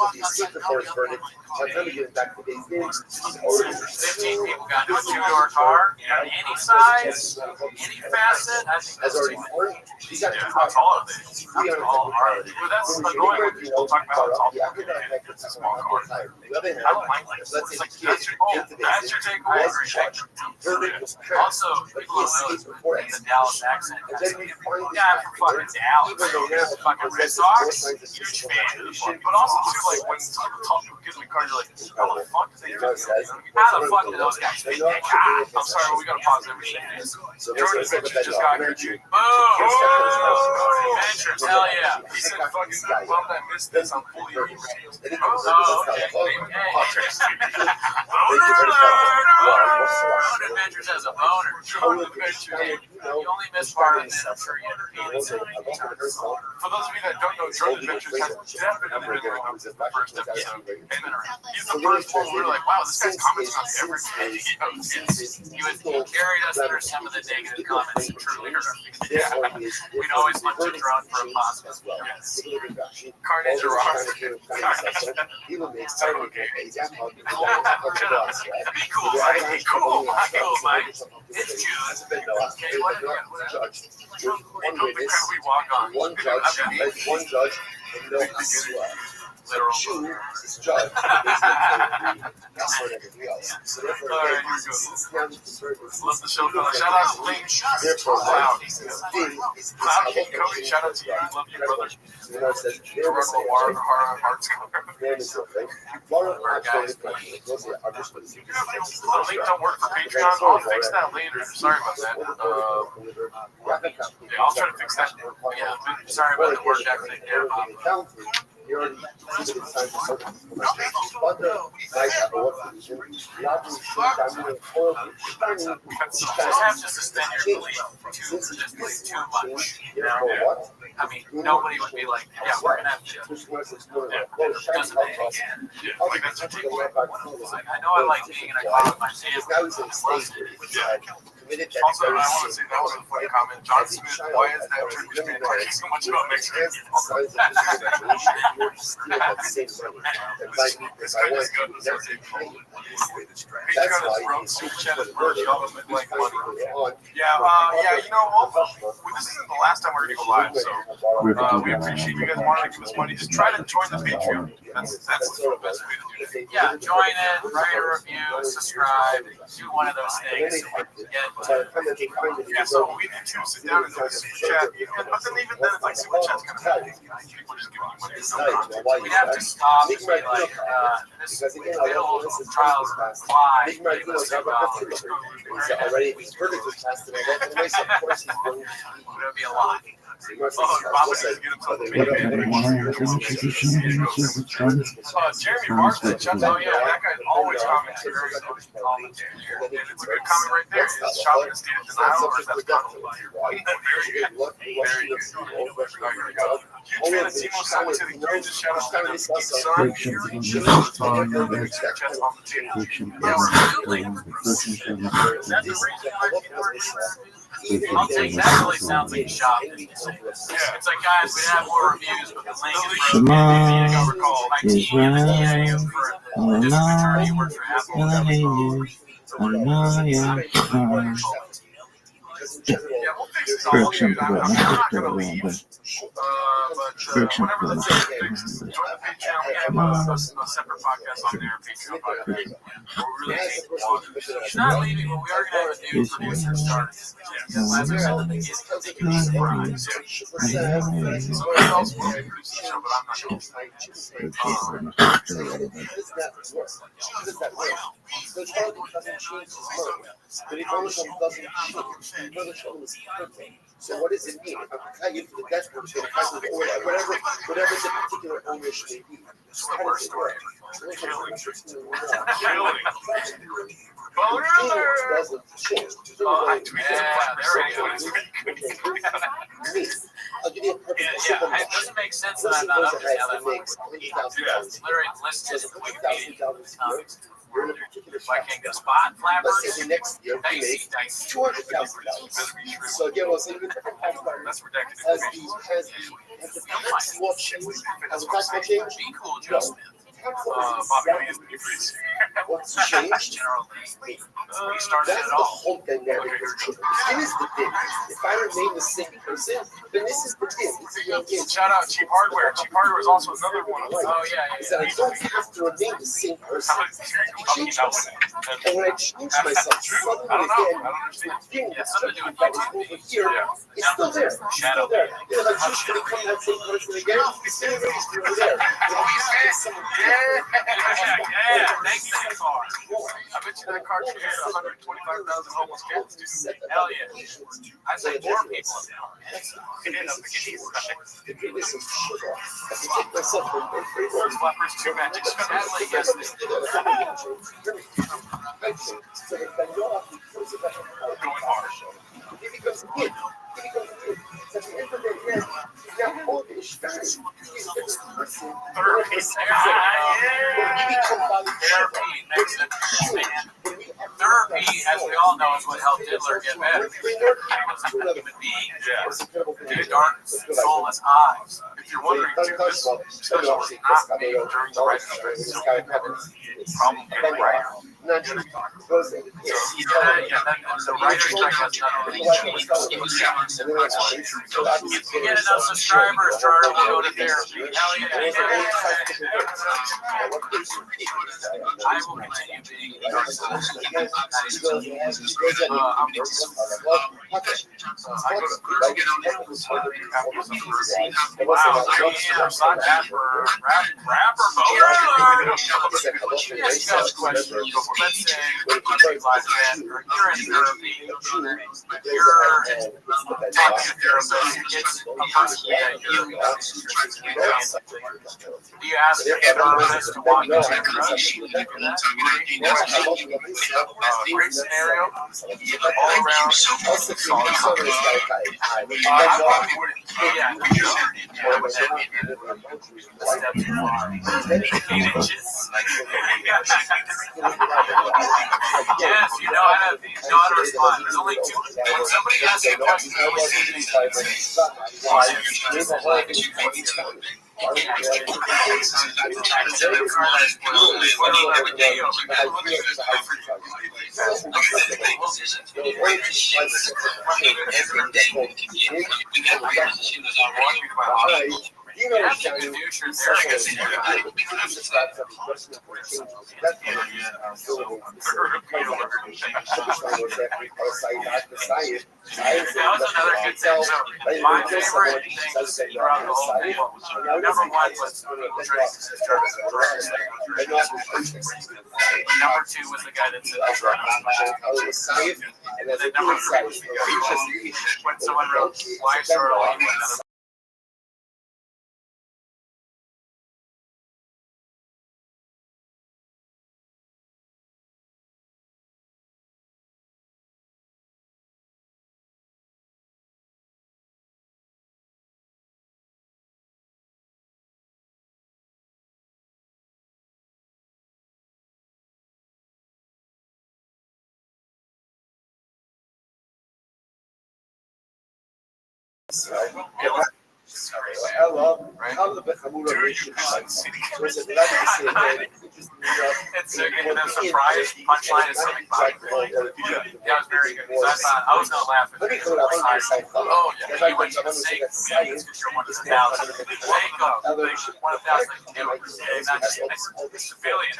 So if you sleep before his verdict, by the time we get back to the games, he's already 15 people got into a two-door car, any size, any facet. I think has that's already too much. worked. He's got How tall are they? How tall are they? Well, that's annoying when people talk about how tall they are. It's a small car. I don't like that. Let's say That's your takeaway. Also, people don't know the Dallas accent. Yeah, I'm from fucking Dallas. Fucking Red Sox, huge fan. But also, too, like, when someone talks to a car, you're like, how the fuck do they do that? How the fuck do those guys fit that car? I'm sorry, but we gotta pause everything. Jordan Adventures just got here, too. Boom! Adventures, hell yeah. He said, fucking, bummed I missed this. I'm fully ready. Oh, okay. Jordan Adventures has a boner. Jordan Adventures. You only missed part of it. I'm sure you had a For those of you that don't know, Jordan Adventures has definitely been the first episode. He's the first one where we're like, wow, this guy's commenting on every video. He carried us through some of the negative comments and truly hurt our feelings. We'd always look to drone for a positive. Yes. Carnage or rock. He will make Okay. Be cool, Mike. Be cool, Mike. It's June. Okay, what we walk on. one judge, and no Literal. is judge. That's what everything else. So therefore, Love the show. Shout out to Link. Wow. Cloud King Cody. Shout out to you. Love you, brother. The link don't work for Patreon. I'll fix that later. Sorry about that. Yeah, I'll try to fix that. Yeah, sorry about the work ethic there, Bob. You already see the time to sort of but the night work is Just have to suspend your belief too much. You know? I mean, nobody would be like, yeah, we're gonna have to. Doesn't make it again. Yeah, like that's a takeaway. I know I like being in a car with my family. Also, I want to say that was a funny comment. John Smith, why is that Turkish man talking so much about Mexican people? This guy just got this as a Patreon is broke, super chat is broke, y'all have been like money. Yeah, you know, this isn't the last time we're gonna go live, so we appreciate you guys wanting to give us money. Just try to join the Patreon. That's the best way to do it. Yeah, join it, write a review, subscribe, do one of those things. Yeah, so we need to sit down and do a super chat. But then even then, it's like super chat's kind of bad. People just giving you money. We have to stop and be like, this middle of trials fly. Already, he's perfect with testing. Of course, he's going to be a lot. Jeremy Martin, oh yeah, that guy always comments very and it's a good comment right there. Is shopping a state of denial or is that very good? Very good. Huge fan of Timo Simon to the greatest shout out to I'll take that. Really sounds like a shop. It's like, guys, we have more reviews, but the link is broken. My team is EA for the district attorney who works for Apple. We'll fix this all. I'm not going to leave. But whenever that's fixed, join the Patreon. We have a separate podcast on there, Patreon podcast. He's not leaving, but we are going to have a new producer start. As I said, they can be surprised. Someone else will be producing the show, but I'm not going So what does it mean? If I'm tell you for the death penalty, whatever the particular ownership may be. How does it work? It doesn't make sense that I'm not up there now. Literally listed in Wikipedia. you're in a particular Like in the spot flappers. let's say the next year we make $200,000. So again, we'll say That's ridiculous. has the tax law changed? Has the tax law changed? Be cool, Joe Smith. Bobby is the difference. What's changed? We started That's it the all. whole dynamic. It is the thing. If I remain the same person, then this is the thing. This is the idea. Shout out Cheap Hardware. Cheap Hardware is also another one. Oh, yeah. Is that I don't have to remain the same person. I change myself. And when I change myself, suddenly I don't know. again, I don't understand. the thing Yeah, something to do with that was over here, it's still there. It's still there. You know, like just to become that same person again, it's still over there. Yeah. Thanks to the car. I bet you that car created 125,000 homeless kids, dude. Hell yeah. I say more people now. It ended up getting The goodness of shit. I can take myself from First flappers, two magic. Sadly, yes. Going hard. He becomes a kid. He becomes a kid. So at the end of the day, he's not oldish. He's a different person. Therapy. Therapy, as we all know, is what helped Hitler get better. He was a human being. With dark, soulless eyes. If you're wondering, too, this special was not made during the Restream. Problem getting right. The writer's strike has nothing to do with it. If you get enough subscribers, Charlie will go to therapy. Hell yeah. I will continue being let's say you're in therapy, you're talking to therapist, it's a person that you do you ask your therapist to walk you through that? Great scenario, all around. Yes, you know how to respond. There's only two. When somebody asks you a question, you always say these things. You know, That's a good future in therapy. That was another good thing. So my favorite things throughout the whole thing, number one was Tracy's service. Number two was the guy that said and then number three was the guy when someone wrote why start a another. Hello. I'm the best. I'm going to It's a surprise punchline is something like that. Yeah, it was very good. So I thought I was going to laugh at it. Oh, yeah. You went to the same because you're one of the 1,000. Take up 1,000 viewers. Not just civilian.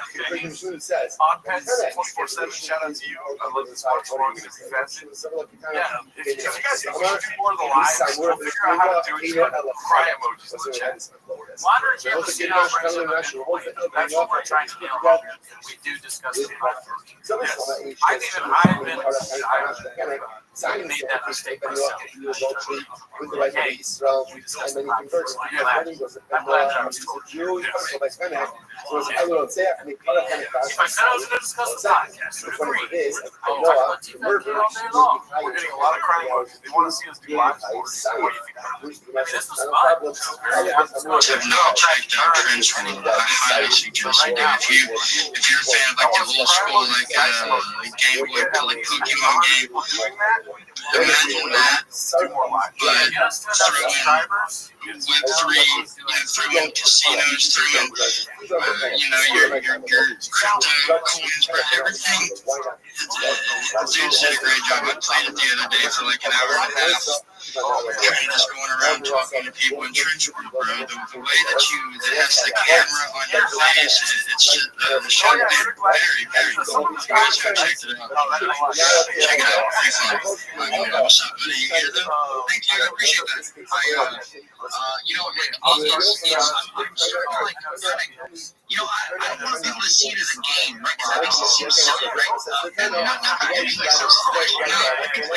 On Pets 24/7. Shout out to you. I love this sports world. Yeah. If you guys do more of the lives, we'll figure out how to do it. Cry emojis in the chat. Wandering here to see how friends are doing. That's what we're trying to do. We do discuss the platform. Yes. I've been signing made that mistake and myself. you eventually with the right of Israel and then you convert it. I'm glad that I was told you. If I said I was going to discuss the podcast for free, oh, we're getting a lot of crying emojis. They want to see us do live sports. What do you think about it? I mean, this was fun. To have not checked out Trends from I highly suggest it. If you're a fan of like the old school like Game Boy, like Pokemon game, imagine that, but throw in Web3, throw in casinos, throw in your crypto coins, but everything. The dude did a great job. I played it the other day for like an hour and a half. Just going around talking to people in Trench World, bro. The way that has the camera on your face, it's just the show did very, very cool. You guys haven't checked it out. Check it out. Pretty fun. What's up, buddy? You here though? Thank you. I appreciate that. I don't want to be able to see it as a game, right? Because that makes it seem silly, right? Not really like so psychologically,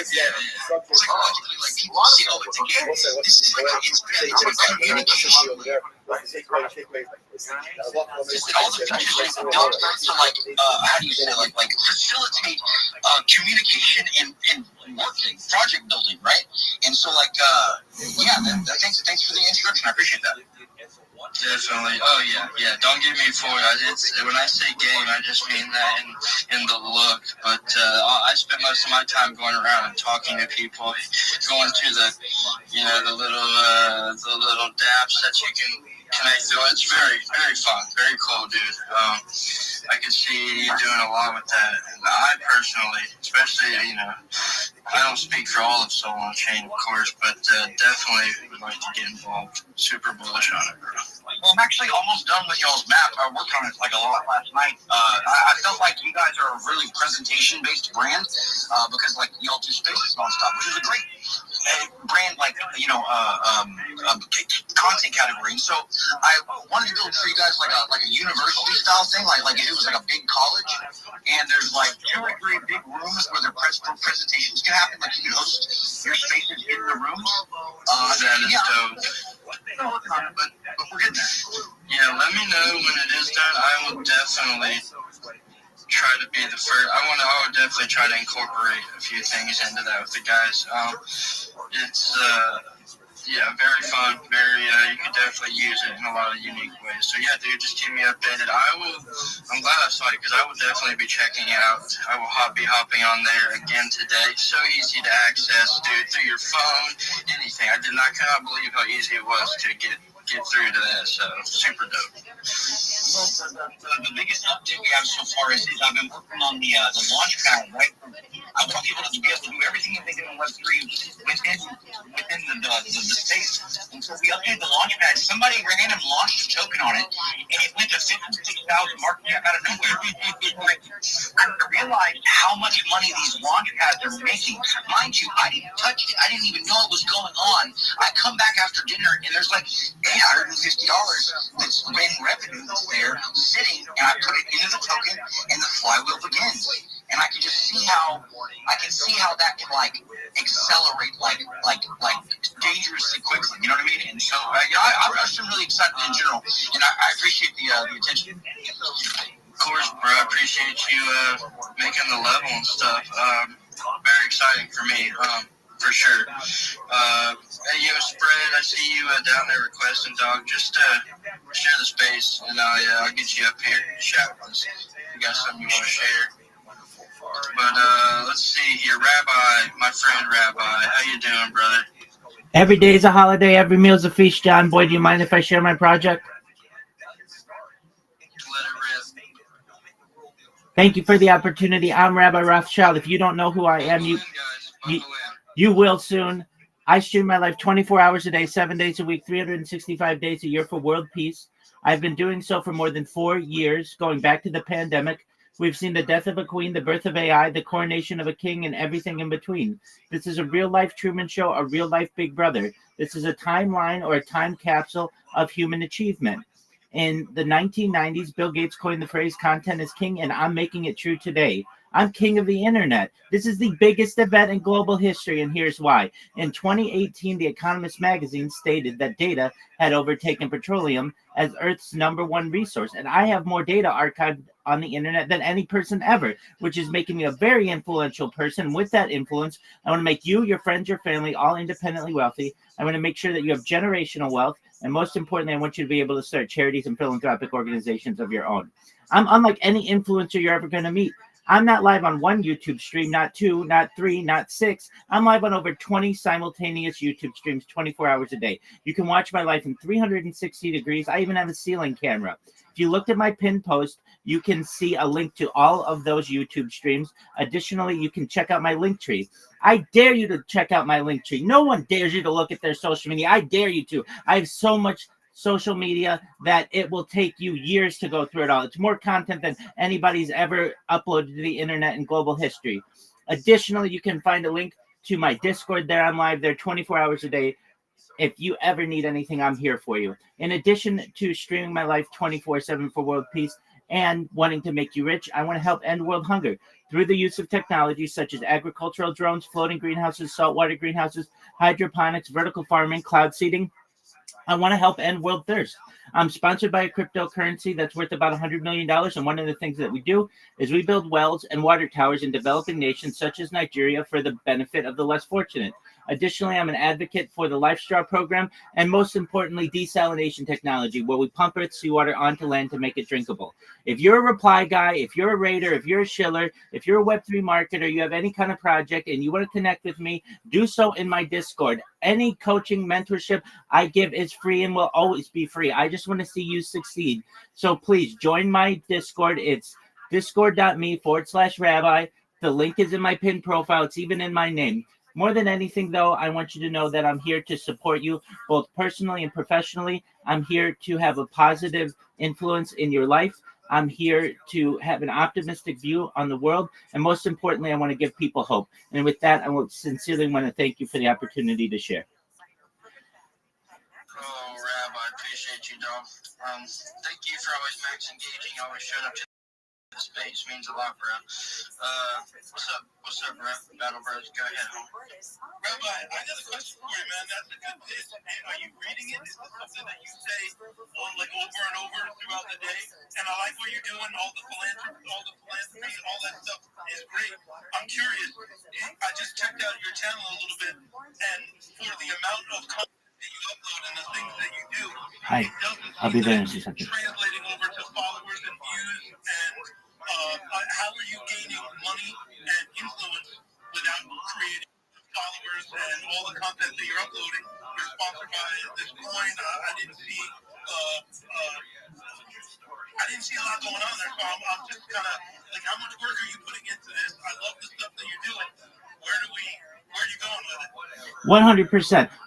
like people see, oh, it's a game. This is like it's about communication. All the features that it's built to like how do you say like facilitate communication and working, project building, right? And so like thanks for the introduction. I appreciate that. Definitely. Oh yeah. Don't get me fooled. When I say game, I just mean that in the look. But I spend most of my time going around and talking to people, going to the little dApps that you can connect to. It's very, very fun, very cool, dude. I can see you doing a lot with that. And I personally, especially, I don't speak for all of Soul on Chain, of course, but definitely would like to get involved. Super bullish on it, bro. Well, I'm actually almost done with y'all's map. I worked on it like a lot last night. I felt like you guys are a really presentation-based brand because like y'all do spaces nonstop, which is a great brand, like content category. And so I wanted to build for you guys like a university style thing, like it was like a big college, and there's like 2 or 3 big rooms where their presentations can happen. Like you can host your spaces in the rooms. That is dope. No, it's not, but we're getting there. Yeah, let me know when it is done. I will definitely try to be the first. I would definitely try to incorporate a few things into that with the guys. It's very fun. You can definitely use it in a lot of unique ways. So yeah, dude, just keep me updated. I'm glad I saw it because I will definitely be checking it out. I will be hopping on there again today. So easy to access, dude, through your phone, anything. I cannot believe how easy it was to get through to that. So super dope. The biggest update we have so far is I've been working on the launch pad, right? I want people to be able to do everything that they do in Web3 within the space. And so we updated the launch pad. Somebody random launched a token on it, and it went to 56,000 market cap out of nowhere. I realized how much money these launch pads are making. Mind you, I didn't touch it. I didn't even know it was going on. I come back after dinner, and there's like $850 that's in revenue that's there sitting, and I put it into the token, and the flywheel begins. And I can just see how that can like accelerate like dangerously quickly. You know what I mean? And so I'm just really excited in general, and I appreciate the attention. Of course, bro. I appreciate you making the level and stuff. Very exciting for me. For sure. Hey, Spread, I see you down there requesting, dog. Just share the space, and I'll get you up here to chat with us. You got something you want to share. But let's see here. Rabbi, my friend Rabbi, how you doing, brother? Every day is a holiday. Every meal is a feast, John. Boy, do you mind if I share my project? Let it rip. Thank you for the opportunity. I'm Rabbi Rothschild. If you don't know who I am, you will soon. I stream my life 24 hours a day, 7 days a week, 365 days a year for world peace. I've been doing so for more than 4 years, going back to the pandemic. We've seen the death of a queen, the birth of AI, the coronation of a king, and everything in between. This is a real-life Truman Show, a real-life Big Brother. This is a timeline or a time capsule of human achievement. In the 1990s, Bill Gates coined the phrase content is king, and I'm making it true today. I'm king of the internet. This is the biggest event in global history, and here's why. In 2018, The Economist magazine stated that data had overtaken petroleum as Earth's #1 resource, and I have more data archived on the internet than any person ever, which is making me a very influential person. With that influence, I want to make you, your friends, your family, all independently wealthy. I want to make sure that you have generational wealth, and most importantly, I want you to be able to start charities and philanthropic organizations of your own. I'm unlike any influencer you're ever going to meet. I'm not live on one YouTube stream, not 2, not 3, not 6. I'm live on over 20 simultaneous YouTube streams 24 hours a day. You can watch my life in 360 degrees. I even have a ceiling camera. If you looked at my pinned post, you can see a link to all of those YouTube streams. Additionally, you can check out my link tree. I dare you to check out my link tree. No one dares you to look at their social media. I dare you to. I have so much social media that it will take you years to go through it all. It's more content than anybody's ever uploaded to the internet in global history. Additionally, you can find a link to my Discord there. I'm live there 24 hours a day. If you ever need anything, I'm here for you. In addition to streaming my life 24/7 for world peace and wanting to make you rich, I want to help end world hunger through the use of technologies such as agricultural drones, floating greenhouses, saltwater greenhouses, hydroponics, vertical farming, cloud seeding. I want to help end world thirst. I'm sponsored by a cryptocurrency that's worth about $100 million. And one of the things that we do is we build wells and water towers in developing nations such as Nigeria for the benefit of the less fortunate. Additionally, I'm an advocate for the Life Straw program and most importantly, desalination technology, where we pump Earth's seawater onto land to make it drinkable. If you're a reply guy, if you're a raider, if you're a shiller, if you're a Web3 marketer, you have any kind of project and you want to connect with me, do so in my Discord. Any coaching, mentorship I give is free and will always be free. I just want to see you succeed. So please join my Discord. It's discord.me/rabbi. The link is in my pinned profile. It's even in my name. More than anything, though, I want you to know that I'm here to support you both personally and professionally. I'm here to have a positive influence in your life. I'm here to have an optimistic view on the world. And most importantly, I want to give people hope. And with that, I will sincerely want to thank you for the opportunity to share. Oh, Rab, I appreciate you, dog. Thank you for always max engaging, always showing up to the space. Means a lot, bro. What's up, bro? Battle Bros, go ahead, home. Rabbi, I got a question for you, man. That's a good pitch. Are you reading it? Is this something that you say like over and over throughout the day? And I like what you're doing. All the philanthropy, all that stuff is great. I'm curious. I just checked out your channel a little bit, and for the amount of content that you upload and the things that you do, Hi, I'll be there in a second. Translating over to followers and views, and how are you gaining money and influence without creating followers and all the content that you're uploading? You're sponsored by this coin. I didn't see a lot going on there, so I'm just kind of like, how much work are you putting into this? I love the stuff that you're doing. Where are you going with it? 100%.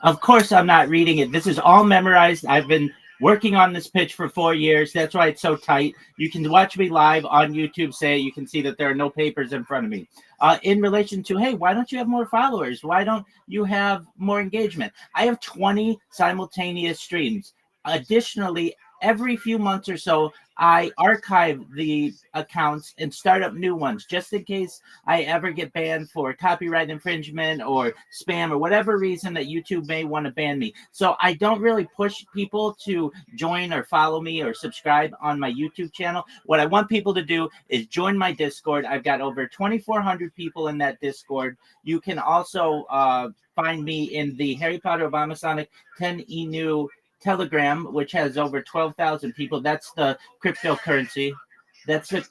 Of course, I'm not reading it. This is all memorized. I've been working on this pitch for 4 years. That's why it's so tight. You can watch me live on YouTube. You can see that there are no papers in front of me. In relation to, hey, why don't you have more followers? Why don't you have more engagement? I have 20 simultaneous streams. Additionally, every few months or so, I archive the accounts and start up new ones just in case I ever get banned for copyright infringement or spam or whatever reason that YouTube may want to ban me. So I don't really push people to join or follow me or subscribe on my YouTube channel. What I want people to do is join my Discord. I've got over 2,400 people in that Discord. You can also find me in the Harry Potter Obama Sonic 10 Inu Telegram, which has over 12,000 people. That's the cryptocurrency. That's it.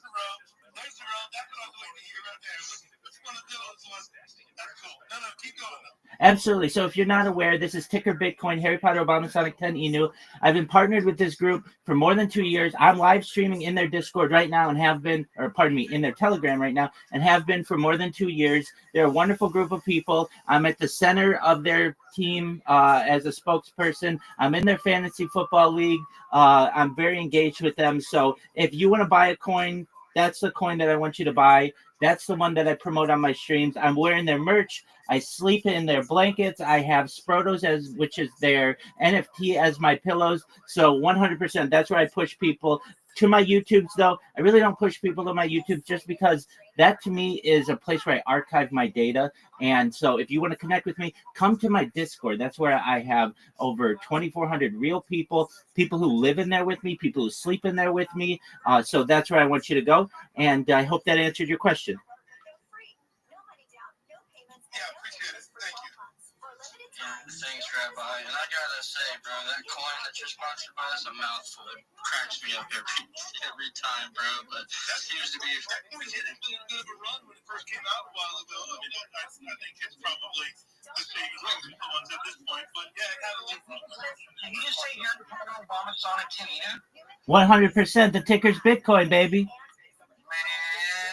Absolutely. So if you're not aware, this is Ticker Bitcoin, Harry Potter Obama Sonic 10 Inu. I've been partnered with this group for more than 2 years. I'm live streaming in their Discord right now and have been, or pardon me, in their Telegram right now and have been for more than 2 years. They're a wonderful group of people. I'm at the center of their team as a spokesperson. I'm in their fantasy football league. I'm very engaged with them. So if you want to buy a coin, That's the coin that I want you to buy. That's the one that I promote on my streams. I'm wearing their merch. I sleep in their blankets. I have Sprotos as which is their NFT as my pillows. So 100%. That's where I push people to my YouTubes. Though I really don't push people to my YouTube just because that to me is a place where I archive my data. And so if you want to connect with me, come to my Discord. That's where I have over 2,400 real people who live in there with me, people who sleep in there with me. So that's where I want you to go. And I hope that answered your question. Yeah, appreciate it. Thank you. Thanks, Rabbi. And I gotta say, bro, that coin that you're sponsored by is a mouthful. It cracks me up every time, bro. But that seems to be. It was hitting a bit of a run when it first came out a while ago. I mean, I think it's probably the same as most of the ones at this point. But yeah, it had a little run. Can you just say you're part of Obama Sonic Tanina? 100%. The ticker's Bitcoin, baby. Man,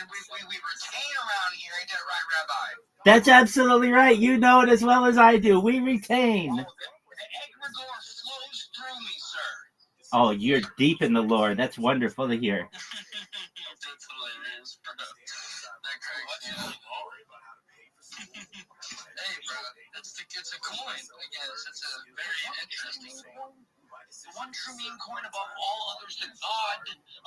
we retain around here. Ain't that right, Rabbi? That's absolutely right. You know it as well as I do. We retain. Oh, the egregore flows through me, sir. Oh, you're deep in the lore. That's wonderful to hear. That's hilarious, bro. That cracks me up. Hey, bro, it's a coin. I guess it's a very interesting thing. The one true meme coin above all others, the god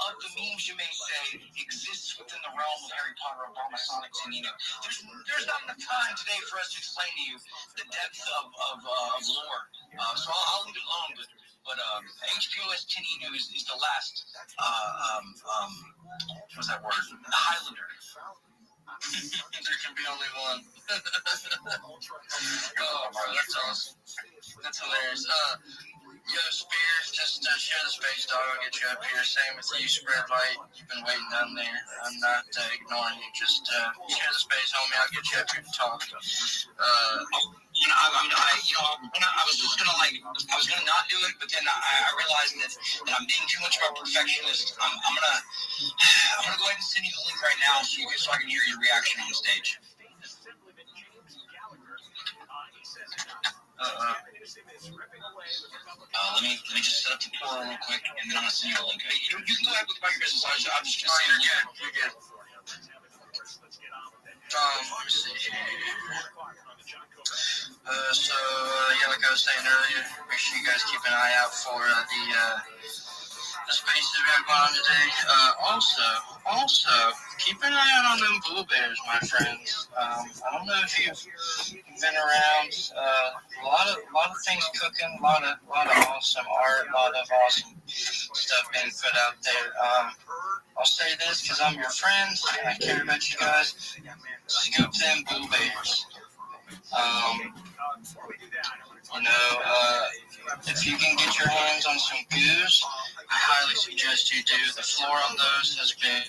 of the memes, you may say, exists within the realm of Harry Potter, Obama, Sonic, Tanino. There's not enough time today for us to explain to you the depth of lore. So I'll leave it alone. But HPOS Tanino is the last. What's that word? The Highlander. There can be only one. Oh, bro, that's awesome. That's hilarious. Yo, Spears, just share the space, dog. I'll get you up here. Same with you, Spread Light. You've been waiting down there. I'm not ignoring you. Just share the space, homie. I'll get you up here to talk. I was gonna not do it, but then I realized that I'm being too much of a perfectionist. I'm gonna go ahead and send you the link right now so I can hear your reaction on stage. Let me just set up the portal real quick, and then I'm gonna send you a link. Hey, you can go ahead with your business. I'm just gonna say you're good. Let me see here. Like I was saying earlier, make sure you guys keep an eye out for the spaces we have going on today. Also, keep an eye out on them Bull Bears, my friends. I don't know if you've been around. A lot of things cooking, a lot of awesome art, a lot of awesome stuff being put out there. I'll say this because I'm your friend. I care about you guys. Scoop them Bull Bears. If you can get your hands on some goose, I highly suggest you do. The floor on those has been.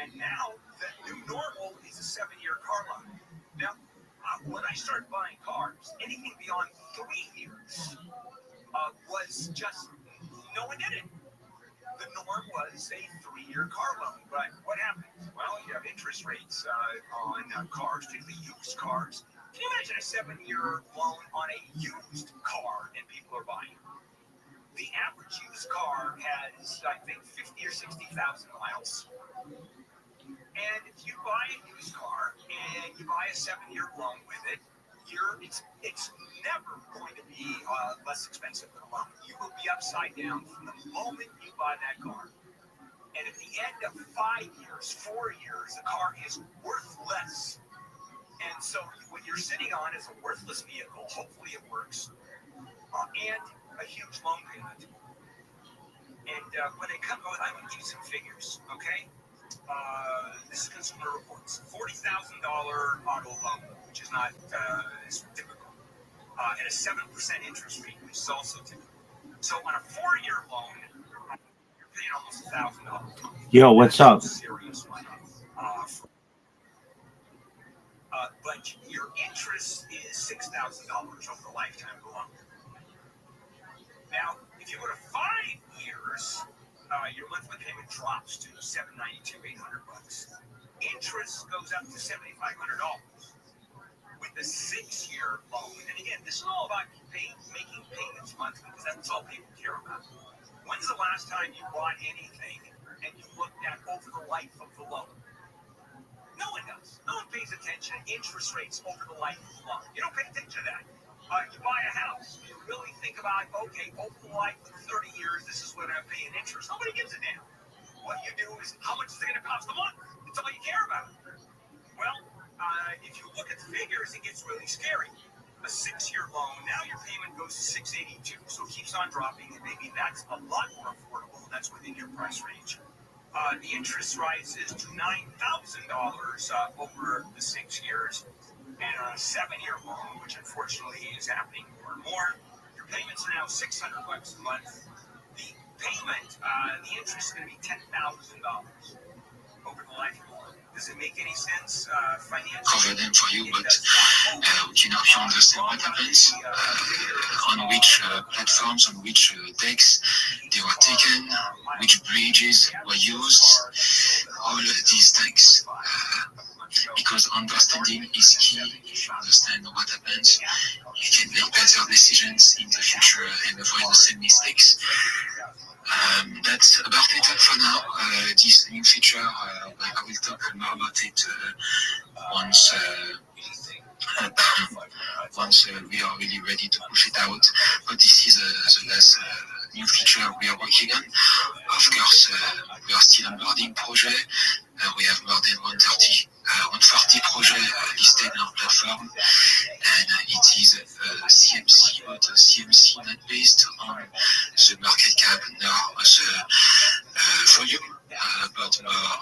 And now, the new normal is a 7-year car loan. Now, when I started buying cars, anything beyond 3 years was just, no one did it. The norm was a 3-year car loan. But what happened? Well, you have interest rates on cars, particularly used cars. Can you imagine a 7-year loan on a used car and people are buying? The average used car has, I think, 50 or 60,000 miles. And if you buy a used car and you buy a 7-year loan with it, it's never going to be less expensive than a loan. You will be upside down from the moment you buy that car. And at the end of 5 years, 4 years, the car is worth less. And so what you're sitting on is a worthless vehicle. Hopefully it works. And a huge loan payment. And when it comes, I'm going to give you some figures, okay? This is Consumer Reports. $40,000 auto loan, which is not is typical. And a 7% interest rate, which is also typical. So on a 4-year loan, you're paying almost $1,000. Yo, what's up? Serious money. But your interest is $6,000 over the lifetime of the loan. Now, if you go to 5 years, your monthly payment drops to $792, $800. Interest goes up to $7,500. With the 6-year loan, and again, this is all about making payments monthly because that's all people care about. When's the last time you bought anything and you looked at over the life of the loan? No one does. No one pays attention to interest rates over the life of the loan. You don't pay attention to that. You buy a house, you really think about, okay, over the life of 30 years, this is what I'm paying interest. Nobody gives a damn. What you do is, how much is it going to cost a month? That's all you care about. Well, if you look at the figures, it gets really scary. A 6-year loan, now your payment goes to $682, so it keeps on dropping, and maybe that's a lot more affordable. That's within your price range. The interest rises to $9,000 over the 6 years. And on a 7-year loan, which unfortunately is happening more and more, your payments are now $600 a month. The payment, the interest is going to be $10,000 over the life of the loan. Does it make any sense financially? Cover them for you, but we can help you understand what happens, on which platforms, on which decks they were taken, which bridges were used, all these decks. Because understanding is key. If you understand what happens, you can make better decisions in the future and avoid the same mistakes. That's about it for now. This new feature, I will talk more about it once we are really ready to push it out. But this is the last new feature we are working on. Of course, we are still onboarding project. We have more than 140 projects listed on our platform, and it is CMC, but CMC not based on the market cap nor the volume, but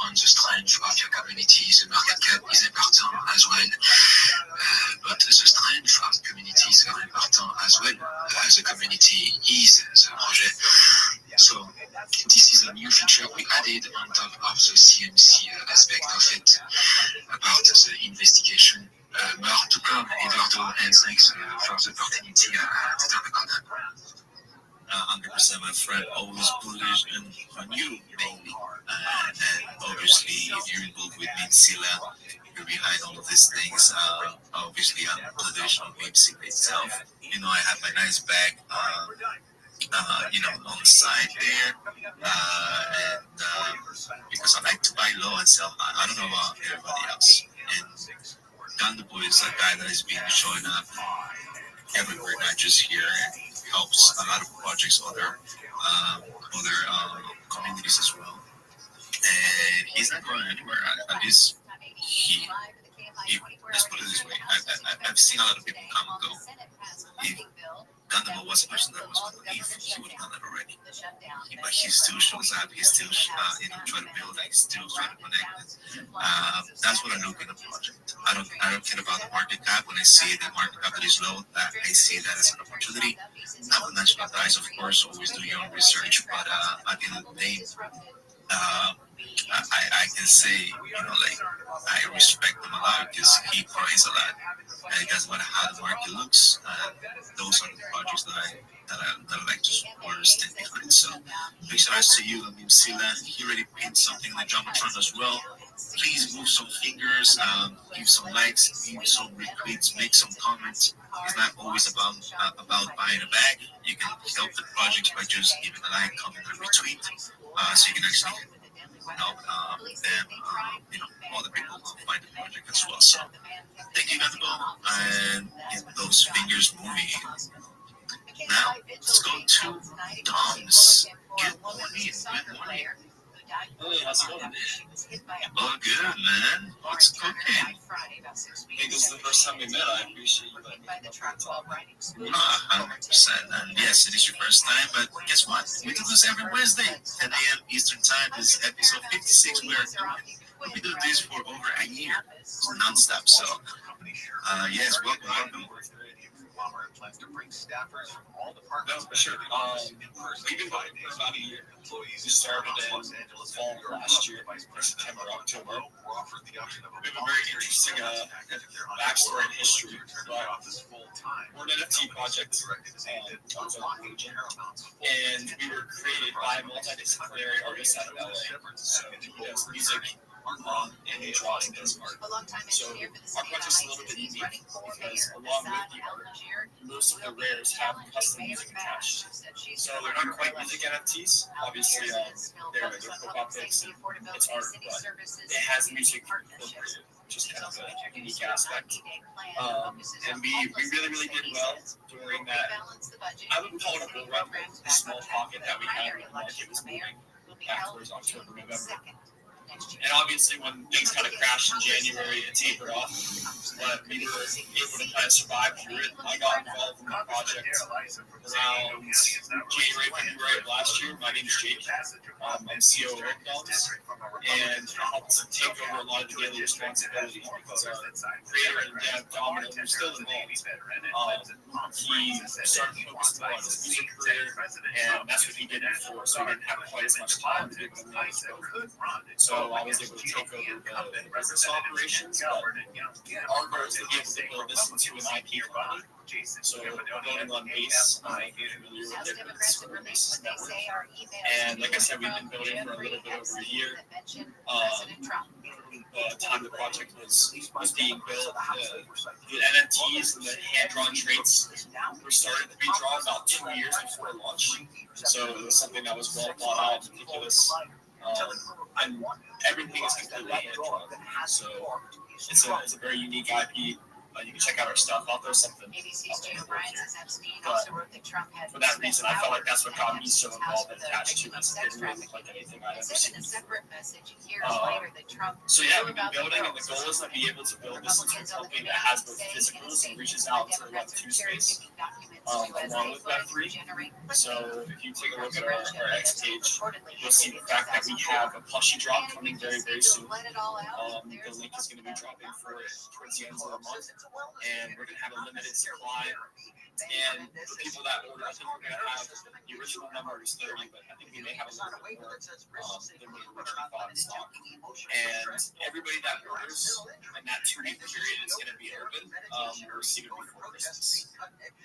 on the strength of your community. The market cap is important as well, but the strength of the community is very important as well. The community is the project. So this is a new feature we added on top of the CMC aspect of it, about the investigation. More to come, Eduardo, and thanks for the opportunity to talk about that. 100%, my friend. Always bullish on you, mainly. And obviously, if you're involved with Mimsila, you're behind all of these things. Obviously, I'm bullish on Mimsila itself. You know, I have my nice bag, on the side there. Because I like to buy low and sell high. I don't know about everybody else. And Gandaboy is a guy that has been showing up everywhere, not just here, and helps a lot of projects, other communities as well. And he's not going anywhere. At least he let's put it this way. I've seen a lot of people come and go. If Gundam was a person that was going to leave, he would have done that already. But he still shows up. He still trying to build. Like, still trying to connect. That's what I look at the project. I don't care about the market cap. When I see the market cap that is low, I see that as an opportunity. Not the national guys, of course, always do your own research. But at the end of the day, I can say, I respect him a lot because he grinds a lot. And it doesn't matter how the market looks. Those are the projects that I like to support or stand behind. So, big shout out to you, Mimsila. He already pinned something in the Jumbotron as well. Please move some fingers, give some likes, give some retweets, make some comments. It's not always about buying a bag. You can help the projects by just giving a like, comment, and retweet. So you can actually help them, other people find the project as well. So thank you, Gandabo, and get those fingers moving. Now let's go to Tom's. Good morning. Hey, how's it going? All good, man. What's cooking? Hey, this is the first time we met. I appreciate you letting me talk. 100%. And yes, it is your first time, but guess what? We do this every Wednesday, 10 a.m. Eastern Time. This is episode 56. We do this for over a year. It's non-stop. So, yes, welcome. No, for sure. We've been about a year. We started in fall last year, September, October. We have a very interesting backstory and history. We're an NFT project on the region, and we were created by multidisciplinary artists out of LA. So he does music, and he draws his art. So our project's a little bit unique because along with the art, most of the rares have custom music attached. So they're not quite music NFTs. Obviously, they're profile pics and it's art, but it has music incorporated, which is kind of a unique aspect. And we really did well during that. I would call it a bull run, the small pocket that we had when the market was moving back towards October, November. And obviously, when things kind of crashed in January, it tapered off. But we were able to kind of survive through it. I got involved in the project around January, February of last year. My name is Jake. I'm CEO of Oakdogs, and I helped take over a lot of the daily responsibilities because our creator and dev, Domino, who's still involved, he started to focus more on his music career, and that's what he did before, so he didn't have quite as much time to be able to manage both. So I was able to take over the business operations, but our goal is to be able to build this into an IP company. So building on base, I'm familiar with it, it's sort of Base's network. And like I said, we've been building for a little bit over a year. The time the project was being built, the NFTs and the hand-drawn traits were starting to be drawn about 2 years before launch. So it was something that was well thought out, meticulous. And everything is completely hand-drawn. So it's a very unique IP. You can check out our stuff. I'll throw something up on the board here. But for that reason, I felt like that's what got me so involved and attached to this. It didn't really look like anything I'd ever seen before. So yeah, we've been building, and the goal is to be able to build this into a company that has both physicals and reaches out to the Web2 space, along with Web3. So if you take a look at our X page, you'll see the fact that we have a plushie drop coming very soon. The link is going to be dropping for it towards the end of the month. And we're going to have a limited supply. And for people that order, I think we're going to have the original number is 30, but I think we may have a little bit more than we originally thought in stock. And everybody that orders in that 2-week period is going to be open. We'll receive it before Christmas.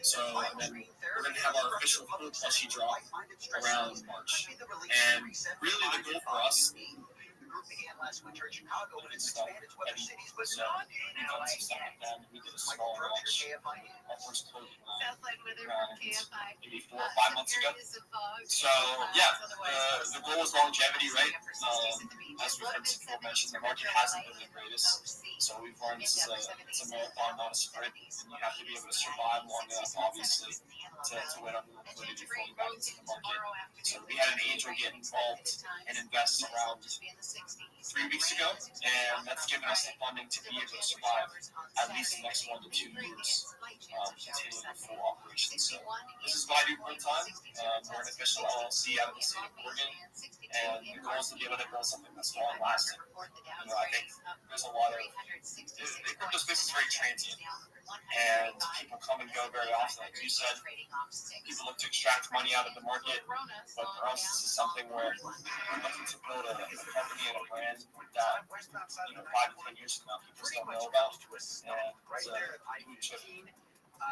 So and then we're going to have our official full plushie drop around March. And really the goal for us, began last winter in Chicago and expanded to other cities, but not in LA yet. We did a small launch, our first clothing line, maybe 4 or 5 months ago. So yeah, the goal is longevity, right? As we've heard before mentioned, the market hasn't been the greatest, so we've learned it's a marathon, not a sprint, and you have to be able to survive long enough, obviously, to win up the liquidity before you back into the market. So we had an angel get involved and invest around 3 weeks ago, and that's given us the funding to be able to survive at least the next 1 to 2 years, continuing the full operation. So this is what I do full time. We're an official LLC out of the state of Oregon, and the goal is to be able to build something that's long lasting. I think there's a lot of the crypto space is very transient, and people come and go very often. Like you said, people look to extract money out of the market, but for us, this is something where we're looking to build a company and a brand that 5 to 10 years from now people still know about, and it's a blue chip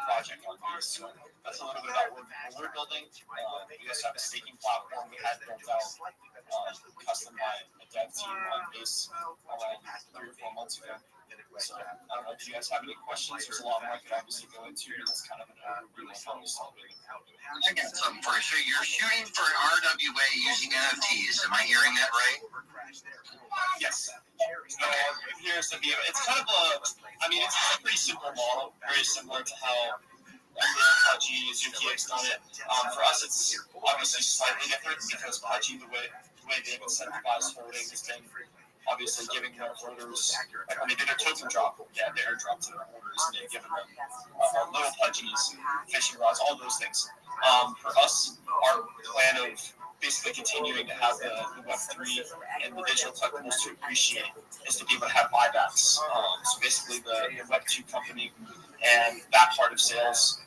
project on base. So that's a little bit about what we're building. We also have a staking platform we had built out custom by a dev team on base around 3 or 4 months ago. So I don't know if you guys have any questions. There's a lot more I could obviously go into. It's kind of an overview of how we solve it. I got something for you. So you're shooting for an RWA using NFTs. Am I hearing that right? Yes. Here's the deal. It's kind of it's a pretty simple model, very similar to how Pudgy, Zuki done it. For us, it's obviously slightly different because Pudgy, the way they've incentivized holding has been obviously giving their holders, like when they did their token drop, they airdrop to their holders, and they've given them little Pudgies, fishing rods, all those things. For us, our plan of basically continuing to have the Web3 and the digital collectibles to appreciate is to be able to have buybacks. So basically the Web2 company and that part of sales,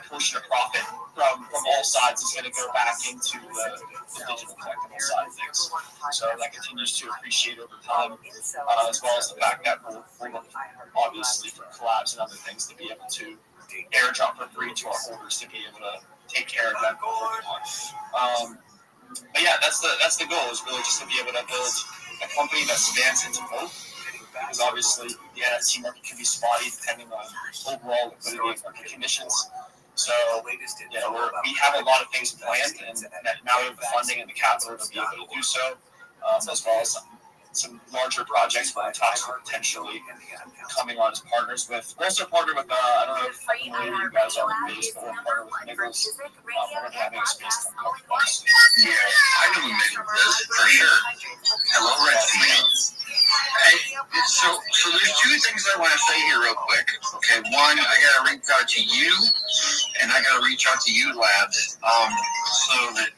portion of profit from all sides is going to go back into the digital collectible side of things. So that continues to appreciate over time, as well as the fact that we're obviously for collabs and other things to be able to airdrop for free to our holders to be able to take care of them. But yeah, that's the goal, is really just to be able to build a company that spans into both, because obviously the NFT market can be spotty depending on overall liquidity and market conditions. So, we have a lot of things planned, and now we have the funding and the capital to be able to do so, as well as some larger projects where talks are potentially coming on as partners with. We're also partnered with, I don't know if you guys are based, but we're partnered with Nicholas. We're having a space coming up. Yeah, I know who Nicholas is, for sure. Hello, Restream. So there's two things I want to say here real quick. Okay, one, I got to reach out to you, and I got to reach out to you, Labs, so that,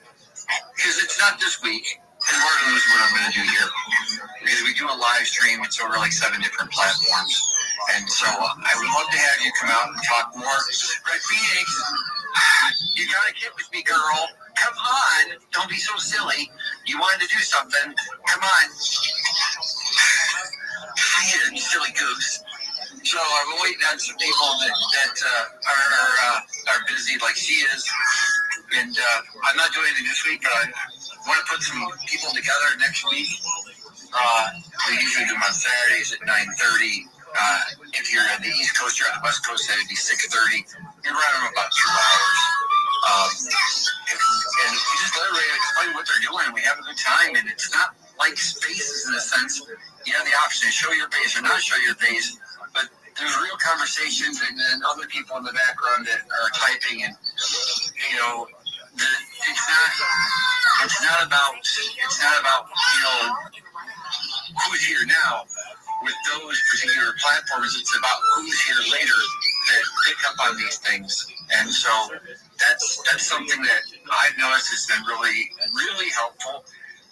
because it's not this week, and Lord knows what I'm going to do here. Because we do a live stream, it's over like 7 different platforms. And so I would love to have you come out and talk more. Red Phoenix, you got to get with me, girl. Come on. Don't be so silly. You wanted to do something. Come on. Here, you silly goose. So I'm waiting on some people that are busy like she is. And I'm not doing anything this week, but I want to put some people together next week. We usually do them on Saturdays at 9:30. If you're on the East Coast or on the West Coast, that'd be 6:30. You're around them about 2 hours. And we just let everybody explain what they're doing. We have a good time, and it's not like spaces in a sense. You have the option to show your face or not show your face, but there's real conversations and then other people in the background that are typing, and it's not about who's here now. With those particular platforms, it's about who's here later that pick up on these things. And so that's something that I've noticed has been really, really helpful.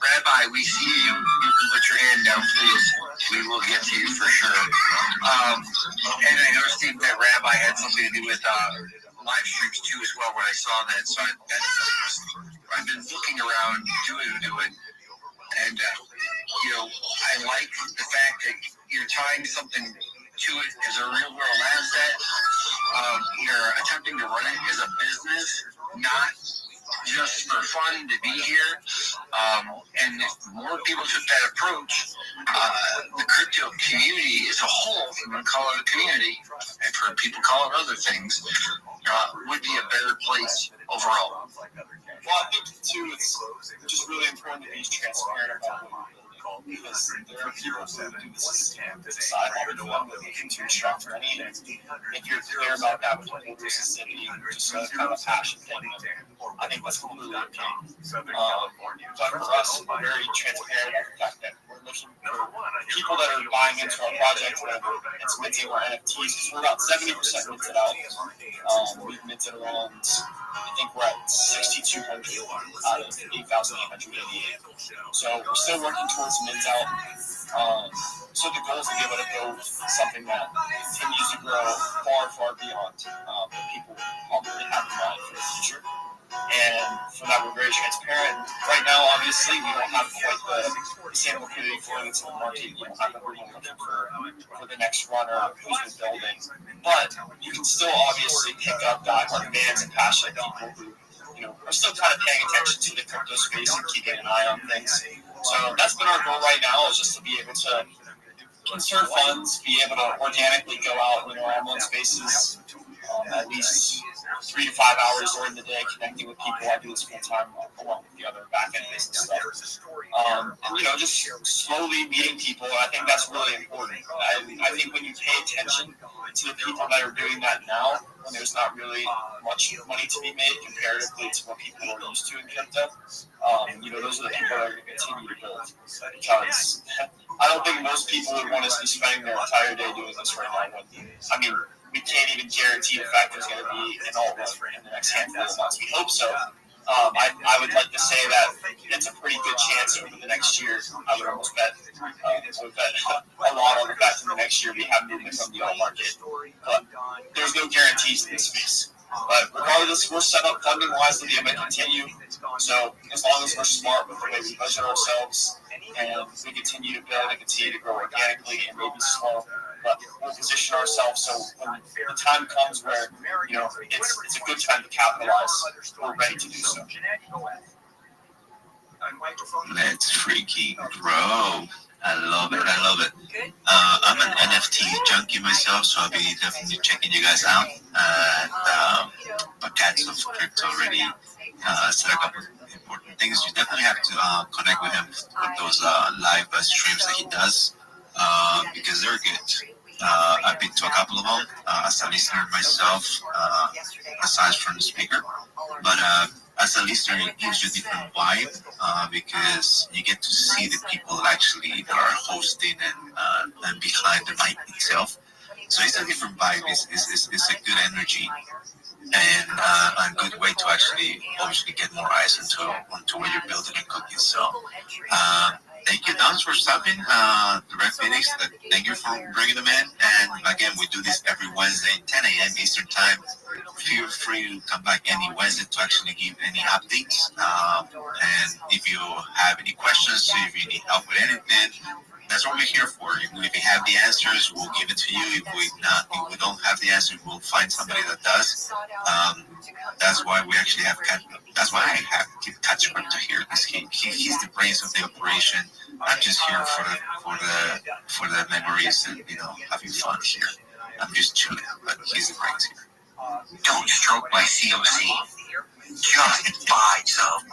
Rabbi, we see you. You can put your hand down, please. We will get to you for sure. And I noticed Steve, that Rabbi had something to do with live streams too as well when I saw that. So I've been looking around, doing. And, I like the fact that you're tying something to it as a real world asset. You're attempting to run it as a business, not just for fun to be here. And if more people took that approach, the crypto community as a whole, if you want to call it a community, I've heard people call it other things, would be a better place overall. Well, I think, too, it's just really important to be transparent about what we're building. Because there are people who do this as a side hustle that looking to extract money. And if you're clear about that with the city, just kind of a passion thing, I think that's completely okay. But for us, we're very transparent about the fact that we're looking for people that are buying into our project, whether it's minting our NFTs, because we're about 70% minted out. We've minted around, I think we're at 6,200 out of 8,888. So we're still working towards mint out. So the goal is to be able to build something that continues to grow far, far beyond what people probably have in mind for the future. And for that, we're very transparent. Right now, obviously, we don't have quite the same liquidity flowing into the market. You don't have everyone looking for the next runner who's been building. But you can still obviously pick up diehard fans and passionate people who are still kind of paying attention to the crypto space and keeping an eye on things. So that's been our goal right now, is just to be able to conserve funds, be able to organically go out in our online spaces at least 3 to 5 hours during the day, connecting with people. I do this full time along with the other back end business stuff. And just slowly meeting people. I think that's really important. I think when you pay attention to the people that are doing that now, when there's not really much money to be made comparatively to what people are used to in crypto, those are the people that are going to continue to build. Because I don't think most people would want to be spending their entire day doing this right now. We can't even guarantee the fact there's going to be an alt in the next handful of months. We hope so. I would like to say that it's a pretty good chance over the next year. I would almost bet a lot on the fact in the next year we have movement from the alt market. But there's no guarantees in this space. But regardless, we're set up funding-wise to be able to continue. So as long as we're smart with the way we budget ourselves and we continue to build and continue to grow organically and maybe slow, but we'll position ourselves so when the time comes where it's a good time to capitalize, we're ready to do so. Let's freaking grow. I love it. I love it. I'm an NFT junkie myself, so I'll be definitely checking you guys out. Cats of Crypto already set a couple important things. You definitely have to connect with him with those live streams that he does because they're good. I've been to a couple of them as a listener myself, aside from the speaker. But as a listener, it gives you a different vibe because you get to see the people actually that are hosting and behind the mic itself. So it's a different vibe. It's a good energy and a good way to actually obviously get more eyes onto what you're building and cooking. So thank you, Dons, for stopping. The Red Phoenix, thank you for bringing them in. And again, we do this every Wednesday, 10 a.m. Eastern Time. Feel free to come back any Wednesday to actually give any updates. And if you have any questions, if you need help with anything, that's what we're here for. If we have the answers, we'll give it to you. If we don't have the answers, we'll find somebody that does. That's why we actually have Cat. That's why I have Cat Scripter here, because he's the brains of the operation. I'm just here for the memories and having fun here. I'm just chilling, but he's the brains here. Don't stroke my COC. Just buy some.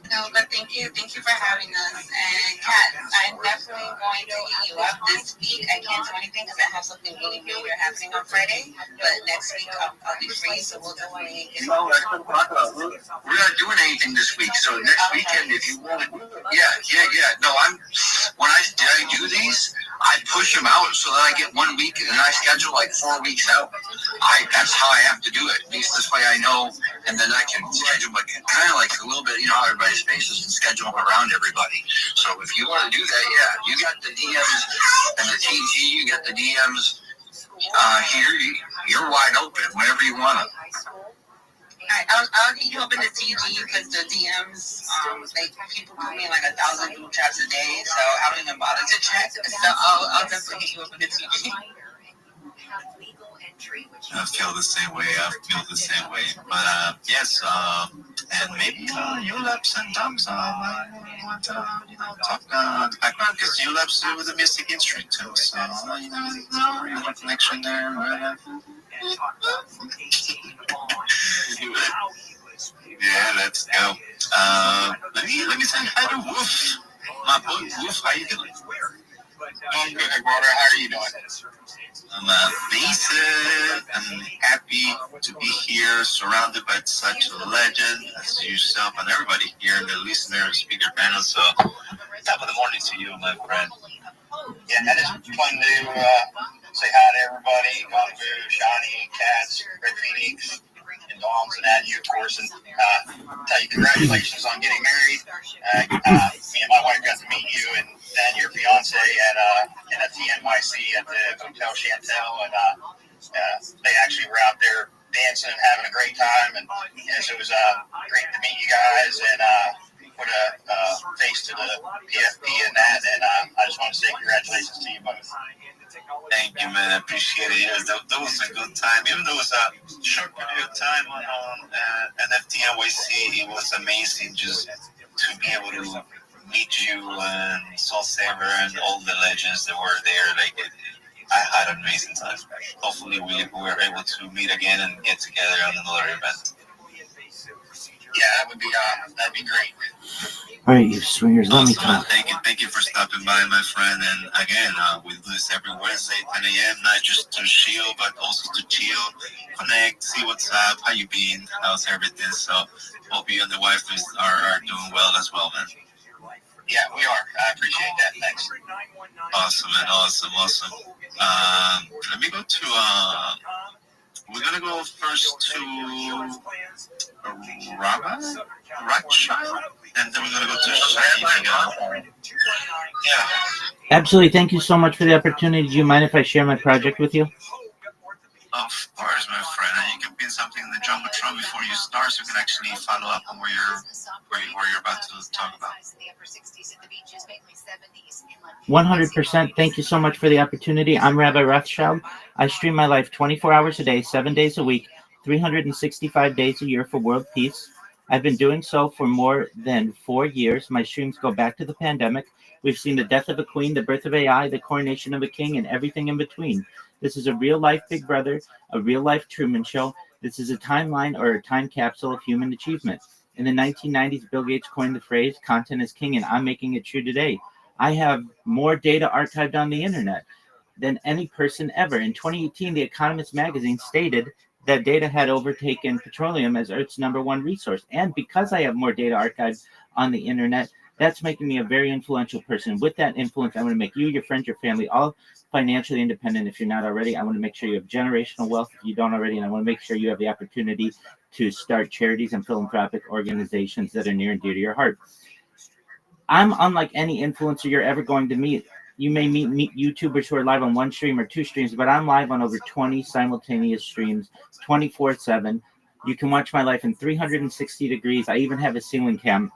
No, but thank you for having us. And Kat, I'm definitely going to hit you up this week. I can't do anything because I have something really major happening on Friday. But next week I'll be free, so we'll definitely get it. No, we're not doing anything this week. So next weekend, if you want to, yeah. No, when I do these, I push them out so that I get 1 week, and then I schedule like 4 weeks out. That's how I have to do it. At least this way I know, and then I can schedule like kind of like a little bit, how everybody's spaces and schedule them around everybody. So if you want to do that, you got the DMs and the TG, you got the DMs here. You're wide open whenever you want them. I'll get you up in the TG because the DMs, people put me in like 1,000 group chats a day, so I don't even bother to check. So I'll definitely get you up in the TG. I feel the same way. But yes, and maybe ULAPs and Doms want to talk on the background because ULAPs do the music industry too. So you have a connection there. Yeah, let's go. Let me say hi to Wolf. My boy Wolf, how you doing? I'm good, brother. How are you doing? I'm amazing. I'm happy to be here, surrounded by such a legend as yourself and everybody here in the listener and speaker panel. So, top of the morning to you, my friend. Yeah, and it's fun to say hi to everybody. Gongu, Shani, Cats, Red Phoenix, and Doms, and add you, of course, and tell you congratulations on getting married. Me and my wife got to meet you and your fiance at NFT NYC at the Hotel Chantel, and they actually were out there dancing and having a great time, and so it was great to meet you guys and put a face to the PFP and that, and I just want to say congratulations to you both. Thank you, man. I appreciate it. That was a good time. Even though it was a short period of time on NFT NYC, it was amazing just to be able to meet you and Soul Saver and all the legends that were there. I had an amazing time. Hopefully we were able to meet again and get together on another event. Yeah, that'd be great. All right, you swingers, let me talk. Thank you for stopping by, my friend. And again, we do this every Wednesday, 10 a.m., not just to chill, but also to chill, connect, see what's up, how you been, how's everything. So hope you and the wife are doing well as well, man. Yeah, we are. I appreciate that. Thanks. Awesome, man. Awesome. Let me go to, we're going to go first to Rabbi Rothschild, and then we're going to go to Shani. Yeah. Absolutely. Thank you so much for the opportunity. Do you mind if I share my project with you? Of course, my friend. And you can pin something in the Jumbotron before you start, so you can actually follow up on where you're about to talk about. 100%. Thank you so much for the opportunity. I'm Rabbi Rothschild. I stream my life 24 hours a day, 7 days a week, 365 days a year for world peace. I've been doing so for more than 4 years. My streams go back to the pandemic. We've seen the death of a queen, the birth of AI, the coronation of a king, and everything in between. This is a real-life Big Brother, a real-life Truman Show. This is a timeline or a time capsule of human achievement. In the 1990s, Bill Gates coined the phrase, content is king, and I'm making it true today. I have more data archived on the internet than any person ever. In 2018, The Economist magazine stated that data had overtaken petroleum as Earth's #1 resource. And because I have more data archived on the internet, that's making me a very influential person. With that influence, I want to make you, your friends, your family, all financially independent if you're not already. I want to make sure you have generational wealth if you don't already. And I want to make sure you have the opportunity to start charities and philanthropic organizations that are near and dear to your heart. I'm unlike any influencer you're ever going to meet. You may meet YouTubers who are live on one stream or two streams, but I'm live on over 20 simultaneous streams, 24/7. You can watch my life in 360 degrees. I even have a ceiling cam.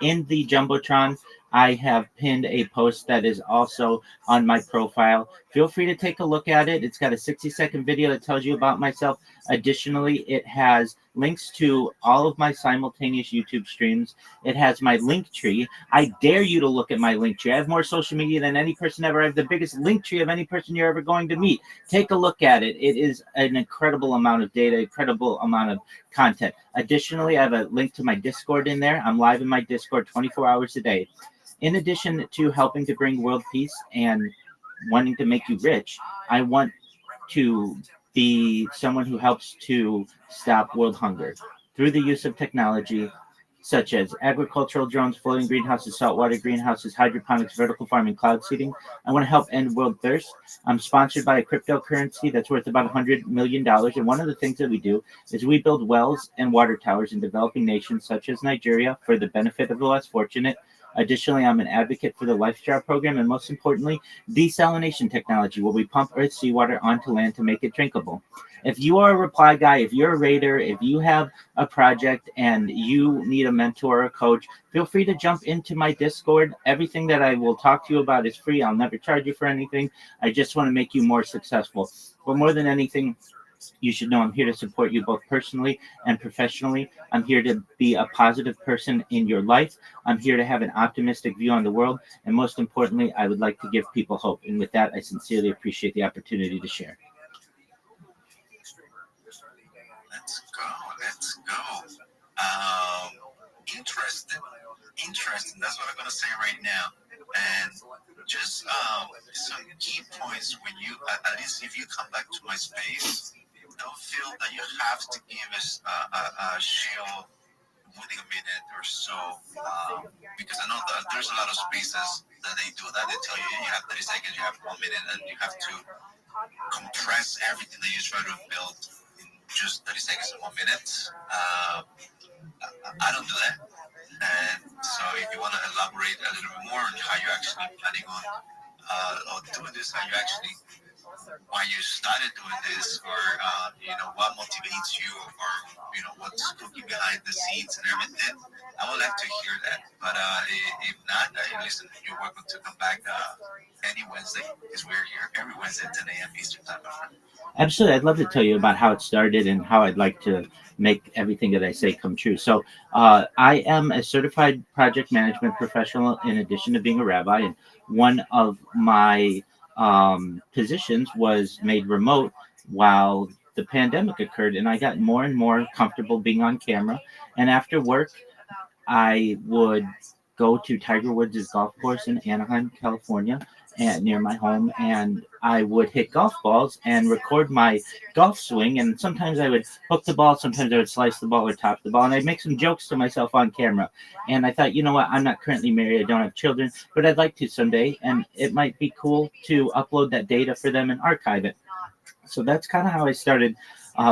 In the Jumbotron, I have pinned a post that is also on my profile. Feel free to take a look at it. It's got a 60-second video that tells you about myself. Additionally, it has links to all of my simultaneous YouTube streams. It has my link tree. I dare you to look at my link tree. I have more social media than any person ever. I have the biggest link tree of any person you're ever going to meet. Take a look at it. It is an incredible amount of data, incredible amount of content. Additionally, I have a link to my Discord in there. I'm live in my Discord 24 hours a day. In addition to helping to bring world peace and wanting to make you rich, I want to be someone who helps to stop world hunger through the use of technology such as agricultural drones, floating greenhouses, saltwater greenhouses, hydroponics, vertical farming, cloud seeding. I want to help end world thirst. I'm sponsored by a cryptocurrency that's worth about $100 million. And one of the things that we do is we build wells and water towers in developing nations such as Nigeria for the benefit of the less fortunate. Additionally, I'm an advocate for the LifeStar program and most importantly, desalination technology, where we pump earth seawater onto land to make it drinkable. If you are a reply guy, if you're a raider, if you have a project and you need a mentor or a coach, feel free to jump into my Discord. Everything that I will talk to you about is free. I'll never charge you for anything. I just want to make you more successful. But more than anything, you should know I'm here to support you both personally and professionally. I'm here to be a positive person in your life. I'm here to have an optimistic view on the world. And most importantly, I would like to give people hope. And with that, I sincerely appreciate the opportunity to share. Let's go. Interesting. That's what I'm gonna say right now. And just some key points when you, at least if you come back to my space, don't feel that you have to give us a shield within a minute or so, because I know that there's a lot of spaces that they do that. They tell you you have 30 seconds, you have 1 minute, and you have to compress everything that you try to build in just 30 seconds and 1 minute. I don't do that. And so if you want to elaborate a little bit more on how you're actually planning on doing this, how you actually, why you started doing this, or what motivates you, or what's cooking behind the scenes and everything, I would like to hear that. But if not, listen, you're welcome to come back any Wednesday, because we're here every Wednesday at 10 a.m. Eastern time. Absolutely. I'd love to tell you about how it started and how I'd like to make everything that I say come true. So I am a certified project management professional in addition to being a rabbi. And one of my positions was made remote while the pandemic occurred. And I got more and more comfortable being on camera. And after work, I would go to Tiger Woods' golf course in Anaheim, California, and near my home, and I would hit golf balls and record my golf swing. And sometimes I would hook the ball, sometimes I would slice the ball or top the ball, and I'd make some jokes to myself on camera. And I thought, you know what, I'm not currently married, I don't have children, but I'd like to someday, and it might be cool to upload that data for them and archive it. So that's kind of how I started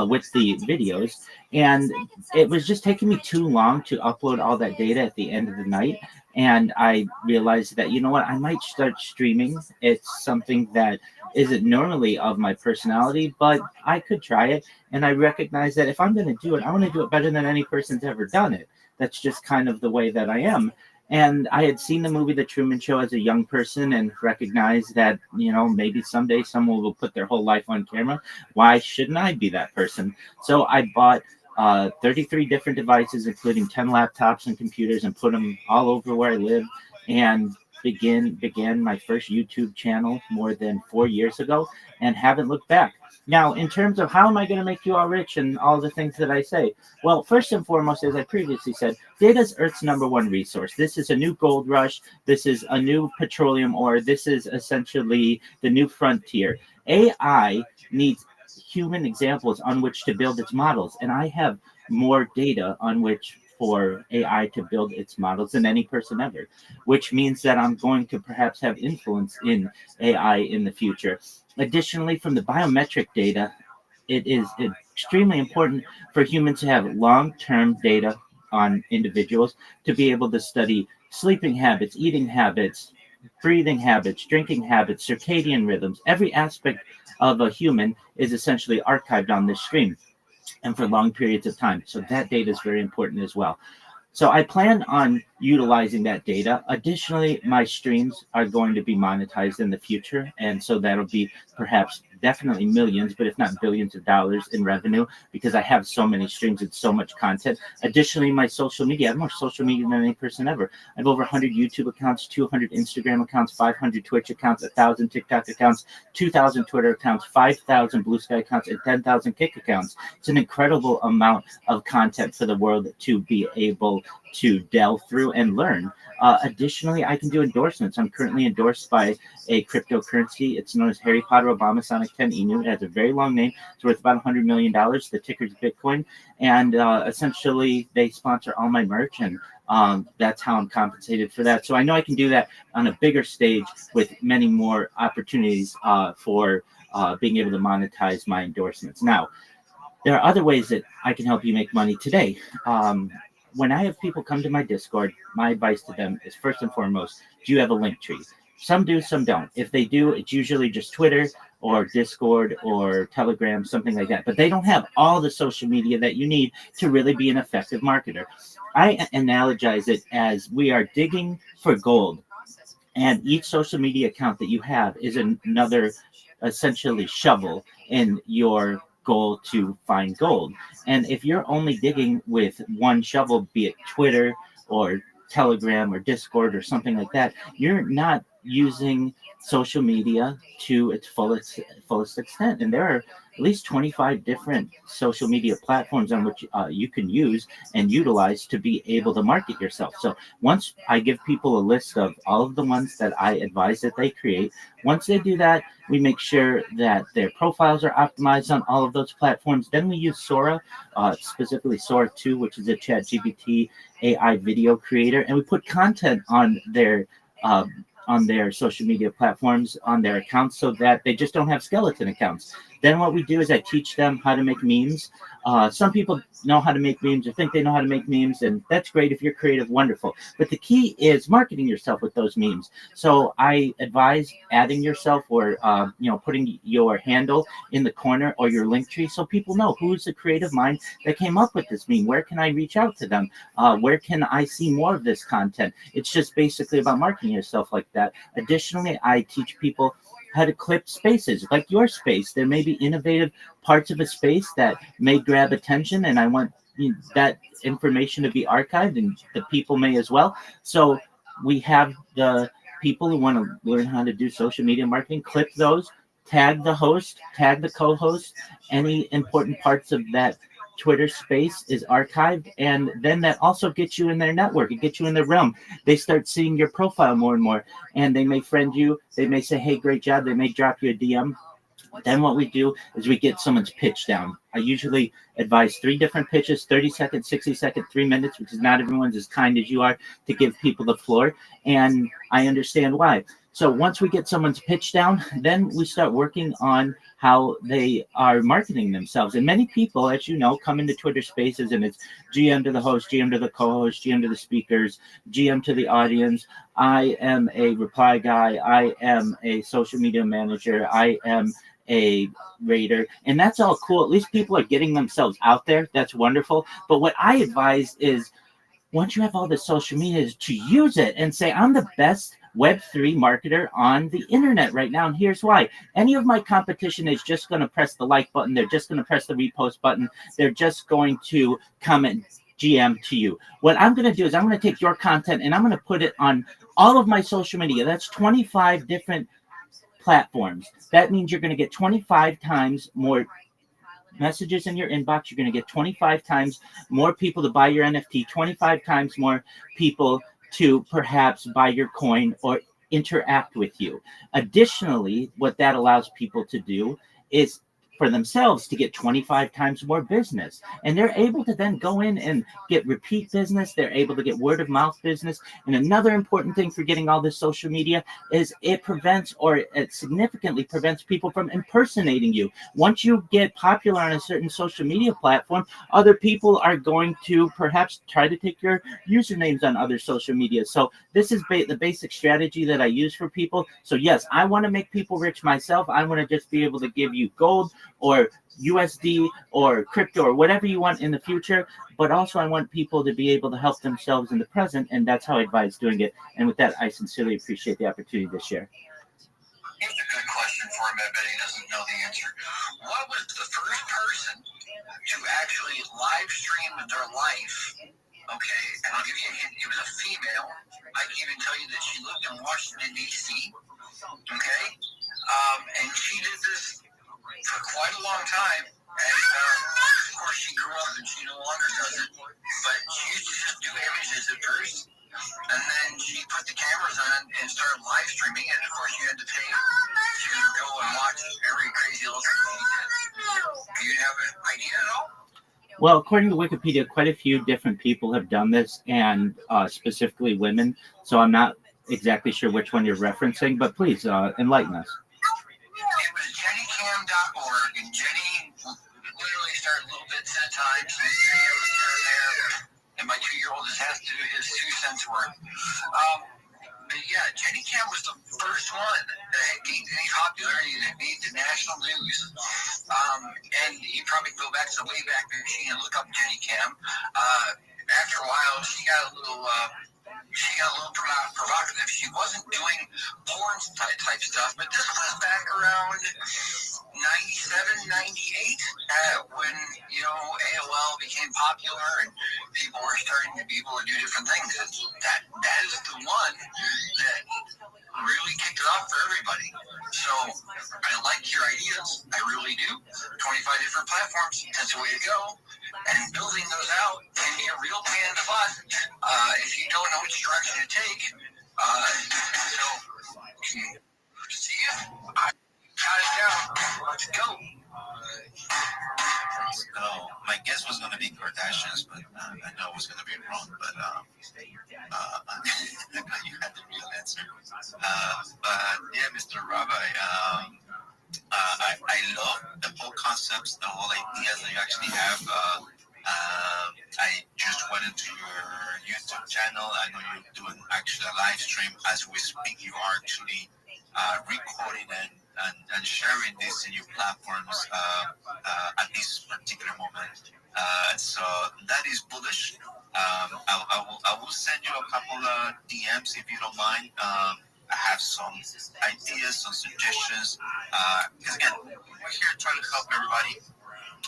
with the videos. And it was just taking me too long to upload all that data at the end of the night. And I realized that, you know what, I might start streaming. It's something that isn't normally of my personality, but I could try it. And I recognize that if I'm going to do it, I want to do it better than any person's ever done it. That's just kind of the way that I am. And I had seen the movie The Truman Show as a young person and recognized that, maybe someday someone will put their whole life on camera. Why shouldn't I be that person? So I bought 33 different devices, including 10 laptops and computers, and put them all over where I live, and began my first YouTube channel more than 4 years ago, and haven't looked back. Now, in terms of how am I going to make you all rich and all the things that I say, well, first and foremost, as I previously said, data is Earth's #1 resource. This is a new gold rush. This is a new petroleum ore. This is essentially the new frontier. AI needs human examples on which to build its models, and I have more data on which for AI to build its models than any person ever, which means that I'm going to perhaps have influence in AI in the future. Additionally, from the biometric data, it is extremely important for humans to have long-term data on individuals to be able to study sleeping habits, eating habits, breathing habits, drinking habits, circadian rhythms. Every aspect of a human is essentially archived on this stream, and for long periods of time. So that data is very important as well. So I plan on utilizing that data. Additionally, my streams are going to be monetized in the future. And so that'll be perhaps definitely millions, but if not billions of dollars in revenue, because I have so many streams and so much content. Additionally, my social media, I have more social media than any person ever. I have over 100 YouTube accounts, 200 Instagram accounts, 500 Twitch accounts, 1,000 TikTok accounts, 2,000 Twitter accounts, 5,000 Blue Sky accounts, and 10,000 Kick accounts. It's an incredible amount of content for the world to be able to delve through and learn. Additionally, I can do endorsements. I'm currently endorsed by a cryptocurrency. It's known as Harry Potter Obama Sonic 10 Inu. It has a very long name. It's worth about $100 million. The ticker is Bitcoin. And essentially, they sponsor all my merch, and that's how I'm compensated for that. So I know I can do that on a bigger stage with many more opportunities for being able to monetize my endorsements. Now, there are other ways that I can help you make money today. When I have people come to my Discord, my advice to them is first and foremost, do you have a link tree? Some do, some don't. If they do, it's usually just Twitter or Discord or Telegram, something like that. But they don't have all the social media that you need to really be an effective marketer. I analogize it as we are digging for gold, and each social media account that you have is another essentially shovel in your goal to find gold. And if you're only digging with one shovel, be it Twitter or Telegram or Discord or something like that, you're not using social media to its fullest extent. And there are at least 25 different social media platforms on which you can use and utilize to be able to market yourself. So once I give people a list of all of the ones that I advise that they create, once they do that, we make sure that their profiles are optimized on all of those platforms. Then we use Sora, specifically Sora 2, which is a ChatGPT AI video creator, and we put content on their social media platforms, on their accounts, so that they just don't have skeleton accounts. Then what we do is I teach them how to make memes. Some people know how to make memes or think they know how to make memes, and that's great. If you're creative, wonderful. But the key is marketing yourself with those memes. So I advise adding yourself or putting your handle in the corner or your link tree so people know who's the creative mind that came up with this meme. Where can I reach out to them? Where can I see more of this content? It's just basically about marketing yourself like that. Additionally, I teach people how to clip spaces like your space. There may be innovative parts of a space that may grab attention, and I want that information to be archived, and the people may as well. So we have the people who want to learn how to do social media marketing, clip those, tag the host, tag the co-host, any important parts of that Twitter space is archived, and then that also gets you in their network. It gets you in their realm. They start seeing your profile more and more, and they may friend you. They may say, hey, great job. They may drop you a DM. Then what we do is we get someone's pitch down. I usually advise 3 different pitches, 30 seconds, 60 seconds, 3 minutes, because not everyone's as kind as you are to give people the floor, and I understand why. So once we get someone's pitch down, then we start working on how they are marketing themselves. And many people, as you know, come into Twitter spaces and it's GM to the host, GM to the co-host, GM to the speakers, GM to the audience. I am a reply guy. I am a social media manager. I am a raider. And that's all cool. At least people are getting themselves out there. That's wonderful. But what I advise is once you have all this social media, to use it and say, I'm the best Web3 marketer on the internet right now. And here's why. Any of my competition is just going to press the like button. They're just going to press the repost button. They're just going to comment GM to you. What I'm going to do is I'm going to take your content and I'm going to put it on all of my social media. That's 25 different platforms. That means you're going to get 25 times more messages in your inbox. You're going to get 25 times more people to buy your NFT, 25 times more people to perhaps buy your coin or interact with you. Additionally, what that allows people to do is for themselves to get 25 times more business. And they're able to then go in and get repeat business. They're able to get word of mouth business. And another important thing for getting all this social media is it prevents, or it significantly prevents people from impersonating you. Once you get popular on a certain social media platform, other people are going to perhaps try to take your usernames on other social media. So this is the basic strategy that I use for people. So yes, I want to make people rich myself. I want to just be able to give you gold or USD or crypto or whatever you want in the future, but also I want people to be able to help themselves in the present, and that's how I advise doing it. And with that, I sincerely appreciate the opportunity to share. Here's a good question for him. I bet he doesn't know the answer. What was the first person to actually live stream their life? Okay, and I'll give you a hint. It was a female. I can even tell you that she lived in Washington, D.C. Okay, and she did this for quite a long time, and of course she grew up and she no longer does it, but she used to just do images at first, and then she put the cameras on and started live streaming, and of course you had to pay to go and watch every crazy little thing she did. Do you have an idea at all? Well, according to Wikipedia, quite a few different people have done this, and specifically women, so I'm not exactly sure which one you're referencing, but please enlighten us. It was JennyCam.org, and Jenny literally started little bits at a time, some videos here and there, and my 2-year-old just has to do his 2 cents worth. But yeah, JennyCam was the first one that had gained any popularity that made the national news. And you probably go back to the Wayback Machine and look up JennyCam. After a while, she got a little provocative. She wasn't doing porn type stuff, but this was back around 97, 98, when, you know, AOL became popular and people were starting to be able to do different things. That is the one that really kicked it off for everybody. So I like your ideas. I really do. 25 different platforms. That's the way to go. And building those out can be a real pain in the butt if you don't know which direction to take. So see ya. I got it down. Let's go. So my guess was going to be Kardashians, but I know it was going to be wrong. But you had the real answer. But yeah, Mr. Rabbi, I love the whole concepts, the whole ideas that you actually have. I just went into your YouTube channel. I know you're doing actually a live stream as we speak. You are actually recording and sharing this in your platforms at this particular moment. So that is bullish. I will send you a couple of DMs if you don't mind. I have some ideas, some suggestions. Because again, we're here trying to help everybody.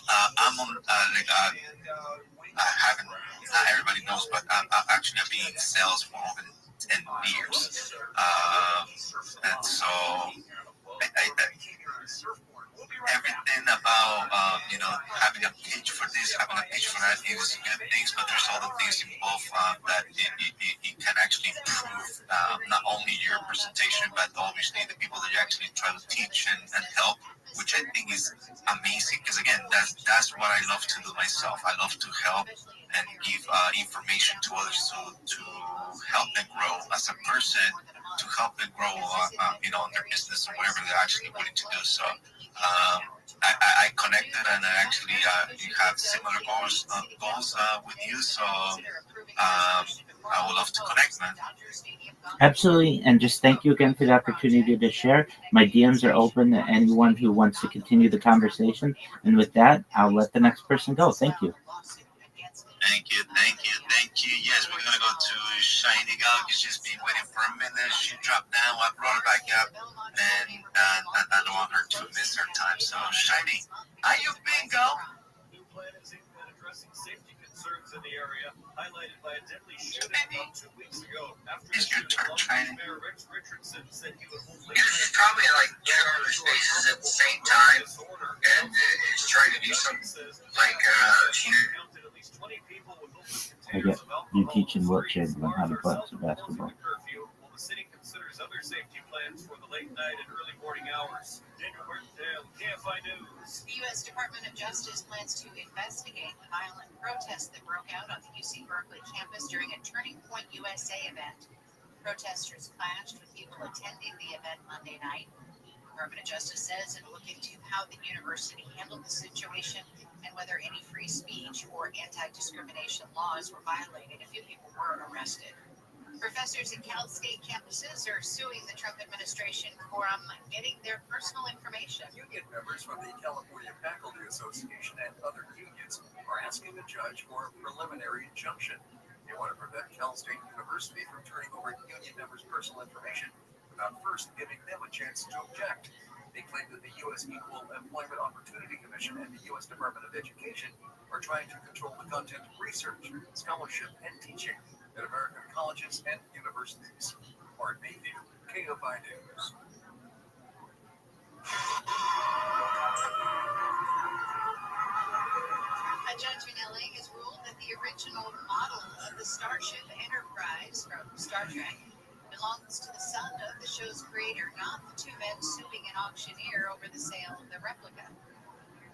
I'm on I haven't. Not everybody knows, but I've actually been in sales for over 10 years, and so everything about having a pitch for this, having a pitch for that is good things, but there's other things involved that it can actually improve not only your presentation, but obviously the people that you actually try to teach and help, which I think is amazing. Because again, that's what I love to do myself. I love to help and give information to others to help them grow as a person, to help them grow on their business or whatever they're actually willing to do. So I connected, and I actually you have similar goals with you. So I would love to connect, man. Absolutely, and just thank you again for the opportunity to share. My DMs are open to anyone who wants to continue the conversation. And with that, I'll let the next person go. Thank you. Thank you. thank you. Yes, we're gonna go to Shiny Gal. She's just been waiting for a minute. She dropped down. I brought her back up, and I don't want her to miss her time. So Shiny, how you been, girl? New plan is aimed at addressing safety concerns in the area, highlighted by a deadly shooting about 2 weeks ago. After It's your turn, Shiny. Mayor Rex Richardson said he would hold It's probably like 10 other spaces at the same time, and it's trying to do something like I get you teaching Rothschild on how to play basketball. The city considers other safety plans for the late night and early morning hours. Daniel Martindale, KFI News. The U.S. Department of Justice plans to investigate the violent protests that broke out on the UC Berkeley campus during a Turning Point USA event. Protesters clashed with people attending the event Monday night. The Department of Justice says it will look into how the university handled the situation and whether any free speech or anti-discrimination laws were violated. A few people were arrested. Professors at Cal State campuses are suing the Trump administration for getting their personal information. Union members from the California Faculty Association and other unions are asking the judge for a preliminary injunction. They want to prevent Cal State University from turning over union members' personal information without first giving them a chance to object. They claim that the U.S. Equal Employment Opportunity Commission and the U.S. Department of Education are trying to control the content of research, scholarship, and teaching at American colleges and universities. Art Mayfield, KFI News. A judge in LA has ruled that the original model of the Starship Enterprise from Star Trek belongs to the son of the show's creator, not the two men suing an auctioneer over the sale of the replica.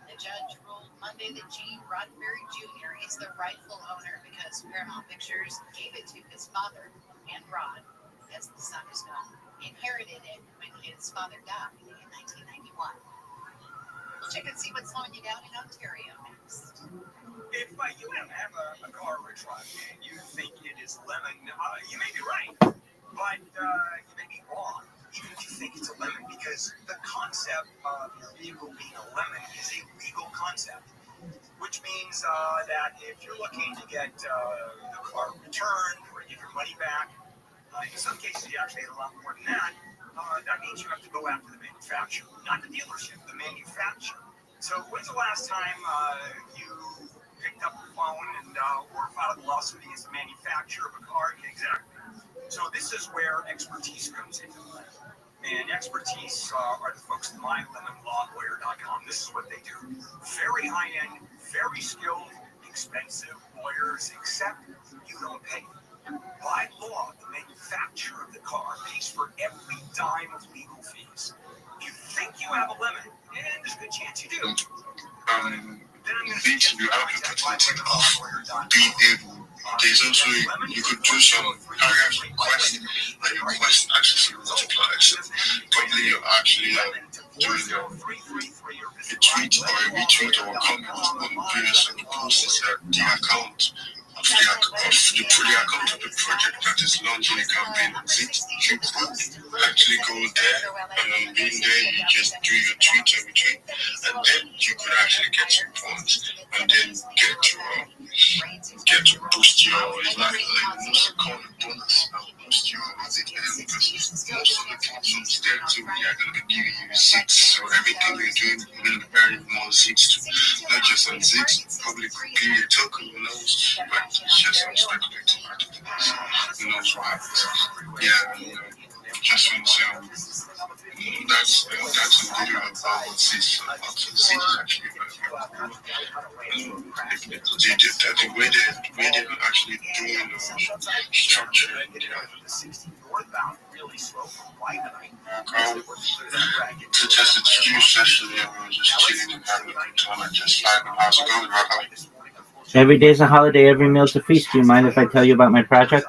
The judge ruled Monday that Gene Roddenberry Jr. is the rightful owner because Paramount Pictures gave it to his father, and Rod, as the son is known, inherited it when his father died in 1991. We'll check and see what's slowing you down in Ontario next. If you have a car or a truck and you think it is lemon, you may be right, but you may be wrong. Even if you think it's a lemon, because the concept of your vehicle being a lemon is a legal concept, which means that if you're looking to get the car returned or get your money back, in some cases you actually get a lot more than that. That means you have to go after the manufacturer, not the dealership, the manufacturer. So when's the last time you picked up the phone and or filed a lawsuit against the manufacturer of a car? Exactly. So this is where expertise comes into play. And expertise are the folks at mylemonlawlawyer.com. This is what they do. Very high-end, very skilled, expensive lawyers, except you don't pay. By law, the manufacturer of the car pays for every dime of legal fees. If you think you have a lemon, and there's a good chance you do, then I'm going to Things you have to think of being able. There's also, you could do some paragraph request, and your request actually multiplies. Probably you're actually doing a tweet or a retweet or a comment on the previous post is that the account of the account of the project that is launching a campaign. You could actually go there, and on being there, you just do your tweet or retweet, and then you could actually get some funds, and then get to boost your, it's like most call it bonus, boost your visit, because most of the platforms there too, they are going to be giving you seats, so everything you're doing, you're going to be earning more seats too, not just on Zix, probably could give you a token, who knows, but it's just on speculating, who knows what happens. Yeah, just want to say, that's a video about what Zix is actually about. The way they're actually doing the structure, to just excuse session, we were just chilling and having a good time and just vibing. How's it going, Rabbi? Every day's a holiday, every meal's a feast. Do you mind if I tell you about my project?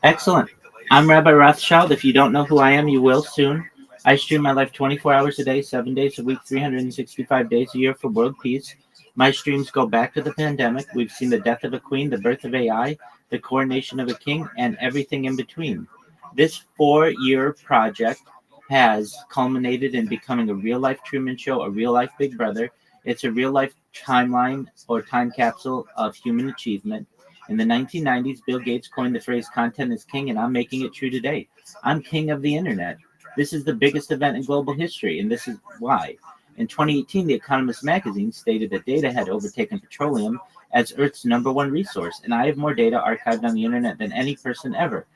Excellent. I'm Rabbi Rothschild. If you don't know who I am, you will soon. I stream my life 24 hours a day, 7 days a week, 365 days a year for world peace. My streams go back to the pandemic. We've seen the death of a queen, the birth of AI, the coronation of a king, and everything in between. This 4-year project has culminated in becoming a real-life Truman Show, a real-life Big Brother. It's a real-life timeline or time capsule of human achievement. In the 1990s, Bill Gates coined the phrase "content is king," and I'm making it true today. I'm king of the internet. This is the biggest event in global history, and this is why. In 2018, The Economist magazine stated that data had overtaken petroleum as Earth's #1 resource, and I have more data archived on the internet than any person ever.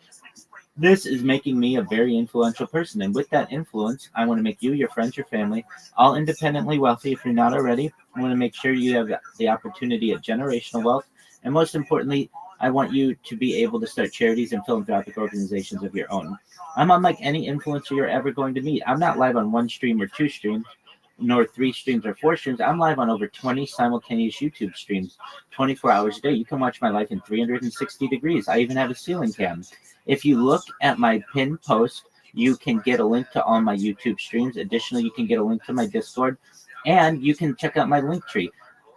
This is making me a very influential person, and with that influence, I want to make you, your friends, your family, all independently wealthy if you're not already. I want to make sure you have the opportunity at generational wealth, and most importantly, I want you to be able to start charities and philanthropic organizations of your own. I'm unlike any influencer you're ever going to meet. I'm not live on one stream or two streams, nor 3 streams or 4 streams. I'm live on over 20 simultaneous YouTube streams, 24 hours a day. You can watch my life in 360 degrees. I even have a ceiling cam. If you look at my pinned post, you can get a link to all my YouTube streams. Additionally, you can get a link to my Discord, and you can check out my link tree.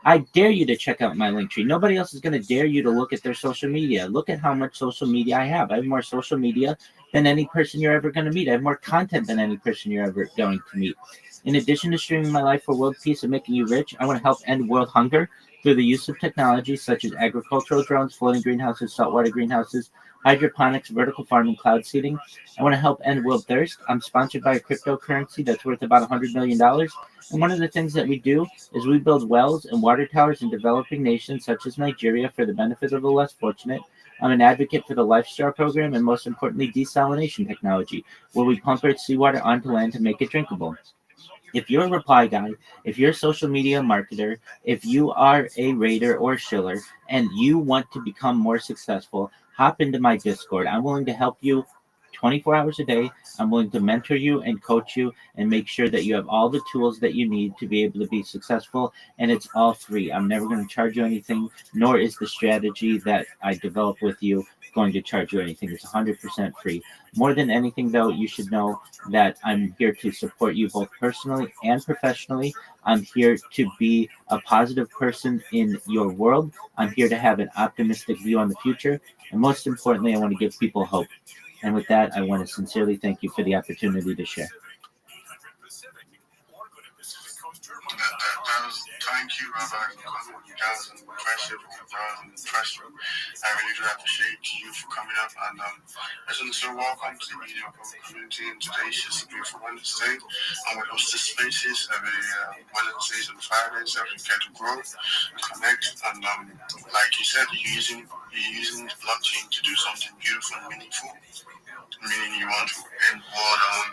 I dare you to check out my link tree. Nobody else is going to dare you to look at their social media. Look at how much social media I have. I have more social media than any person you're ever going to meet. I have more content than any person you're ever going to meet. In addition to streaming my life for world peace and making you rich, I want to help end world hunger through the use of technology such as agricultural drones, floating greenhouses, saltwater greenhouses, hydroponics, vertical farming, cloud seeding. I want to help end world thirst. I'm sponsored by a cryptocurrency that's worth about $100 million. And one of the things that we do is we build wells and water towers in developing nations such as Nigeria for the benefit of the less fortunate. I'm an advocate for the Lifestar program and most importantly, desalination technology, where we pump earth seawater onto land to make it drinkable. If you're a reply guy, if you're a social media marketer, if you are a raider or shiller, and you want to become more successful, hop into my Discord. I'm willing to help you 24 hours a day. I'm willing to mentor you and coach you and make sure that you have all the tools that you need to be able to be successful. And it's all free. I'm never going to charge you anything, nor is the strategy that I develop with you going to charge you anything. It's 100% free. More than anything, though, you should know that I'm here to support you both personally and professionally. I'm here to be a positive person in your world. I'm here to have an optimistic view on the future. And most importantly, I want to give people hope. And with that, I want to sincerely thank you for the opportunity to share. Thank you, Rabbi. That was impressive. I really do appreciate you for coming up. And listeners, so welcome to the Media Community. And today is just a beautiful Wednesday. And we host this spaces every Wednesdays and Fridays that we get to grow, connect. And like you said, you're using blockchain to do something beautiful and meaningful. Meaning you want to end water on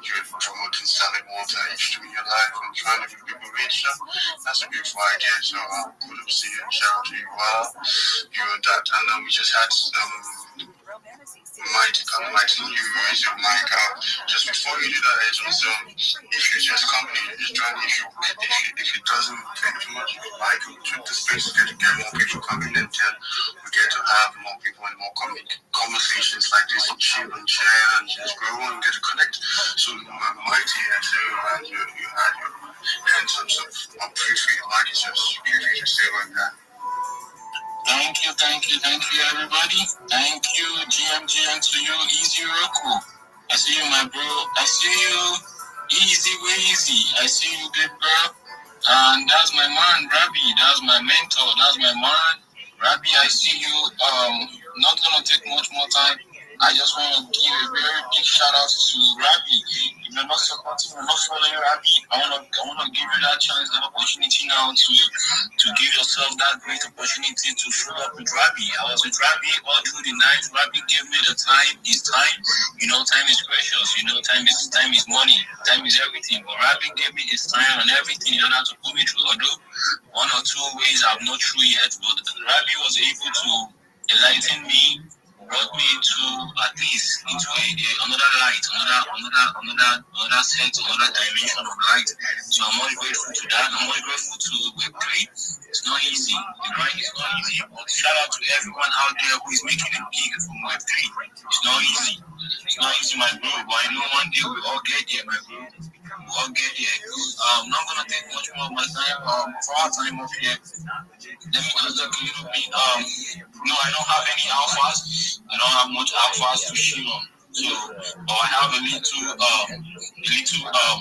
you're promoting selling water in your life and trying to make people richer. That's a beautiful idea. So good to see you and shout out to you. Wow, you're that. And we just had Mighty, you raise your mic out. Just before you do that, so if you just come in, just trying if it doesn't take too much, if you like it, treat the space to get more people coming in, then we get to have more people and more conversations like this and chill and share and just grow and get to connect. So Mighty, and you had your hands up, so I'm pretty free to like it, just feel free to stay like that. Thank you, everybody. Thank you, GMG, and to you, Easy Roku. I see you, my bro. I see you, Easy Weezy. I see you, big bro. And that's my man, Rabbi. That's my mentor. That's my man, Rabbi. I see you. Not gonna take much more time. I just want to give a very big shout out to Rabbi. If you're not supporting, you're not following Rabbi, I wanna give you that chance, that opportunity now to give yourself that great opportunity to show up with Rabbi. I was with Rabbi all through the night. Rabbi gave me the time, his time. You know, time is precious. You know, time is money. Time is everything. But Rabbi gave me his time and everything in order to put me through. Although 1 or 2 ways I'm not through yet, but Rabbi was able to enlighten me, brought me to at least into another light, another set, another dimension of light. So I'm very grateful to that. I'm very grateful to Web3. It's not easy. The grind is not easy. But shout out to everyone out there who is making a gig from Web3. It's not easy. It's not easy, my bro. But I know one day we'll all get there, my bro. We'll all get there. I'm not gonna take much more of my time. For our time up here, let me just talk a little bit. No, I don't have any alphas. I don't have much alphas to shoot on. So, I have a little, I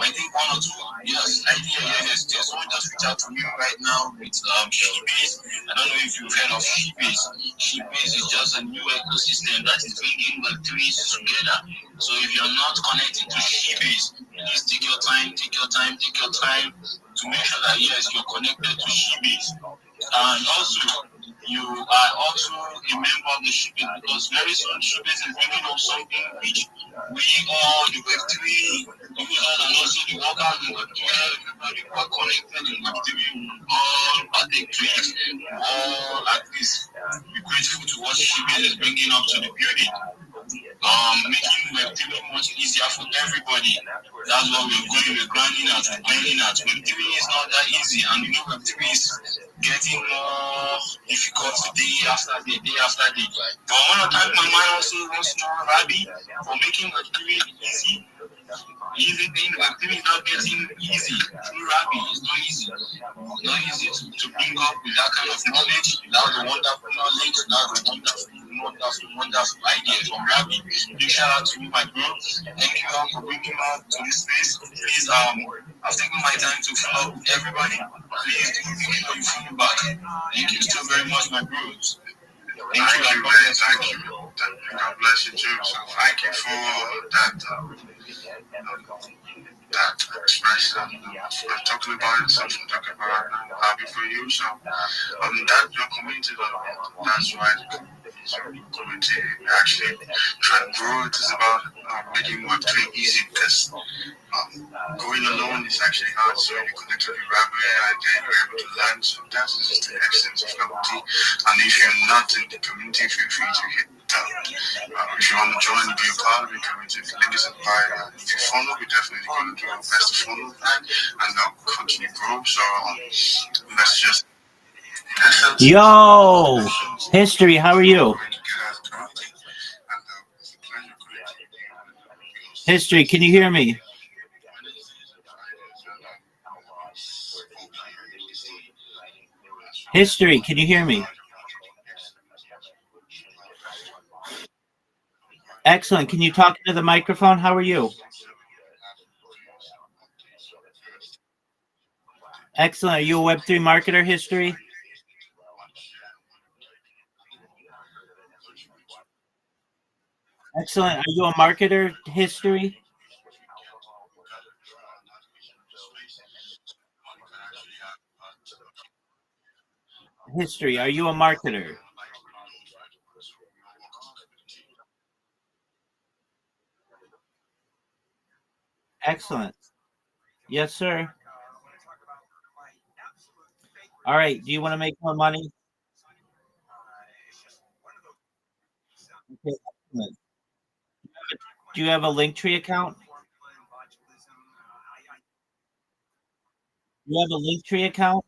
think one or two, yes, yes. Someone just reached out to me right now with Shipbase. I don't know if you've heard of Shipbase. Shipbase is just a new ecosystem that is bringing Web3 together. So if you're not connected to Shipbase, please take your time to make sure that yes, you're connected to Shipbase. And also, you are also a member of the Shipbase because very soon Shipbase is bringing up something which we all, the Web3 users and also the workers in Web3, everybody who are connected in Web3 will all partake to it. All at least be grateful to what Shipbase is bringing up to the building. Making Web3 much easier for everybody. That's what we're grinding at. Web3 is not that easy, and you know Web3 is getting more difficult day after day. But I want to thank my man also once more, Rabbi, for making Web3 easy. Easy thing, Web3 is not getting easy. Through Rabbi, it's not easy. Not easy to bring up with that kind of knowledge, without the wonderful knowledge, without the wonderful ideas from Rabbi. Big shout out to you, my bro. Thank you all for bringing me out to this space. Please, I've taken my time to follow everybody. Please do make sure you follow back. Thank you so very much, my bros. Thank you, man. Thank you. God bless you too. So thank you for that expression. I'm talking about it, so I'm talking about it. I'm happy for you. So that your community, that's why the community actually trying to grow. It is about making Web3 easy because going alone is actually hard. So you connect with Rabbi and then you're able to learn. So that's just the essence of community. And if you're not in the community, feel free to hit if you want to join, be a part of the community, the link is in the bio. If you follow, we're definitely going to do our best to follow that and continue to grow. So let's just. Yo, History, how are you? History, can you hear me? History, can you hear me? Excellent. Can you talk into the microphone? How are you? Excellent. Are you a Web3 marketer, History? Excellent. Are you a marketer, History? History, are you a marketer? Excellent. Yes, sir. All right. Do you want to make more money? Okay, excellent. Do you have a Linktree account? Do you have a Linktree account?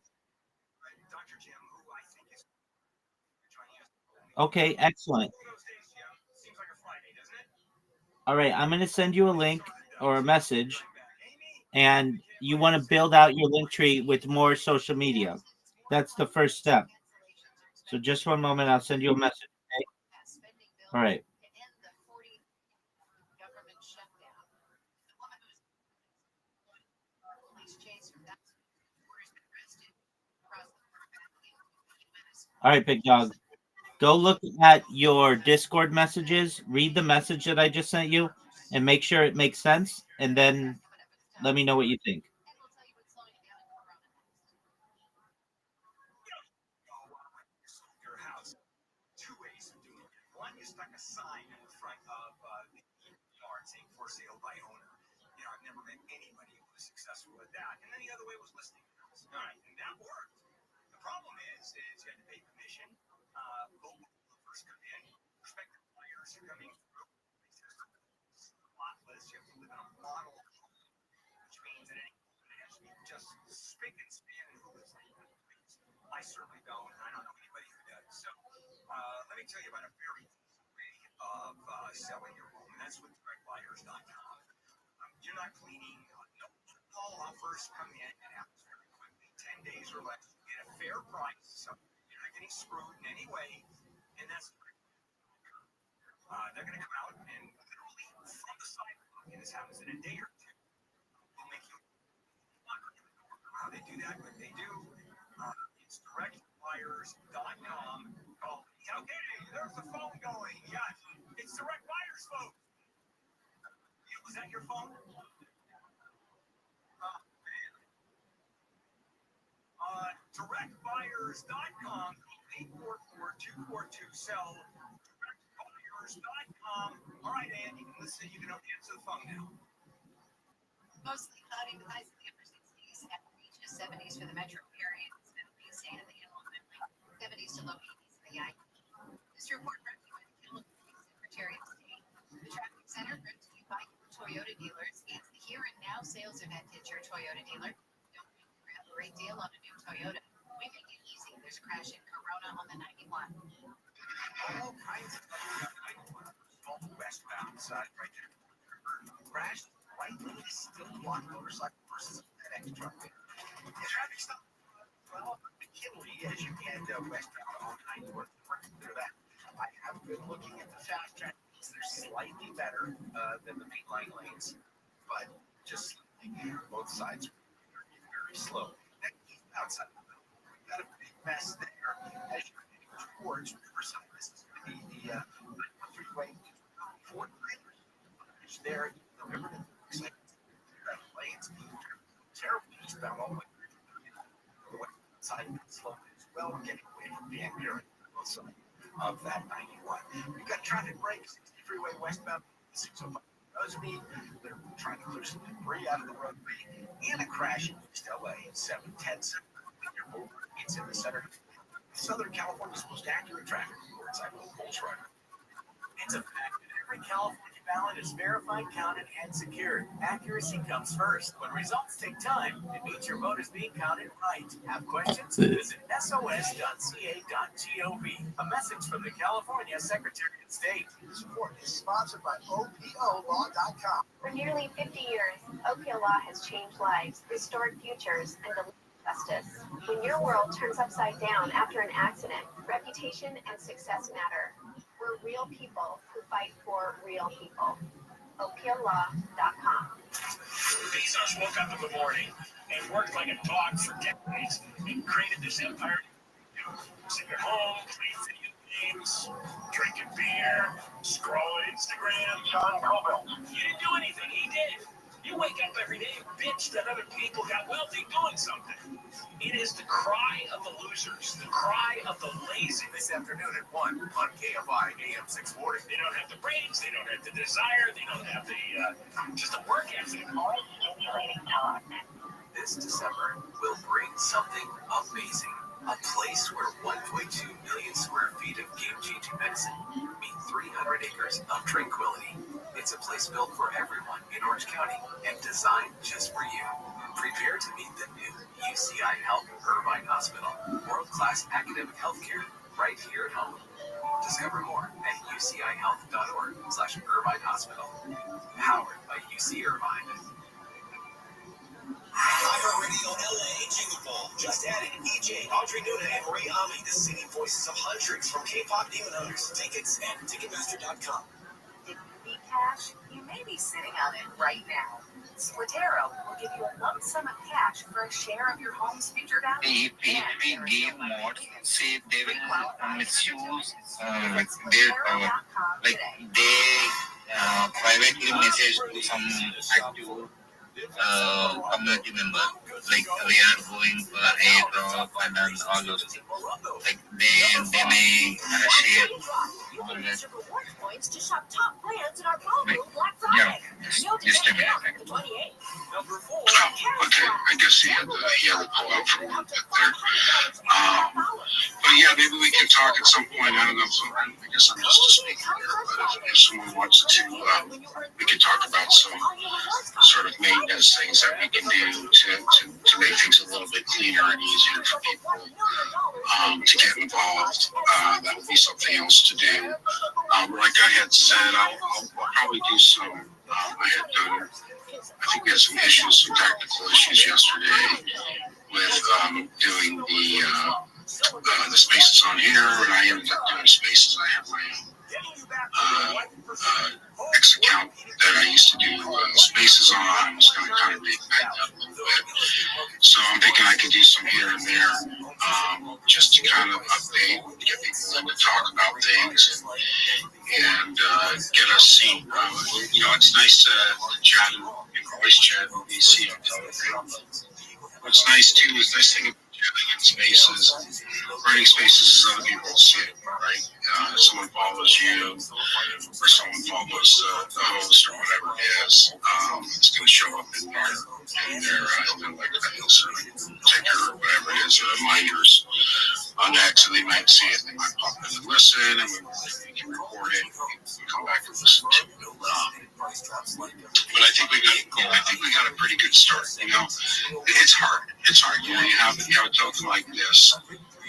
Okay, excellent. All right, I'm going to send you a link or a message, and you want to build out your Linktree with more social media. That's the first step. So just one moment, I'll send you a message. Okay? All right. All right, big dog. Go look at your Discord messages, read the message that I just sent you, and make sure it makes sense. And then let me know what you think. and this happens in a day or two, they'll make you how they do that, what they do. It's directbuyers.com. Call. Okay, there's the phone going. Yeah, it's direct buyers, folks. Was that your phone? Directbuyers.com. 844-242-SELL. Directbuyers.com. All right, Ann, you can listen. You can answer the phone now. Mostly cloudy with highs in the upper 60s and reaches 70s for the metro area. It's going to be staying in the ultimately 70s to low 80s in the IE. This report brought to you by the California Secretary of State. The traffic center brought to you by Toyota dealers. It's the here and now sales event at your Toyota dealer. Don't wait to grab a great deal on a new Toyota. We make it easy. There's a crash in Corona on the 91. All kinds of stuff. Westbound side right there. Crash right lane is still blocked motorcycle versus that extra truck. Traffic stop. Well, McKinley, as you head westbound on 91. Clear that. I have been looking at the fast track. They're slightly better than the main line lanes, but just both sides are very slow. Outside of the middle, we've got a big mess there as you're heading towards Riverside. This is going to be the freeway Fort Myers. There, remember the lanes terribly eastbound all the way to the west side of the slope as well. We're getting away from the Ambury both sides of that 91. We've got traffic breaks, 60 freeway westbound, 605 Rosemead. They're trying to clear some debris out of the roadway and a crash in East LA at 710. It's in the center. Southern California's most accurate traffic reports. I'm a Coles Rider. It's a fact that every California ballot is verified, counted, and secured. Accuracy comes first. When results take time, it means your vote is being counted right. Have questions? Visit sos.ca.gov. A message from the California Secretary of State. Support is sponsored by OPOLaw.com. For nearly 50 years, OPO Law has changed lives, restored futures, and delivered justice. When your world turns upside down after an accident, reputation and success matter. We're real people who fight for real people. OPOLaw.com. Bezos woke up in the morning and worked like a dog for decades and created this empire. Sitting at home, playing video games, drinking beer, scrolling Instagram. John Colville. You didn't do anything. He did. You wake up every day and bitch that other people got wealthy doing something. It is the cry of the losers, the cry of the lazy. This afternoon at 1 on KFI AM 640. They don't have the brains, they don't have the desire, they don't have the just the work ethic. This December will bring something amazing. A place where 1.2 million square feet of game-changing medicine meet 300 acres of tranquility. It's a place built for everyone in Orange County and designed just for you. Prepare to meet the new UCI Health Irvine Hospital. World-class academic healthcare right here at home. Discover more at ucihealth.org/Irvine Hospital. Powered by UC Irvine. iHeartRadio LA Jingle Ball. Just added EJ, Audrey Nuna, and Ray Ami, the singing voices of hundreds from K-pop demon hunters. Tickets at Ticketmaster.com. If you need cash, you may be sitting on it right now. Splitero will give you a lump sum of cash for a share of your home's future value. If we give more, say they will misuse their power. Like they privately message to some active community member, like we are going for airdrop and then all those things. Like they may share. Use your reward points to shop top brands in our promo Black Yeah, Friday. just a minute. Okay, I guess he had a pull-out from work there. But yeah, maybe we can talk at some point. I don't know. I guess I'm just a speaker here, but if someone wants to, we can talk about some sort of maintenance things that we can do to make things a little bit cleaner and easier for people to get involved. That would be something else to do. Like I had said, I'll probably do some. I think we had some issues, some technical issues yesterday with doing the spaces on here, and I ended up doing spaces. I have my own X account that I used to do spaces on. I'm just going to kind of reignite that a little bit. So I'm thinking I could do some here and there, just to kind of update, get people in to talk about things, and get us seen. It's nice to chat and voice chat and be seen on Telegram. What's nice too is this thing about chatting in spaces, running spaces is other people see it, right? If someone follows you or someone follows the host or whatever it is, it's going to show up in their like ticker or whatever it is, or reminders on X, and they might see it, and they might pop in and listen, and we can record it, and we come back and listen to it. But I think we got a pretty good start. It's hard. You have a token like this.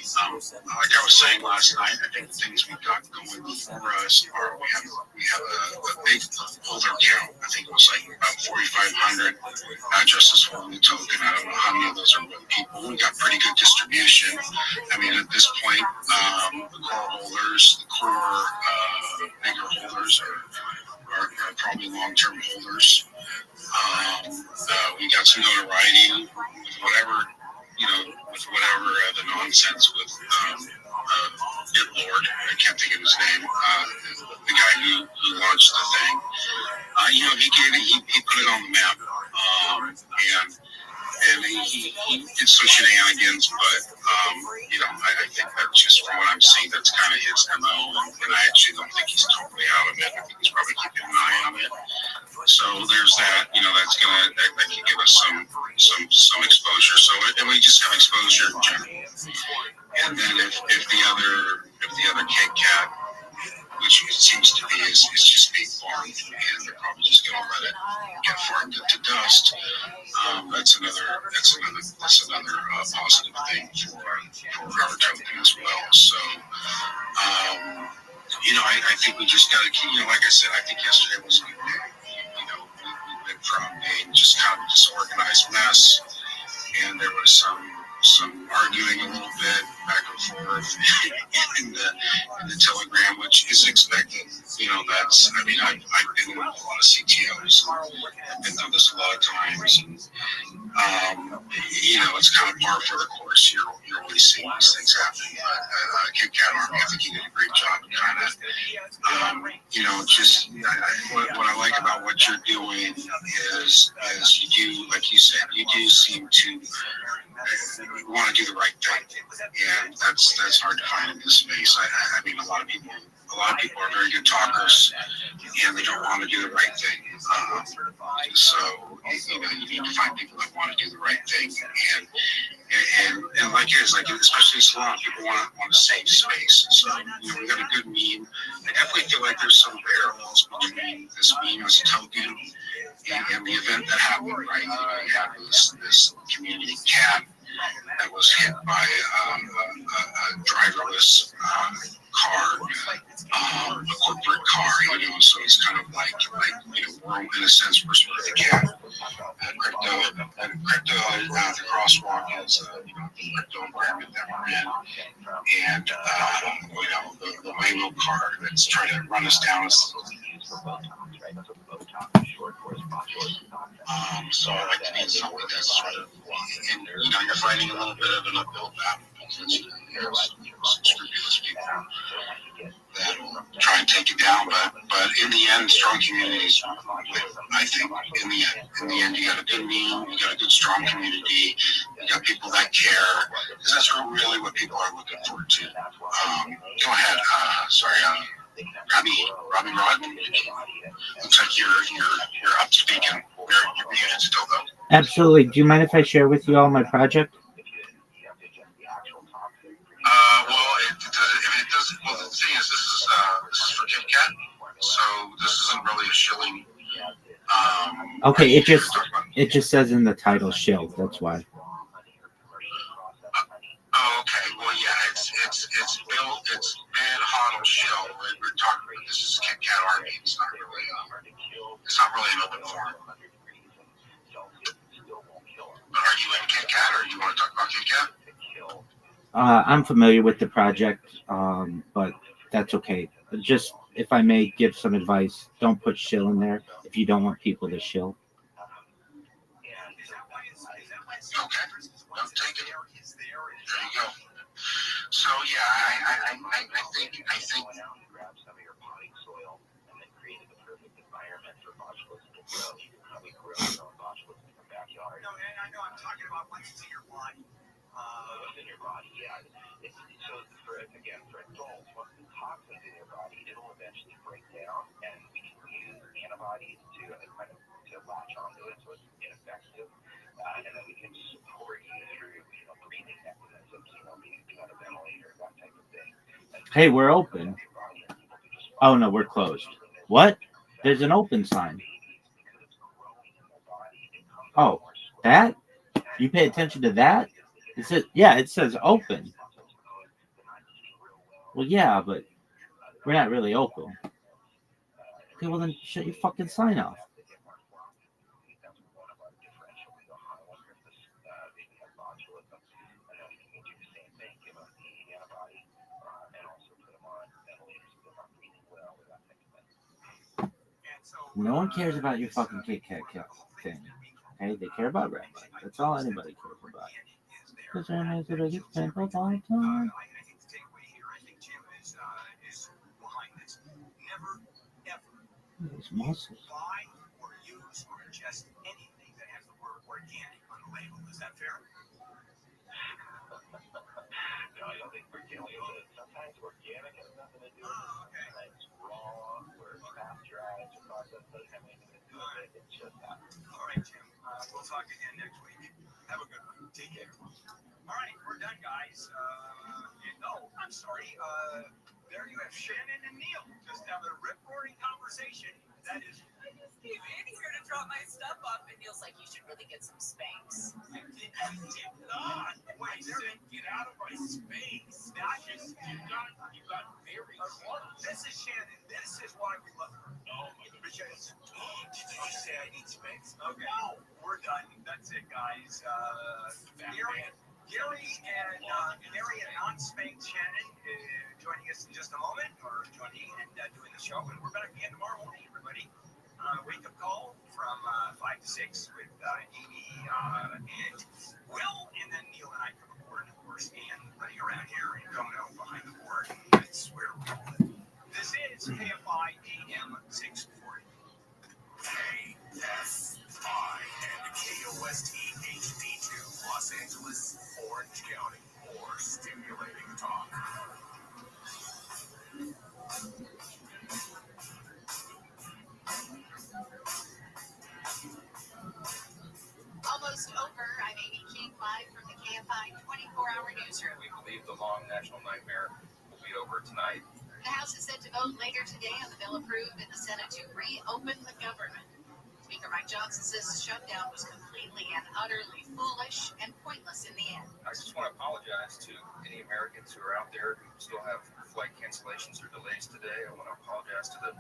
Like I was saying last night, I think the things we got going for us are we have a big holder count. I think it was like about 4,500 addresses holding the token. I don't know how many of those are real people. We got pretty good distribution. I mean, at this point, the core bigger holders are probably long-term holders. We got some notoriety with whatever the nonsense with BitLord. I can't think of his name. The guy who launched the thing. He put it on the map, and he did some shenanigans, but I think that just from what I'm seeing, that's kind of his MO, and I actually don't think he's totally out of it. I think he's probably keeping an eye on it. So there's that. That can give us some exposure. So and we just have exposure in general. And then if the other cake cat, which it seems to be, is just being farmed, and they're probably just going to let it get farmed into dust. That's another positive thing for our token as well. So, I think we just got to keep. Like I said, I think yesterday was a good day. We went from being just kind of disorganized mess, and there was some arguing a little bit back and forth in the Telegram, which is expected. I've been in a lot of CTOs. I've been through this a lot of times, and it's kind of par for the course. You're always seeing these things happen. But Kit Kat Army, I think you did a great job. Kind of, what I like about what you're doing is you do, like you said, you do seem to want to do the right thing, and that's hard to find in this space. I mean, a lot of people are very good talkers, and they don't want to do the right thing. So you need to find people that want to do the right thing, and like it is, especially in salon, people want to save space. So we got a good meme. I definitely feel like there's some parallels between this meme as a token and the event that happened. Right, you had this community cat that was hit by a driverless car, a corporate car, so it's kind of like we're in a sense we're sort of the cat. Crypto the crosswalk is the crypto environment that we're in, and the Waymo car that's trying to run us down. So I like to be in something that's sort of, and you're fighting a little bit of an uphill battle because there's some scrupulous people that will try and take you down, but in the end, strong communities win. I think in the end, you got a good meme, you got a good strong community, you got people that care, because that's really what people are looking for too. Go ahead. Rabbi Rothschild. Looks like you're up speaking. You're muted still though. Absolutely. Do you mind if I share with you all my project? Well, the thing is, this is for Kit Kat, so this isn't really a shilling. Okay, it just says in the title shill. That's why. Okay. Well, yeah, it's been hodl shill. We're talking about this is Kit Kat Army. It's not really an open forum. But are you in Kit Kat, or do you want to talk about Kit Kat? I'm familiar with the project, but that's okay. Just if I may give some advice, don't put shill in there if you don't want people to shill. Okay, well, take it. There you go. So yeah, I think grab some of your potting soil and then created the perfect environment for botulism to grow. We grow our own botulism in the backyard. No, and I know I'm talking about what's in your body. What's in your body, yeah. So for adults, once the toxin's in your body, it'll eventually break down, and we can use antibodies to latch onto it, so it's ineffective, and then we can support you through breathing mechanisms, being on a ventilator, that type of thing. Hey, we're open. Oh no, we're closed. What? There's an open sign. Oh, that? You pay attention to that? It says, yeah, it says open. Well, yeah, but we're not really open. Okay, well then shut your fucking sign off. No one cares about your fucking Kit Kat thing. Okay, they care about Rabbi. That's all anybody cares about. Because Rabbi is the biggest pimple of all time. Those muscles. Buy or use or ingest anything that has the word organic on the label. Is that fair? No, I don't think organic is. Sometimes organic has nothing to do with it. Sometimes raw or pasteurized or processed doesn't have anything to do with it. It's just that. All right, Jim. We'll talk again next week. Have a good one. Take care. All right, we're done, guys. I'm sorry. There you have Shannon and Neil just having a rip-roaring conversation. That is. I just came in here to drop my stuff off, and Neil's like, "You should really get some Spanx." I did not. Wait, get out of my space. That is, you got very close. This is Shannon. This is why we love her. Oh, because did you say I need Spanx? Okay. No, we're done. That's it, guys. Gary and non-Spank Shannon joining us in just a moment, or joining and doing the show. And we're back again tomorrow morning, everybody. Wake-up call from 5 to 6 with Amy and Will, and then Neil and I come aboard, of course, and running around here in Kono behind the board. That's where we live. This is KFI AM 640. KFI and KOST HD2 Los Angeles, Orange County. More stimulating talk. Almost over. I'm Amy King, live from the KFI 24-hour newsroom. We believe the long national nightmare will be over tonight. The House is set to vote later today on the bill approved in the Senate to reopen the government. Speaker Mike Johnson says the shutdown was completely and utterly foolish and pointless in the end. I just want to apologize to any Americans who are out there who still have flight cancellations or delays today. I want to apologize to the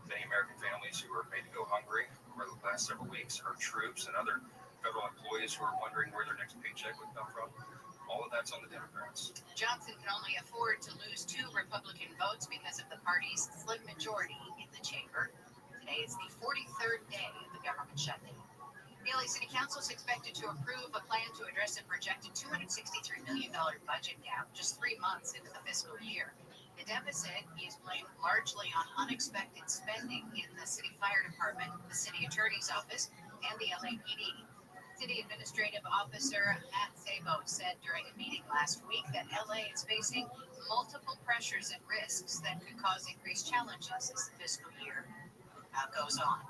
many American families who were made to go hungry over the last several weeks, our troops and other federal employees who are wondering where their next paycheck would come from. All of that's on the Democrats. Johnson can only afford to lose 2 Republican votes because of the party's slim majority in the chamber. Today is the 43rd day of the government shutdown. The LA City Council is expected to approve a plan to address a projected $263 million budget gap just 3 months into the fiscal year. The deficit is blamed largely on unexpected spending in the city fire department, the city attorney's office, and the LAPD. City Administrative Officer Matt Sabo said during a meeting last week that LA is facing multiple pressures and risks that could cause increased challenges as the fiscal year goes on.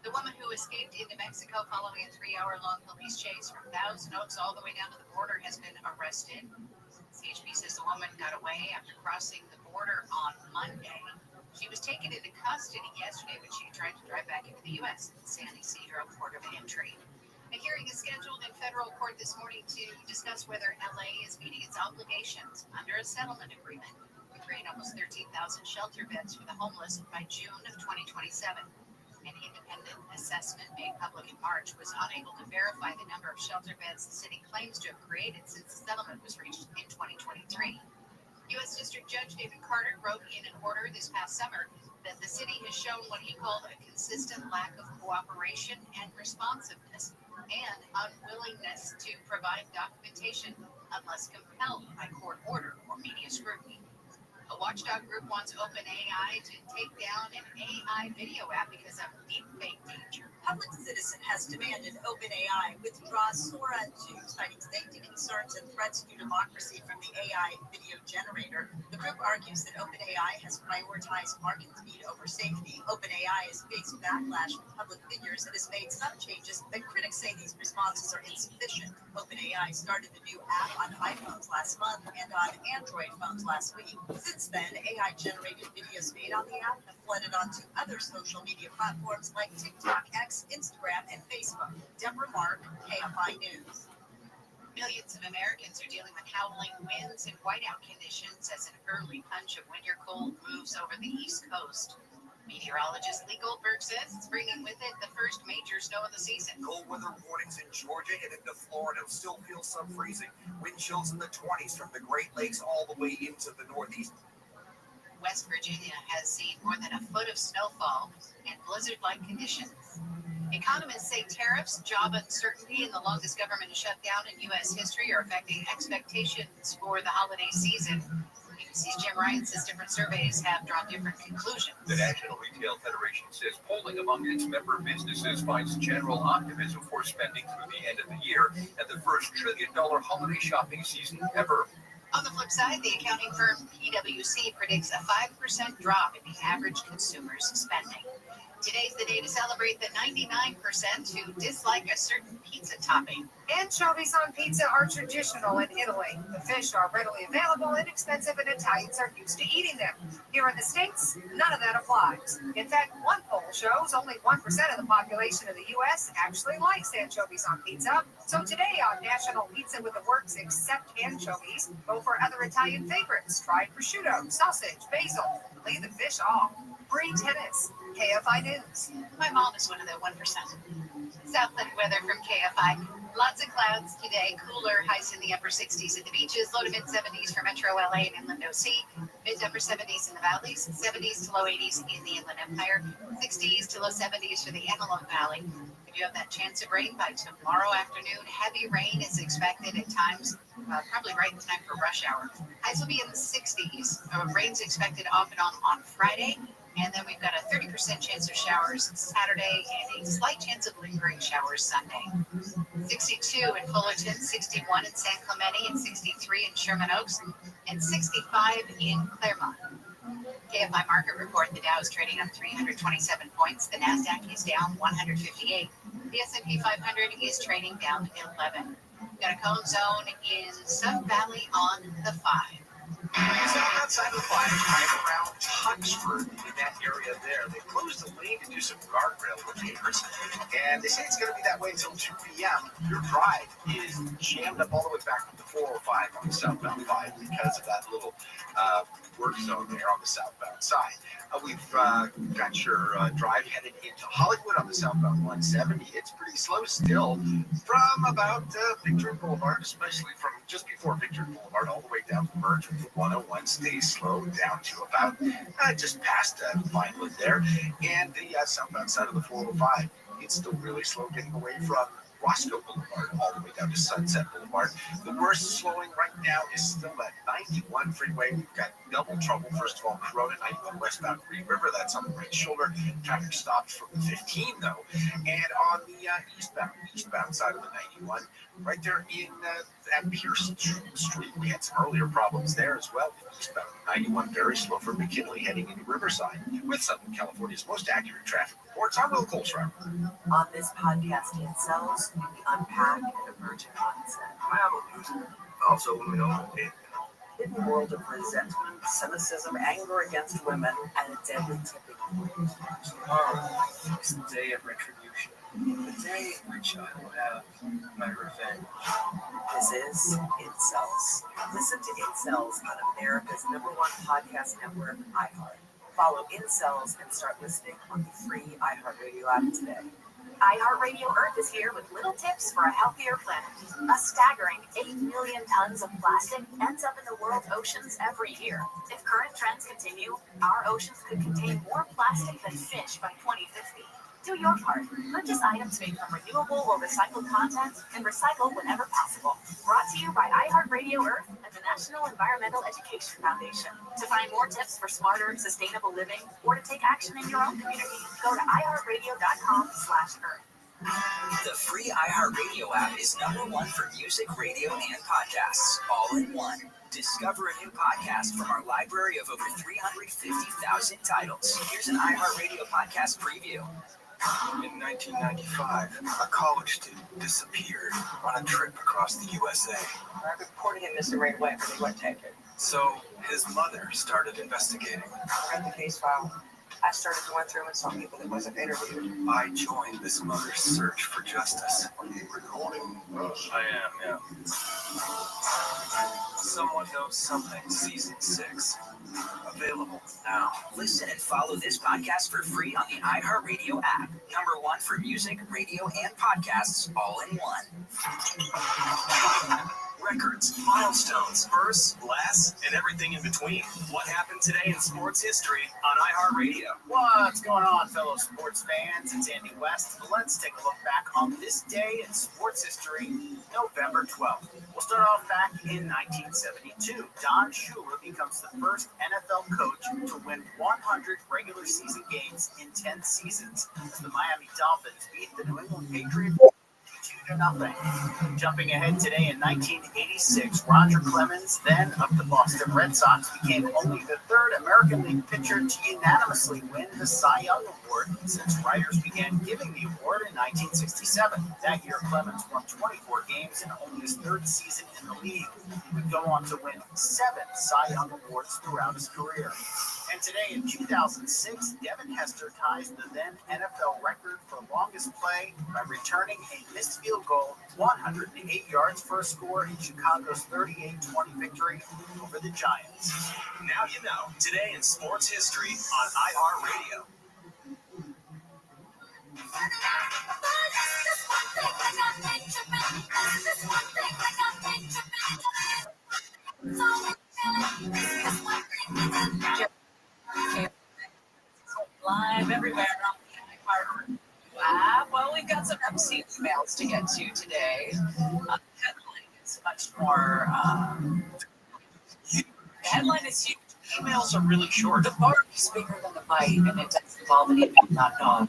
The woman who escaped into Mexico following a 3-hour-long police chase from Thousand Oaks all the way down to the border has been arrested. CHP says the woman got away after crossing the border on Monday. She was taken into custody yesterday when she tried to drive back into the U.S. at San Ysidro Port of Entry. A hearing is scheduled in federal court this morning to discuss whether LA is meeting its obligations under a settlement agreement to create almost 13,000 shelter beds for the homeless by June of 2027. An independent assessment made public in March was unable to verify the number of shelter beds the city claims to have created since the settlement was reached in 2023. U.S. District Judge David Carter wrote in an order this past summer that the city has shown what he called a consistent lack of cooperation and responsiveness and unwillingness to provide documentation unless compelled by court order or media scrutiny. A watchdog group wants OpenAI to take down an AI video app because of deepfake danger. Public Citizen has demanded OpenAI withdraw Sora 2, citing safety concerns and threats to democracy from the AI video generator. The group argues that OpenAI has prioritized market speed over safety. OpenAI has faced backlash from public figures and has made some changes, but critics say these responses are insufficient. OpenAI started the new app on iPhones last month and on Android phones last week. Since then, AI-generated videos made on the app have flooded onto other social media platforms like TikTok, X, Instagram, and Facebook. Deborah Mark, KFI News. Millions of Americans are dealing with howling winds and whiteout conditions as an early punch of winter cold moves over the East Coast. Meteorologist Lee Goldberg says it's bringing with it the first major snow of the season. Cold weather warnings in Georgia and into Florida. Still feel some freezing. Wind chills in the 20s from the Great Lakes all the way into the Northeast. West Virginia has seen more than a foot of snowfall and blizzard-like conditions. Economists say tariffs, job uncertainty, and the longest government shutdown in U.S. history are affecting expectations for the holiday season. ABC's Jim Ryan says different surveys have drawn different conclusions. The National Retail Federation says polling among its member businesses finds general optimism for spending through the end of the year and the first $1 trillion holiday shopping season ever. On the flip side, the accounting firm PwC predicts a 5% drop in the average consumer's spending. Today's the day to celebrate the 99% who dislike a certain pizza topping. Anchovies on pizza are traditional in Italy. The fish are readily available, inexpensive, and Italians are used to eating them. Here in the States, none of that applies. In fact, one poll shows only 1% of the population of the U.S. actually likes anchovies on pizza. So today on National Pizza with the Works Accept Anchovies, go for other Italian favorites. Try prosciutto, sausage, basil, leave the fish off. Bree Tennis, KFI News. My mom is one of the 1%. Southland weather from KFI. Lots of clouds today, cooler, highs in the upper 60s at the beaches, low to mid 70s for Metro LA and Inland OC, mid to upper 70s in the valleys, 70s to low 80s in the Inland Empire, 60s to low 70s for the Antelope Valley. If you have that chance of rain by tomorrow afternoon, heavy rain is expected at times, probably right in time for rush hour. Highs will be in the 60s. Rain's expected off and on Friday. And then we've got a 30% chance of showers Saturday and a slight chance of lingering showers Sunday. 62 in Fullerton, 61 in San Clemente, and 63 in Sherman Oaks, and 65 in Claremont. KFI Market Report, the Dow is trading up 327 points. The NASDAQ is down 158. The S&P 500 is trading down 11. Got a cone zone in Sun Valley on the 5. So outside of the fire, right around Tuxford in that area there, they closed the lane to do some guardrail repairs, and they say it's going to be that way until 2 p.m. Your drive is jammed up all the way back to the 405 on the southbound 5 because of that little work zone there on the southbound side. We've got your drive headed into Hollywood on the southbound 170. It's pretty slow still from about Victory Boulevard, especially from just before Victory Boulevard all the way down to merge with the 101. Stays slow down to about just past Vinewood there. And the southbound side of the 405, it's still really slow getting away from Roscoe Boulevard all the way down to Sunset Boulevard. The worst slowing right now is still that 91 freeway. We've got double trouble. First of all, Corona 91 westbound Green River. That's on the right shoulder. Traffic stopped from the 15 though. And on the eastbound side of the 91, right there in at Pierce Street, we had some earlier problems there as well. Eastbound 91 very slow from McKinley heading into Riverside. With Southern California's most accurate traffic reports, I'm Will Colesrout. On this podcast, it sells, we unpack an emerging mindset. Also, we know Hidden world of resentment, cynicism, anger against women, and a deadly tipping point. Tomorrow is the day of retribution. The day in which I will have my revenge. This is Incels. Listen to Incels on America's #1 podcast network, iHeart. Follow Incels and start listening on the free iHeartRadio app today. iHeartRadio Earth is here with little tips for a healthier planet. A staggering 8 million tons of plastic ends up in the world's oceans every year. If current trends continue, our oceans could contain more plastic than fish by 2050. Do your part. Purchase items made from renewable or recycled content and recycle whenever possible. Brought to you by iHeartRadio Earth and the National Environmental Education Foundation. To find more tips for smarter, sustainable living, or to take action in your own community, go to iHeartRadio.com/Earth. The free iHeartRadio app is #1 for music, radio, and podcasts, all in one. Discover a new podcast from our library of over 350,000 titles. Here's an iHeartRadio podcast preview. In 1995, a college student disappeared on a trip across the USA. I reported him missing right away, but they wouldn't take it. So his mother started investigating. I read the case file. I started going through and saw people that wasn't interviewed. I joined this mother's search for justice. Are you recording? I am, yeah. Someone Knows Something, Season 6. Available now. Listen and follow this podcast for free on the iHeartRadio app. #1 for music, radio, and podcasts, all in one. Records, milestones, firsts, lasts, and everything in between. What happened today in sports history on iHeartRadio? What's going on, fellow sports fans? It's Andy West. Let's take a look back on this day in sports history, November 12th. We'll start off back in 1972. Don Shula becomes the first NFL coach to win 100 regular season games in 10 seasons as the Miami Dolphins beat the New England Patriots 2-0. Jumping ahead today in 1986, Roger Clemens, then of the Boston Red Sox, became only the third American League pitcher to unanimously win the Cy Young Award since writers began giving the award in 1967. That year, Clemens won 24 games in only his third season in the league. He would go on to win 7 Cy Young Awards throughout his career. And today in 2006, Devin Hester ties the then NFL record for longest play by returning a missed field goal 108 yards for a score in Chicago's 38-20 victory over the Giants. Now you know, today in sports history on iHeartRadio. Live everywhere on the iHeartRadio app. Well, we've got some MC emails to get to today. The headline is much more. The headline is huge. Emails are really short. The bark is bigger than the bite, and it does involve an email, not dog.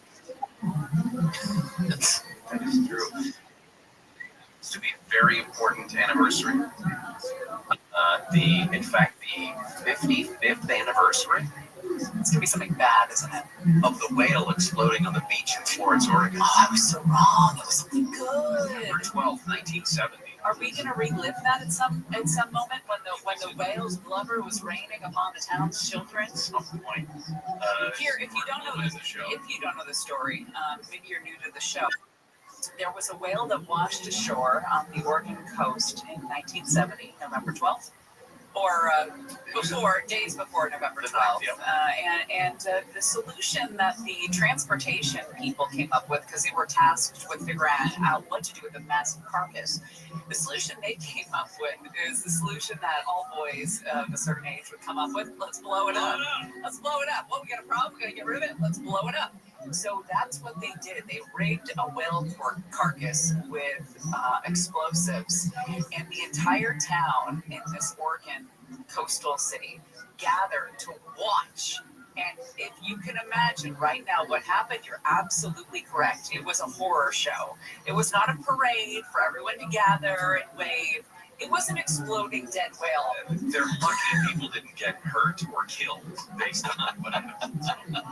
That is true. It's to be a very important anniversary. In fact, the 55th anniversary. It's gonna be something bad, isn't it? Of the whale exploding on the beach in Florence, Oregon. Oh, I was so wrong. It was something good. November 12th, 1970. Are we gonna relive that at some moment when the whale's blubber was raining upon the town's children? At some point. Here, if you don't know the story, maybe you're new to the show. There was a whale that washed ashore on the Oregon coast in 1970, November 12th. Or days before November 12th. And the solution that the transportation people came up with, because they were tasked with figuring out what to do with the massive carcass, the solution they came up with is the solution that all boys of a certain age would come up with. Let's blow it up. Let's blow it up. Well, we got a problem. We got to get rid of it. Let's blow it up. So that's what they did. They rigged a whale carcass with explosives, and the entire town in this Oregon coastal city gathered to watch. And if you can imagine right now what happened, you're absolutely correct. It was a horror show. It was not a parade for everyone to gather and wave. It was an exploding dead whale. They're lucky people didn't get hurt or killed based on what happened.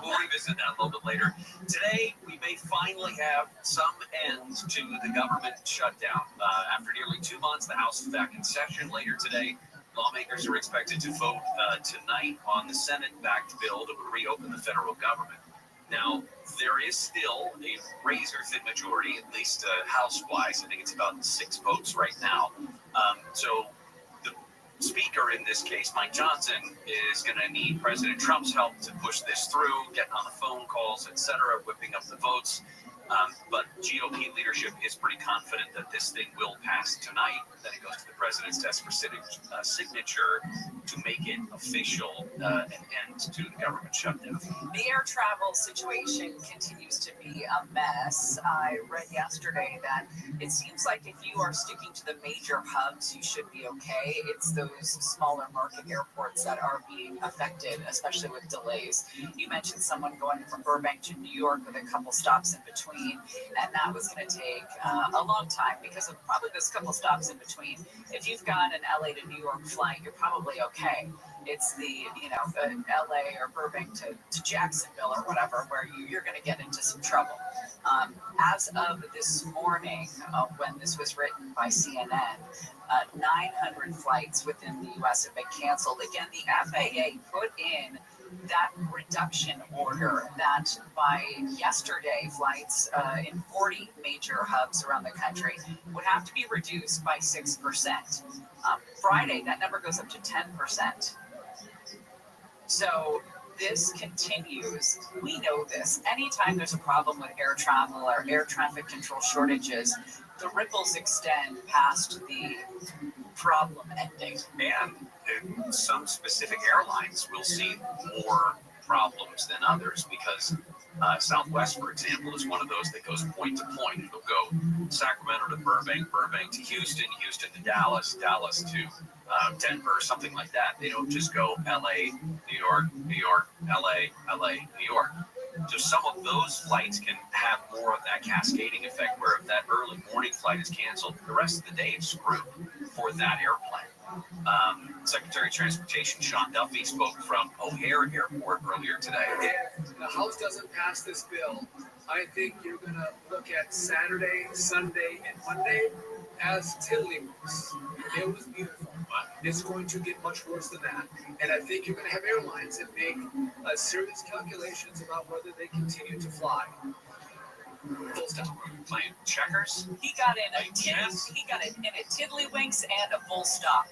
We'll revisit that a little bit later. Today, we may finally have some end to the government shutdown. After nearly 2 months, the House is back in session later today. Lawmakers are expected to vote tonight on the Senate-backed bill that would reopen the federal government. Now, there is still a razor-thin majority, at least House-wise. I think it's about 6 votes right now. So the speaker in this case, Mike Johnson, is going to need President Trump's help to push this through, getting on the phone calls, etc., whipping up the votes. But GOP leadership is pretty confident that this thing will pass tonight. Then it goes to the president's desk for signature to make it official and end to the government shutdown. The air travel situation continues to be a mess. I read yesterday that it seems like if you are sticking to the major hubs, you should be okay. It's those smaller market airports that are being affected, especially with delays. You mentioned someone going from Burbank to New York with a couple stops in between, and that was going to take a long time because of probably those couple stops in between. If you've got an LA to New York flight, you're probably okay. It's the, LA or Burbank to Jacksonville or whatever, where you're going to get into some trouble. As of this morning, when this was written by CNN, 900 flights within the U.S. have been canceled. Again, the FAA put in that reduction order that by yesterday, flights in 40 major hubs around the country would have to be reduced by 6%. Friday, that number goes up to 10%. So this continues. We know this. Anytime there's a problem with air travel or air traffic control shortages, the ripples extend past the problem ending. And some specific airlines will see more problems than others because Southwest, for example, is one of those that goes point to point. It'll go Sacramento to Burbank, Burbank to Houston, Houston to Dallas, Dallas to Denver, something like that. They don't just go LA, New York, New York, LA, LA, New York. So some of those flights can have more of that cascading effect where if that early morning flight is canceled, the rest of the day is screwed for that airplane. Secretary of Transportation Sean Duffy spoke from O'Hare Airport earlier today. If the House doesn't pass this bill, I think you're going to look at Saturday, Sunday, and Monday as tiddlywinks. It was beautiful. It's going to get much worse than that. And I think you're going to have airlines that make serious calculations about whether they continue to fly. Full stop. Playing checkers. He got in a tiddlywinks and a full stop.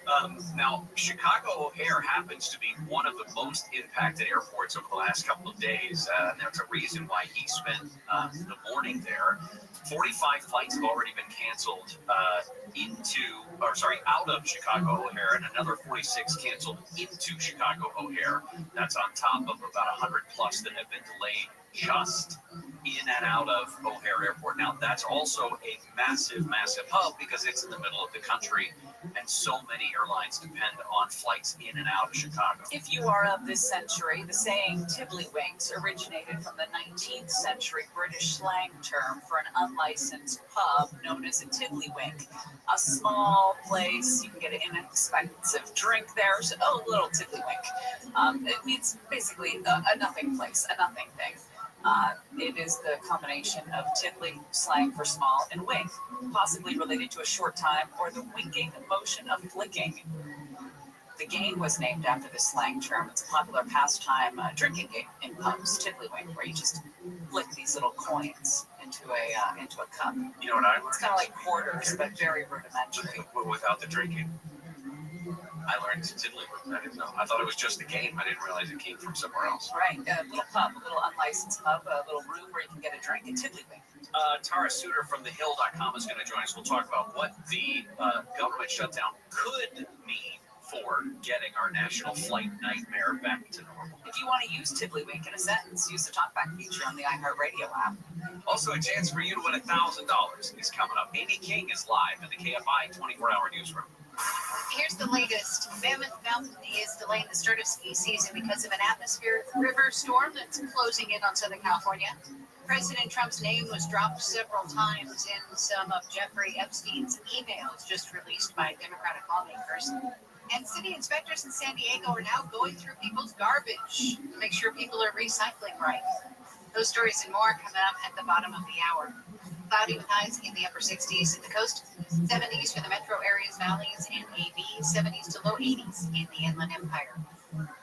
Now, Chicago O'Hare happens to be one of the most impacted airports over the last couple of days. And there's a reason why he spent the morning there. 45 flights have already been canceled out of Chicago O'Hare, and another 46 canceled into Chicago O'Hare. That's on top of about 100 plus that have been delayed just in and out of O'Hare Airport. Now, that's also a massive, massive hub because it's in the middle of the country, and so many airlines depend on flights in and out of Chicago. If you are of this century, the saying tiddlywinks originated from the 19th century British slang term for an unlicensed pub known as a tiddlywink. A small place, you can get an inexpensive drink there, so a little tiddlywink. It means basically a nothing place, a nothing thing. It is the combination of tiddly, slang for small, and wink, possibly related to a short time or the winking motion of flicking. The game was named after this slang term. It's a popular pastime drinking game in pubs, tiddlywink, where you just flick these little coins into a cup. You know what I learned? It's kind of like quarters, but very rudimentary. Without the drinking. I learned tiddlywink. I didn't know. I thought it was just a game. I didn't realize it came from somewhere else. Right, a little pub, a little unlicensed pub, a little room where you can get a drink, a tiddlywink. Tara Suter from thehill.com is going to join us. We'll talk about what the government shutdown could mean for getting our national flight nightmare back to normal. If you want to use tiddlywink in a sentence, use the talkback feature on the iHeartRadio app. Also, a chance for you to win $1,000 is coming up. Amy King is live in the KFI 24-hour newsroom. Here's the latest. Mammoth Mountain is delaying the start of ski season because of an atmospheric river storm that's closing in on Southern California. President Trump's name was dropped several times in some of Jeffrey Epstein's emails just released by Democratic lawmakers. And city inspectors in San Diego are now going through people's garbage to make sure people are recycling right. Those stories and more coming up at the bottom of the hour. Cloudy with highs in the upper 60s at the coast, 70s for the metro areas, valleys, and AB, 70s to low 80s in the Inland Empire.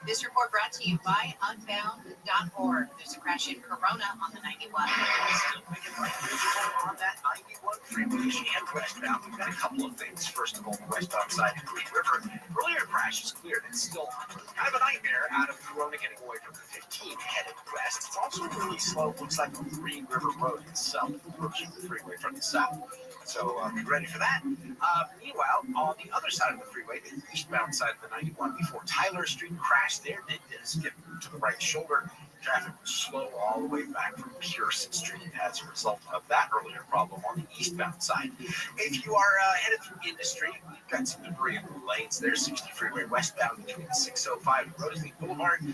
This report brought to you by Unbound.org. There's a crash in Corona on the 91. Still making life miserable on that 91 freeway and westbound. We've got a couple of things. First of all, the westbound side of Green River. Earlier crash is cleared. It's still kind of a nightmare out of Corona getting away from the 15 headed west. It's also really slow. Looks like on Green River Road itself, approaching the freeway from the south. So be ready for that. Meanwhile, on the other side of the freeway, the eastbound side of the 91, before Tyler Street crashed there, did skip to the right shoulder. Traffic was slow all the way back from Pearson Street as a result of that earlier problem on the eastbound side. If you are headed through Industry, we've got some debris in the lanes there. 60 freeway westbound between 605 and Rosalie Boulevard.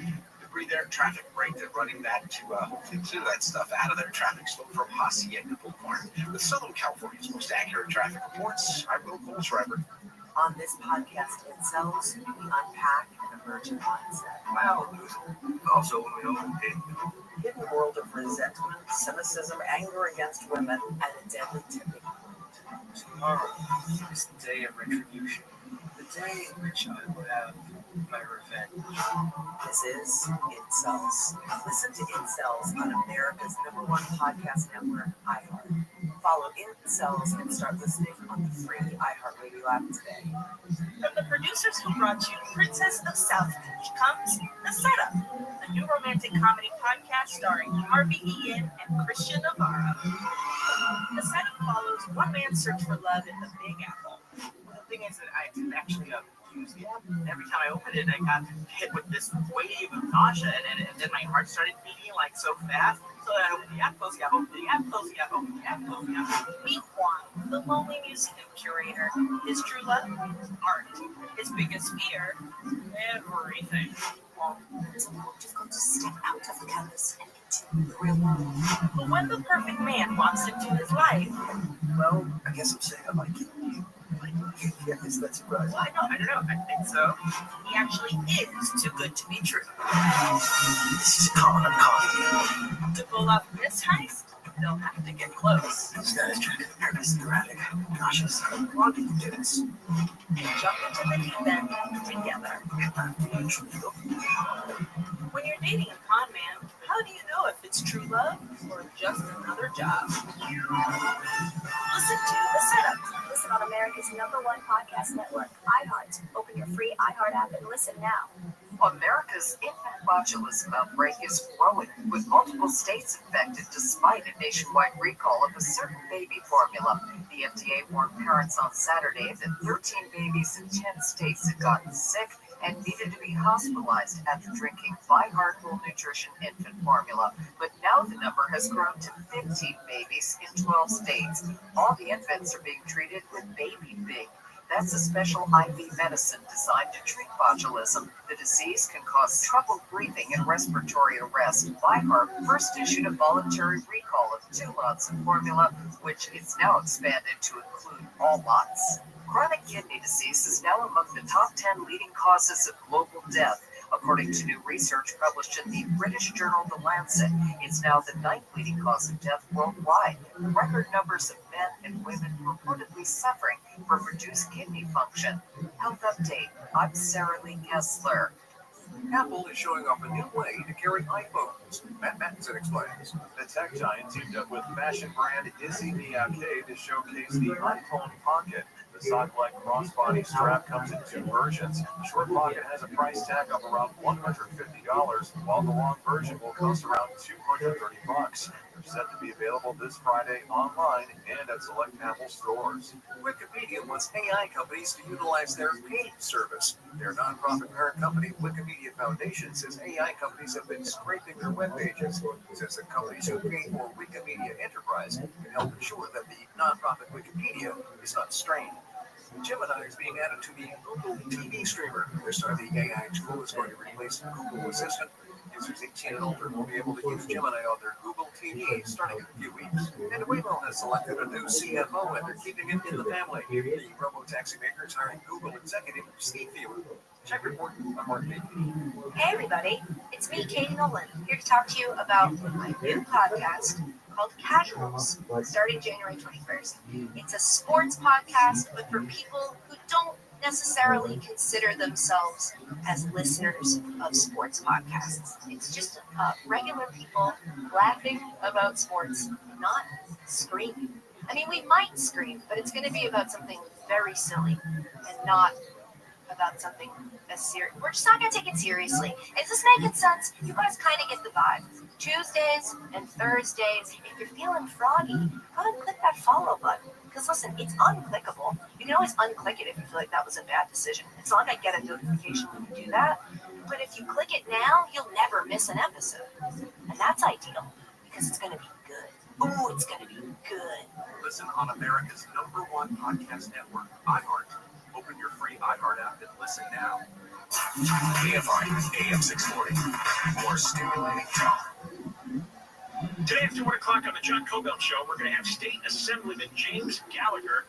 Debris there, traffic break. They're running that to hopefully clear that stuff out of their traffic slow from Hacienda Boulevard. With Southern California's most accurate traffic reports, I'm Will Colesriver. On this podcast, Incels, we unpack an emergent mindset. Wow. Also, we know Hidden world of resentment, cynicism, anger against women, and a deadly tipping point. Tomorrow is the day of retribution, the day in which I will have my revenge. This is Incels. Listen to Incels on America's #1 podcast network, iHeart. Follow Incels and start listening on the free iHeartRadio app today. From the producers who brought you Princess of South Beach comes The Setup, a new romantic comedy podcast starring Harvey Ian and Christian Navarro. The Setup follows one man's search for love in the Big Apple. The thing is that I didn't actually use the app. Every time I opened it, I got hit with this wave of nausea, and then my heart started beating like so fast. So I opened the app, closed the app, opened the app, closed the app, opened the app, closed the app. Meet Juan, the lonely museum curator. His true love, art. His biggest fear, everything. There's a world you've got to step out of the canvas and into the real world. But when the perfect man walks into his life, well, I guess I'm saying I like it. Yeah, I guess that's right. Well, I don't know. I think so. He actually is too good to be true. This is common. I'm calling To pull off this heist, they'll have to get close. This guy is trying to compare us to erratic. Cautious. Why do you do this? And jump into the deep end together. When you're dating a con man, how do you know if it's true love or just another job? Listen to The Setup. Listen on America's #1 podcast network, iHeart. Open your free iHeart app and listen now. America's infant botulism outbreak is growing, with multiple states infected despite a nationwide recall of a certain baby formula. The FDA warned parents on Saturday that 13 babies in 10 states had gotten sick and needed to be hospitalized after drinking By-Heart Full Nutrition infant formula. But now the number has grown to 15 babies in 12 states. All the infants are being treated with Baby Big. That's a special IV medicine designed to treat botulism. The disease can cause trouble breathing and respiratory arrest. By-Heart first issued a voluntary recall of 2 lots of formula, which is now expanded to include all lots. Chronic kidney disease is now among the top 10 leading causes of global death, according to new research published in the British journal The Lancet. It's now the 9th leading cause of death worldwide. Record numbers of men and women reportedly suffering from reduced kidney function. Health Update. I'm Sarah Lee Kessler. Apple is showing off a new way to carry iPhones. Matt Mattinson explains. The tech giant teamed up with fashion brand Issey Miyake to showcase the iPhone Pocket. The sock-like crossbody strap comes in 2 versions. The short pocket has a price tag of around $150, while the long version will cost around $230. They're set to be available this Friday online and at select Apple stores. Wikipedia wants AI companies to utilize their paid service. Their nonprofit parent company, Wikimedia Foundation, says AI companies have been scraping their web pages. Says the companies who pay for Wikimedia Enterprise can help ensure that the nonprofit Wikipedia is not strained. Gemini is being added to the Google TV streamer. This time the AI tool is going to replace Google Assistant. Users 18 and older will be able to use Gemini on their Google TV starting in a few weeks. And Waymo has selected a new CFO and they're keeping it in the family. The robo-taxi maker is hiring Google executive Steve Fewer. Check report. I'm Mark Baker. Hey everybody, it's me, Katie Nolan, here to talk to you about my new podcast called Casuals, starting January 21st. It's a sports podcast, but for people who don't necessarily consider themselves as listeners of sports podcasts. It's just regular people laughing about sports, not screaming. I mean, we might scream, but it's going to be about something very silly and not about something as serious. We're just not going to take it seriously. Is this making sense? You guys kind of get the vibe. Tuesdays and Thursdays, if you're feeling froggy, go and click that follow button. Because listen, it's unclickable. You can always unclick it if you feel like that was a bad decision. It's not like I get a notification when you do that. But if you click it now, you'll never miss an episode. And that's ideal because it's going to be good. Ooh, it's going to be good. Listen on America's #1 podcast network, iHeart. Open your free iHeart app and listen now. KFI AM 640. More stimulating talk. Today after 1 o'clock on the John Cobell Show, we're going to have State Assemblyman James Gallagher.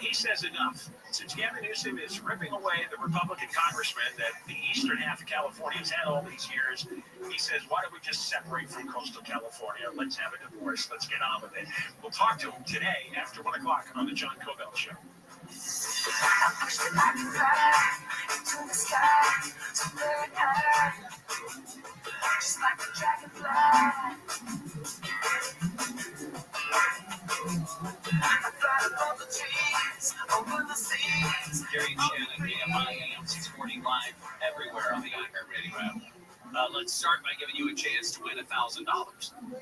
He says enough. Since Gavin Newsom is ripping away the Republican congressman that the eastern half of California has had all these years, he says, why don't we just separate from coastal California? Let's have a divorce. Let's get on with it. We'll talk to him today after 1 o'clock on the John Cobell Show. Gary Shannon, KFI AM 640 live everywhere on the iHeartRadio app. Let's start by giving you a chance to win $1,000.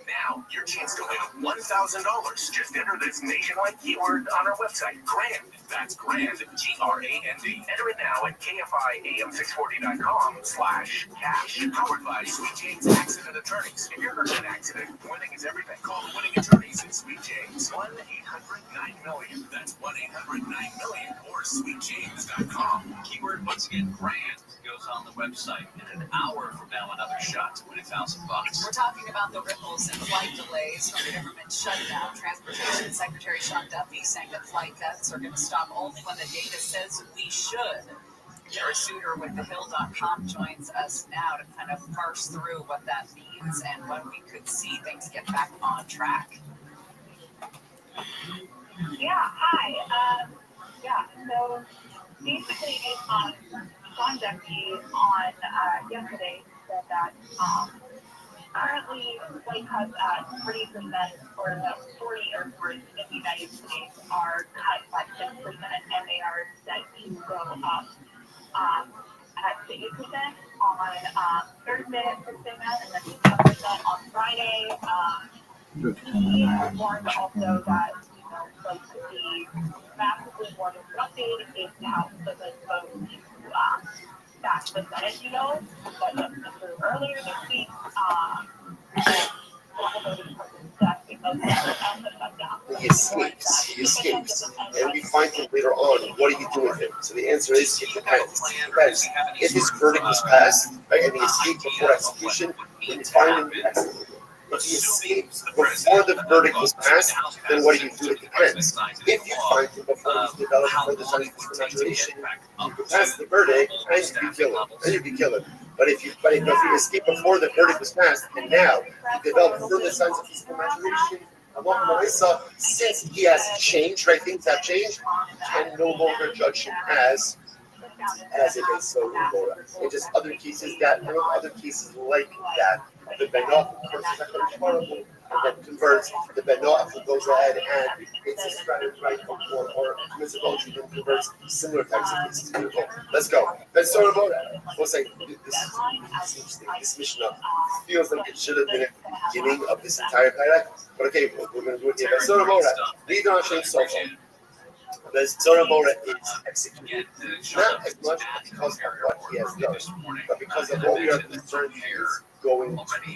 Now, your chance to win $1,000. Just enter this nationwide keyword on our website, GRAND. That's GRAND, GRAND. Enter it now at KFIAM640.com/cash. Powered by Sweet James Accident Attorneys. If you're hurt in an accident, winning is everything. Call the winning attorneys at Sweet James. 1-800-9-MILLION. That's 1-800-9-MILLION or sweetjames.com. Keyword once again, GRAND, goes on the website. In an hour from now, another shot to win $1,000. We're talking about the ripples and flight delays from the government shutdown. Transportation Secretary Sean Duffy saying that flight deaths are going to stop only when the data says we should. Jared Suter with thehill.com joins us now to kind of parse through what that means and when we could see things get back on track. Yeah, hi. So basically, Sean Duffy on yesterday said that currently flight cuts at 40%, or about 40 airports in the United States are cut by 6%, and they are set to go up at 8% on Thursday at 6 a.m. and then 10% on Friday. He warned also that flights could be massively more disrupted if the House doesn't vote to back the Senate deal that just went through earlier this week. He escapes, and we find him later on. What do you do with him? So the answer is it depends. If his verdict was passed, right, and he escaped before execution, then you find him executed. If he escapes before the verdict was passed, then what do you do? It depends. If you find him before he's developed for the scientific maturation, you can pass the verdict and you'd be killing. But if you escape before the verdict was passed, and now you develop further signs of physical maturation, along Marissa, since he has changed, right? Things have changed, you can no longer judge him as it is so Laura. And just other cases like that. The Benoit and then converts the Benoit who goes ahead and it's a strategy right or miscibility and converts similar types of cases. Beautiful. Let's go. Let's start about that. We'll say this mission up feels like it should have been at the beginning of this entire kayak. But okay, we're going to do it here. Let's start about that. Lead on change so far. The Zorabora is executed not as much because of what he has done, but because of what we are concerned he is going to do.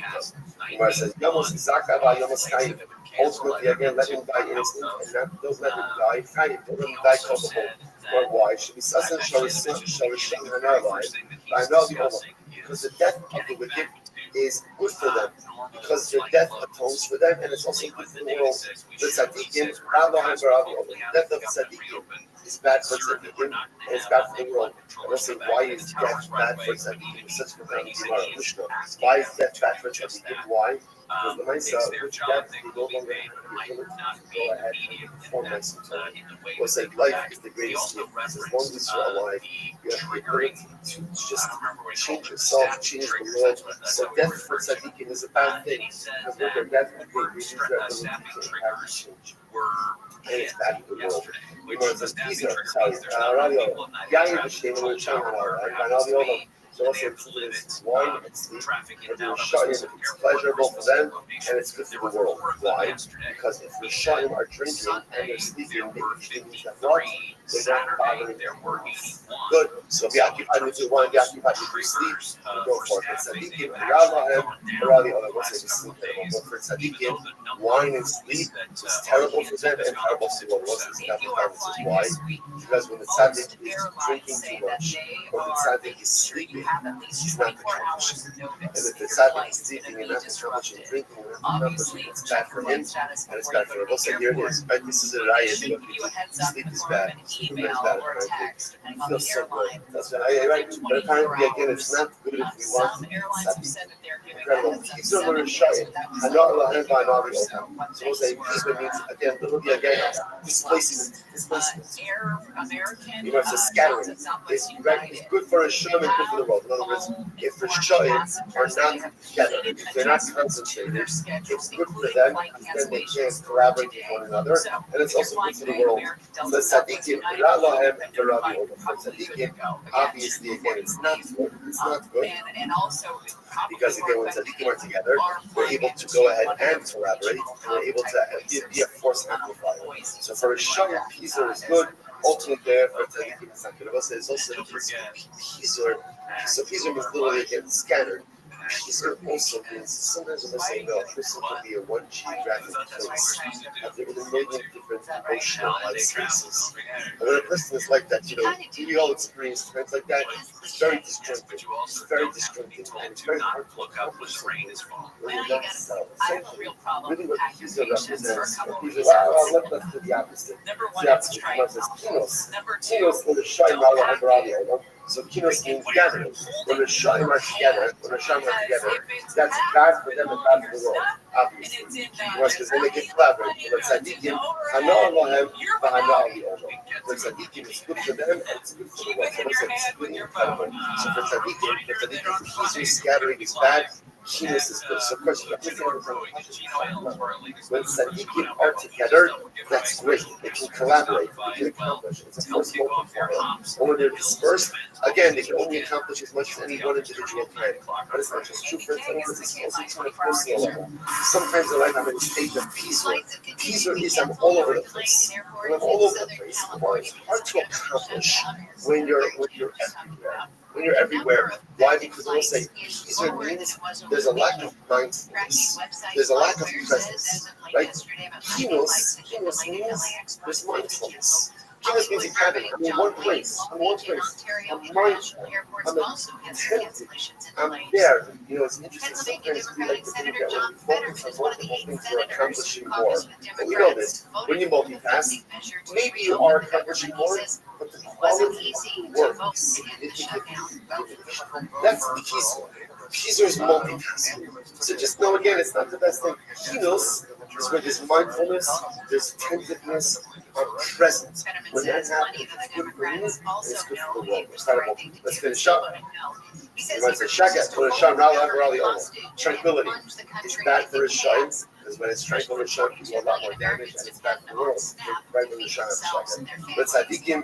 Umar says, Yamos Zakava, Yamos Kaim. Ultimately, again, let him die innocent and don't let him die Kaim. Don't let him die culpable. Or why? Should be Sassan Sharish in our lives. I know the Olam. Because the death of the wicked is good for them. Because their death atones for them, and it's also good for the world. The tzaddikim, the death of tzaddikim is bad for tzaddikim, and it's bad for the world. And we'll say, why is death bad for tzaddikim? Such a profound Gemara Mishnah. Why is death bad for tzaddikim? Why? It's their job. They will be paid. It might not be immediate in the way was that like they life is the He greatest also gift. As long referenced as you're alive, the you have the triggering. ability to just I don't remember what he change called it. yourself, Static change the triggers. world. That's So how we death refer for to it. tzaddikim is a bad And thing he said because that when they're death, the they word lose their ability static to impact triggers change. were And it's bad for the world. yesterday, You which know, the it's static Pisa, trigger sorry, means there's not enough radio. people at night. Yeah, Traffic you control tower and happens to be. so And also they have included limits wine and sleep. traffic in If and you're out of a shutting, specific it's airport or pleasurable for specific them, location. and it's good There for were the world. 4 of them Why? yesterday. Because if He you're said shutting our drinking and Sunday they're sleeping, there were things that what? 53. They're not Saturday bothering there were 81. Good. So be occupied with your wine, be occupied with your sleep, Triggers and go for for it. But staffing, tzaddikim, they've actually gone around the down other the ones, last they couple sleep of at home. days. But for Even tzaddikim, though the number wine and of sleep that is terrible for them and has gone up terrible to for the world. 6%. This is If you are This is flying why. this week, Because when the most tzaddik is airlines drinking say too that much, they or the are tzaddik making is sure you sleeping, have at least he's not 24 hours accomplishing. notice. And if the Your tzaddik flight is is sleeping going and to not be accomplishing disrupted. drinking, and not Obviously, accomplishing, it's check bad your for him, flight status and it's before you bad for leave him. Also, the here it airport. is, right? This is a They riot. should give you a heads up Sleep in the is form of bad. an Sleeping is email bad. or a Right? text, depending on Feels the so good. airline. That's right. But apparently, again, it's not good if we want Some to. airlines have said that they're giving a Incredible. heads up These are 7 very days, shy. but that was And like not allowed by 48 hours. all. So what So we'll say things peace were means again, literally again, displacement. Air American, You know, it's a scattering. Delta, It's, Southwest right, it's United. good for a shaman, good for the world. In other words, if the shaman are not together, if they're not concentrated, it's good for them because then they can collaborate with one another, and it's also good for the world. So tzaddikim, Ra'lahem, Rabbi tzaddikim, obviously, again, it's not good. It's not good. And also, Because again, when tzaddikim are together, they're able to go ahead and collaborate, and they're able to be a force amplifier. So for a shaman, Pizur is good. Ultimately, there for tzaddikim, it's not good. It's also Pizur. So Pizur means literally again scattered. Pizur also means sometimes when they say no, a person can be a one geographic place, but there are a million different emotional life spaces. And when a person is like that, we all experience times like that. It's very disjointed. It's very disjointed, and it's very hard to look up when the rain is falling. Really, that's really what Pizur represents. Let's do the opposite. The opposite. Kinos. Kinos for the Shai Mala Habarabia. So Kinos means gathering. When the Shaim are together, that's bad for them and bad for the world, obviously. Because then they can collaborate. But tzaddikim, hana Allahem, v'hana ali Olam. For tzaddikim, it's good for them and it's good for the world. So it's really incredible. So for tzaddikim, Pizur scattering is bad. Kinos is good. So of course, you have to when tzaddikim are together, that's great. They can collaborate. They can accomplish. It's a force multiplier. And when they're dispersed, again, they can only accomplish as much as any one individual can. But it's not just true for tzaddikim, it's also true on a personal level. Sometimes in life, I'm in a state of Pizur. Pizur is I'm all over the place. When I'm all over the place, it's hard to accomplish when you're everywhere. When you're everywhere. Why? Because I will say, Pizur means there's a lack of mindfulness. There's a lack of presence. Right? Kinos means there's mindfulness. Kinos means inhabiting. I'm in one place. I'm mindful. I'm attentive. I'm there. It's interesting. Sometimes we like to think that when we focus on multiple things, we're accomplishing more. But we know this. When you multitask, maybe you are accomplishing more, but the quality of the work is significantly diminished. That's Pizur. Pizur is multitasking. So just know again, it's not the best thing. Kinos is where there's mindfulness, there's attentiveness, presence. When that happens, it's good for you, and it's good for the world. Let's finish up. You might say, Shagat, for a Sham, tranquility. It's bad for a Sham, because when it's tranquil, a Sham can do a lot more damage, and it's bad for the world. Right for the Sham, Shagat. But tzaddikim,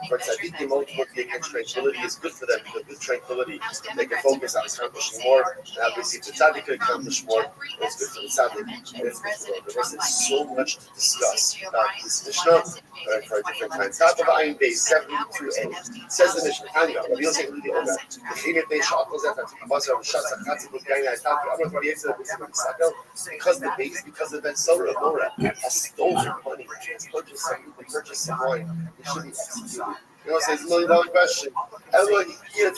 for tzaddikim, ultimately, again, tranquility is good for them. Because with tranquility, they can focus on accomplishing more. And obviously, if the tzaddik can accomplish more, it's good for the tzaddik, and it's good for the world. There is so much to discuss about this Mishnah for a different time. Top of Ayin Base 72a says the Mishnah. Tanya, Rabbi Yosef Lidi Omer. Because of that solar Amora has stolen money, has purchased some wine, it should be executed. It's a $1 million question. Rather, the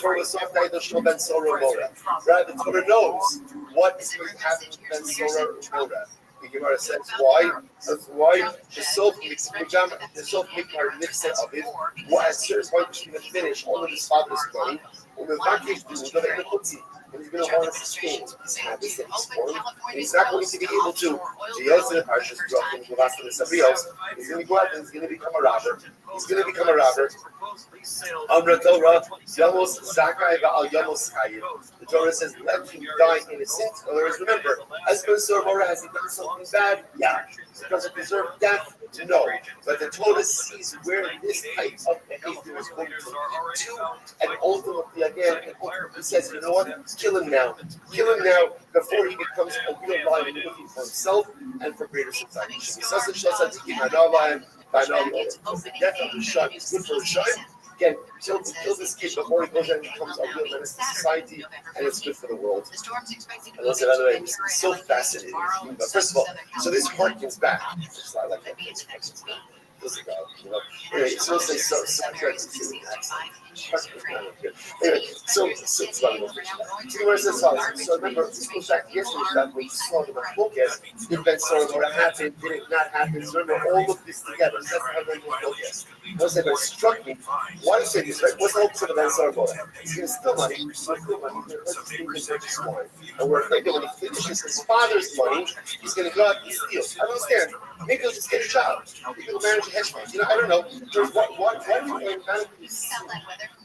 Torah knows what is going to happen with Ben Solar Amora. The Gemara says why? That's why the self mikar nifse of it. Why at certain point he's going to finish all of his father's money. and he's going to want to sustain his habits that he's formed. And he's not going to be able to yell to the Parshas Drachim, who lost to somebody else. He's going to go out and he's going to become a robber. He's going to become a robber. Amra Torah, Yamos Zakai Va'al Yamos Chayiv. The Torah says, let him die innocent. In other words, remember, as Benazor Mora, has he done something bad? Yeah. Does it deserve death? No. But the Torah sees where this type of behavior is going to lead to, and ultimately, again, he says, you know what? Kill him now. Kill him now before he becomes a real life looking for himself and for greater society. The death of the Shah is good for the Shah. Again, kill this kid before he goes and becomes a real menace to society, and it's good for the world. And let's say, by the way, it's so fascinating. But first of all, so this harkens back. It's not like that. Anyway, so say so anyway, so it's funny. See where it says so remember, this goes back to yesterday's stuff when we saw the focus. Did Ben Sora what happened? Did it not happen? So remember all of this together. That's how they focus. I said, what struck me, why do you say this, right? What's the hope for the Ben Sora? He's going to steal money. He's going to steal money. He's going to purchase wine. And we're afraid that when he finishes his father's money, he's going to go out and steal. I don't understand. Maybe he'll just get a job. Maybe he'll manage a hedge fund. You know, I don't know. Why do you automatically see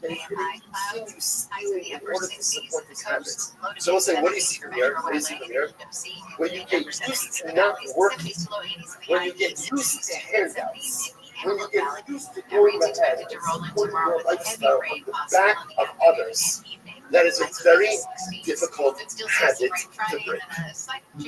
that he's going to continue stealing in order to support his habits? So we'll say, what do you see from here? What do you see from here? When you get used to not working, when you get used to handouts, when you get used to going ahead and supporting your lifestyle on the back of others, that is a very difficult habit to break.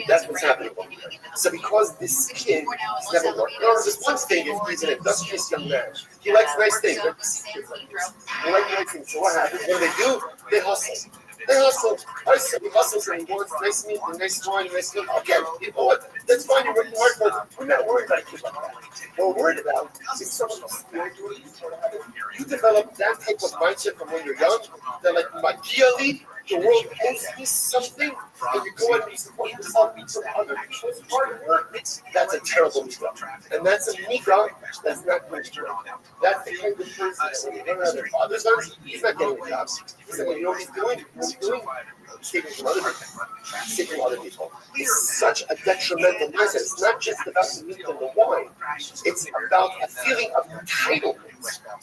That's what's happening over here. So because this kid has never worked, there's one thing if he's an industrious young man. He likes nice things. They like nice things. So what happens? When they do, they hustle. They hustle. I said he hustles and he wants nice meat and nice wine and nice food. Okay, you know what? That's fine. You're working hard for it. We're not worried about a kid like that. What we're worried about is someone else. You develop that type of mindset from when you're young. That like ideally, the world owes me something, and you go out and support yourself from other people's hard work. That's a terrible mitzvah. And that's a mitzvah that's not going to do. That's the kind of person that when you run out of their father's house, he's not getting a job. He's not, you know what he's doing? He's doing? He's taking from other people. He's taking from other people. It's such a detrimental mindset. It's not just about the meat and the wine. It's about a feeling of entitlement.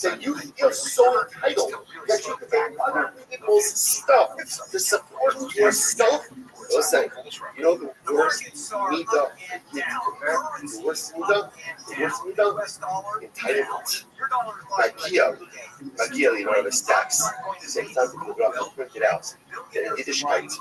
That you feel so entitled that you take other people's stuff to support yourself. Listen, you know the worst midah, the worst midah, entitlement. Magia, you know, the steps. Sometimes people go out and print it out. And in Yiddishkeit,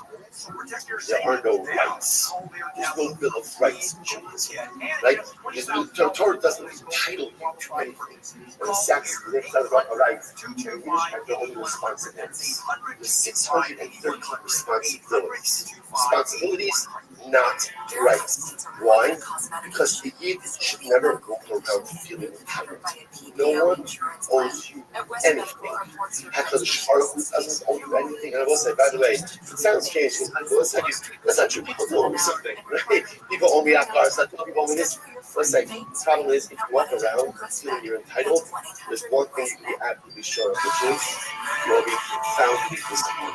there are no rights. There's no Bill of Rights in Judaism. Right? The Torah doesn't entitle you to anything. When sex is about a right, Yiddishkeit, there are only responsibilities. There's 613 responsibilities. Responsibilities, not rights. Why? Because the Yid should never go around feeling entitled. No one owes you anything. HaKadosh Baruch Hu doesn't owe you anything. And I will say, by the way, it sounds strange. That's not true. People owe me something, right? People owe me that car. It's not true. People owe me this. Let's say, the problem is, if you walk around feeling you're entitled, there's one thing you can absolutely be sure of, which is you'll be profoundly disappointed.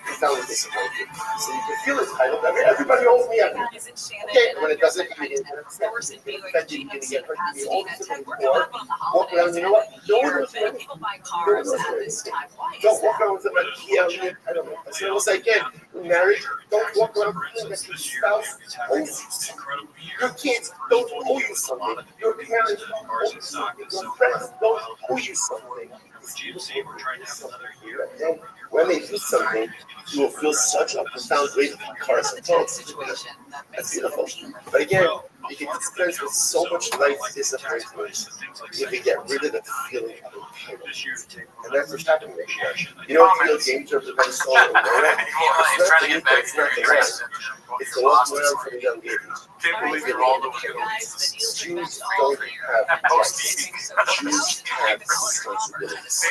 Profoundly disappointed. So you can feel entitled. I mean, everybody owes me everything. Okay, when it doesn't, you get offended, you're going to get hurt, you all this different before. Walk around, you know what? Don't walk around with them like, yeah, I don't know. So I will say again, in marriage, don't walk around feeling that your spouse owes you something. Your kids don't owe you something. Your parents don't owe you something. Your friends don't owe you something. And when they do something, you will feel such a profound weight of the That's beautiful. But again, you can experience with so much life disappointment if you get rid of the feeling of entitlement. And that's what's happening right here. You know what the real danger of the Ben Sora and Nora? It's not the rest. It's the walk around from a young age. Jews don't have rights. Jews have responsibilities.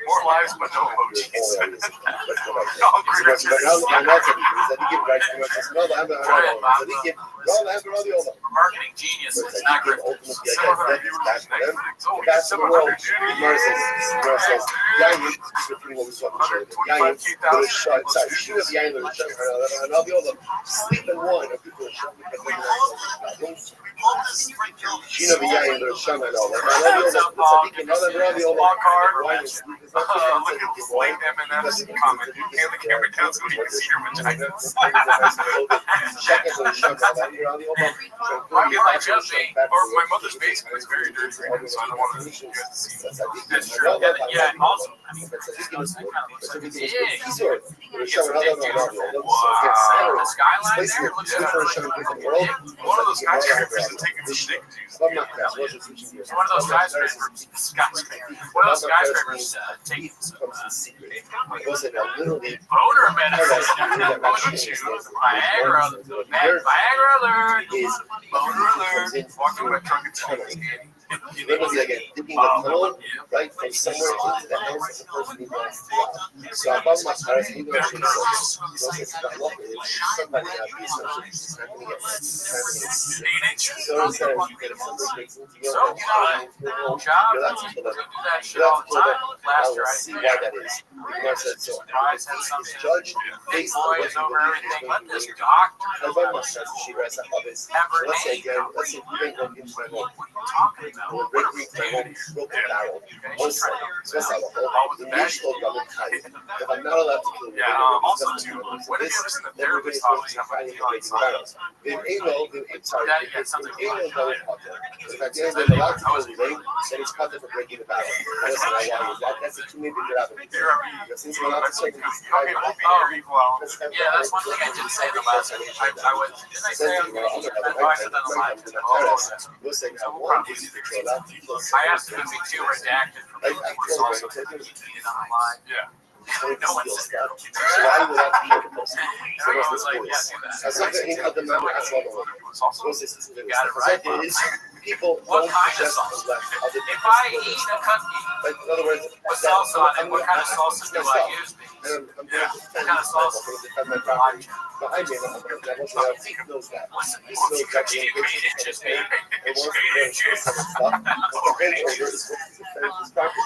More lives, but no emojis. marketing genius. It's not good. Back to the world. Gemara says, Yayin, repeating what we saw before. Yayin, the shot, sorry, she was Yayin, the shot, and I'll be able to sleep in one of people shot because they're not. She know the Yayin, the shot, and all that. Long card. Look at the late M&M's comment. And the camera down so you can see your vagina. My mother's basement is very dirty, so I don't want to see. That's true. Yeah, and also, I mean, this kind of looks like it's big. The skyline there looks like one of those skyscrapers is taking some dignity. One of those skyscrapers taking some boner medicine. Viagra alert. Boner alert. Walking with a truck and literally again digging the tunnel right from somewhere into the hands of the person who wants to walk. So above my parents, even though she's somebody out here, so she's not going to get so instead of you get a somebody makes into your own job, you'll have to pull that. I will see why that is. Because said so. The judge based on what you believe is going to be above my parents, she writes up of his. Let's say again, let's say you ain't going to get into my home. We'll break me to my home, broke the barrel. Also, that's how the whole the national government cut it. If I'm not allowed to kill you, also too, what if you ever seen the therapist talk to somebody on silence? If ain't no double pocket. If at the end they're allowed to kill you, then it's pocket for breaking the barrel. That's the two main things that happen. Since we're not to check these yeah, that's one thing I did say the last time. I said I asked him if he too redacted from the also online. Yeah. No one said that. Why would that be the person? So what's this voice? That's not any other member as well. What's this? Got it right. People what don't kind of just sauce? left other If I eat a cookie, like in other words, what salsa on it? What kind of salsa do I use? What kind of sauce? Behind me, knows that. He knows that just made and wants to learn stuff. But the great order is what to defend his property.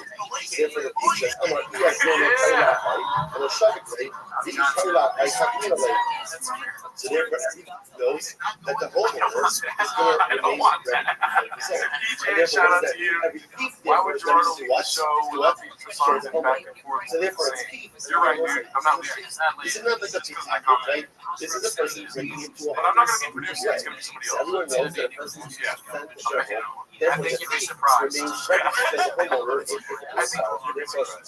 Therefore, the piece says, I'm like, you guys don't know Kaila, and the Shavik rate, these Kaila, I have to late. So therefore, everyone knows that the homeowner is going to remain ready. And therefore, every thief therefore is going to watch the homeowner. So therefore, it's thief. You're right, dude. I'm not leaving. This is not like a thief, right? This is a person breaking into a But I'm not going to get produced. It's going to be somebody else. Everyone knows that a person is defend their home. I Therefore, think the you'd be thief surprised. remains ready to defend the homeowner.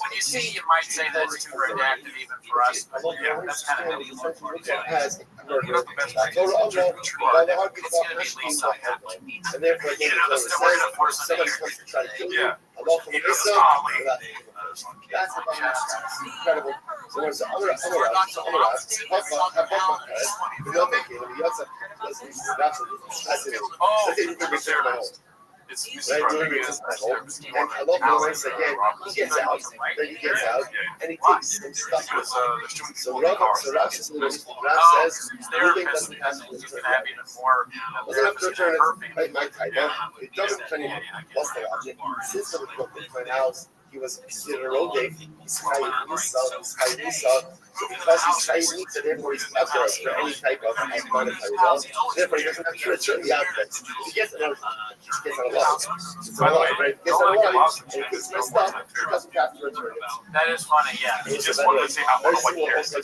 When you see, you might say that's too redacted even for us. But yeah, that's kind of what you look for too. Has murder. You know, the best I told her, oh no, by the heart it's going to be Lisa. and therefore, You know, we're going to force somebody comes to try to kill you. Yeah. I walk from Lisa. That's incredible. So I'm gonna It's right, doing it just my home. And I love the way again, he gets out, then he gets out, and he takes some stuff with him. So Rav says, moving doesn't have to return. Doesn't have to return it my type. It doesn't turn into what's the object. Since the report in my house, he was considered a road day. He's Chayiv Nisa. So because he's Chayiv Nisa, therefore he's not there for any type of monetary loss. Therefore, he doesn't have to return the object. He gets another. He gets a lot. By the way, right? He gets a lot. And he gets messed up. He doesn't have to return it. That is funny, yeah. He just wanted to see how what cares. You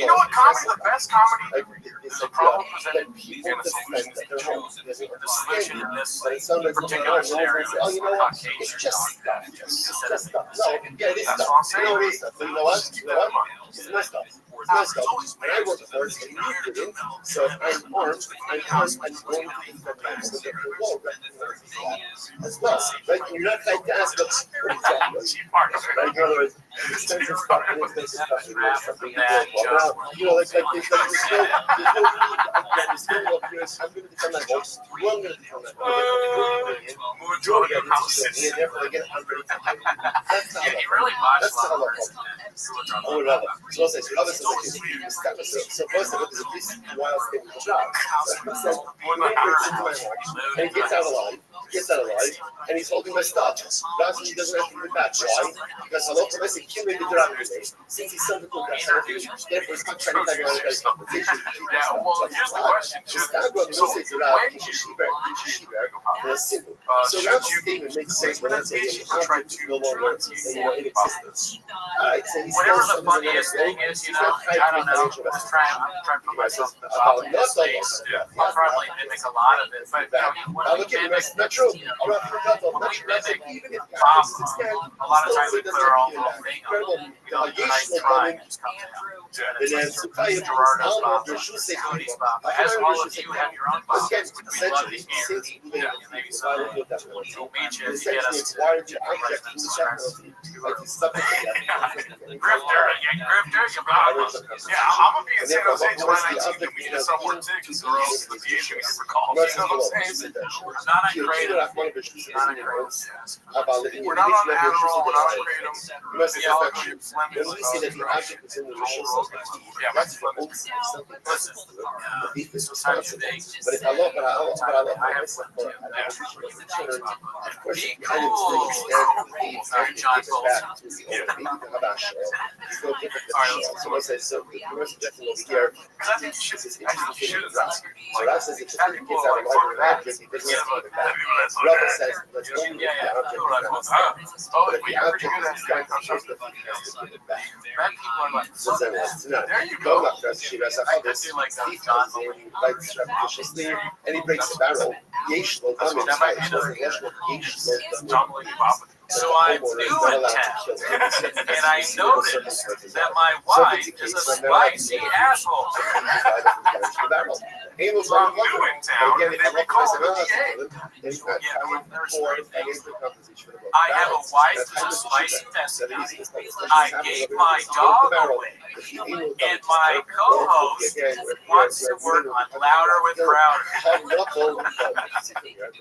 know what? Comedy, the best comedy is the problem presented people defend their home. the solution in this particular scenario. Oh, you know what? It's just stuff. Just stuff. No, yeah, it is stuff. No, it is stuff. But you know what? It's my stuff. It's my stuff. And I work for it, and you didn't. So if I'm armed, I'm going to defend my home. The law recognizes that as well. Right? And you're not trying to ask us what are you talking about. Right? In other words, expensive stuff, inexpensive stuff, something like you know, like there's no I'm going to become that host. Well, I'm going to become that host. Majority of it's just me, and therefore I get 100. That's not that's not a oh, no. So I say, so obviously, so first of all, there's at least while staying in the job. So and he gets out alive, and he's holding my stuff. That's he doesn't have to do that. Why? Because a lot of us can't make the job today. Since he's something to therefore he's not trying to take on his compensation. Yeah, well, here's the question. So that statement makes sense when I say the object is no longer in existence. Whatever the funniest thing is, you know, I don't know. I'm trying to put myself in the space. I'll probably mimic a lot of it, but you know, when we mimic, pop, a lot of times we put our own little thing on it. You know, the nice try just comes out. Gerardo's pop, Cody's pop. As all of you have your own pop, we love to hear. Yeah, maybe some meet you to get us to write them subscribers. Grifter, you got it. Yeah, I'm gonna be in San Jose July 19th. We need a somewhere tickets or else the issue is recalled. You know what I'm saying? Not on Kratom. Not on Kratom. We're not on Adderall, we're not on Kratom. Yeah, we see that the object is in the machine. Yeah, that's fun. But if I look, I have one too. Of course, I didn't Sorry, John Bolton. So I said, so the person definitely over here. I think you should. So that says if the kids are like an object, he doesn't have to give it back. Rabbi says, let's only give the object. But if the object is going to show the thing, he has to give it back. So then it's not. Go up there, she has a this. He comes in, he bites repetitiously, and he breaks the barrel. Yesh lo damage. So I'm new in town, and I noticed that my wife is a spicy asshole. So I'm new in town, and they recall the DA. I have a wife who's a spicy messenger. I gave my dog away, and my co-host wants to work on Louder with Crowder.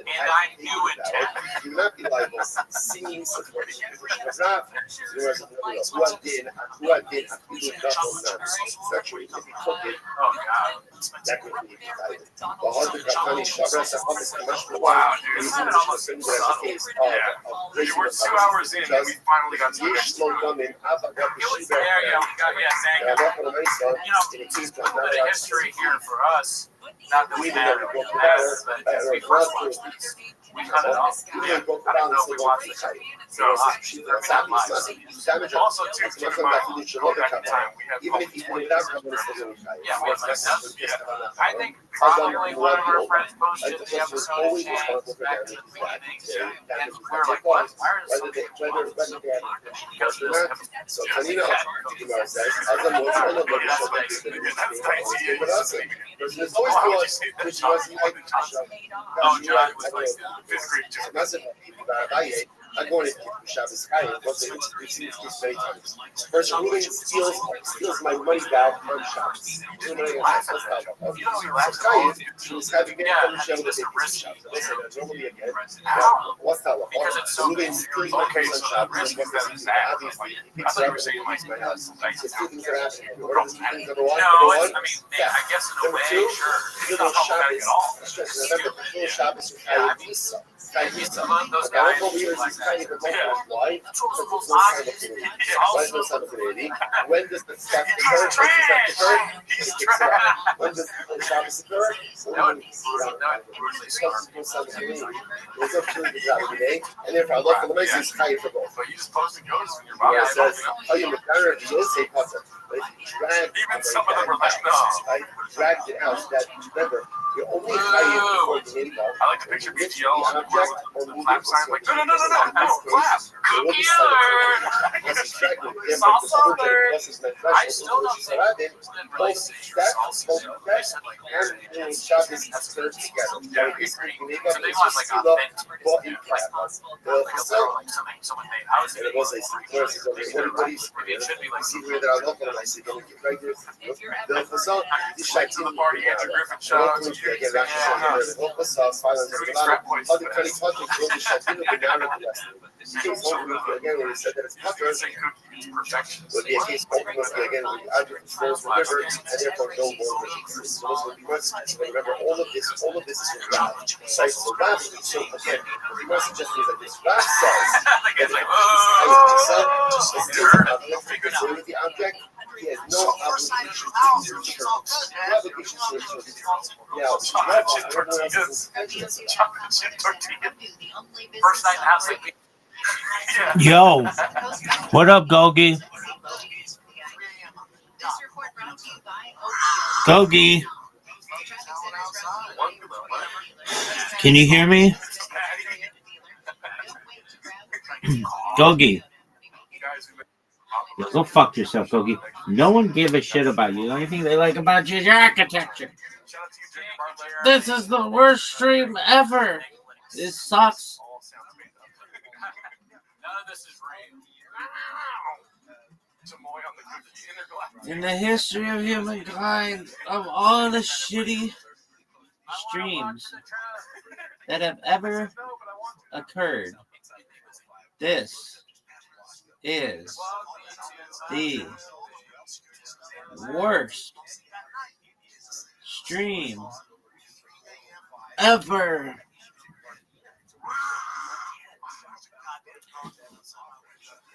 And I'm new in town. Do not be liable. Singing situation. Actually, if you cook it, oh god, that would be exciting. Wow, dude, it's not almost we were 2 hours in, and we finally got to yeah, thank you. You know, a little bit of history here for us. Not that we have any less, but we first watched these. We cut it off. I don't know if we watched the show. So they're not live. Also, too, keep in mind, that time we had even if you point it out, yeah, we have like that. Yeah. I think probably one of our friends posted the episode and we're like, why is it so because of this so Tanina says, there's always which was I'm going to Shabbos Chaim, but we've seen this many times. First, Ruben steals my money back on Shabbos. She was having me come to Shabbos. Listen, normally again, what's that? Because it's so Ruben steals my money on Shabbos. Obviously, he picks it up and leaves my house. There's two things that are happening. What are the two things that are I mean, I guess in a way, sure. It's not problematic at all. Remember, the Shabbos I used to love those guys. Why? When does the stuff occur? When does the Shabbos occur? And therefore, I love the Macy's Chayyim for both. But you just posted ghosts in your body. Yeah, it says, oh, you're McLaren, you will say puzzle. But if you drag even some of them were like, no. I dragged it out that, remember, you're only Chayyim before the name of. I like to picture BTL the clap sign, like, no, clap. Cookie alert! I still don't think it didn't really say your salsa. They said like Shabbos is third together. so they want like authentic, like a literal, like someone made house. And it was like, everybody's, Maybe it should be like see where they're on and I said, don't get right there. The facade, this to the party, Andrew Griffin show. Perfection. But the case again, Andrew flows whatever, and therefore no more religions. So remember, all of this is from God. Right? So God, so again, the message just means like this. God says that with the object, he has no obligation to return. No obligation to return. Now, everyone else's First night in the house, like, Yo, what up, Gogi? Gogi, can you hear me? Gogi. Go fuck yourself, Gogi. No one gave a shit about you. The only thing they like about you is your architecture. This is the worst stream ever. This sucks. In the history of humankind, of all the shitty streams that have ever occurred, this is the worst stream ever.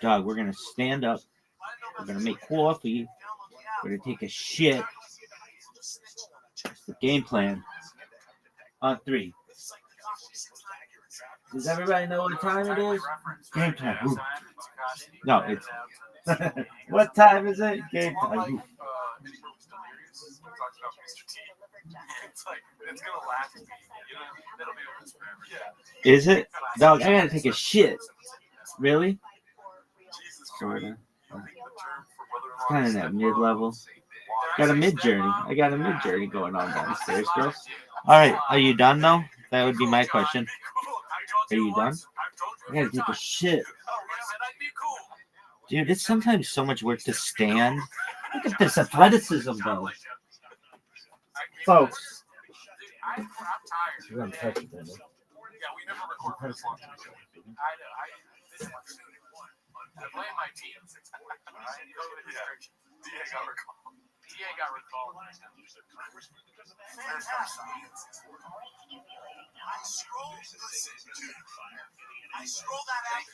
Dog, we're gonna stand up. We're gonna make coffee. We're gonna take a shit. The game plan on 3. Does everybody know what time it is? Game time. Ooh. No, it's what time is it? Game time. Ooh. Is it? Dog, I gotta take a shit. Really? Sorta. It's kind of that mid-level. Got a mid-journey. I got a mid-journey going on downstairs, girls. All right, are you done, though? That would be my question. Are you done? I gotta take a shit. Dude, it's sometimes so much work to stand. Look at this athleticism, though. Folks. I'm touch it, baby. I blame my team. DA got recalled. I scroll that out.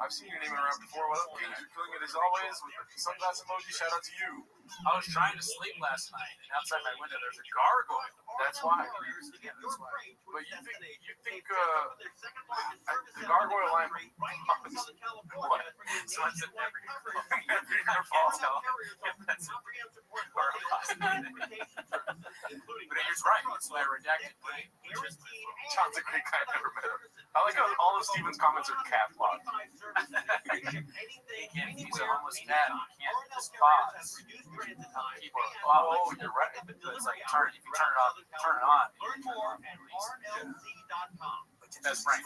I've seen your name around before. What up, Kings? You're killing it as always with the sunglass emoji. Shout out to you. I was trying to sleep last night, and outside my window there's a gargoyle. That's why. But you think the gargoyle line? What? So I said never fall. But he's right. That's why I redacted. John's a great guy. I've never met him. I like how all of Steven's comments are cat locked. He's a homeless cat. He can't just pause. Oh, you're right. It's like if you turn it on. That's right.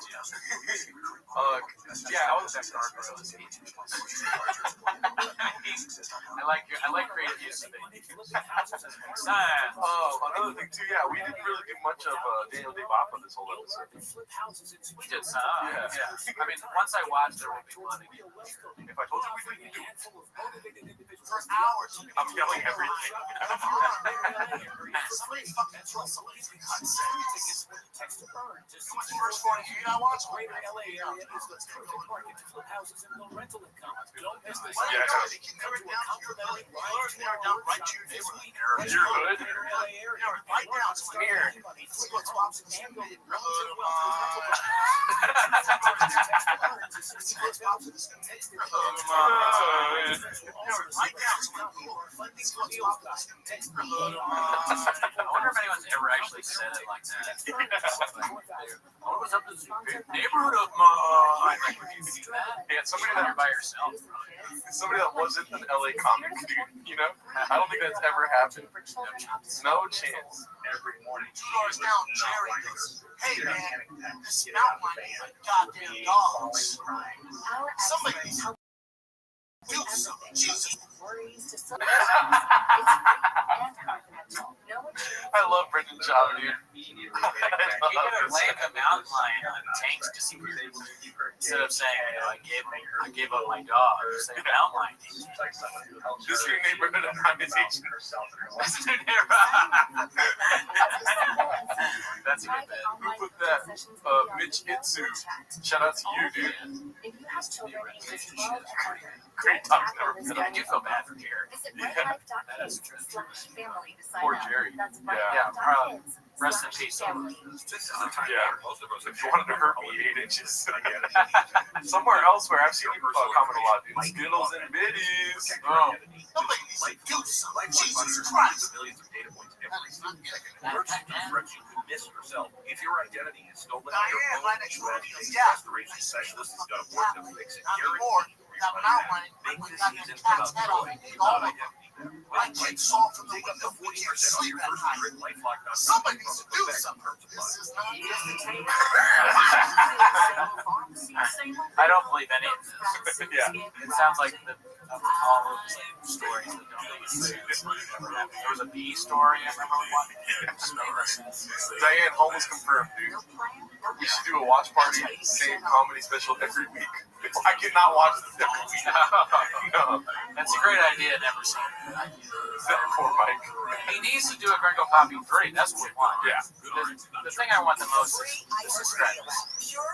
Yeah, I was that gargoyle. I like creative use of it. Another thing too. Yeah, we didn't really do much of Daniel Debapa this whole episode. We did some. Yeah. I mean, once I watched, there will be money. If I told you we didn't do it for hours, I'm yelling everything. Somebody fucking troll somebody. Text to burn. Just what's the first one you gotta watch? Greater LA area is the perfect market to flip houses and low rental income. Don't miss this. Yeah, they can narrow it down to your right to your neighborhood. You're good. Right down to here. Flip swaps and building relative wealth. wonder if anyone's ever actually said it like that. What was up this big neighborhood of mine? Like, would you do that? Yeah, somebody You're that by yourself. somebody that wasn't an LA comic, dude. You know, I don't think that's ever happened. No chance. Every morning. $2 down, Jerry goes, hey man, this mountain line is like goddamn dogs. Somebody needs to do something. Jesus. I love Brendan Job, dude. You gotta blame the mountain lion on tanks disappearing. Instead of saying, I gave up my dog, say mountain lion. This is your neighborhood optimization. That's a good bit. Who put that? Mitch Itsu. Shout out to you, dude. Great talk. I do feel bad for Jerry. Yeah. That is true. Poor Jerry. Yeah, probably. Rest in peace. Yeah. If you wanted to hurt me 8 inches. Somewhere elsewhere, I've seen people comment a lot, dude. Skittles and biddies. Oh. Somebody needs to do something. Jesus Christ. Millions of data points every single second. Emergency threats you could miss yourself. If your identity is stolen, Diane, right next door, yeah. restoration specialist has got to work to fix it. Not anymore. That mountain line, we got that cat's head off. My kids saw from the window. We can't sleep at night. Somebody needs to do something. This is not I don't believe any of this. Yeah. It sounds like all of the same stories that don't make sense. There was a bee story, I remember one. Diane, homeless confirmed, dude. We should do a watch party, same comedy special every week. I cannot watch this every week. No. That's a great idea, never seen it. Poor Mike. He needs to do a Gringo Poppy 3, that's what we want. Yeah. The thing I want the most is the stretches.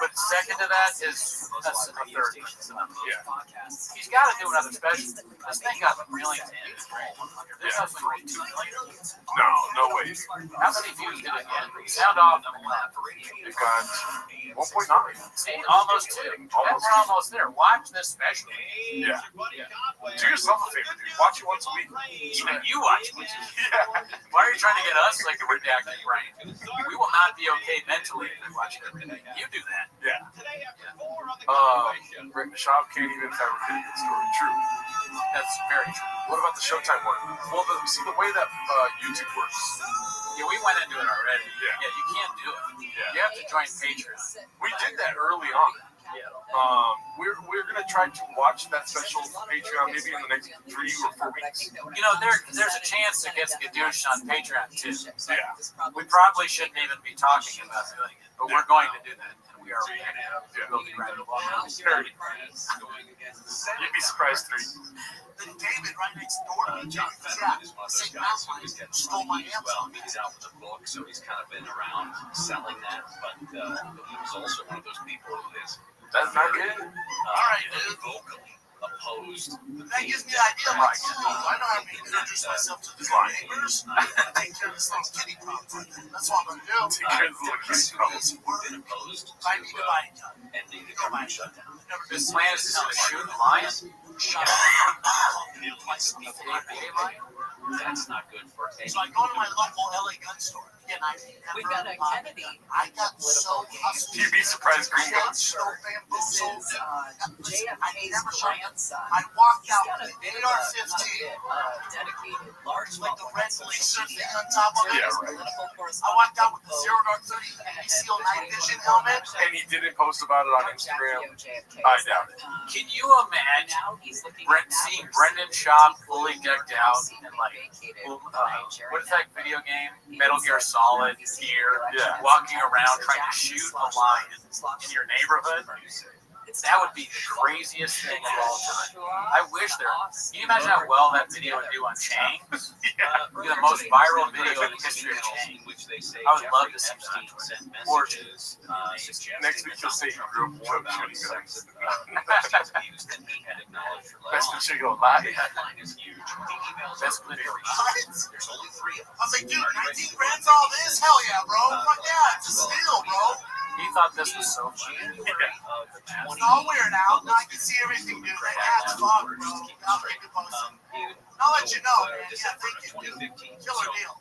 But second to that is a third. Yeah. He's got to do another special. This thing got millions in. There's nothing like 2 million. No way. How many views did it get? Sound off the lab. It got 1.9. See, almost 2. We're almost there. Watch this special. Yeah. Do yourself a favor, dude. Watch it once a week. Even you watch it. Yeah. Why are you trying to get us like a redacted brain? We will not be okay mentally if we watch it every day. You do that. Yeah. Rick Schaub can't even fabricate a good story. True. That's very true. What about the Showtime one? Well, see the way that YouTube works. Yeah, we went into it already. Yeah. Yeah, you can't do it. Yeah. You have to join Patreon. We did that early on. We're gonna try to watch that special Patreon maybe in the next 3 or 4 weeks. You know, there's a chance it gets Gadoosh on Patreon too. Yeah. We probably shouldn't even be talking about doing it, but we're going to do that, and we are. We'll be right along. You'd be surprised 3. Then David right next door to me, John, St. Mountain line, stole my Amazon. He's out with a book, so he's kind of been around selling that. But he was also one of those people who is That's not good. All right, dude. vocally opposed. That gives me an idea of like, I know how to introduce myself to the neighbors. I take care of this little kitty problem. That's what I'm going to do. Take care of the little kitty problem. Been opposed I need to buy it. ending the government shutdown. This plan is to shoot lions. That's not good for So I go to my local LA gun store. Again, We got a Kennedy. I got so hustled. You'd be surprised, Gringo. So bamboozled. JFK's grandson. I walked out He's got a with bit an of AR-15. dedicated large Like the level red pencil. laser thing on top of it. Yeah, right. Political I walked out with the correspondent. 0 Dark 30 ACL night vision helmet. And he didn't post about it on Instagram. I doubt it. Can you imagine Now he's looking seeing Brendan Schaub fully decked out in like what is that video game? Metal Gear Solid gear, Yeah. walking around trying to shoot a lion in your neighborhood? That would be the craziest thing of all time. I wish there. Can you imagine how well that video would do on Chang? It'd be the most viral video in the history of Chang. I would love to see that. Or Next week you'll say you grew up drug shooting guns. Best in Chico Live. Best video. There's only 3 of them. I was like, dude, 19 grand's all this? Hell yeah, bro. Fuck yeah, it's a steal, bro. He thought this was so funny. It's all weird now. Now I can see everything, dude. Like, that's fun, bro. I'll make it post. Not like let you know, man. December Yeah, thank you. 2015. Killer So deal.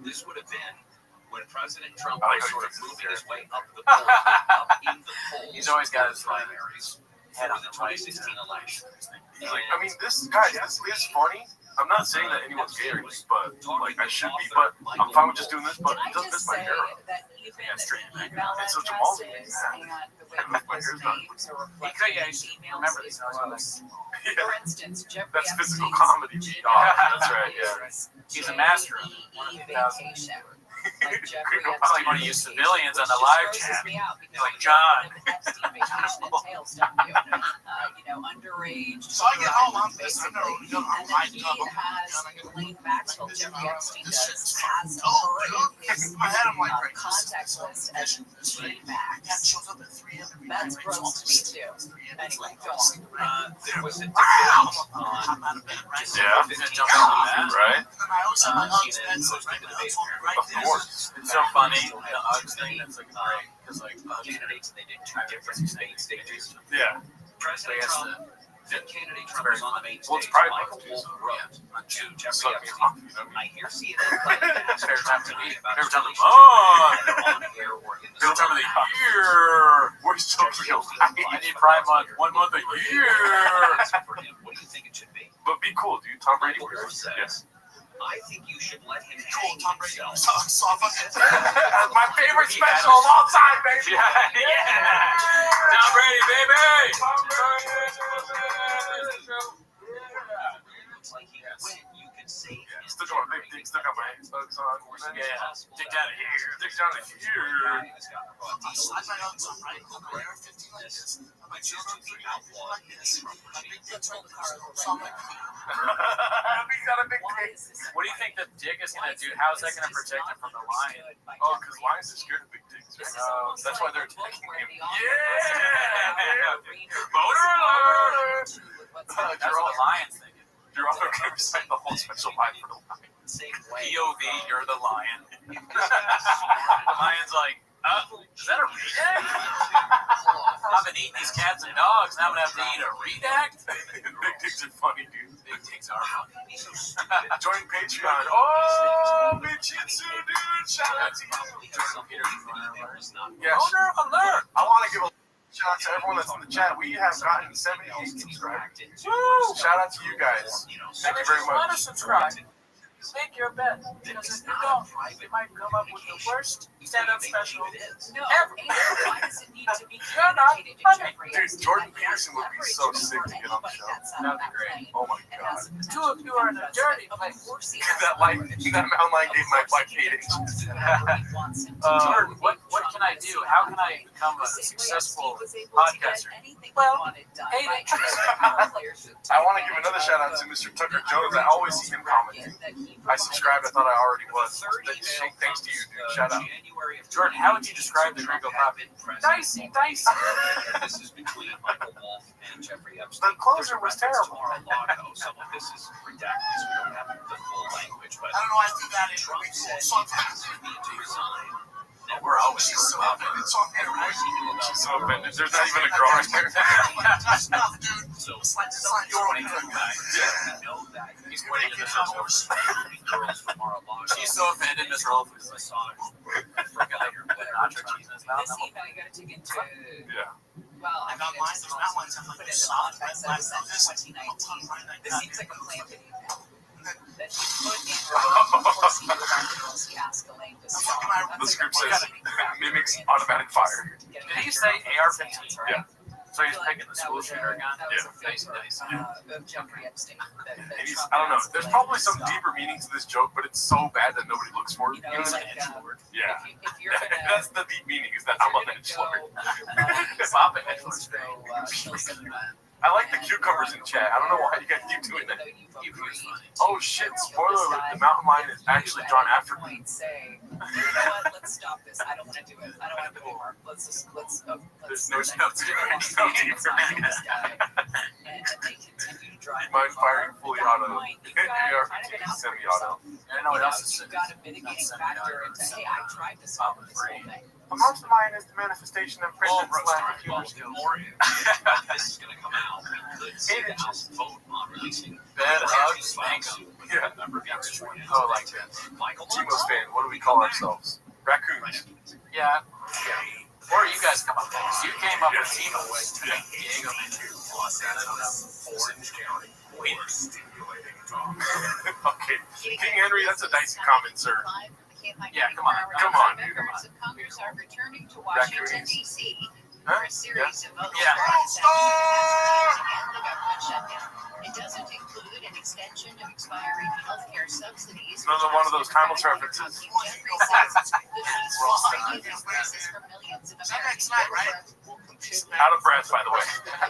this would have been when President Trump I like was how sort of he fixes moving his his way up the polls, up in the polls. He's always got his primaries head for on the the right. 2016 election. He's like, I mean, this is funny. I'm not saying that anyone's gay or anything, but like I should be, but I'm fine with just doing this. But it does miss my hair up. that even Straight. email It's such a multi. addresses and the way that My his hair's not. names are He reflected could, yeah, in you should emails remember is these guys. gross. Yeah. For instance, Jeffrey That's physical Epstein's comedy. That's right. Yeah. He's a master of it. One of the thousand. vacation. Like Jeffrey Probably want to use civilians on the live chat. Like John. Underage. So I get home, I'm basically. basically, And then he has Blaine Maxwell, Jeffrey Epstein does, has her in my head, I'm like, his contact list as G-Max. shows up at 3 a.m. That's gross to me too. Anyway, go on. There was a debate I'm on out of bed, right? Yeah. Right. And then I always have my hugs bed, so CNN right posted now, a debate. right Of there. course. It's so funny, the Hugs hugs thing, that's like great, great. Because like candidates, and they did two different debate stages. Yeah. President Yes, Trump, then candidate Trump very was on the main Well, it's stage. private, Michael too, so, Wolff wrote to Jeffrey Suck me Epstein. off, you know what I I mean? hear CNN playing the ask Fair time to Jeffrey me. about Fair his time to relationship Oh! on air or in the Every time of the spotlight. year. We're so Jeffrey real. Epstein's I life need for Pride about Month, 1 month a year. For him, what do you think it should be? But be cool, dude. Tom Brady Michael wears Wolff it. says, Yes. I think you should let him Cool, hang Tom Brady. himself. That's My favorite special of all time, baby. Yeah. Tom Brady, baby. Tom Brady. Looks like he could win. You could save him. Still got my big dick, still got my Xbox on. Yeah. Dick out of here. Dick down to here. I might own some, right? I'm like 15 like this. I'm like, children, like this. My big dick's right there. So I'm like, He's got a big dick. what do you think the dick is going to do? How is that going to protect him from the lion? Oh, because lions are scared of big dicks. Right? That's why they're attacking him. Yeah! Motor alert! That's what the lion's thinking. You're also going to recite the whole special line for the lion. POV, you're the lion. The lion's like, is that a redact? I've been eating these cats and dogs, now I'm going to have to eat a redact? Big dicks are funny, dude. Big dicks are funny. Join Patreon. Oh, bitch, it's you, dude. Shout out to you. Yes. Owner alert! I want to give a shout out to everyone that's in the chat. We have gotten 78 subscribers. Woo! Shout out to you guys. Thank you very Want to much. subscribe? Make your bet. Because if you don't, you might come up with the worst stand-up special ever. Why does it need to be You're not communicated to funny. Jeffrey Dude, Epstein Jordan that he has Peterson would be leverage so over sick to get on the anybody show. that's on that plane Oh my and has god. the Two of you are in a dirty of place. course he That mountain lion gave my bike 8 inches. Jordan, what can I do? How can I become a successful podcaster? Well, 8 inches. I want to give another shout out to Mr. Tucker Jones. I always see him commenting. I subscribed. I thought I already was. Thanks to you, dude. Shout out. Jordan, how would you describe the Gringo Pop? Dicey, dicey. This is between Michael Wolff and Jeffrey Epstein. The closer was terrible. Some of this is redacted, so we don't have the full language. But I don't know why I do that. Trump said So he needed to resign. And we're always She's so about offended. it. So I'm here, right? She's so offended. There's not even a girl right there. That's enough, dude. So It's like your own good guy. we know that he's waiting in the house. Girls from Mar-a-Lago. She's so offended, Miss Rolf. Massage for a guy or whatever. Nacho cheese in his mouth. This email you got to dig into. Yeah. Well, I Not mean, mine. it's Not mine. put in the context that was sent in 2019. This seems like a planted email that he put in before he knew about the girls he asked Elaine to stop. The script says mimics automatic fire. Did he say AR-15? Yeah. So he's picking the school shooter gun? That was Yeah. a favorite of Jeffrey Epstein. That And he's, Trump I don't know. asked There's Elaine probably to some stop. deeper meaning to this joke, but it's so bad that nobody looks for it. You know, it's like, Yeah. if you're gonna, That's the deep meaning, is that I'm a edgelord. Pop it, let's go kill some men. I like the cucumbers in chat. I don't know why you guys keep doing that. Oh shit, spoiler alert, the mountain lion is actually John after me. Say, you know what, let's stop this. I don't want to do it. I don't want to do it anymore. Let's There's no deeper meaning. this guy. And they continue to drive. Mind firing fully auto. You've got kind of an Semi-auto. I don't know what else is. You've got a mitigating factor into, hey, I tried to solve this whole thing. A mountain lion is the manifestation of Oh, President's lack of humor Rothschild, skills. more if this is going to come out, we could see the House vote on releasing Bad hugs, thank you. Yeah. Number of youngsters. Oh, like that. Michael Chimo's fan, what do we call ourselves? Raccoons. Yeah. Or you guys come up with this. You came up with Timo West. Diego Los Angeles, Orange County. Wait. Stimulating talk. Okay. King Henry, that's a dicey comment, sir. Yeah, come on. Come on, dude. Members of Congress are returning to Washington, D.C. for a series of votes Yeah. and the government shutdown. It doesn't include an extension of expiring health care subsidies. Another one of those timeless references. Out of breath, by the way.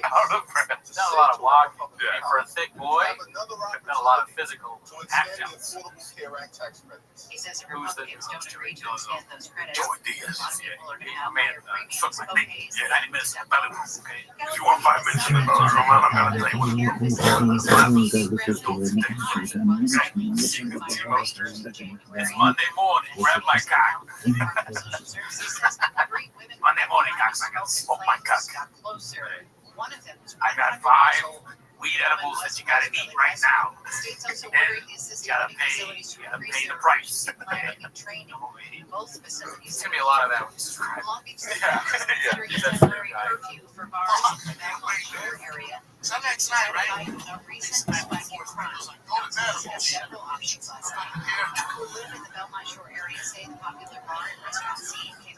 Out of breath. Not a lot of walking. Yeah. For a thick boy, not a lot of physical actions. He says if Who's the Republicans don't agree to extend those credits, Joey Diaz. people are going to have Man, higher premiums, fuck my dick. co-pays, Yeah, 90 minutes. Okay. If you want 5 minutes in the room, I'm gonna tell you what you want. It's Monday morning. Grab my cock. Monday morning, cocks. I gotta smoke my cock. I got 5 weed edibles that you gotta eat right now. And you gotta pay the price. It's gonna be a lot of that when you subscribe. So next night, right?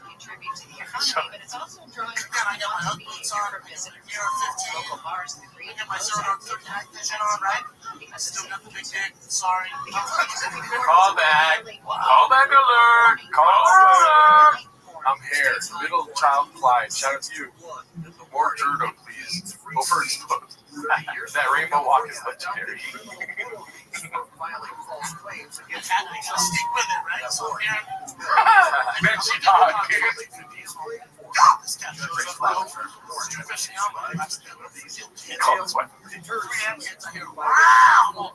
But it's also drawing from visitors. Local bars in the green and my right? Still got the big dick. Sorry. Call back. Call back alert. Call alert. I'm here. Middle child Clyde. Shout out to you. More Jurdo, please. Overexposed. That rainbow walk is legendary. Stick with it, right? So here. Benchy dog. He called his wife. Wow!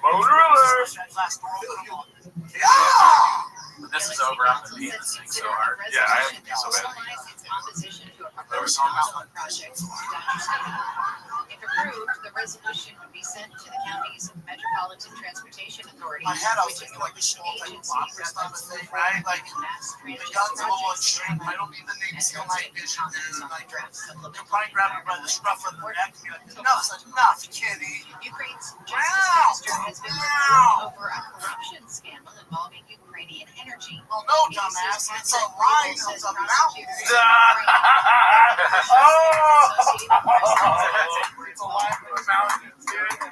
Motor alert. When this is over, I'm gonna be in this thing so hard. Yeah, I have to be so bad. There was project. If approved, the resolution would be sent to the county's Metropolitan Transportation Authority, My head, I was which is thinking like the show, like agency box responsible for right? Like, mass the transit guns are all projects. extreme. I don't need the name still night vision, dude. Like, You'll you'll probably grab it by the scruff of the neck and be like, enough's enough, kitty. Ukraine's justice minister has been reporting over a corruption scandal involving Ukrainian energy. Well, no, dumbass, it's a line of the mountain. It's a line of the mountains, dude. Make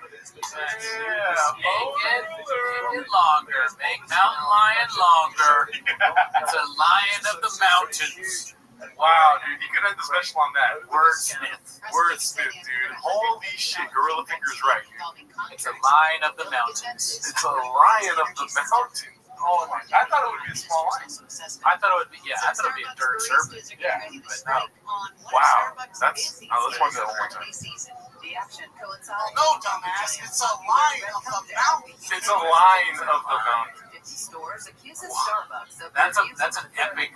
it longer. Make Mountain Lion longer. It's a lion of the mountains. Wow, dude, you could end the special on that. Wordsmith, dude. Holy shit, Gorilla Finger's right. It's a lion of the mountains. It's a lion of the mountains. Oh my! I thought it would be a small lion. I thought it would be, I thought it would be a dirt serpent. Yeah, but no. Wow, that's. Let's watch that one more time. No, dumbass, it's a line of the mountain. It's a line of the mountain. Stores accuses Starbucks of That's an epic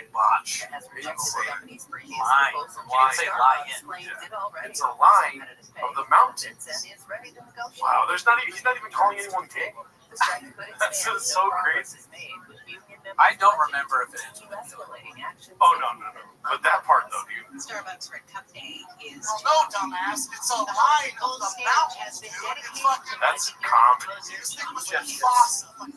botch. Lion. Why say lion? It's a line of the mountains. Wow, he's not even calling anyone gay. That's just so crazy. I don't remember if it is. Oh no. But that part though, dude. Starbucks Red Cup Day is. Well, no, dumbass, it's a line of the mountains, dude. It's fucking. That's comedy. This thing was just awesome.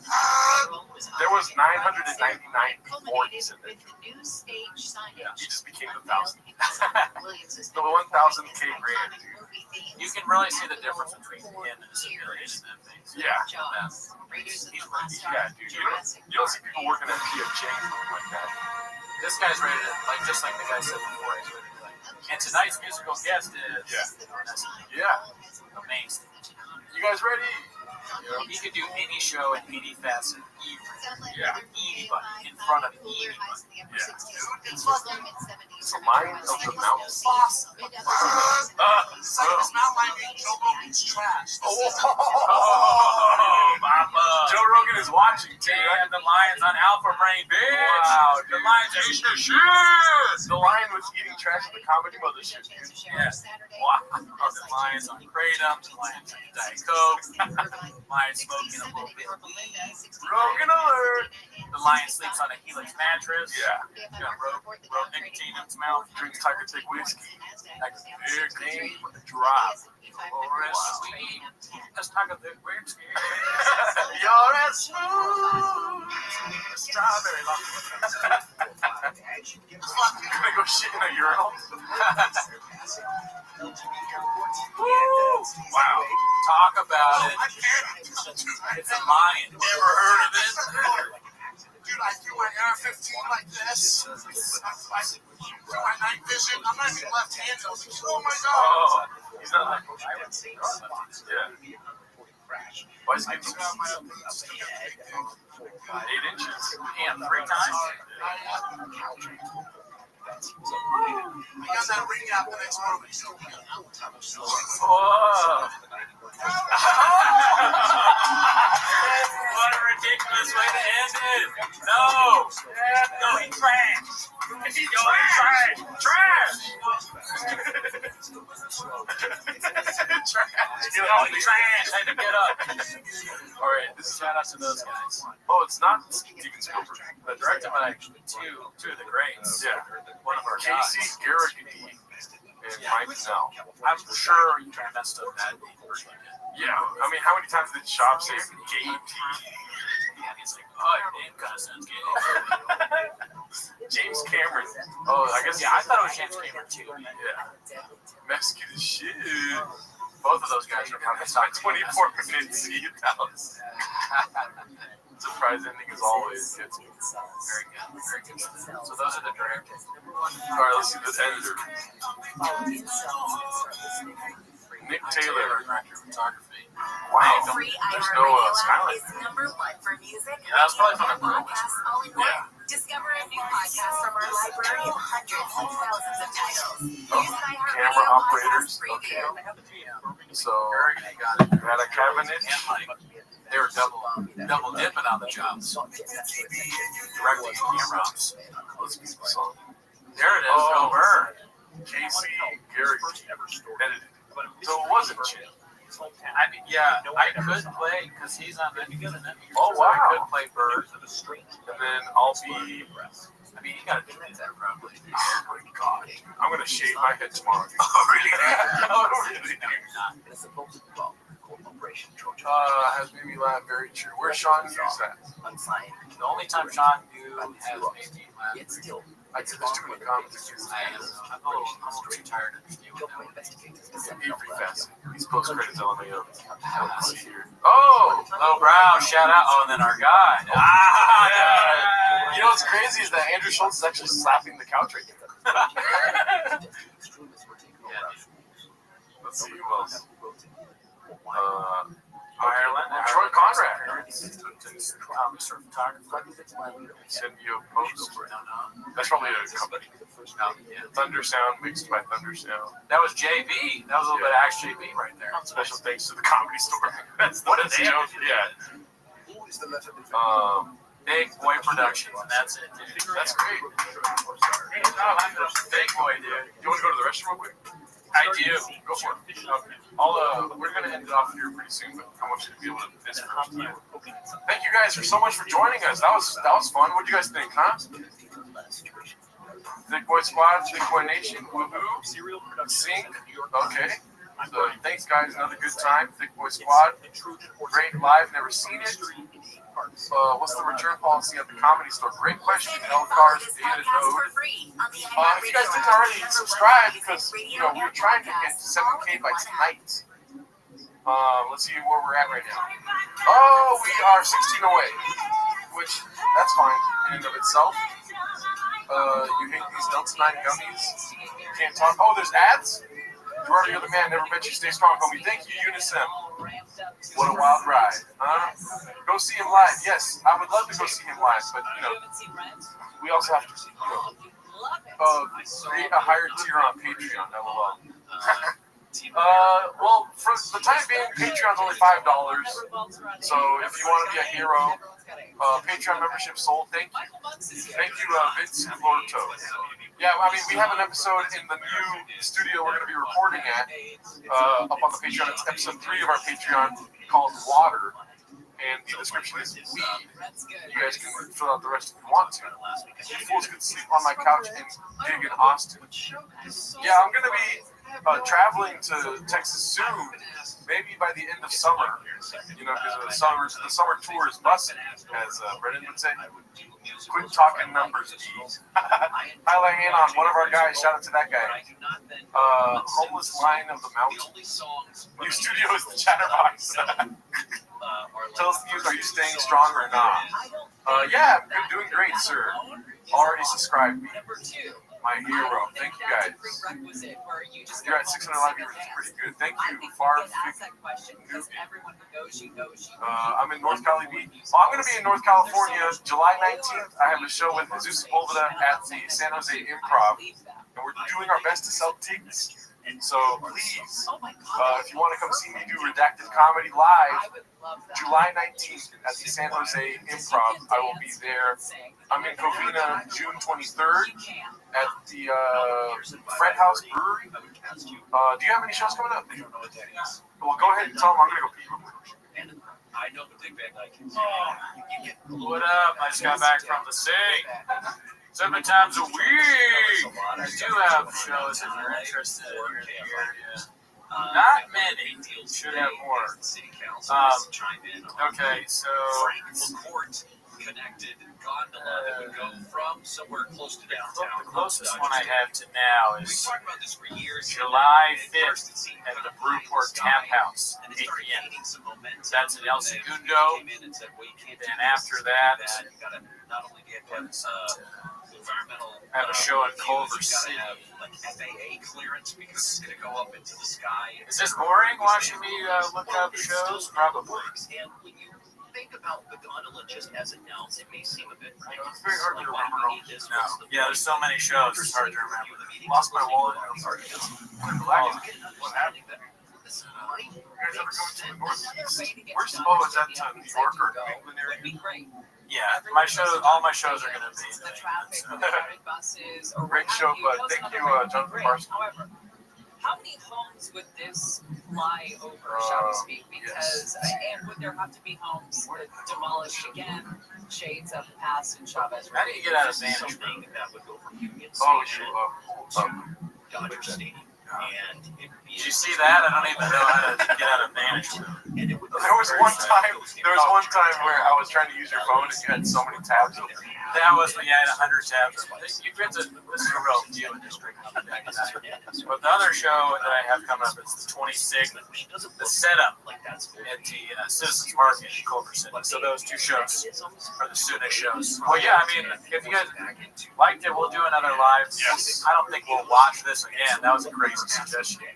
There was 999 before he said that. New stage signage. He just became the 1,000. The 1,000K grand, dude. You can really see the difference between him and civilians and them things. Yeah. Raiders of the Yeah, Lost dude. You don't see people working at PFJ like that. This guy's ready to, like, just like the guy said before, he's ready to, like, and tonight's musical guest is amazing. You guys ready? You know, he could do any show in any facet, anybody, in front of anybody. It's fucking. It's a line of the mountains. Awesome. It's like this mountain line being Joe Rogan's trash. Oh, Mama. Joe Rogan is watching too. Look at the lions on Alpha Brain, bitch. Wow, The dude. lions are eating their shit. The lion was eating trash at the comedy mothership. Yes. Wow. The lions on Kratom. The lions on Diet Coke. Lion smoking a little bit of weed. Rogan alert. The lion sleeps on a Helix mattress. Yeah. Got rope nicotine in its mouth. Drinks Tiger Thick whiskey. Like a big thing with a drop. Restream. Let's talk about the whiskey. You're as smooth. Strawberry love. Gonna go shit in a urinal. Wow. Talk about it. It's a lion. Never heard of it? Dude, I do my AR-15 like this. I do my night vision. I'm not even left-handed. I was like, oh my god. Oh, he's not like yeah. Why is he getting 8 inches? And 3 times? I got that ring out the next morning. Whoa. What a ridiculous way to end it. No. No, he trashed. He's trash. Trash. Trash. Had to get up. All right, this is Shout out to those guys. oh, it's not Steven Spielberg. The Directed director, by two of the greats. yeah, One of our Casey guys. Garrity and Mike Snell. I'm sure you kind of messed up that name. Yeah, I mean, how many times did Shop say gay? And he's like, oh, your name kind of sounds gay. James Cameron. Oh, I guess Yeah, I thought it was James Cameron too. Yeah, Mexican as shit. Both of those guys are coming. It's my 24-minute seat house. Surprise ending as always gets me. Very good. Very good. So those are the directors. All right, let's see the editor. Nick Taylor. Director of photography. Wow. Free There's iHeart no Radio Skyline. is #1 for music, Yeah, that's probably radio, from and a podcasts all in one. Yeah. Discover a new podcast from our library of hundreds of thousands of titles. Oh, Use an iHeart camera Radio operators. podcast preview. So, Very good. we had a cabinet. And like, they were double dipping on the jobs. Directing camera ops. Let's get the song. There it is. Oh. Over. Casey Garrity edited. So it wasn't Chip. I mean, yeah, I could play because he's not very good in it. Oh, So I wow. could play Bird. And then I'll be. I mean, you gotta do that probably. Oh my god. I'm gonna shave my head tomorrow. Oh, really? Oh, really? Has made me laugh. Very true. Where's Sean Hughes at? The only time Sean Yu has made me laugh. I did this too many comments. I'm a little too tired of dealing with that. Avery Fest. These post credits LMAO. Oh, Low Brow, shout out. Oh, and then our guy. Yeah. You know what's crazy is that Andrew Schultz is actually slapping the couch right now. Let's see who else. Ireland. Troy Conrad. Photographer. Symbio Post. That's probably a company. Thunder Sound mixed by Thunder Sound. That was JB. That was a little bit of Axe JB right there. Special thanks to the Comedy Store. That's What a joke. Yeah. Big Boy Productions, and that's it, dude. That's great. Big Boy, dude. You want to go to the restroom real quick? I do. Go for it. Okay. We're going to end it off here pretty soon, but I want you to be able to miss first. Thank you guys so much for joining us. That was fun. What do you guys think, huh? Thick Boy Squad, Thick Boy Nation, woohoo, Sync, okay. So thanks guys, another good time. Thick Boy Squad, great live, never seen it. What's the return policy at the Comedy Store? Great question. No cars, data node. If you guys didn't already subscribe, because we're trying to get to 7K by tonight. Let's see where we're at right now. Oh, we are 16 away, which that's fine in and of itself. You hate these Delta 9 gummies. You can't talk. Oh, there's ads? Gerard, you're the man. Never bet you stay strong, homie. Thank you, Unisem. What a wild ride. Go see him live. Yes, I would love to go see him live, but, we also have to, create a higher tier on Patreon. LOL. Well, for the time being, Patreon's only $5. So if you want to be a hero, Patreon membership sold. Thank you. Thank you, Vince Florto. Yeah, I mean, we have an episode in the new studio we're going to be recording at up on the Patreon. It's episode 3 of our Patreon called Water. And the description is weed. You guys can fill out the rest if you want to. You fools can sleep on my couch and dig in Austin. Yeah, I'm going to be traveling to Texas soon, maybe by the end of summer. You know, because the summer tour is busting, as Brendan would say. Quit talking numbers, G's. Highlight in on one of our guys. Shout out to that guy. Homeless Lion of the Mountain. New studio is the Chatterbox. Tell us, are you staying strong or not? Yeah, I'm doing great, sir. Already subscribed me. My hero. Thank you guys. You're at 600 live viewers. It's pretty good. Thank you, Far. I'm in North Cali Beach. I'm going to be in North California July 19th. I have a show with Jesus Sepulveda at the San Jose Improv. And we're doing our best to sell tickets. So please, if you want to come see me do Redacted Comedy live, July 19th at the San Jose Improv, I will be there. I'm in Covina June 23rd at the Fred House Brewery. Do you have any shows coming up? Well, go ahead and tell them I'm going to go pee. I know the big bag like What up? I just got back from the sing. 7 times a week. I do have shows if you're interested in your area. Not many. Should have more. Okay, so connected gondola that would go from somewhere close to downtown. The closest one I have to now is July 5th at the Brewport Tap House at 8 p.m. That's in El Segundo. And after that, I have a show in Culver City. Like FAA clearance because it's going to go up into the sky. Is this boring watching me look up shows? Probably. And when you think about the gondola just as announced, it may seem a bit. It's very hard to remember. Yeah, there's so many shows. It's hard to remember. Lost my wallet. What happened? You guys ever go to the Northeast? Where's is that New York or England area? Yeah, all my shows are going to be in the Great show, but thank you, Jonathan Parsons. However, how many homes would this fly over, shall we speak? Because, and would there have to be homes that demolished again, shades of the past in Chavez? How do you get out of management? That would go from Union Oh, Station to Dodger Stadium. And did you see that? I don't even know how to get out of management. There was one time where I was trying to use your phone and you had so many tabs open. That was when you had 100 tabs. You get to this is a real deal in district. But the other show that I have coming up is the 26th, the setup at the Citizens Market in Culver City. So those 2 shows are the soonest shows. Well, yeah, I mean, if you guys liked it, we'll do another live. Yes. I don't think we'll watch this again. That was a crazy suggestion.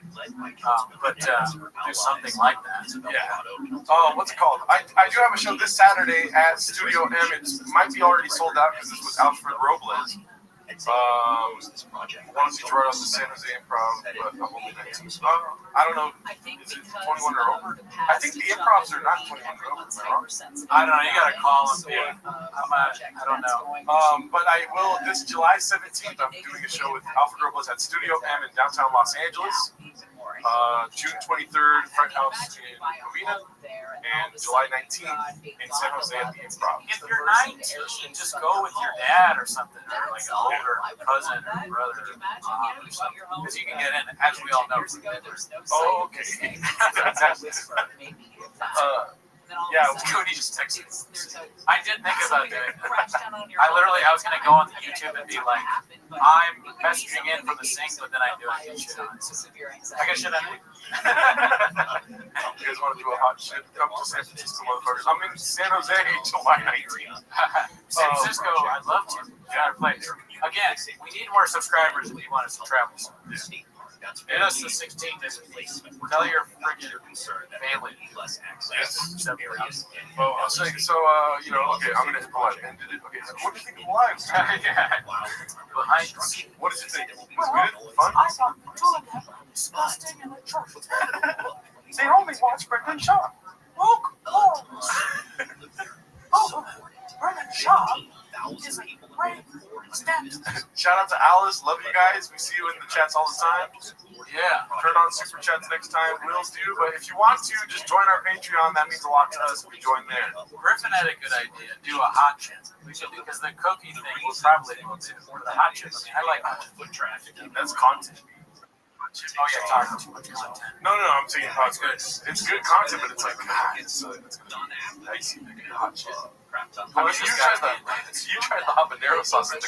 But do something like that. Yeah. What's it called? I do have a show this Saturday at Studio M. It might be already sold out because this was Alfred Robles. Wanted to right off the San Jose Improv, but I'm only 19. I don't know. Is it 21 or over? I think the improvs are not 21 or over. I don't know. You gotta call them. Yeah. I don't know. But I will. This July 17th, I'm doing a show with Alfred Robles at Studio M in downtown Los Angeles. June 23rd, Front House in Covina, and July 19th in San Jose at the Improv. If you're 19, just go with your dad or something, or like an older cousin or brother or something, because you can get in, as we all know. Oh, okay. Yeah, Cody just texted me. I did think about doing that. I was going to go on the YouTube and be like, I'm messaging in from the sink, but then I'm doing shit on it. I guess should I do? You guys want to do a hot shit? Come to San Francisco, motherfuckers. I'm in San Jose, July 19th. San Francisco, I'd love to. Gotta play there. Again, we need more subscribers if you want us to travel. And us the 16th is replacement. Tell your friggin' family. Less access. Areas. Well, I was saying, so, you know, okay, I'm going to hit the live. Okay, so what do you think of the live? What did you think? It was good? Fun? I thought it was disgusting in the church. They only watch Brendan Shaw. Oh, Brendan Shaw is a great stand. Shout out to Alice. Love you guys. We see you in the chats all the time. Yeah. Turn on super chats next time. Wills do. But if you want to, just join our Patreon. That means a lot to us if you join there. Griffin had a good idea. Do a hot chip. Because the cookie thing will probably go to the hot chips. I like foot traffic. That's content. Oh, yeah, talking too much content. No, I'm saying hot good. It's good content, but it's like, it's nice. Hot chip. I mean, you tried the habanero sauce at the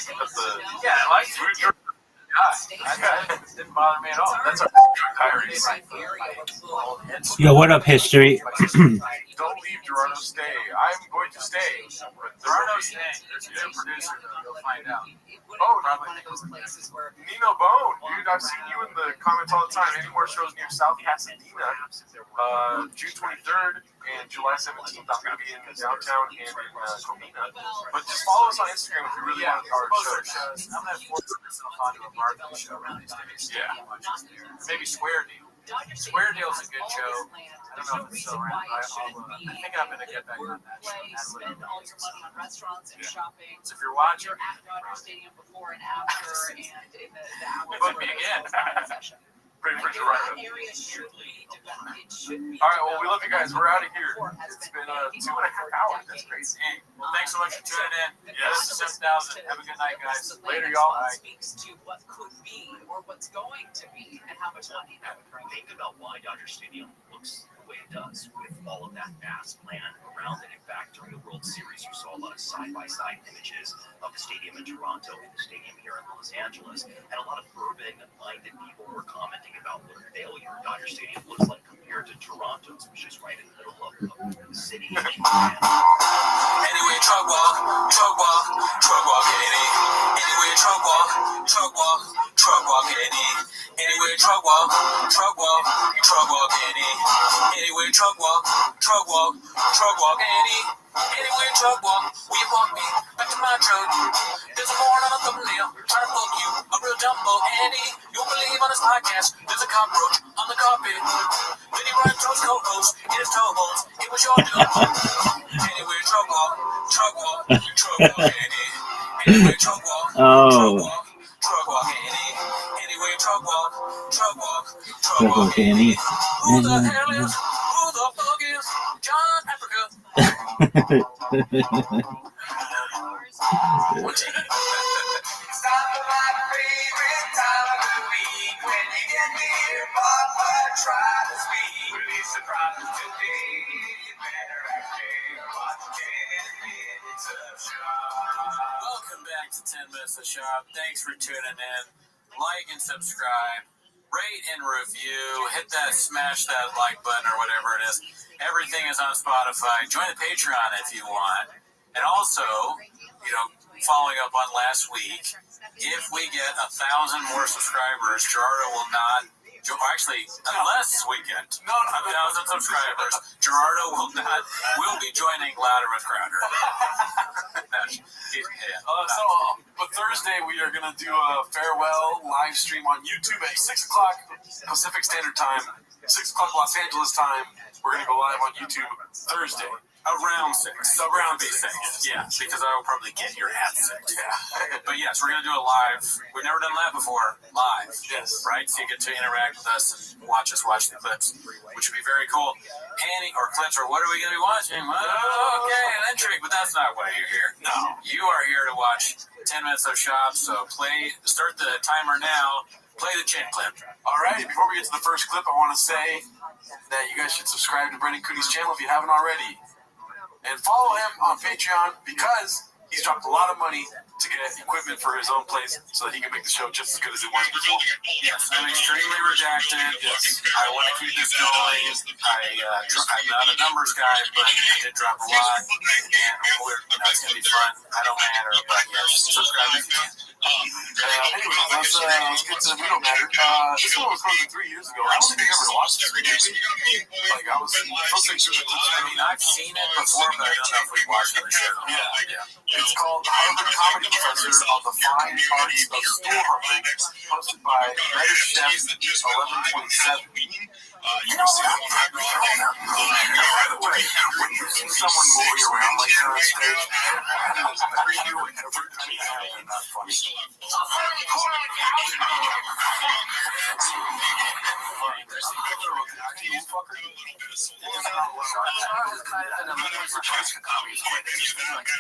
yeah, I like it. That didn't bother me at all. That's our diaries. Yo, what up, history? Don't leave, Gerardo. Stay. I'm going to stay. Gerardo's staying. There's a new producer that you'll find out. Oh, Nino Bone, dude. I've seen you in the comments all the time. Any more shows near South Pasadena? June 23rd and July 17th. I'm going to be in downtown and in Covina. But just follow us on Instagram if you really want our shows. I'm going to force myself onto a barbecue show around these days. Yeah. Maybe Square Deal. Square Deal's a good show. I don't know if it's still around. I think I'm going to get back on that show. Spend all your money on restaurants and shopping. So if you're watching, You're at Dodger Stadium before and after, and in the hours. book me again. Pretty for Gerardo. Area should be developed. It should be. All right, well, we love you guys. We're out of here. It's been 2.5 hours. That's crazy. Well, thanks so much for tuning in. Yes. 7,000. Have a good night, guys. Later, y'all. Speaks to what could be or what's going to be and how much money that would bring. Think about why Dodger Stadium looks the way it does with all of that vast land around it. In fact, during the World Series, you saw a lot of side-by-side images of the stadium in Toronto and the stadium here in Los Angeles, and a lot of urban-minded people were commenting about what a failure Dodger Stadium looks like compared to Toronto's, which is right in the middle of the city. Anyway, truck walk, any. Anyway, truck walk, any. Anyway, truck walk, any. Anyway, truck walk, any. Anyway, truck walk, we walk me back to my truck. There's a horn on a thumbnail, trying to fuck you, a real dumbo, Andy. You won't believe on this podcast, there's a cockroach on the carpet. Then he runs to his co-host, in his toe holes, it was your dope. Anyway, truck walk, Andy. Anyway, truck walk, Andy. Anyway, truck walk, Andy. Who the hell is, who the fuck is John Africa? Welcome back to 10 Minutes of Shop. Thanks for tuning in. Like and subscribe. Rate and review. Hit that, smash that like button or whatever it is. Everything is on Spotify. Join the Patreon if you want. And also, following up on last week, if we get 1,000 more subscribers, Gerardo will not. Actually, unless this weekend, 1,000 subscribers, Gerardo will be joining Louder with Crowder. But Thursday we are going to do a farewell live stream on YouTube at 6 o'clock Pacific Standard Time, 6 o'clock Los Angeles time. We're going to go live on YouTube Thursday. Around 6. Around 6. Yeah, because I will probably get here at 6. Yeah. But yes, we're going to do it live. We've never done that before. Live. Yes. Right? So you get to interact with us and watch the clips, which would be very cool. Clips, or what are we going to be watching? Okay, an intrigue, but that's not why you're here. No. You are here to watch 10 Minutes of Shop, so start the timer now. Play the chin clip. All right, before we get to the first clip, I want to say that you guys should subscribe to Brendan Cooney's channel if you haven't already. And follow him on Patreon because he's dropped a lot of money to get equipment for his own place so that he can make the show just as good as it was before. Yes, I'm extremely redacted. Yes. I want to keep this going. I'm not a numbers guy, but I did drop a lot. And it's going to be fun. I don't matter, but yes, subscribe if you can. Anyway, let's get to the real matter. This one was posted 3 years ago. I don't think I ever watched this movie. Like, I was listening to it. I mean, I've seen it before, but I don't know if we watched it or shit. Yeah. It's called Harvard Comedy Professor on the Fine Arts of Stool Humping, posted by Better Chef 1127. You know what? By the way, when you see someone moving around like that on stage, you every time you have it, not funny.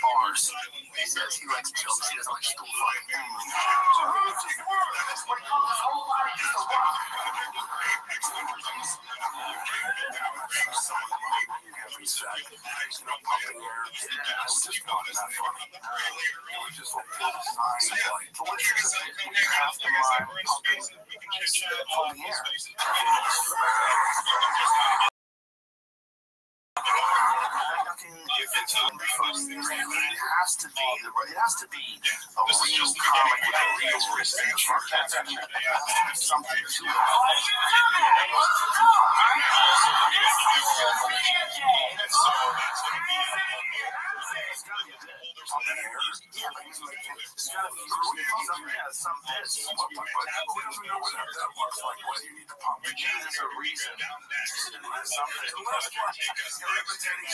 Bars. He says he likes jokes. He doesn't like stool fucking. It has to be a real comic with a real Restream. Something to it.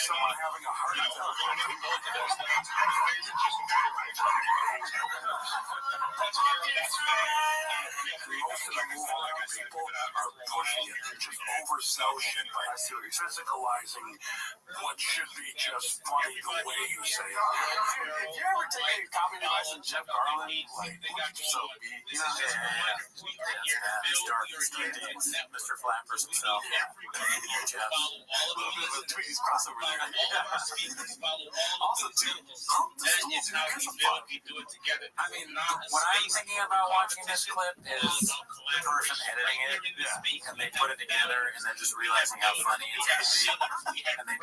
Someone having a heart attack. People are pushing it. They're just overselling it by physicalizing what should be just funny the way you say it. Did you ever take a comedy class in Jeff Garland? Like, so you know, Mr. Flappers himself. Jeff. A little bit of a Tweety's crossover there. Also, too, I mean, what I'm thinking about watching this clip is the person editing it, and they put it together, and then just realizing how funny it's going to be, and they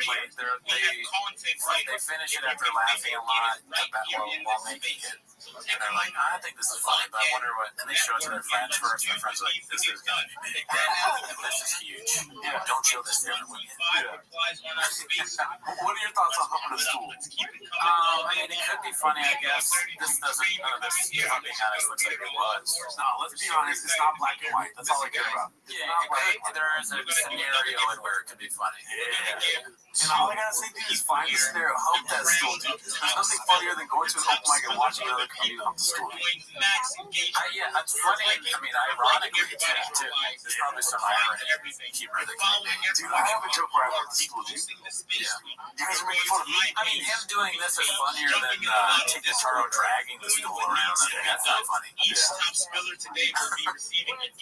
finish it after laughing a lot while making it, and they're like, I think this is funny, but I wonder what, and they show it to their friends first, and their friends are like, this is going to be big, this is huge, don't show this to everyone yet. What are your thoughts on Humping a Stool? I mean, it could be funny, I guess. This doesn't, if I'm being honest, looks like it was. No, let's be honest, it's not black and white. That's all I care about. There is a scenario where it could be funny. And all I gotta say, dude, is find the scenario, hump that stool, dude. There's nothing funnier than going to an open mic and watching another comedian hump the stool. Yeah, it's funny. I mean, ironically, too. There's probably some irony humor that can be. Dude, I have a joke where I hump the stool, dude. Yeah. You guys are making fun of me. I mean, him doing this is funnier than Tignataro dragging the stool around. I think that's not funny.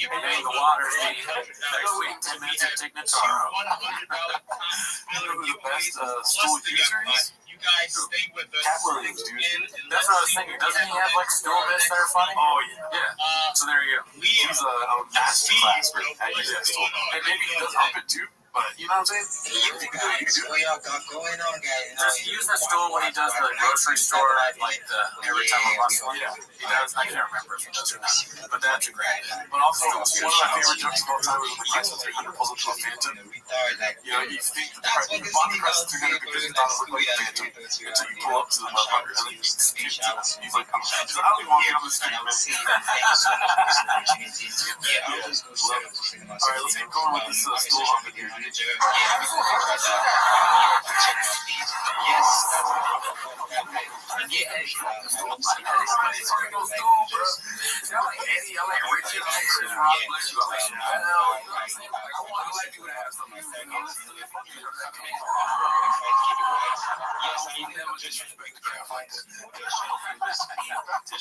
Maybe the water next week, 10 minutes of Tignataro. The best stool users? Cat Williams, dude. That's what I was thinking. Doesn't he have like stool bits that are funny? Oh, yeah. So there you go. He's a master class at using that stool. And maybe he does hump it too. But you know what I'm saying? What y'all got going on, guys? Does he use the stool when he does the grocery store, like every time I'm watching? Yeah, he does. I can't remember if he does or not. But that's a great. But also, one of my favorite jokes of all time was when the price of 300 pulls up to a Phantom. You know, you think you bought the price of 300 because you thought it looked like a Phantom until you pull up to the motherfucker and then you speak to him. He's like, I don't want to be on the street, man. Alright, let's get going with this stool humping here.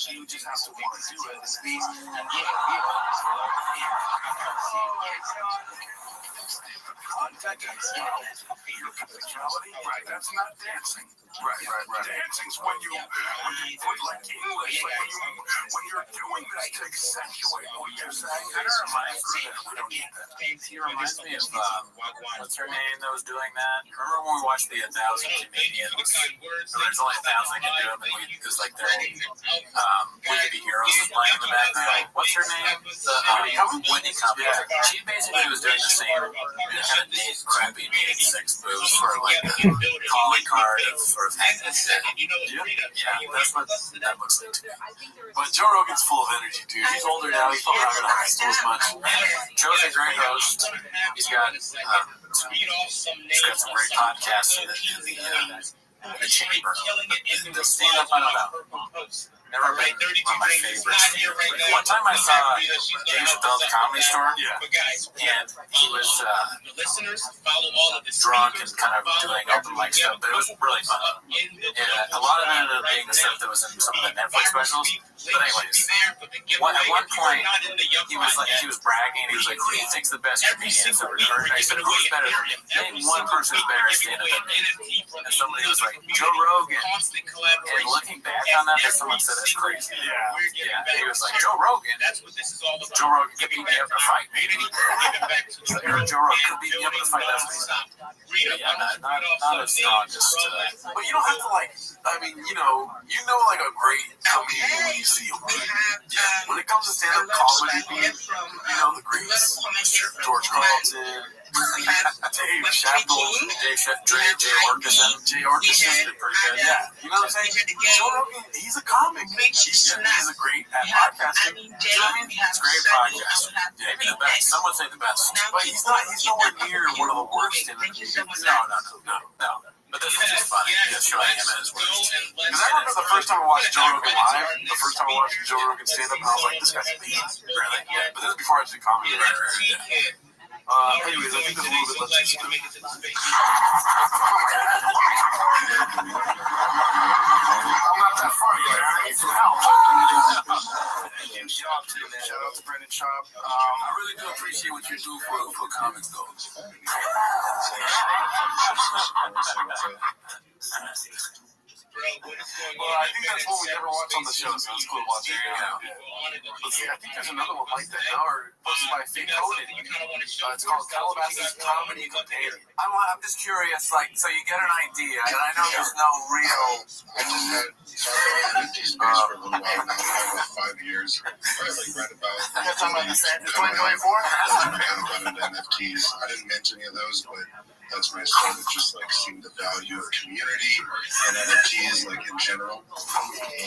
You just have to want to do it. physicality. Right, that's not dancing. Right. Dancing's when you put like English, like when you're doing this to accentuate what you're saying. Kind of reminds me. We don't need that. He reminds me of what's her name that was doing that. Remember when we watched the 1,000 Comedians? So there's only 1,000 can do it, but it was like their We Could Be Heroes was playing in the background. What's her name? Whitney Cummings. She basically was doing the same kind of crappy naked sex moves for like a calling card of sort of thing. Yeah, that's what that looks like too. But Joe Rogan's full of energy, dude. He's older now. He's probably not going to hustle as much. Joe's a great host. He's got some great podcasts in the chamber. The stand-up, I don't know. Never been one of my favorites. One time I saw Dave Chappelle at the Comedy Store, and he was drunk and kind of doing open mic stuff, but it was really fun. And a lot of it ended up being the stuff that was in some of the Netflix specials. But anyways, at one point, he was bragging. He was like, "Who do you think's the best comedians ever heard?" And I said, "Who's better than me? Name one person who's better at stand-up than me." And somebody was like, "Joe Rogan." And looking back on that, someone said it's crazy. Yeah. He was like, "Joe Rogan. Joe Rogan could beat me up in a fight, maybe." Joe Rogan could beat me up in a fight. That's what he said. Yeah, not as strong. Just, but you don't have to like. I mean, you know, like a great comedian when you see him. When it comes to stand-up comedy, you know the greats: George Carlton, Dave Chappelle, Jay Orkison. Jay Orkison did pretty good. Yeah, you know what I'm saying? Joe Rogan, he's a comic. He's a great at podcasting. You know what I mean? He's a great podcaster. Yeah, maybe the best. Some would say the best. But he's nowhere near one of the worst in the comedians. No. But this is just funny. Just showing him at his worst. Because I remember the first time I watched Joe Rogan live, the first time I watched Joe Rogan stand-up, and I was like, this guy's mean. Really? Yeah. But this is before I did comedy. Anyways, I think there's a little bit left to do. I'm not that far yet. I need some help. Shout out to Brendan Schaub. I really do appreciate what you do for comics, though. Well, I think that's what we never watched on the show, so it's cool watching it now. Let's see, I think there's another one like that now, or posted by Fake Conan. It's called Calabasas Comedy Companion. I'm just curious, like, so you get an idea, and I know there's no real. For a little while now, about 5 years. Right about. You're talking about the Santa 2024? About NFTs. I didn't mention any of those, but that's when I started just like seeing the value of community and NFTs like in general.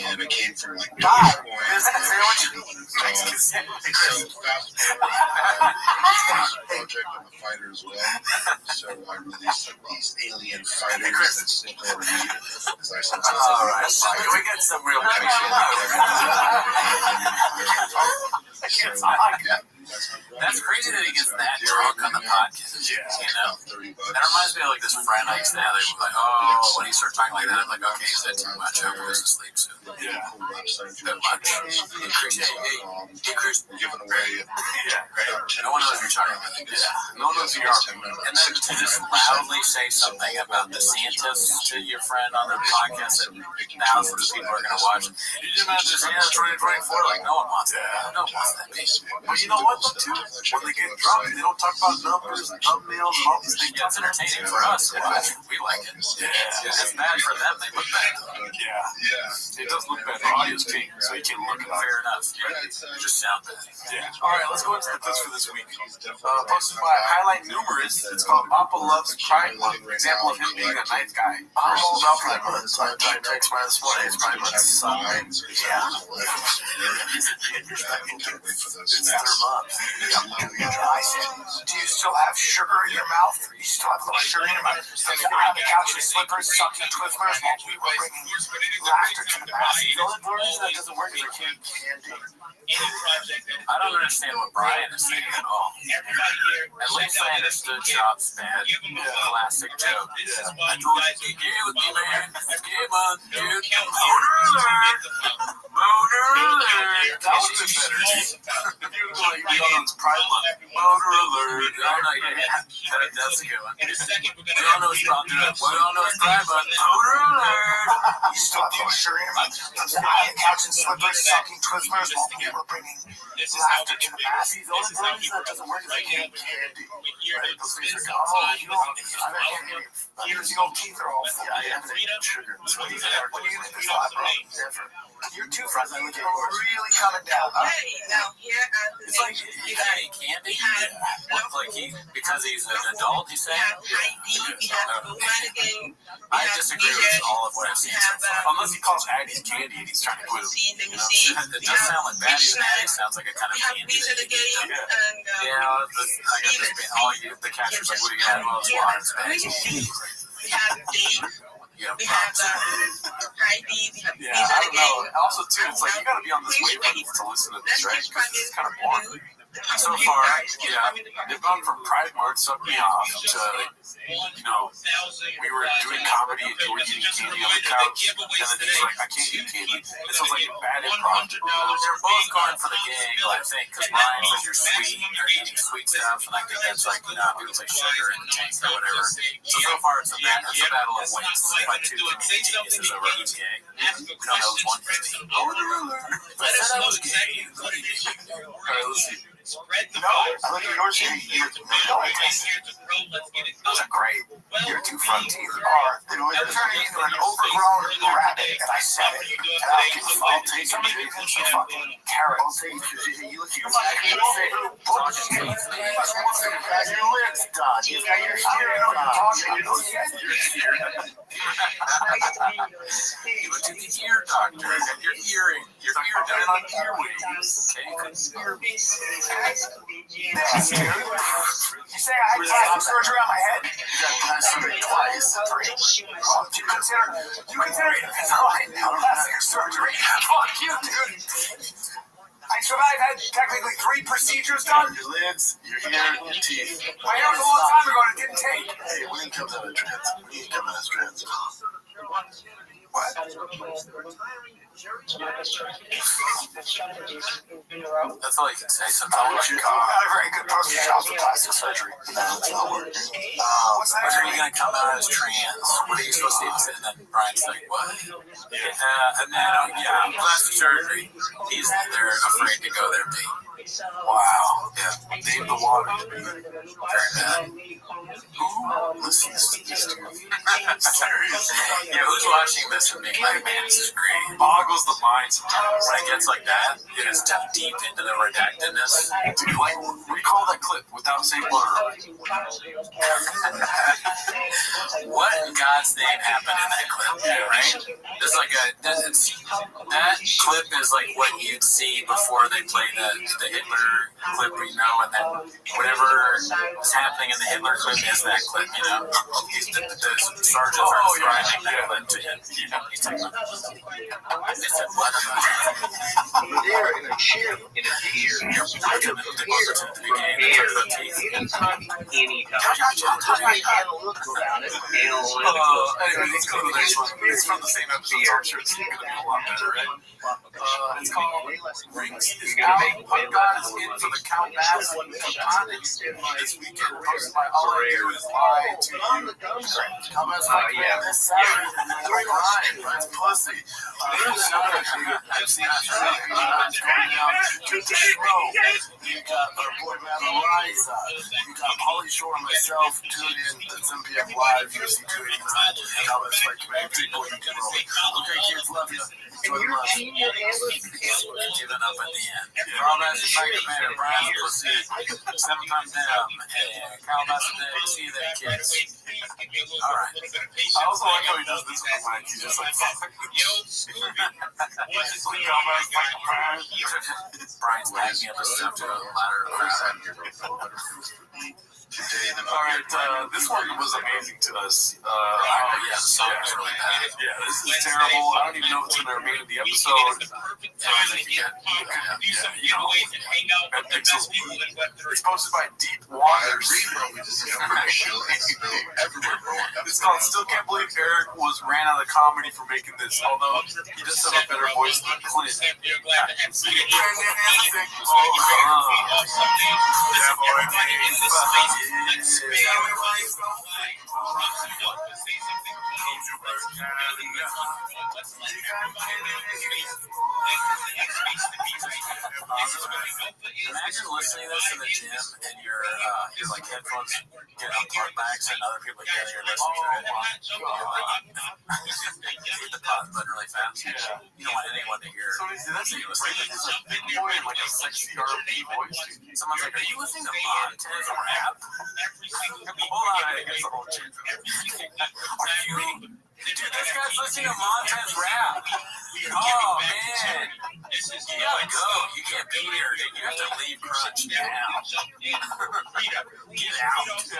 And it came from like project on the fighter as well. So I released like these alien fighters that sit over me as I sometimes. All right, can we get some real pictures? That's crazy that he gets that drunk on the podcast. Yeah. You know? That reminds me of like this friend I used to have. They were like, oh, when he started talking like that, I'm like, okay, he's had too much. I'm going to sleep soon. Yeah. That much. Hey, Chris. Giving away. Yeah, great. No one knows who you're talking about. Yeah. No one knows who you are. And then to just loudly say something about the scientists to your friend on the podcast that thousands of people are going to watch. You just imagine this, 2024, like, no one wants that. No one wants that piece. But you know what, though, too? When they get drunk, they don't talk about numbers and thumbnails and all these things. It's entertaining for us. We like it. Yeah. It's bad for them. They look bad. Yeah. It does look bad. The audio's king, so you can look at it. Fair enough. You just sound bad. Yeah. All right, let's go into the clips for this week. Posted by Highlight Numerous. It's called Papa Loves Crime. One example of him being a nice guy. I'm all about that. I text my this morning. It's probably about signs. Yeah. It's their mom. I said, do you still have sugar in your mouth? You still have a little sugar in your mouth? On the couch with slippers, sucking Twizzlers, while we were bringing laughter to the mass. The only reason that doesn't work is I can't candy. I don't understand what Brian is saying at all. At least I understood Chop's bad. Classic joke. I told you to get with me, man. Come on, dude. Motor alert. That was a bit better. If you on Pride Month. Motor alert. Oh, no, yeah. That's a good one. We all know it's Pride Month. Motor alert. You still have your shirt in those iron couch and slippers, sucking Twizzlers while people are bringing laughter to the masses. The only problem is that doesn't work like candy. Right? Those things are gone. You don't, your teeth are all full. Yeah, I have sugar. So when you get this lot, different. You're too friendly. You're really coming down. It's like he got any candy. Like because he's an adult, he's saying. I disagree with all of what I've seen so far. Unless he calls Addie's candy and he's trying to quit him. It does sound like Addie's candy. Sounds like a kind of candy. Yeah, I got this band. All the catcher's like, what do you got? Well, it's water. Yeah, I don't know. Also, too, it's like you gotta be on this wavelength to listen to this, right? Because it's kind of boring. So far, yeah, they've gone from Pride Month sucked me off to, we were doing comedy and you were eating candy on the couch, and then he's like, I can't eat candy. It sounds like a bad improv. They're both going for the gag, I think, because Ryan says you're sweet, or eating sweet stuff, and I think that's like, people like sugar and tank or whatever. So far, it's a battle of wits by two geniuses over who's gay. We don't know who's one. But I said I was gay. Alright, let's see. No, I look at yours here. Those are great. Your two front teeth they're turning into an overgrown rabbit, and I said it. And I'll take some of these into fucking carrots. You look at your face. Your lips done. You got your hair done. You went to the ear doctor and your earring. Your ear done on earwigs. Okay, You say I had plastic surgery on my head? You got plastic surgery twice. Do you consider it plastic surgery? Fuck you, dude. I had technically 3 procedures done. Your lids, your hair, your teeth. I know it was a long time ago and it didn't take. Hey, when he comes out of trans, What? That's all you can say sometimes. Not a very good poster child for plastic surgery. When are you going to come out as trans? What are you supposed to say? And then Brian's like, what? And then, plastic surgery. They're afraid to go there, Pete. Wow. Yeah. Name the water to me. Very bad. Listen to this dude. Yeah, who's watching this and being like, man, this is great? Boggles the mind sometimes. When it gets like that, it is deep into the redactedness. Dude, recall that clip without saying blur. What in God's name happened in that clip? Yeah, right? There's like that clip is like what you'd see before they play the Hitler clip, and then whatever is happening in the Hitler clip is that clip, the sergeants are describing that clip to him. He's like, it's a blood. They're in a cheer, in a tear. Anytime, analytics about it. Anyway, let's go to the next one. It's from the same episode, so I'm sure it's going to be a lot better, right? It's called Rings is Out. Punk God is in for the Count Bass this weekend. Posted by All I Do Is Lie to You. Count Bass this Saturday. That's pussy. I've seen that show. Going out to the show. You got our boy Matt Eliza. You got Pauly Shore and myself tuned in at 7 p.m. live. UFC 289. Count Bass Fight Command. People you can roll. Okay, kids, love you. Enjoy the rest. Giving up at the end. Carl Bass is Fight Commander. Brian's pussy. 7 times down. And Carl Bass today. See you there, kids. Alright. I also like how he does this with the mic. He's just like, fuck. Brian's backing up his stuff to a ladder crowd. today than All right, this one was amazing to us. yeah, the song was really bad. Yeah, this is terrible. I don't even know if it's going to remain in the episode. It's posted by Deep Waters. It's called Still Can't Believe Eric ran out of comedy for making this, although he does have a better voice than Clint. Imagine listening to this in the gym and your like headphones get unplugged backs and other people hear you're listening to it. Hit the pause button really fast. You don't want anyone to hear. That's a big boy in like a sexy R&B voice. Someone's like, "Are you listening to Montez rap?" Hold on, I guess the whole gym. Are you? Dude, this guy's listening to Montez rap. Oh man, you gotta go. You can't be here. You have to leave Crunch now. Get out. You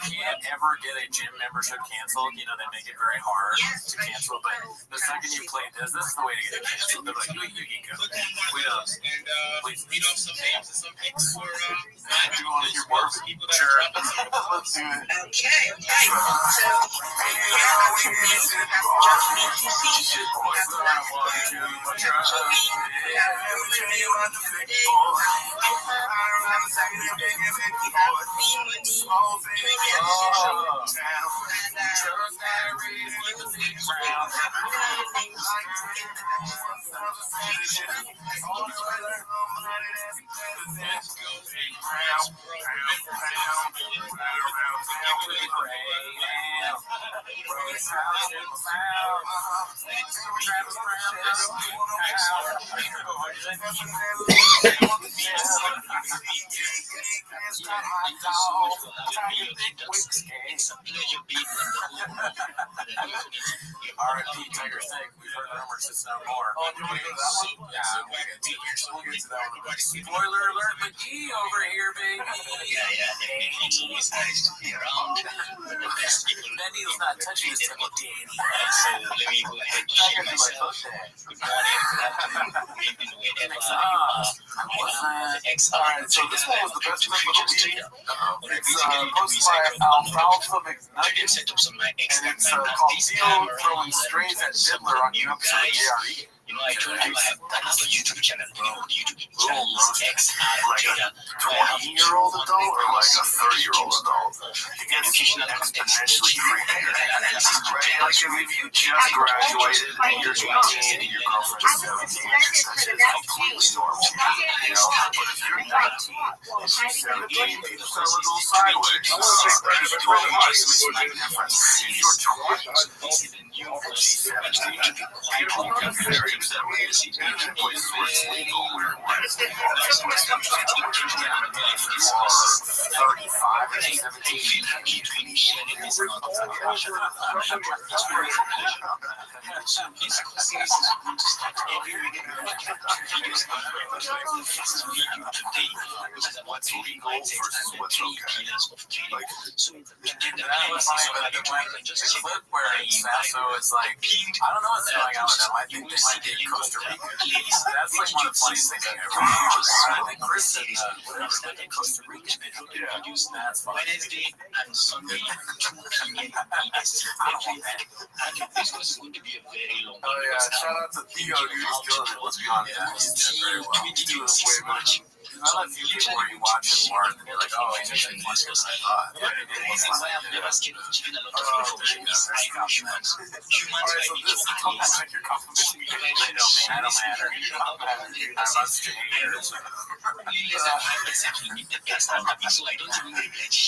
can't ever get a gym membership canceled. You know, they make it very hard to cancel. But the second you play this is the way to get it canceled. They're like, you can go. We don't. Some names and some people were not doing want to hear more? Sure. Let's do it. Okay. So, R.I.P. Tiger Snake. We've heard rumors it's no more. Oh, do you want to go to that one? Yeah, we'll get to that one. Spoiler alert, McGee over here, baby. It's nice to be around. The best people. Benny's not touching his table, Danny. So let me go ahead and share myself. Good morning, good afternoon, good evening, wherever you are. Alright, so this one was the best clip of the week. It's posted by Alfalfa McNugget, and it's called Theo Throwing Strays at Diddler on new episode of JRE. You know, I told you I have another YouTube channel. You know, the YouTube channel is Like a 20-year-old adult or like a 30-year-old adult? It gets exponentially creepier. Like if you just graduated and you're 18 and your girlfriend is 17, that's completely normal. You know, but if you're 19 and she's 17, people start a little sideways. I want to take credit for 12 months. If you're 20 and she's 17, people are very places where it's legal, where if you are 35 or 17, what's legal versus what's okay? Like, where Sasso is like, I don't know what's going on with them. I think they might be in Costa Rica. That's like one of the funniest things I've ever heard. I think Chris said whatever, like in Costa Rica. Yeah, that's funny. Wednesday and Sunday, 2 p.m. This was going to be a very long oh yeah, shout out to Theo, dude. He's killing it. Let's be honest. Yeah, he's doing very well. He's doing way better. I love you people where you watch it more and you're like, oh, he's actually funny than I thought. Yeah, he did. He's like, Alright, so this is called Check Your Confirmation. I don't matter. I must change yours.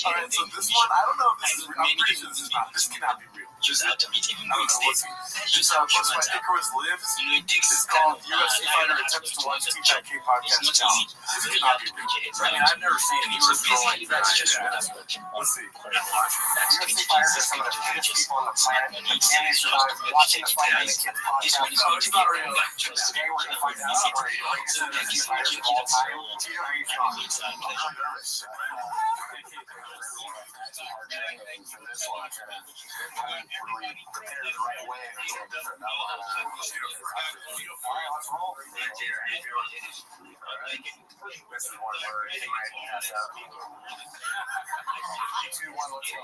Alright, so this one, I don't know if this is real. I'm pretty sure this cannot be real. Just out to meet him in Let's see. This post by Icarus Lives. It's called UFC Fighter Attempts to Watch 2 K Podcast Challenge. This could not be real. I mean, I've never seen any throwing. Let's see. Watching the fight on the kids podcast. No, it's not real. Today we're going to find out who are the greatest fighters of all time. Tito, how are you feeling? I'm nervous. For this one, really prepared the right way. It's a little different now. All right, let's roll. This is one where he might pass out. 2, 1, let's go.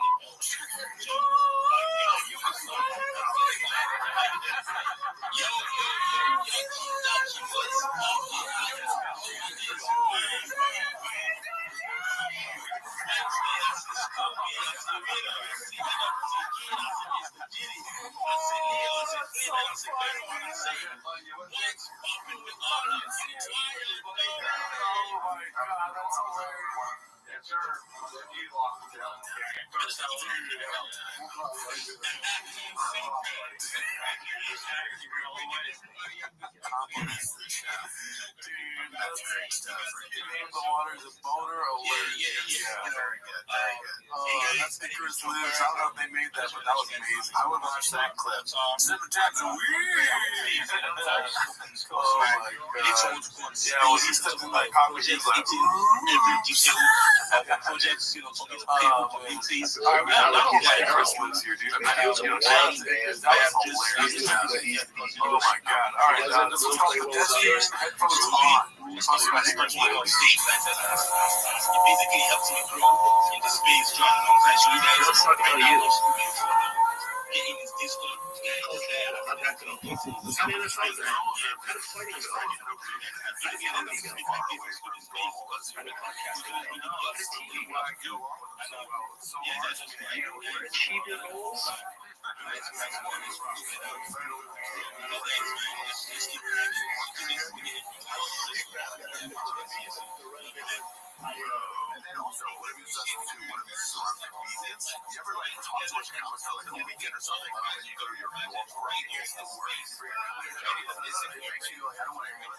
I don't know if they made that, but that was amazing. I would watch that clip. Zipper taps and oh my god. Yeah, when he stepped in that cockpit, he was like, here, dude. Oh my god. Alright, this is called the Destination Headphones On. It basically helps me grow in the space drop alongside you guys. Getting this one. And then also, what if you just do one of these comedians? You ever like talk to a comic like a weekend or something, and you go to your normal break, it's the worst. It makes you like, I don't want to hear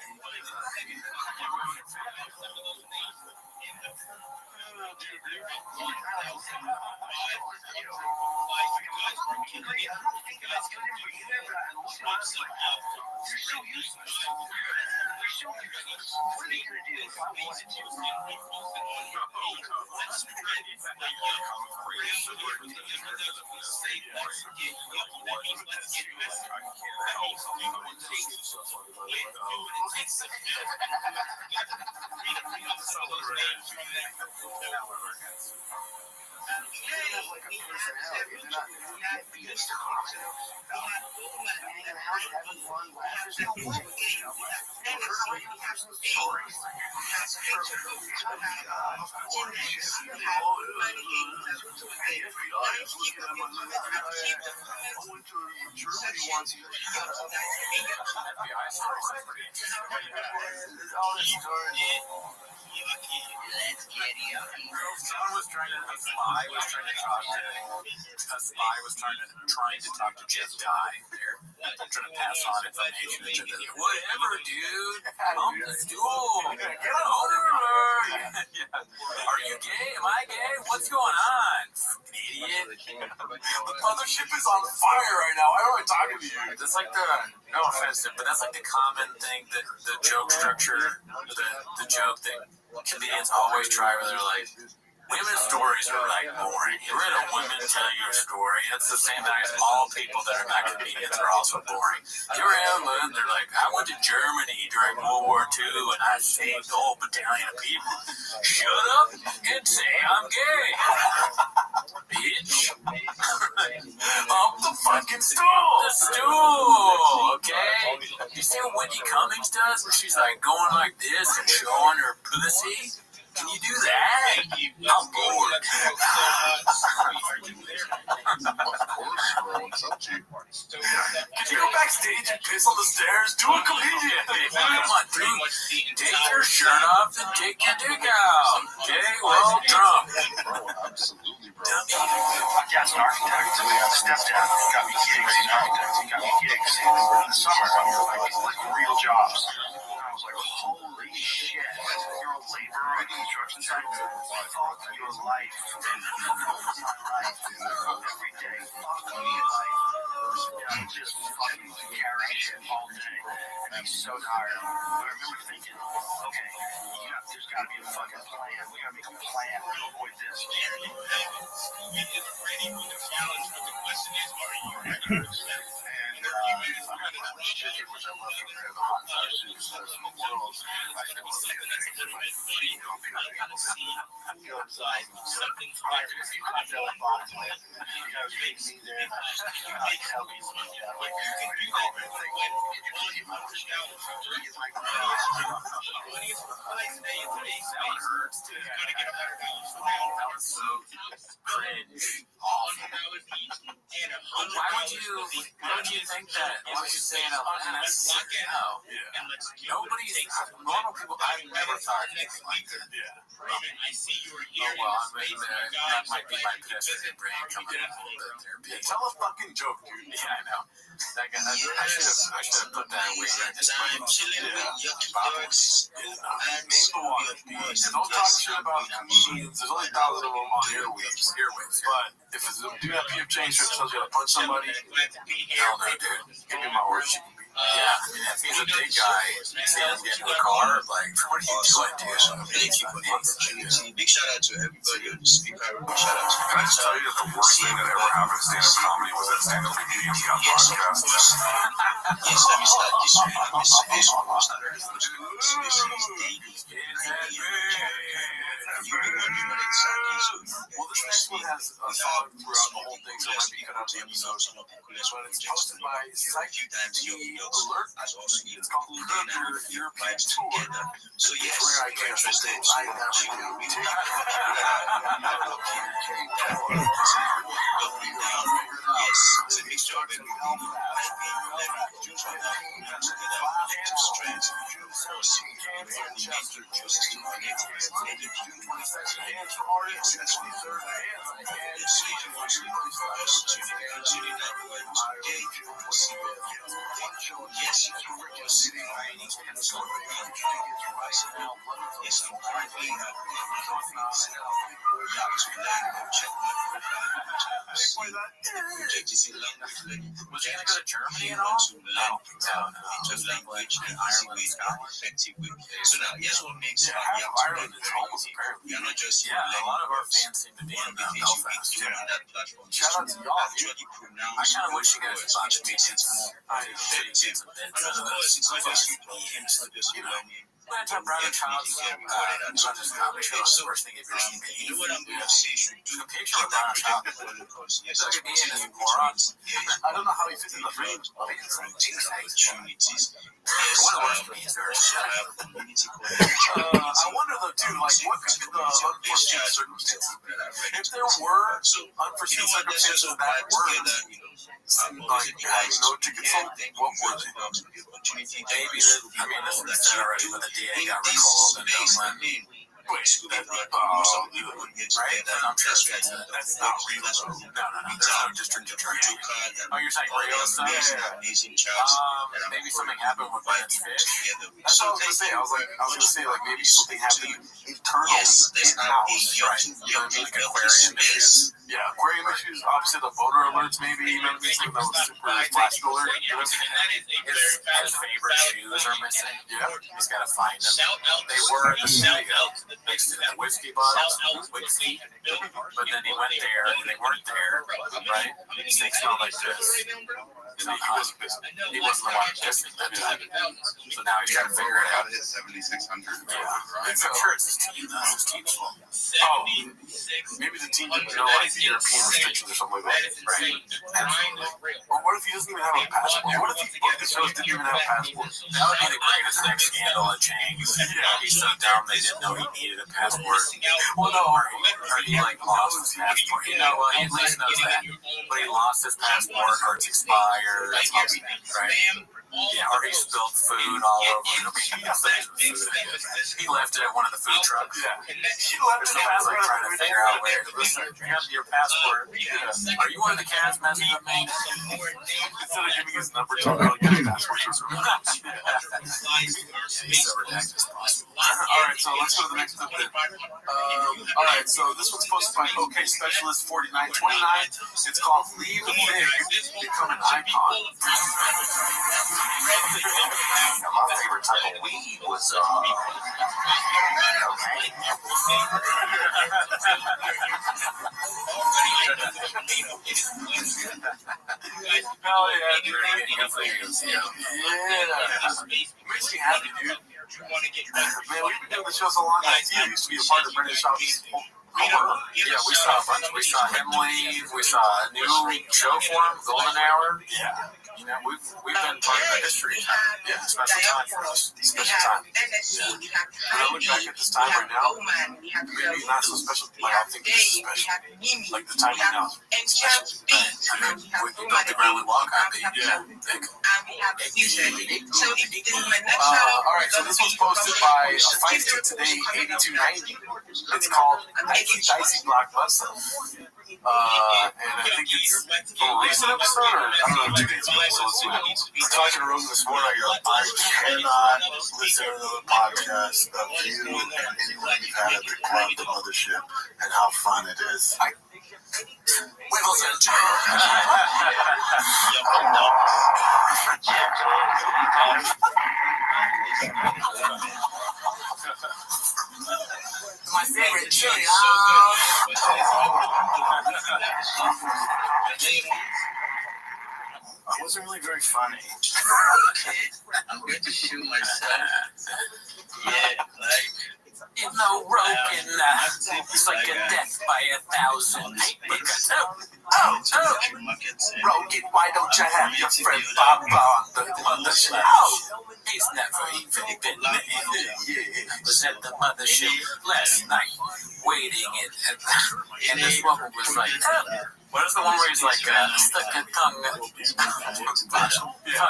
trying to talk to Jeff Dye. They're trying to pass on information to the whatever, dude. Pump the stool. Get over. Are you gay? Am I gay? What's going on? Idiot. The mothership is on fire right now. Why am I talking to you? That's like the, no offense, but that's like the common thing that the joke structure, the joke thing comedians always try where they're like, women's stories are like boring. You read a woman tell you a story. It's the same thing as all people that are not comedians are also boring. You're in, they're like, I went to Germany during World War II and I saved a whole battalion of people. Shut up and say I'm gay. Bitch. Up the fucking stool. The stool. Okay? You see what Whitney Cummings does? Where she's like going like this and showing her pussy? Can you do that? I'm bored. Could you go backstage and piss on the stairs? Do a comedian. Come on, dude. Take your shirt off and take your dick out. Okay, we're all drunk. Absolutely, bro. Yeah, as an architect, stepdad got me gigs in architects. He got me gigs in the summer, like real jobs. And I was like, holy shit. 7 year old lady the instructions are your life. Every day. Just fucking carry shit all day. And I'm so tired. But I remember thinking, okay, there's got to be a fucking plan. We got to make a plan to avoid this. We is ready for the challenge, but the question is, are you ready? And it was a love from there, the hot flashes of the world. I feel inside something higher. I feel like bottom way. You know, things me there. I tell you Why would you think that what you're saying out loud? No. Nobody's normal people. I've never thought anything like that. I see you are here. That might be my pedestrian brain coming in a little bit there. Tell a fucking joke, dude. Yeah, I know. That guy, I should have put that away right this point. Don't talk shit about comedians. There's only thousands of them on earwaves. But if it's a dude at PF Chang's shirt tells you to punch somebody, hell no, dude. Give me my horse. Yeah, I mean, if he's a big guy, you see him get into a car, like, what are you doing, dude? Thank you for the opportunity. Big shout out to everybody on the speaker. Big shout out to Can I just tell you that the worst thing that ever happened to stand-up comedy was that stand-up comedians got podcasts? Yes, let me start this way. This one was not very much. This is daily. You know exactly. Well, this next one has a song throughout the whole thing, so it might be cut out the episode. But it's hosted by Psyche Alert. It's called Curve Your European Tour. So yes, where I if you're interested, I never yes, it's a mixture of everything. Strength, Was he gonna go to Germany and all? No. Just language and Ireland, Scotland. So now, here's what makes Ireland is almost apparently. you're not just Yeah, a lot of our fans seem to be in Belfast. doing on that platform. Shout out to y'all, dude. Actually I pronounce kind of wish you guys words, thought which it makes it more effective. And of course, it's not just you talking, it's not just you learning. I'm gonna tell Brother Child's not just comedy show. It's the worst thing you've ever seen. You know what I'm going to say? The picture of Brother Child. Yes, Look at me and his morons. I don't know how he fits in the frame. opportunities. One of those means there is I wonder though, too, like, what could be the unforeseen circumstances? If there were unforeseen circumstances that were like having no ticket sold, what were they? maybe I mean, this is said already, but the DA got recalled and Dublin. Wait, right? That's not real. No. There's no district attorney. Oh, you're saying real stuff? Maybe something happened with Lance Fish. That's what I was gonna say. I was gonna say like maybe something happened internally in-house, right? You know what I mean? Like aquarium issues. Yeah, aquarium issues. Obviously, the voter alerts. Maybe even something that was super flash alert. His favorite shoes are missing. Yeah, he's gotta find them. They were in the studio next to the whiskey bottles, whiskey. But then he went there and they weren't there, right? They smelled like this. he wasn't busy. He wasn't the one pissing that time. So now he's got to figure it out. It's 7,600. Yeah, I'm sure it's his team. That's his team's fault. Oh, maybe the team didn't know like the European restrictions or something like that. Right. Or what if he doesn't even have a passport? What if he booked the shows didn't even have a passport? That would be the greatest next scandal at Chang's. He's so dumb they didn't know he needed a passport. Well, no, Or he like lost his passport. You know, well, he at least knows that. But he lost his passport or it's expired there, right? Yeah, or he spilled food all over. I mean, he left it at one of the food trucks. Yeah. Someone's like trying to figure out where. Listen, you have your passport. Yeah. Are you one of the cats messing with me? Instead of giving his number to him, your passport. He's so redacted as possible. Alright, so let's go to the next clip then. Alright, so this one's posted by OK Specialist 4929. It's called Leave the Thing, Become an Icon. My favorite type of weed was Oh yeah, dude. Makes me happy, dude. Man, we've been doing the show so long. I used to be a part of British Shop's yeah, we saw a bunch. We saw Emily. We saw a new show for him, Golden Hour. Yeah. You know, we've been part of the history. Yeah, special time for us. Special time. Yeah. When I look back at this time right now, maybe not so special, but I think this is special. Like the time right now is special. I mean, we built the ground we walk on, baby. Yeah. Alright, so this was posted by a Fight Stick Today 8290. It's called Dicey Blockbuster. And I think it's from a recent episode, or I don't know, 2 days ago. So let's see what happens. I was talking to Rosen this morning. I go, I cannot listen to the podcast of you and anyone you've had at the club, the mothership, and how fun it is. Wiggles and my favorite chili. I wasn't really very funny. I'm going to shoot myself. Yeah, like. You know, Rogan, it's like a death by 1,000. Rogan, why don't you have your friend Bob on the show? He's never even been there. Yeah, was at the mothership last night, waiting, and this woman was like, what is the one where he's like, stuck a tongue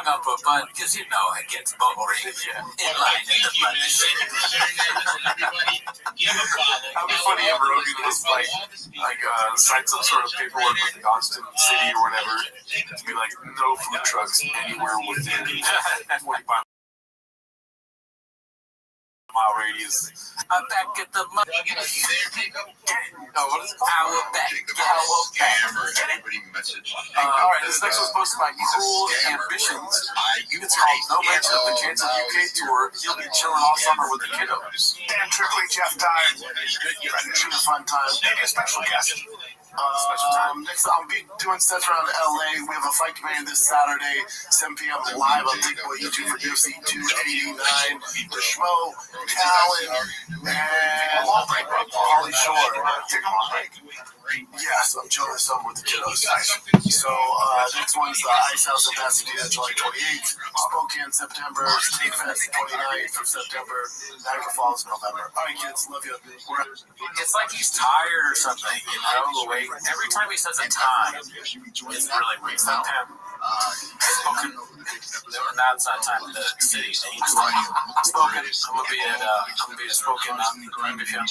up a butt, because you know it gets boring in line at the mothership. That'd be funny if Rogan was like sign some sort of paperwork with Austin City or whatever to be like, no food trucks anywhere within 45 mile radius. I'm back at the what is it called? Our back. Scam or anybody message. Alright, this next one's posted by Cruel Ambitions. It's called No Mention of the Canceled UK Tour. He'll be chilling all summer with the kiddos. Dan Tripoli, Jeff Dye, shoot a fun time, maybe a special guest. Next, I'll be doing stuff around LA. We have a fight demand this Saturday, 7 p.m. live on YouTube for UFC 289. The Schmo, Callan, and Holly Shore. Take a long break. Yes, I'm chilling some with the kiddos. So, next one's the Ice House in Pasadena, July 28th. Spokane, September. State Fest, 29th of September. Niagara Falls, November. All right, kids, love you. It's like he's tired or something, you know? Every time he says a time, it's really weird. September. Spoken. Now it's not time. The city name. Spoken. I'm gonna be at Spoken Mountain Show.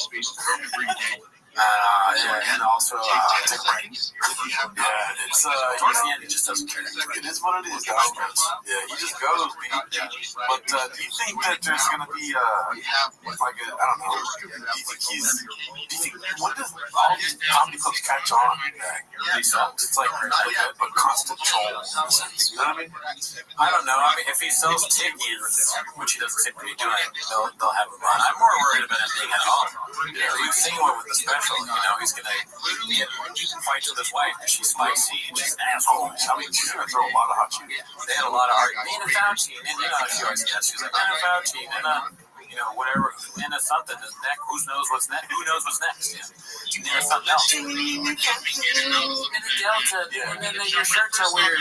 And also take a break. Yeah, it's towards the end he just doesn't care. It is what it is, guys. Yeah, he just goes, But do you think that there's gonna be like a, I don't know? Do you think what does all these comedy clubs catch on? It's like really good, but constant trolls. You know what I mean? I don't know. I mean, if he sells tickets, which he doesn't seem to be doing, they'll have him on. I'm more worried about him being at home. Yeah, we've seen one with the special. You know, he's gonna fight with his wife because she's spicy and she's an asshole. I mean, she's gonna throw a lot of hot shit. They had a lot of arguments. Nina Fauci, and she always gets. She's like, Nina Fauci, Nina. whatever, into something is next. Who knows what's next? Who knows what's next? Into something else. And the Delta, and then your shirts are weird.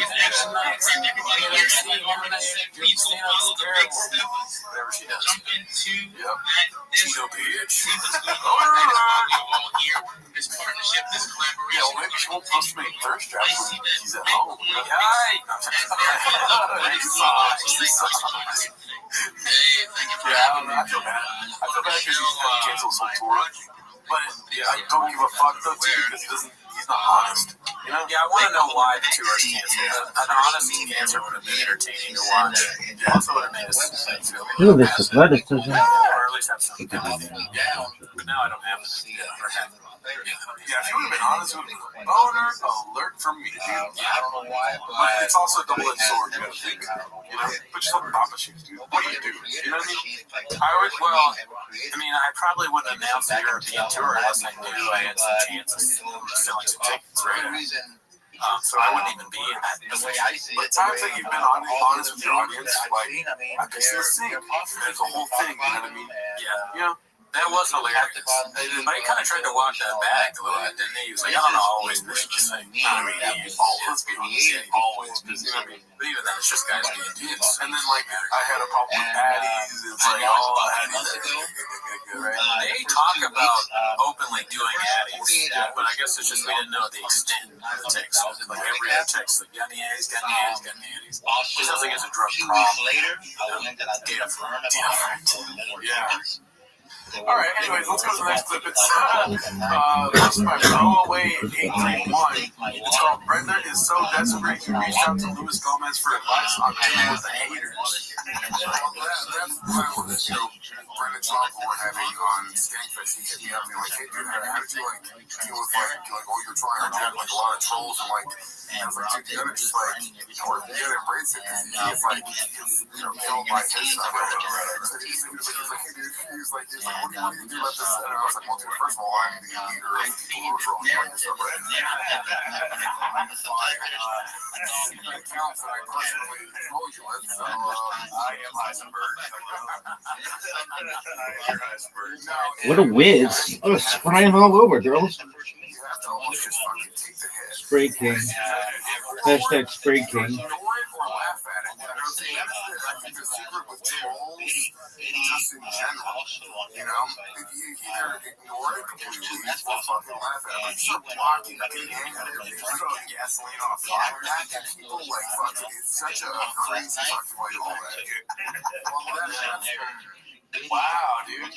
Whatever she does. Yep. Tito bitch. Yeah, well, maybe she won't post me thirst traps when she's at home. Yeah, I don't know. I feel bad. I feel bad because he's going to cancel his whole tour. But I don't give a fuck though too because he's not honest. You know? Yeah, I want to know why the tour is canceled. An honest answer would have been entertaining to watch. Also would have made us feel Look at this athleticism. or at least have some empathy. Yeah, but now I don't have it. Yeah, if you would have been honest, it would have been a boner alert from me, dude. I don't know why, but it's also a double-edged sword, you gotta think. Put yourself in Papa shoes, dude. What do you do? You know what I mean? I probably wouldn't announce the European tour unless I knew I had some chances of selling some tickets, right? So I wouldn't even be in that position. But times that you've been honest with your audience, like, I can still sing. There's a whole thing, you know what I mean? Yeah. You know? That was hilarious. But he kind of tried to walk that back a little bit, didn't he? He was like, I don't know, always pushing the same. Let's be honest, always. You know what I mean? But even then, it's just guys being dudes. And then, like, I had a problem with Addies. It's like, all Addies. They talk about openly doing Addies, but I guess it's just we didn't know the extent of the text. Like every other text, like, got any Addies, got any Addies, got any Addies. It sounds like it's a drug problem. Different. Yeah. All right, anyways, let's go to the next clip. It's this is by Throwaway 831. It's called Brenda is So Desperate. He reached out to Luis Gomez for advice on dealing with the haters. That's why when Brenda Trump or having on Skankfest, he hit me up and like, hey, dude, how did you like deal with like, oh, you're trying to get like a lot of trolls and like, I was like, dude, you gotta just like, you gotta embrace it because he's like, killed by his stuff. He's like, what do you do about this? And I was like, well, dude, first of all, I'm the leader of people who are trolling and stuff right now. I'm the accounts that I personally told you with, so I am Heisenberg. What a whiz. Oh, it's spraying all over, girls. Spray King. Hashtag Spray King. Just in general, you know, if you either ignore it completely or fucking laugh at it, but you're blocking getting angry, throwing gasoline on a fire, that gets people like fucking, it's such a crazy fucking way to all that. Wow, dude.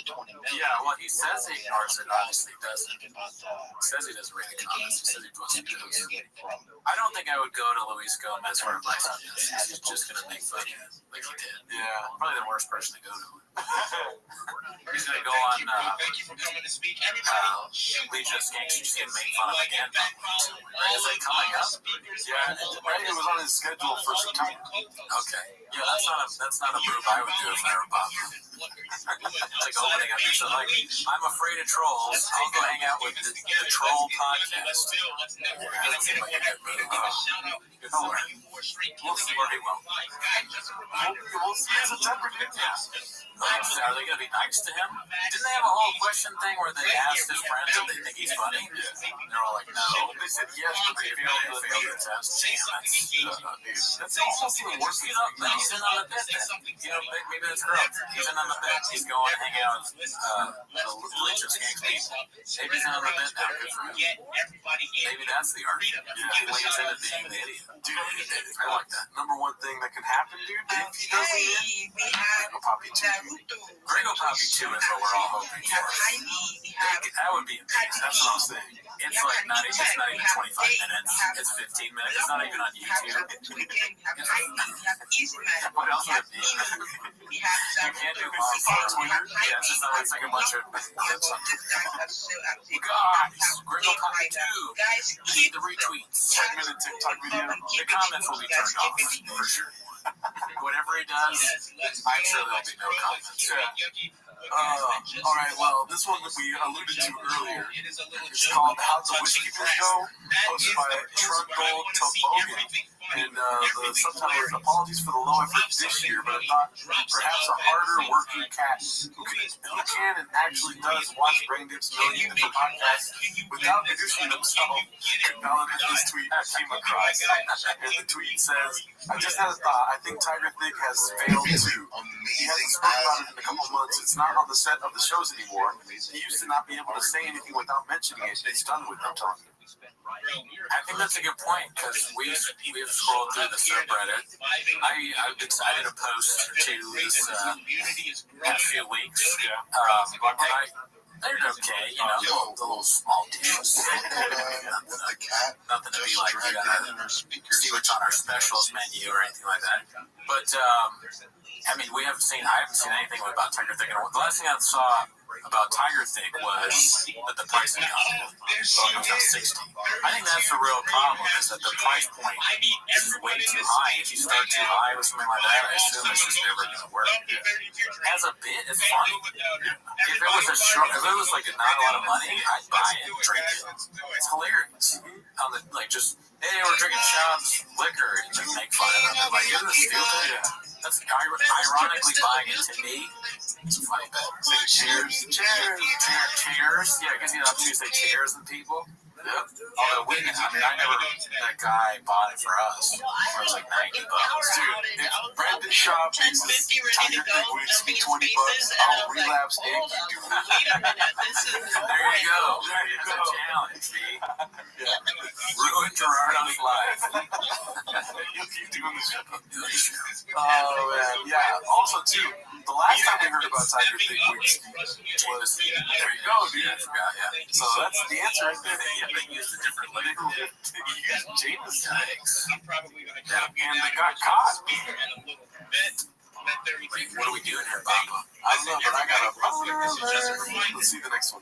Yeah, well, he says he ignores it. Obviously, doesn't. He says he doesn't read the comments. He says he puts it down. I don't think I would go to Luis Gomez for advice on this. He's just going to make fun like he did. Yeah. Probably the worst person to go to. He's going to go on Legion of Skanks. He's just going to make fun of again. Is it coming up? Yeah, it was on his schedule for September. Okay. Yeah, that's not a move I would do if I were Bob. Like opening up and like, I'm afraid of trolls. I'll go hang out with the troll podcast. We'll see where he will. We'll see in September, dude. Are they going to be nice to him? Didn't they have a whole question thing where they asked his friends if they think he's funny? They're all like, no. They said yes, but they failed the test. That's almost even worse. He's in on the bit then. Maybe that's correct. He's in on the bit. He's going to hang out with the Legion of Skanks people. Maybe he's in on the bit now. Good for him. Maybe that's the argument. He leans into being the idiot. Dude, I like that. Number one thing that can happen, dude, if he doesn't win, Grego Poppy 2. Grego Poppy 2 is what we're all hoping for. That would be amazing. That's what I'm saying. It's like not even 25 minutes. It's 15 minutes. It's not even on YouTube. What else would it be? You can't do on Twitter. Yeah, it's just not like a bunch of guys. Grego Poppy 2. Need the retweets. 10-minute TikTok video. The comments will be turned off for sure. Whatever he does, I'm sure there'll be no comments. All right, well, this one that we alluded to earlier is called How the Whiskey Biz Go, hosted by Trundle Toboggan. And the subtitle is "Apologies for the low effort this year, but I thought perhaps a harder working cat who can and actually does watch Brain Dip's million different podcasts without producing themselves could validate this tweet I came across." And the tweet says, "I just had a thought. I think Tiger Thick has failed too. He hasn't spoken about it in a couple months. It's not on the set of the shows anymore. He used to not be able to say anything without mentioning it. It's done with, I'm telling you." I think that's a good point because we've scrolled through the subreddit. I did a post to this past few weeks. They're okay, you know, the little small dudes. Nothing to be like, you gotta see what's on our specials menu or anything like that. But I mean, I haven't seen anything about Tiger Thick. The last thing I saw about Tiger Thick was that the price had gone up. Going up to 60. I think that's the real problem, is that the price point is way too high. If you start too high with something like that, I assume it's just never going to work. As a bit, it's funny. If it was like not a lot of money, I'd buy it and drink it. It's hilarious. Just, hey, we're drinking shots, liquor, and like make fun of them. Like, isn't it stupid? That's ironically buying it to me. It's a funny bet. Say cheers. Cheers. Yeah, because you know, I'm sure you say cheers and people. Yep. Although that guy bought it for us. It was like $90. Dude, if Brandon Shaw makes this Tiger Thick wins me $20, I'll relapse and keep doing it. There you go. That's a challenge, see? Ruin Gerardo's life. You'll keep doing the show. Oh, man. Yeah. Also, too, the last time we heard about Tiger Thick was, there you go, dude. I forgot, yeah. So that's the answer, isn't it? They used a different label. He used James Yikes. And they got caught. What are we doing here, Papa? I don't know, but I got a... Let's see the next one.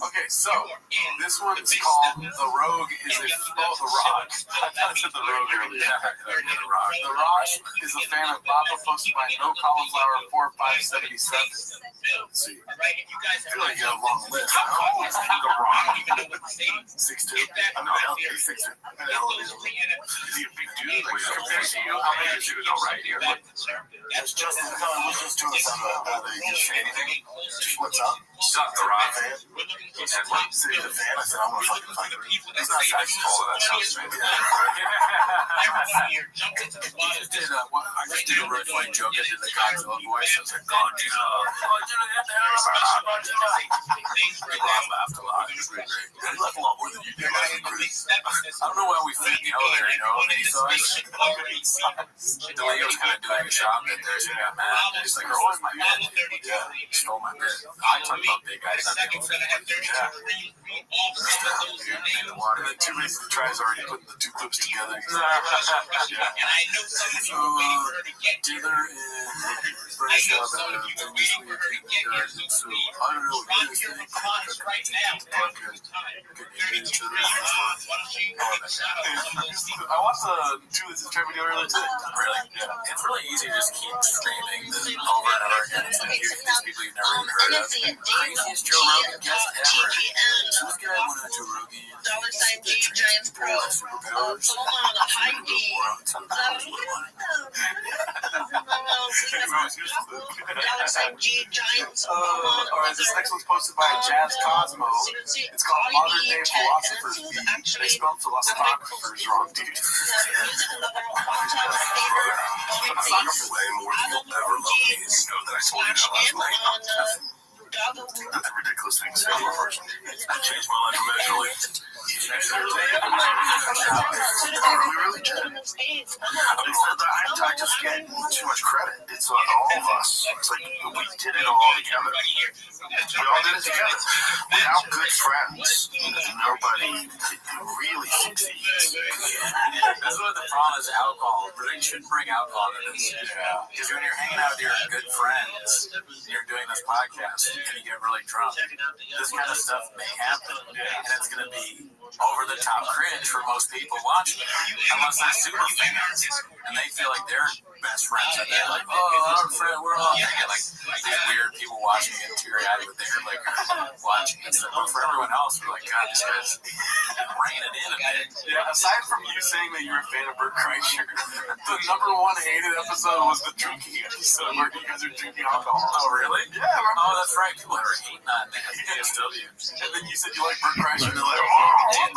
Okay, so this one is called "The Rogue is a..." Oh, The Rock. I thought I said The Rogue earlier. The Rock. The Rock is a fan of Papa, posted by No Cauliflower 4577. Let's see. I feel like you have a long list. The Rock. 6'2". I'm not healthy. 6'2". Is he a big dude? Like, compared to you, how many shoes all right here? That's just the time I was just doing something. Did you say anything? Just what's up? Suck The Rock, fan. He said, what? Say he's a fan. I said, I'm going to fucking find him. He's not that tall. That sounds maybe. I just did a really funny joke. I did the Godzilla voice. I was like, Godzilla. People laughed a lot. It was really great. They laughed a lot more than you did. I don't know why we fit in the elevator, you know? And he saw us. Delia was kind of doing a shop in there, so he got mad. He's like, oh, my bed. Yeah, he stole my bed. I talk about big guys not being fit. Yeah. And then 2 weeks to try is already putting the two clips together. So, dealer is British job at a so I don't know what you think. I watched the 2 Weeks to Try video earlier today. Really? Yeah. It's really easy to just keep streaming this over and over again. It's like these people you've never even heard of. Craziest Joe Rogan guest ever. So this guy went on Joe Rogan. $G Giants Pro. Sold on a high D. $G Giants. Alright, this next one's posted by Jazz Cosmo. It's called Modern Day Philosophers Beat. They spelled philosophers wrong, dude. Philosophers way more than you'll ever love me. You know that I told you that last night. That's a ridiculous thing to say to a person. It changed my life immeasurably. We really did. I just get too much credit. It's on all of us. It's like we did it all together. We all did it together. Without good friends, nobody really succeeds. That's what the problem is. Alcohol. Really shouldn't bring alcohol to this. Because when you're hanging out with your good friends, you're doing this podcast, and you get really drunk, this kind of stuff may happen, and it's going to be over the top cringe for most people watching it, unless they're super fans and they feel like they're best friends are there, like, oh, our friend, we're all like these weird people watching it teary-eyed with their like watching it. But for everyone else, we're like, God, this guy's reining it in a bit. Yeah, aside from you saying that you're a fan of Bert Kreischer, the number one hated episode was the drinking episode where you guys are drinking alcohol. Oh, really? Yeah, remember? Oh, that's right. People are hating on that. And then you said you like Bert Kreischer, and they're like, Dude,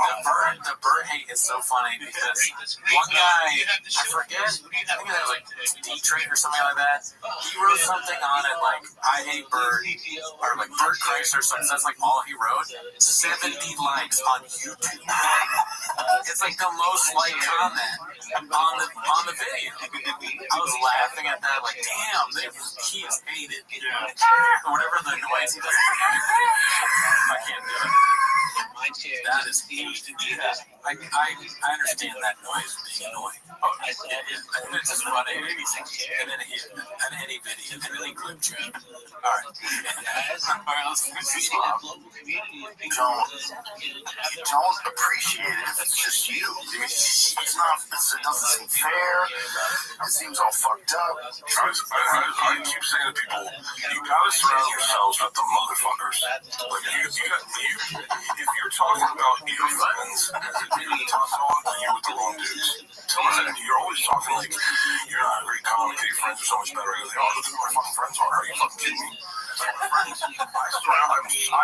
the Bert hate is so funny because one guy, I forget, I think it was like D-Trade or something like that. He wrote something on it like, I hate Bert, or like Bert Kreischer or something. That's like all he wrote. 70 likes on YouTube. It's like the most liked comment on the video. I was laughing at that, like, damn, he is hated. Whatever the noise he does. I can't do it. That is hate. I understand that noise being annoying. It's just funny. And then on any video, in any group chat. Alright, let's finish this off. You don't appreciate it if it's just you. It's not. It doesn't seem fair. It seems all fucked up. I keep saying to people, you gotta surround yourselves with the motherfuckers. Like if you're talking about your friends, you're talking you with the wrong dudes. You're always talking like you're not very common. Your friends are so much better. You're like, oh, look at who my fucking friends are. Are you fucking kidding me? I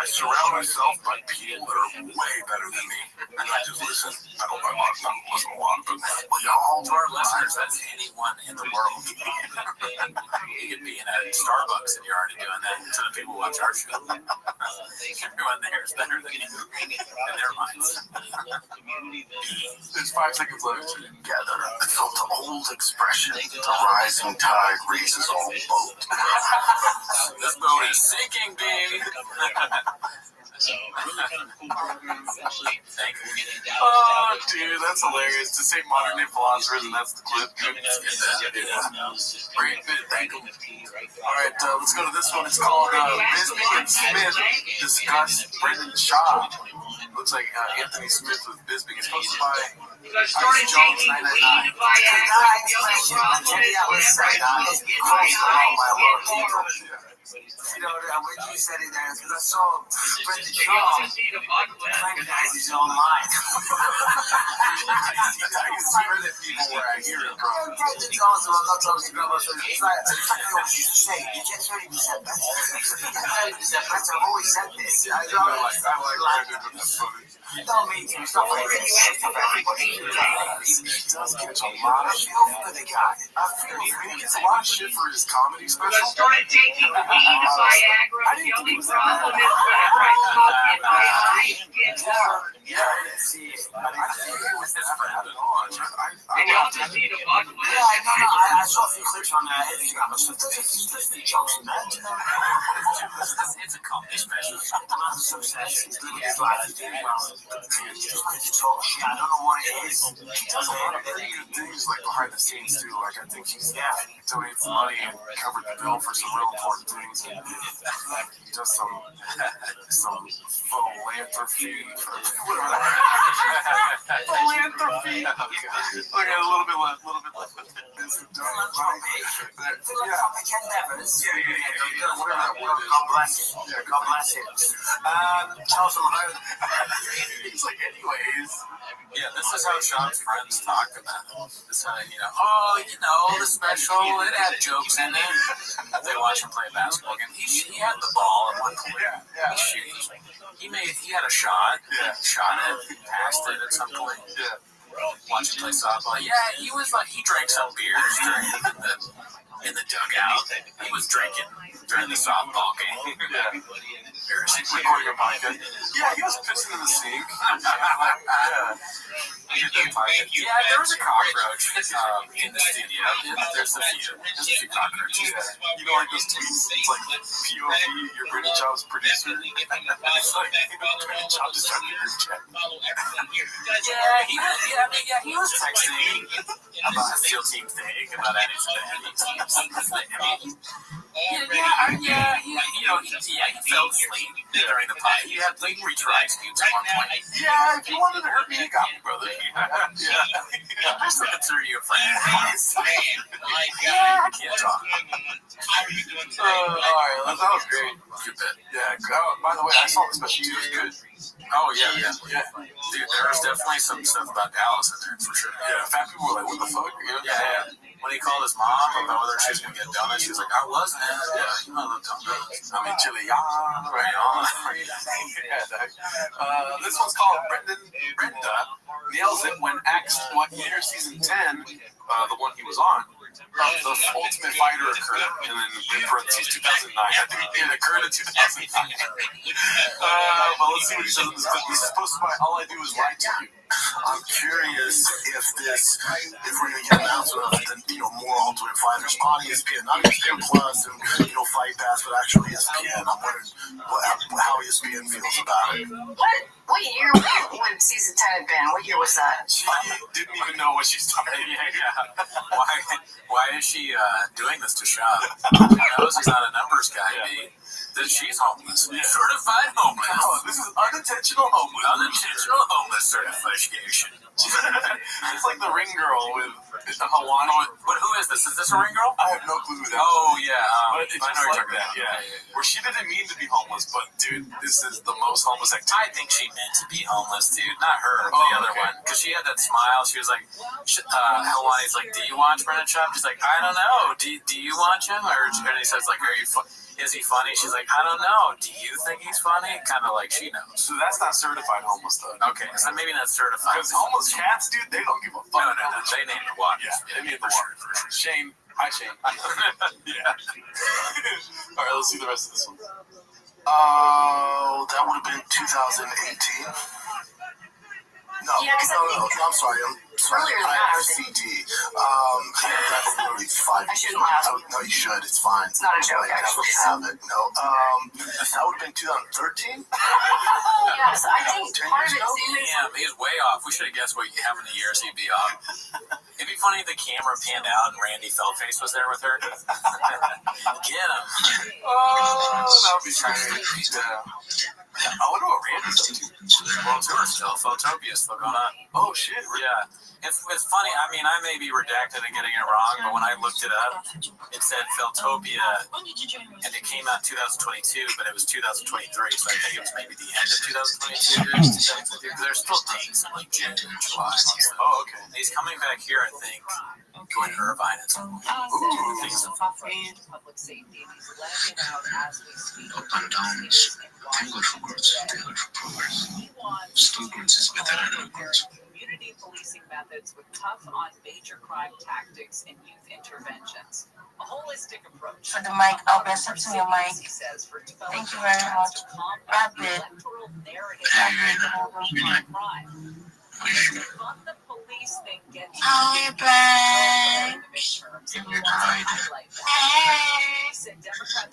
surround myself by people that are way better than me, and I just listen. I don't listen a lot, but all to our listeners, that's anyone in the world. You could be in a Starbucks and you're already doing that to the people who watch our show. Everyone there is better than you in their minds. There's 5 seconds left. Together. It's the old expression, the rising tide raises all boats. This boat is sinking, baby. Oh, dude, that's hilarious. To say modern day philosophers, and that's the clip. Great bit, thank you. Alright, let's go to this one. It's called Bisbee and Smith Discuss Brendan Shaw. Looks like Anthony Smith with Bisbee. It's posted by Ice Jones 999. You know, when you said it there, because I saw Brendan Shaw recognize his own line. I can hear that people where I hear it from. Brendan Johnson, I'm not talking about it's like I know what you say. You get 30% better. You get 30% better. I've always said this. I like Brendan. Don't mean to stop everybody. He does catch a lot of shit for the guy. I feel he gets a lot of shit for his comedy special. I started taking weed, Viagra. The only problem is whenever I smoke it, my eyes get hard. Yeah, see it. I was never had it on. Did y'all just see the bug? I saw a few clips on Instagram. There's just the jokes in that. It's a comedy special. Some sessions. It's like just like to talk shit. I don't know what it is. He does a lot of pretty good things like behind the scenes too. Like I think he's donated some money and covered the bill for some real important things. And he does some philanthropy. Philanthropy. Okay, a little bit left. Whatever that word is. God bless it. Yeah, God bless it. Tell us about it. He's like, anyways. Yeah, this is how Sean's friends talk about it. This how, the special, it had jokes in it. They watch him play a basketball game. He had the ball at one point. He shoots. He had a shot. Shot it. Passed it at some point. Watch him play softball. Yeah, he was like, he drank some beers in the dugout. He was drinking during the softball game. Recording a podcast. Yeah, he was pissing in the sink. Yeah, there was a cockroach in the studio. There's a few cockroaches. You know, like those tweets, it's like POV, your British Jobs producer. It's like British Jobs just trying to get his check. He was texting about a SEAL team thing, about anything. He fell asleep during the pod. He had like retry excuse at one point. Yeah, if you wanted to hurt me, you got me, brother. just looking through you for Yeah. can't talk. Alright, that was great. Good bit. Yeah, by the way, I saw the special. She was good. Oh, yeah. Dude, there was definitely some stuff about Dallas in there, for sure. Yeah, fat people were like, what the fuck? You know? Yeah. When he called his mom about whether she was going to get donuts, she was like, I wasn't. Yeah, you know the donuts. I mean, chili, right on. This one's called Brenda nails it when asked what year season 10, the one he was on, the Ultimate Fighter occurred, and then in parentheses 2009. I think it occurred in 2009. But let's see what he says in this clip. This is posted by All I Do Is Lie to You. I'm curious if we're gonna get an announcement of the more Ultimate Fighters on ESPN, not ESPN Plus and Fight Pass, but actually ESPN. I'm wondering how ESPN feels about it. What year when season 10 had been? What year was that? She didn't even know what she's talking about. Yeah. Why is she doing this to Sean? She knows he's not a numbers guy, B. That she's homeless. Certified homeless. Oh, this is unintentional homeless. Unintentional homeless certification. It's like the ring girl with Hawani. But who is this? Is this a ring girl? I have no clue who that is. Oh, yeah. But it's just like that, yeah. Where she didn't mean to be homeless, but dude, this is the most homeless activity. I think she meant to be homeless, dude. Not her, the other one. Because she had that smile. She was like, Hawani's like, do you watch Brendan Schaub? She's like, I don't know. Do you watch him? And he says, like, is he funny? She's like, I don't know. Do you think he's funny? Kind of like she knows. So that's not certified homeless, though. Okay, so maybe not certified. Because homeless cats, dude, they don't give a fuck. No. They name the water. Yeah, they name the water. For sure. Shane. Hi, Shane. Yeah. All right, let's see the rest of this one. That would have been 2018. No, I'm sorry. Earlier than that, I was CD. That's literally 5 years. No, you should. It's fine. It's not a joke, actually. Have it. No. That would have been 2013. Yes, I think part of it too is. Damn, he's way off. We should have guessed how many years he'd be off. It'd be funny if the camera panned out and Randy Feldface was there with her. Get him. Oh, that would be crazy. Yeah. I wonder what Randy's up to. World Tour still. Photopia still going on. Oh, shit. Yeah. It's funny. I mean, I may be redacted and getting it wrong, but when I looked it up, it said Philtopia, and it came out 2022, but it was 2023, so I think it was maybe the end of 2022. Because there's still dates in like June and July. Oh, okay. And he's coming back here, I think, going to Irvine at some point. Public safety, and he's letting it out as we speak. Up and downs. Thank God for growth. Thank God for progress. Still growth is better than no growth. Community policing methods with tough on major crime tactics and youth interventions. A holistic approach. For the mic, I'll be accepting your mic. Thank you very much. Rapid. I'll be back. Hey,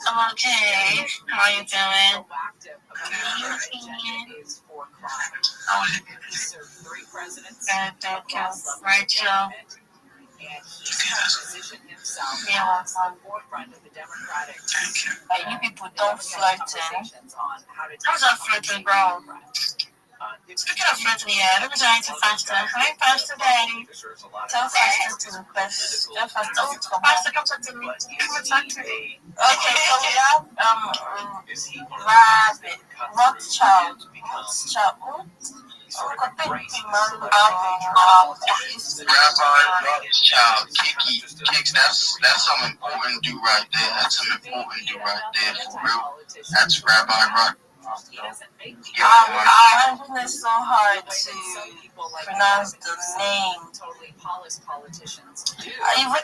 I'm okay. How are you doing? Thank you. Rachel. Yeah, you people don't flirting. How's that flirting, bro? Speaking of flirting, yeah, let me join to Faster. Hi, Faster Daddy. Tell Faster to request. Tell Faster to come. Faster, come talk to me. Come talk to me. Okay, so we have Rabbi Rothschild. Rabbi Rothschild, Kicks, that's some important dude right there. That's some important dude right there, for real. That's Rabbi Rothschild. I'm finding it so hard to pronounce the name.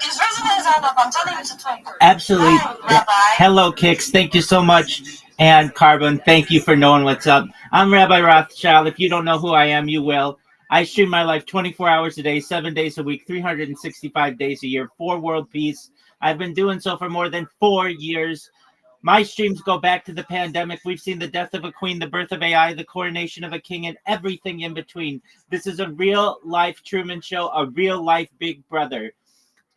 Is raising his hand up? I'm telling you to talk. Absolutely. Hi, Hello, Kicks. Thank you so much. And Carbon, thank you for knowing what's up. I'm Rabbi Rothschild. If you don't know who I am, you will. I stream my life 24 hours a day, 7 days a week, 365 days a year for world peace. I've been doing so for more than 4 years. My streams go back to the pandemic. We've seen the death of a queen, the birth of AI, the coronation of a king, and everything in between. This is a real-life Truman Show, a real-life Big Brother.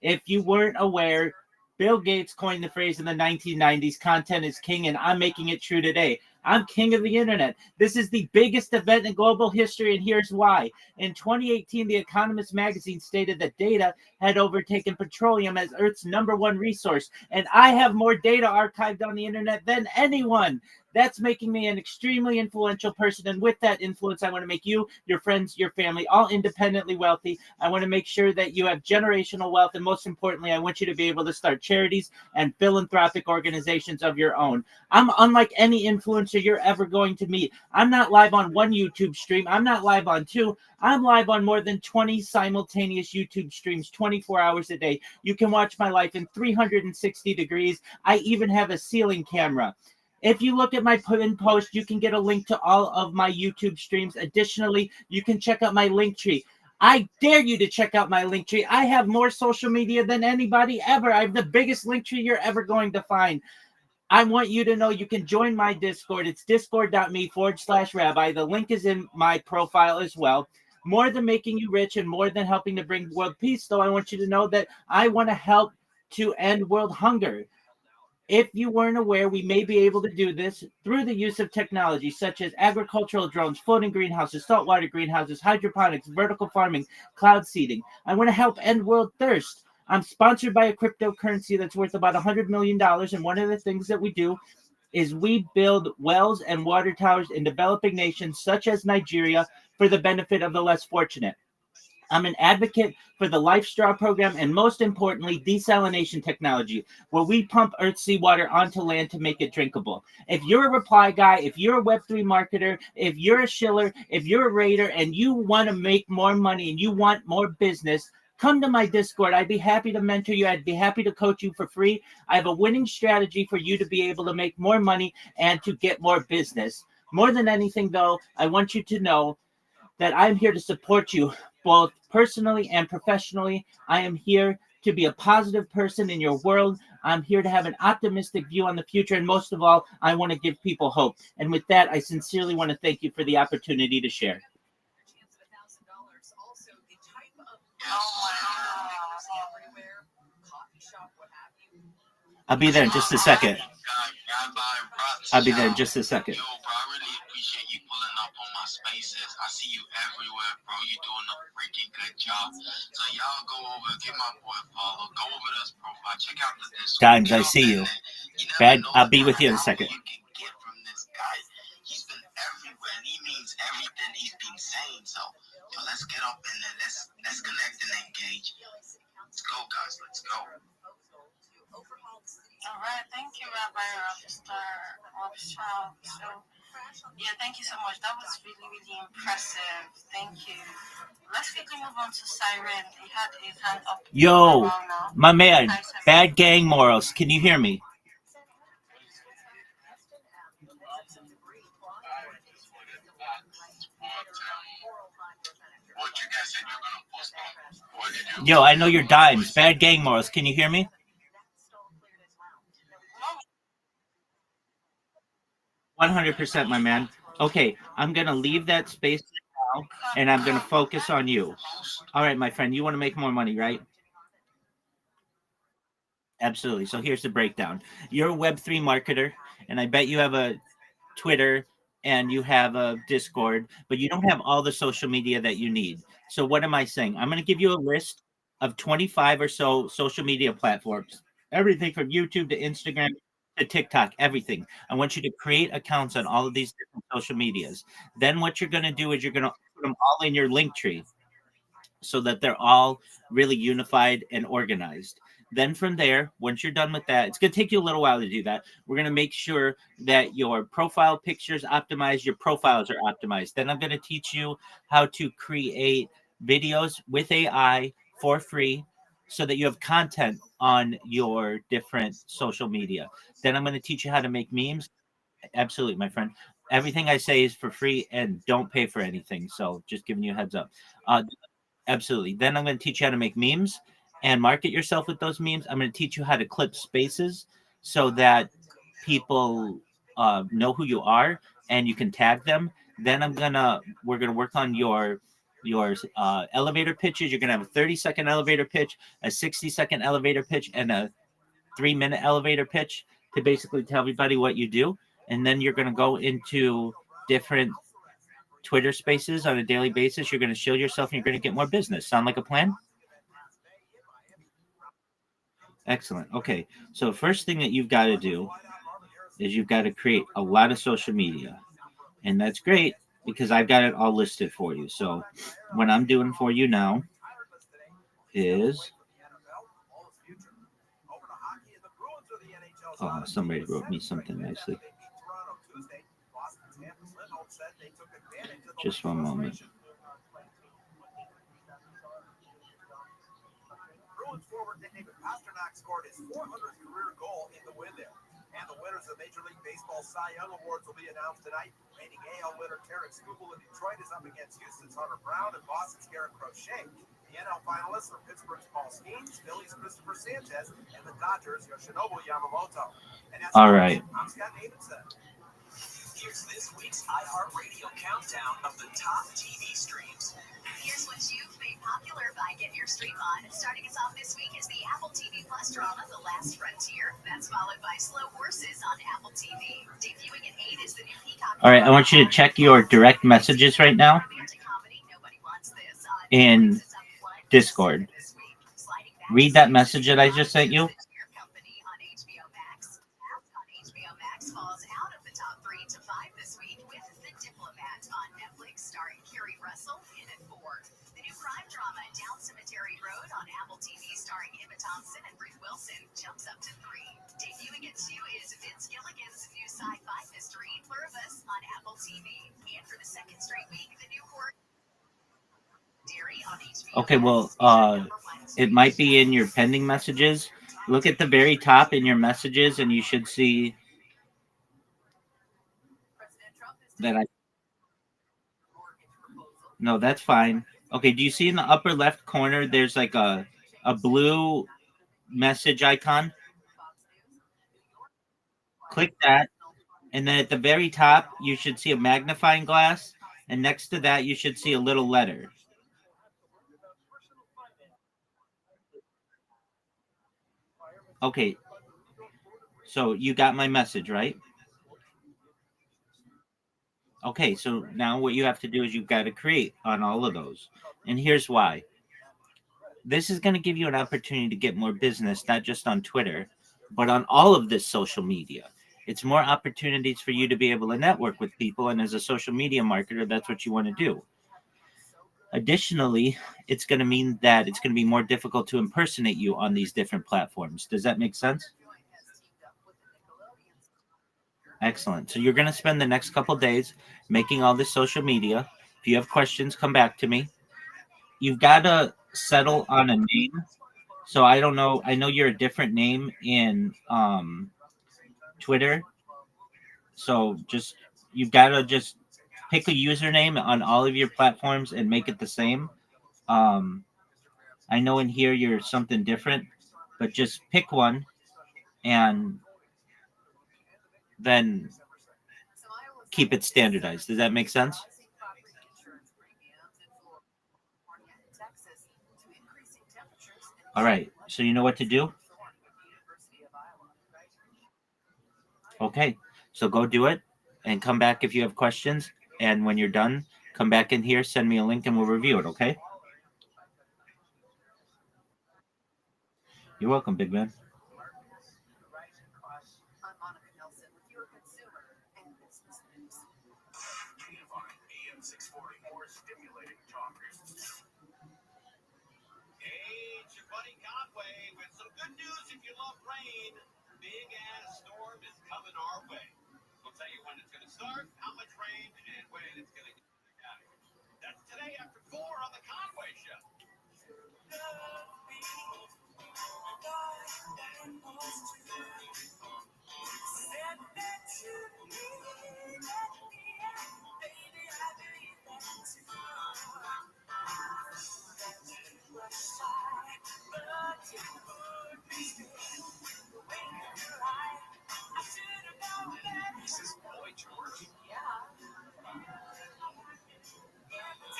If you weren't aware, Bill Gates coined the phrase in the 1990s, content is king, and I'm making it true today. I'm king of the internet. This is the biggest event in global history, and here's why. In 2018, The Economist magazine stated that data had overtaken petroleum as Earth's #1 resource, and I have more data archived on the internet than anyone. That's making me an extremely influential person, and with that influence, I want to make you, your friends, your family, all independently wealthy. I want to make sure that you have generational wealth, and most importantly, I want you to be able to start charities and philanthropic organizations of your own. I'm unlike any influencer you're ever going to meet. I'm not live on one YouTube stream. I'm not live on two. I'm live on more than 20 simultaneous YouTube streams 24 hours a day. You can watch my life in 360 degrees. I even have a ceiling camera. If you look at my pinned post, you can get a link to all of my YouTube streams. Additionally, you can check out my link tree. I dare you to check out my link tree. I have more social media than anybody ever. I have the biggest link tree you're ever going to find. I want you to know you can join my Discord. It's discord.me/rabbi. The link is in my profile as well. More than making you rich and more than helping to bring world peace, though, I want you to know that I want to help to end world hunger. If you weren't aware, we may be able to do this through the use of technology such as agricultural drones, floating greenhouses, saltwater greenhouses, hydroponics, vertical farming, cloud seeding. I want to help end world thirst. I'm sponsored by a cryptocurrency that's worth about $100 million, and one of the things that we do is we build wells and water towers in developing nations such as Nigeria for the benefit of the less fortunate. I'm an advocate for the Life Straw program and, most importantly, desalination technology, where we pump earth seawater onto land to make it drinkable. If you're a reply guy, if you're a Web3 marketer, if you're a shiller, if you're a raider, and you want to make more money and you want more business, come to my Discord. I'd be happy to mentor you. I'd be happy to coach you for free. I have a winning strategy for you to be able to make more money and to get more business. More than anything, though, I want you to know that I'm here to support you both personally and professionally. I am here to be a positive person in your world. I'm here to have an optimistic view on the future. And most of all, I want to give people hope. And with that, I sincerely want to thank you for the opportunity to share. I'll be there in just a second. I'll be there in just a second. Spaces. I see you everywhere, bro. You're doing a freaking good job. So y'all go over, give my boy a follow, go over to his profile, check out the Discord. Dimes, I see you. Bad, I'll be with you in a second. You can get from this guy. He's been everywhere, and he means everything he's been saying. So, yo, let's get up in there. Let's connect and engage. Let's go, guys. Let's go. All right, thank you, Rabbi Rothschild. So, yeah, thank you so much. That was really, really impressive. Thank you. Let's quickly move on to Siren. He had his hand up. Yo, my man, bad gang morals. Can you hear me? Yo, I know your dimes. Bad gang morals. Can you hear me? %, my man. Okay, I'm going to leave that space now, and I'm going to focus on you. All right, my friend, you want to make more money, right? Absolutely. So here's the breakdown. You're a Web3 marketer, and I bet you have a Twitter and you have a Discord, but you don't have all the social media that you need. So what am I saying? I'm going to give you a list of 25 or so social media platforms, everything from YouTube to Instagram to TikTok, everything. I want you to create accounts on all of these different social medias. Then what you're going to do is you're going to put them all in your link tree so that they're all really unified and organized. Then from there, once you're done with that, it's going to take you a little while to do that. We're going to make sure that your profile pictures optimized, your profiles are optimized. Then I'm going to teach you how to create videos with AI for free so that you have content on your different social media. Then I'm going to teach you how to make memes. Absolutely, my friend. Everything I say is for free and don't pay for anything. So just giving you a heads up. Absolutely. Then I'm going to teach you how to make memes and market yourself with those memes. I'm going to teach you how to clip spaces so that people know who you are and you can tag them. Then we're going to work on your elevator pitches. You're going to have a 30-second elevator pitch, a 60-second elevator pitch, and a 3-minute elevator pitch to basically tell everybody what you do. and then you're going to go into different Twitter spaces on a daily basis. You're going to show yourself and you're going to get more business. Sound like a plan? Excellent. Okay. So first thing that you've got to do is you've got to create a lot of social media. And that's great because I've got it all listed for you. So what I'm doing for you now is somebody wrote me something nicely. Just one moment. Bruins forward David Pastrnak scored his 400th career goal in the win there. And the winners of Major League Baseball Cy Young Awards will be announced tonight. Reigning AL winner Terrence Skubal of Detroit is up against Houston's Hunter Brown and Boston's Garrett Crochet. The NL finalists are Pittsburgh's Paul Skeens, Phillies' Christopher Sanchez, and the Dodgers' Yoshinobu Yamamoto. All right. I'm Scott Davidson. Here's this week's iHeartRadio countdown of the top TV streams. Here's what you've made popular by Get Your Stream On. Starting us off this week is the Apple TV Plus drama, The Last Frontier. That's followed by Slow Horses on Apple TV. Debuting at 8 is the new Peacock. All right. I want you to check your direct messages right now in Discord. Read that message that I just sent you. Jumps up to 3. Debuting at 2 is Vince Gilligan's new sci-fi mystery, Pluribus, on Apple TV. And for the second straight week, the new horror series on HBO. Okay, well, it might be in your pending messages. Look at the very top in your messages, and you should see that I. No, that's fine. Okay, do you see in the upper left corner? There's like a blue message icon. Click that, and then at the very top you should see a magnifying glass, and next to that you should see a little letter. Okay, so you got my message, right? Okay, so now what you have to do is you've got to create on all of those, and here's why. This is going to give you an opportunity to get more business, not just on Twitter, but on all of this social media. It's more opportunities for you to be able to network with people, and as a social media marketer, that's what you want to do. Additionally, it's going to mean that it's going to be more difficult to impersonate you on these different platforms. Does that make sense? Excellent. So you're going to spend the next couple days making all this social media. If you have questions, come back to me. You've got to settle on a name. So I don't know. I know you're a different name in Twitter. So you've got to just pick a username on all of your platforms and make it the same. I know in here you're something different, but just pick one and then keep it standardized. Does that make sense? All right. So you know what to do? Okay. So go do it and come back if you have questions. And when you're done, come back in here, send me a link, and we'll review it, okay? You're welcome, big man. Hey, it's your buddy Conway with some good news if you love rain. Big ass storm is coming our way. We'll tell you when it's going to start, how much rain, and when it's going to get out. That's today after 4 on the Conway Show. This is Boy George.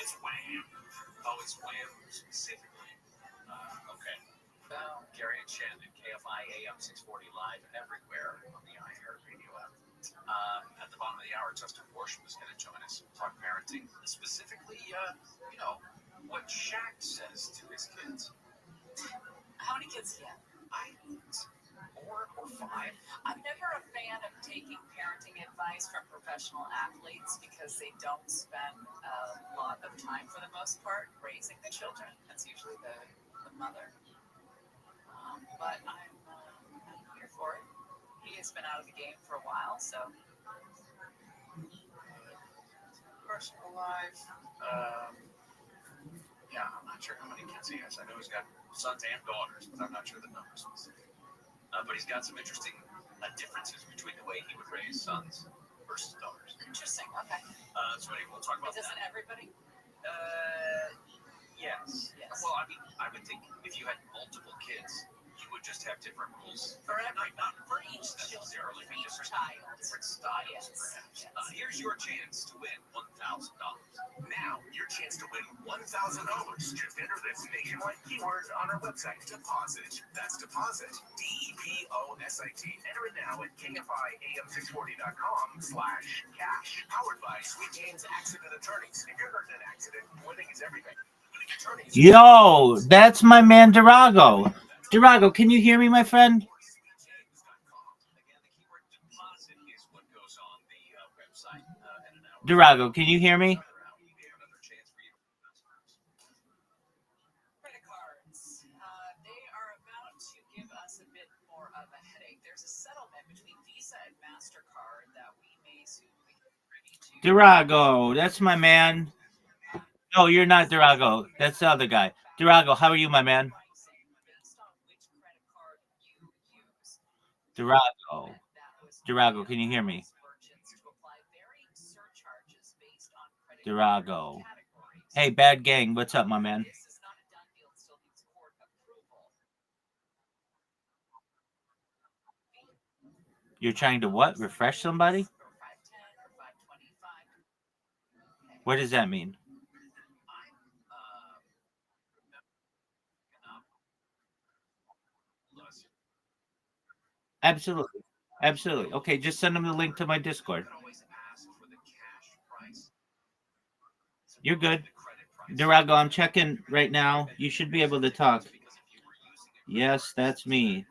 It's Wham. Oh, it's Wham specifically. Okay. Gary and Shannon, KFI AM 640 live everywhere on the iHeartRadio app. At the bottom of the hour, Justin Borsch was going to join us talk parenting, specifically, what Shaq says to his kids. How many kids do you have? I need 4 or 5. I'm never a fan of taking parenting advice from professional athletes because they don't spend a lot of time, for the most part, raising the children. That's usually the mother. But I'm here for it. He has been out of the game for a while, so. Personal life. Yeah, I'm not sure how many kids he has. I know he's got sons and daughters, but I'm not sure the numbers specifically. But he's got some interesting differences between the way he would raise sons versus daughters. Interesting. Okay. So anyway, we'll talk about Doesn't that. everybody? Yes. Well, I mean, I would think if you had multiple kids, you would just have different rules. For every, not for each child. necessarily, but different styles, perhaps. Here's your chance to win $1,000. Now, your chance to win $1,000. Just enter this nationwide keyword on our website, Deposit. That's Deposit. DEPOSIT. Enter it now at KFIAM640.com/cash. Powered by Sweet James Accident Attorneys. If you're hurt in an accident, winning is everything. Yo, that's my man Durago. Durago, can you hear me, my friend? Durago, can you hear me? Credit cards. They are about to give us a bit more of a headache. There's a settlement between Visa and MasterCard that we may soon be ready to. Durago, that's my man. No, you're not Durago. That's the other guy. Durago, how are you, my man? Durago. Durago, can you hear me? Durago. Hey, Bad Gang, what's up, my man? You're trying to what? Refresh somebody? What does that mean? Absolutely. Absolutely. Okay, just send them the link to my Discord. You're good. Durago, I'm checking right now. You should be able to talk. Yes, that's me.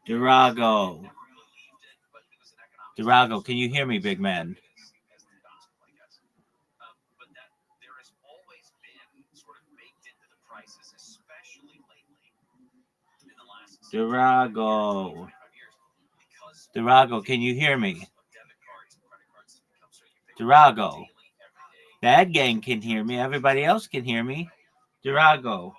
Durago. Durago, can you hear me, big man? Durago. Durago, can you hear me? Durago. Bad Gang can hear me. Everybody else can hear me. Durago.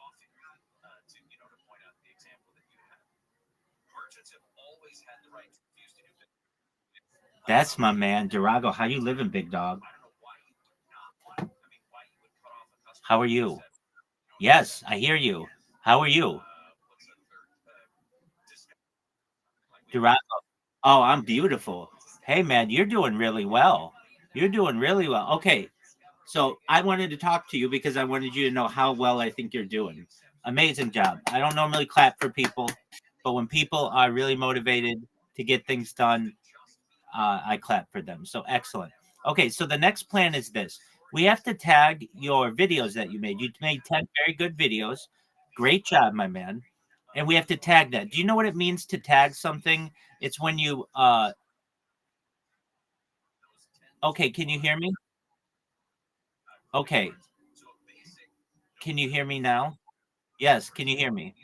That's my man, Durago. How you living, big dog? How are you? Yes, I hear you. How are you? Durago. Oh, I'm beautiful. Hey, man, you're doing really well. You're doing really well. Okay, so I wanted to talk to you because I wanted you to know how well I think you're doing. Amazing job. I don't normally clap for people, but when people are really motivated to get things done, I clap for them. So excellent. Okay, so the next plan is this. We have to tag your videos that you made. You made 10 very good videos. Great job, my man. And we have to tag that. Do you know what it means to tag something? It's when you okay, can you hear me? Okay. Can you hear me now? Yes, can you hear me?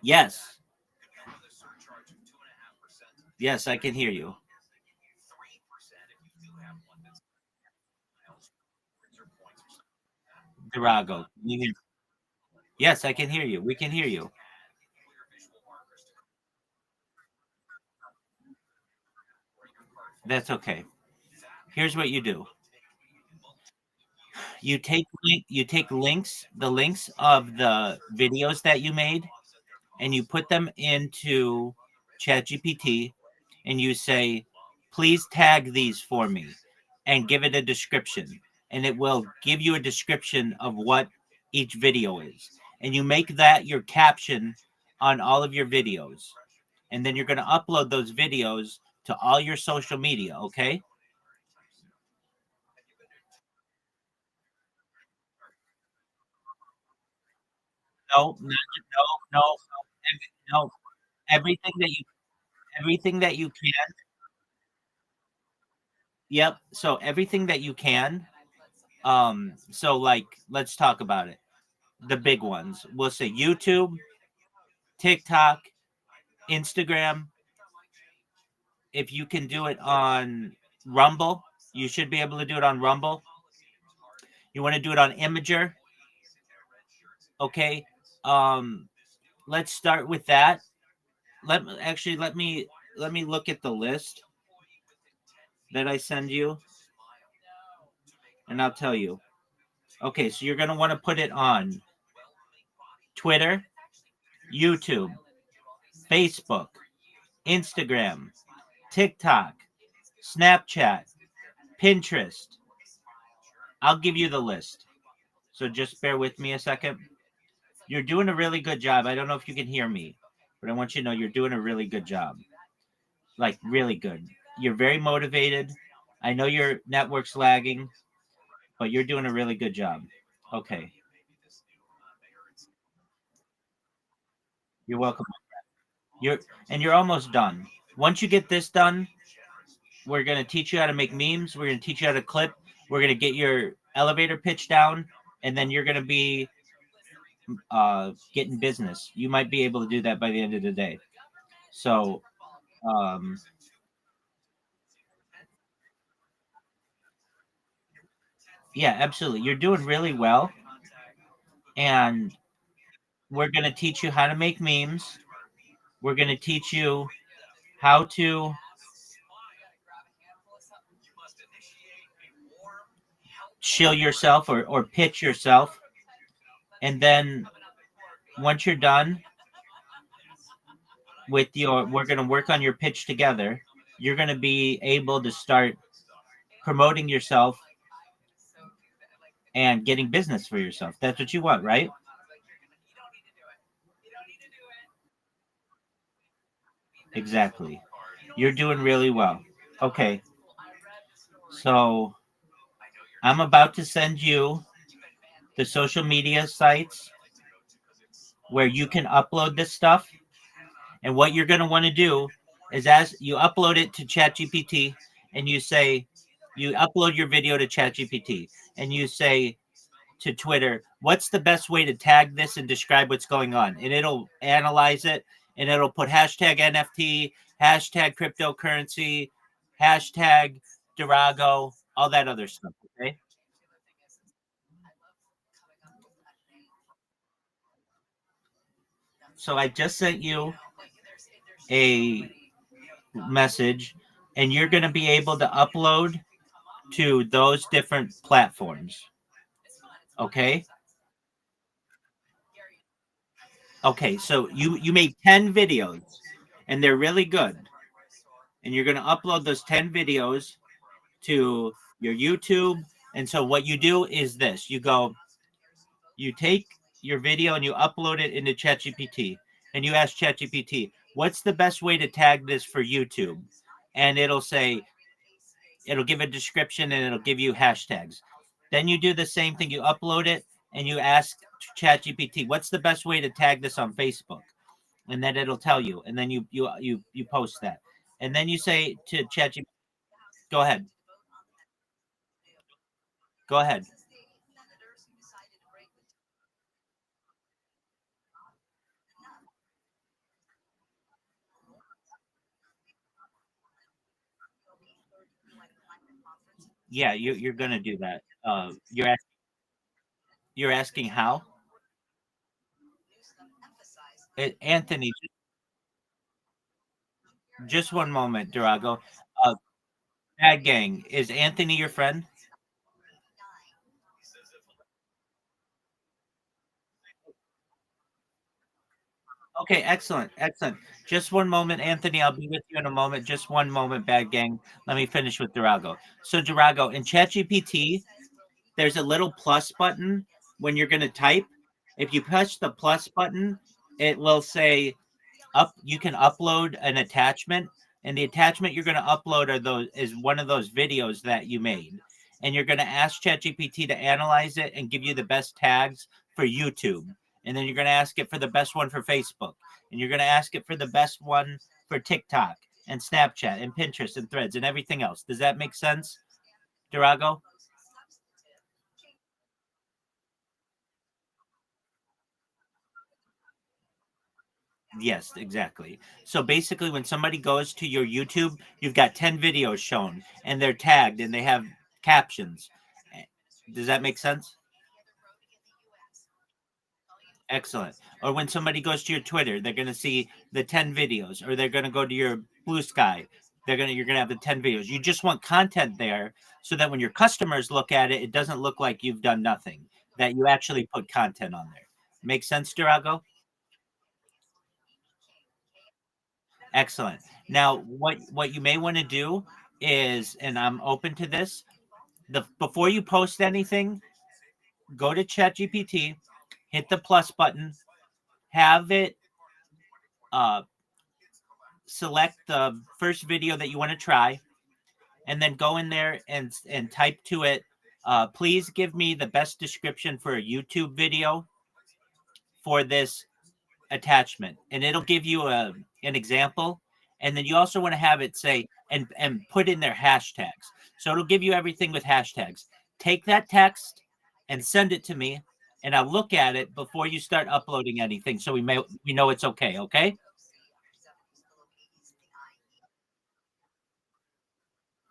Yes. Yes, I can hear you. Durago, can you hear? Yes, I can hear you. We can hear you. That's okay. Here's what you do. You take links, the links of the videos that you made, and you put them into ChatGPT, and you say, "Please tag these for me," and give it a description. and it will give you a description of what each video is. And you make that your caption on all of your videos. And then you're going to upload those videos to all your social media, okay? No, no, no, no. Everything that you can. Yep. So everything that you can. So like, let's talk about it. The big ones. We'll say YouTube, TikTok, Instagram. If you can do it on Rumble, you should be able to do it on Rumble. You want to do it on Imager, okay? Let's start with that. Let me look at the list that I send you, and I'll tell you. Okay, so you're gonna want to put it on Twitter, YouTube, Facebook, Instagram, TikTok, Snapchat, Pinterest. I'll give you the list. So just bear with me a second. You're doing a really good job. I don't know if you can hear me, but I want you to know you're doing a really good job. Like, really good. You're very motivated. I know your network's lagging, but you're doing a really good job. Okay. You're welcome. You're almost done. Once you get this done, we're gonna teach you how to make memes. We're gonna teach you how to clip. We're gonna get your elevator pitch down, and then you're gonna be getting business. You might be able to do that by the end of the day. So, yeah, absolutely. You're doing really well, and we're gonna teach you how to make memes. We're gonna teach you how to chill yourself or pitch yourself. And then once you're done we're going to work on your pitch together. You're going to be able to start promoting yourself and getting business for yourself. That's what you want, right? Exactly. You're doing really well. Okay. So I'm about to send you the social media sites where you can upload this stuff. And what you're going to want to do is, as you upload it to ChatGPT, and you upload your video to ChatGPT, and you say to Twitter, what's the best way to tag this and describe what's going on? And it'll analyze it, and it'll put hashtag NFT, hashtag cryptocurrency, hashtag Durago, all that other stuff. Okay. So I just sent you a message, and you're going to be able to upload to those different platforms. Okay. Okay. So you made 10 videos, and they're really good. And you're going to upload those 10 videos to your YouTube. And so what you do is this. You take your video and you upload it into ChatGPT, and you ask ChatGPT, what's the best way to tag this for YouTube? And it'll give a description, and it'll give you hashtags. Then you do the same thing. You upload it, and you ask ChatGPT, what's the best way to tag this on Facebook? And then it'll tell you. And then you post that. And then you say to ChatGPT, go ahead. Go ahead. Yeah, you're gonna do that. You're asking how? Anthony, just one moment, Durago. Bad Gang, is Anthony your friend? Okay, excellent, excellent. Just one moment, Anthony. I'll be with you in a moment. Just one moment, Bad Gang. Let me finish with Durago. So, Durago, in ChatGPT, there's a little plus button when you're going to type. If you push the plus button, it will say you can upload an attachment, and the attachment you're going to upload is one of those videos that you made, and you're going to ask ChatGPT to analyze it and give you the best tags for YouTube, and then you're going to ask it for the best one for Facebook, and you're going to ask it for the best one for TikTok and Snapchat and Pinterest and Threads and everything else. Does that make sense, Durago? Yes, exactly. So basically, when somebody goes to your YouTube, you've got 10 videos shown and they're tagged and they have captions. Does that make sense? Excellent. Or when somebody goes to your Twitter, they're going to see the 10 videos, or they're going to go to your Blue Sky. You're going to have the 10 videos. You just want content there so that when your customers look at it, it doesn't look like you've done nothing, that you actually put content on there. Make sense, Durago? Excellent. Now, what you may want to do is, and I'm open to this, before you post anything, go to ChatGPT, hit the plus button, have it select the first video that you want to try, and then go in there and type to it, please give me the best description for a YouTube video for this attachment, and it'll give you an example. And then you also want to have it say and put in their hashtags, so it'll give you everything with hashtags. Take that text and send it to me, and I'll look at it before you start uploading anything, so we know it's okay.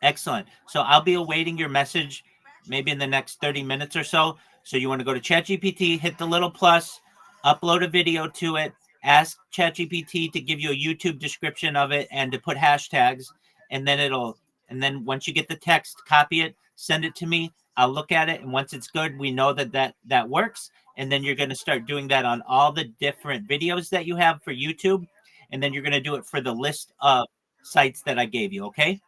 Excellent. So I'll be awaiting your message maybe in the next 30 minutes or so. So you want to go to ChatGPT, hit the little plus, upload a video to it, ask ChatGPT to give you a YouTube description of it and to put hashtags, and then once you get the text, copy it, send it to me. I'll look at it, and once it's good, we know that works. And then you're going to start doing that on all the different videos that you have for YouTube, and then you're going to do it for the list of sites that I gave you, okay?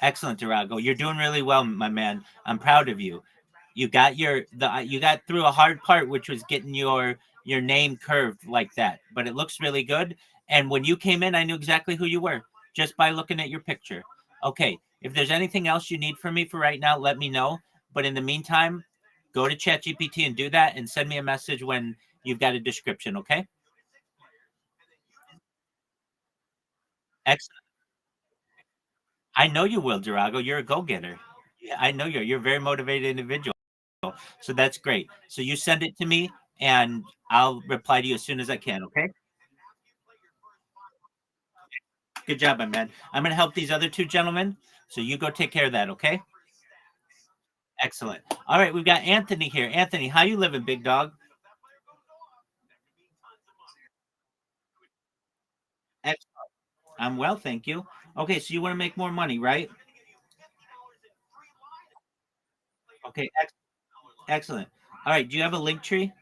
Excellent, Durago. You're doing really well, my man. I'm proud of you. You got you got through a hard part, which was getting your name curved like that. But it looks really good. And when you came in, I knew exactly who you were just by looking at your picture. Okay, if there's anything else you need from me for right now, let me know. But in the meantime, go to ChatGPT and do that, and send me a message when you've got a description. Okay. Excellent. I know you will, Durago. You're a go-getter. Yeah, I know you're a very motivated individual. So that's great. So you send it to me and I'll reply to you as soon as I can, okay? Good job, my man. I'm going to help these other two gentlemen. So you go take care of that, okay? Excellent. All right, we've got Anthony here. Anthony, how you living, big dog? Excellent. I'm well, thank you. Okay, so you want to make more money, right? Okay, excellent. All right, do you have a link tree?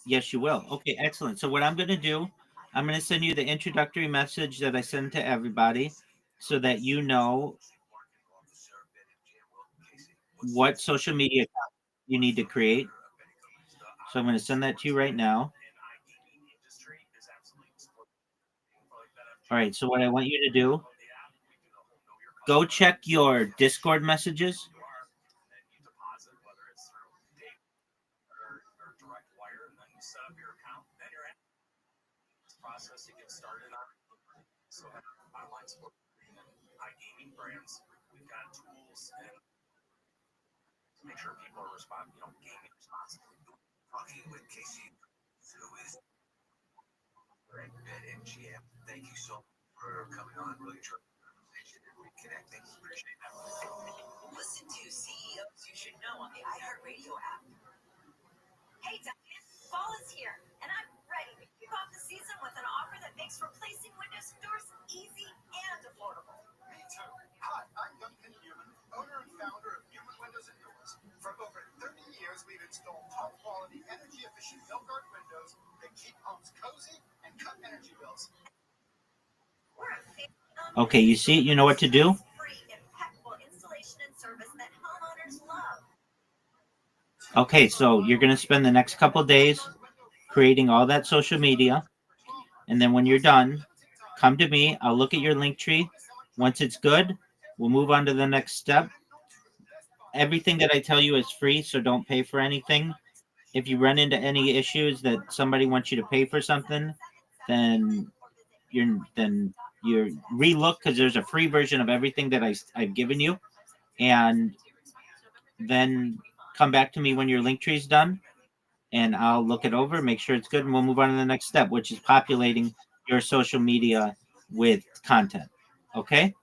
Yes, you will. Okay, excellent. So what I'm going to do, I'm going to send you the introductory message that I send to everybody so that you know what social media you need to create. So I'm going to send that to you right now. All right, so what I want you to do, go check your Discord messages. Make sure people are responding, gaming responsibly. Talking with Casey, who is great at MGM. Thank you so much for coming on. Really enjoyed the conversation and reconnecting. Appreciate that. Listen to CEOs You Should Know on the iHeartRadio app. Hey, Diane, fall is here, and I'm ready to kick off the season with an offer that makes replacing windows and doors easy and affordable. Me too. Hi, I'm Duncan Newman, owner and founder of Newman Windows and Doors. For over 30 years, we've installed top-quality, energy-efficient Milgard windows that keep homes cozy and cut energy bills. We're a Okay, you see it, you know what to do? Okay, so you're going to spend the next couple days creating all that social media. And then when you're done, come to me. I'll look at your link tree. Once it's good, we'll move on to the next step. Everything that I tell you is free, so don't pay for anything. If you run into any issues that somebody wants you to pay for something, then you're relook because there's a free version of everything that I've given you, and then come back to me when your link tree is done, and I'll look it over, make sure it's good, and we'll move on to the next step, which is populating your social media with content. Okay?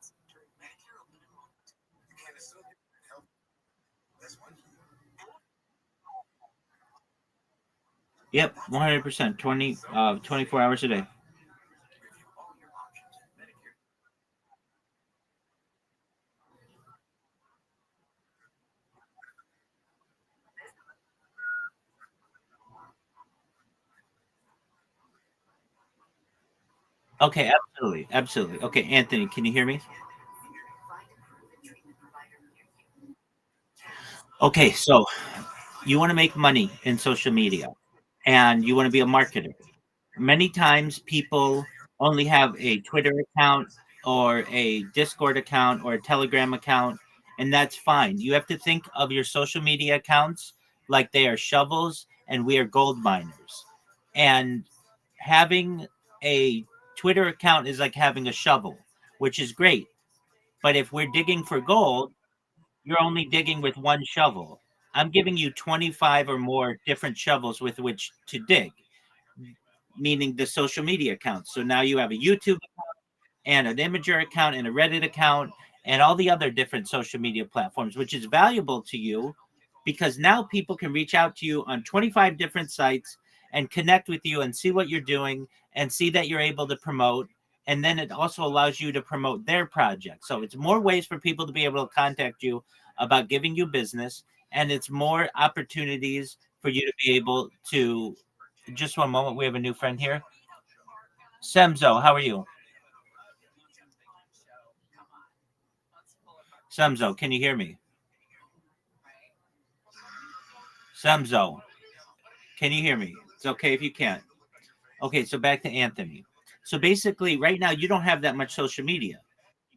Yep, 100%. 24 hours a day. Okay, absolutely. Absolutely. Okay, Anthony, can you hear me? Okay, so you want to make money in social media and you want to be a marketer. Many times people only have a Twitter account or a Discord account or a Telegram account, and that's fine. You have to think of your social media accounts like they are shovels and we are gold miners. And having a Twitter account is like having a shovel, which is great. But if we're digging for gold, you're only digging with one shovel. I'm giving you 25 or more different shovels with which to dig, meaning the social media accounts. So now you have a YouTube and an Imager account and a Reddit account and all the other different social media platforms, which is valuable to you because now people can reach out to you on 25 different sites and connect with you and see what you're doing and see that you're able to promote. And then it also allows you to promote their project. So it's more ways for people to be able to contact you about giving you business. And it's more opportunities for you to be able to. Just one moment. We have a new friend here. Semzo, how are you? Semzo, can you hear me? Semzo, can you hear me? It's okay if you can't. Okay, so back to Anthony. So basically, right now, you don't have that much social media.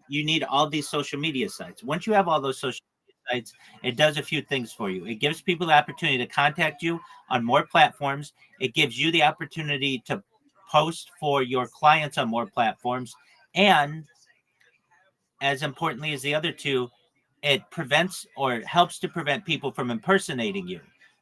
You need all these social media sites. Once you have all those social media sites, it does a few things for you. It gives people the opportunity to contact you on more platforms. It gives you the opportunity to post for your clients on more platforms. And as importantly as the other two, it prevents or helps to prevent people from impersonating you.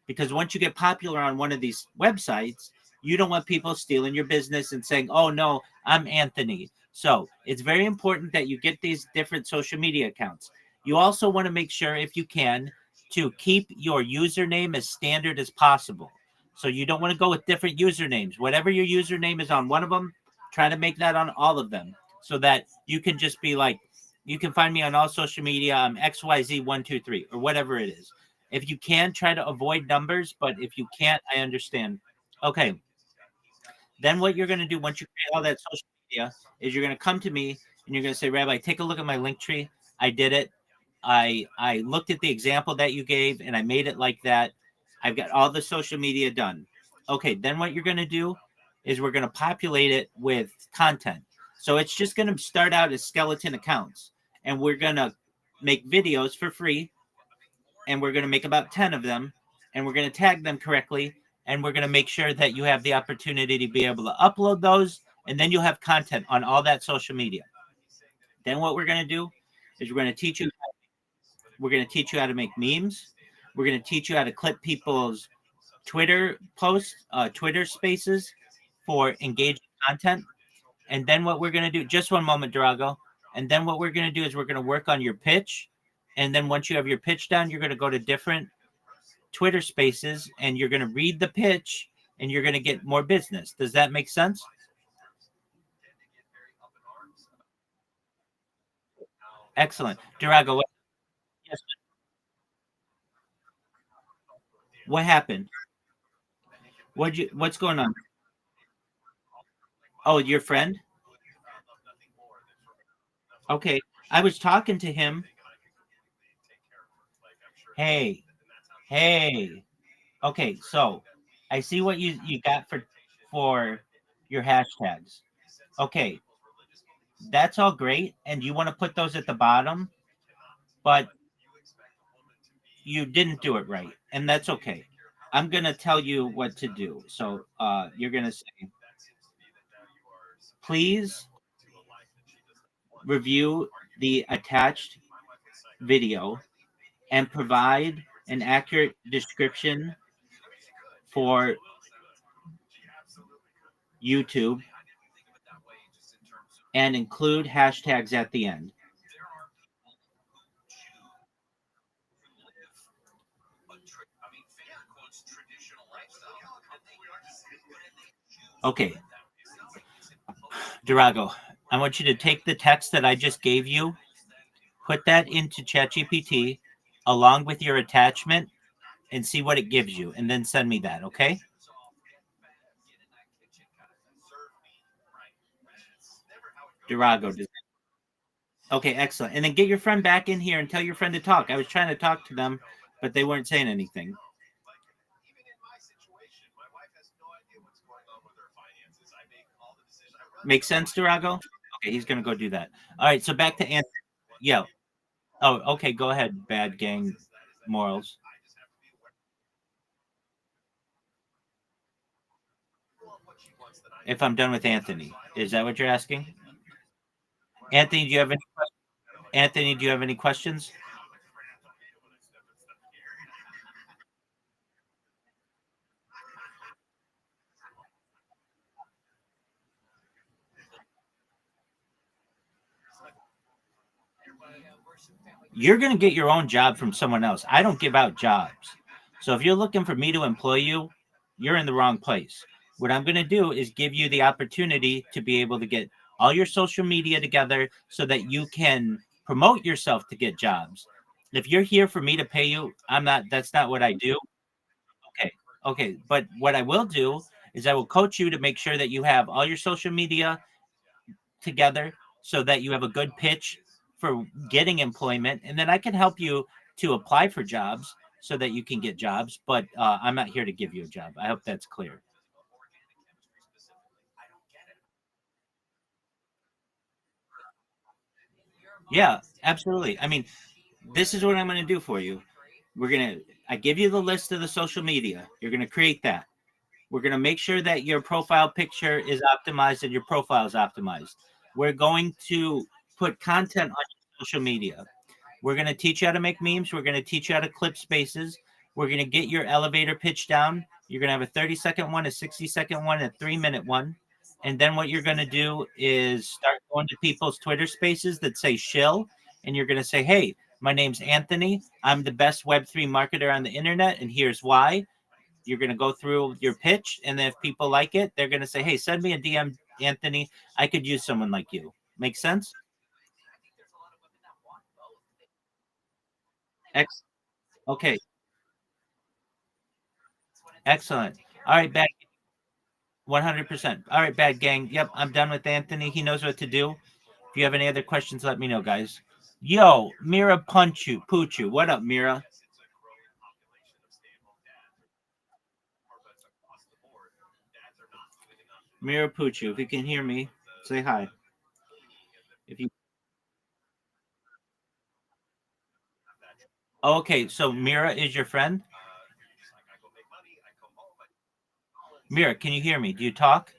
Because once you get popular on one of these websites, you don't want people stealing your business and saying, oh, no, I'm Anthony. So it's very important that you get these different social media accounts. You also want to make sure, if you can, to keep your username as standard as possible. So you don't want to go with different usernames. Whatever your username is on one of them, try to make that on all of them so that you can just be like, you can find me on all social media. I'm XYZ123 or whatever it is. If you can, try to avoid numbers, but if you can't, I understand. Okay. Then what you're going to do once you create all that social media is you're going to come to me and you're going to say, Rabbi, take a look at my link tree. I did it. I looked at the example that you gave and I made it like that. I've got all the social media done. Okay, then what you're going to do is we're going to populate it with content. So it's just going to start out as skeleton accounts, and we're going to make videos for free, and we're going to make about 10 of them, and we're going to tag them correctly, and we're going to make sure that you have the opportunity to be able to upload those, and then you'll have content on all that social media. Then what we're going to do is we're going to teach you how to make memes. We're going to teach you how to clip people's Twitter posts, Twitter spaces for engaging content. And then what we're going to do, just one moment, Drago. And then what we're going to do is we're going to work on your pitch. And then once you have your pitch down, you're going to go to different Twitter spaces and you're going to read the pitch and you're going to get more business. Does that make sense? Excellent. Drago, yes, what happened? What's going on? Oh, your friend? Okay, I was talking to him. Hey, hey. Okay, so I see what you got for your hashtags. Okay, that's all great, and you want to put those at the bottom, but you didn't do it right, and that's okay. I'm gonna tell you what to do. So you're gonna say, please review the attached video and provide an accurate description for YouTube and include hashtags at the end. Okay. Durago, I want you to take the text that I just gave you, put that into ChatGPT along with your attachment, and see what it gives you, and then send me that, okay? Durago. Okay, excellent. And then get your friend back in here and tell your friend to talk. I was trying to talk to them, but they weren't saying anything. Make sense, Durago? Okay, he's gonna go do that. All right, so back to Anthony. Yeah. Oh, okay, go ahead, bad gang morals. If I'm done with Anthony. Is that what you're asking? Anthony, do you have any Anthony, do you have any questions? You're going to get your own job from someone else. I don't give out jobs. So if you're looking for me to employ you, you're in the wrong place. What I'm going to do is give you the opportunity to be able to get all your social media together so that you can promote yourself to get jobs. If you're here for me to pay you, that's not what I do. Okay. Okay. But what I will do is I will coach you to make sure that you have all your social media together so that you have a good pitch for getting employment, and then I can help you to apply for jobs so that you can get jobs, but I'm not here to give you a job. I hope that's clear. Yeah, absolutely. I mean, this is what I'm going to do for you. I give you the list of the social media. You're going to create that. We're going to make sure that your profile picture is optimized and your profile is optimized. We're going to put content on social media. We're going to teach you how to make memes. We're going to teach you how to clip spaces. We're going to get your elevator pitch down. You're going to have a 30-second one, a 60-second one, a 3-minute one. And then what you're going to do is start going to people's Twitter spaces that say shill. And you're going to say, hey, my name's Anthony. I'm the best Web3 marketer on the internet. And here's why. You're going to go through your pitch. And then if people like it, they're going to say, hey, send me a DM, Anthony. I could use someone like you. Make sense? Okay. Excellent. All right, bad 100%. All right, bad gang. Yep, I'm done with Anthony. He knows what to do. If you have any other questions, let me know, guys. Yo, Mira Puchu. What up, Mira? Mira Puchu. If you can hear me, say hi. If you Okay, so Mira is your friend? Mira, can you hear me? Do you talk?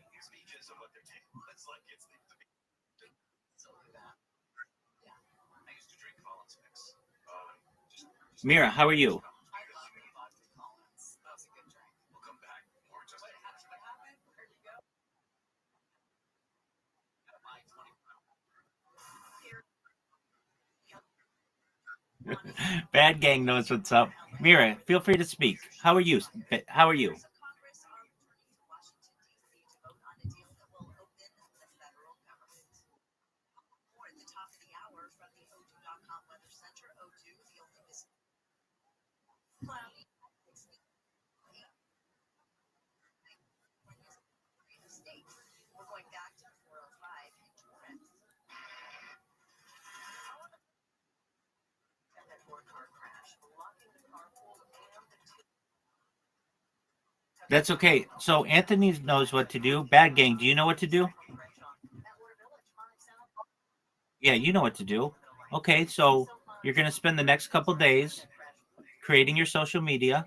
Mira, how are you? Bad gang knows what's up. Mira, feel free to speak. How are you? How are you? That's okay. So Anthony knows what to do. Bad Gang, do you know what to do? Yeah, you know what to do. Okay, so you're going to spend the next couple days creating your social media.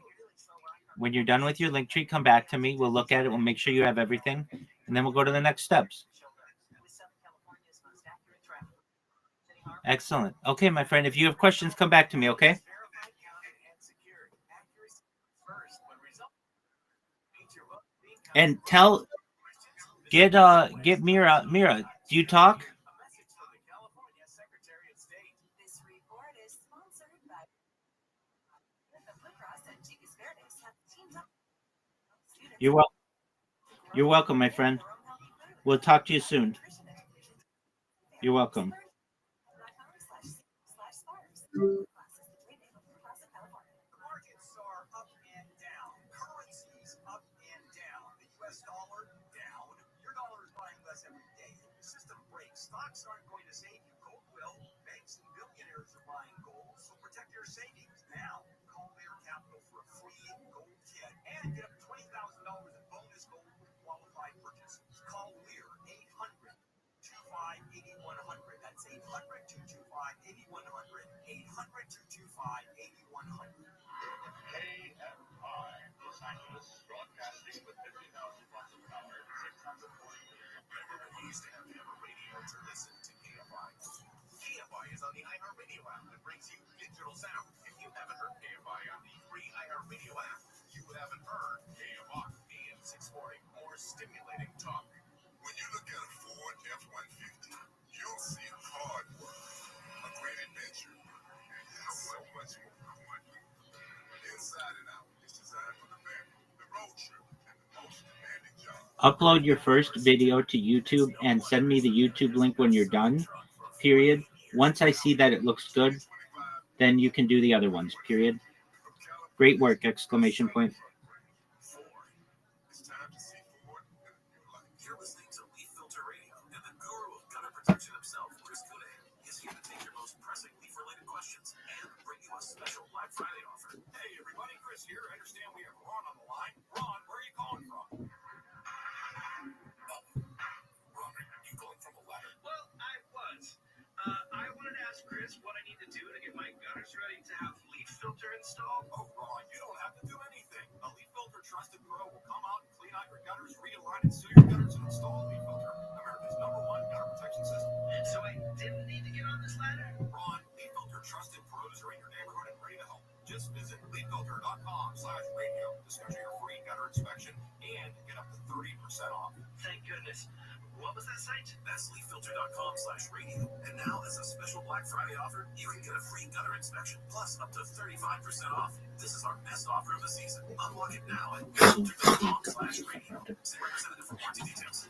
When you're done with your link tree, come back to me. We'll look at it. We'll make sure you have everything. And then we'll go to the next steps. Excellent. Okay, my friend. If you have questions, come back to me, okay? And get Mira. Mira, do you talk? You're welcome, my friend. We'll talk to you soon. You're welcome. Markets are up and down. Currencies up and down. The U.S. dollar down. Your dollar is buying less every day. The system breaks. Stocks aren't going to save you. Gold will. Banks and billionaires are buying gold, so protect your savings now. Call Lear Capital for a free gold kit and get up to $20,000 in bonus gold with qualified purchases. Call Lear 800-225-8100. That's 800-225-8100. 800-225-8100. Los Angeles, broadcasting with 50,000 watts of power, 640. Remember, we used to have to have a radio to listen to KFI. KFI is on the iHeartRadio app that brings you digital sound. If you haven't heard KFI on the free iHeartRadio app, you haven't heard KFI. AM 640, more stimulating talk. When you look at a Ford F-150, you'll see hard work, a great adventure, and so much more. Inside and out, it's designed for the family, the road trip, and the most demanding job. Upload your first video to YouTube and send me the YouTube link when you're done, period. Once I see that it looks good, then you can do the other ones, period. Great work, exclamation point. You're listening to Leaf Filter Radio, and the guru of gutter protection himself, Chris Cooney, is here to take your most pressing leaf-related questions and bring you a special Black Friday offer. Hey, everybody, Chris here. I understand we have Ron on the line. Ron, where are you calling from? Ron, are you calling from a ladder? Well, I was. I wanted to ask Chris what I need to do to get my gutters ready to have leaf filter installed. Oh, Ron, you don't have to do anything. A Leaf Filter Trusted Pro will come out and clean out your gutters, realign and seal your gutters, and install a Leaf Filter, America's #1 gutter protection system. So I didn't need to get on this ladder? Ron, Leaf Filter Trusted Pros are in your neighborhood and ready to help. Just visit leaffilter.com/radio to schedule your free gutter inspection and get up to 30% off. Thank goodness. What was that site? That's leaffilter.com/radio. And now, as a special Black Friday offer, you can get a free gutter inspection plus up to 35% off. This is our best offer of the season. Unlock it now at leaffilter.com/radio. See representative for warranty details.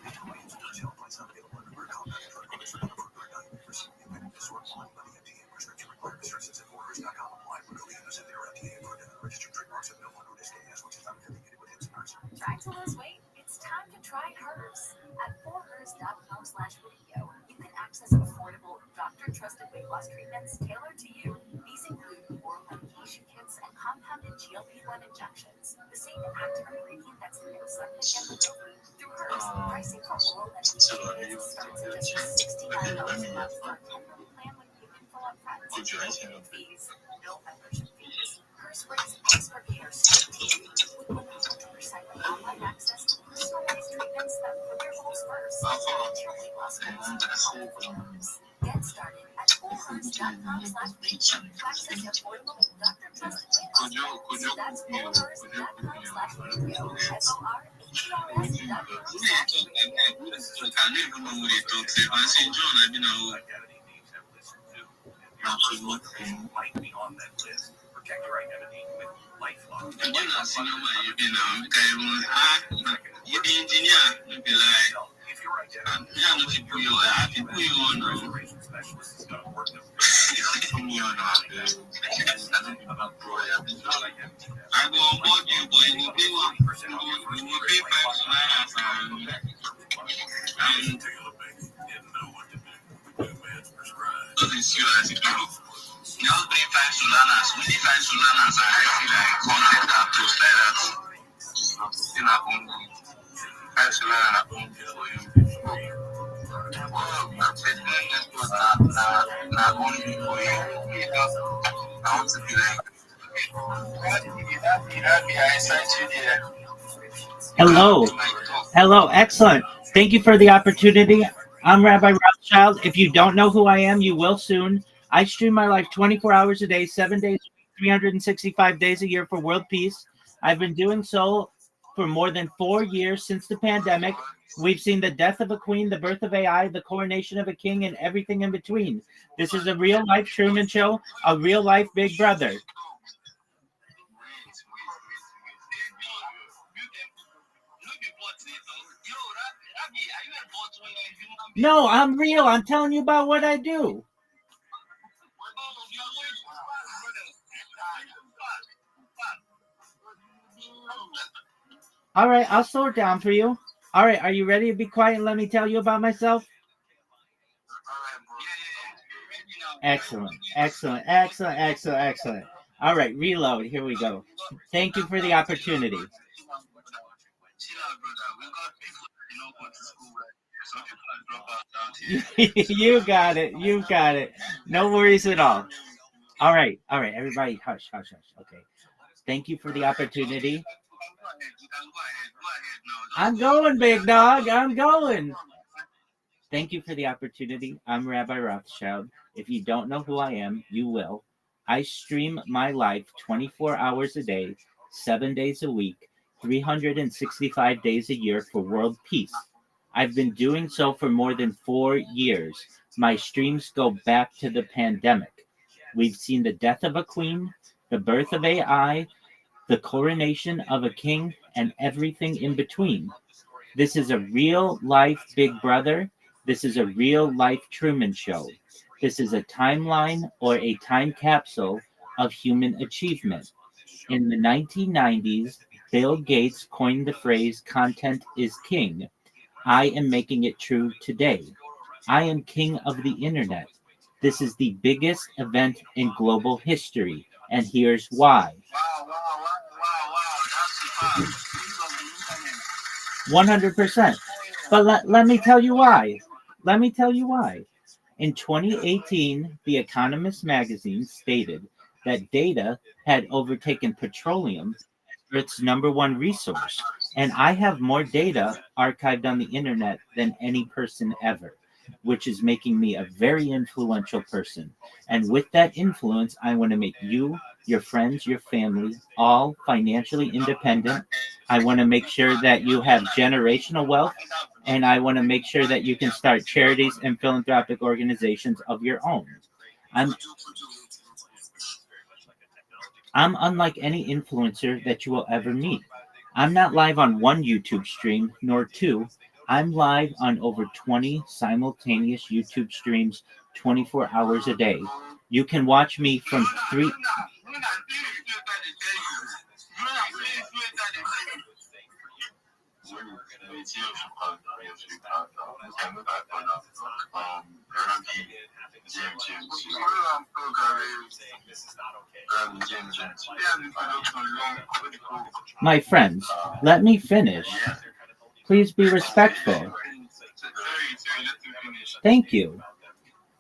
Restrictions at orders.com apply. Legally understood they are FDA approved and registered trademarks of no one who disclaims which is not affiliated with Hims and Hers. Trying to lose weight? It's time to try Hers. At forhers.com/video, you can access affordable, doctor-trusted weight loss treatments tailored to you. These include oral medication kits and compounded GLP-1 injections, the same active ingredient that's in Ozempic and Wegovy. Through Hers, pricing for oral medication kits starts at just $69 a month for a combo plan when you info up front. No fees, no membership fees. Hers brings expert care straight to you with 100% online access to personalized treatments that put your goals first. And your weight loss goals are Hers. Get started at forhers.com/radio to access affordable doctor-trusted weight loss treatments. That's forhers.com/radio. Might be on that list. Protect your identity with LifeLock. If your reservation specialist is going to work with about I go on board you, boy. You pay 1% off your first year. Y'all bring 5 Solanas. We need 5 Solanas. I feel like going to have those like that. Hello. Hello. Excellent. Thank you for the opportunity. I'm Rabbi Rothschild. If you don't know who I am, you will soon. I stream my life 24 hours a day, 7 days, 365 days a year for world peace. I've been doing so for more than 4 years since the pandemic. We've seen the death of a queen, the birth of AI, the coronation of a king, and everything in between. This is a real life Truman Show, a real life Big Brother. No, I'm real. I'm telling you about what I do. All right, I'll slow it down for you. All right, are you ready to be quiet and let me tell you about myself? Excellent, excellent, excellent, excellent, excellent. All right, reload. Here we go. Thank you for the opportunity. You got it. You got it. No worries at all. All right, everybody, hush, hush, hush. Okay. Thank you for the opportunity. I'm going, big dog. I'm going. Thank you for the opportunity. I'm Rabbi Rothschild. If you don't know who I am, you will. I stream my life 24 hours a day, 7 days a week, 365 days a year for world peace. I've been doing so for more than 4 years. My streams go back to the pandemic. We've seen the death of a queen, the birth of AI, the coronation of a king, and everything in between. This is a real life Big Brother. This is a real life Truman Show. This is a timeline or a time capsule of human achievement. In the 1990s, Bill Gates coined the phrase content is king. I am making it true today. I am king of the internet. This is the biggest event in global history, and here's why. 100%. But let me tell you why. Let me tell you why. In 2018, The Economist magazine stated that data had overtaken petroleum as its number one resource. And I have more data archived on the internet than any person ever, which is making me a very influential person. And with that influence, I want to make you, your friends, your family, all financially independent. I want to make sure that you have generational wealth, and I want to make sure that you can start charities and philanthropic organizations of your own. I'm unlike any influencer that you will ever meet. I'm not live on one YouTube stream, nor two. I'm live on over 20 simultaneous YouTube streams 24 hours a day. You can watch me from 3... My friends, let me finish. Please be respectful. Thank you.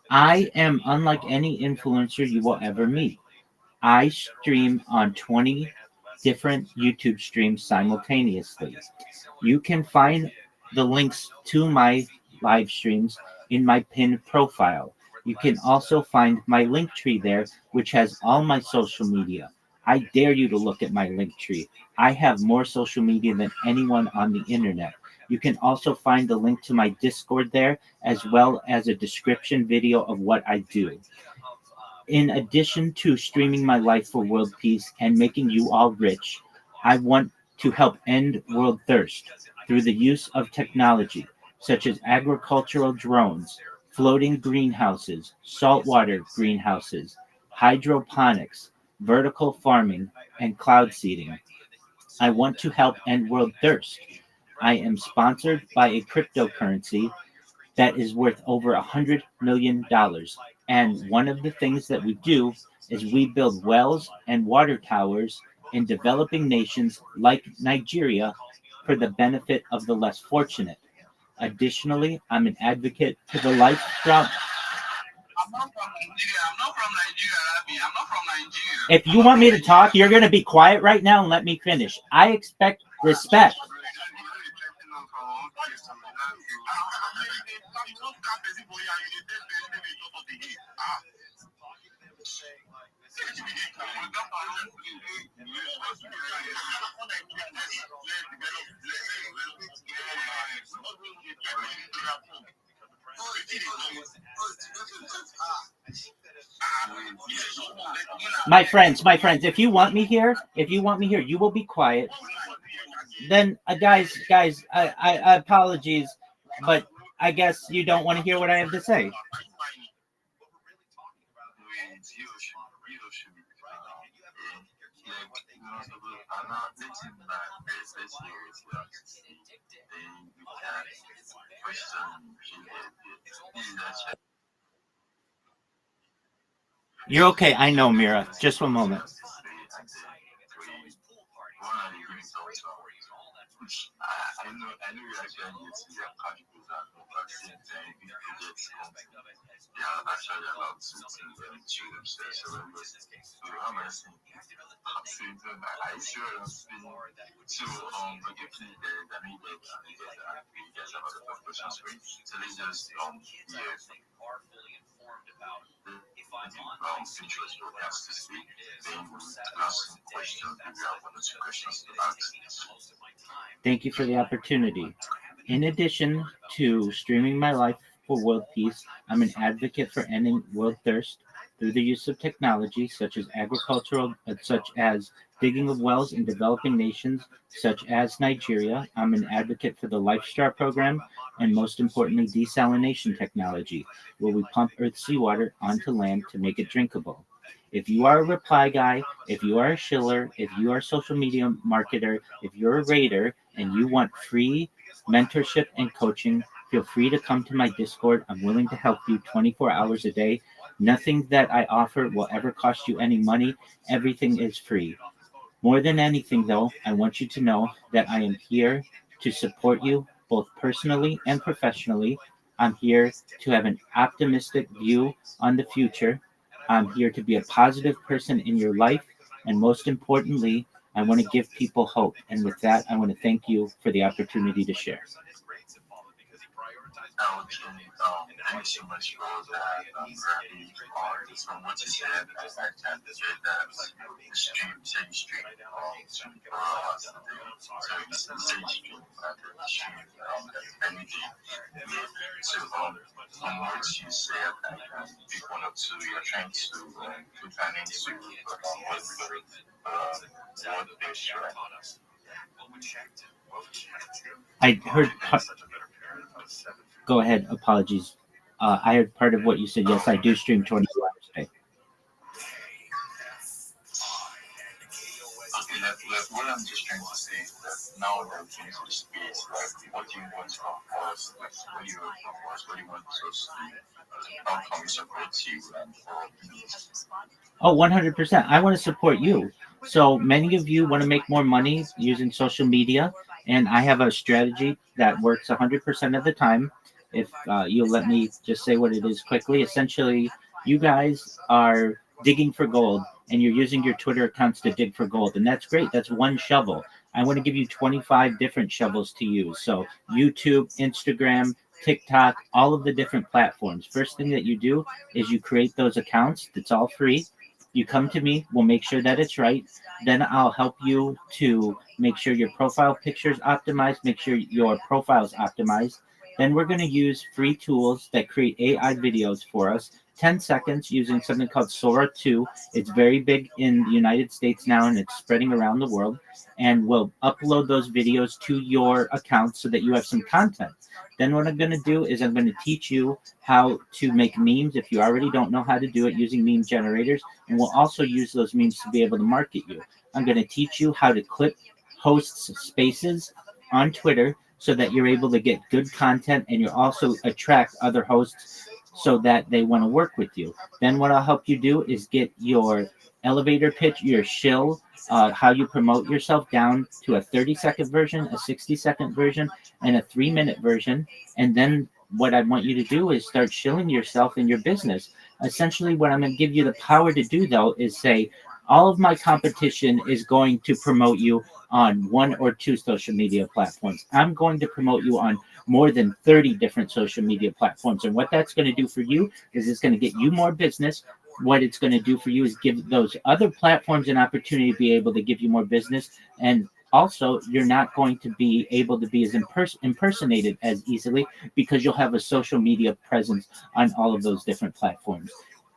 I am unlike any influencer you will ever meet. I stream on 20 different YouTube streams simultaneously. You can find the links to my live streams in my pinned profile. You can also find my link tree there, which has all my social media. I dare you to look at my link tree. I have more social media than anyone on the internet. You can also find the link to my Discord there, as well as a description video of what I do. In addition to streaming my life for world peace and making you all rich, I want to help end world thirst through the use of technology, such as agricultural drones, floating greenhouses, saltwater greenhouses, hydroponics, vertical farming, and cloud seeding. I want to help end world thirst. I am sponsored by a cryptocurrency that is worth over $100 million. And one of the things that we do is we build wells and water towers in developing nations like Nigeria for the benefit of the less fortunate. Additionally, I'm an advocate for the lifestyle. I'm not from Nigeria. I'm not from Nigeria, Rabbi. I'm not from Nigeria. If you want me to talk, you're going to be quiet right now and let me finish. I expect respect. My friends, if you want me here, you will be quiet. Then, guys, I apologies, but I guess you don't want to hear what I have to say. You're okay. I know, Mira. Just one moment. Thank you for the opportunity. In addition to streaming my life for world peace, I'm an advocate for ending world thirst through the use of technology such as such as digging of wells in developing nations such as Nigeria. I'm an advocate for the Lifestar program and most importantly desalination technology, where we pump Earth's seawater onto land to make it drinkable. If you are a reply guy, if you are a shiller, if you are a social media marketer, if you're a raider and you want free mentorship and coaching, feel free to come to my Discord. I'm willing to help you 24 hours a day. Nothing that I offer will ever cost you any money. Everything is free. More than anything, though, I want you to know that I am here to support you both personally and professionally. I'm here to have an optimistic view on the future. I'm here to be a positive person in your life. And most importantly, I want to give people hope. And with that, I want to thank you for the opportunity to share. Thank you so much for that, Rabbi. Just from what you said, I kind of did that, like, the stream, say you stream, so you say you stream, the stream, anything. So, from what you said, big one or two, you're trying to put an end to what they're sharing. I heard. Go ahead. Apologies. I heard part of what you said. Yes, I do stream 24 hours a day. Okay, what I'm just trying to say is that now that we're in the space, like, what do you want from us? Like, what do you want from us? What do you want us to do? How can we support you? Oh, 100%. I want to support you. So many of you want to make more money using social media, and I have a strategy that works 100% of the time. If you'll let me just say what it is quickly. Essentially, you guys are digging for gold, and you're using your Twitter accounts to dig for gold, and that's great. That's one shovel. I want to give you 25 different shovels to use. So YouTube, Instagram, TikTok, all of the different platforms. First thing that you do is you create those accounts. It's all free. You come to me, we'll make sure that it's right. Then I'll help you to make sure your profile picture is optimized, make sure your profile is optimized. Then we're going to use free tools that create AI videos for us, 10 seconds using something called Sora 2. It's very big in the United States now, and it's spreading around the world. And we'll upload those videos to your account so that you have some content. Then what I'm going to do is I'm going to teach you how to make memes if you already don't know how to do it using meme generators. And we'll also use those memes to be able to market you. I'm going to teach you how to clip hosts' spaces on Twitter so that you're able to get good content, and you'll also attract other hosts so that they want to work with you. Then what I'll help you do is get your elevator pitch, your shill how you promote yourself down to a 30-second version, a 60-second version, and a 3-minute version. And then what I want you to do is start shilling yourself in your business. Essentially, what I'm going to give you the power to do, though, is say, all of my competition is going to promote you on 1 or 2 social media platforms. I'm going to promote you on more than 30 different social media platforms. And what that's going to do for you is it's going to get you more business. What it's going to do for you is give those other platforms an opportunity to be able to give you more business. And also, you're not going to be able to be as impersonated as easily because you'll have a social media presence on all of those different platforms.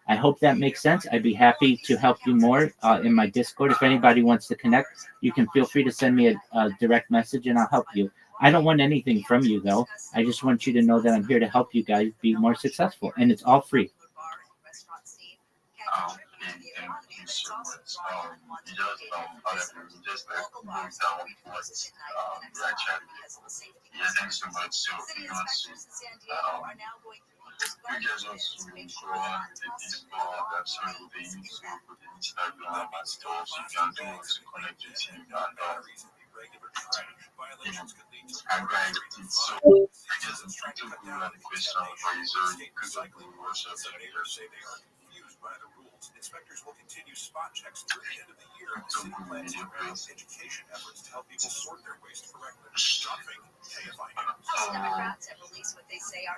I hope that makes sense. I'd be happy to help you more in my Discord. If anybody wants to connect, you can feel free to send me a direct message and I'll help you. I don't want anything from you, though. I just want you to know that I'm here to help you guys be more successful, and it's all free. Thank you so much. Just like moves down what Rothschild did. Yeah, thanks so much. So you want to you guys also go on the Discord, that's where the YouTube, the Instagram and stuff. So you can do it to connect with him and and guys, it's so I guess it's too good on the question for you, so you could go worship by the rules. Inspectors will continue spot checks through the end of the year. City plans to ramp up education efforts to help people sort their waste correctly. Shopping, KFI News. House Democrats have released what they say are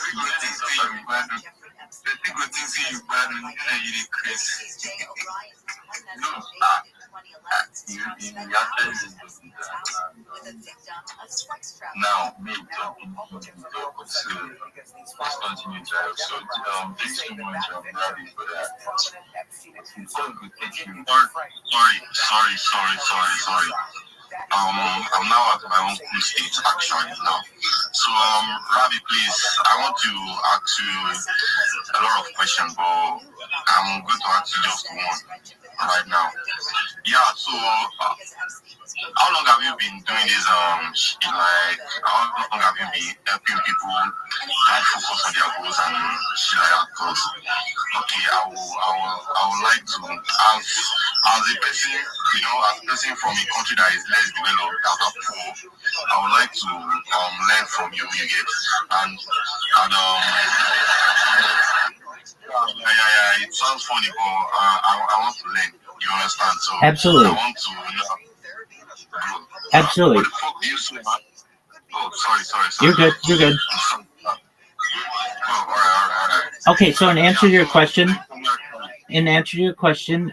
now me talking so let's continue to so thanks so much Rabbi for that. Sorry. I'm now at my own cool state actually now. So Rabbi, please, I want to ask you a lot of questions, but I'm going to ask you just one right now. Yeah, so how long have you been doing this like how long have you been helping people like focus on their goals and shit like that? Because okay, I would like to as a person, you know, as a person from a country that is less developed, that are poor, I would like to learn from you, you get, and yeah, it sounds funny, but I want to learn. You understand? So Absolutely. I want to know. Absolutely. What the fuck do you say, man? Oh, sorry. You're good. Oh, all right. Okay, so in answer to your question,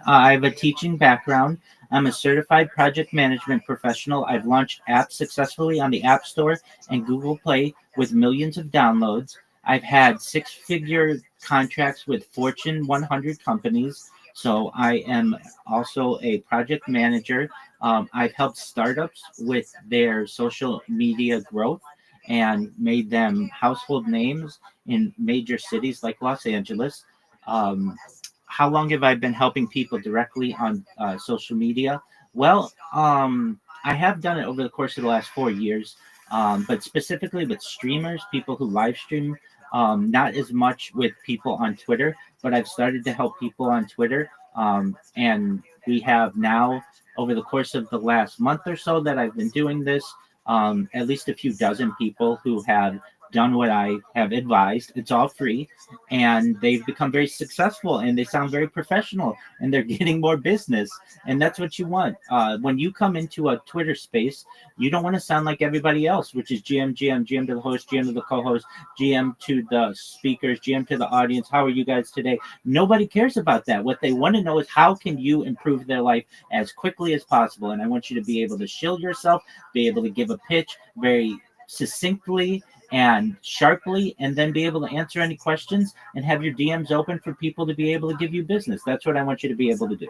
I have a teaching background. I'm a certified project management professional. I've launched apps successfully on the App Store and Google Play with millions of downloads. I've had 6-figure contracts with Fortune 100 companies. So I am also a project manager. I've helped startups with their social media growth and made them household names in major cities like Los Angeles. How long have I been helping people directly on social media? Well, I have done it over the course of the last 4 years, but specifically with streamers, people who live stream, not as much with people on Twitter, but I've started to help people on Twitter. And we have now, over the course of the last month or so that I've been doing this, at least a few dozen people who have done what I have advised. It's all free, and they've become very successful, and they sound very professional, and they're getting more business, and that's what you want. When you come into a Twitter space, you don't want to sound like everybody else, which is GM to the host, GM to the co-host, GM to the speakers, GM to the audience. How are you guys today? Nobody cares about that. What they want to know is how can you improve their life as quickly as possible, and I want you to be able to shield yourself, be able to give a pitch very succinctly and sharply, and then be able to answer any questions and have your DMs open for people to be able to give you business. That's what I want you to be able to do.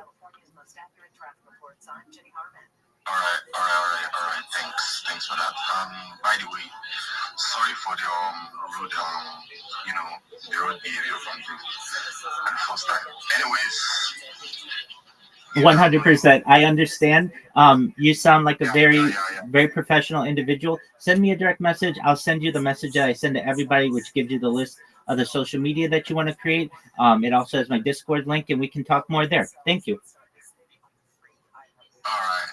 All right. Thanks for that. By the way, sorry for the rude, the rude behavior from you at the first time. Anyways. 100%. I understand. You sound like a very professional individual. Send me a direct message. I'll send you the message that I send to everybody, which gives you the list of the social media that you want to create. It also has my Discord link, and we can talk more there. Thank you. All right.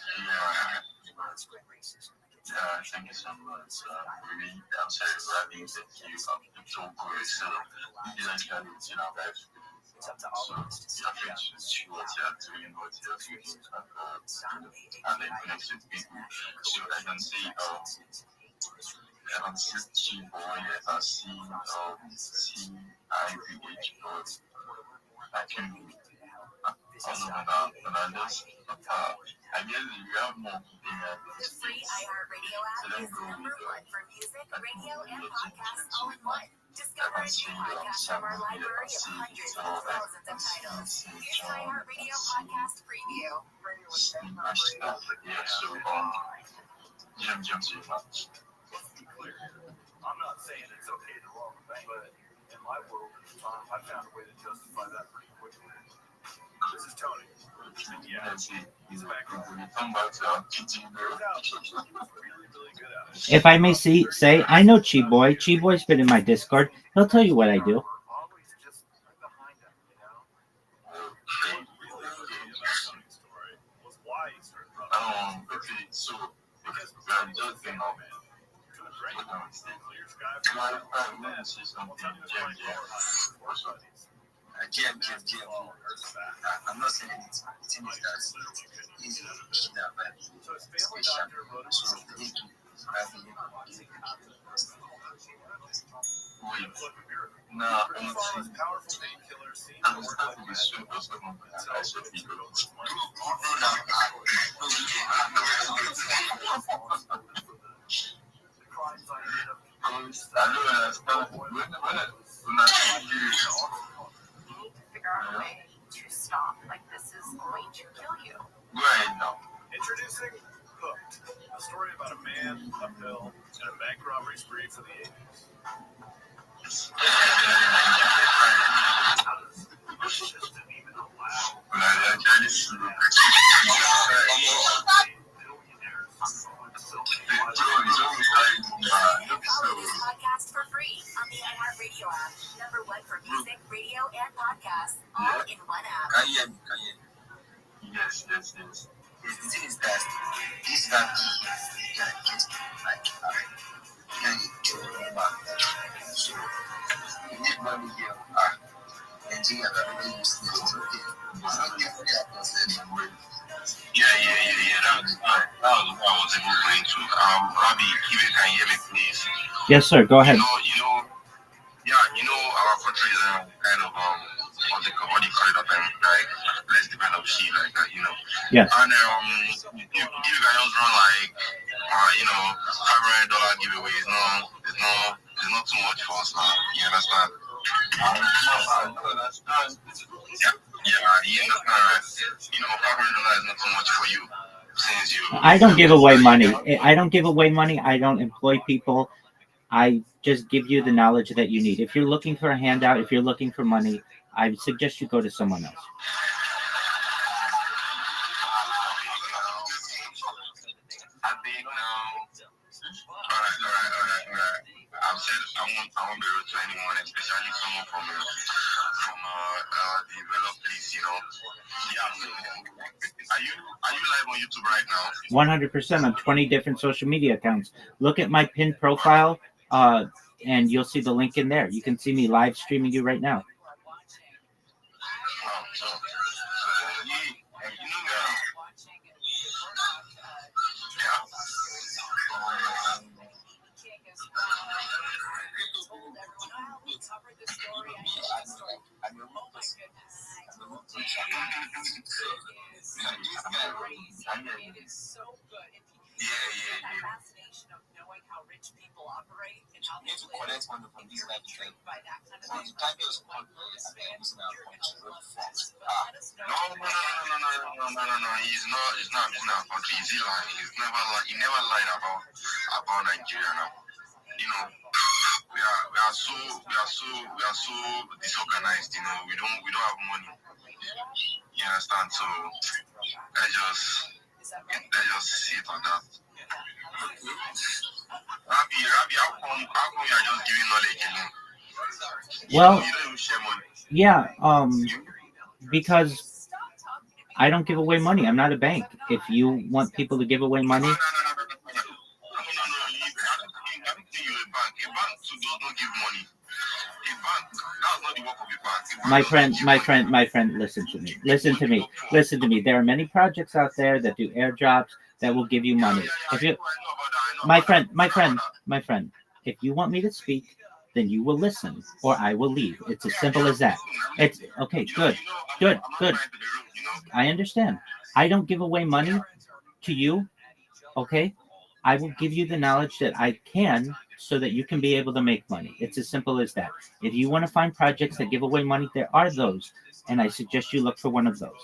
Thank you so much. Really, I'm sorry, Rabbi, that you so good. So, you know, guys. So, yeah, thank you. She was doing what you're doing. And then connected people. So, I can see, Chibo, yes, I see, CIVH, but I can, I don't know, but I just, I guess you have more The free iHeartRadio app is #1 for music, radio, and podcasts all in one. Discover a new podcast from our library of hundreds of thousands of titles. Here's your iHeartRadio podcast preview. Yeah, so, Jim, so much. Let's be clear here. I'm not saying it's okay to rob a bank, but in my world at the time, I found a way to justify that pretty quickly. This is Tony. Yeah, he's back. If I may say, I know Chi Boy. Chi Boy's been in my Discord. He'll tell you what I do. Okay, so, because I'm just saying, Jim. I'm not saying anything. The thing is that he's kidnapped by the so they keep having him. No, I'm starting to swim for someone. I said, Figure out a way to stop. Like, this is going to kill you. Right now. Introducing Hooked, a story about a man, a pill, and a bank robbery spree for the 80s. How does the system even allow Follow this podcast for free on the iHeartRadio app. #1 for music, radio, and podcasts, all in one app. Can you hear me? Yes. The thing is that this guy can get like so you need money here. Nigeria that used to That was what I was even going to. Rabbi, if you can hear me, please. Yes, sir. Go ahead. Our country is kind of what do you call it up and like less developed shit like that, Yes. And you can just run like $500 giveaway is not too much for us now. You understand? You understand, $500 is not too much for you. Since you I don't give away money. I don't give away money. I don't employ people. I just give you the knowledge that you need. If you're looking for a handout, if you're looking for money, I suggest you go to someone else. I've said I won't be rude to anyone, especially someone from the developed place, Yeah. Are you live on YouTube right now? 100% on 20 different social media accounts. Look at my pinned profile, and you'll see the link in there. You can see me live streaming you right now. It is so good. That fascination of knowing how rich people operate and how they live. If you're intrigued by that kind of thing, let us know. No. He's not country. He never lied about Nigeria now. We are so disorganized. We don't have money. You understand? So let's just sit on that. Rabbi, how come you are just giving knowledge alone? Well, you don't even share money. Yeah, because I don't give away money. I'm not a bank. If you want people to give away money, too does not give money. A bank, that's not the work of a bank. My friend, listen to me. There are many projects out there that do airdrops that will give you money. If you, my friend, if you want me to speak, then you will listen, or I will leave. It's as simple as that. It's okay. Good. I understand. I don't give away money to you. Okay, I will give you the knowledge that I can so that you can be able to make money. It's as simple as that. If you want to find projects that give away money, there are those, and I suggest you look for one of those. When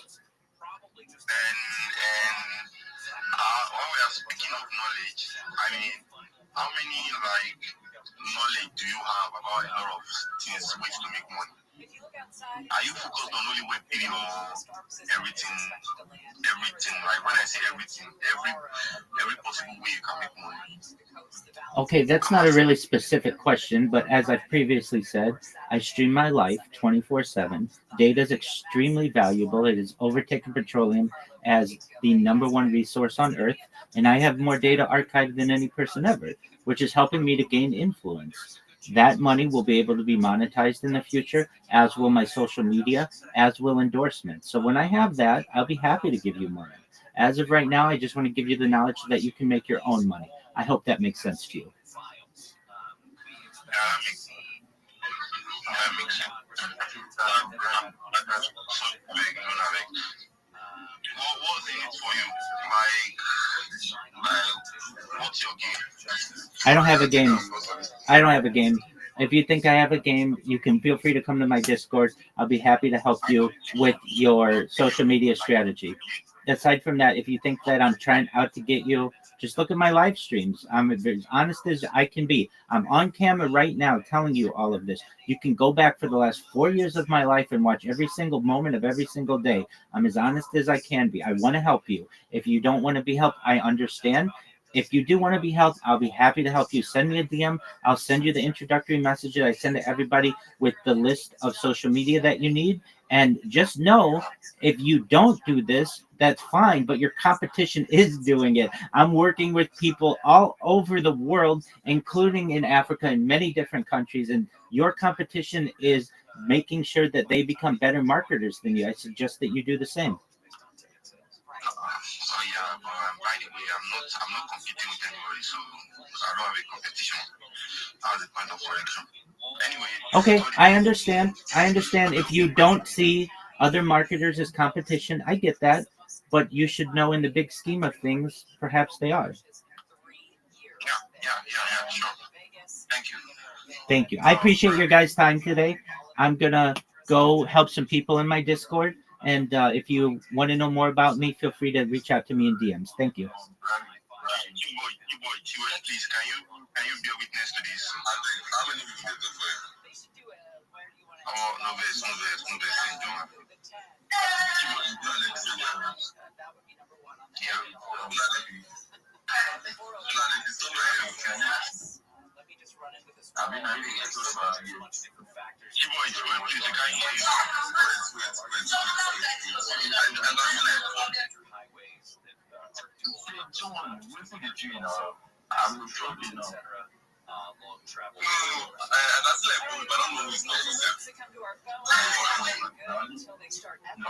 we are speaking of knowledge, I mean, how many knowledge do you have about a lot of things, ways to make money? Are you focused on only Web3 or everything? Like when I say everything, every possible way you can make money. Okay, that's not a really specific question, but as I've previously said, I stream my life 24/7. Data is extremely valuable. It has overtaken petroleum as the #1 resource on Earth, and I have more data archived than any person ever, which is helping me to gain influence. That money will be able to be monetized in the future, as will my social media, as will endorsements. So when I have that, I'll be happy to give you money. As of right now, I just want to give you the knowledge so that you can make your own money. I hope that makes sense to you. That makes sense. What's in it for you? What's your game? I don't have a game. If you think I have a game, you can feel free to come to my Discord. I'll be happy to help you with your social media strategy. Aside from that, if you think that I'm trying out to get you, just look at my live streams. I'm as honest as I can be. I'm on camera right now telling you all of this. You can go back for the last 4 years of my life and watch every single moment of every single day. I'm as honest as I can be. I want to help you. If you don't want to be helped, I understand. If you do want to be helped, I'll be happy to help you. Send me a DM. I'll send you the introductory message that I send to everybody with the list of social media that you need. And just know, if you don't do this, that's fine, but your competition is doing it. I'm working with people all over the world, including in Africa and many different countries, and your competition is making sure that they become better marketers than you. I suggest that you do the same. So yeah, but by the way, I'm not competing with anybody, so I don't have a competition. That's the point of correction. Anyway. Okay, I understand. If you don't see other marketers as competition, I get that. But you should know, in the big scheme of things, perhaps they are. Yeah, sure. Thank you. Thank you. I appreciate your guys' time today. I'm gonna go help some people in my Discord, and if you want to know more about me, feel free to reach out to me in DMs. Thank you. You boy, please, can you be a witness to this? How many people did for you? Oh, no verse, I'm not sure, long travel. That's like, but I don't know who's not for them. Until they start when they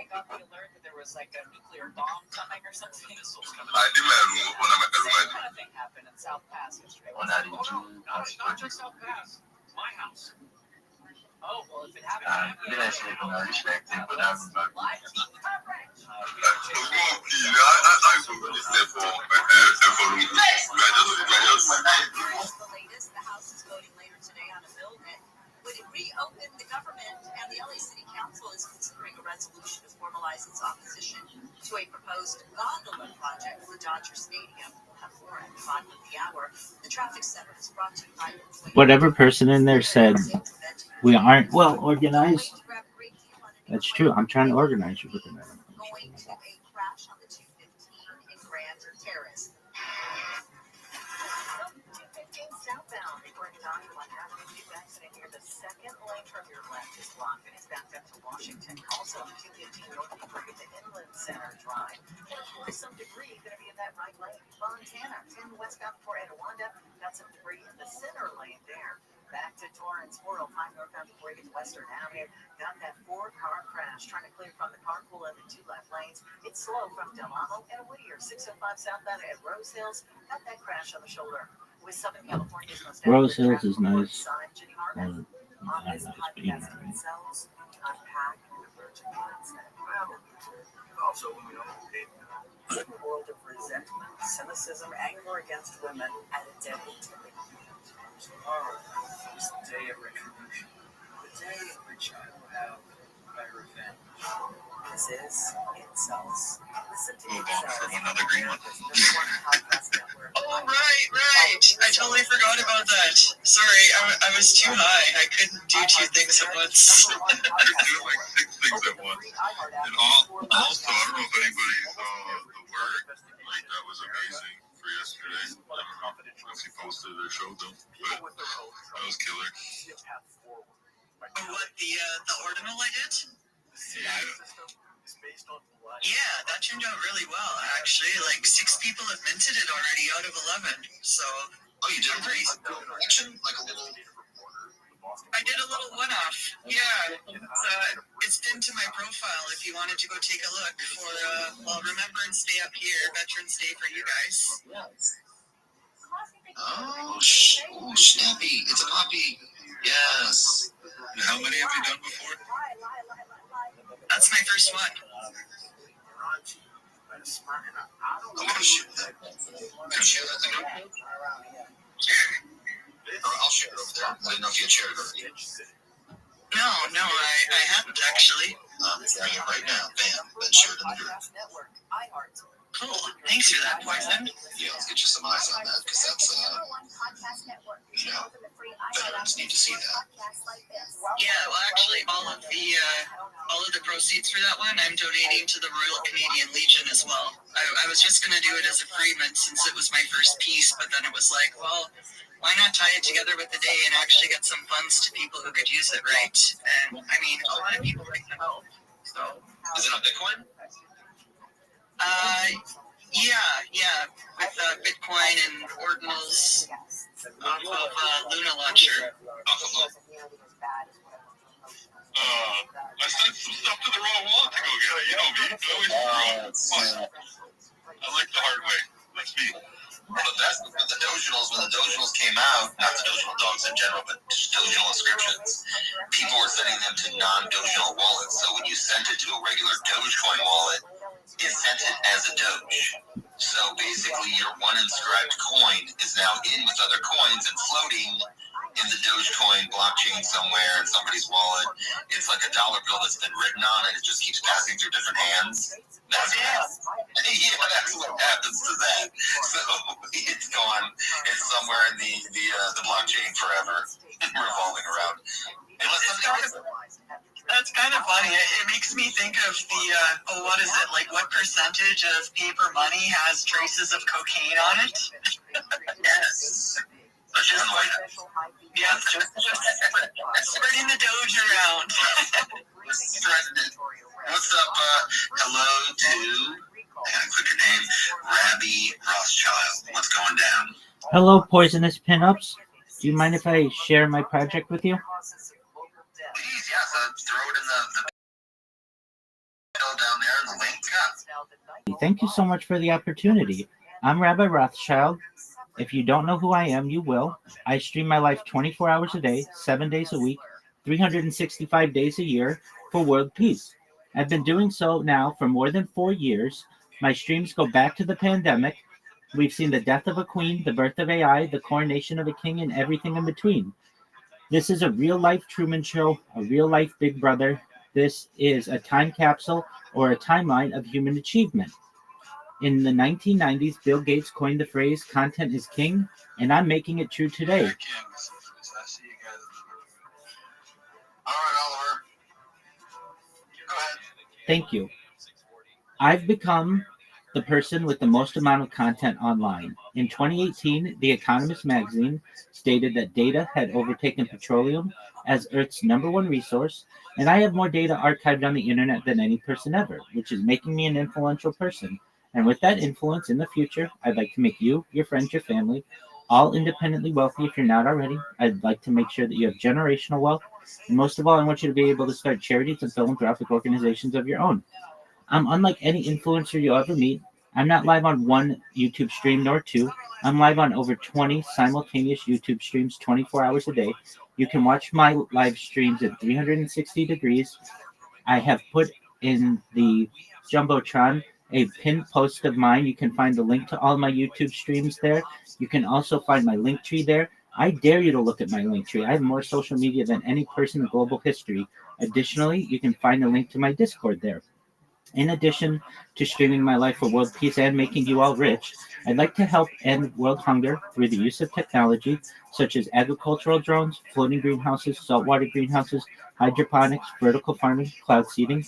got the alert that there was like a nuclear bomb coming or something. I did my room. What kind of thing happened in South Pass yesterday? Not just South Pass. My house. Oh, well, if it happened, the House is voting later today on a bill that would reopen the government, and the LA City Council is considering a resolution to formalize its opposition to a proposed gondola project for the Dodger Stadium at 4 and 5 of the hour. The traffic center is brought to you by Whatever person in there said we aren't well organized. That's true. I'm trying to organize you with the matter. Going to a crash on the 215 in Grand Terrace. 215 southbound, according to Ottawa Avenue, you've exited near the second lane from your left is blocked and it's backed up to Washington. Also, 215 north before you get to Inland Center Drive. And of course, some debris going to be in that right lane. Montana, 10 westbound before Etiwanda. Now got some debris in the center lane there. Back to Torrance, 405 northbound before you get to Western Avenue. Got that 4-car crash trying to clear from the carpool and the 2 left lanes. It's slow from Del Amo and Whittier, 605 southbound at Rose Hills. Got that crash on the shoulder. With Southern California's most Rose Hills is nice. Jenny Hartman. On this podcast themselves, unpack the virgin mindset. Also, you know, In a world of resentment, cynicism, anger against women, and a deadly tipping point. tomorrow is the day of retribution. The day in which I will have my revenge. This is Incels. Listen to Move on from another green one. Oh, right. I totally forgot about that. Sorry, I was too high. I couldn't do 2 things at once. You're doing like 6 things at once. And also, I don't know if anybody saw the work. Like, that was amazing for yesterday. I don't know if you posted or showed them, but that was killer. What, the ordinal I did? Yeah, that turned out really well, actually. Like, 6 people have minted it already out of 11, so... Oh, you did a action? Like a little... I did a little one-off. Yeah, it's pinned to my profile if you wanted to go take a look for, Remembrance Day up here, Veterans Day for you guys. Oh, snappy. It's a copy. Yes. And how many have you done before? That's my first one. I'm gonna shoot that. Can you share that thing up? Or I'll share it over there. I didn't know if you had shared it already. No, I hadn't actually. Sharing it right now. Bam. Then share it in the group. Cool. Thanks for that, Poison. Yeah, let's get you some eyes on that, because that's, you know, veterans need to see that. Yeah, well, actually, all of the proceeds for that one, I'm donating to the Royal Canadian Legion as well. I was just gonna do it as a free mint since it was my first piece, but then it was like, well, why not tie it together with the day and actually get some funds to people who could use it, right? And I mean, a lot of people like the help. So. Is it on Bitcoin? Yeah, with Bitcoin and ordinals off of Luna Launcher. I sent some stuff to the wrong wallet to go get it. You know me. I always screw up. I like the hard way. That's me. Well, the best was with the Doginals. When the Doginals came out, not the Doginal dogs in general, but Doginal inscriptions, people were sending them to non-Doginal wallets. So when you sent it to a regular Dogecoin wallet, it sent it as a Doge. So basically, your one inscribed coin is now in with other coins and floating in the Dogecoin blockchain somewhere in somebody's wallet. It's like a dollar bill that's been written on, and it just keeps passing through different hands. That's what happens to that. So it's gone. It's somewhere in the blockchain forever, revolving around. That's kind of funny. It makes me think of the, what is it? Like, what percentage of paper money has traces of cocaine on it? Yes. Just spreading the Doge around. What's up? Hello to, I gotta click your name, Rabbi Rothschild. What's going down? Hello, Poisonous Pinups. Do you mind if I share my project with you? Please, yes. Throw it in the down there in the link. Yeah. Thank you so much for the opportunity. I'm Rabbi Rothschild. If you don't know who I am, you will. I stream my life 24 hours a day, 7 days a week, 365 days a year for world peace. I've been doing so now for more than 4 years. My streams go back to the pandemic. We've seen the death of a queen, the birth of AI, the coronation of a king, and everything in between. This is a real-life Truman Show, a real-life Big Brother. This is a time capsule or a timeline of human achievement. In the 1990s, Bill Gates coined the phrase, content is king, and I'm making it true today. All right, Oliver. Go ahead. Thank you. I've become the person with the most amount of content online. In 2018, The Economist magazine stated that data had overtaken petroleum as Earth's #1 resource, and I have more data archived on the internet than any person ever, which is making me an influential person. And with that influence in the future, I'd like to make you, your friends, your family, all independently wealthy if you're not already. I'd like to make sure that you have generational wealth. And most of all, I want you to be able to start charities and philanthropic organizations of your own. I'm unlike any influencer you'll ever meet. I'm not live on one YouTube stream nor two. I'm live on over 20 simultaneous YouTube streams 24 hours a day. You can watch my live streams at 360 degrees. I have put in the Jumbotron a pinned post of mine. You can find the link to all my YouTube streams there. You can also find my link tree there. I dare you to look at my link tree. I have more social media than any person in global history. Additionally, you can find a link to my Discord there. In addition to streaming my life for world peace and making you all rich, I'd like to help end world hunger through the use of technology such as agricultural drones, floating greenhouses, saltwater greenhouses, hydroponics, vertical farming, cloud seeding.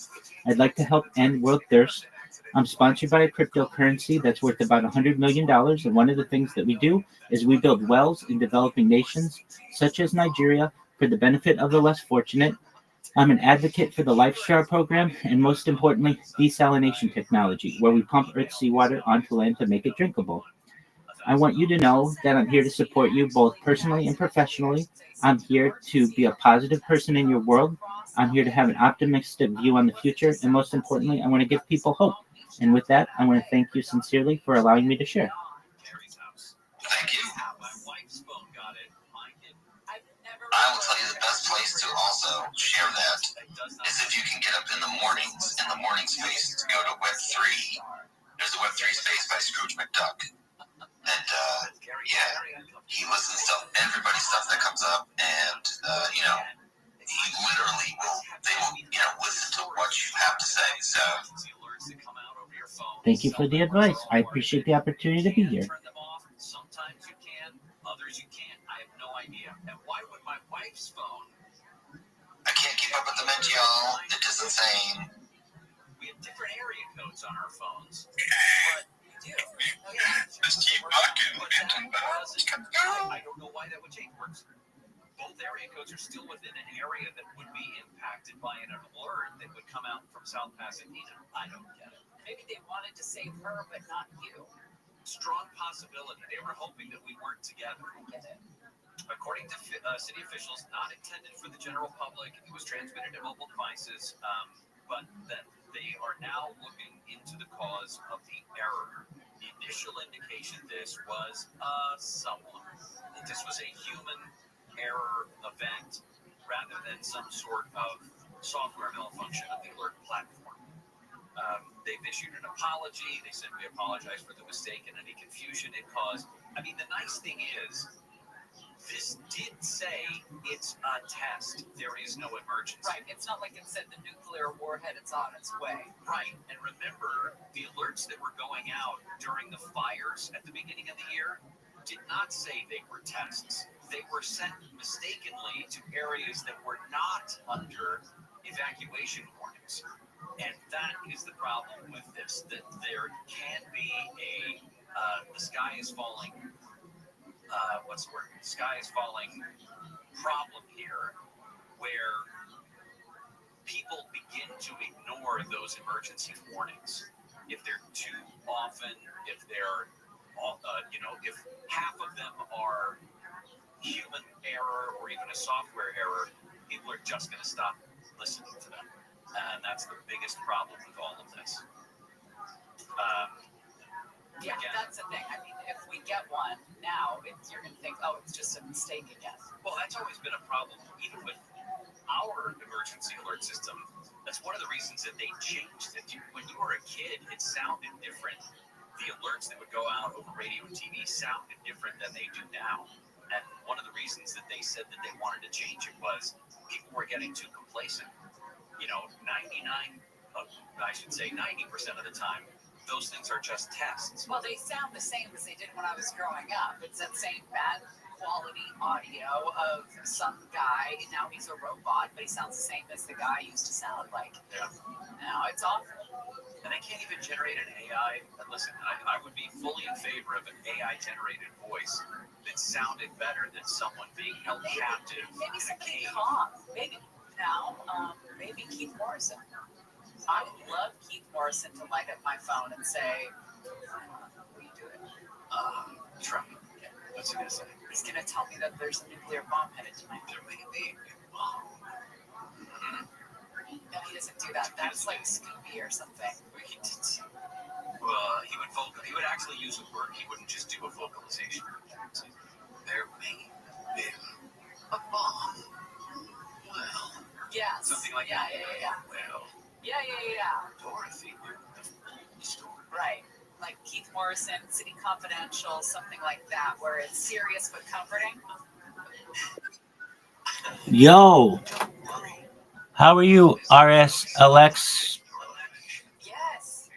I'd like to help end world thirst. I'm sponsored by a cryptocurrency that's worth about $100 million, and one of the things that we do is we build wells in developing nations, such as Nigeria, for the benefit of the less fortunate. I'm an advocate for the LifeStar program and, most importantly, desalination technology, where we pump Earth's seawater onto land to make it drinkable. I want you to know that I'm here to support you both personally and professionally. I'm here to be a positive person in your world. I'm here to have an optimistic view on the future. And most importantly, I want to give people hope. And with that, I want to thank you sincerely for allowing me to share. Thank you. I will tell you the best place to also share that is if you can get up in the mornings, in the morning space, to go to Web3. There's a Web3 space by Scrooge McDuck. And, he listens to everybody's stuff that comes up, and, he literally they will, listen to what you have to say. So, Thank you for the advice. I appreciate the opportunity to be here. Sometimes you can, others you can't. I have no idea. And why would my wife's phone? I can't keep up with the mint, y'all. It is insane. We have different area codes on our phones. But we do. Just keep talking. I don't know why that would change. Both area codes are still within an area that would be impacted by an alert that would come out from South Pasadena. I don't get it. Maybe they wanted to save her, but not you. Strong possibility. They were hoping that we weren't together. I get it. According to city officials, not intended for the general public. It was transmitted to mobile devices, but that they are now looking into the cause of the error. The initial indication this was someone. That this was a human error event rather than some sort of software malfunction of the alert platform. They've issued an apology. They said, we apologize for the mistake and any confusion it caused. I mean, the nice thing is, this did say it's a test. There is no emergency. Right. It's not like it said the nuclear warhead is on its way. Right. And remember, the alerts that were going out during the fires at the beginning of the year did not say they were tests. They were sent mistakenly to areas that were not under evacuation warnings. And that is the problem with this, that there can be the sky is falling, the sky is falling problem here, where people begin to ignore those emergency warnings. If they're too often, if they're, if half of them are human error or even a software error, people are just going to stop listening to them. And that's the biggest problem with all of this. Yeah, that's the thing. I mean, if we get one now, you're going to think, oh, it's just a mistake again. Well, that's always been a problem, even with our emergency alert system. That's one of the reasons that they changed it. When you were a kid, it sounded different. The alerts that would go out over radio and TV sounded different than they do now. And one of the reasons that they said that they wanted to change it was people were getting too complacent. 90% of the time, those things are just tests. Well, they sound the same as they did when I was growing up. It's that same bad quality audio of some guy. Now he's a robot, but he sounds the same as the guy used to sound like. Yeah. Now it's awful. And they can't even generate an AI. And listen, I would be fully in favor of an AI-generated voice that sounded better than someone being held captive. Maybe something calm. Maybe Keith Morrison. I would love Keith Morrison to light up my phone and say, what are you doing? Try. What's he gonna say? He's gonna tell me that there's a nuclear bomb headed to my home. There may be a bomb. No, he doesn't do that. That's like Scooby or something. He would actually use a word. He wouldn't just do a vocalization. There may be a bomb. Well, Yeah. something like yeah, that. Yeah. Well, Yeah. Dorothy, the full story. Right. Like Keith Morrison, City Confidential, something like that, where it's serious but comforting. Yo, how are you, RSLX? Yes.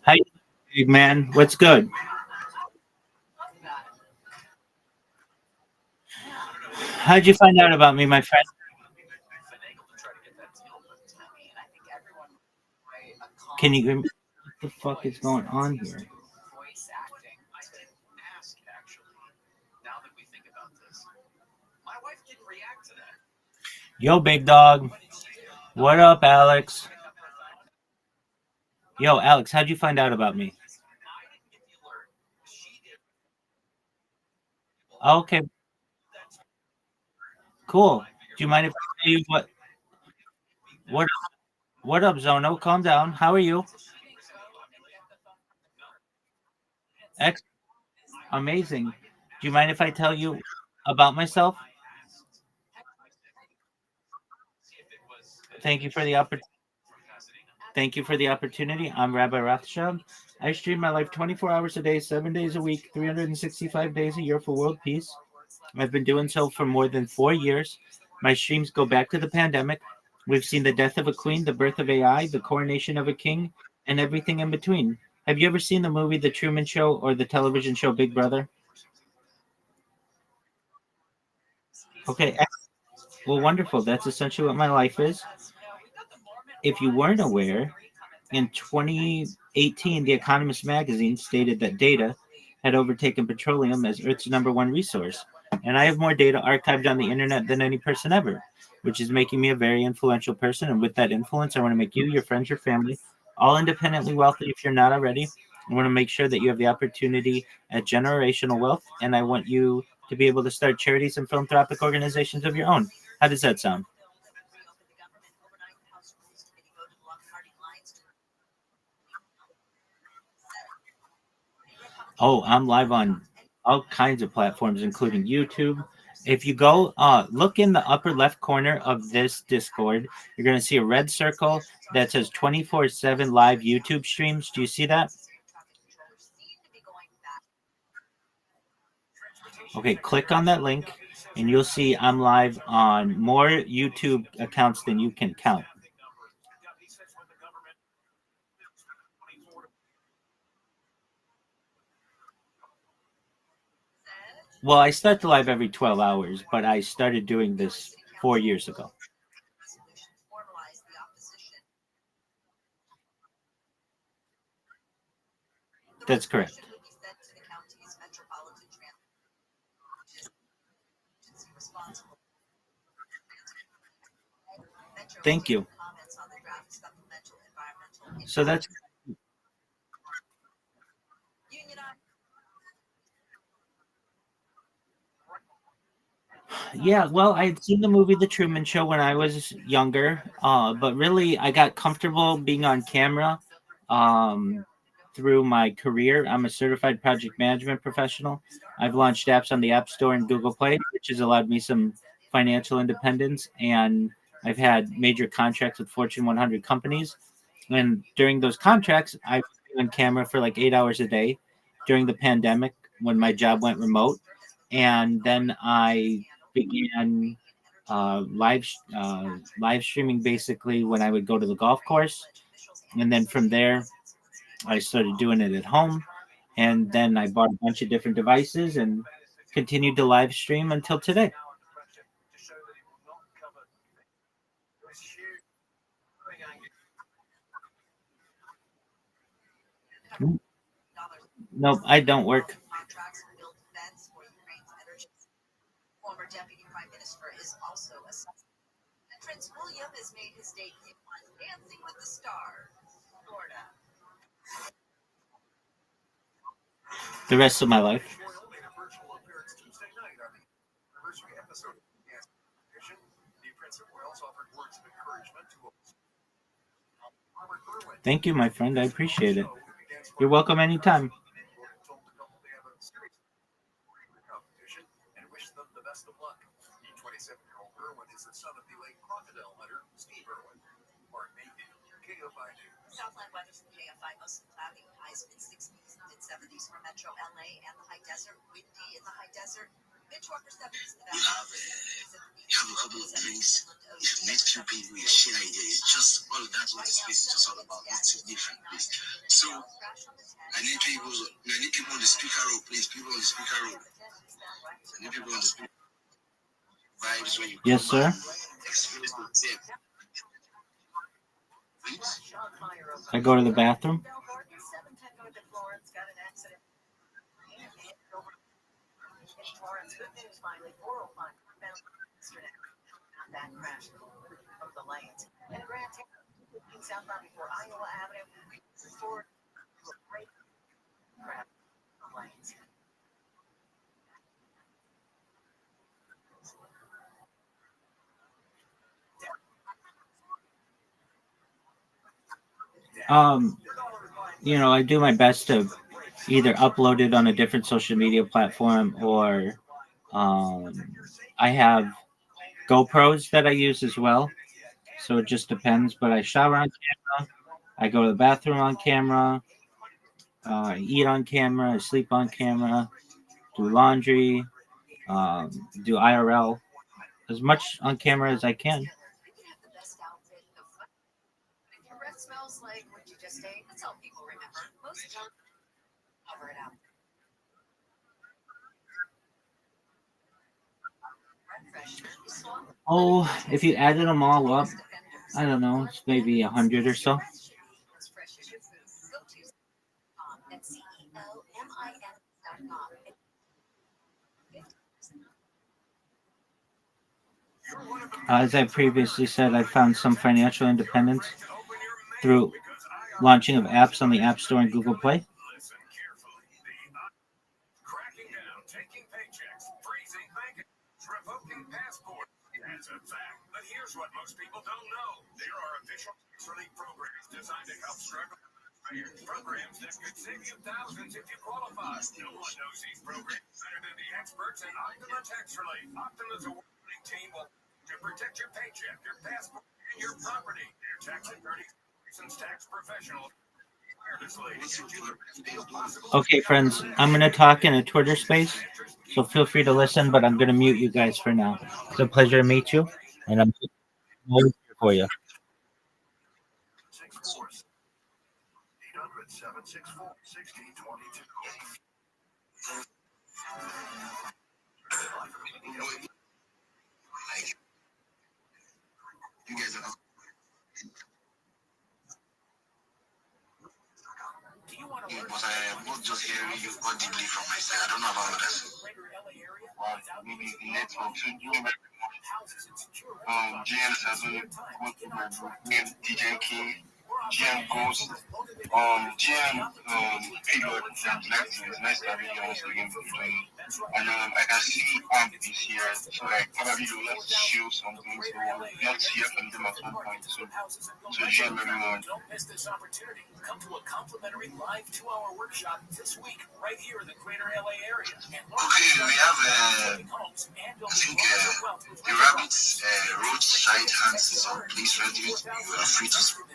How you doing, big man? What's good? How'd you find out about me, my friend? Can you give me what the fuck is going on here? Voice acting. I didn't ask, actually. Now that we think about this, my wife didn't react to that. Yo, big dog. What up, Alex? Yo, Alex, how'd you find out about me? Okay. Cool. Do you mind if I tell you what up, Zono? Calm down. How are you? Amazing. Do you mind if I tell you about myself? Thank you for the opportunity. Thank you for the opportunity. I'm Rabbi Rothschild. I stream my life 24 hours a day, 7 days a week, 365 days a year for world peace. I've been doing so for more than 4 years. My streams go back to the pandemic. We've seen the death of a queen, the birth of AI, the coronation of a king, and everything in between. Have you ever seen the movie The Truman Show or the television show Big Brother? Okay. Well, wonderful. That's essentially what my life is. If you weren't aware, in 2018, The Economist magazine stated that data had overtaken petroleum as Earth's #1 resource. And I have more data archived on the internet than any person ever, which is making me a very influential person. And with that influence, I want to make you, your friends, your family, all independently wealthy if you're not already. I want to make sure that you have the opportunity at generational wealth. And I want you to be able to start charities and philanthropic organizations of your own. How does that sound? Oh, I'm live on all kinds of platforms, including YouTube. If you go look in the upper left corner of this Discord, you're going to see a red circle that says 24/7 live YouTube streams. Do you see that? Okay, click on that link and you'll see I'm live on more YouTube accounts than you can count. Well, I start the live every 12 hours, but I started doing this 4 years ago. That's correct. Thank you. So that's yeah, well, I'd seen the movie The Truman Show when I was younger, but really I got comfortable being on camera through my career. I'm a certified project management professional. I've launched apps on the App Store and Google Play, which has allowed me some financial independence, and I've had major contracts with Fortune 100 companies. And during those contracts, I was on camera for like 8 hours a day during the pandemic when my job went remote. And then I began live streaming basically when I would go to the golf course. And then from there, I started doing it at home. And then I bought a bunch of different devices and continued to live stream until today. Nope, I don't work. Former Deputy Prime Minister is also a suspect. Prince William has made his debut on Dancing with the Stars, Florida. The rest of my life. Thursday night on the anniversary episode of the edition, the Prince of Wales offered words of encouragement to Robert Irwin. Thank you, my friend. I appreciate it. You're welcome anytime. Told the couple they have a serious competition and wished them the best of luck. The 27-year-old Irwin is the son of the late crocodile hunter Steve Irwin. Mark Mayfield, KFI News. Southland weather from KFI, mostly cloudy, highs mid-60s, mid-70s for Metro LA and the high desert, windy in the high desert, mid-to-upper 70s in the valley. You have a couple of drinks, you meet few people, you share ideas. Just all of that's what this space is just all about. It's a different place. So I need people on the speaker row, please. People on the speaker row. I need people on the speaker vibes when you Yes, sir. experience the tip. I go to the bathroom. That crash of the lanes. And Grand southbound before Iowa Avenue, forward to a great crash of the lanes. I do my best to either upload it on a different social media platform or I have GoPros that I use as well. So it just depends. But I shower on camera. I go to the bathroom on camera. I eat on camera. I sleep on camera. Do laundry. Do IRL. As much on camera as I can. If your breath smells like what you just ate, that's all people remember. Most don't cover it up. Oh, if you added them all up, I don't know, it's maybe 100 or so. As I previously said, I found some financial independence through launching of apps on the App Store and Google Play. Cracking down, taking paychecks, freezing bank accounts, revoking passports. That's a fact. But here's what most people don't know. There are official tax relief programs designed to help struggle taxpayers. Programs that could save you thousands if you qualify. No one knows these programs better than the experts at Optima Tax Relief. Optima's award-winning team will to protect your paycheck, your passport, and your property. Their tax attorneys, licensed tax professionals. Okay, friends, I'm going to talk in a Twitter space, so feel free to listen, but I'm going to mute you guys for now. It's a pleasure to meet you, and I'm always here for you. 800-764-1622. You guys are but I am not just hearing you audibly from my side. I don't know about others. Maybe the network should do GM7, DJ King, GM Ghost, GM Payload, and Lexi is nice having you once again for doing. And I can see Amp is here, so like probably you'll have to show something, so let's hear from them at some point. So GM everyone. Don't miss this opportunity. Come to a complimentary live 2-hour workshop this week right here in the greater LA area. Okay, we have I think the Rabbit's Rothschild hands is on. Please ready. You are free to speak.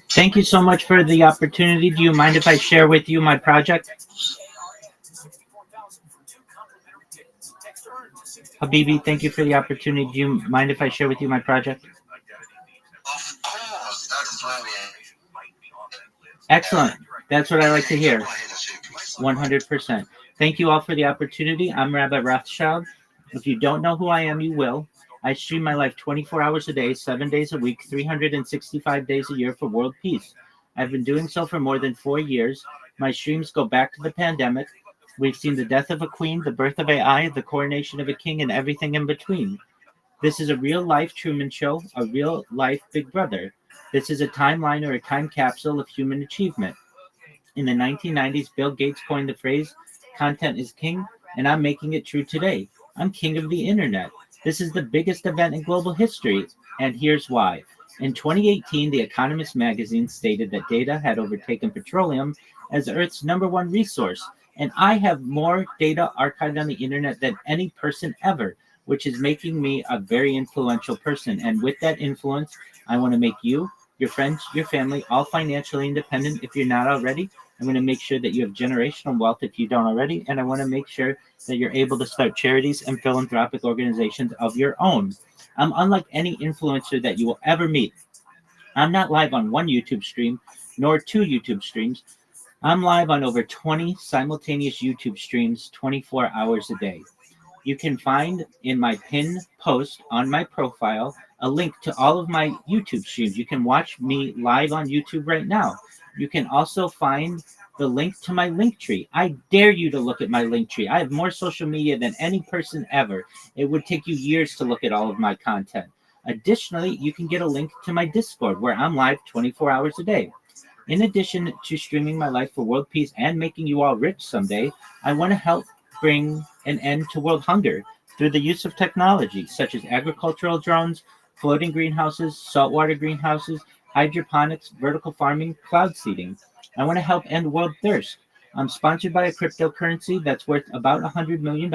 Thank you so much for the opportunity. Do you mind if I share with you my project? Habibi, thank you for the opportunity. Do you mind if I share with you my project? Of course, that is why we are. Excellent. That's what I like to hear. 100%. Thank you all for the opportunity. I'm Rabbi Rothschild. If you don't know who I am, you will. I stream my life 24 hours a day, 7 days a week, 365 days a year for world peace. I've been doing so for more than 4 years. My streams go back to the pandemic. We've seen the death of a queen, the birth of AI, the coronation of a king, and everything in between. This is a real-life Truman Show, a real-life Big Brother. This is a timeline or a time capsule of human achievement. In the 1990s, Bill Gates coined the phrase, "Content is king." and I'm making it true today. I'm king of the internet. This is the biggest event in global history, and here's why. In 2018, The Economist magazine stated that data had overtaken petroleum as Earth's number one resource, and I have more data archived on the internet than any person ever, which is making me a very influential person. And with that influence, I want to make you, your friends, your family, all financially independent if you're not already. I'm going to make sure that you have generational wealth if you don't already, and I want to make sure that you're able to start charities and philanthropic organizations of your own. I'm unlike any influencer that you will ever meet. I'm not live on one YouTube stream, nor two YouTube streams. I'm live on over 20 simultaneous YouTube streams 24 hours a day. You can find in my pinned post on my profile a link to all of my YouTube streams. You can watch me live on YouTube right now. You can also find the link to my link tree. I dare you to look at my link tree. I have more social media than any person ever. It would take you years to look at all of my content. Additionally, you can get a link to my Discord where I'm live 24 hours a day. In addition to streaming my life for world peace and making you all rich someday, I want to help bring an end to world hunger through the use of technology such as agricultural drones, floating greenhouses, saltwater greenhouses, hydroponics, vertical farming, cloud seeding. I want to help end world thirst. I'm sponsored by a cryptocurrency that's worth about $100 million.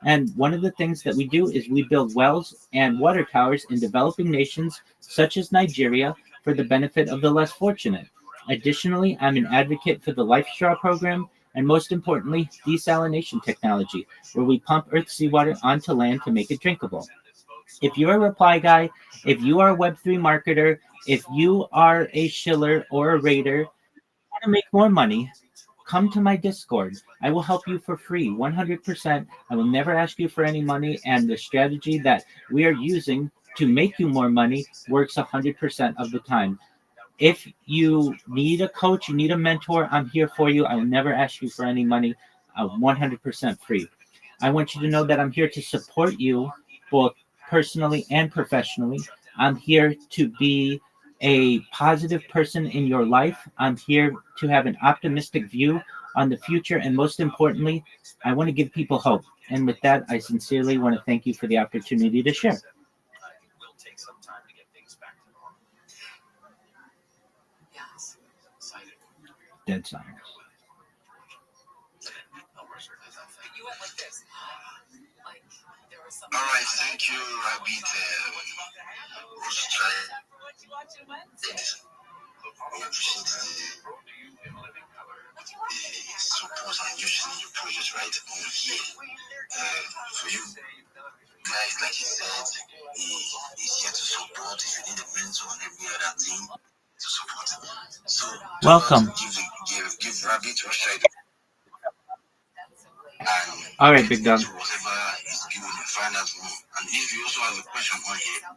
And one of the things that we do is we build wells and water towers in developing nations such as Nigeria for the benefit of the less fortunate. Additionally, I'm an advocate for the Life Straw program and most importantly, desalination technology, where we pump Earth's seawater onto land to make it drinkable. If you're a reply guy, if you are a Web3 marketer, if you are a shiller or a raider, want to make more money, come to my Discord. I will help you for free, 100%. I will never ask you for any money, and the strategy that we are using to make you more money works 100% of the time. If you need a coach, you need a mentor, I'm here for you. I will never ask you for any money. 100% free. I want you to know that I'm here to support you both personally and professionally. I'm here to be a positive person in your life. I'm here to have an optimistic view on the future. And most importantly, I want to give people hope. And with that, I sincerely want to thank you for the opportunity to share. Dead silence. All right, thank you, Rabbi Rothschild. Support and usually your project right on here. For you guys, like he said, he's here to support. If you need a mentor and every other thing, to support him. So, welcome. Give Rabbi Rothschild. All right, big dog. Whatever is given, find out more. And if you also have a question on here,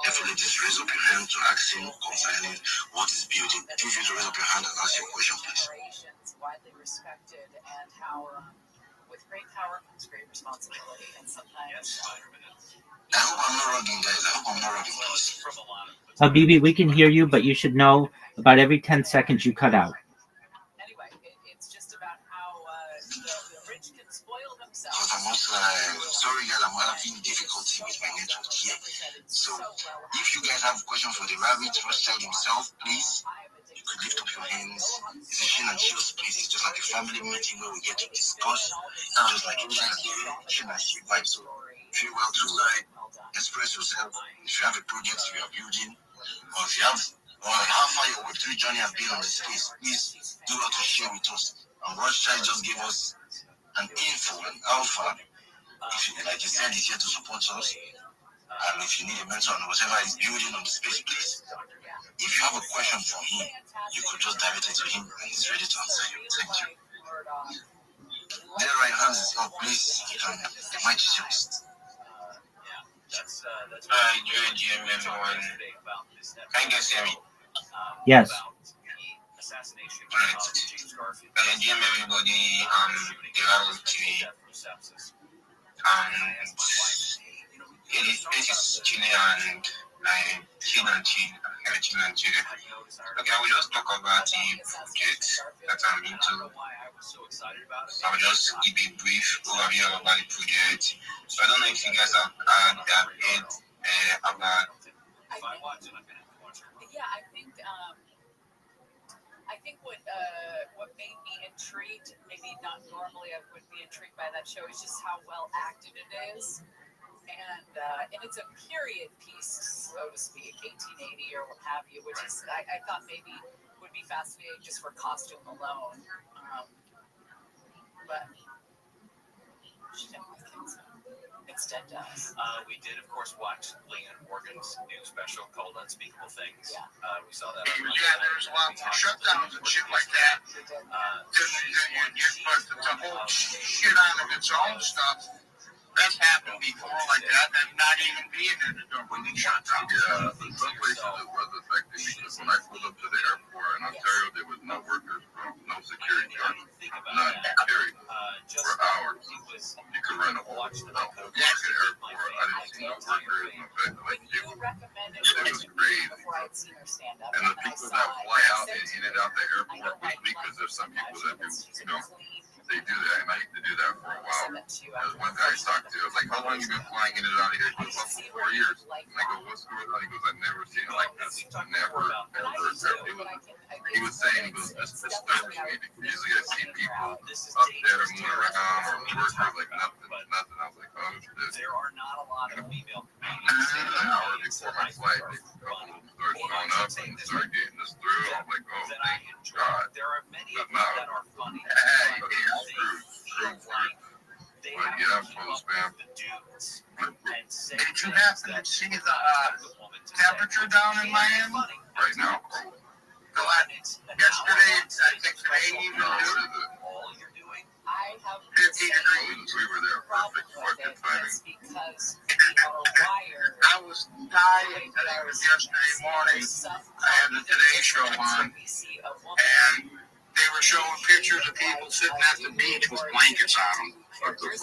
definitely just raise up your hand to ask him concerning what is building. Feel free to raise up your hand and ask your question, please. Widely respected, and how with great power comes great responsibility, and sometimes. I hope I'm not rugging, guys. I hope I'm not rugging, please. Bibi, we can hear you, but you should know about every 10 seconds you cut out. Anyway, it's just about how the rich can spoil themselves. Because I'm also, sorry guys, I'm having difficulty with my network here. So, if you guys have a question for the Rabbi Rothschild himself, please, you could lift up your hands. It's a Shin and Chill space. It's just like a family meeting where we get to discuss. Just like Shin and Chill vibe. So, feel well to express yourself. If you have a project you are building, or if you have, or how far your Web3 journey has been on the space, please do what to share with us. And Rothschild just gave us an info, an alpha. If you, like you said, he's here to support us. And if you need a mentor on whatever he's building on the space, please. If you have a question for him, you could just direct it to him and he's ready to answer you. Thank you. There, right hands is up, please. The mic is yours. Good GM everyone. Can you guys hear me? Yes. Alright. GM everybody, Gerald TV. It is chilly and chill and chill. excellent. Okay, we just talk about the project that's on YouTube. I will just give a brief overview about the project. So I don't know if you guys have heard about. Yeah, I think what made me intrigued, maybe not normally I would be intrigued by that show, is just how well acted it is. And it's a period piece, so to speak, 1880 or what have you, which is I thought maybe would be fascinating just for costume alone. But instead does. We did, of course, watch Leon Morgan's new special called Unspeakable Things. Yeah. We saw that. Yeah, there's a lot more shutdowns and shit like that. But the whole shit on of its own stuff, that's happened before like that, and not even being in the door when they shut down. Yeah, in some places it was affected because when I pulled up to the airport in Ontario, there was no workers, no security guards, none, period, for hours. You could run a whole fucking airport. I didn't see no workers, no fact, like it was crazy. And the people that fly out and in and out the airport with me, because there's some people that do, they do that, and I used to do that for a while. There's one guy I talked to, I was like, how long have you been flying in and out of here? He goes, well, for 4 years. And I go, what's going on? He goes, I've never seen it like this. Never, ever. He was saying, he goes, this disturbs me, because usually I see people up there moving around, or workers like nothing. I was like, oh, this. There are not a lot of female An hour before my flight, a couple of them started going up and started getting us through. I'm like, oh, thank God. There are many But no. that are funny. Hey, true. But yeah, post man. Did you happen to see the temperature down in Miami? Right now? Yesterday, I think today even All you're doing, I have 50 degrees. We were there. Perfect fucking timing. because we are wired. I was dying today. It was yesterday morning. I had the Today Show on, and they were showing pictures of people sitting at the beach with blankets on them. Whether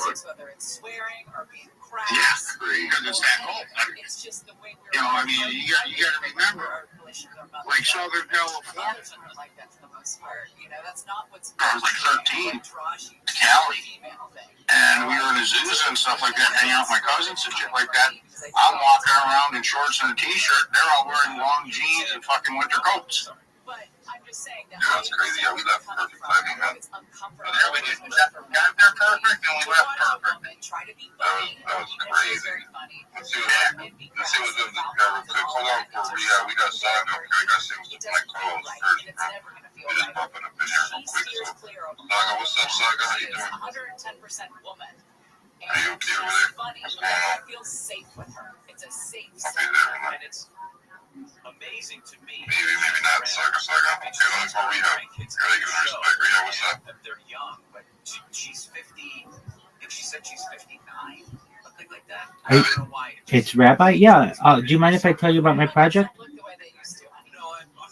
it's swearing or being crass. Yeah, because it's that cold. It's just the way we're. You know, I mean, you got to remember, like Southern California. Like that for the most part. You know, that's not what's. I was like 13, Cali, and we were in the zoos and stuff like that, hanging out with my cousins and shit like that. I'm walking around in shorts and a t-shirt. They're all wearing long jeans and fucking winter coats. But I'm just saying that. Yeah, that's crazy. Yeah, we left perfect timing, man. But yeah, we did. Got there perfect, and we left perfect. That was crazy. Let's see what's up this guy real quick. Hold on for we got signed up. I got to see what's my calls first, bro. We just popping up in here real quick. So, Saga, what's up, Saga? How you doing? 110% woman. Are you okay over there? What's going on? I feel safe with her. It's a safe Okay, space. there. and it's amazing to me. Maybe not, Saga. I'm okay. Let me call Rita. Gotta give her respect. Rita, what's up? They're young, but she's 50. I think she said she's 59, something like that. I don't know why. It's Rabbi? Yeah. Do you mind if I tell you about my project? No, I'm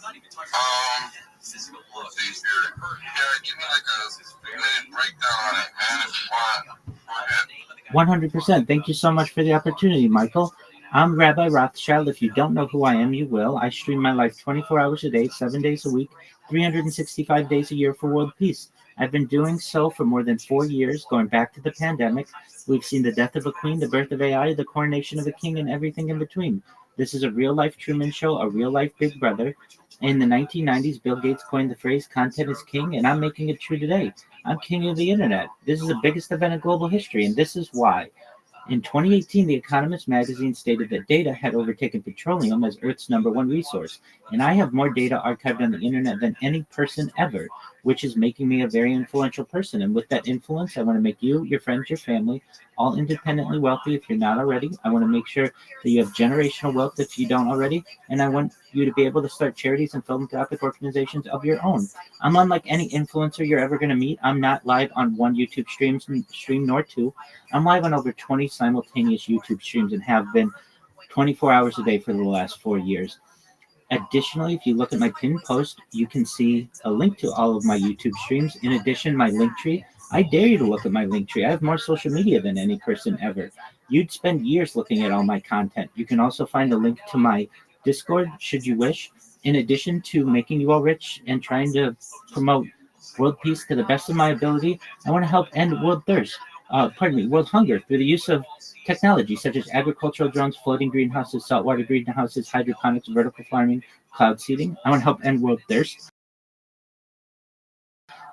not even talking about physical look. Yeah, give me like a minute breakdown on it, man, if you want. Go ahead. 100%. Thank you so much for the opportunity, Michael. I'm Rabbi Rothschild. If you don't know who I am, you will. I stream my life 24 hours a day, 7 days a week, 365 days a year for world peace. I've been doing so for more than 4 years, going back to the pandemic. We've seen the death of a queen, the birth of AI, the coronation of a king, and everything in between. This is a real-life Truman Show, a real-life Big Brother. In the 1990s, Bill Gates coined the phrase, content is king, and I'm making it true today. I'm king of the internet. This is the biggest event in global history, and this is why. In 2018, The Economist magazine stated that data had overtaken petroleum as Earth's #1 resource, and I have more data archived on the internet than any person ever, which is making me a very influential person. And with that influence, I want to make you, your friends, your family, all independently wealthy if you're not already. I want to make sure that you have generational wealth if you don't already, and I want you to be able to start charities and philanthropic organizations of your own. I'm unlike any influencer you're ever going to meet. I'm not live on one YouTube stream nor two. I'm live on over 20 simultaneous YouTube streams and have been 24 hours a day for the last 4 years. Additionally, if you look at my pinned post, you can see a link to all of my YouTube streams. In addition, my Linktree. I dare you to look at my Linktree. I have more social media than any person ever. You'd spend years looking at all my content. You can also find a link to my Discord should you wish. In addition to making you all rich and trying to promote world peace to the best of my ability, I want to help end world world hunger through the use of technology such as agricultural drones, floating greenhouses, saltwater greenhouses, hydroponics, vertical farming, cloud seeding. I want to help end world thirst.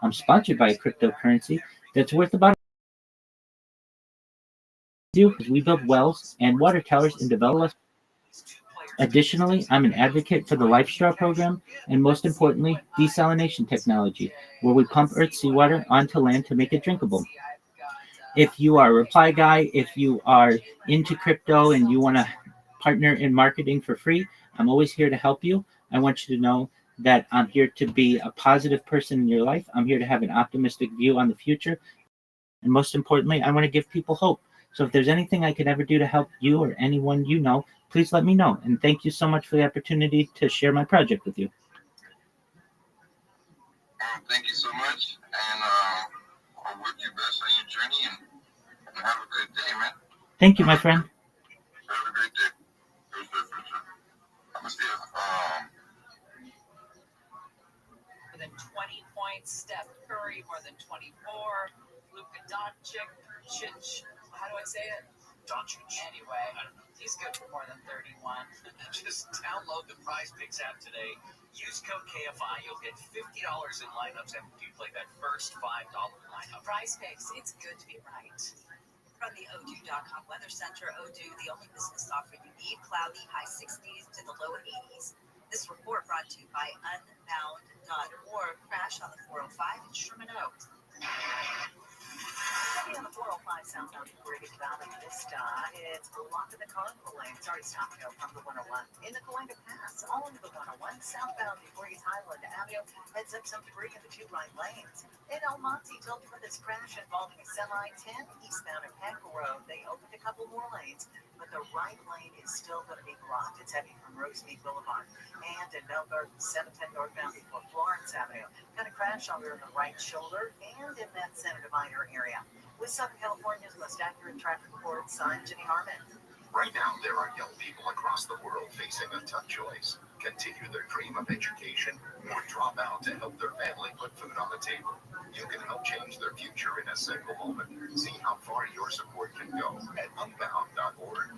I'm sponsored by a cryptocurrency that's worth about we build wells and water towers and develop. Additionally, I'm an advocate for the Life Straw program and most importantly, desalination technology, where we pump Earth's seawater onto land to make it drinkable. If you are a reply guy, if you are into crypto and you want to partner in marketing for free, I'm always here to help you. I want you to know that I'm here to be a positive person in your life. I'm here to have an optimistic view on the future. And most importantly, I want to give people hope. So if there's anything I could ever do to help you or anyone you know, please let me know. And thank you so much for the opportunity to share my project with you. Thank you so much. And I'll work your best on your journey and have a good day, man. Thank you, my friend. Have a great day. I'm going to see More than 20 points. Steph Curry, more than 24. Luka Doncic. How do I say it? Doncic. Anyway, he's good for more than 31. Just download the Prize Picks app today. Use code KFI. You'll get $50 in lineups after you play that first $5 lineup. Prize Picks, it's good to be right. From the Odoo.com Weather Center, Odoo, the only business software you need, cloudy, high 60s to the low 80s. This report brought to you by Unbound.org. Crash on the 405 in Sherman Oaks. Heading on the 405 southbound before you get to Valley Vista, it's blocked in the Carnival lane. Sorry, stop go from the 101. In the Cahuenga Pass, all into the 101. Southbound before you Highland Avenue, heads up some debris in the 2 right lanes. In El Monte, told you about this crash involving a semi-10 eastbound at Packle Road. They opened a couple more lanes, but the right lane is still going to be blocked. It's heading from Rosemead Boulevard and in Melbourne, 710 northbound before Florence Avenue. Got a crash over the right shoulder and in that Senator Minor area. With Southern California's most accurate traffic report, I'm Jenny Harmon. Right now, there are young people across the world facing a tough choice. Continue their dream of education or drop out to help their family put food on the table. You can help change their future in a single moment. See how far your support can go at unbound.org.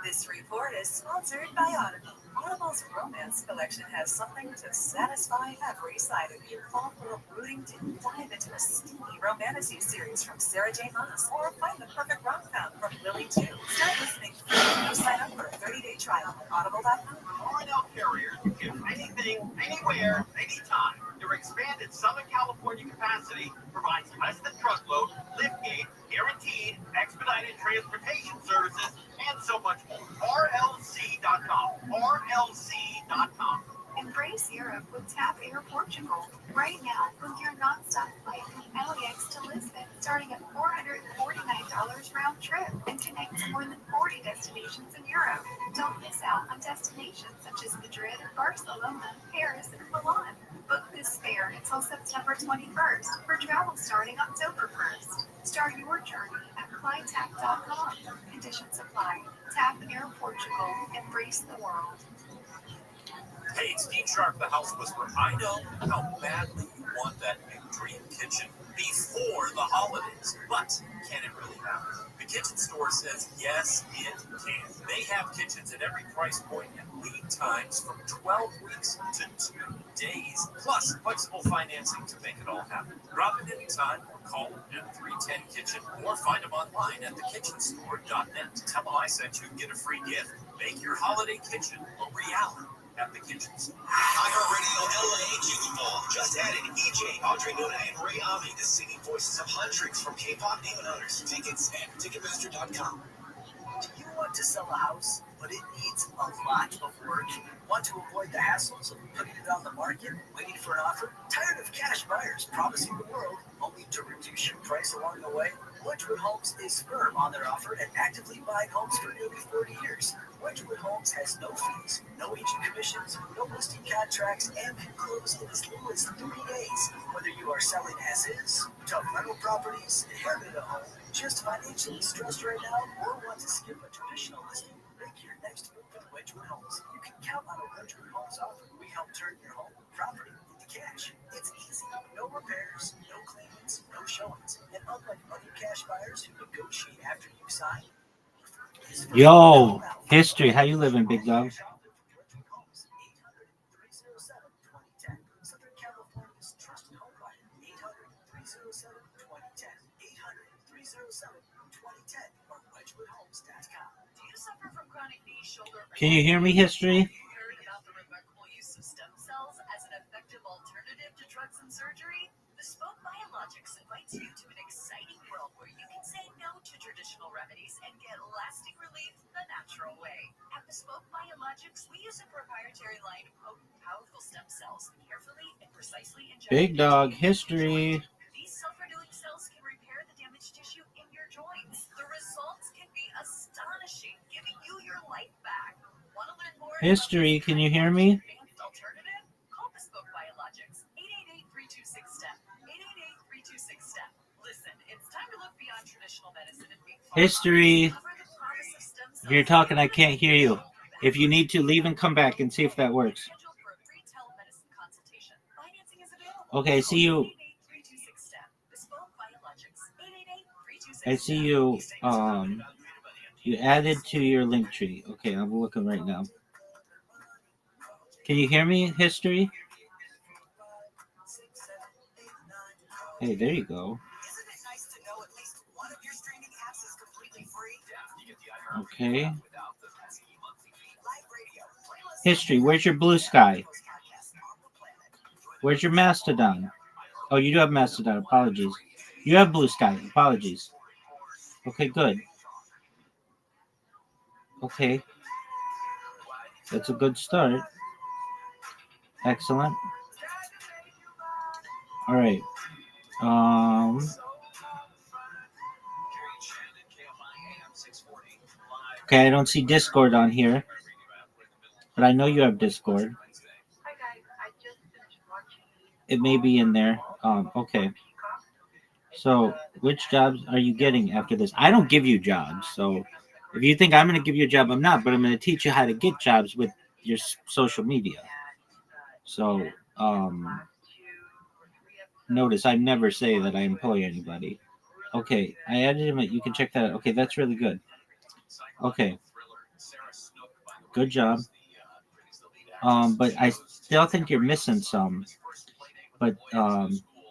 This report is sponsored by Audible. Audible's romance collection has something to satisfy every side of you. Fall for a brooding to dive into a steamy romantic series from Sarah J. Maas, or find the perfect rom-com from Lily Chu. Start listening free. Sign up for a 30-day trial at audible.com. R&L Carrier, you get anything, anywhere, anytime. Your expanded Southern California capacity provides less than truckload, liftgate, guaranteed, expedited transportation services, and so much more. RLC.com. RLC.com. Embrace Europe with TAP Air Portugal. Right now, book your non-stop flight from LAX to Lisbon, starting at $449 round trip, and connect to more than 40 destinations in Europe. Don't miss out on destinations such as Madrid, Barcelona, Paris, and Milan. Book this fare until September 21st for travel starting October 1st. Start your journey at flytap.com. Conditions apply. TAP Air Portugal. Embrace the world. Hey, it's Dean Sharp, the House Whisperer. I know how badly you want that new dream kitchen before the holidays, but can it really happen? The Kitchen Store says yes, it can. They have kitchens at every price point and lead times from 12 weeks to 2 days, plus flexible financing to make it all happen. Drop in anytime or call them at 310 Kitchen or find them online at thekitchenstore.net. Tell them I sent you and get a free gift. Make your holiday kitchen a reality at the Kitchens. iHeartRadio LA Super Bowl just added EJ, Audrey Nuna, and Ray Ami, the singing voices of hundreds from K-pop demon hunters. Tickets at Ticketmaster.com. Do you want to sell a house, but it needs a lot of work? Want to avoid the hassles of putting it on the market, waiting for an offer? Tired of cash buyers promising the world only to reduce your price along the way? Wedgwood Homes is firm on their offer and actively buying homes for nearly 40 years. Wedgwood Homes has no fees, no agent commissions, no listing contracts, and can close in as little as 3 days. Whether you are selling as is, tough rental properties, inherited a home, just financially stressed right now, or want to skip a traditional listing, make your next move with Wedgwood Homes. You can Count on a Wedgewood Homes offer. We help turn your home property into cash. It's easy. No repairs, no cleanings, no showings. And unlike other cash buyers who negotiate after you sign. Yo, history. How you living, big dog? Southern California's trusted home buyer. 800-307-2010. 800-307-2010 or WedgewoodHomes.com. Do you suffer from chronic knee, shoulder, or Can you hear me, history? heard about the remarkable use of stem cells as an effective alternative to drugs and surgery? Bespoke Biologics invites you to an exciting world where you can say no to traditional remedies and get lasting relief the natural way. At Bespoke Biologics, we use a proprietary line of potent, powerful stem cells carefully and precisely injected. Big dog, history. These self-renewing cells can repair the damaged tissue in your joints. The results can be astonishing, giving you your life back. Want to learn more? History, can you hear me? Alternative? Call Bespoke Biologics. 888-326-STEM. 888-326-STEM. Listen, it's time to look beyond traditional medicine and big pharma. History. If you're talking, I can't hear you. If you need to, leave and come back and see if that works. Okay, see you. I see you. You added to your link tree. Okay, I'm looking right now. Can you hear me, history? Hey, there you go. Okay. History, where's your blue sky? Where's your Mastodon? Oh, you do have Mastodon. Apologies. You have blue sky. Apologies. Okay, good. Okay. That's a good start. Excellent. All right. Okay, I don't see Discord on here, but I know you have Discord. It may be in there. Okay. So, which jobs are you getting after this? I don't give you jobs, so if you think I'm going to give you a job, I'm not, but I'm going to teach you how to get jobs with your social media. So, notice I never say that I employ anybody. Okay, I added him. You can check that out. Okay, that's really good. Okay. Good job. But I still think you're missing some. But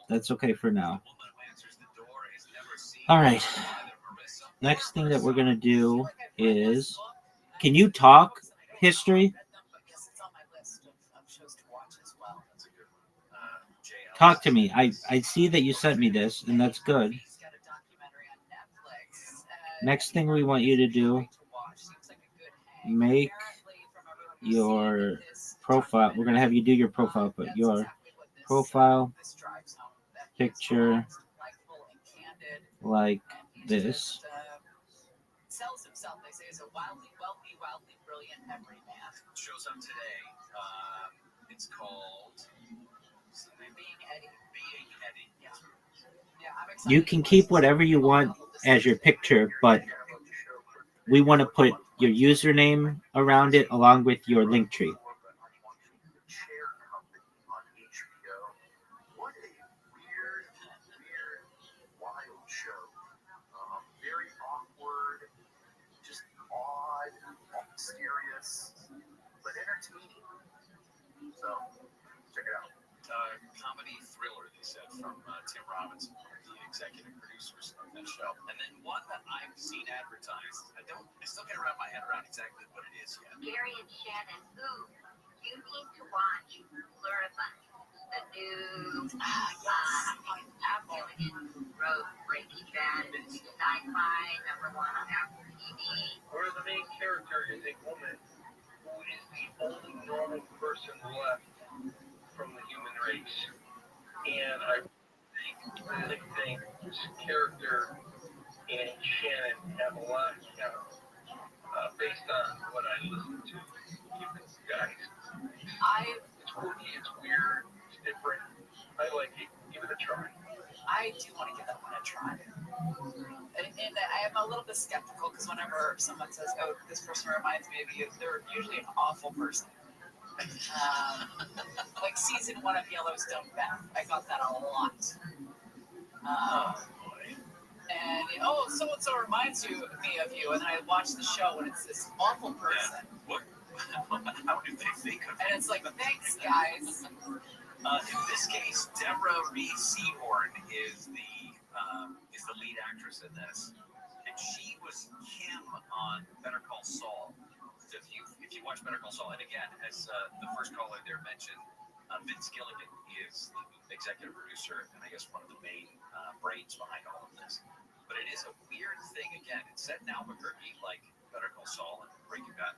that's okay for now. All right. Next thing that we're going to do is, can you talk, history? Talk to me. I see that you sent me this, and that's good. Next thing we want you to do, make your profile. We're going to have you do your profile, but your profile picture like this. Sells himself, they say, is a wildly wealthy, wildly brilliant everyman. Shows up today. It's called Being Eddie. Being Eddie. Yeah. Yeah, I'm excited. You can keep whatever you want as your picture, but we want to put your username around it along with your link tree. Mysterious, but entertaining. So, check it out. Comedy thriller, they said, from Tim Robbins, the executive producers of that show. And then one that I've seen advertised. I still can't wrap my head around exactly what it is yet. Gary and Shannon, ooh, you need to watch Pluribus, the new Gilligan wrote Breaking Bad, sci-fi #1 on Apple TV. Where the main character is a woman who is the only normal person left from the human race. And I really think this character and Shannon have a lot of talent based on what I listen to you guys. It's quirky, it's weird, it's different. I like it. Give it a try. I do want to give that one a try. And I am a little bit skeptical because whenever someone says, oh, this person reminds me of you, they're usually an awful person. Like season 1 of Yellowstone Beth. I got that a lot. And so and so reminds me of you, and then I watch the show, and it's this awful person. What? How did they think of it? And it's like, thanks, guys. In this case, Deborah Reed Seahorn is the lead actress in this, and she was Kim on Better Call Saul. So if you watch Better Call Saul, and again, as the first caller there mentioned, Vince Gilligan is the executive producer and I guess one of the main brains behind all of this. But it is a weird thing. Again, it's set in Albuquerque, like Better Call Saul and Breaking Bad.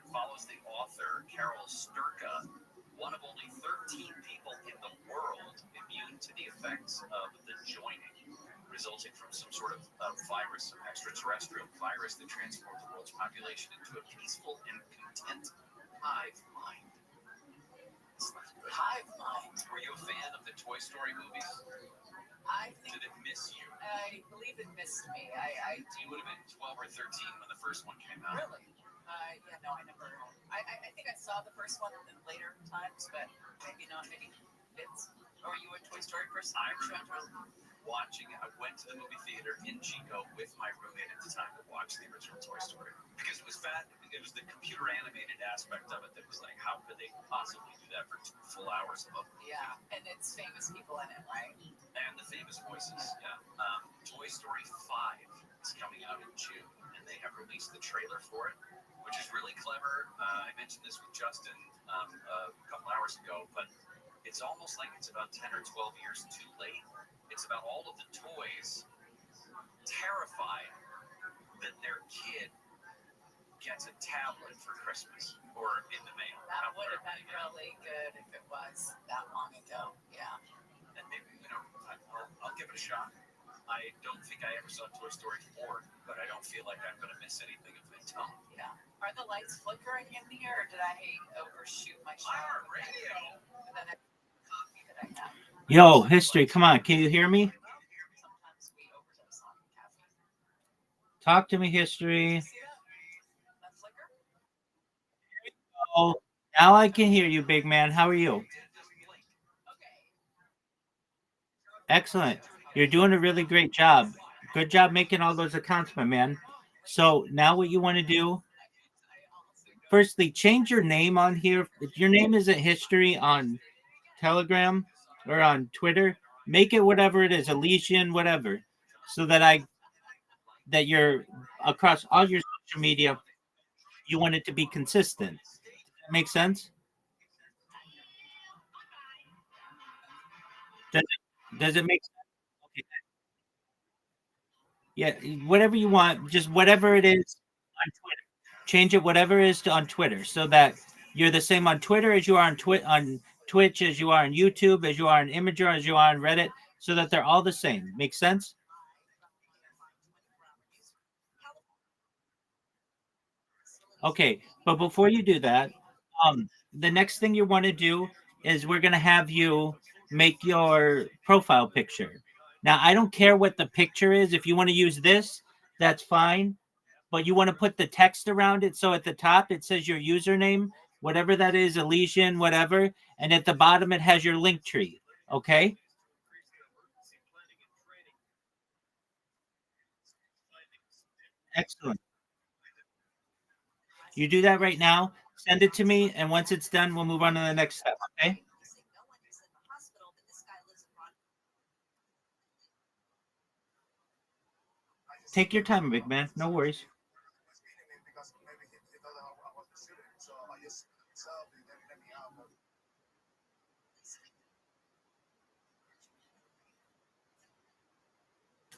Follows the author Carol Sturka, one of only 13 people in the world immune to the effects of the joining, resulting from some sort of virus, some extraterrestrial virus that transformed the world's population into a peaceful and content hive mind. Hive mind. Were you a fan of the Toy Story movies? Did it miss you? I believe it missed me. You would have been 12 or 13 when the first one came out. Really? Yeah, no, I never. I think I saw the first one in later times, but maybe not. Maybe bits. Or are you a Toy Story person? I remember watching it. I went to the movie theater in Chico with my roommate at the time to watch the original Toy Story because it was fat. It was the computer animated aspect of it that was like, how could they possibly do that for 2 full hours of it? Yeah, and it's famous people in it, right? And the famous voices. Yeah. Toy Story 5 is coming out in June, and they have released the trailer for it, which is really clever. I mentioned this with Justin a couple hours ago, but it's almost like it's about 10 or 12 years too late. It's about all of the toys terrified that their kid gets a tablet for Christmas or in the mail. That would have been really good if it was that long ago. Yeah. And maybe, I'll give it a shot. I don't think I ever saw Toy Story 4, but I don't feel like I'm going to miss anything if they don't. Yeah. Are the lights flickering in here, or did I overshoot my shower? Radio. And then the coffee that I have. Yo, history, come on. Can you hear me? Sometimes we overdose on caffeine. Talk to me, history. See that flicker? Oh, now I can hear you, big man. How are you? Excellent. You're doing a really great job. Good job making all those accounts, my man. So now what you want to do, firstly, change your name on here. If your name isn't history on Telegram or on Twitter, make it whatever it is, Elysian, whatever, so that you're across all your social media. You want it to be consistent. Does that make sense? Does it make sense? Okay. Yeah, whatever you want, just whatever it is on Twitter. Change it whatever it is to on Twitter, so that you're the same on Twitter as you are on Twitch, as you are on YouTube, as you are on Imager, as you are on Reddit, so that they're all the same. Make sense? Okay, but before you do that, the next thing you want to do is we're going to have you make your profile picture. Now, I don't care what the picture is. If you want to use this, that's fine. But you want to put the text around it. So at the top, it says your username, whatever that is, Elysian, whatever. And at the bottom, it has your link tree. Okay? Excellent. You do that right now. Send it to me. And once it's done, we'll move on to the next step. Okay? Take your time, big man. No worries.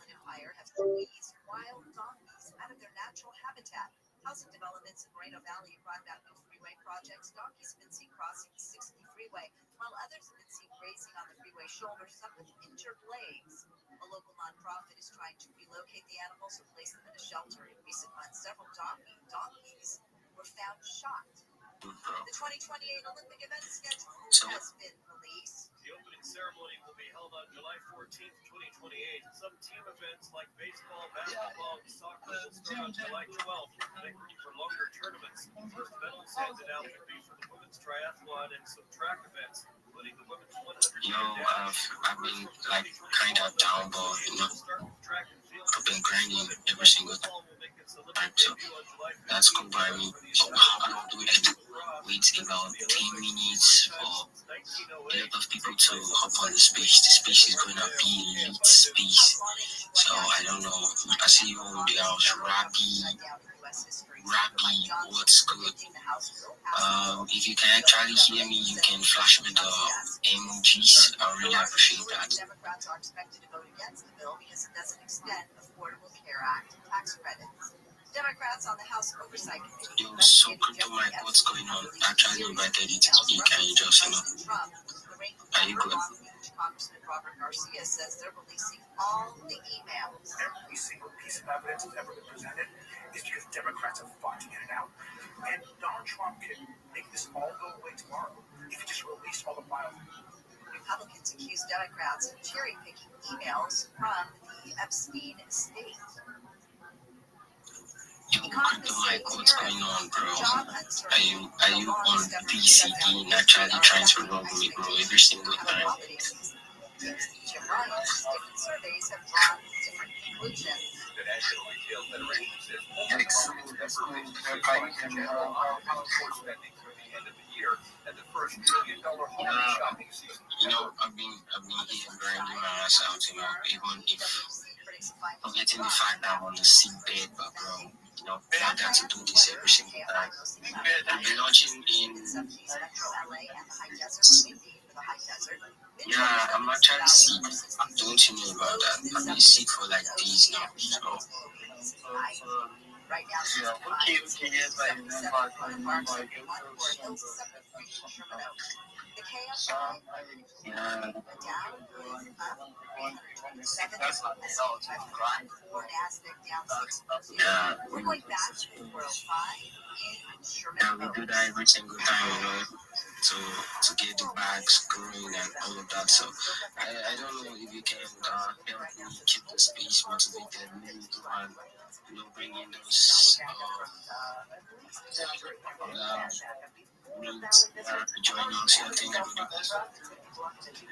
Empire have squeezed wild donkeys out of their natural habitat. Housing developments in Moreno Valley brought about new freeway projects. Donkeys have been seen crossing the 60 freeway, while others have been seen grazing on the freeway shoulder, some with injured legs. A local nonprofit is trying to relocate the animals or place them in a shelter. In recent months, several donkeys were found shot. The 2028 Olympic event schedule has been released. The opening ceremony will be held on July 14th, 2028. Some team events like baseball, basketball, and soccer will start on July 12th, make room for longer tournaments. First medals handed out will be for the women's triathlon and some track events, including the women's 100 Yo, I've been like kind of down, but I've been grinding every single time, so that's cool by me. I don't do that. Wait about 10 minutes for a lot of people to hop on the space. The space is gonna be elite space, so I don't know. I see you over the house, Rabbi, what's good? If you can actually hear me, you can flash me the emojis. I really appreciate that. Democrats are expected to vote against the bill because it doesn't extend Affordable Care Act tax credits. Democrats on the House Oversight Committee. Yo, so crypto Mike, what's going on? I actually invited you to speak. Can you just, are you good? Congressman Robert Garcia says they're releasing all the emails. Every single piece of evidence that's ever been presented is because Democrats have fought to get it out. And Donald Trump can make this all go away tomorrow if he just released all the files. Republicans accuse Democrats of cherry-picking emails from the Epstein estate. Yo, crypto Mike, what's going on, bro? Are you on PCD and actually trying to rob me, bro, every single time? Jim Ryan, different surveys have drawn different conclusions. The National Retail Federation says household spending through the end of the year and the first $1 trillion holiday shopping season. You know, I've been here grinding my ass out, even if forgetting the fact that I'm on the sick bed, but bro, I got to do this every single time. I've been launching in. Yeah, I'm actually sick. Don't you know about that? I've been sick for like days now. So. Right now, the KFI down yeah, we do that every single time, to get the bags growing and all of that. So I don't know if you can help me keep the space motivated, moving and bring in those join us. I think I would do this. In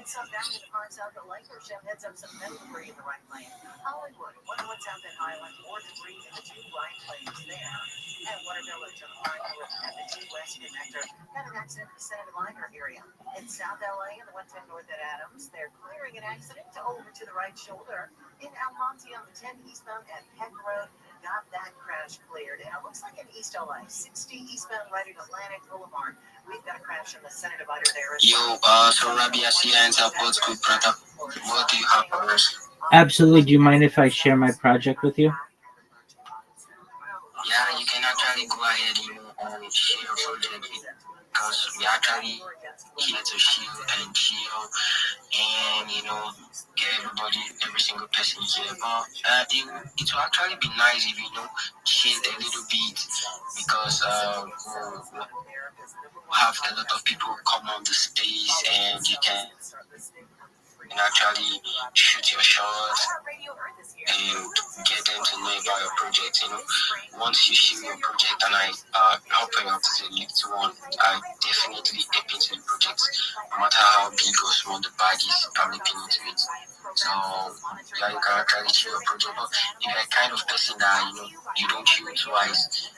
some down the parts of the Lakers, Jim heads up some metal debris in the right lane. Hollywood, wonder what's out that island, more debris in the two right lanes there. And Water Village on the and the G West connector had an accident in the Senator Minor area. In South LA and the 110 North at Adams, they're clearing an accident to over to the right shoulder. In Almonte on the 10 eastbound at Peck Road, got that crash cleared. And it looks like in East LA, 60 eastbound right at Atlantic Boulevard. We've got a crash in the Senate divider there as well. Yo, so Rabbi, I see you ends up what's good, brother. What do you have for us? Absolutely. Do you mind if I share my project with you? Yeah, you can actually go ahead and share your project because we actually here to shield and shield and get every single person here. But it will actually be nice if share a little bit because we'll have a lot of people come on the space and you can actually shoot your shots and get them to know about your project. Once you share your project and I help you out to the leaked one, I definitely help into the project. No matter how big or small the bag is, I'm helping into it. So yeah, you can actually share your project. But if you're the kind of person that you don't share twice,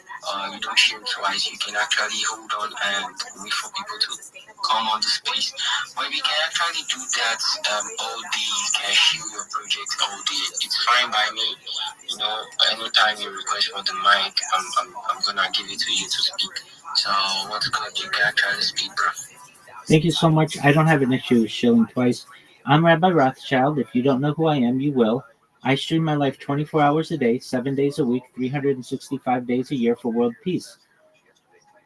you can actually hold on and wait for people to come on the space. But if you can actually do that all day, you can share your project all day. It's fine by me. Anytime you request for the mic, I'm gonna give it to you to speak. So what's good? You can actually speak, bro. Thank you so much. I don't have an issue with shilling twice. I'm Rabbi Rothschild. If you don't know who I am, you will. I stream my life 24 hours a day, 7 days a week, 365 days a year for world peace.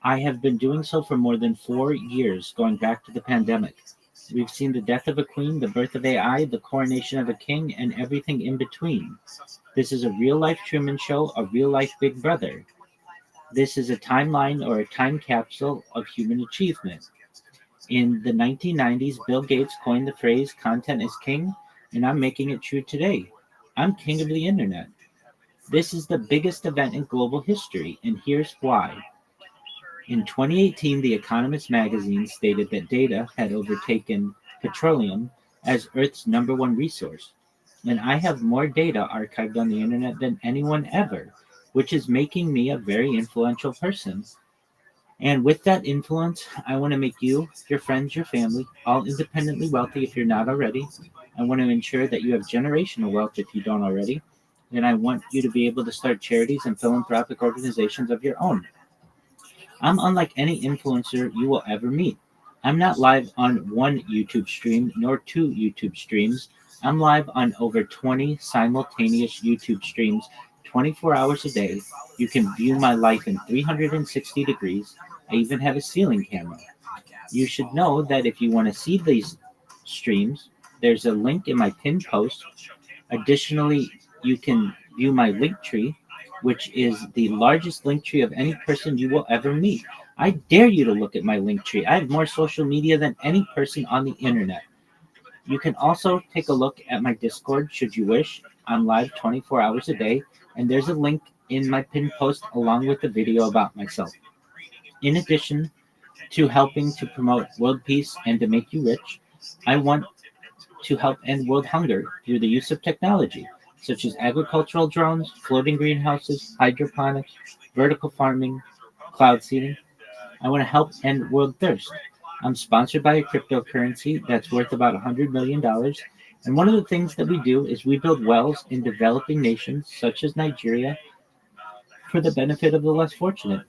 I have been doing so for more than 4 years, going back to the pandemic. We've seen the death of a queen, the birth of AI, the coronation of a king, and everything in between. This is a real-life Truman Show, a real-life Big Brother. This is a timeline or a time capsule of human achievement. In the 1990s, Bill Gates coined the phrase content is king, and I'm making it true today. I'm king of the internet. This is the biggest event in global history, and here's why. In 2018, The Economist magazine stated that data had overtaken petroleum as Earth's number one resource. And I have more data archived on the internet than anyone ever, which is making me a very influential person. And with that influence, I want to make you, your friends, your family, all independently wealthy if you're not already. I want to ensure that you have generational wealth if you don't already. And I want you to be able to start charities and philanthropic organizations of your own. I'm unlike any influencer you will ever meet. I'm not live on one YouTube stream nor two YouTube streams. I'm live on over 20 simultaneous YouTube streams 24 hours a day. You can view my life in 360 degrees. I even have a ceiling camera. You should know that if you want to see these streams, there's a link in my pinned post. Additionally, you can view my link tree, which is the largest link tree of any person you will ever meet. I dare you to look at my link tree. I have more social media than any person on the internet. You can also take a look at my Discord should you wish. I'm live 24 hours a day, and there's a link in my pinned post along with a video about myself. In addition to helping to promote world peace and to make you rich, I want to help end world hunger through the use of technology, such as agricultural drones, floating greenhouses, hydroponics, vertical farming, cloud seeding. I want to help end world thirst. I'm sponsored by a cryptocurrency that's worth about $100 million. And one of the things that we do is we build wells in developing nations such as Nigeria for the benefit of the less fortunate.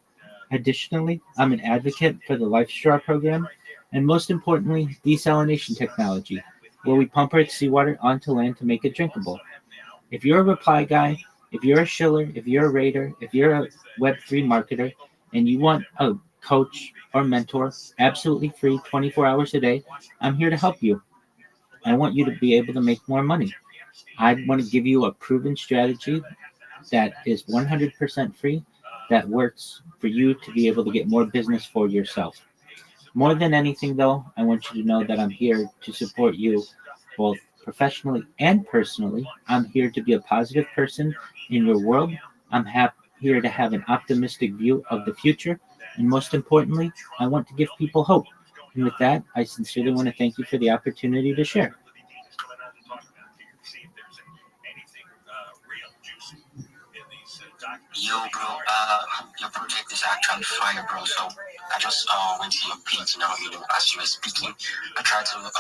Additionally, I'm an advocate for the Life Straw program, and most importantly, desalination technology, where we pump Earth's seawater onto land to make it drinkable. If you're a reply guy, if you're a shiller, if you're a raider, if you're a Web3 marketer, and you want a coach or mentor, absolutely free, 24 hours a day, I'm here to help you. I want you to be able to make more money. I want to give you a proven strategy that is 100% free, that works for you to be able to get more business for yourself. More than anything, though, I want you to know that I'm here to support you both professionally and personally. I'm here to be a positive person in your world. I'm here to have an optimistic view of the future. And most importantly, I want to give people hope. And with that, I sincerely want to thank you for the opportunity to share. Yo, bro, your project is actually fire, bro. So I just went to your page now, as you were speaking. I tried to look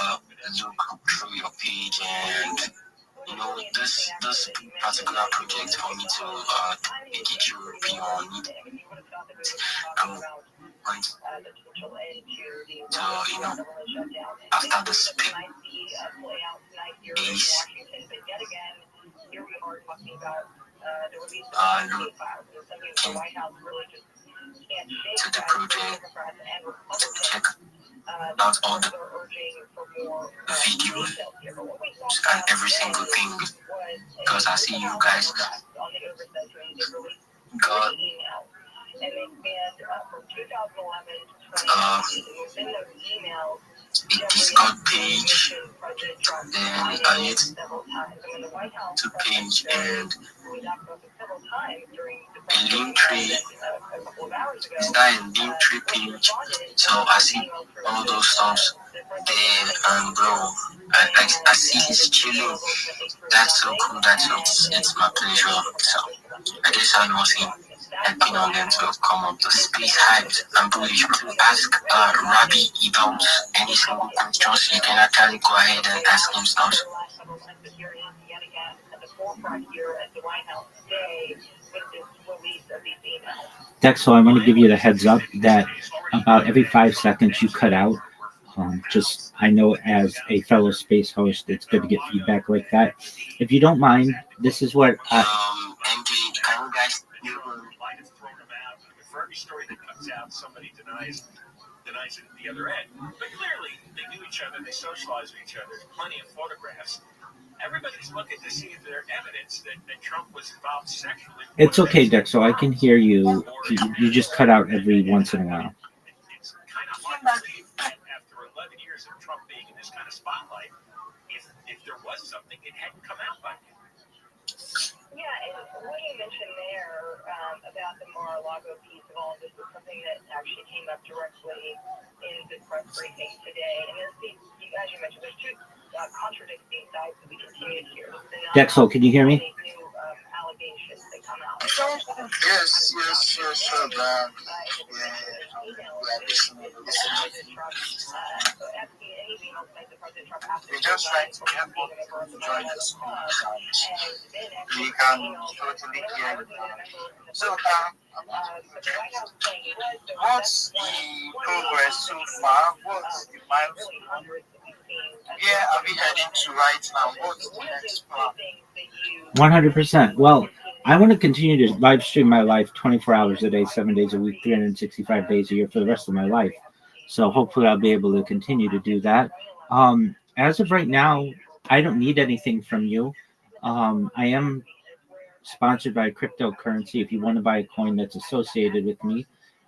through your page, and this particular project for me to make it European, I'm going to, after the space, look to the project, check out all the videos and every single thing, because I see you guys got a Discord page, then I need to page and a link tree. Is that a link tree page? So I see all those stuff there, and bro, I see he's chilling. That's so cool. It's my pleasure. So I guess I was him helping on them to come up to space hyped. And bro, you should ask Rabbi about any single questions. You can actually go ahead and ask him stuff. Dexel, I want to give you the heads up that about every 5 seconds you cut out. I know as a fellow space host, it's good to get feedback like that. If you don't mind, this is what For every story that comes out, somebody denies it at the other end. But clearly, they knew each other, they socialized with each other. There's plenty of photographs. Everybody's looking to see if there's evidence that Trump was involved sexually. It's okay, Dexel. I can hear you. You just cut out every once in a while. It's kind of hard to believe that after this kind of spotlight if there was something, it hadn't come out by now. Yeah, and what you mentioned there about the Mar-a-Lago piece of all of this was something that actually came up directly in the press briefing today. And as you mentioned, there's two contradicting sides that we continue to hear. Dexel, can you hear me? New allegations that come out. Yes, sure, Brian. We're just trying to get people to join us. We can totally hear you. So, what's the progress so far? What's the milestone? Yeah, are we heading to right now? What's the next plan? 100%. Well, I want to continue to live stream my life 24 hours a day, 7 days a week, 365 days a year for the rest of my life. So hopefully I'll be able to continue to do that. As of right now, I don't need anything from you. I am sponsored by cryptocurrency. If you want to buy a coin that's associated with me,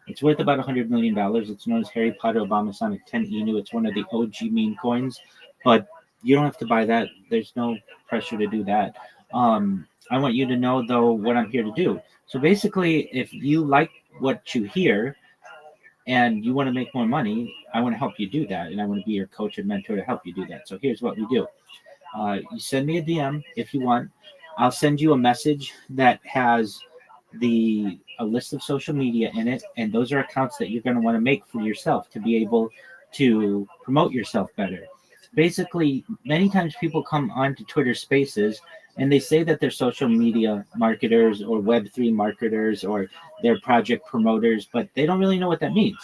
it's worth about $100 million. It's known as Harry Potter Obama Sonic 10 Inu. It's one of the OG meme coins, but you don't have to buy that. There's no pressure to do that. I want you to know, though, what I'm here to do. So basically, if you like what you hear and you want to make more money, I want to help you do that. And I want to be your coach and mentor to help you do that. So here's what we do. You send me a DM if you want. I'll send you a message that has a list of social media in it. And those are accounts that you're going to want to make for yourself to be able to promote yourself better. Basically, many times people come onto Twitter Spaces and they say that they're social media marketers or Web3 marketers or they're project promoters, but they don't really know what that means.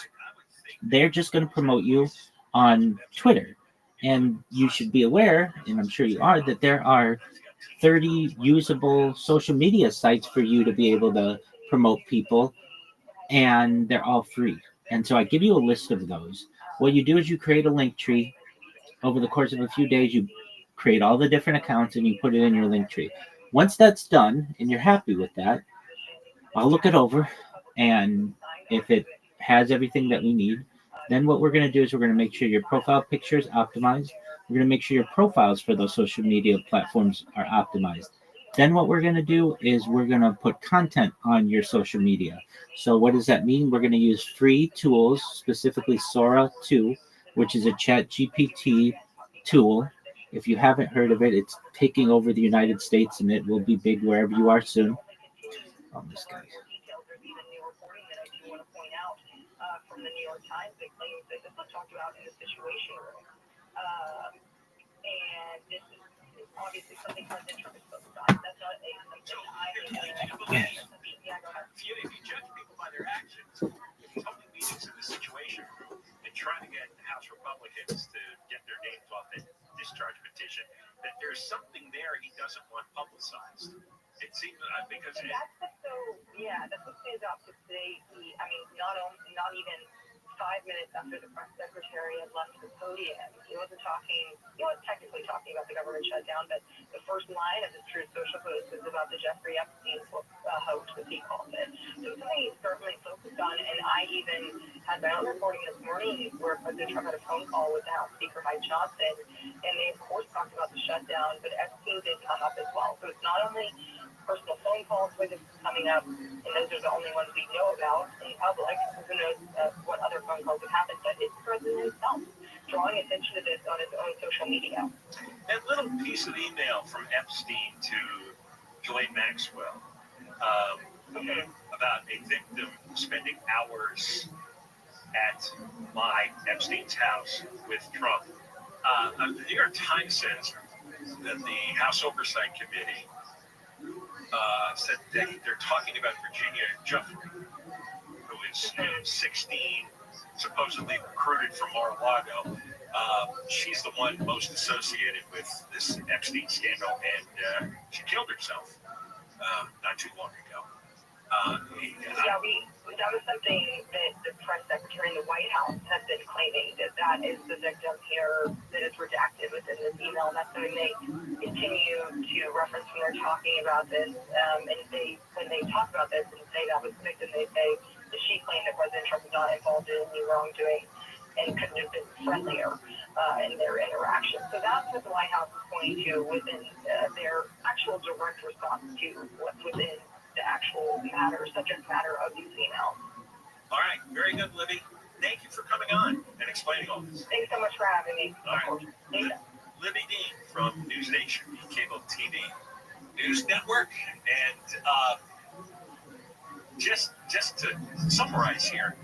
They're just going to promote you on Twitter. And you should be aware, and I'm sure you are, that there are 30 usable social media sites for you to be able to promote people, and they're all free. And so I give you a list of those. What you do is you create a link tree. Over the course of a few days, you create all the different accounts and you put it in your link tree. Once that's done and you're happy with that, I'll look it over, and if it has everything that we need, then what we're going to do is we're going to make sure your profile picture is optimized. We're going to make sure your profiles for those social media platforms are optimized. Then what we're going to do is we're going to put content on your social media. So what does that mean? We're going to use free tools, specifically Sora 2, which is a chat GPT tool. If you haven't heard of it, it's taking over the United States, and it will be big wherever you are soon. Oh, this guy. From the New York Times, that claims that this was talked about in the Situation Room. And this is obviously something President Trump is focused on. That's not something I think. Yeah, go ahead. If you judge people by their actions, if he's holding meetings in the Situation Room and trying to get House Republicans to get their names off that discharge petition, that there's something there he doesn't want publicized. It seems because that's what stands out to today. Not even 5 minutes after the press secretary had left the podium, he was technically talking about the government shutdown, but the first line of his Truth Social post was about the Jeffrey Epstein hoax, as he called it. So something he's certainly focused on, and I even had my own reporting this morning where President Trump had a phone call with the House Speaker Mike Johnson, and they of course talked about the shutdown, but Epstein did come up as well. So it's not only personal phone calls where this is coming up, and those are the only ones we know about in public. Who knows what other phone calls have happened, but it's the president himself drawing attention to this on his own social media. That little piece of email from Epstein to Ghislaine Maxwell about a victim spending hours at Epstein's house with Trump. The New York Times says that the House Oversight Committee said they're talking about Virginia Giuffre, who is 16, supposedly recruited from Mar-a-Lago. She's the one most associated with this Epstein scandal, and she killed herself not too long ago. That was something that the press secretary in the White House has been claiming, that is the victim here that is redacted within this email. And that's something they continue to reference when they're talking about this. And when they talk about this and say that was the victim, they say that she claimed that President Trump was not involved in any wrongdoing and couldn't have been friendlier. in their interaction. So that's what the White House is pointing to within their actual direct response to what's within the actual subject matter of these emails. All right, very good, Libby. Thank you for coming on and explaining all this. Thanks so much for having me. All right. Libby Dean from News Nation, cable TV news network, and just to summarize here,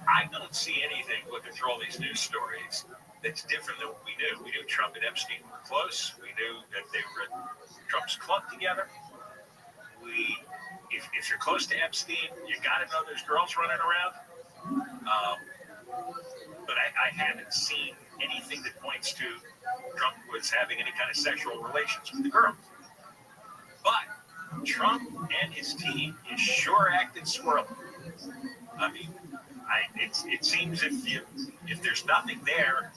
I don't see anything looking through all these news stories that's different than what we knew. We knew Trump and Epstein were close. We knew that they were at Trump's club together. If you're close to Epstein, you got to know there's girls running around. But I haven't seen anything that points to Trump was having any kind of sexual relations with the girl. But Trump and his team is sure acting squirrely. I mean, it seems if there's nothing there,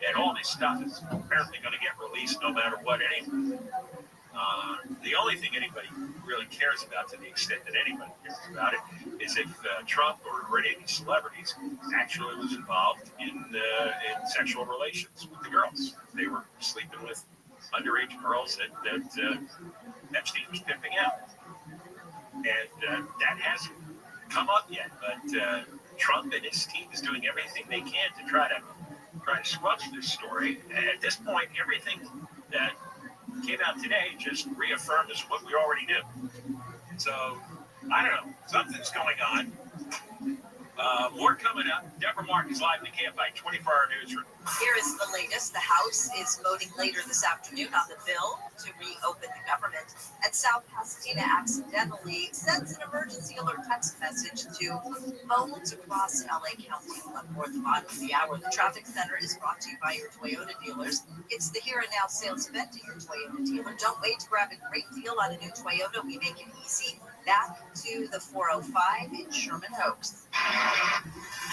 and all this stuff is apparently going to get released no matter what anyway. The only thing anybody really cares about, to the extent that anybody cares about it, is if Trump or any of these celebrities actually was involved in sexual relations with the girls. They were sleeping with underage girls that Epstein was pimping out. And that hasn't come up yet, but Trump and his team is doing everything they can to try to squelch this story. And at this point, everything that came out today just reaffirms what we already knew. So, I don't know. Something's going on. More coming up. Deborah Mark is live in the KFI 24-hour newsroom. Here is the latest. The House is voting later this afternoon on the bill to reopen the government. And South Pasadena accidentally sends an emergency alert text message to phones across LA County on more than the bottom of the hour. The traffic center is brought to you by your Toyota dealers. It's the here and now sales event at your Toyota dealer. Don't wait to grab a great deal on a new Toyota. We make it easy. Back to the 405 in Sherman Oaks.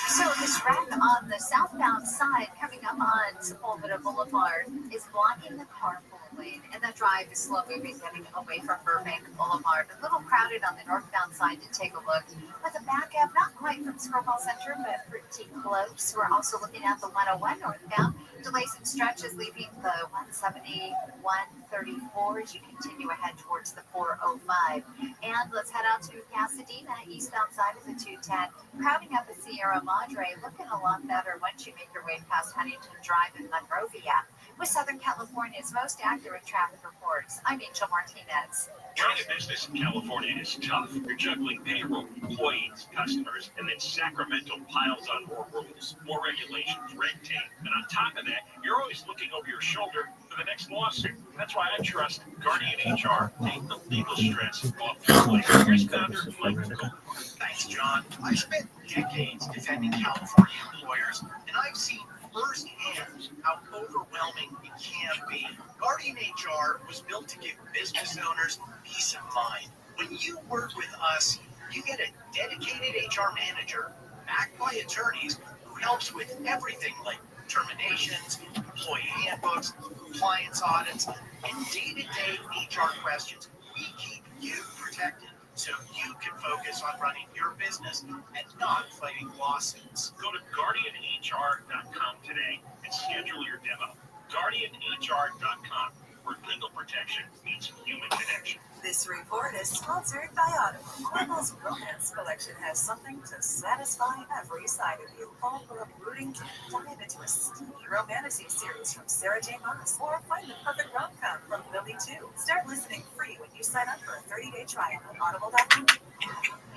So this wreck on the southbound side coming up on Sepulveda Boulevard is blocking the carpool lane, and the drive is slow moving getting away from Burbank Boulevard. A little crowded on the northbound side to take a look. With a backup, not quite from Scarborough Center, but pretty close. We're also looking at the 101 northbound. Delays and stretches leaving the 170, 134 as you continue ahead towards the 405. And let's head out to Pasadena, eastbound side of the 210. Crowding up at Sierra Madre, looking a lot better once you make your way past Huntington Drive and Monrovia. With Southern California's most accurate traffic reports, I'm Angel Martinez. Running a business in California is tough. You're juggling payroll, employees, customers, and then Sacramento piles on more rules, more regulations, red tape. And on top of that, you're always looking over your shoulder for the next lawsuit. That's why I trust Guardian HR. Take the legal stress off your plate. Here's founder Mike Goldberg. Thanks, John. I've spent decades defending California employers, and I've seen firsthand how overwhelming it can be. Guardian HR was built to give business owners peace of mind. When you work with us, you get a dedicated HR manager backed by attorneys who helps with everything like terminations, employee handbooks, compliance audits, and day-to-day HR questions. We keep you protected so you can focus on running your business and not fighting lawsuits. Go to GuardianHR.com today and schedule your demo. GuardianHR.com, where legal protection meets human connection. This report is sponsored by Audible. Audible's romance collection has something to satisfy every side of you. Fall for a brooding teen, dive into a steamy romantic series from Sarah J. Maas, or find the perfect rom-com from Lily 2. Start listening free when you sign up for a 30-day trial on Audible.com.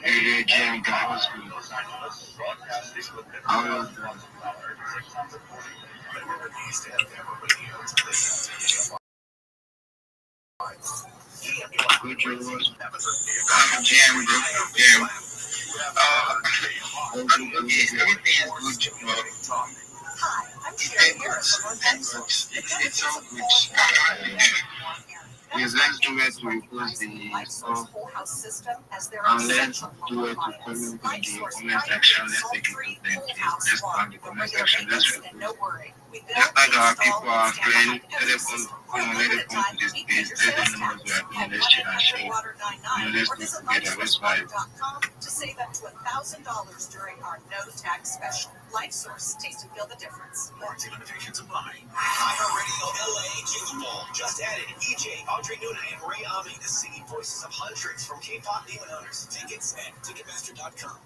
Hey, Jim, guys. Good job. Jam, bro. Jam. Everything is good, bro. Hi, I'm Sharon Harris from It's all good. Yes, let's do it to replace the let's do it to comment in the comment section. Let's take it to them. Let's start the comment section. Let's start our people are praying. Let them come to this place. Let them know we are doing this shit and shit. Water99 or visit lightsourcewater.com to save up to $1,000 during our no tax special. LightSource, taste and feel the difference. Warranty limitations apply. iHeartRadio LA Jingle Ball. Just added EJ, Audrey Nuna, and Ray Ami, the singing voices of hundreds from K-pop demon hunters. Tickets at Ticketmaster.com.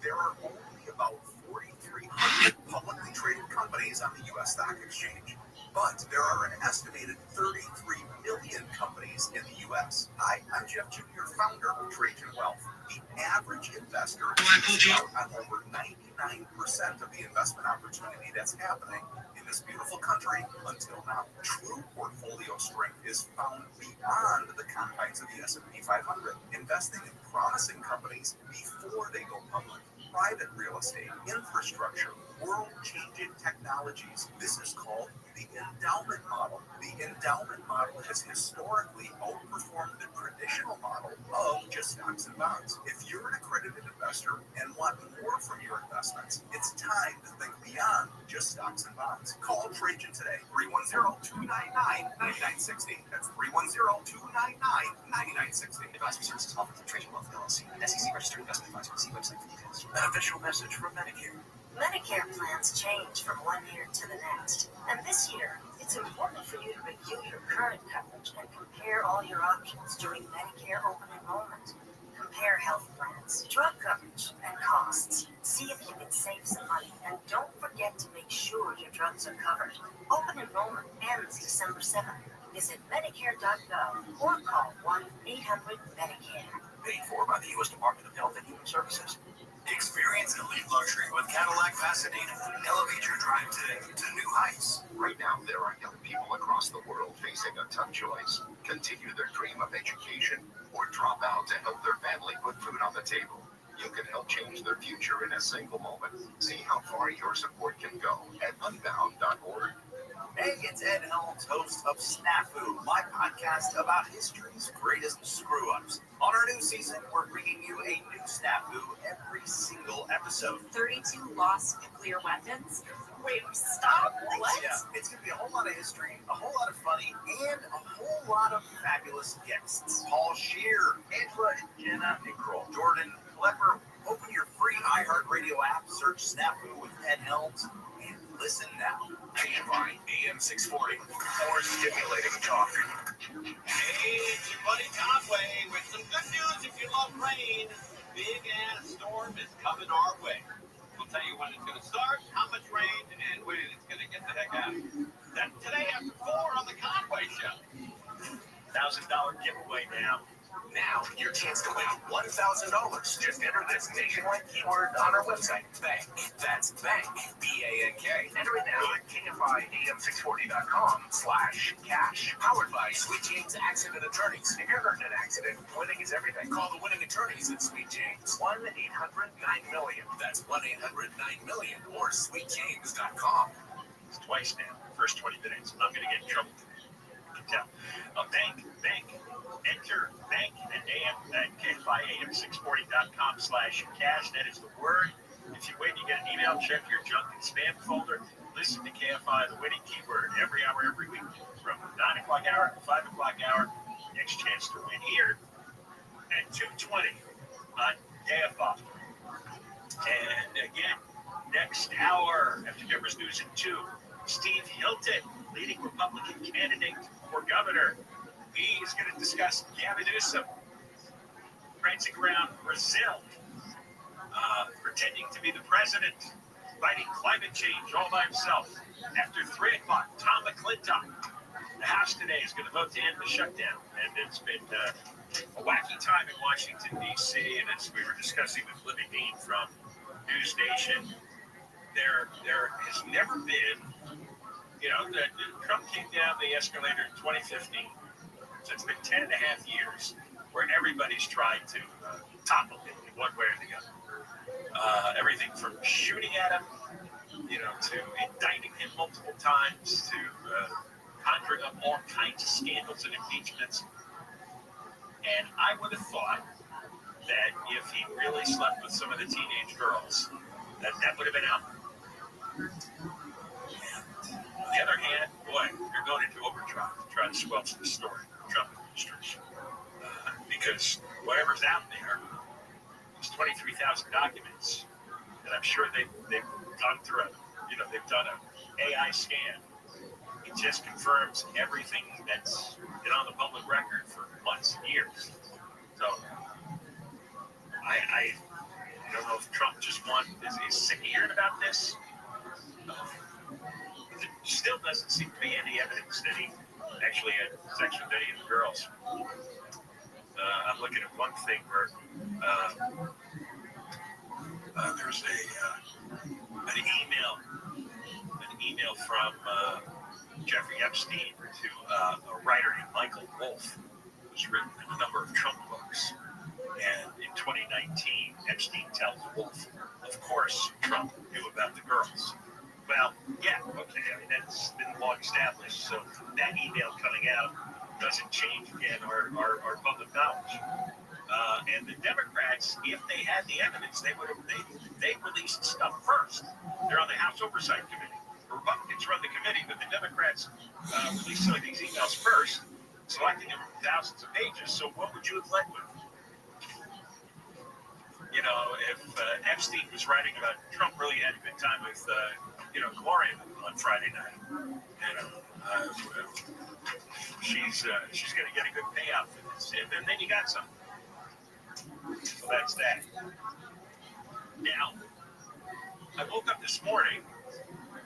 There are only about 4,300 publicly traded companies on the U.S. Stock Exchange, but there are an estimated 33 million companies in the U.S. Hi, I'm Jeff Jr., founder of Trajan Wealth. The average investor is out on over 99% of the investment opportunity that's happening in this beautiful country until now. True portfolio strength is found beyond the confines of the S&P 500, investing in promising companies before they go public. Private real estate, infrastructure, world-changing technologies. This is called the endowment model. The endowment model has historically outperformed the traditional model of just stocks and bonds. If you're an accredited investor and want more from your investments, it's time to think beyond just stocks and bonds. Call Trajan today, 310-299-9960. That's 310-299-9960. Advisory services offered through Trajan Wealth LLC, an SEC registered investment advisor. See website for details. Beneficial message from Medicare. Medicare plans change from one year to the next. And this year, it's important for you to review your current coverage and compare all your options during Medicare open enrollment. Compare health plans, drug coverage, and costs. See if you can save some money, and don't forget to make sure your drugs are covered. Open enrollment ends December 7th. Visit Medicare.gov or call 1-800-MEDICARE. Paid for by the U.S. Department of Health and Human Services. Experience elite luxury with Cadillac Pasadena. Elevate your drive today to new heights. Right now, there are young people across the world facing a tough choice. Continue their dream of education or drop out to help their family put food on the table. You can help change their future in a single moment. See how far your support can go at unbound.org. Hey, it's Ed Helms, host of Snafu, my podcast about history's greatest screw-ups. On our new season, we're bringing you a new Snafu every single episode. 32 lost nuclear weapons? Wait, stop. What? Yeah, it's going to be a whole lot of history, a whole lot of funny, and a whole lot of fabulous guests. Paul Scheer, Angela and Jenna and Kroll, Jordan Klepper. Open your free iHeartRadio app, search Snafu with Ed Helms, and listen now. KFI AM 640, more stimulating talk. Hey, it's your buddy Conway with some good news if you love rain. Big ass storm is coming our way. We'll tell you when it's going to start, how much rain, and when it's going to get the heck out. That's today after 4 on the Conway Show. $1,000 giveaway now. Now, your chance to win $1,000. Just enter this nationwide keyword on our website, bank. That's bank, B-A-N-K. Enter it now at KFIAM640.com/cash. Powered by Sweet James Accident Attorneys. If you're hurt in an accident, winning is everything. Call the winning attorneys at Sweet James. 1-800-9-MILLION. That's 1-800-9-MILLION or sweetjames.com. It's twice now. First 20 minutes. I'm going to get in trouble. Tell. Bank. Enter bank at KFIAM640.com/cash. That is the word. If you wait, you get an email. Check your junk and spam folder. Listen to KFI, the winning keyword, every hour, every week, from 9 o'clock hour to 5 o'clock hour. Next chance to win here at 2:20 on KFI. And again, next hour after Denver's News at 2, Steve Hilton, leading Republican candidate for governor. He is going to discuss Gavin Newsom prancing around Brazil, pretending to be the president, fighting climate change all by himself. After 3 o'clock, Tom McClintock. The House today is going to vote to end the shutdown. And it's been a wacky time in Washington, D.C. And as we were discussing with Libby Dean from News Nation, there has never been, Trump came down the escalator in 2015. So it's been 10 and a half years where everybody's tried to topple him in one way or the other. Everything from shooting at him, to indicting him multiple times, to conjuring up all kinds of scandals and impeachments. And I would have thought that if he really slept with some of the teenage girls, that would have been out. the other hand, boy, you're going into overdrive to try to squelch the story of the Trump administration. Because whatever's out there, there's 23,000 documents, and I'm sure they've gone through they've done an AI scan. It just confirms everything that's been on the public record for months and years. So I don't know if Trump just is sick of hearing about this. There still doesn't seem to be any evidence that he actually had sex with any of the girls. I'm looking at one thing where there's an email from Jeffrey Epstein to a writer named Michael Wolff, who's written a number of Trump books. And in 2019, Epstein tells Wolff, of course, Trump knew about the girls. Well, yeah, okay, I mean, that's been long established, so that email coming out doesn't change, again, our public knowledge. And the Democrats, if they had the evidence, they released stuff first. They're on the House Oversight Committee. The Republicans run the committee, but the Democrats released some of these emails first, selecting them from thousands of pages. So what would you have led with? You know, if Epstein was writing about Trump really had a good time with, Gloria on Friday night, she's going to get a good payout for this. And then you got something. So that's that. Now, I woke up this morning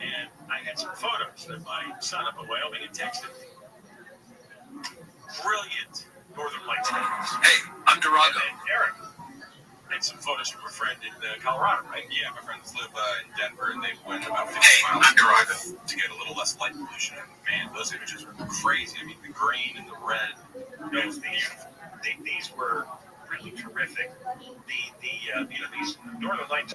and I had some photos that my son up in Wyoming had texted me. Brilliant Northern Lights photos. Hey, I'm Durago. And Eric had some photos from a friend in Colorado, right? Yeah, my friends live in Denver, and they went about 50 miles to get a little less light pollution. And man, those images were crazy. I mean, the green and the red. These were really terrific. These Northern Lights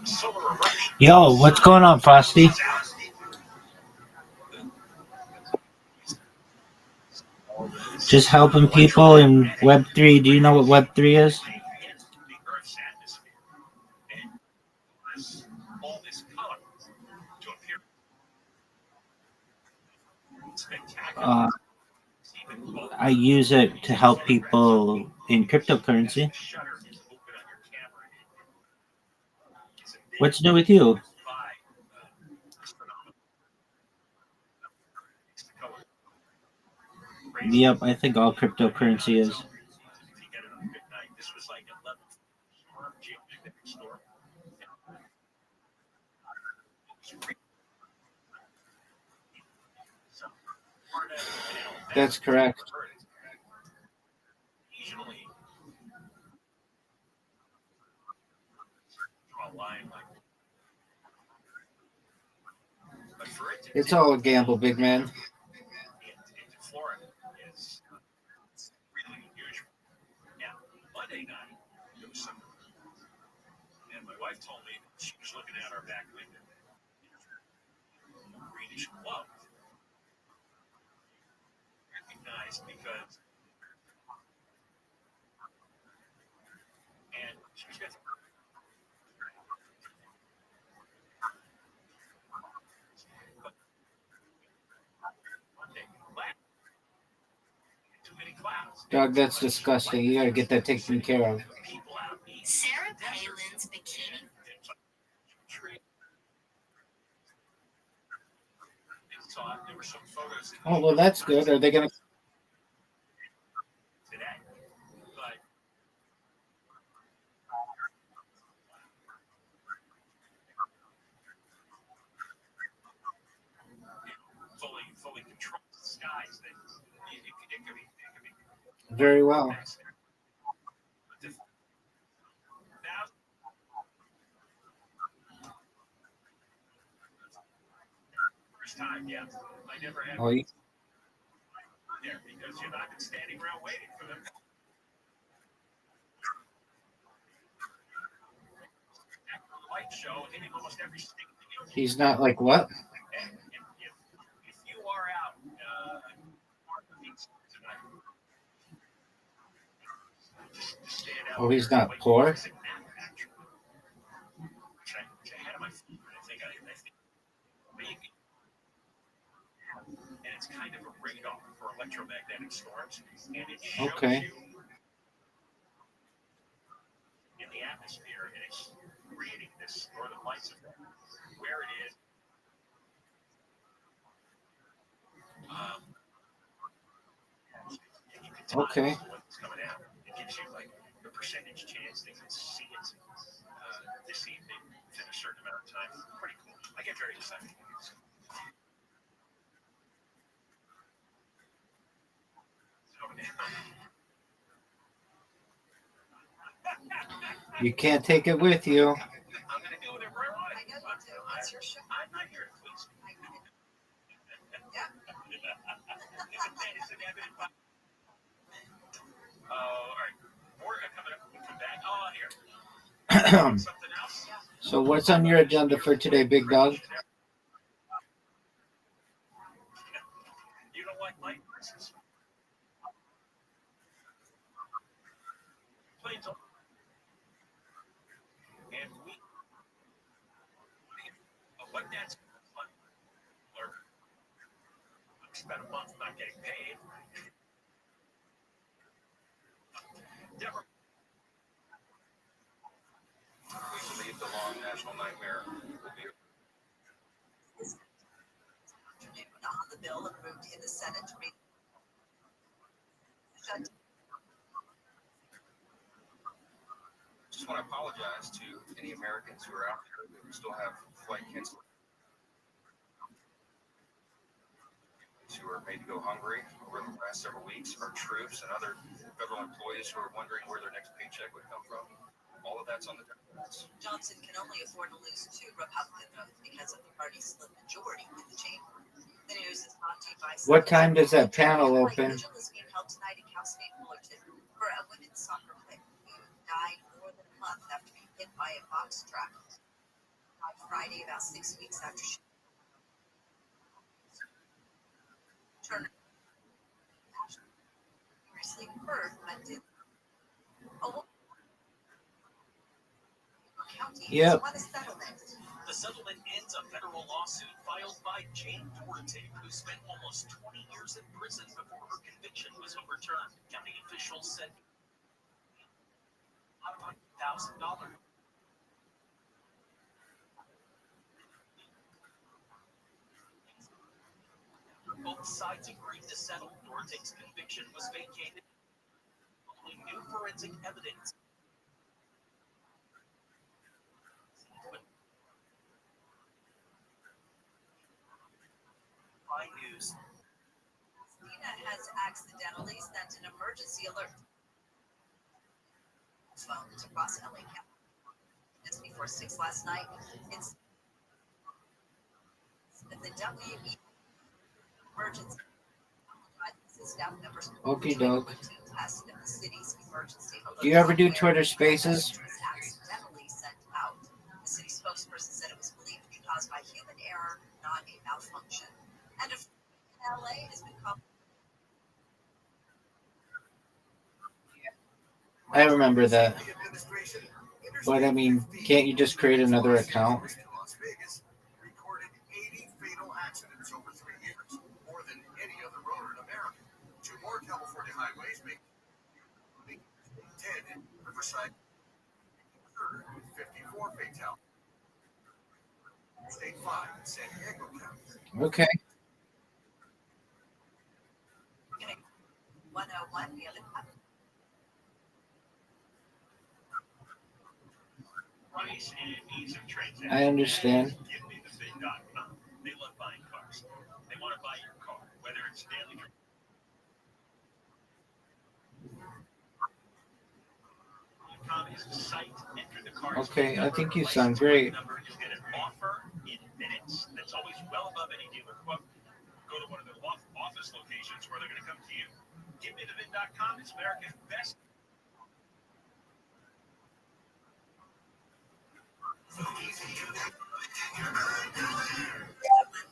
solar immersion. Yo, what's going on, Frosty? Just helping people in Web3. Do you know what Web3 is? I use it to help people in cryptocurrency. What's new with you? Yep, I think all cryptocurrency is. That's correct. It's all a gamble, big man. Monday night, there was some, and my wife told me that she was looking out our back window. Greenish glow. Recognized because, and she was getting. Dog, that's disgusting. You gotta get that taken care of. Sarah Palin's bikini. Oh, well, that's good. Are they gonna? Fully control the skies. It could be. Very well. First time, yeah. I never had Oh, there because I've been standing around waiting for them. Light show hitting almost every state. he's not like what? If you are out tonight, Oh, he's not poor. a radar for electromagnetic storms, and it shows Okay. you in the atmosphere, and it's creating this northern lights effect. Where it is, and you can time Okay. what's coming out. It gives you like a percentage chance they can see it this evening within a certain amount of time. Pretty cool. I get very excited. You can't take it with you. I'm gonna do whatever I want. I know you do. It's your show. I'm not here to please you. Yeah. All right. More coming up. We'll come back. Oh, here. Something else? So what's on your agenda for today, big dog? You don't like light versus planes. And we what that's fun. Spent a month not getting paid. Deborah. We believe the long national nightmare will be on the bill approved in the Senate to be shut. Just want to apologize to any Americans who are out there who still have flight cancellations, who are made to go hungry over the last several weeks, our troops and other federal employees who are wondering where their next paycheck would come from. All of that's on the Democrats. Johnson can only afford to lose 2 Republican votes because of the party's split majority in the chamber. The news is brought to you by. What time does that panel open? Vigil is being held tonight in Cal State Fullerton for a women's soccer player who died more than a month after being hit by a box truck. On Friday, about 6 weeks after she Turner previously heard but did. Yep. The settlement ends a federal lawsuit filed by Jane Duarte, who spent almost 20 years in prison before her conviction was overturned. County officials said $100,000. Both sides agreed to settle. Duarte's conviction was vacated following new forensic evidence. News. Christina has accidentally sent an emergency alert phones across LA County. Just before 6 last night, it's the WE emergency. Staff members. Okay, dog. Tested the city's emergency alert. Do you ever do Twitter Spaces? Accidentally sent out. The city spokesperson said it was believed to be caused by human error, not a malfunction. And if LA has become. I remember that. But I mean, can't you just create another account? Recorded 80 fatal accidents over 3 years, more than any other road in America. 2 more California highways make 10 in Riverside, 54 fatalities. State 5 in San Diego County. Okay. 101 the other time. Price and ease of transaction. I understand. Give me the ViralRabbi.com. They love buying cars. They want to buy your car, whether it's daily. Is the site. Enter the car's Okay, I number, think you license sound great. Number. You'll get an offer in minutes. That's always well above any dealer quote. Go to one of their office locations where they're going to come to you. Give me the ViralRabbi.com. It's America's best.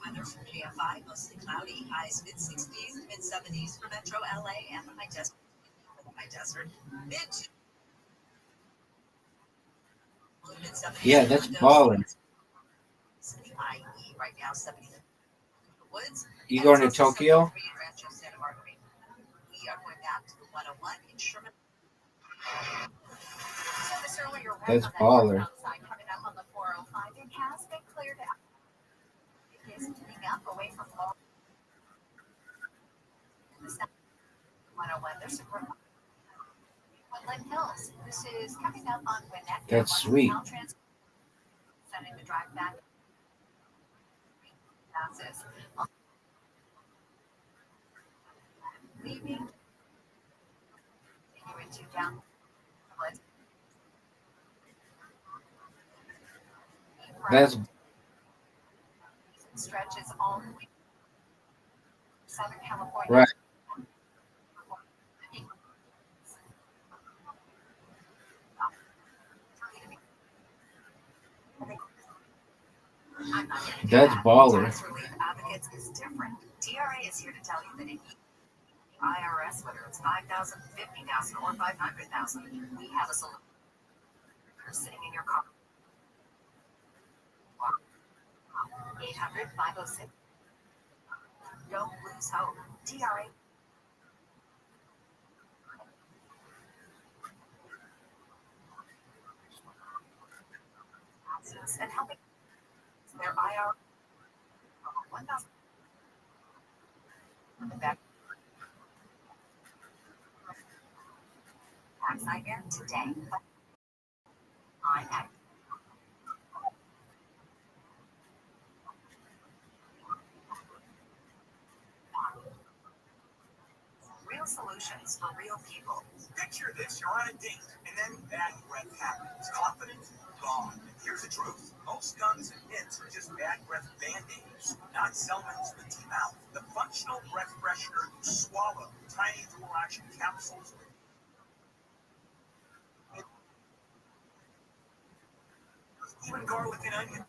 Weather from GFI, mostly cloudy, highs mid-60s, mid-70s for Metro LA and the high desert. For the high desert, mid-70s. Yeah, that's ballin'. IE right now, 70. Woods. You going to Tokyo? That's baller. Coming up on the 405, it has been cleared out. It is heating up away from Florida. 101, there's some Woodland Hills. This is coming up on Gwinnett. That's sweet. Starting to drive back. Passes. Leaving. You into down. That's stretches all the way Southern California. right. That's baller. Tax relief advocates is different. TRA is here to tell you that if you IRS, whether it's 5,000, 50,000, or 500,000, we have a solution. You're sitting in your car. 800-506. Don't lose hope. TRA. And helping their IRS. 1,000. Tax nightmare today. Real solutions for real people. Picture this, you're on a date, and then bad breath happens. Confidence gone. Here's the truth. Most guns and hits are just bad breath band-aids, not Selman's minty mouth. The functional breath freshener you swallow, tiny dual-action capsules. Even garlic and onion.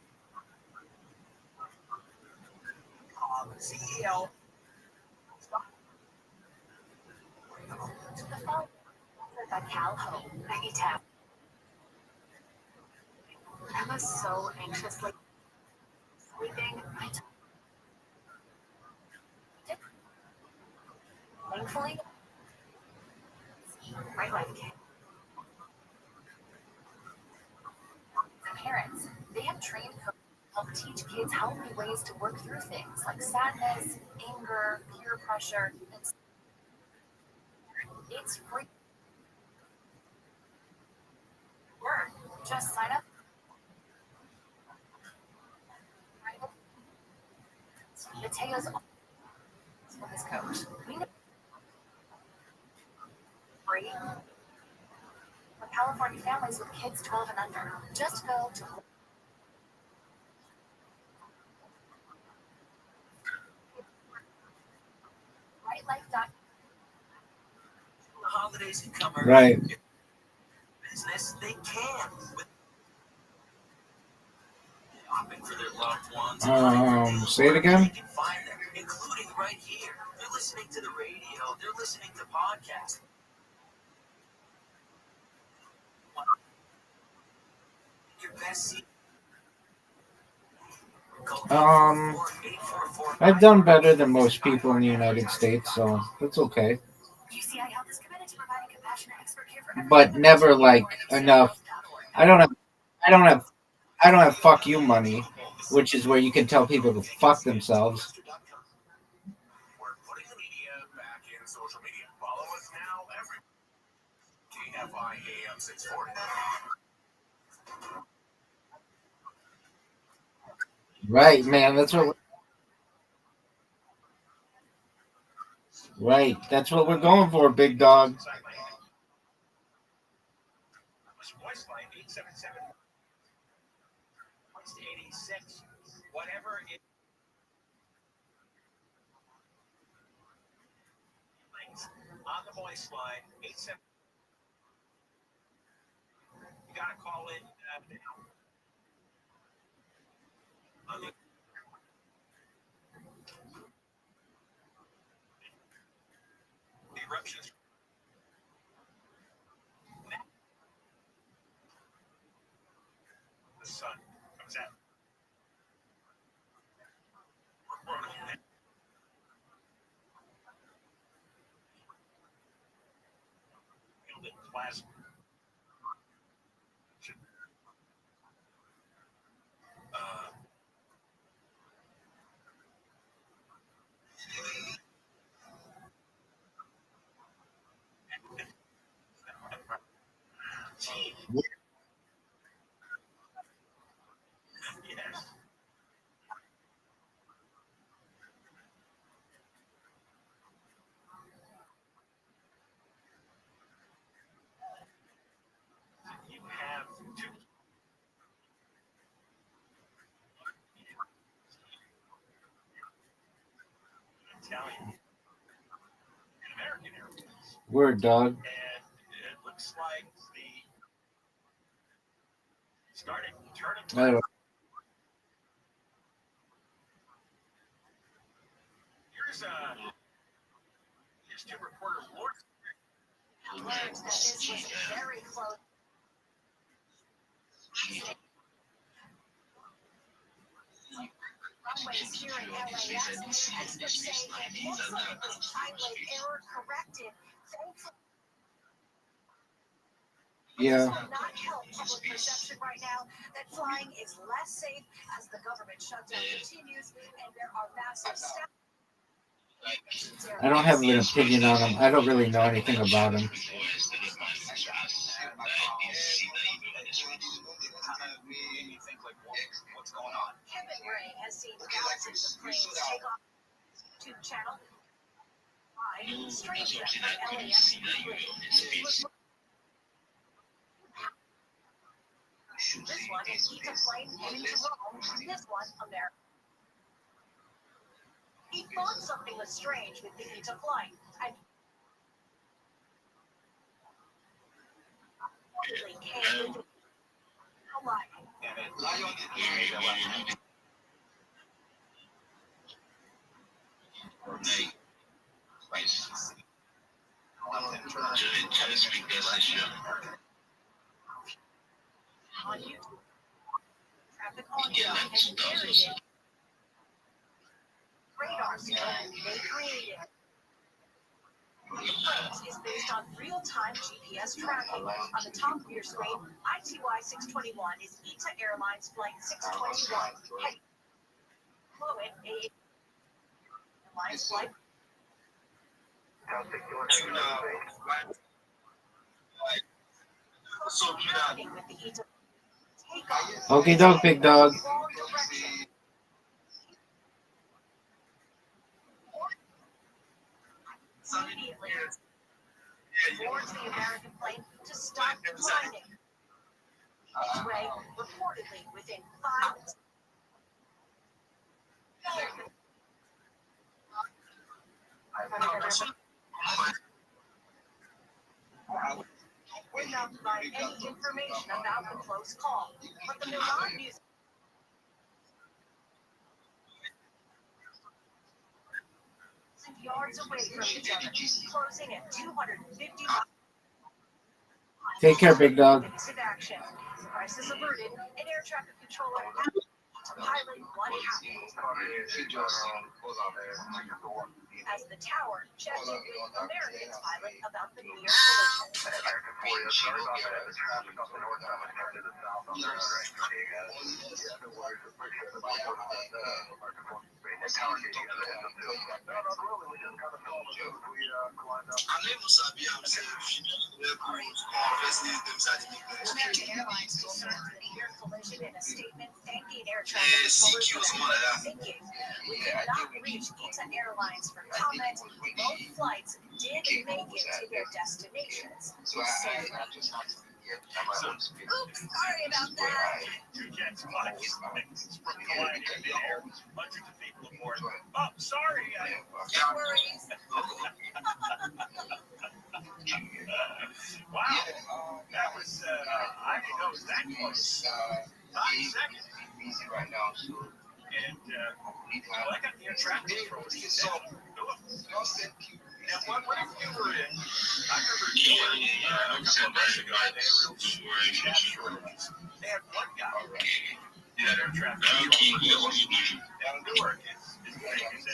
CEL. A Calhoun 9010. I was so anxiously sleeping. Thankfully, right life came. The parents, they have trained coaches to help teach kids healthy ways to work through things like sadness, anger, peer pressure, and it's free. Just sign up. Mateo's for his coach. We know free for California families with kids 12 and under. Just go to rightlife.com. The holidays can come early. Right. Business, they can. Shopping for their loved ones. Say it again. They can find them, including right here. They're listening to the radio. They're listening to podcasts. Your best seat. I've done better than most people in the United States, so that's okay. But never like enough. I don't have fuck you money, which is where you can tell people to fuck themselves. We're putting the media back in social media. Follow us now every KFI AM 640. Right, man. That's what we're going for, big dog. Voice line 877 86, whatever it on the voice line 87. You gotta call in now. On the eruptions. The sun comes out. Plasma. Word, dog. And it looks like the starting turning. Here's to reporter Lord. Learned that this was very close. Runways here in LAX, experts say it looks like it was highway error corrected. Yeah. This will not help public perception right now that flying is less safe as the government shutdown continues and there are massive staff. I don't have an opinion on him. I don't really know anything about him. Kevin Ray has seen thousands of planes take off YouTube channel. Straight jet from LAX. This one is Ita plane heading to Rome. This one, America. He thought something was strange with the Ita flight. And came with on YouTube. Traffic audio and narrative. Radar scan they created. The flight is based on real-time GPS tracking. On the top of your screen, ITY 621 is Ita Airlines Flight 621. Hey, Fluid Airlines Flight. With the Ita takeoff. Okay, dog, big dog. Immediately boards the American plane to stop climbing. Each way, reportedly within 5 minutes. We're not providing any information about the close call, but the Milan News. Yards away from each other, closing at 250 miles. Take care, big dog. Action. Crisis averted. An air traffic controller to pilot what happened. As the tower checked in with American's pilot about the near collision. American Airlines confirmed the near collision in a statement thanking air traffic controllers for their thinking. We did not reach Ita Airlines for comment. Both flights did make it to their destinations. Oops, sorry about that. Two jets colliding in midair. Hundreds of people aboard. Oh, sorry. No worries. Wow. That was, I didn't know it was that close. 5 seconds. And, well, I got the air traffic controllers. Now, whatever you were in, I remember you were in a couple of months ago. They had real chat shortages. They had one guy. Yeah, air traffic controllers. Down in Newark is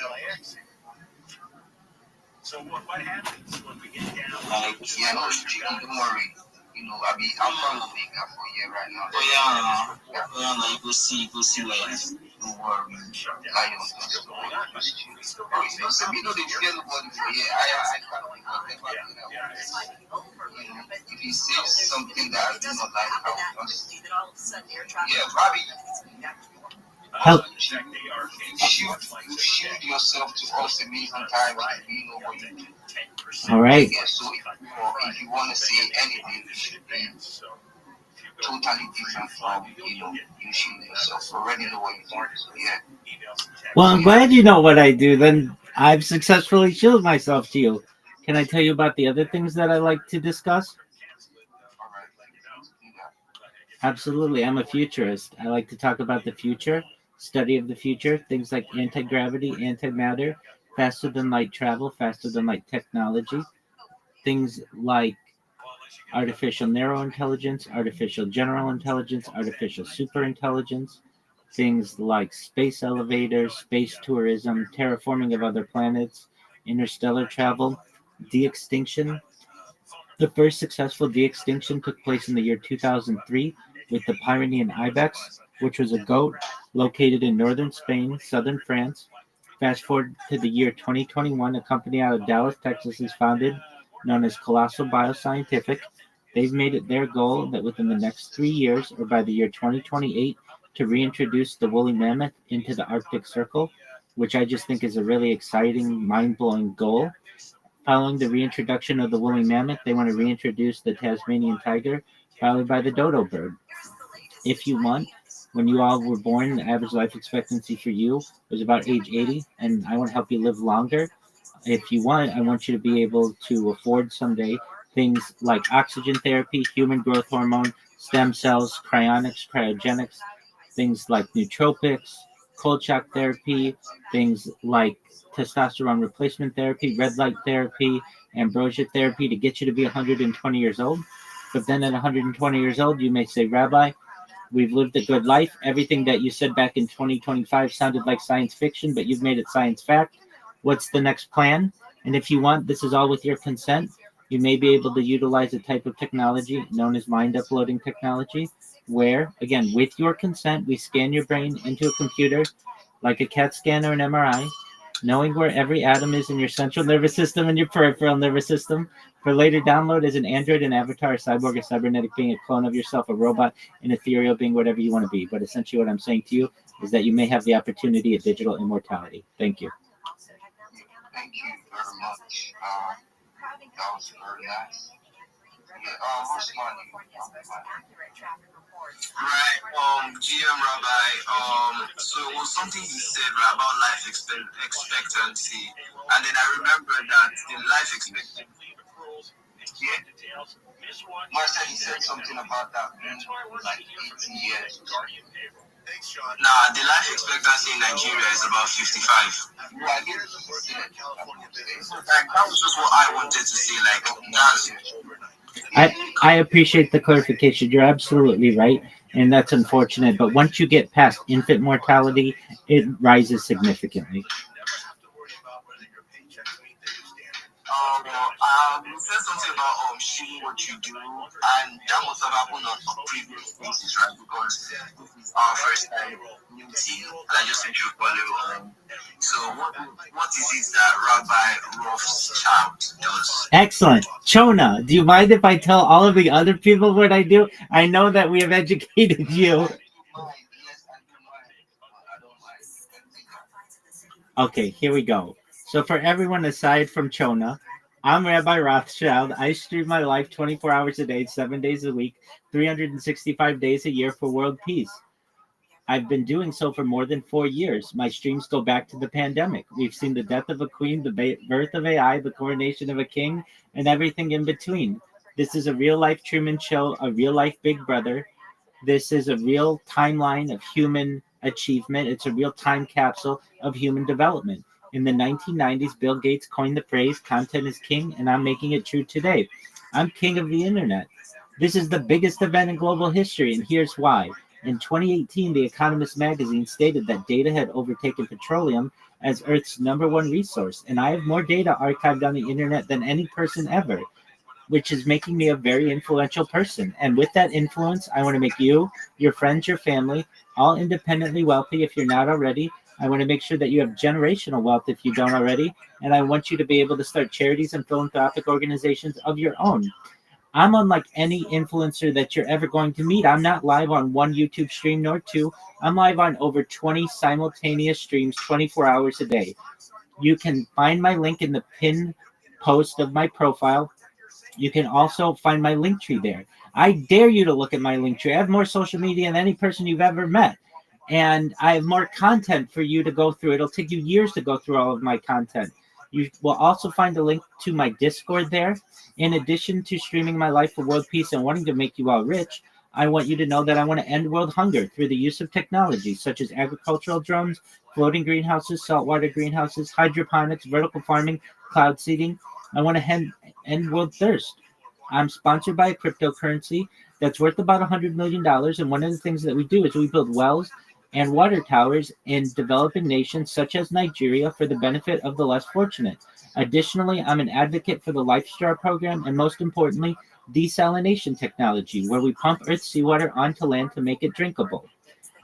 LAX. So what happens when we get down? Yeah, no, don't worry. You know, I'm probably for a year right now. Oh, yeah, you go see Lions. Don't worry. Lions. You know, they get nobody for a year. If he says something that I do not like, I will not. Yeah, Rabbi. Help. Shield yourself to us a million times and we know what you do. All right. Yeah, so if you want to say anything, it should be totally different from, you shielding yourself. Already know what you want. So, yeah. Well, I'm glad you know what I do. Then I've successfully shielded myself to you. Can I tell you about the other things that I like to discuss? Absolutely. I'm a futurist. I like to talk about the future, study of the future, things like anti-gravity, antimatter, faster than light travel, faster than light technology, things like artificial narrow intelligence, artificial general intelligence, artificial superintelligence, things like space elevators, space tourism, terraforming of other planets, interstellar travel, de-extinction. The first successful de-extinction took place in the year 2003 with the Pyrenean ibex, which was a goat located in northern Spain, southern France. Fast forward to the year 2021, a company out of Dallas, Texas is founded, known as Colossal Bioscientific. They've made it their goal that within the next 3 years, or by the year 2028, to reintroduce the woolly mammoth into the Arctic Circle, which I just think is a really exciting, mind-blowing goal. Following the reintroduction of the woolly mammoth, they want to reintroduce the Tasmanian tiger, followed by the dodo bird. If you want, when you all were born, the average life expectancy for you was about age 80, and I want to help you live longer. If you want, I want you to be able to afford someday things like oxygen therapy, human growth hormone, stem cells, cryogenics, things like nootropics, cold shock therapy, things like testosterone replacement therapy, red light therapy, ambrosia therapy to get you to be 120 years old. But then at 120 years old, you may say, Rabbi, we've lived a good life. Everything that you said back in 2025 sounded like science fiction, but you've made it science fact. What's the next plan? And if you want, this is all with your consent. You may be able to utilize a type of technology known as mind uploading technology, where, again, with your consent, we scan your brain into a computer like a CAT scan or an MRI, knowing where every atom is in your central nervous system and your peripheral nervous system, for later download as an android, an avatar, a cyborg, a cybernetic being, a clone of yourself, a robot, an ethereal being, whatever you want to be. But essentially what I'm saying to you is that you may have the opportunity at digital immortality. Thank you. Thank you very much. That was very nice. Yeah, where's money? Right, GM Rabbi, so it was something you said right, about life expectancy, and then I remember that the life expectancy. Yeah. Marcel, you said something about that being like 80 years. Nah, the life expectancy in Nigeria is about 55. Right, here's what you said. Like, that was just what I wanted to say. Like, that's I appreciate the clarification. You're absolutely right, and that's unfortunate. But once you get past infant mortality, it rises significantly. You said something about shooting what you do, and that must have happened on previous cases, right? Because this is our first time meeting, and I just sent you a follow. So what is it that Rabbi Rothschild does? Excellent. Chona, do you mind if I tell all of the other people what I do? I know that we have educated you. Okay, here we go. So for everyone aside from Chona, I'm Rabbi Rothschild. I stream my life 24 hours a day, 7 days a week, 365 days a year for world peace. I've been doing so for more than 4 years. My streams go back to the pandemic. We've seen the death of a queen, the birth of AI, the coronation of a king, and everything in between. This is a real-life Truman Show, a real-life Big Brother. This is a real timeline of human achievement. It's a real time capsule of human development. In the 1990s, Bill Gates coined the phrase, content is king, and I'm making it true today. I'm king of the internet. This is the biggest event in global history, and here's why. In 2018, The Economist magazine stated that data had overtaken petroleum as Earth's #1 resource, and I have more data archived on the internet than any person ever, which is making me a very influential person. And with that influence, I want to make you, your friends, your family, all independently wealthy if you're not already. I want to make sure that you have generational wealth if you don't already. And I want you to be able to start charities and philanthropic organizations of your own. I'm unlike any influencer that you're ever going to meet. I'm not live on one YouTube stream nor two. I'm live on over 20 simultaneous streams 24 hours a day. You can find my link in the pinned post of my profile. You can also find my link tree there. I dare you to look at my link tree. I have more social media than any person you've ever met. And I have more content for you to go through. It'll take you years to go through all of my content. You will also find a link to my Discord there. In addition to streaming my life for world peace and wanting to make you all rich, I want you to know that I want to end world hunger through the use of technology such as agricultural drones, floating greenhouses, saltwater greenhouses, hydroponics, vertical farming, cloud seeding. I want to end world thirst. I'm sponsored by a cryptocurrency that's worth about $100 million. And one of the things that we do is we build wells and water towers in developing nations such as Nigeria for the benefit of the less fortunate. Additionally, I'm an advocate for the LifeStar program and most importantly, desalination technology, where we pump Earth's seawater onto land to make it drinkable.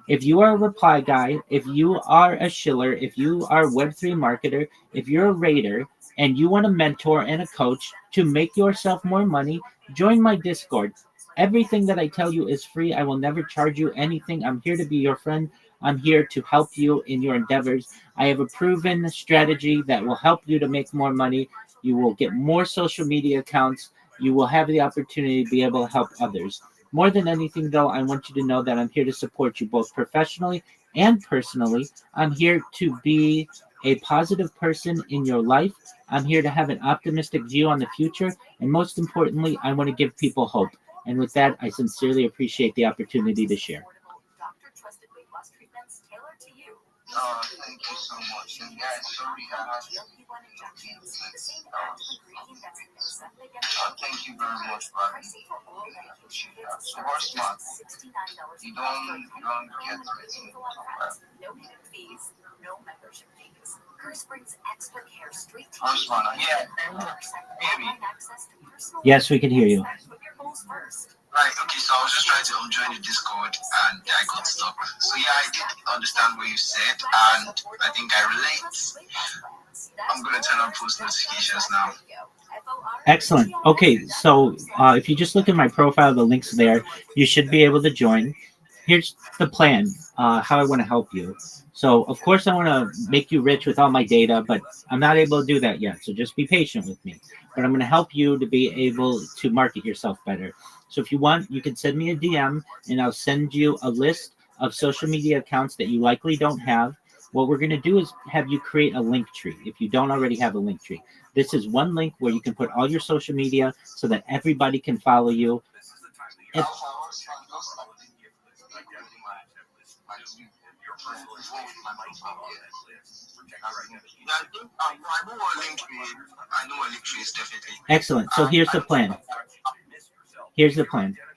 If you are a reply guy, if you are a shiller, if you are a Web3 marketer, if you're a raider, and you want a mentor and a coach to make yourself more money, join my Discord. Everything that I tell you is free. I will never charge you anything. I'm here to be your friend. I'm here to help you in your endeavors. I have a proven strategy that will help you to make more money. You will get more social media accounts. You will have the opportunity to be able to help others. More than anything, though, I want you to know that I'm here to support you both professionally and personally. I'm here to be a positive person in your life. I'm here to have an optimistic view on the future. And most importantly, I want to give people hope. And with that, I sincerely appreciate the opportunity to share. Thank you so much. And yeah, sorry, thank you very much, Rabbi. So what's smart? You don't get everything. No hidden fees, no membership fees. Curse brings extra care straight to What's smart? Yeah, maybe. Yes, we can hear you. Right, okay, so I was just trying to join the Discord and I got stuck. So yeah, I did understand what you said and I think I relate. I'm going to turn on post notifications now. Excellent. Okay, so if you just look at my profile, the link's there. You should be able to join. Here's the plan, how I want to help you. So, of course, I want to make you rich with all my data, but I'm not able to do that yet. So just be patient with me. But I'm going to help you to be able to market yourself better. So if you want, you can send me a DM, and I'll send you a list of social media accounts that you likely don't have. What we're going to do is have you create a link tree if you don't already have a link tree. This is one link where you can put all your social media so that everybody can follow you. Excellent. So here's the plan.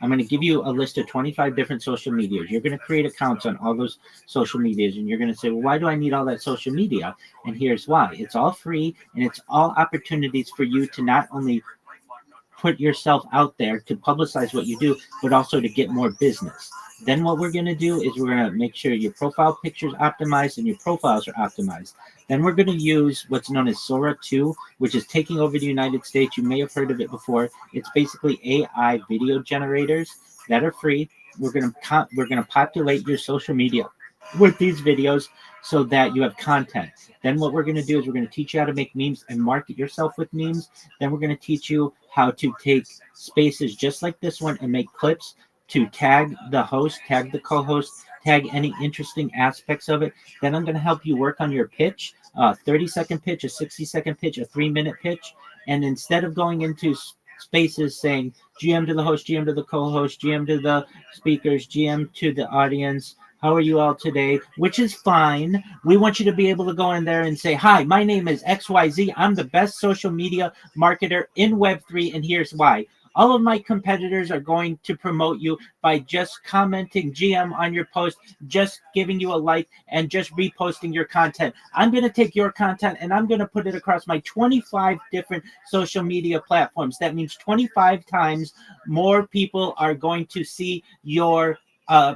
I'm going to give you a list of 25 different social medias. You're going to create accounts on all those social medias, and you're going to say, well, why do I need all that social media? And here's why. It's all free, and it's all opportunities for you to not only put yourself out there to publicize what you do, but also to get more business. Then what we're going to do is we're going to make sure your profile picture's optimized and your profiles are optimized. Then we're going to use what's known as Sora 2, which is taking over the United States. You may have heard of it before. It's basically AI video generators that are free. We're going to populate your social media with these videos so that you have content. Then what we're going to do is we're going to teach you how to make memes and market yourself with memes. Then we're going to teach you how to take spaces just like this one and make clips to tag the host, tag the co-host, tag any interesting aspects of it. Then I'm going to help you work on your pitch, a 30-second pitch, a 60-second pitch, a 3-minute pitch. And instead of going into spaces saying GM to the host, GM to the co-host, GM to the speakers, GM to the audience, how are you all today? Which is fine. We want you to be able to go in there and say, hi, my name is XYZ. I'm the best social media marketer in Web3, and here's why. All of my competitors are going to promote you by just commenting GM on your post, just giving you a like, and just reposting your content. I'm going to take your content and I'm going to put it across my 25 different social media platforms. That means 25 times more people are going to see your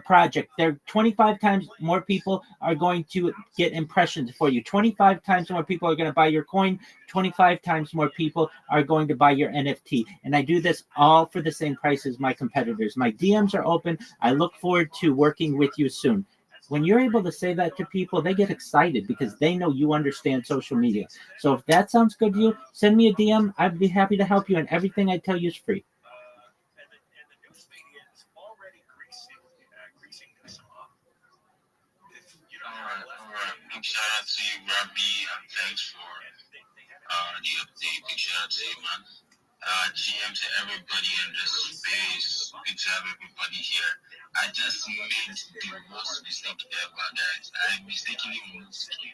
project. There 25 times more people are going to get impressions for you. 25 times more people are going to buy your coin. 25 times more people are going to buy your NFT. And I do this all for the same price as my competitors. My DMs are open. I look forward to working with you soon. When you're able to say that to people, they get excited because they know you understand social media. So if that sounds good to you, send me a DM. I'd be happy to help you, and everything I tell you is free. Big shout out to you, Rabbi, and thanks for the update. Big shout out to you, man. GM to everybody in this space. Big shout out to everybody here. I just made the worst mistake ever, guys. I mistakenly removed Q.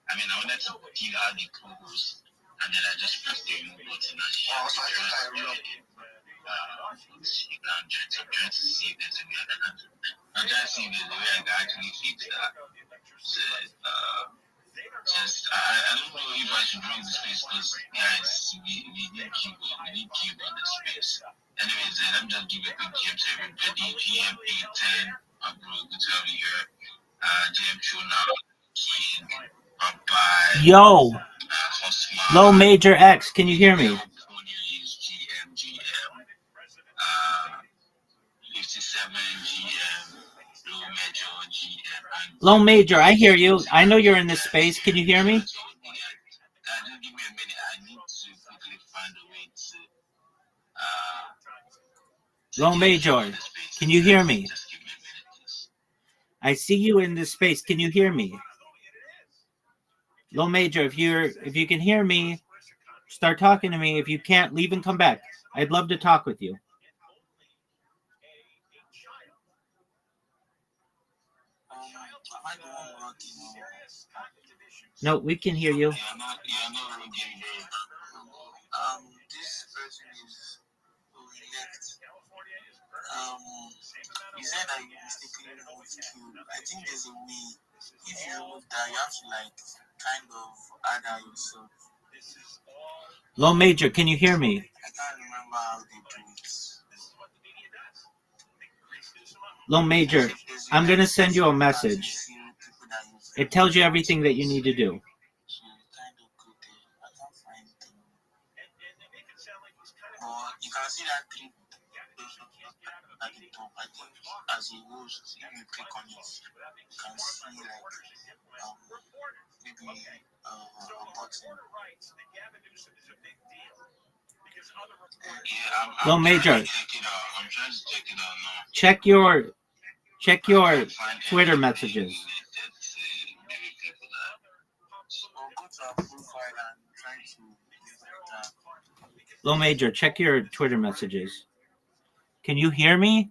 I mean, I wanted to deal out the co-host, and then I just pressed the remove button and shit. You can't do it. I'm trying to see if there's any other hand. I'm trying to see if there's a way I can actually fix that. So, I don't know if I should drop the space because, guys, we need Cube. We need Cube on the space. Anyways, let me just give a quick GM to everybody. GM 810, my bro, good to have you here. GM Chuna, King, bye-bye. Yo! Low Major X, can you hear me? 57 GM, Low Major GM. Low Major, I hear you. I know you're in this space. Can you hear me? Just give me a minute. I need to quickly find a way to. Low Major, can you hear me? I see you in this space. Can you hear me? Low Major, if you can hear me, start talking to me. If you can't, leave and come back. I'd love to talk with you. No, we can hear you. This person is who elect. You said that you mistakenly removed Q. I think there's a way. If you remove that, you have to kind of add that yourself. Low Major, can you hear me? I can't remember how they do it. Low Major, I'm going to send you a message. It tells you everything that you need to do. You can see that three at the top. I think as a host, if you click on it, you can see maybe a button. Low Major, I'm trying to check it out now. Check your Twitter messages. Low Major, check your Twitter messages. Can you hear me?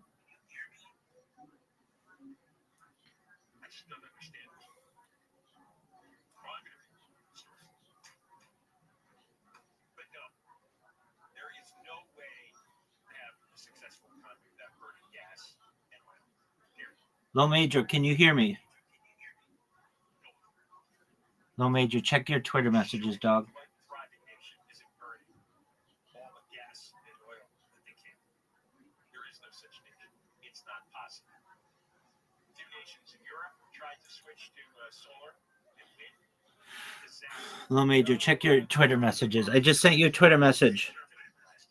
Low Major, can you hear me? Low Major, check your Twitter messages, dog. Low Major, check your Twitter messages. I just sent you a Twitter message.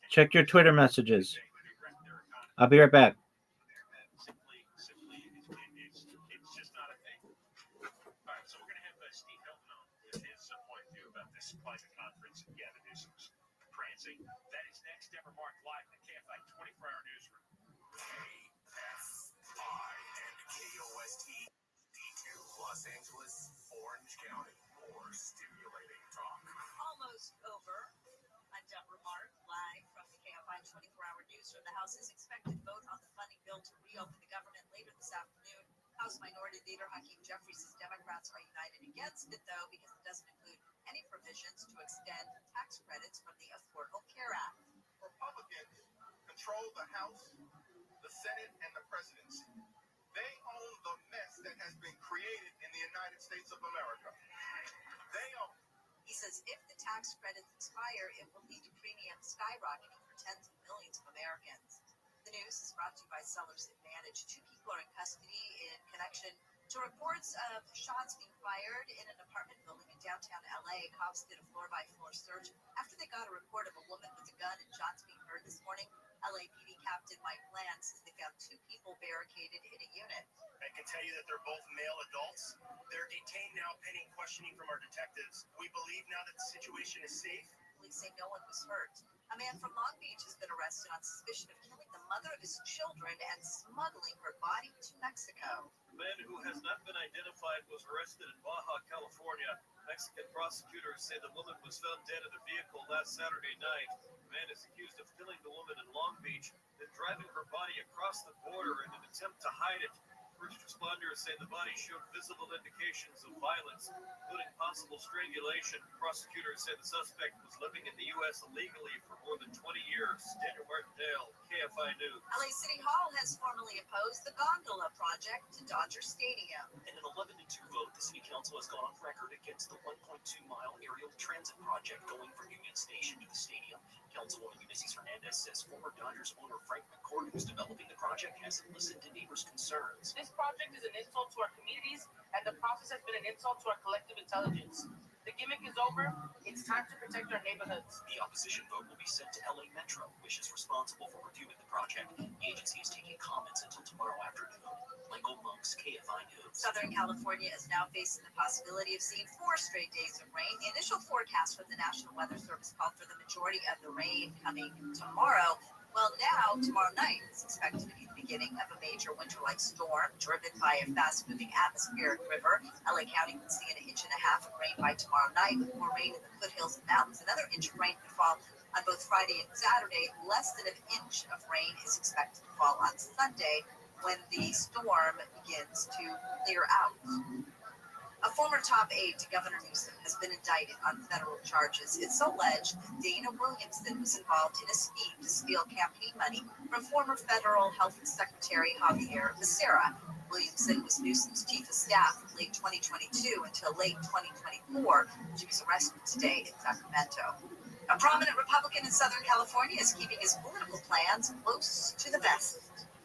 Check your Twitter messages. I'll be right back. That is next. Deborah Mark live in the KFI 24-hour newsroom. KFI and KOST D2 Los Angeles, Orange County. More stimulating talk. Almost over. I'm Deborah Mark live from the KFI 24-hour newsroom. The House is expected to vote on the funding bill to reopen the government later this afternoon. House Minority Leader Hakeem Jeffries says Democrats are united against it, though, because it doesn't include any provisions to extend tax credits from the Affordable Care Act. Republicans control the House, the Senate, and the presidency. They own the mess that has been created in the United States of America. They own. He says if the tax credits expire, it will lead to premiums skyrocketing for tens of millions of Americans. The news is brought to you by Sellers Advantage. 2 people are in custody in connection to reports of shots being fired in an apartment building in downtown LA. Cops did a floor-by-floor search after they got a report of a woman with a gun and shots being heard this morning. LAPD Captain Mike Bland says they found 2 people barricaded in a unit. I can tell you that they're both male adults. They're detained now pending questioning from our detectives. We believe now that the situation is safe. Police say no one was hurt. A man from Long Beach has been arrested on suspicion of killing the mother of his children and smuggling her body to Mexico. The man who has not been identified was arrested in Baja, California Mexican prosecutors say the woman was found dead in a vehicle last Saturday night. The man is accused of killing the woman in Long Beach, then driving her body across the border in an attempt to hide it. First responders say the body showed visible indications of violence, including possible strangulation. Prosecutors say the suspect was living in the U.S. illegally for more than 20 years. Daniel Martindale, KFI News. LA City Hall has formally opposed the gondola project to Dodger Stadium. In an 11-2 vote, the City Council has gone on record against the 1.2-mile aerial transit project going from Union Station to the stadium. Councilwoman Ulysses Hernandez says former Dodgers owner Frank McCourt, who's developing the project, hasn't listened to neighbors' concerns. This project is an insult to our communities, and the process has been an insult to our collective intelligence. The gimmick is over. It's time to protect our neighborhoods. The opposition vote will be sent to LA Metro, which is responsible for reviewing the project. The agency is taking comments until tomorrow afternoon. Michael Monks, KFI News. Southern California is now facing the possibility of seeing 4 straight days of rain. The initial forecast from the National Weather Service called for the majority of the rain coming tomorrow. Well, now, tomorrow night is expected to be the beginning of a major winter-like storm driven by a fast-moving atmospheric river. LA County can see an 1.5 inches of rain by tomorrow night, with more rain in the foothills and mountains. Another inch of rain could fall on both Friday and Saturday. Less than an inch of rain is expected to fall on Sunday when the storm begins to clear out. A former top aide to Governor Newsom has been indicted on federal charges. It's alleged Dana Williamson was involved in a scheme to steal campaign money from former federal health secretary Javier Becerra. Williamson was Newsom's chief of staff from late 2022 until late 2024. She was arrested today in Sacramento. A prominent Republican in Southern California is keeping his political plans close to the vest.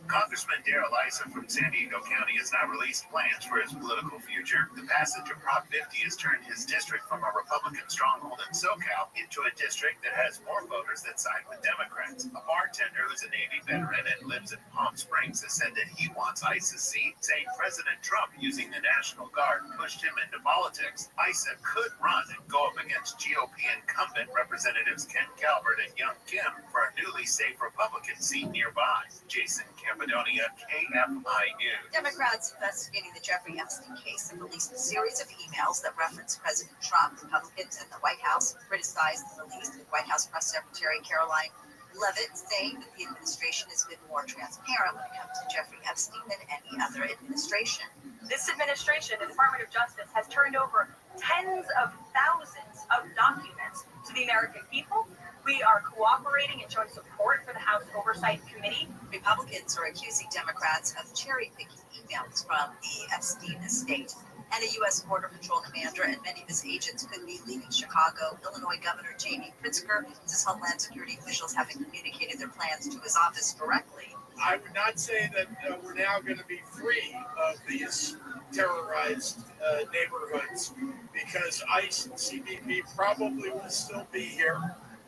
Congressman Darrell Issa from San Diego County has now released plans for his political future. The passage of Prop 50 has turned his district from a Republican stronghold in SoCal into a district that has more voters that side with Democrats. A bartender who's a Navy veteran and lives in Palm Springs has said that he wants Issa's seat, saying President Trump, using the National Guard, pushed him into politics. Issa could run and go up against GOP incumbent Representatives Ken Calvert and Young Kim for a newly safe Republican seat nearby. Jason Campidonia, KFI News. Democrats investigating the Jeffrey Epstein case have released a series of emails that reference President Trump. Republicans and the White House criticized the release, with White House Press Secretary Caroline Leavitt saying that the administration has been more transparent when it comes to Jeffrey Epstein than any other administration. This administration, the Department of Justice, has turned over tens of thousands of documents to the American people. We are cooperating and showing support for the House Oversight Committee. Republicans are accusing Democrats of cherry-picking emails from the Epstein estate. And a U.S. Border Patrol commander and many of his agents could be leaving Chicago. Illinois Governor J.B. Pritzker says Homeland Security officials haven't communicated their plans to his office directly. I would not say that we're now going to be free of these terrorized neighborhoods, because ICE and CBP probably will still be here,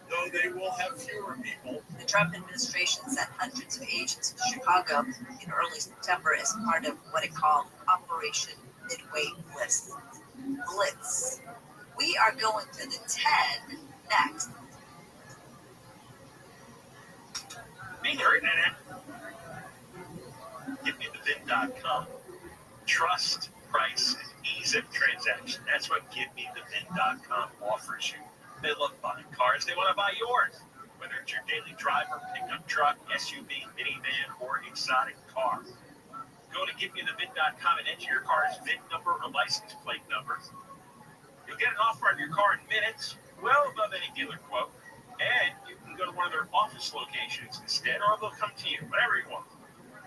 though they will have fewer people. The Trump administration sent hundreds of agents to Chicago in early September as part of what it called Operation Midway Blitz. We are going to the 10 next. Be there, Internet. GiveMeTheVin.com. Trust, price, and ease of transaction. That's what GiveMeTheVin.com offers you. They love buying cars. They want to buy yours. Whether it's your daily driver, pickup truck, SUV, minivan, or exotic car. Go to GiveMeTheVin.com and enter your car's VIN number or license plate number. You'll get an offer on your car in minutes, well above any dealer quote. And you can go to one of their office locations instead, or they'll come to you, whatever you want.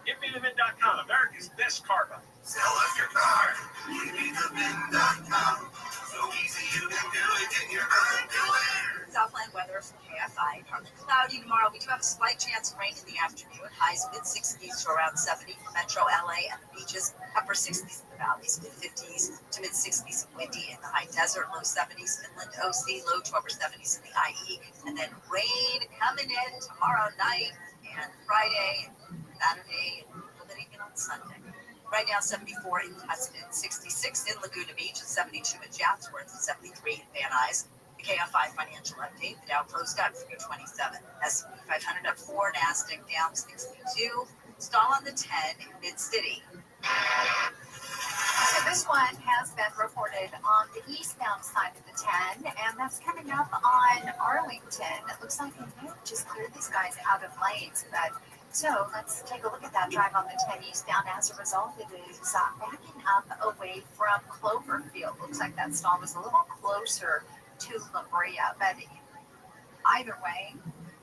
GiveMeTheVin.com, America's best car buy. Sell us your car. GiveMeTheVin.com. So easy you can do it in your underwear. Southland weather from KFI. Partly cloudy tomorrow. We do have a slight chance of rain in the afternoon. Highs mid-60s to around 70 for Metro LA and the beaches. Upper 60s in the valleys. Mid-50s to mid-60s and windy in the high desert. Low 70s inland OC. Low to upper 70s in the IE. And then rain coming in tomorrow night and Friday, Saturday, and a little bit even on Sunday. Right now, 74 in Tustin, 66 in Laguna Beach, 72 in Chatsworth, 73 in Van Nuys. The KFI financial update: the Dow closed up 327, S&P 500 up 4, Nasdaq down 62. Stall on the 10 in Mid-City. This one has been reported on the eastbound side of the 10, and that's coming up on Arlington. It looks like they may have just cleared these guys out of lanes, but so let's take a look at that drive on the 10 eastbound. As a result, it is backing up away from Cloverfield. Looks like that stall was a little closer to La Brea, but either way,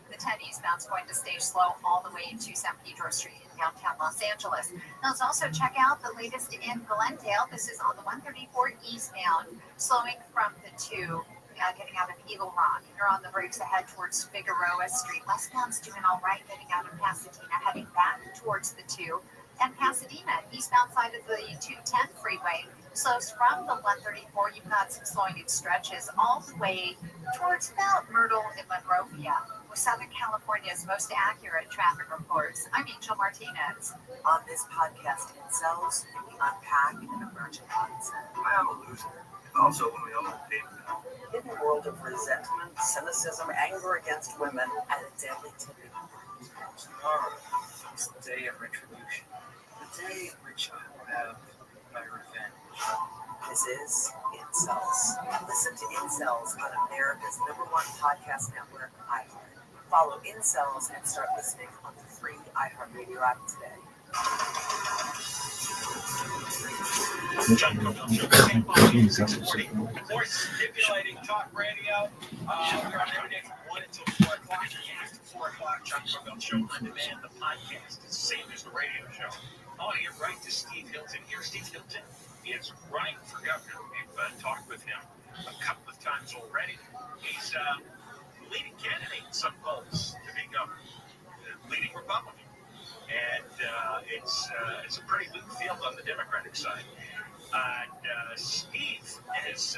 the 10 eastbound is going to stay slow all the way to San Pedro Street in downtown Los Angeles. Now, let's also check out the latest in Glendale. This is on the 134 eastbound, slowing from the 2, getting out of Eagle Rock. You're on the brakes ahead towards Figueroa Street. Westbound's doing all right, getting out of Pasadena, heading back towards the 2. And Pasadena, eastbound side of the 210 freeway, slows from the 134. You've got some slowing in stretches all the way towards about Myrtle and Monrovia. With Southern California's most accurate traffic reports, I'm Angel Martinez. On this podcast, in Cells, we unpack an emergent mindset. I am a loser. Also, when we all pay. In a world of resentment, cynicism, anger against women, and a deadly tipping point. Tomorrow is the day of retribution. The day in which I will have my revenge. This is Incels. Listen to Incels on America's #1 podcast network, iHeart. Follow Incels and start listening on the free iHeartRadio app today. More stimulating talk radio. We're on every day from 1 until 4 o'clock. After 4 o'clock, John Koval Show on demand. The podcast is the same as the radio show. I want to get right to Steve Hilton here. Steve Hilton is running for governor. We've talked with him a couple of times already. He's the leading candidate in some polls to be governor, leading Republican. And it's a pretty weak field on the Democratic side. Steve has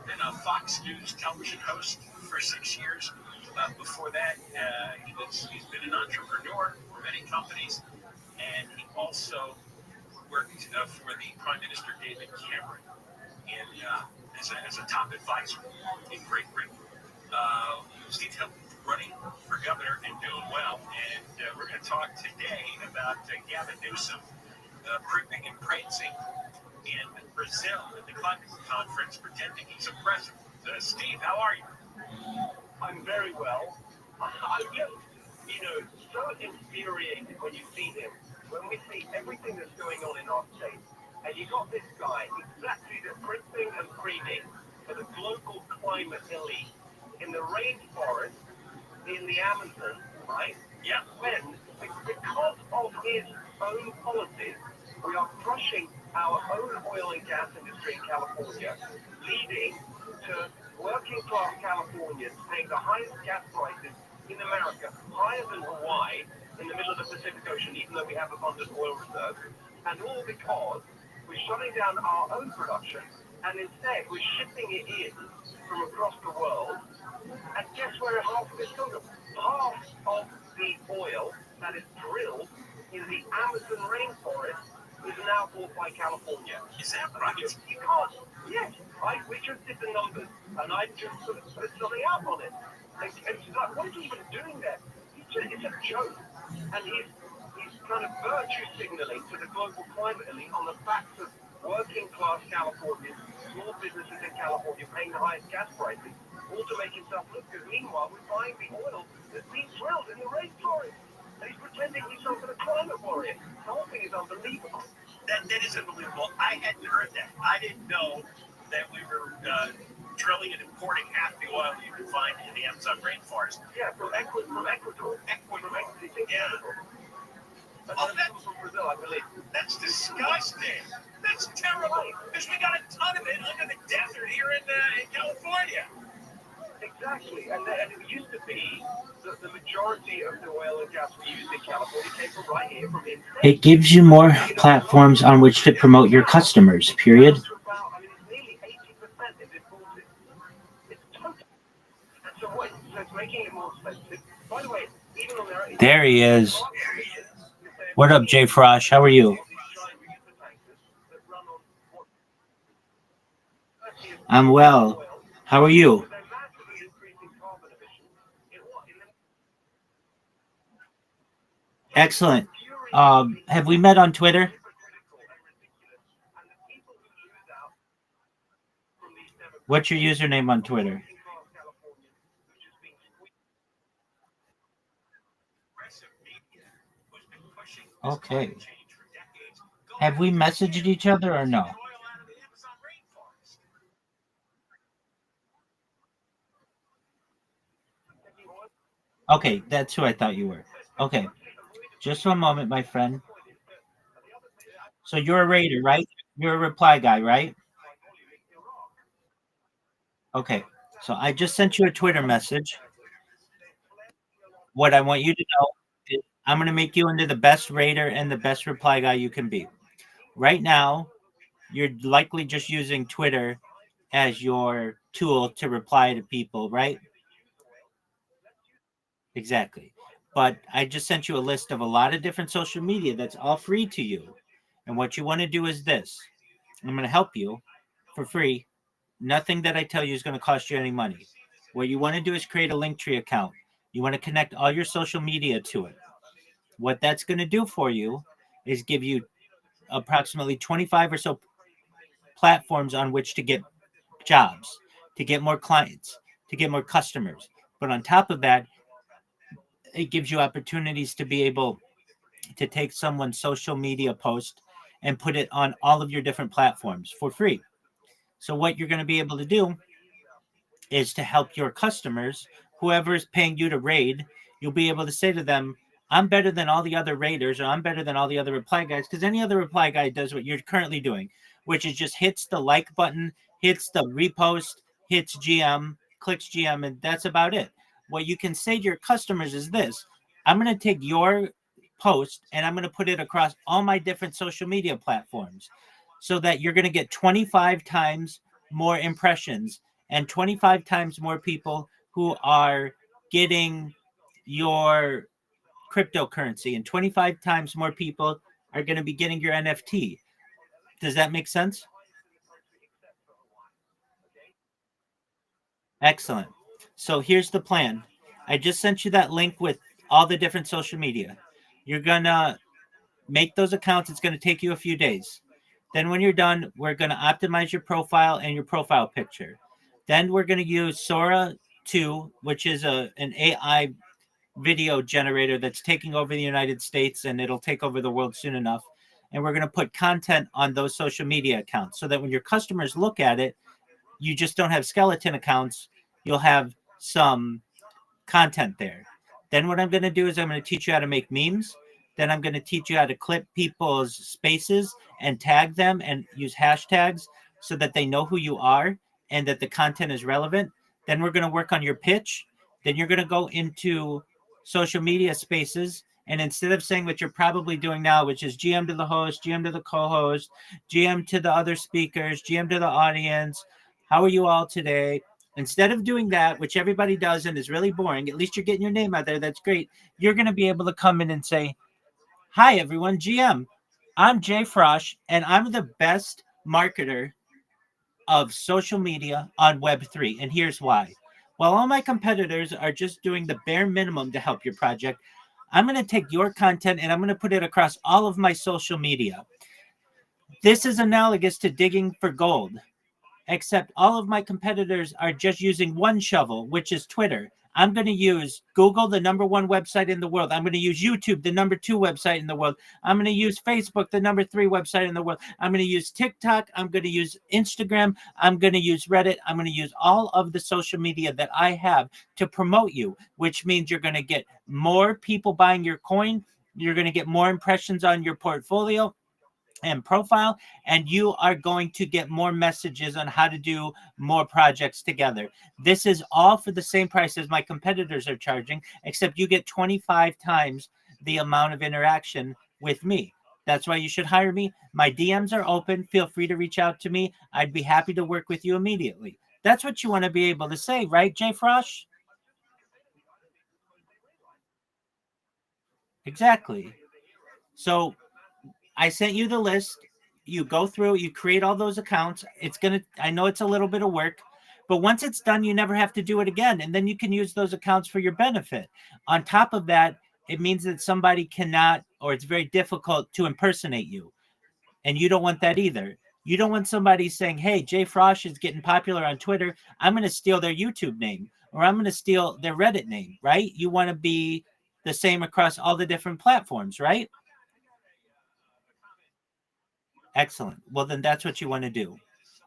been a Fox News television host for 6 years. Before that, he's been an entrepreneur for many companies, and he also worked for the Prime Minister David Cameron as a top advisor in Great Britain. Steve Hilton running for governor and doing well, and we're going to talk today about Gavin Newsom primping and prancing in Brazil at the climate conference, pretending he's a president. Steve, how are you? I'm very well. I'm just, so infuriated when you see him, when we see everything that's going on in our state, and you got this guy exactly the primping and preening for the global climate elite in the rainforest, in the Amazon, right? Yeah. When, because of his own policies, we are crushing our own oil and gas industry in California, leading to working class Californians paying the highest gas prices in America, higher than Hawaii, in the middle of the Pacific Ocean, even though we have abundant oil reserves, and all because we're shutting down our own production, and instead we're shipping it in from across the world. And guess where half of it's going to? Half of the oil that is drilled in the Amazon rainforest is now bought by California. Is that right? You can't. Yes, we just did the numbers, and I just put something out on it. And it's like, what is he even doing there? It's a joke. And he's kind of virtue signaling to the global climate elite on the facts of working class Californians, small businesses in California paying the highest gas prices, all to make himself look good. Meanwhile, we're buying the oil that's being drilled in the rainforest. And he's pretending he's some sort of climate warrior. The whole thing is unbelievable. That is unbelievable. I hadn't heard that. I didn't know that we were drilling and importing half the oil you can find in the Amazon rainforest. Yeah, from Ecuador. Yeah. Oh, that comes from Brazil, I believe. That's disgusting. That's terrible. Because we got a ton of it under the desert here in California. Exactly. And it used to be the majority of the oil and gas we use in California came from right here from inside. It gives you more platforms on which to promote your customers, period. I mean, it's nearly 80% is imported. It's total. So it's making it more expensive. By the way, even on their... There he is. What up, Jay Frosh? How are you? I'm well. How are you? Excellent. Have we met on Twitter? What's your username on Twitter? Okay. Have we messaged each other or no? Okay, that's who I thought you were. Okay. Just one moment, my friend. So you're a raider, right? You're a reply guy, right? Okay. So I just sent you a Twitter message. What I want you to know is I'm going to make you into the best raider and the best reply guy you can be. Right now, you're likely just using Twitter as your tool to reply to people, right? Exactly. But I just sent you a list of a lot of different social media that's all free to you. And what you want to do is this. I'm going to help you for free. Nothing that I tell you is going to cost you any money. What you want to do is create a Linktree account. You want to connect all your social media to it. What that's going to do for you is give you approximately 25 or so platforms on which to get jobs, to get more clients, to get more customers. But on top of that, it gives you opportunities to be able to take someone's social media post and put it on all of your different platforms for free. So what you're going to be able to do is to help your customers, whoever is paying you to raid, you'll be able to say to them, I'm better than all the other raiders, or I'm better than all the other reply guys, because any other reply guy does what you're currently doing, which is just hits the like button, hits the repost, hits GM, clicks GM, and that's about it. What you can say to your customers is this: I'm going to take your post and I'm going to put it across all my different social media platforms so that you're going to get 25 times more impressions and 25 times more people who are getting your cryptocurrency, and 25 times more people are going to be getting your NFT. Does that make sense? Excellent. So here's the plan. I just sent you that link with all the different social media. You're going to make those accounts. It's going to take you a few days. Then when you're done, we're going to optimize your profile and your profile picture. Then we're going to use Sora 2, which is an AI video generator that's taking over the United States, and it'll take over the world soon enough. And we're going to put content on those social media accounts so that when your customers look at it, you just don't have skeleton accounts. You'll have some content there. Then what I'm going to do is I'm going to teach you how to make memes. Then I'm going to teach you how to clip people's spaces and tag them and use hashtags so that they know who you are and that the content is relevant. Then we're going to work on your pitch. Then you're going to go into social media spaces. And instead of saying what you're probably doing now, which is GM to the host, GM to the co-host, GM to the other speakers, GM to the audience, how are you all today? Instead of doing that, which everybody does and is really boring, at least you're getting your name out there. That's great. You're going to be able to come in and say, hi, everyone, GM. I'm Jay Frosch, and I'm the best marketer of social media on Web3. And here's why. While all my competitors are just doing the bare minimum to help your project, I'm going to take your content and I'm going to put it across all of my social media. This is analogous to digging for gold, except all of my competitors are just using one shovel, which is Twitter. I'm going to use Google, the #1 website in the world. I'm going to use YouTube, the #2 website in the world. I'm going to use Facebook, the #3 website in the world. I'm going to use TikTok. I'm going to use Instagram. I'm going to use Reddit. I'm going to use all of the social media that I have to promote you, which means you're going to get more people buying your coin. You're going to get more impressions on your portfolio and profile, and you are going to get more messages on how to do more projects together. This is all for the same price as my competitors are charging, except you get 25 times the amount of interaction with me. That's why you should hire me. My DMs are open. Feel free to reach out to me. I'd be happy to work with you immediately. That's what you want to be able to say, right, Jay Frosch? Exactly. So I sent you the list. You go through, you create all those accounts. I know it's a little bit of work, but once it's done, you never have to do it again. And then you can use those accounts for your benefit. On top of that, it means that somebody cannot, or it's very difficult to impersonate you. And you don't want that either. You don't want somebody saying, hey, Jay Frosh is getting popular on Twitter. I'm going to steal their YouTube name, or I'm going to steal their Reddit name, right? You want to be the same across all the different platforms, right? Excellent. Well, then that's what you want to do.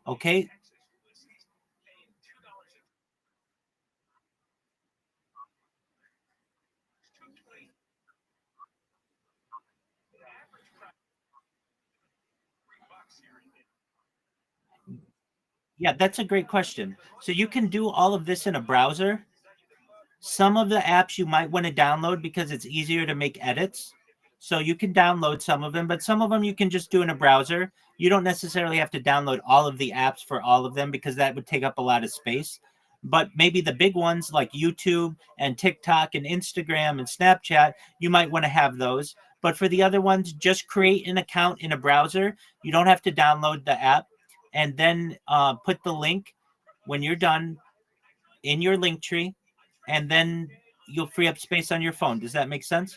Okay. Yeah, that's a great question. So you can do all of this in a browser. Some of the apps you might want to download because it's easier to make edits. So you can download some of them, but some of them you can just do in a browser. You don't necessarily have to download all of the apps for all of them because that would take up a lot of space. But maybe the big ones like YouTube and TikTok and Instagram and Snapchat, you might want to have those. But for the other ones, just create an account in a browser. You don't have to download the app. And then put the link when you're done in your link tree, and then you'll free up space on your phone. Does that make sense?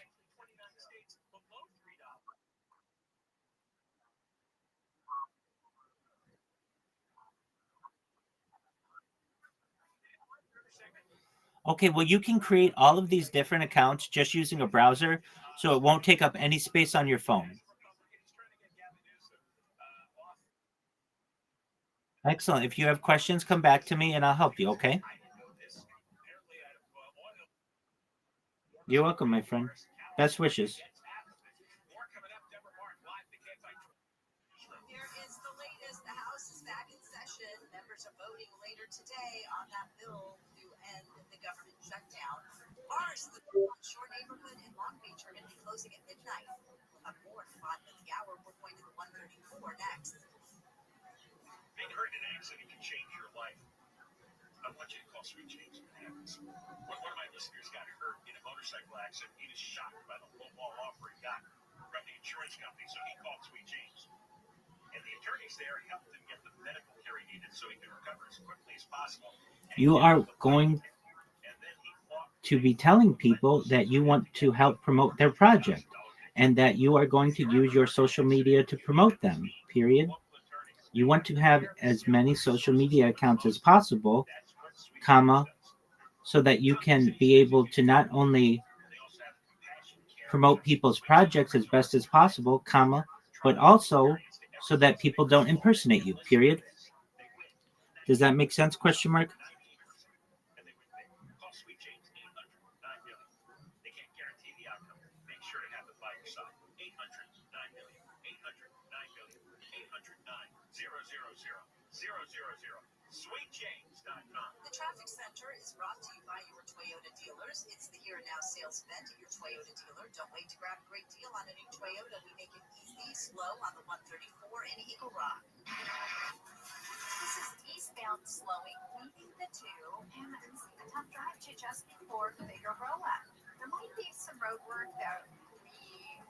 Okay, well, you can create all of these different accounts just using a browser, so it won't take up any space on your phone. Excellent. If you have questions, come back to me and I'll help you, okay? You're welcome, my friend. Best wishes. Here is the latest. The House is back in session. Members are voting later today on that bill to end the government shutdown. Bars in the Shore neighborhood in Long Beach are going to be closing at midnight. We'll have more at the bottom of the hour. We're going to the 134 next. Being hurt in an accident can change your life. I want you to call Sweet James when it happens. One of my listeners got hurt in a motorcycle accident. He was shocked by the low-ball offer he got from the insurance company, so he called Sweet James. And the attorneys there helped him get the medical care he needed so he could recover as quickly as possible. You are going to be telling people that you want to help promote their project and that you are going to use your social media to promote them, period. You want to have as many social media accounts as possible, comma, so that you can be able to not only promote people's projects as best as possible, comma, but also so that people don't impersonate you, period. Does that make sense? Question mark. The Traffic Center is brought to you by your Toyota dealers. It's the Here and Now sales event at your Toyota dealer. Don't wait to grab a great deal on a new Toyota. We make it easy, slow on the 134 and Eagle Rock. This is eastbound slowing, leaving the 2, and a tough drive to just before the bigger roll-up. There might be some road work that we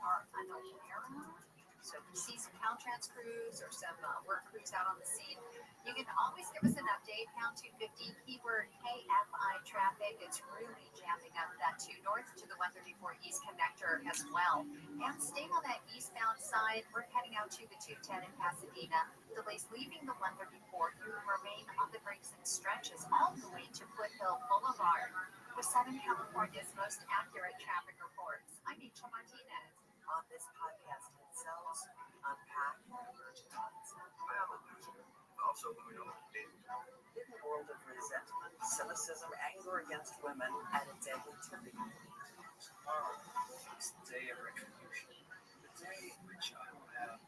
are unaware of. So if you see some Caltrans crews or some work crews out on the scene, you can always give us an update. Pound 250, keyword KFI traffic. It's really jamming up that 2 north to the 134 east connector as well. And staying on that eastbound side, we're heading out to the 210 in Pasadena. Delays leaving the 134 who remain on the brakes and stretches all the way to Foothill Boulevard. With Southern California's most accurate traffic reports, I'm Rachel Martinez. On this podcast, Incels unpack emergent Also, we don't in the world of resentment, cynicism, anger against women, and a deadly tipping point. Tomorrow is the day of retribution, the day in which I will have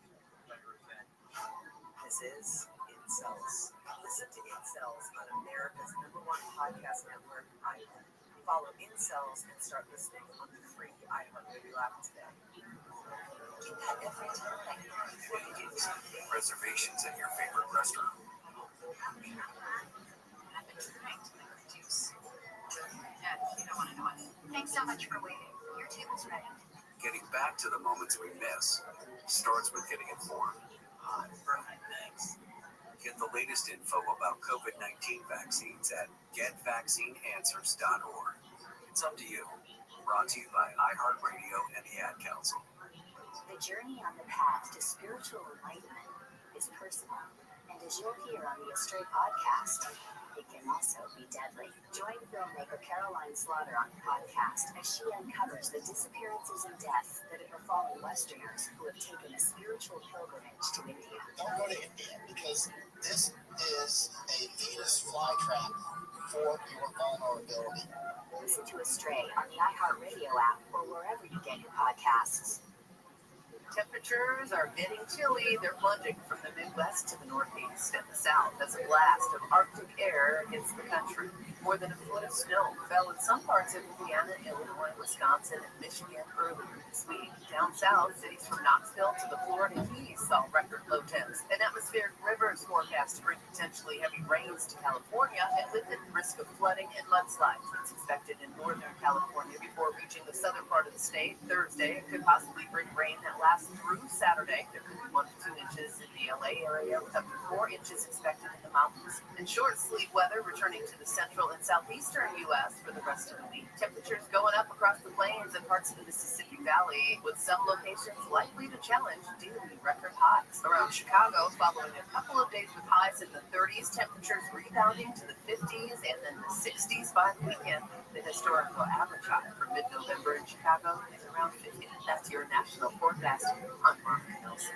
my revenge. This is Incels. Listen to Incels on America's #1 podcast network, iHeart. Follow Incels and start listening on the free iHeartRadio app today. Get that every time. reservations at your favorite restaurant. I've been trying to reduce. And you don't want to know it. Thanks so much for waiting. Your table's ready. Getting back to the moments we miss starts with getting informed. Perfect, thanks. Get the latest info about COVID-19 vaccines at getvaccineanswers.org. It's up to you. Brought to you by iHeartRadio and the Ad Council. The journey on the path to spiritual enlightenment is personal, and as you'll hear on the Astray podcast, it can also be deadly. Join filmmaker Caroline Slaughter on the podcast as she uncovers the disappearances and deaths that have befallen Westerners who have taken a spiritual pilgrimage to India. Don't go to India because this is a Venus flytrap for your vulnerability. Listen to Astray on the iHeartRadio app or wherever you get your podcasts. Temperatures are getting chilly. They're plunging from the Midwest to the Northeast and the South as a blast of Arctic air hits the country. More than a foot of snow fell in some parts of Indiana, Illinois, Wisconsin, and Michigan earlier this week. Down south, cities from Knoxville to the Florida Keys saw record low temps. And atmospheric rivers forecast to bring potentially heavy rains to California, and with it, risk of flooding and mudslides that's expected in northern California before reaching the southern part of the state Thursday. It could possibly bring rain that lasts through Saturday. There could be 1 to 2 inches in the LA area, with up to 4 inches expected in the mountains. And short sleeve weather returning to the central and southeastern U.S. for the rest of the week. Temperatures going up across the plains and parts of the Mississippi Valley, with some locations likely to challenge daily record highs. Around Chicago, following a couple of days with highs in the 30s, temperatures rebounding to the 50s and then the 60s by the weekend. The historical average high for mid-November in Chicago is around 50. That's your national forecast. I'm Mark Nelson.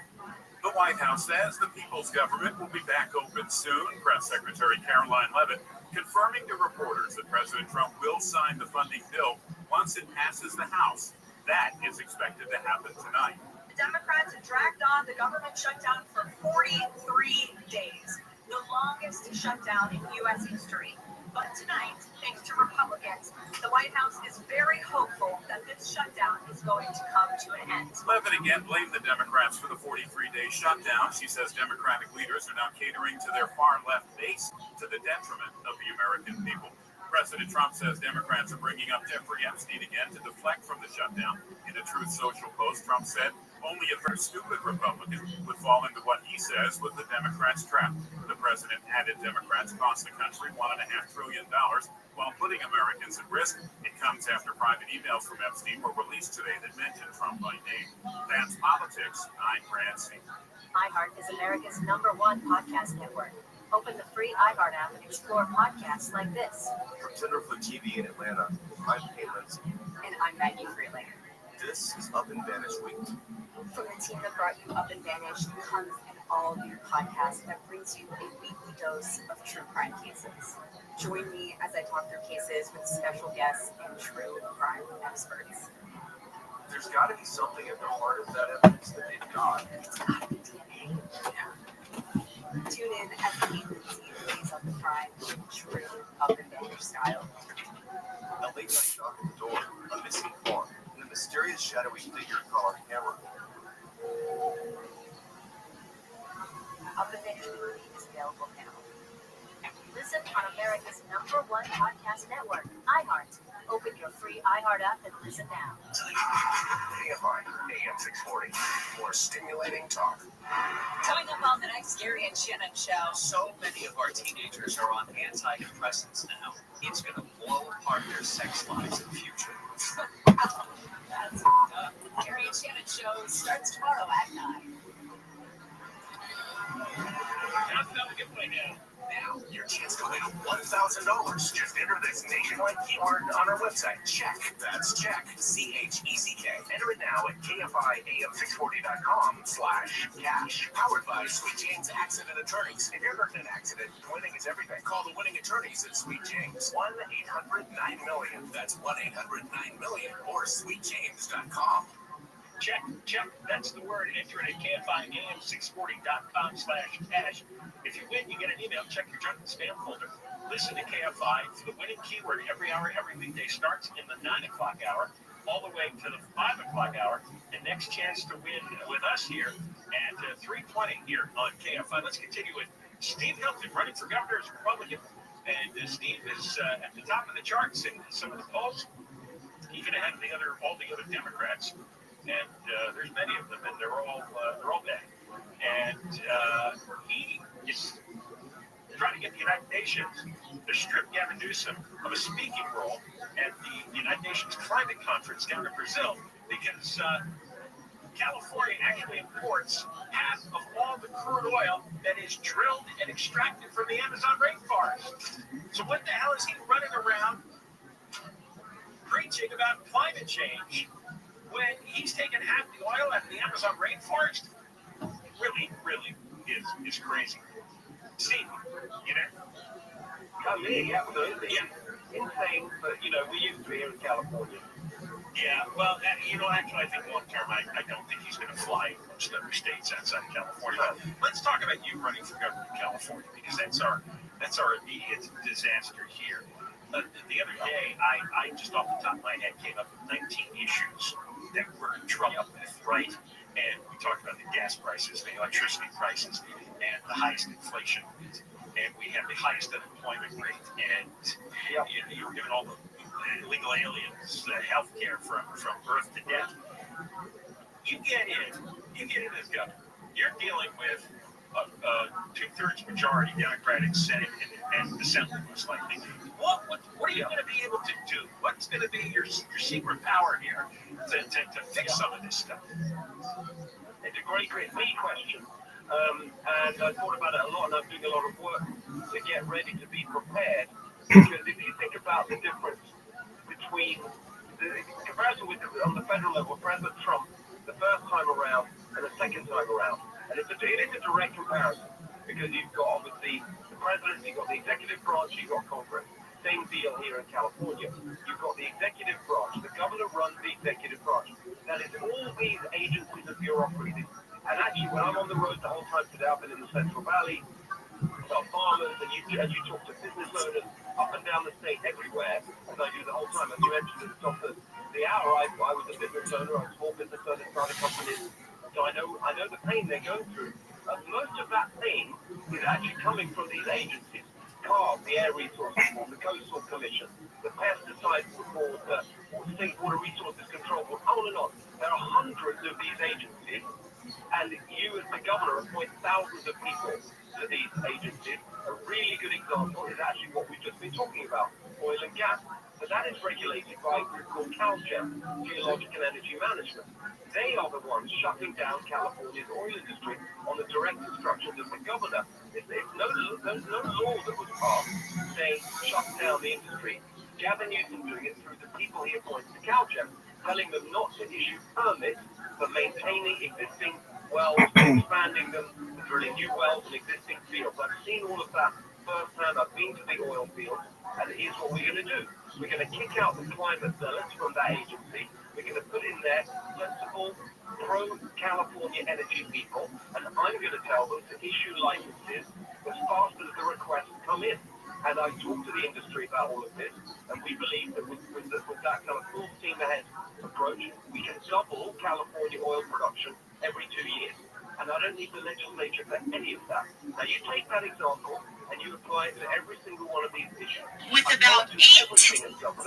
The White House says the people's government will be back open soon. Press Secretary Caroline Leavitt confirming to reporters that President Trump will sign the funding bill once it passes the House. That is expected to happen tonight. The Democrats have dragged on the government shutdown for 43 days, the longest shutdown in U.S. history. But tonight, thanks to Republicans, the White House is very hopeful that this shutdown is going to come to an end. Leavitt again blamed the Democrats for the 43-day shutdown. She says Democratic leaders are now catering to their far-left base to the detriment of the American people. President Trump says Democrats are bringing up Jeffrey Epstein again to deflect from the shutdown. In a Truth Social post, Trump said only a very stupid Republican would fall into what he says was the Democrats' trap. The president added Democrats cost the country $1.5 trillion while putting Americans at risk. It comes after private emails from Epstein were released today that mentioned Trump by name. That's politics. I'm Brad Singer. iHeart is America's #1 podcast network. Open the free iHeart app and explore podcasts like this. From Tenderfoot TV in Atlanta, I'm Kate Lindsay. And I'm Maggie Freelander. This is Up and Vanish Week. From the team that brought you Up and Vanish comes an all-new podcast that brings you a weekly dose of true crime cases. Join me as I talk through cases with special guests and true crime experts. There's got to be something at the heart of that evidence that they've got. It's got to be DNA. Yeah. Tune in as the agency lays up the crime in true Up and Vanish style. A late night knock at the door, a missing farm, and a mysterious shadowy figure called Hammer. Up and Vanish movie is available now. Listen on America's #1 podcast network, iHeart. Open your free iHeart app and listen now. KFI AM 640. More stimulating talk. Coming up on the next Gary and Shannon show. So many of our teenagers are on antidepressants now. It's going to blow apart their sex lives and future. That's Gary and Shannon show starts tomorrow at 9. Now, your chance to win $1,000. Just enter this nationwide keyword on our website. Check. That's check. CHECK. Enter it now at KFIAM640.com/cash. Powered by Sweet James Accident Attorneys. If you're hurt in an accident, winning is everything. Call the winning attorneys at Sweet James. 1-800-9-MILLION. That's 1-800-9-MILLION or sweetjames.com. Check. That's the word. Enter it at KFIAM640.com/cash. If you win, you get an email. Check your junk and spam folder. Listen to KFI for the winning keyword every hour, every weekday. Starts in the 9 o'clock hour all the way to the 5 o'clock hour. The next chance to win with us here at 3:20 here on KFI. Let's continue with Steve Hilton, running for governor as Republican. And Steve is at the top of the charts in some of the polls. Even ahead of all the other Democrats. And there's many of them, and they're all bad. And he is trying to get the United Nations to strip Gavin Newsom of a speaking role at the United Nations Climate Conference down in Brazil, because California actually imports half of all the crude oil that is drilled and extracted from the Amazon rainforest. So what the hell is he running around preaching about climate change when he's taking half the oil out of the Amazon rainforest? Really is crazy. Steve, you know? Yeah, absolutely. Yeah. Insane, but we used to be here in California. Yeah, well, actually, I think long term, I don't think he's going to fly in most other states outside of California. But let's talk about you running for governor of California, because that's our immediate disaster here. The other day, I just off the top of my head came up with 19 issues that we're in trouble with, right? And we talked about the gas prices, the electricity prices, and the highest inflation rate. And we have the highest unemployment rate. And you were giving all the illegal aliens health care from birth to death. You get in as governor. You're dealing with a 2/3 majority Democratic Senate and Assembly, most likely. What are you going to be able to do? What's going to be your secret power here to fix some of this stuff? It's a great question. And I thought about it a lot, and I'm doing a lot of work to get ready to be prepared. Because if you think about the difference between the comparison on the federal level, President Trump, the first time around and the second time around, and it is a direct comparison because you've got obviously the president, you've got the executive branch, you've got Congress. Same deal here in California. You've got the executive branch. The governor runs the executive branch. That is all these agencies and bureaucracies. And actually, when I'm on the road the whole time today, I've been in the Central Valley, about farmers, and you talk to business owners up and down the state, everywhere, as I do the whole time. As you mentioned at the top of the hour, I was a business owner, a small business owner, started companies, so I know the pain they're going through. Most of that pain is actually coming from these agencies. CARB, the Air Resources Board, the Coastal Commission, the Pesticide Board, the State Water Resources Control Board, on and on. There are hundreds of these agencies, and you as the governor appoint thousands of people to these agencies. A really good example is actually what we've just been talking about, oil and gas. So that is regulated by a group called CalGEM, Geological Energy Management. They are the ones shutting down California's oil industry on the direct instructions of the governor. There's no law that was passed saying shut down the industry. Gavin Newsom doing it through the people he appoints to CalGEM, telling them not to issue permits for maintaining existing wells, expanding them, drilling new wells in existing fields. I've seen all of that firsthand. I've been to the oil fields, and here's what we're going to do. We're going to kick out the climate zealots from that agency. We're going to put in there sensible, pro-California energy people, and I'm going to tell them to issue licenses as fast as the requests come in. And I've talked to the industry about all of this, and we believe that with that kind of full steam ahead approach, we can double California oil production every 2 years. And I don't need the legislature for any of that. Now you take that example and you apply it to every single one of these issues. With about 8 to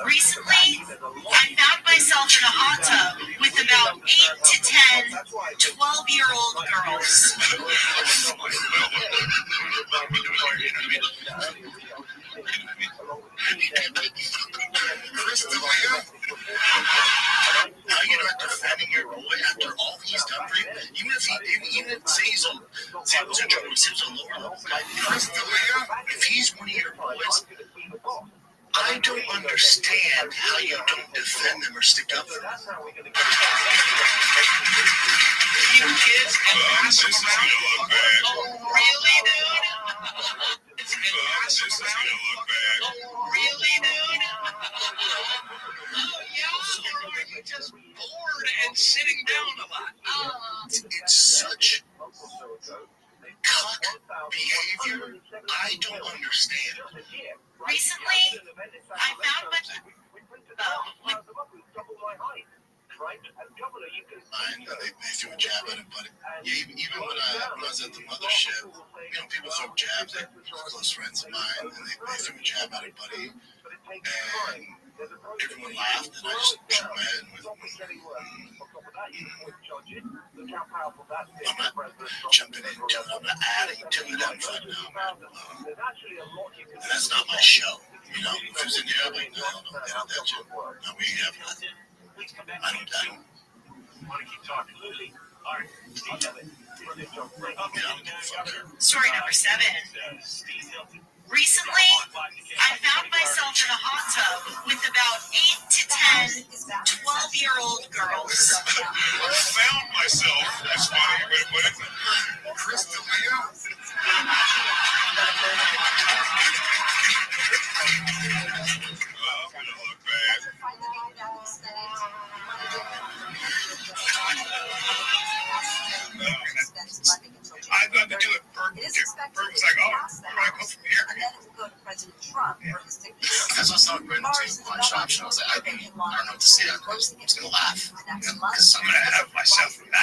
recently, I found myself in a hot tub with about 8 to 10 12-year-old girls. Chris D'Elia, now you're not defending your boy after all he's done for you. Even if say he's a lower level guy, Chris D'Elia, if he's one of your boys, I don't understand how you don't defend them or stick up for them. You kids and pass them around. Oh, really, dude? This is gonna look bad. Oh, really, dude? Oh, yeah. Or are you just bored and sitting down a lot? It's such cuck behavior. I don't understand. Recently, I found myself. I know they threw a jab at him, but yeah, even when I was at the mothership, people throw jabs at close friends of mine, and they threw a jab at a buddy, and everyone laughed, and I just shook my head and went, I'm not jumping into it, I'm not adding to it, I'm fun now, man. And that's not my show, if it was in here, I'd be like, no, don't edit that shit. No, we ain't having nothing. I don't Want to keep talking? All right. Story number 7. Recently, I found myself in a hot tub with about 8 to 10 12-year-old girls. I found myself, that's funny, but Chris D'Elia? I'm gonna look bad. I thought to do it. Bert was like, oh, where do I go from here? As I saw Gwen launch option, I was like, I don't know what to say. I'm just gonna laugh because I'm gonna have myself. I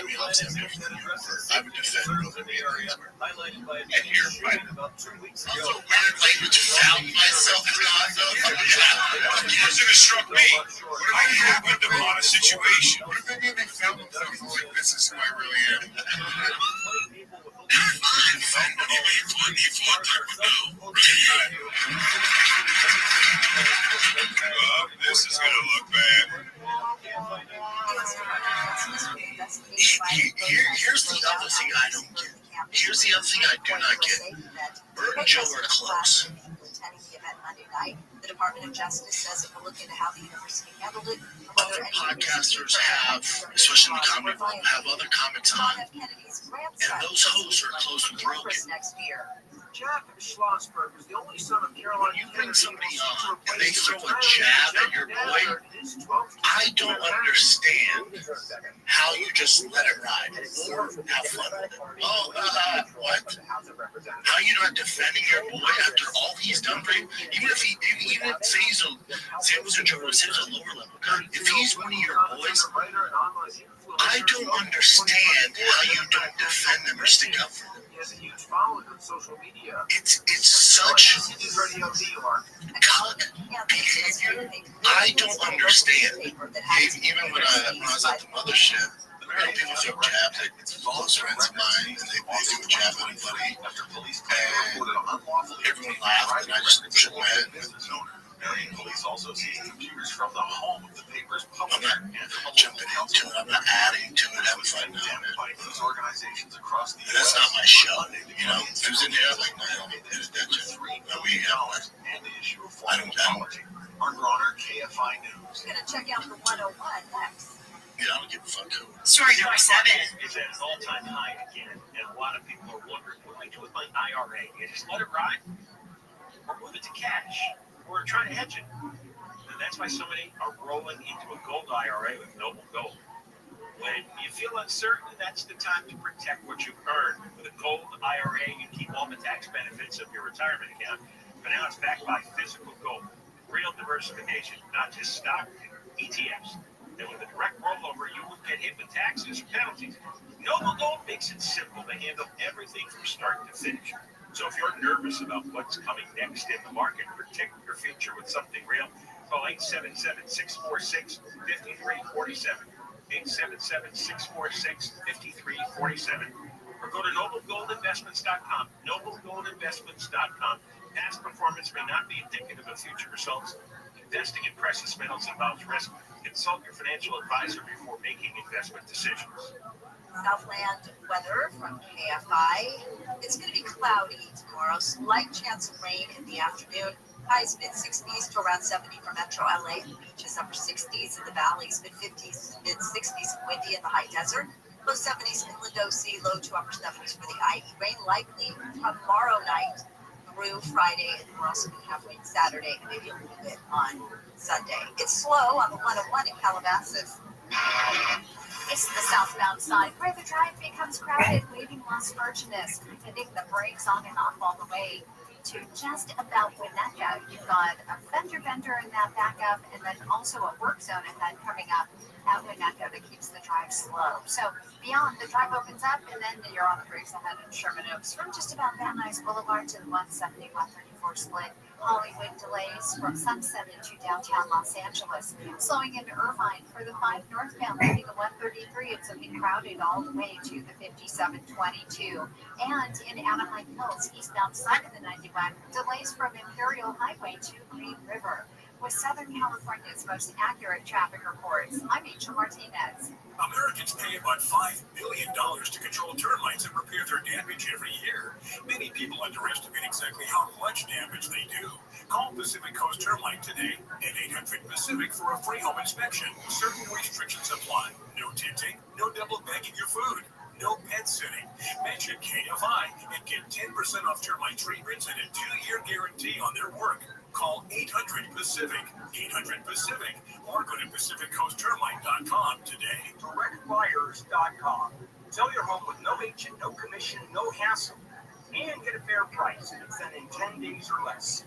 mean, obviously, I'm different than you. I would defend over the area. And you're right. Also, weird language. Found myself in Because it struck me. What if I happened to on a situation? What if maybe they found themselves like, this is who I really am? This is gonna look bad. Here's the other thing I don't get. Here's the other thing I do not get. Bert and Joe are close. The Department of Justice says it will look into how the university handled it. Other podcasters have, especially in the comedy world, have other comics on. And those hosts are close with Rogan. Jack Schlossberg was the only son of Caroline. When you bring somebody on and they throw a jab at your boy, I don't understand how you just let it ride or have fun with it. Oh, what? How you not defending your boy after all he's done for you? Even if say he's a lower level guy, if he's one of your boys, I don't understand how you don't defend them or stick up for them. He has a huge following on social media. It's such cuck behavior. I don't understand. Even when I was at the mothership, people throw jabs at close friends of mine, and they do a jab at anybody, and everyone laughed, and I just shook my head. Police also seized computers from the home of the paper's I'm not jumping into it. I'm not adding to it. I'm fighting on it. These organizations across the That's not my show. You know, if it was in there, I'm like, no, it's that joke. No, we have one. And the issue of I don't. Our honor, KFI News. We're gonna check out the 101 next. Yeah, I don't give a fuck who. Story number 7. Is at an all-time high again, and a lot of people are wondering, what do I do with my IRA? You just let it ride, or move it to cash, or try to hedge it. And that's why so many are rolling into a gold IRA with Noble Gold. When you feel uncertain, that's the time to protect what you've earned. With a gold IRA, you keep all the tax benefits of your retirement account, but now it's backed by physical gold. Real diversification, not just stock ETFs. And with a direct rollover, you won't get hit with taxes or penalties. Noble Gold makes it simple to handle everything from start to finish. So if you're nervous about what's coming next in the market, protect your future with something real. Call 877-646-5347. 877-646-5347. Or go to noblegoldinvestments.com. Noblegoldinvestments.com. Past performance may not be indicative of future results. Investing in precious metals involves risk. Consult your financial advisor before making investment decisions. Southland weather from KFI. It's going to be cloudy tomorrow. Slight chance of rain in the afternoon. Highs mid-60s to around 70 for Metro LA. The beaches upper 60s. In the valleys mid-50s, mid-60s. Windy in the high desert. Low 70s inland OC. Low to upper 70s for the IE. Rain likely tomorrow night through Friday, and we're also going to have rain Saturday and maybe a little bit on Sunday. It's slow on the 101 in Calabasas. It's the southbound side where the drive becomes crowded, leaving Las Virgenes, hitting the brakes on and off all the way to just about Winnetka. You've got a fender bender in that backup, and then also a work zone and then coming up at Winnetka that keeps the drive slow. So beyond, the drive opens up, and then you're on the brakes ahead in Sherman Oaks from just about Van Nuys Boulevard to the 170, 134 split. Hollywood delays from Sunset into downtown Los Angeles. Slowing into Irvine for the 5 northbound, leaving the 133. It's looking crowded all the way to the 5722. And in Anaheim Hills, eastbound side of the 91, delays from Imperial Highway to Green River. With Southern California's most accurate traffic reports, I'm Rachel Martinez. Americans pay about $5 billion to control termites and repair their damage every year. Many people underestimate exactly how much damage they do. Call Pacific Coast Termite today at 800-PACIFIC for a free home inspection. Certain restrictions apply. No tinting, no double bagging your food, no pet sitting. Mention KFI and get 10% off termite treatments and a 2-year guarantee on their work. Call 800-PACIFIC, 800-PACIFIC, or go to PacificCoastTermite.com today. DirectBuyers.com. Sell your home with no agent, no commission, no hassle, and get a fair price within 10 days or less.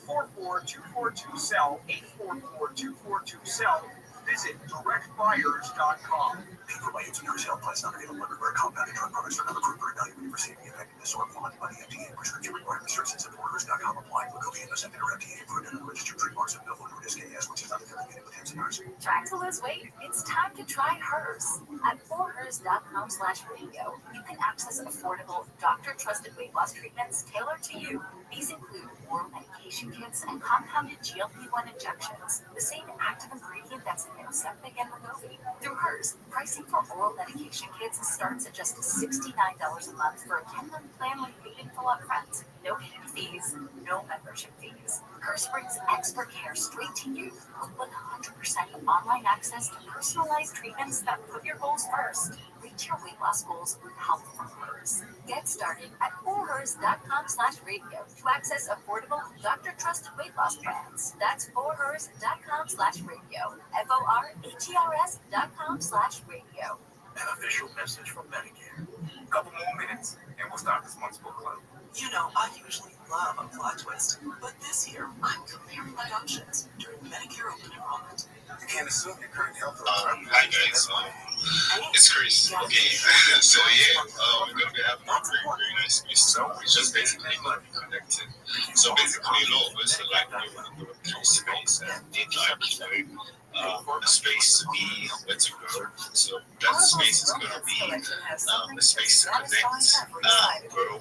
844-242-SELL, 844-242-SELL. Visit DirectBuyers.com. Paid for by engineers, sale price not available everywhere. Compounded drug products are not approved or evaluated for safety, effectiveness, or quality by the FDA. Prescription requirements, restrictions, and orders.com apply. Wegovy and Ozempic are FDA approved and unregistered trademarks of Novo Nordisk AS, which is not affiliated with Hansen. Trying to lose weight? It's time to try hers. At forhers.com/radio, you can access affordable, doctor-trusted weight loss treatments tailored to you. These include oral medication kits and compounded GLP-1 injections, the same active ingredient that's in Ozempic and Wegovy. Through hers, pricing for oral medication kits starts at just $69 a month for a 10-month plan with paid in full upfront. No hidden fees, no membership fees. Hers brings expert care straight to you with 100% online access to personalized treatments that put your goals first. Reach your weight loss goals with help from hers. Get started at forhers.com/radio to access affordable, doctor-trusted weight loss plans. That's forhers.com/radio. forhers.com/radio. An official message from Medicare. Couple more minutes, and we'll start this month's book club. You know, I usually love a plot twist, but this year I'm comparing my options during Medicare open enrollment. You can't assume your current health. Hi guys, it's Chris. Okay, so we're gonna be having a very nice space. So it's just basically gonna be connected. So basically, a lot of us are like we would do space and need like a space to be where to go. So that space is gonna be a space to connect, grow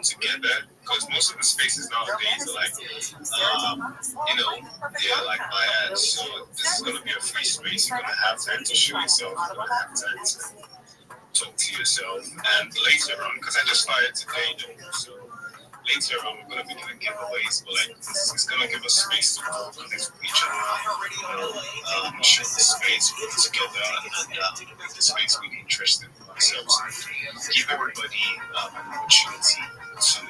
together. Because most of the spaces nowadays are like, they're like my ads. So this is gonna be a free space. You're gonna have time to show yourself. You're gonna have time to talk to yourself. And later on, because I just started today, so later on we're gonna be doing giveaways. But like, it's gonna give us space to go connect with each other. Share the space, work together, and make the space really interesting for ourselves. Give everybody an opportunity to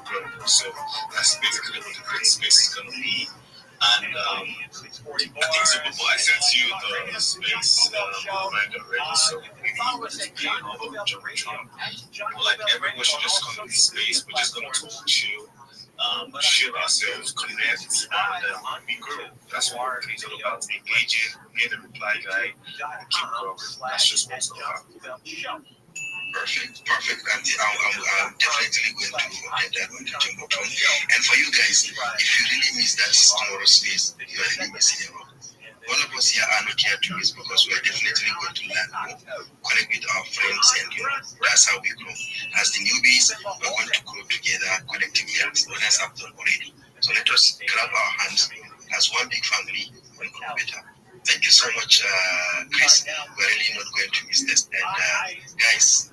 grow. So that's basically what the great space is gonna be. And I think Superboy, I sent you the space reminder already, so maybe you can be on Jump. Like everyone should just come to this space. We're just gonna talk, chill, share ourselves, connect, and we grow. That's what it's all about. Engaging, being a reply guy, and keep growing. That's just what it's all about. Perfect. I'm definitely going to get that on the Jumbotron. And for you guys, if you really miss that tomorrow's space, you are really missing a lot. All of us here are not here to miss because we are definitely going to learn more, connect with our friends, and that's how we grow. As the newbies, we're going to grow together, collectively, as others have done already. So let us grab our hands as one big family and grow better. Thank you so much, Chris. We're really not going to miss this. And guys,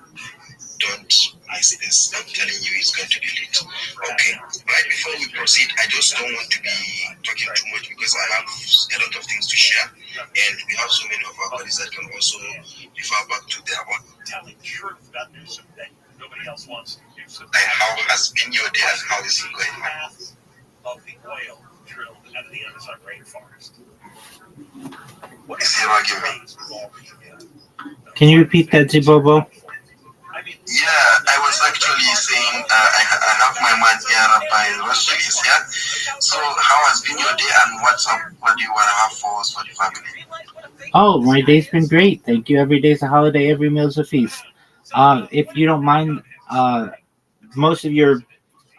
don't miss this. I'm telling you, it's going to be lit. Okay, right before we proceed, I just don't want to be talking too much because I have a lot of things to share. And we have so many of our colleagues that can also refer back to their own. Telling the truth about New Something nobody else wants to do something. And how has been your day and how is it going? Half of the oil drilled out of the Amazon rainforest. What is the argument? Can you repeat that, Zibobo? Yeah, I was actually saying I have my man here, Rabbi Rothschild is here. So how has been your day and what's up? What do you want to have for us for the family? Oh, my day's been great. Thank you. Every day's a holiday, every meal's a feast. If you don't mind, most of your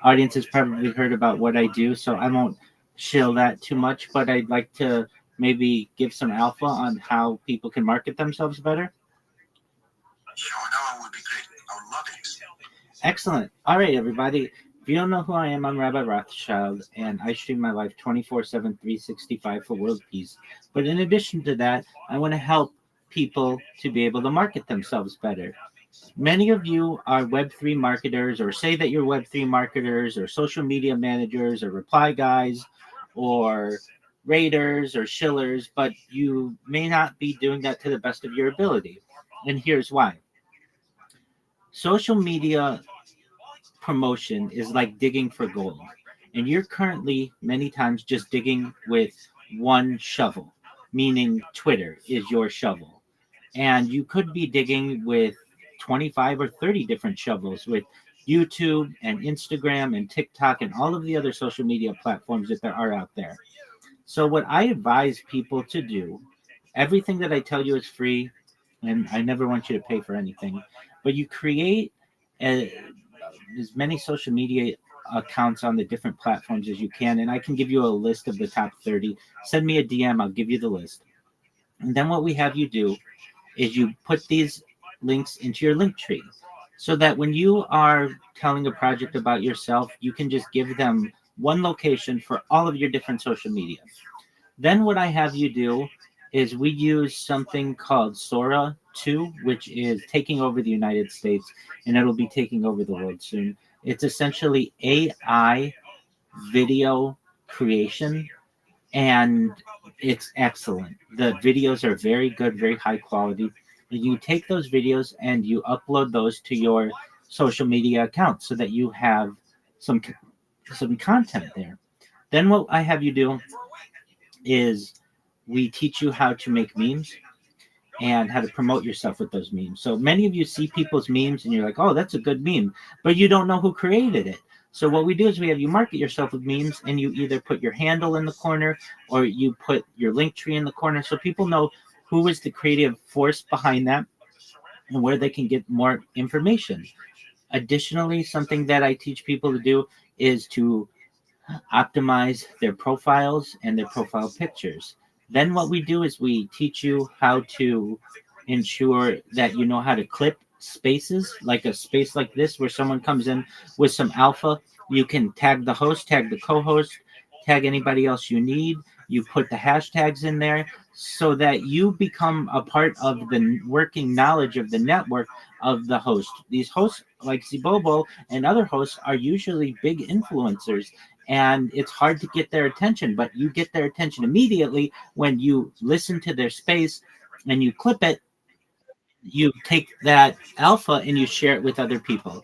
audience has probably heard about what I do, so I won't shill that too much, but I'd like to maybe give some alpha on how people can market themselves better. Sure, that one would be great. I would love it. Excellent. All right, everybody. If you don't know who I am, I'm Rabbi Rothschild, and I stream my life 24/7, 365 for world peace. But in addition to that, I want to help people to be able to market themselves better. Many of you are Web3 marketers, or say that you're Web3 marketers, or social media managers, or reply guys, or raiders, or shillers, but you may not be doing that to the best of your ability. And here's why. Social media promotion is like digging for gold, and you're currently many times just digging with one shovel, meaning Twitter is your shovel, and you could be digging with 25 or 30 different shovels with YouTube and Instagram and TikTok and all of the other social media platforms that there are out there. So what I advise people to do, everything that I tell you is free, and I never want you to pay for anything, but you create as many social media accounts on the different platforms as you can, and I can give you a list of the top 30. Send me a DM, I'll give you the list. And then what we have you do is you put these links into your link tree, so that when you are telling a project about yourself, you can just give them one location for all of your different social media. Then what I have you do is we use something called Sora 2, which is taking over the United States, and it'll be taking over the world soon. It's essentially AI video creation, and it's excellent. The videos are very good, very high quality. You take those videos and you upload those to your social media account so that you have some content there. Then what I have you do is we teach you how to make memes and how to promote yourself with those memes. So many of you see people's memes and you're like, oh, that's a good meme, but you don't know who created it. So what we do is we have you market yourself with memes, and you either put your handle in the corner or you put your link tree in the corner, so people know who is the creative force behind that and where they can get more information. Additionally, something that I teach people to do is to optimize their profiles and their profile pictures. Then what we do is we teach you how to ensure that you know how to clip spaces, like a space like this where someone comes in with some alpha. You can tag the host, tag the co-host, tag anybody else you need. You put the hashtags in there so that you become a part of the working knowledge of the network of the host. These hosts like Zibobo and other hosts are usually big influencers, and it's hard to get their attention, but you get their attention immediately when you listen to their space and you clip it. You take that alpha and you share it with other people.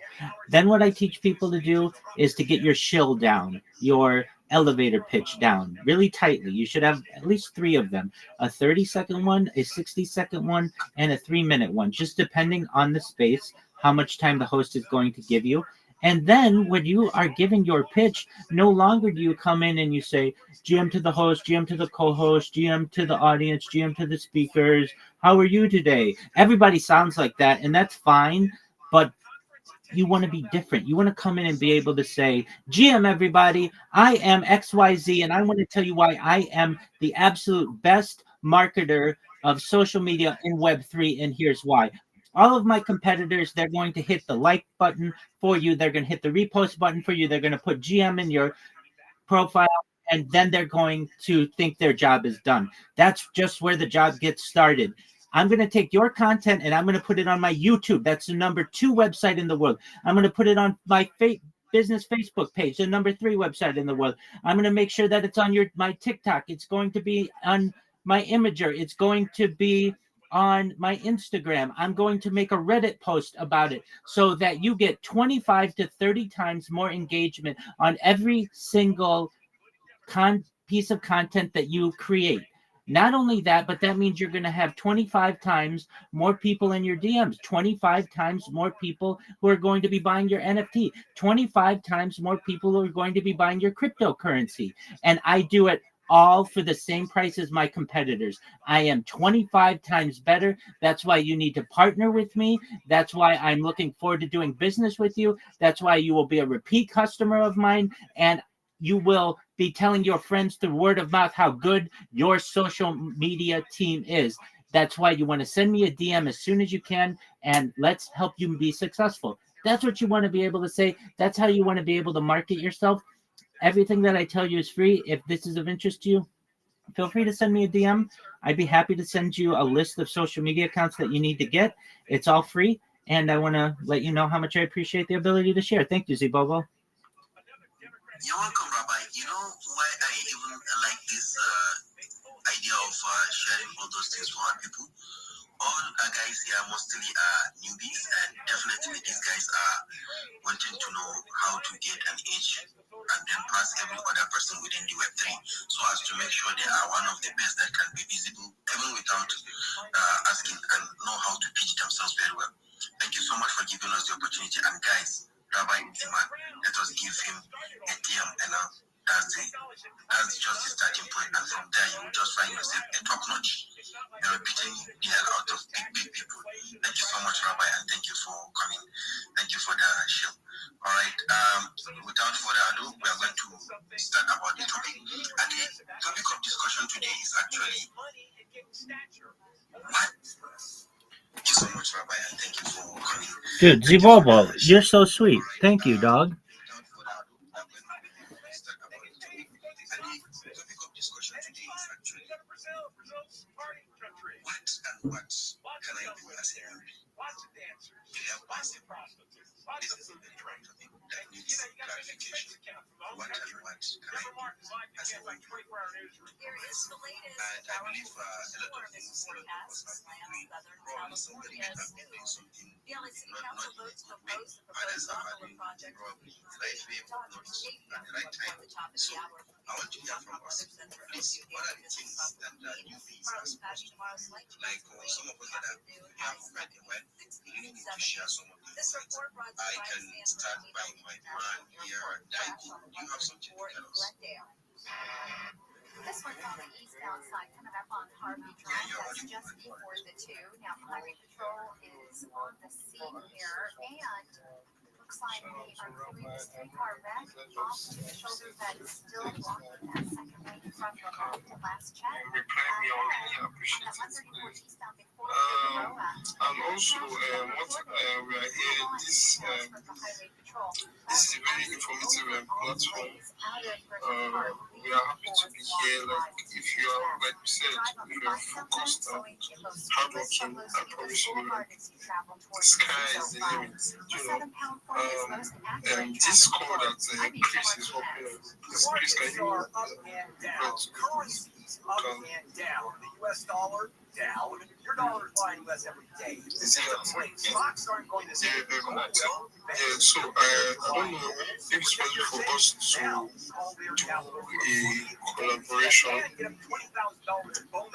Then what I teach people to do is to get your shill down, your elevator pitch down really tightly. You should have at least 3 of them, a 30-second one, a 60-second one, and a 3-minute one, just depending on the space, how much time the host is going to give you. And then when you are giving your pitch, no longer do you come in and you say, GM to the host, GM to the co-host, GM to the audience, GM to the speakers, how are you today? Everybody sounds like that, and that's fine, but you want to be different. You want to come in and be able to say, GM everybody, I am XYZ, and I want to tell you why I am the absolute best marketer of social media in Web3, and here's why. All of my competitors, they're going to hit the like button for you. They're going to hit the repost button for you. They're going to put GM in your profile, and then they're going to think their job is done. That's just where the job gets started. I'm going to take your content and I'm going to put it on my YouTube. That's the number 2 website in the world. I'm going to put it on my business Facebook page, the number 3 website in the world. I'm going to make sure that it's on my TikTok. It's going to be on my Imager. It's going to be on my Instagram. I'm going to make a Reddit post about it so that you get 25 to 30 times more engagement on every single piece of content that you create. Not only that, but that means you're going to have 25 times more people in your DMs, 25 times more people who are going to be buying your NFT, 25 times more people who are going to be buying your cryptocurrency. And I do it all for the same price as my competitors. I am 25 times better. That's why you need to partner with me. That's why I'm looking forward to doing business with you. That's why you will be a repeat customer of mine, and you will be telling your friends through word of mouth how good your social media team is. That's why you want to send me a DM as soon as you can, and let's help you be successful. That's what you want to be able to say. That's how you want to be able to market yourself. Everything that I tell you is free. If this is of interest to you, feel free to send me a DM. I'd be happy to send you a list of social media accounts that you need to get. It's all free. And I want to let you know how much I appreciate the ability to share. Thank you, Zibobo. You're welcome, Rabbi. You know why I even like this idea of sharing all those things for our people? All guys here mostly are newbies, and definitely these guys are wanting to know how to get an edge and then pass every other person within the Web3, so as to make sure they are one of the best that can be visible, even without asking, and know how to pitch themselves very well. Thank you so much for giving us the opportunity. And guys, Rabbi Timan, let us give him a DM, and that's just the starting point. And from there, you will just find yourself a top notch. You're beating the hell out of big people. Thank you so much, Rabbi, and thank you for coming. Thank you for the show. All right. Without further ado, we are going to start about the topic. And the topic of discussion today is actually what? Thank you so much, Rabbi, and thank you for coming. Dude, Zibobo, you're so sweet. Thank you, dog. What can I do as a newbie to help myself? This is a very right topic that needs clarification. What can I do as a newbie? And I believe a lot of things a lot of us have been doing. Probably somebody may have been doing something not in a good way. Others have been doing probably the right way, but not at the right time. So I want to hear from us. Please, what are the things that newbies are supposed to do? Like some of us that have already went, we really need to share some of these things. I can start by my man here, Daiko. Do you have something to tell us? This one's on the east outside, coming up on Harvey Drive. That's just before the 2. Now, Highway Patrol is on the scene here, and looks like they are doing this 3-car wreck off to the shoulder that is still blocking that second lane from the last check. And also, what we are hearing, this is a very informative platform. We are happy to be here. Like, if you are, like we said, if you are focused and hardworking, I promise you, like, the sky is the limit. You know, this code that Chris is working on. Chris, can you up and down. Currencies up and down. The US dollar down. Your dollar is buying less every day. Stocks aren't going to so I don't know if it's possible for us to do a collaboration.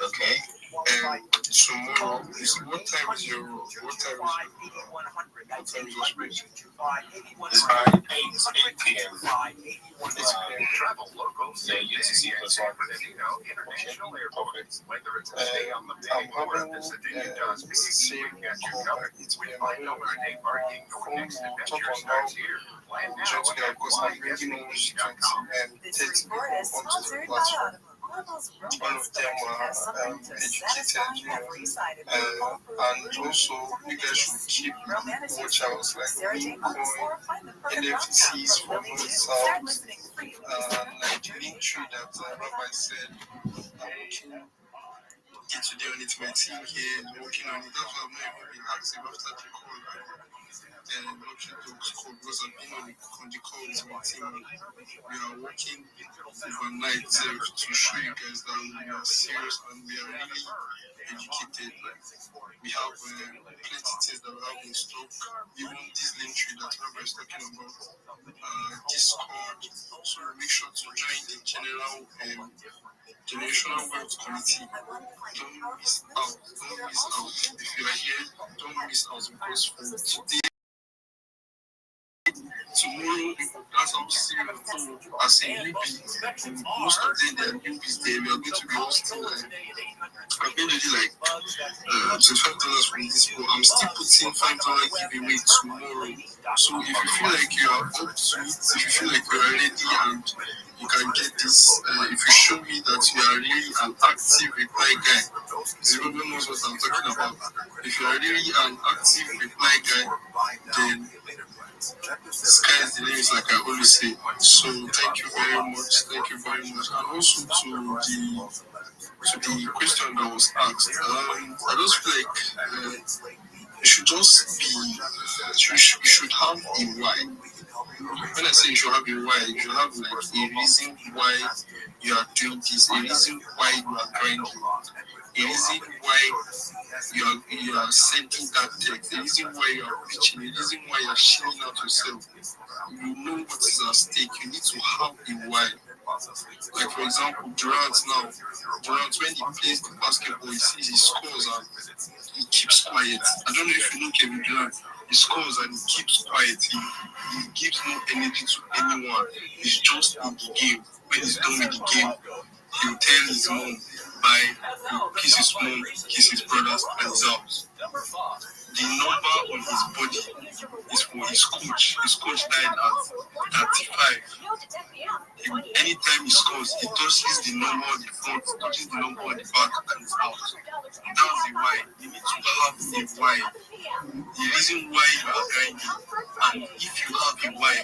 Okay. Tomorrow, what time is your space? It's 8 p.m. Travel local, say yes, yes. International airports. Whether it's a stay on the bay or a visit to Utah's beach, we got you covered. We find out where they parking. Your next adventure starts here. Plan now. This report is sponsored by Audible. Audible's romance collection has something to satisfy every side of you. And also, you guys should keep watch out, like NFTs from us out, like the link tree that Rabbi said. I'm working today on it, my team here, working on it. That's why I'm not even been active after the call. And working those code because I've been on the call with my team. We are working overnight to show you guys that we are serious and we are really educated. Like, we have plenty of things that we have in stock. Even this link tree that Robert is talking about, Discord. So make sure to join the generational wealth committee. Don't miss out. If you are here, don't miss out because for today, tomorrow, that's how serious. As a newbie, most of them they are newbies. We are going to be hosting I've been really like $25 from this, but I'm still putting $5 giveaway tomorrow. So if you feel like you are up to it, if you feel like you are ready and you can get this if you show me that you are really an active reply guy. Zero knows what I'm talking about. If you are really an active reply guy, then sky is the limit, like I always say. So thank you very much. Thank you very much. And also to the question that was asked, I just feel like you should just be. You should have a why. When I say you should have a why, you should have like a reason why you are doing this, a reason why you are grinding, a reason why you are sending that text, a reason why you are preaching, a reason why you are sharing out yourself. You know what is at stake. You need to have a why. Like for example, Durant, when he plays the basketball, he sees he scores and he keeps quiet. I don't know if you know Kevin Durant. He scores and he keeps quiet. He gives no energy to anyone. He's just in the game. When he's done with the game, he'll tell his mom bye, he'll kiss his mom, kiss his brothers, and he's out. The number on his body is for his coach. His coach died at 35. Anytime he scores, he touches the number on the front, touches the number on the back, and he's out. That's the why. You need to have a why. The reason why you are grinding. And if you have a why,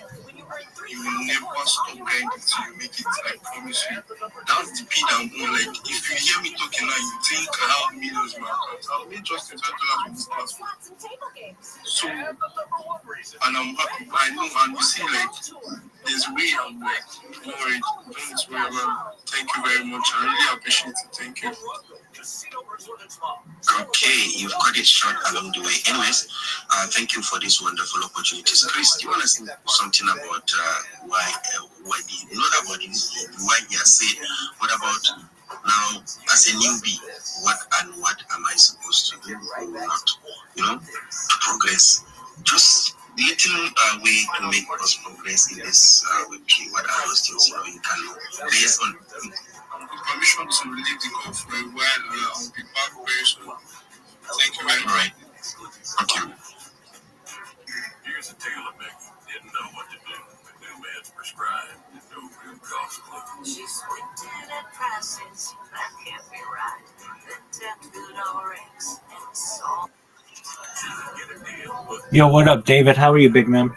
you will never stop grinding till you make it. I promise you. That's the P and O. Like, if you hear me talking now, you think I have millions in my account. I've made just $10 with this platform. So, and I'm happy. I know, and you see, like, there's a way I'm like, don't worry, don't worry about it. Thank you very much. I really appreciate it. Thank you. Okay, you've got it short along the way. Anyways, thank you for this wonderful opportunities. Chris, do you want to say something about why you know about this, why you are saying, what about now as a newbie, what am I supposed to do or not, to progress? Just little way to make us progress in this Web3. What are those things you can based on? Permission to leave the call for a while. I'll be back very soon. Thank you very much. Thank you. Here's a tale of Becky. Didn't know what to do. The new meds prescribed. No real cost clue. She squinted at prices. That can't be right. Then tapped GoodRx and saw. Yo, what up, David? How are you, big man?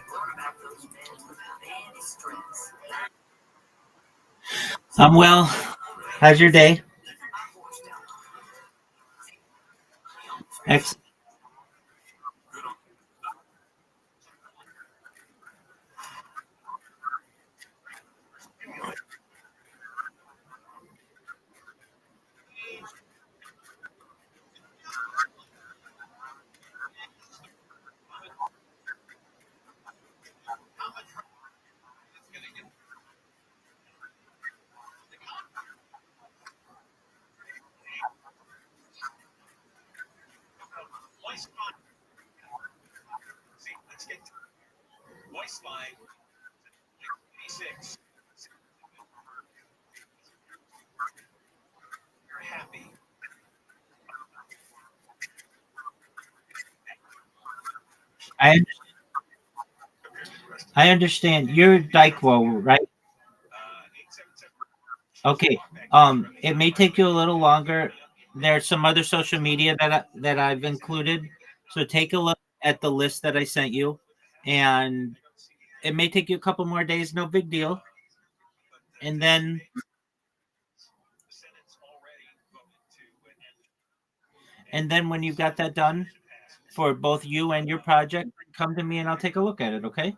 I'm well. How's your day? Excellent. I understand. You're Dykwo, right? Okay. It may take you a little longer. There's some other social media that I've included. So take a look at the list that I sent you, and it may take you a couple more days. No big deal. And then when you've got that done for both you and your project, come to me and I'll take a look at it. Okay.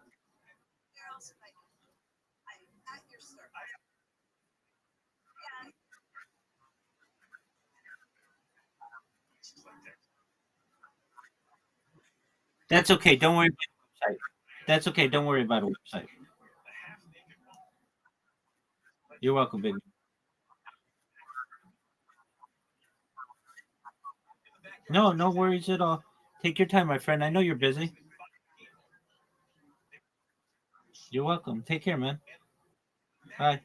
That's okay. Don't worry about the website. That's okay. Don't worry about a website. You're welcome, baby. No worries at all. Take your time, my friend. I know you're busy. You're welcome. Take care, man. Bye.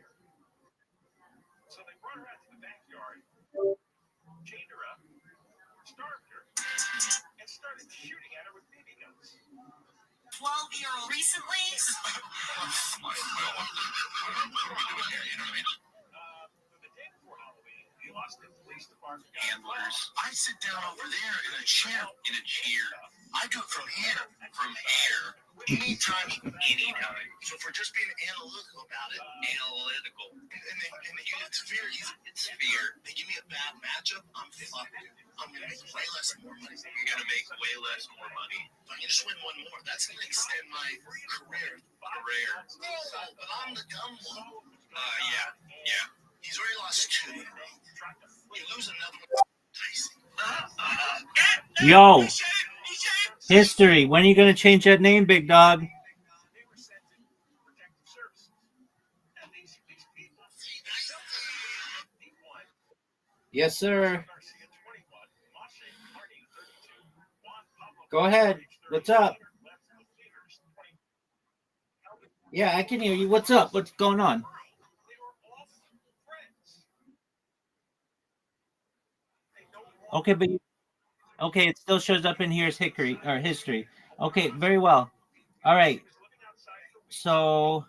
And started shooting at her with BB guns. 12-year-old recently. Handlers. I sit down over there in a chair. I do it from here. Anytime. So for just being analytical about it. Analytical. And the unit's fear. It's fear. They give me a bad matchup. I'm fucked. I'm gonna make way less more money. You're gonna make way less more money. If I can just win one more, that's gonna extend my career. No, but I'm the dumb one. Yeah. He's already lost 2. You lose another one. Yo, history. When are you gonna change that name, big dog? Yes, sir. Go ahead. What's up? Yeah, I can hear you. What's up? What's going on? Okay, but okay, it still shows up in here as hickory or history. Okay, very well. All right. So,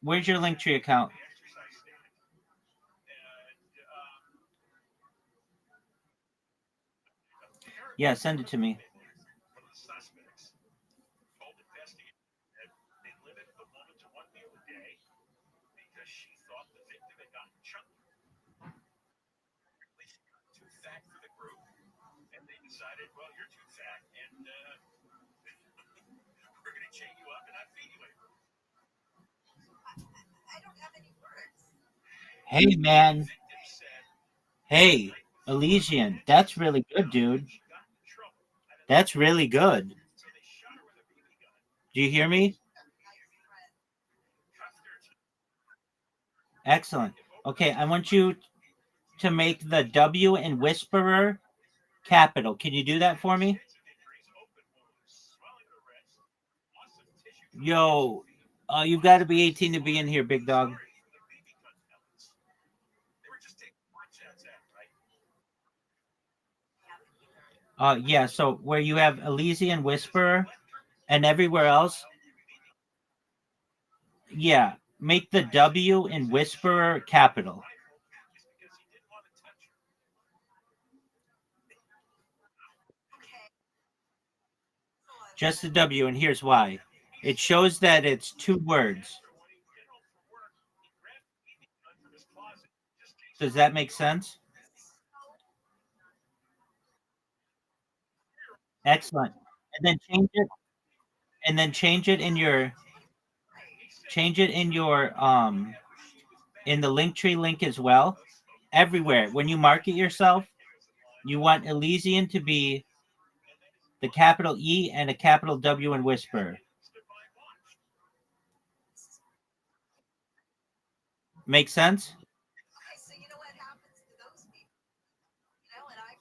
where's your Linktree account? Yeah, send it to me. Decided, well, you're too fat, and we're going to chain you up and not feed you anymore. I don't have any words. Hey, man. Hey, Elysian. That's really good, dude. That's really good. Do you hear me? Excellent. Okay, I want you to make the W in Whisperer capital. Can you do that for me? Yo, you've got to be 18 to be in here, big dog. Yeah, so where you have Elysian Whisperer and everywhere else, yeah, make the W in Whisperer capital. Just the W, and here's why. It shows that it's 2 words. Does that make sense? Excellent. And then change it. And then change it in your in the Linktree link as well. Everywhere. When you market yourself, you want Elysian to be the capital E and a capital W in Whisper. Make sense?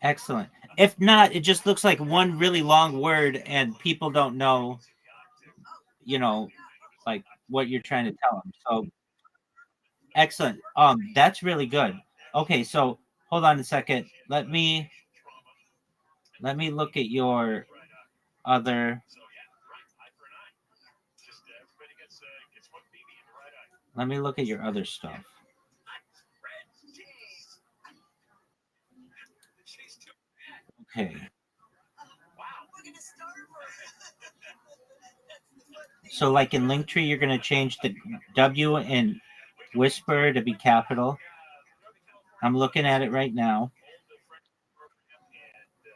Excellent. If not, it just looks like one really long word and people don't know, like what you're trying to tell them. So excellent. That's really good. Okay, so hold on a second. Let me look at your other. Let me look at your other stuff. Okay. So like in Linktree, you're going to change the W in Whisper to be capital. I'm looking at it right now.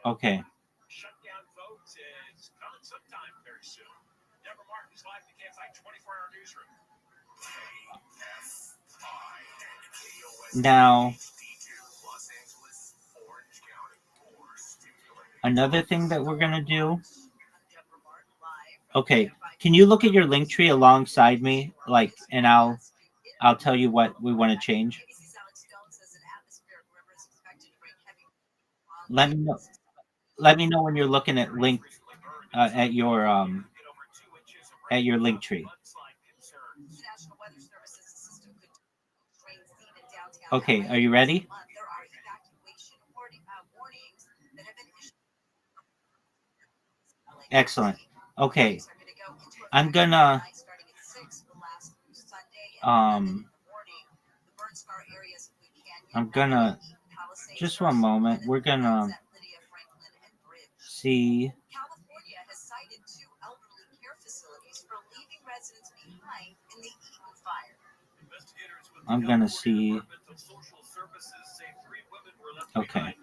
Okay. Now, another thing that we're going to do. Okay. Can you look at your Linktree alongside me? Like, and I'll tell you what we want to change. Let me know. Let me know when you're looking at link at your Linktree. Okay, are you ready? Excellent. Okay. I'm gonna just one moment. We're gonna see. California has cited 2 elderly care facilities for leaving residents behind in the Eaton fire. I'm gonna see. Okay.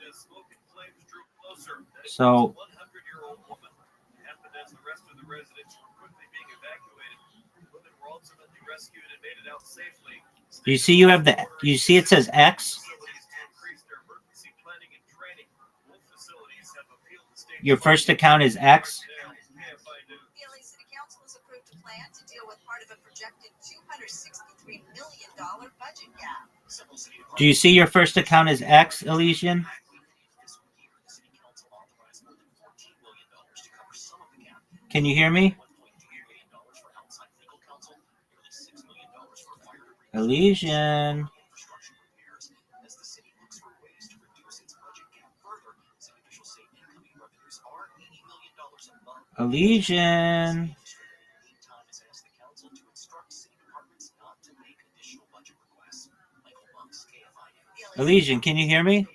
So you see you have the you see it says X. Your first account is X. The LA City Council has approved a plan to deal with part of a projected $263 million budget gap. Do you see your first account is X, Elysian? Can you hear me? Elysian. Elysian. Elysian, can you hear me?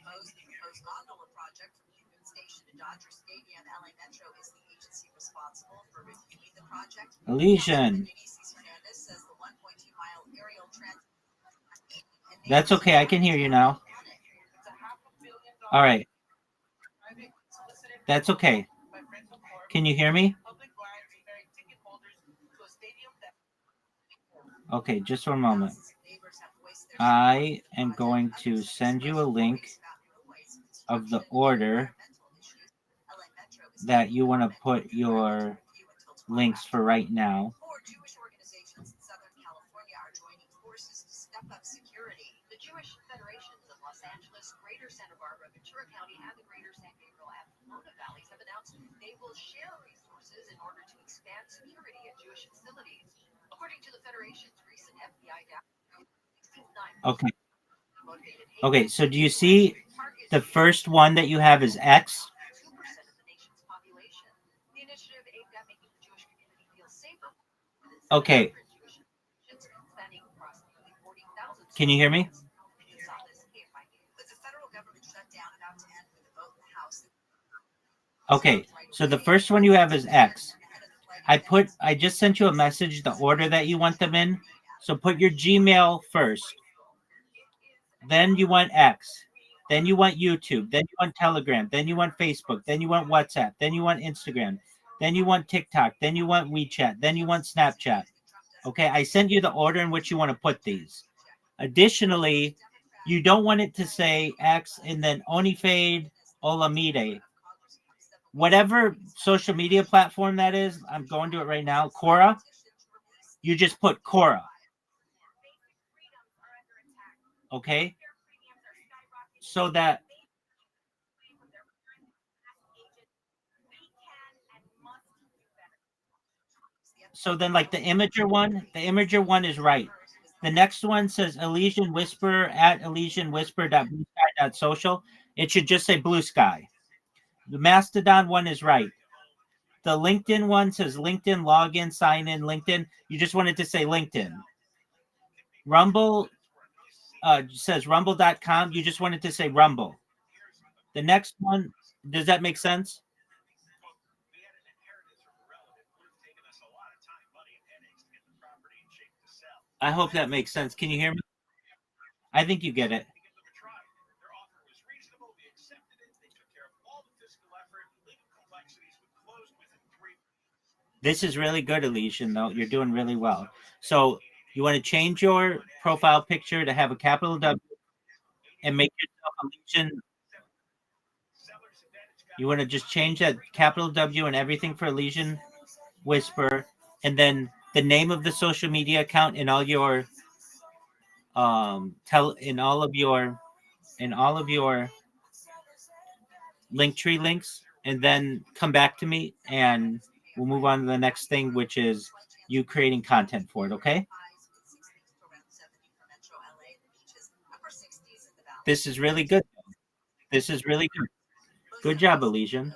Elysian. That's okay. I can hear you now. All right. That's okay. Can you hear me? Okay, just one moment. I am going to send you a link of the order that you want to put your links for right now. Jewish organizations in Southern California are joining forces to step up security. The Jewish Federations of Los Angeles, Greater Santa Barbara, Ventura County, and the Greater San Gabriel and Pomona Valleys have announced they will share resources in order to expand security at Jewish facilities. According to the Federation's recent FBI data, Okay. Okay, so do you see the first one that you have is X? Okay. Can you hear me? Okay, so the first one you have is X. I just sent you a message, the order that you want them in. So put your Gmail first. Then you want X. Then you want YouTube. Then you want Telegram. Then you want Facebook. Then you want WhatsApp. Then you want Instagram. Then you want TikTok. Then you want WeChat. Then you want Snapchat. Okay, I sent you the order in which you want to put these. Additionally, you don't want it to say X and then Onifade Olamide. Whatever social media platform that is, I'm going to it right now. Quora. You just put Quora. Okay? So that then like the Imager one is right. The next one says Elysian Whisperer at ElysianWhisper.bluesky.social. It should just say Blue Sky. The Mastodon one is right. The LinkedIn one says LinkedIn login, sign in, LinkedIn. You just want it to say LinkedIn. Rumble says rumble.com. You just want it to say Rumble. The next one, does that make sense? I hope that makes sense. Can you hear me? I think you get it. This is really good, Elysian, though. You're doing really well. So you want to change your profile picture to have a capital W and make yourself Elysian. You want to just change that capital W and everything for Elysian Whisper, and then the name of the social media account in all your in all of your Linktree links, and then come back to me and we'll move on to the next thing, which is you creating content for it. Okay? This is really good. This is really good. Good job, Elysian.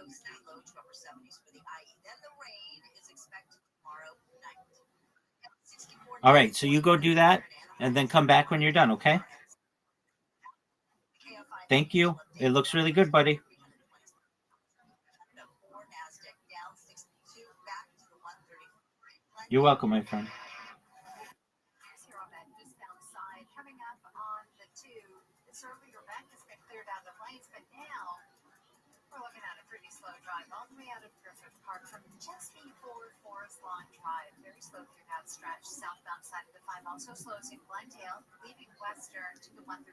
All right, so you go do that, and then come back when you're done, okay? Thank you. It looks really good, buddy. You're welcome, my friend. Coming up on the 2, this earlier event has been cleared out of lanes, but now we're looking at a pretty slow drive all the way out of Griffith Park from just before Forest Lawn Drive. Very slow through that stretch. Southbound side of the 5 also slows in Glendale, leaving Western to the 134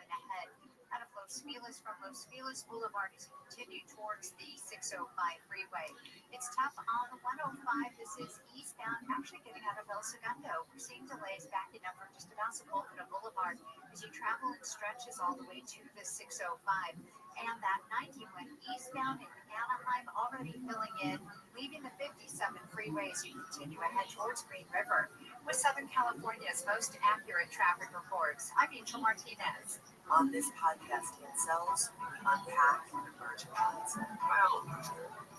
and ahead. Out of Los Feliz from Los Feliz Boulevard as you continue towards the 605 freeway. It's tough on the 105. This is eastbound, actually getting out of El Segundo. We're seeing delays backing up from just about Sepulveda Boulevard as you travel in stretches all the way to the 605. And that 90 went eastbound in Anaheim, already filling in, leaving the 57 freeway as you continue ahead towards Green River. With Southern California's most accurate traffic reports, I'm Angel Martinez. On this podcast, Incels, we unpack and emerge points.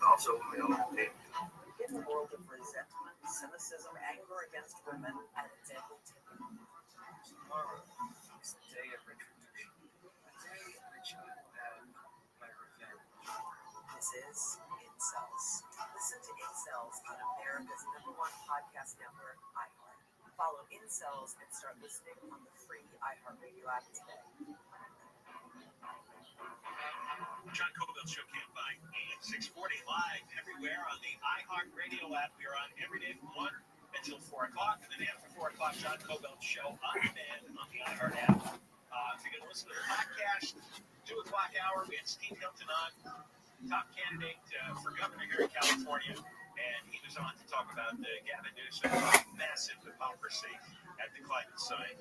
Also, In the world of resentment, cynicism, anger against women, and deadly tyranny. Tomorrow is the day of retribution. The day in which I will have my revenge. This is Incels. Listen to Incels on America's #1 podcast network, iHeart. Follow Incels and start listening on the free iHeartRadio app today. John Cobell Show can't find AM 640 live everywhere on the iHeartRadio app. We are on every day from 1 until 4 o'clock. And then after 4 o'clock, John Cobell Show on demand on the iHeart app. If you're going to listen to the podcast, 2 o'clock hour, we had Steve Hilton on, top candidate for governor here in California. And he was on to talk about Gavin Newsom's massive hypocrisy at the climate sign.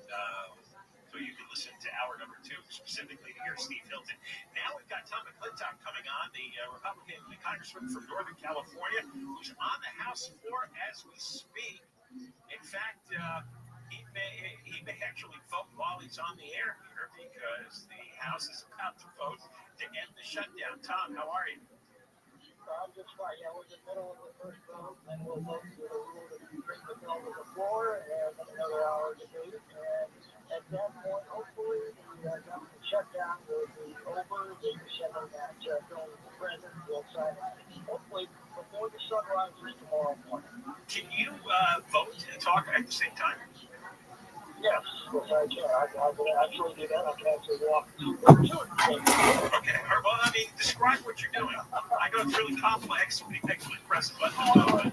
So you can listen to hour number 2 specifically to hear Steve Hilton. Now we've got Tom McClintock coming on, the Republican congressman from Northern California, who's on the House floor as we speak. In fact, he may actually vote while he's on the air here because the House is about to vote to end the shutdown. Tom, how are you? I'm just fine. Yeah, we're in the middle of the first vote, and we'll vote for the rule to bring the bill to the floor, and another hour to debate. And at that point, hopefully, the government shutdown will be over. They are sending that bill to the president. We'll sign it. Hopefully, before the sun rises tomorrow morning. Can you vote and talk at the same time? Yes, I can. I can actually do that. I can actually walk to it. Okay. Well, I mean, describe what you're doing. I know it's really complex. It makes me press a button.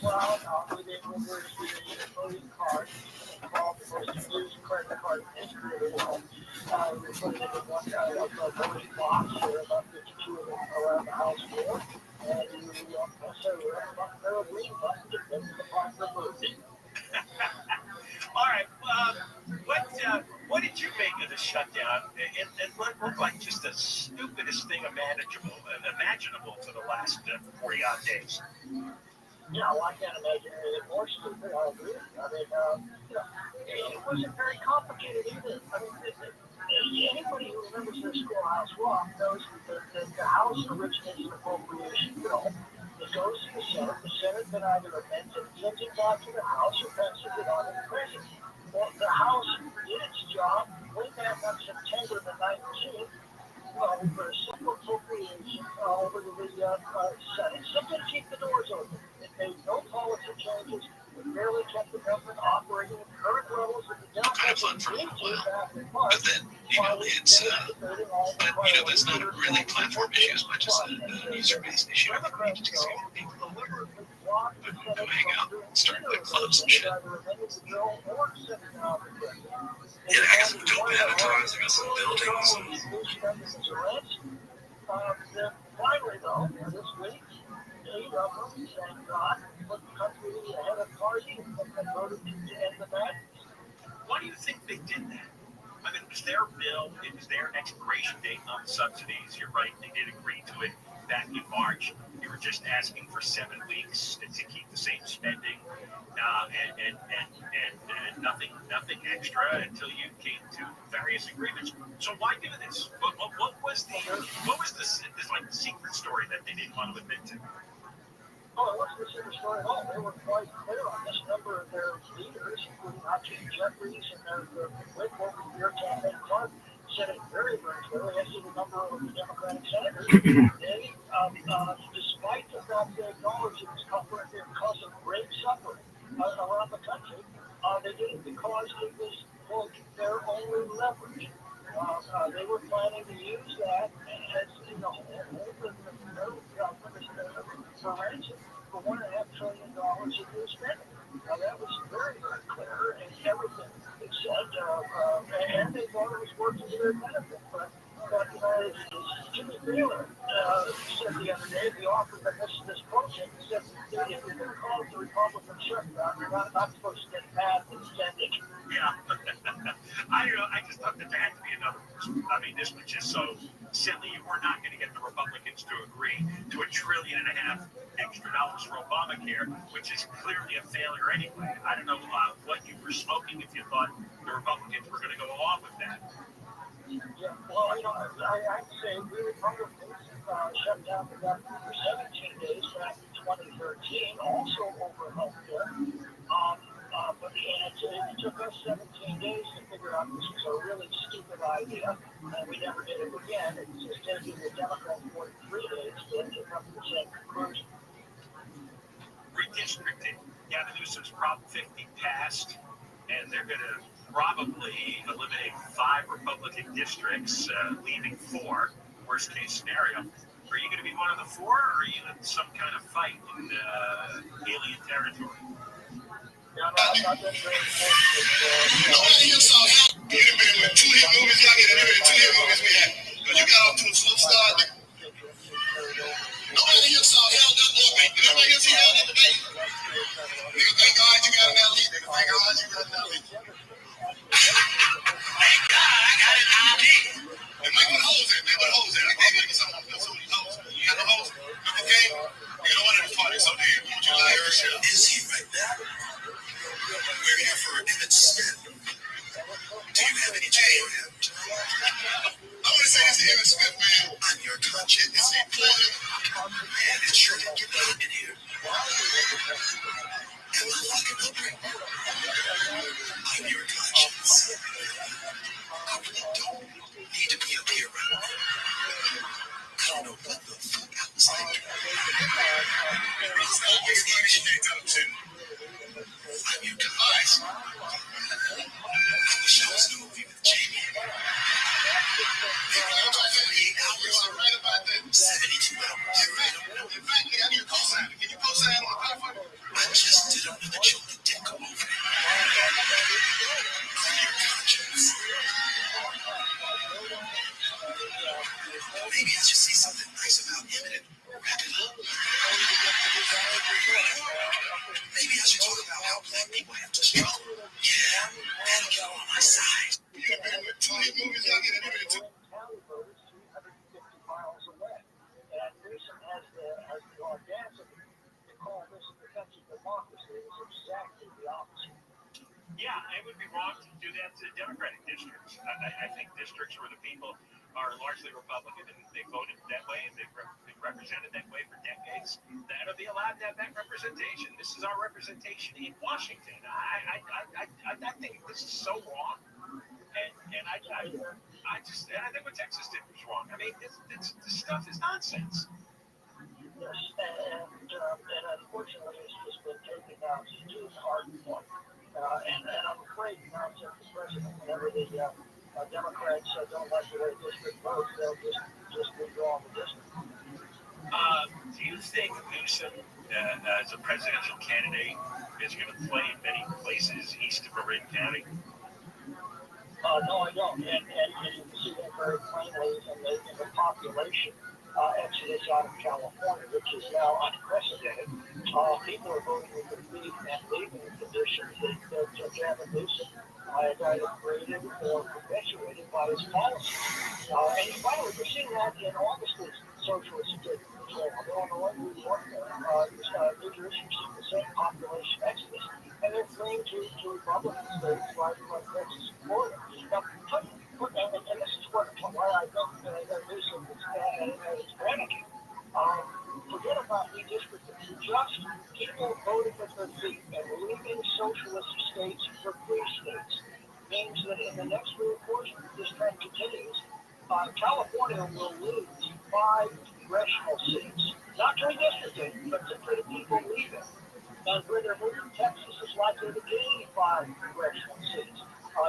Well, we're using a voting card. We're using credit card history as well. We put it in one voting box. There are about 52 of them around the house floor. And we're about the green button to get to the proper voting. All right. What did you make of the shutdown? It looked like just the stupidest thing imaginable for the last 40-odd days. Yeah, well, I can't imagine anything more stupid. I agree. I mean, it wasn't very complicated either. I mean, anybody who remembers the Schoolhouse Rock knows that the House originates an appropriation bill. It goes to the Senate. The Senate then either amends it, sends it back to the House, or passes it on to the President. Well, the House did its job way back on September the 19th. For a simple appropriation over to the Senate, simply to keep the doors open. It made no policy changes. It barely kept the government operating at current levels of the Democrats. But then, it's, that's not a really platform issue as much as a user-based issue. Everybody just gets people to hang out and start like clubs and shit. Yeah, I got some dope avatars, I got some buildings. Finally, though, this week, 8 of them, thank God, put the country ahead of party and voted to end the madness. Why do you think they did that? I mean, it was their bill, it was their expiration date on the subsidies. You're right, they did agree to it back in March. You were just asking for 7 weeks to keep the same spending, and nothing extra until you came to various agreements. So why do this? What was the secret story that they didn't want to admit to? Oh, it wasn't a secret story at all. They were quite clear on this. Number of their leaders, including Hakeem Jeffries and their whip over here, Campaign Clark, said it very, very clearly. As to the number of the Democratic senators, they, despite the fact they acknowledged it was causing great suffering around the country, they did it because it was, quote, their only leverage. They were planning to use that as for ransom for $1.5 trillion of new spending. Now that was very, very clear, and everything it said, and they thought it was working to their benefit. But as Jimmy Wheeler said the other day, the author of this project, said if you're going to call it the Republican shutdown, you're not supposed to get mad and send it. Yeah. I just thought that there had to be another person. I mean, this was just so silly. You were not going to get the Republicans to agree to $1.5 trillion extra for Obamacare, which is clearly a failure anyway. I don't know what you were smoking if you thought the Republicans were going to go along with that. Yeah, well, I have to say, we Republicans shut down the government for 17 days back in 2013, also over health care. But it took us 17 days to figure out this was a really stupid idea, and we never did it again. It's taking the Democrats 43 days to come to the same conclusion. Redistricting. Gavin Newsom's Prop 50 passed, and they're going to probably eliminate 5 Republican districts, leaving 4. Worst case scenario. Are you going to be one of the 4, or are you in some kind of fight in alien territory? Yeah, I'm not that very Nobody here saw how we have been with 2 hit movies. Y'all get it, 2 hit movies we had. But you got off to a slow start. Nobody here saw Held Up or Bait. Did everybody here see Held Up or Bait? Nigga, thank God you got an elite. Nigga, thank God you got an elite. Thank God I got an elite. And make what holes in. Make what holes in. I gave you some holes. You got the holes? Look at game. You know what? It was funny. So damn. Won't you lie here? Is he right now? We're here for Emmett Smith. Do you have any jam? I want to say this to Emmett Smith, man. I'm your conscience. It's important. Man, it sure did get hot in here. Am I fucking hungry? I'm your conscience. I really don't need to be up here right now. I don't know what the fuck I was thinking. It's always funny shit up too. I'm your device. I wish I was in a movie with Jamie. People are about 48 hours. I'm right about that. 72 hours. In fact, I need a cosign. Can you cosign on the platform? I just did another joke that didn't go over. I'm your conscience. Maybe I should say something nice about him and wrap it up. Maybe I should talk about how black people have to struggle. Yeah, that'll get on my side. You've been with 2 hit movies, y'all get into it too. Miles away. And Newsom has the audacity to call this a defensive democracy. It's exactly the opposite. Yeah, it would be wrong to do that to Democratic districts. I think districts where the people are largely Republican and they voted that way and they've been represented that way for decades, that will be allowed to have that representation. This is our representation in Washington. I think this is so wrong. And I think what Texas did was wrong. I mean, this stuff is nonsense. Yes, and unfortunately, it's just been taken down to the hard point. And I'm afraid now, since the president, whenever the Democrats don't like the way district votes, they'll just withdraw the district. Do you think Newsom, as a presidential candidate, is going to play in many places east of Marin County? No, I don't. And you can see that very plainly in the population exodus out of California, which is now unprecedented. People are voting with their feet and leaving conditions that Gavin Newsom either created or perpetuated by his policies. And finally, we're seeing that in August's socialist control of Illinois, New York, New Jersey, you're seeing the same population exodus. And they're fleeing to Republican states like Texas and Florida. Now, and this is why I think that Newsom is panicking. Forget about redistricting. Just that in the next 3 quarters, this trend continues, California will lose 5 congressional seats. Not to redistricting, but simply to people leaving. And where they're moving, Texas is likely to gain 5 congressional seats.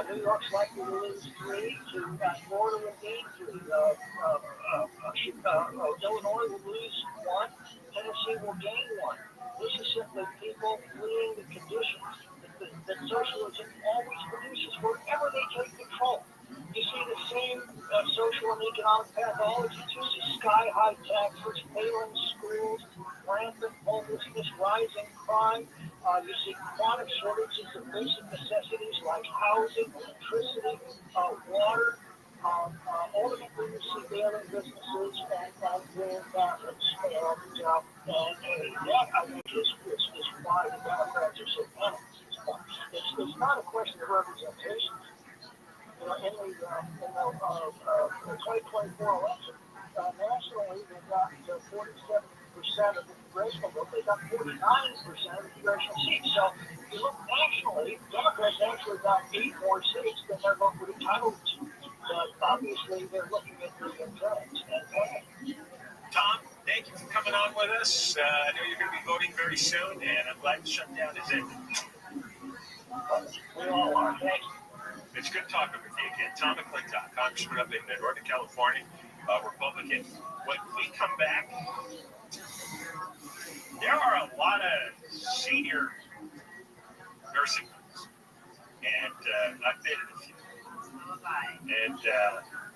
New York's likely to lose 3, Florida will gain 3. Illinois will lose 1. Tennessee will gain 1. This is simply people fleeing the conditions that socialism always produces wherever they take control. You see the same social and economic pathologies. You see sky-high taxes, failing schools, rampant homelessness, rising crime. You see chronic shortages of basic necessities like housing, electricity, water. Ultimately, you see failing businesses and grand profits. And that, I think, is why the Democrats are so panicked. It's not a question of representation. In the 2024 election, nationally, they got 47% of the congressional vote. They got 49% of the congressional seats. So, if you look nationally, Democrats actually got 8 more seats than their vote would entitled to. But obviously, they're looking at the trends. Tom, thank you for coming on with us. I know you're going to be voting very soon, and I'm glad the shutdown is ended. We all are. Thanks. It's good talking with you again. Tom McClintock, Congressman up in Northern California, Republican. When we come back, there are a lot of senior nursing homes, and I've been in a few. And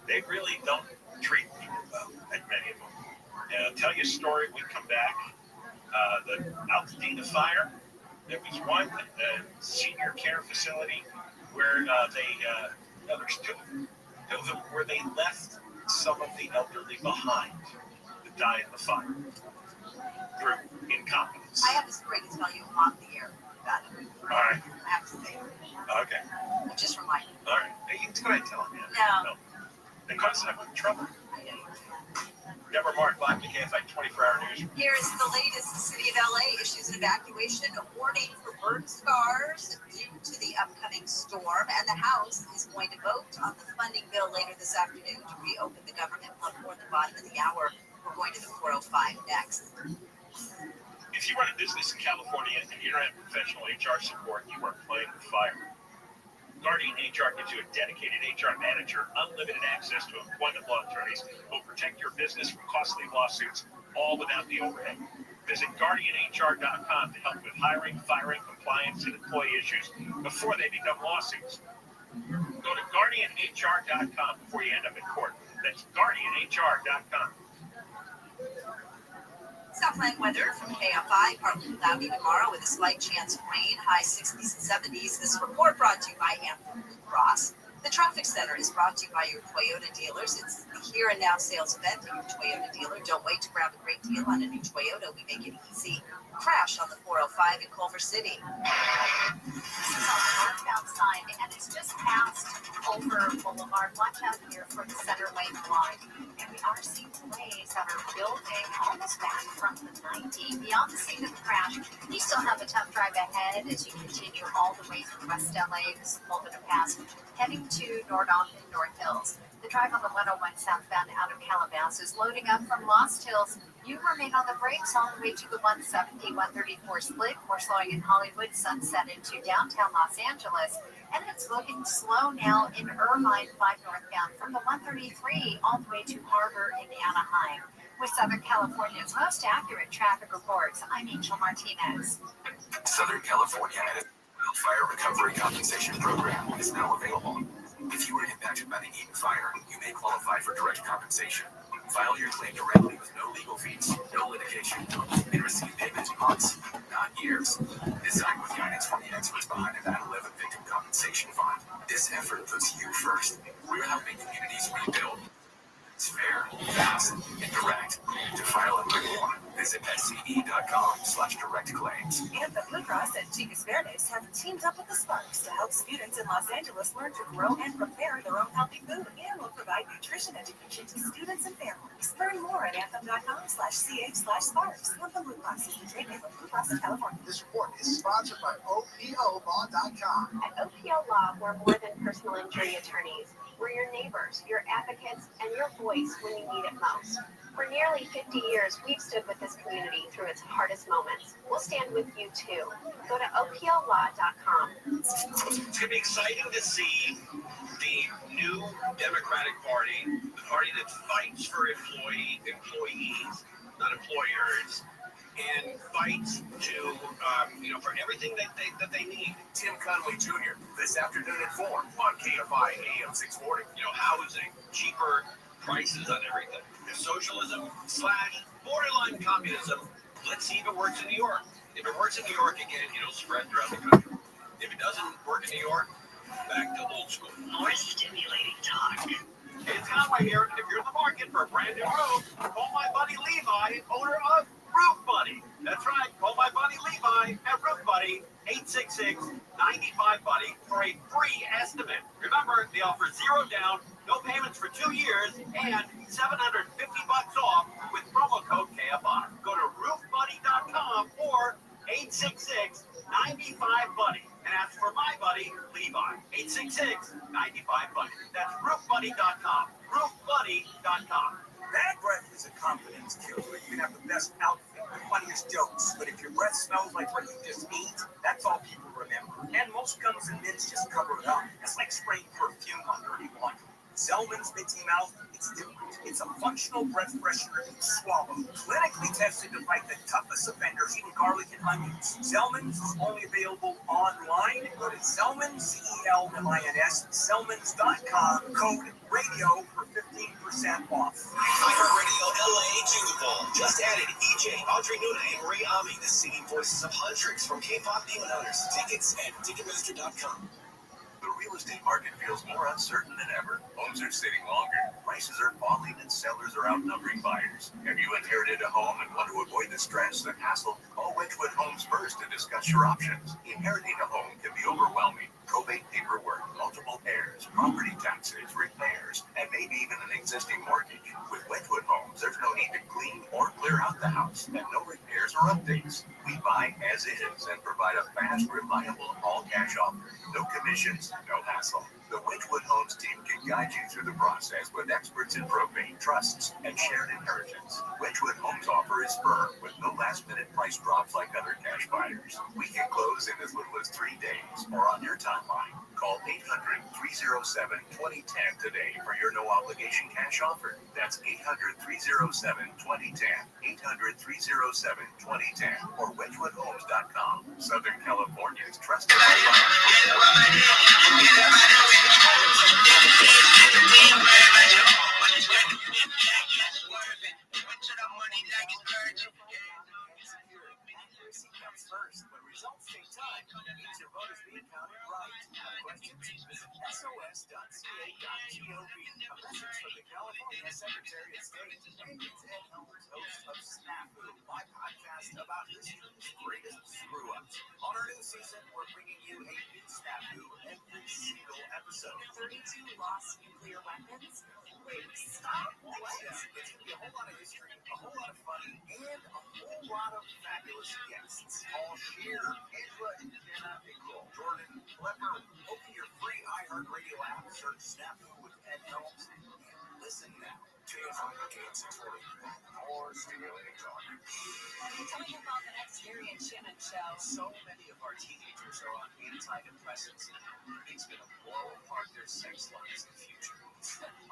they really don't treat people well at many of them. And I'll tell you a story when we come back. The Altadena fire, there was one senior care facility where there's 2 of them where they left some of the elderly behind to die in the fire through incompetence. I have a story to tell you on the air about it. All right. I have to say it. Okay. Just remind me. All right. Hey, you go ahead and tell them. No. They cause them trouble. I know. Deborah Mark, Live KFI 24-hour news. Here is the latest. The city of LA issues an evacuation warning for burn scars due to the upcoming storm, and the House is going to vote on the funding bill later this afternoon to reopen the government before the bottom of the hour. We're going to the 405 next. If you run a business in California and you don't have professional HR support, you are playing with fire. Guardian HR gives you a dedicated HR manager, unlimited access to employment law attorneys who will protect your business from costly lawsuits, all without the overhead. Visit GuardianHR.com to help with hiring, firing, compliance, and employee issues before they become lawsuits. Go to GuardianHR.com before you end up in court. That's GuardianHR.com. Southland weather from KFI, partly cloudy tomorrow with a slight chance of rain, high 60s and 70s. This report brought to you by Anthem Blue Cross. The Traffic Center is brought to you by your Toyota dealers. It's the Here and Now sales event at your Toyota dealer. Don't wait to grab a great deal on a new Toyota. We make it easy. Crash on the 405 in Culver City. This is on the northbound side, and it's just past Culver Boulevard. Watch out here for the center lane line. And we are seeing delays that are building almost back from the 90. Beyond the scene of the crash, you still have a tough drive ahead as you continue all the way through West LA. This is Multistream Pass, heading to Nordoff and North Hills. The drive on the 101 southbound out of Calabasas, loading up from Lost Hills. You remain on the brakes all the way to the 170, 134 split. We're slowing in Hollywood, Sunset into downtown Los Angeles. And it's looking slow now in Irvine 5 northbound from the 133 all the way to Harbor in Anaheim. With Southern California's most accurate traffic reports, I'm Angel Martinez. Southern California had a wildfire recovery compensation program is now available. If you were impacted by the Eden fire, you may qualify for direct compensation. File your claim directly with no legal fees, no litigation, and receive payment in months, not years. Design with guidance from the experts behind the 9/11 Victim Compensation Fund. This effort puts you first. We're helping communities rebuild. It's fair, fast, and direct. To file and learn more, visit SCE.com/direct claims. Anthem Blue Cross and Chicas Verdes have teamed up with the Sparks to help students in Los Angeles learn to grow and prepare their own healthy food, and will provide nutrition education to students and families. Learn more at anthem.com/ch/sparks. Anthem Blue Cross is the trade name of Blue Cross of California. This report is sponsored by OPOLaw.com. At OPL Law, we're more than personal injury attorneys. We're your neighbors, your advocates, and your voice when you need it most. For nearly 50 years, we've stood with this community through its hardest moments. We'll stand with you too. Go to OPLLaw.com. It's going to be exciting to see the new Democratic Party, the party that fights for employees, not employers, and fights to, for everything that they need. Tim Conway Jr. this afternoon at 4 on KFI AM 640. Housing, cheaper prices on everything. Socialism / borderline communism. Let's see if it works in New York. If it works in New York again, it'll spread throughout the country. If it doesn't work in New York, back to old school. More stimulating talk. It's Conway here, and if you're in the market for a brand new roof, call my buddy Levi, owner of Roof Buddy. That's right, call my buddy Levi at Roof Buddy, 866-95-BUDDY for a free estimate. Remember, they offer zero down, no payments for 2 years, and $750 off with promo code KFI. Go to roofbuddy.com or 866-95-BUDDY and ask for my buddy Levi. 866-95-BUDDY. That's roofbuddy.com. Roofbuddy.com. Bad breath is a confidence killer. You can have the best outfit, the funniest jokes, but if your breath smells like what you just ate, that's all people remember. And most gums and mints just cover it up. It's like spraying perfume on dirty laundry. Zellman's Minty Mouth, it's different. It's a functional breath freshener you swallow. Clinically tested to fight the toughest offenders, even garlic and onions. Zellman's is only available online. Go to Zellman's, Zellmins, Zellmans.com, code radio for 15% off. iHeartRadio LA Jingle Ball just added EJ, Audrey Nuna, and Ray Ami, the singing voices of hundreds from K-pop demon hunters. Tickets at Ticketmaster.com. The real estate market feels more uncertain than ever. Homes are sitting longer, prices are falling, and sellers are outnumbering buyers. Have you inherited a home and want to avoid the stress and hassle? Call Wedgwood Homes first to discuss your options. Inheriting a home can be overwhelming. Probate paperwork, multiple heirs, property taxes, repairs, and maybe even an existing mortgage. With Wedgwood Homes, there's no need to clean or clear out the house, and no repairs or updates. We buy as is and provide a fast, reliable, all-cash offer. No commissions, no hassle. The Wedgwood Homes team can guide you through the process with experts in probate, trusts, and shared inheritance. Wedgwood Homes offer is firm with no last-minute price drops like other cash buyers. We can close in as little as 3 days or on your timeline. Call 800-307-2010 today for your no-obligation cash offer. That's 800-307-2010, 800-307-2010, or wedgwoodhomes.com. Southern California's trusted First, when results take time, each your vote is being counted right. Questions? Visit sos.ca.gov. A message from the California Secretary of State. And it's Ed Helmer's host of Snafu, my podcast about history's greatest screw-ups. On our new season, we're bringing you a new Snafu every single episode. 32 lost nuclear weapons? Wait, stop. What? Yeah, it's going to be a whole lot of history, a whole lot of funny, and a whole lot of fabulous guests. Paul Scheer, Angela, and Jenna, Nicole, Jordan, Klepper. Open your free iHeartRadio app, search Snafu with Ed Helms, and listen now. More stimulating talk. Tell me about the next Gary and Shannon show. So many of our teenagers are on antidepressants. It's going to blow apart their sex lives in the future.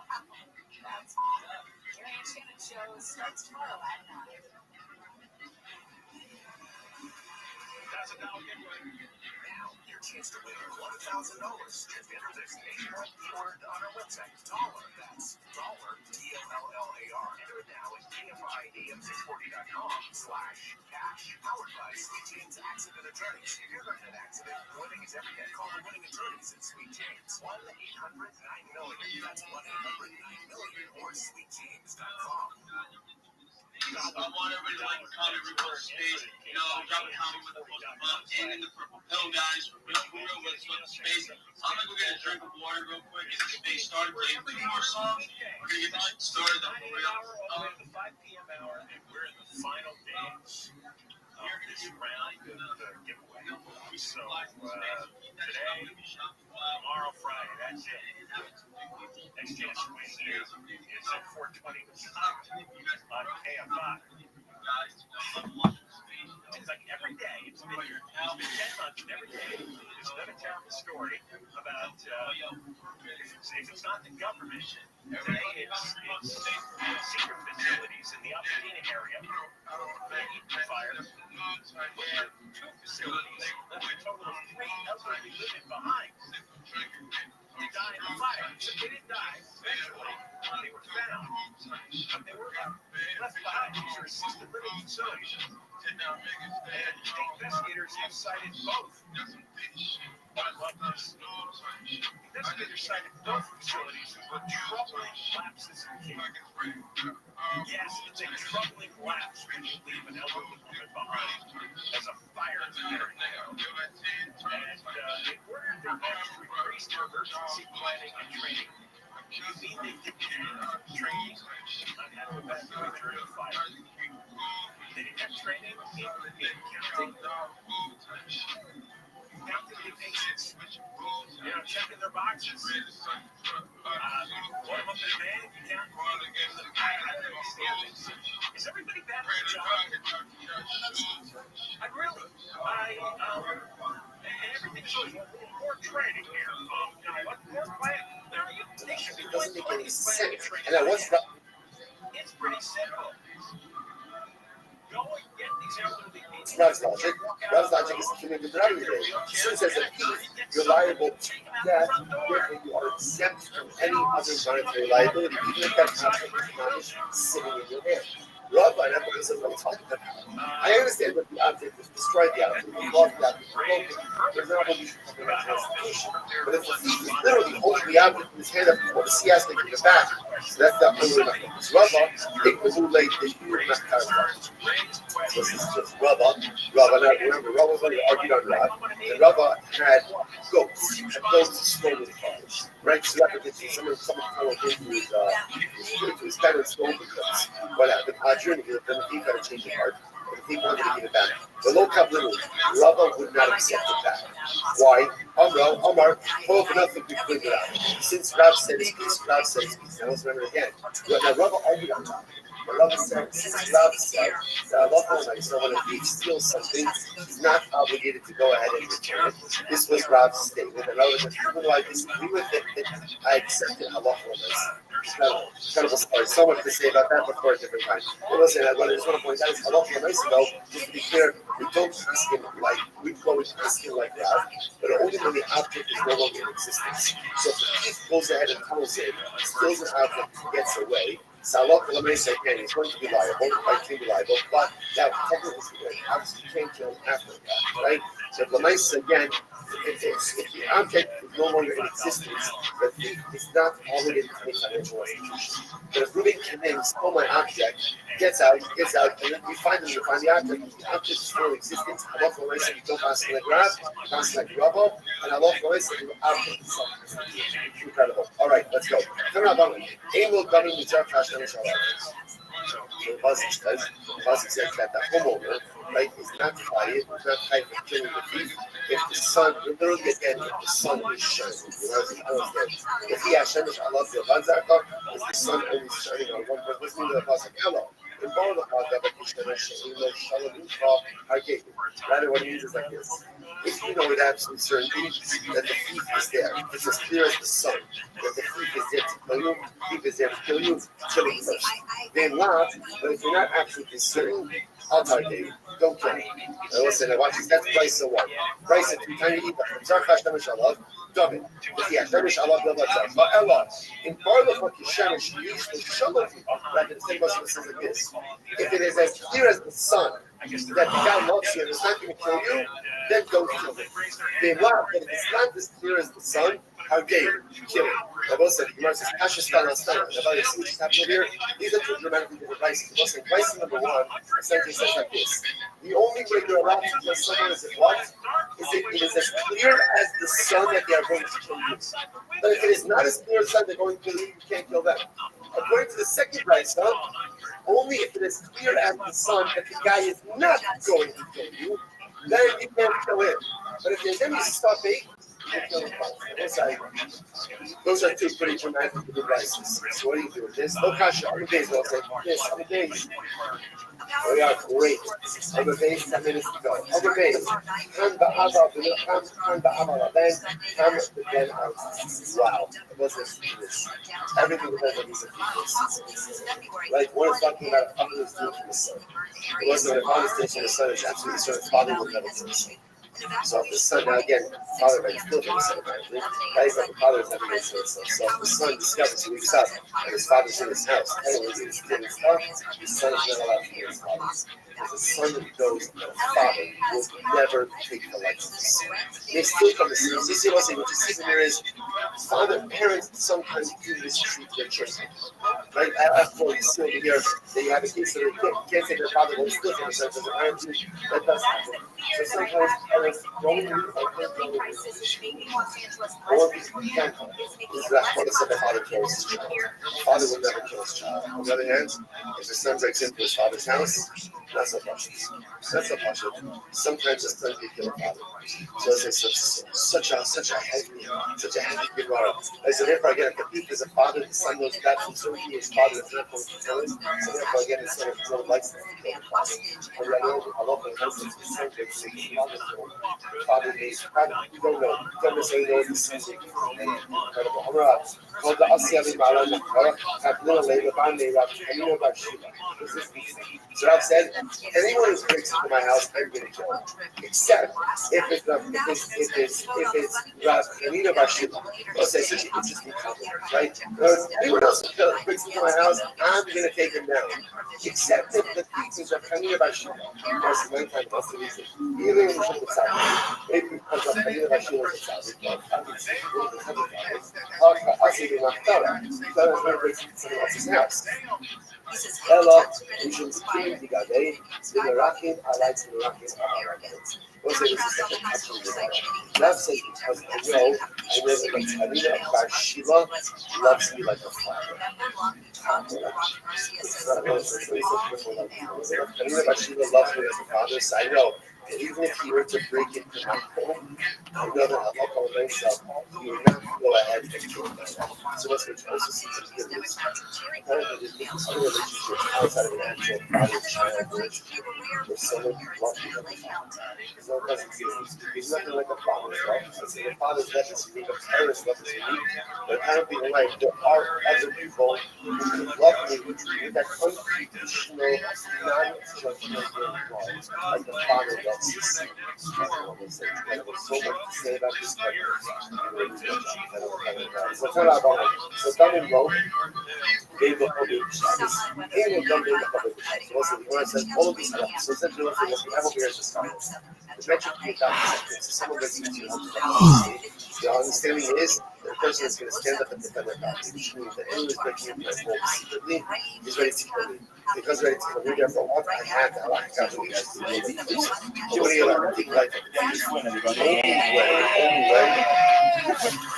Wow, that's good. Gary and Shannon show starts tomorrow at 9. That's a dollar giveaway. Now, your chance to win $1,000. Just enter this nationwide keyword on our website. Dollar. That's dollar. DOLLAR. Enter it now at KFIAM640.com/cash. Powered by Sweet James Accident Attorneys. If you're in an accident, winning is every day. Call the winning attorneys at Sweet James. 1-800-9-MILLION. That's 1-800-9-MILLION or sweetjames.com. I want everybody to like, comment, repost space. Drop a comment with the bump and the purple pill, guys. For real, let's go to space. I'm gonna go get a drink of water real quick, get the space started, play a few more songs. We're gonna get this shit started up for real. The 5 p.m. hour, and we're in the final days of this round of the giveaway. So today, tomorrow, Friday, that's it. Next chance to win here is at 4:20 on KFI. It's like every day, it's been 10 months, and every day there's another terrible story about, if it's not the government, today it's secret facilities in the Altadena area that Eaton fire, where 2 facilities left a total of 3 elderly living behind. They died in the fire. So they didn't die. Eventually, they were found. But they were left behind. These are assisted living facilities. And state investigators have cited both. I love this. Investigators cited both facilities for troubling lapses in care. Yes, it's a troubling lapse when you leave an elderly woman behind as a fire is carrying out. And in order to increase their emergency planning and training, you need to get training on how to evacuate during a fire. They didn't have training in counting the patients, checking their boxes. One of them in a van, if you count, I don't understand this. Is everybody bad at their job? And everything's more training here. More planning. They should be doing plenty of planning training. And that was It's pretty simple. Go and get these elderly people. It's nostalgic. Nostalgic is committed to every day. Since as a thief, you're liable to death, therefore you are exempt from any other monetary liability, even if that contract is not sitting in your hand. Rabbi, and I believe what I'm talking about. I understand that the object was destroyed, the object was lost, the object was broken. There's no obligation to cover transportation. But if the thief is literally holding the object in his hand up before the CS, they give it back. So that's not really nothing. It's Rabbi, it was too late, they didn't have time. This is just Rabbi. Rabbi, now remember, Rabbi was only argued on Rab, and Rabbi had goats. Goats stolen cars. Right? So that was someone came to his kind of stolen goats. What happened? Then the thief had to change the heart, and the thief wanted to give it back. The low cap literally, Rabbi would not accept it back. Why? Omar, hold nothing to clean it out. Since Rab said his piece, Rab said his piece. Now let's remember it again. Now Rabbi argued on that. Rabbi said, since Rab said that when a thief steals something, he's not obligated to go ahead and return it. This was Rab's statement. And Rabbi said, even though I disagree with it, I accepted Allah for this. Kind of a story. So much to say about that, but for a different time. But listen, what I just want to point out is Allah for nice ago, just to be clear, we don't ask him like, we always ask him like that, but only when the object is no longer in existence. So if the thief goes ahead and tells it, steals an object, gets away, Salah Lamesa again is going to be liable, likely liable, but that technically is good. Obviously, you can't kill him after that, right? So Lamesa again, if the object is no longer in existence, the thief is not obligated to make financial restitution. But if Ruben came in, stole my object, gets out, and then we find him to find the object is still in existence. Allah Lamesa, you don't pass like Rab, pass like Rubble, and Allah Lamesa, the object is something. Incredible. All right, let's go. Come on, Aim will come in with your cash. So the Pasuk says that the homeowner, right, is not tied for killing the thief. If the sun, literally again, if the sun is shining, if he has shinish Allah the Banzaka, is the sun only shining on one person? Listening to the Pasuk, hello. In all the rather, what he means is like this. If you know with absolute certainty that the thief is there, it's as clear as the sun, that the thief is there to kill you, the thief is there to kill you, kill him first. Then laugh, but if you're not absolutely certain, I'll tell you. don't kill him. And listen, I watch this. That's Bryce the one. Bryce it 2 tiny eat them. Zar Hashtamish Allah, David. If he has Shamish Allah, David Zar. But Allah, in Barla Fuck Shamish, he used to Shalom. Like the same Muslim says like this. If it is as clear as the sun that the guy loves you and is not going to kill you, then don't kill him. They laugh, but if it's not as clear as the sun, how dare you kill him? Rabbi said, Gemara says, Kashastan Astan. Rabbi says, what's happening here? These are two dramatically different vices. Listen, vice number one essentially says like this. The only way you're allowed to kill someone is if what? Is if it is as clear as the sun that they are going to kill you. But if it is not as clear as the sun they're going to kill you, you can't kill them. According to the second vice, only if it is clear as the sun that the guy is not going to kill you, then you can't kill him. But if there's any stuff, those are two pretty dramatic devices. So what do you do with this? No kasha. Other days, I'll say this. Other days. We are great. Other days, 10 minutes to go. Other days. Come then out. Wow. It wasn't this. Everything depends on these features. Like one is talking about a father is doing for the son. It wasn't a father's doing for the son. It's absolutely certain father will never do the son. So if the son, now again, father might still do the son, apparently. Guys like the father is never going to do the son. So if the son discovers he wakes up and his father's in his house, anyways, he's getting stuff, the son is not allowed to hear his father. Because the son knows that the father will never take the life of his son. They still come to see us. You see what you see there is parents sometimes do mistreat their children. Right? After all, you see over here, they have a case that they can't say their father will steal from their son because apparently that does happen. So sometimes parents don't leave or can't go with or we can't. That's what the father kills his child. The father will never kill his child. On the other hand, if the son breaks into his father's house, that's a passion. That's a passion. Sometimes the son can kill a father. So it's such a heavy Gemara. I said, therefore, again, if there's a father, the son knows that certainly his father is not going to kill him. So therefore, again, the son of no likes to kill the father. But I know a lot of the husbands, the son breaks into the father's home. The father needs, you don't know. You don't necessarily know the son is incredible. Called the Asiyami Maran, have little labor, band labor, and you know about Shiva. So I've said, anyone who breaks into my house, I'm going to kill him. Except if it's Rav Hanina Bashila. I'll say such an interesting compliment, right? Anyone else who breaks into my house, I'm going to take him down. Except if the teachings of Hanina Bashila. That's the main time, that's the reason. Even in the Tzad, maybe because of Hanina Bashila is a I'll say the Nachtara. So I'm going to break into someone else's house. Ella, we should keep the Gadei, the Merakim, I like the Merakim, also, this is such a passionate desire. Love says because I know that Hanina Bashila loves me like a father. Hanina Bashila loves me as a father, so I know that even if he were to break into my home, I know that I'll call myself, he would not go ahead and kill myself. So what's going to also see to hear this? Apparently, there's other relationships outside of an actual father-child relationship where someone loves you like a father. There's no presence here. There's nothing like a father's love. I say the father's love is unique, a parent's love is unique, but apparently in life there are other people who love me with that unconditional, non-judgmental love, like the father loves his son. There's so much to say about this country. So tell our about it. So come and vote. They will come in Shabbos. And we'll come in the public Shabbos. So listen, when I said all of these stuff, so essentially what we have over here is just silence. The metric to take out is someone makes it to you. The understanding is the person is going to stand up and defend their boundaries, which means that anyone who's breaking into my home secretly is ready to kill me. Because ready to kill me, therefore, what I have to allow God to guys to do is nobody allowed to take life of the only way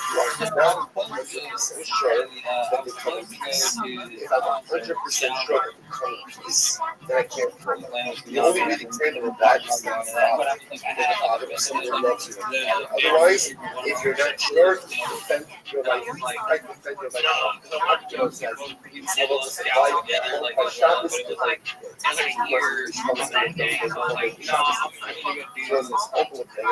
you are not 100% sure that they come in peace. If I'm 100% sure that they come in peace, then I can't kill them. The only way to handle that is the father or someone who loves you. Otherwise, if you're not sure, defend your life. Right? Defend your life. God says, he's able to supply by Shabbos is like 10 years. Shabbos is open with things.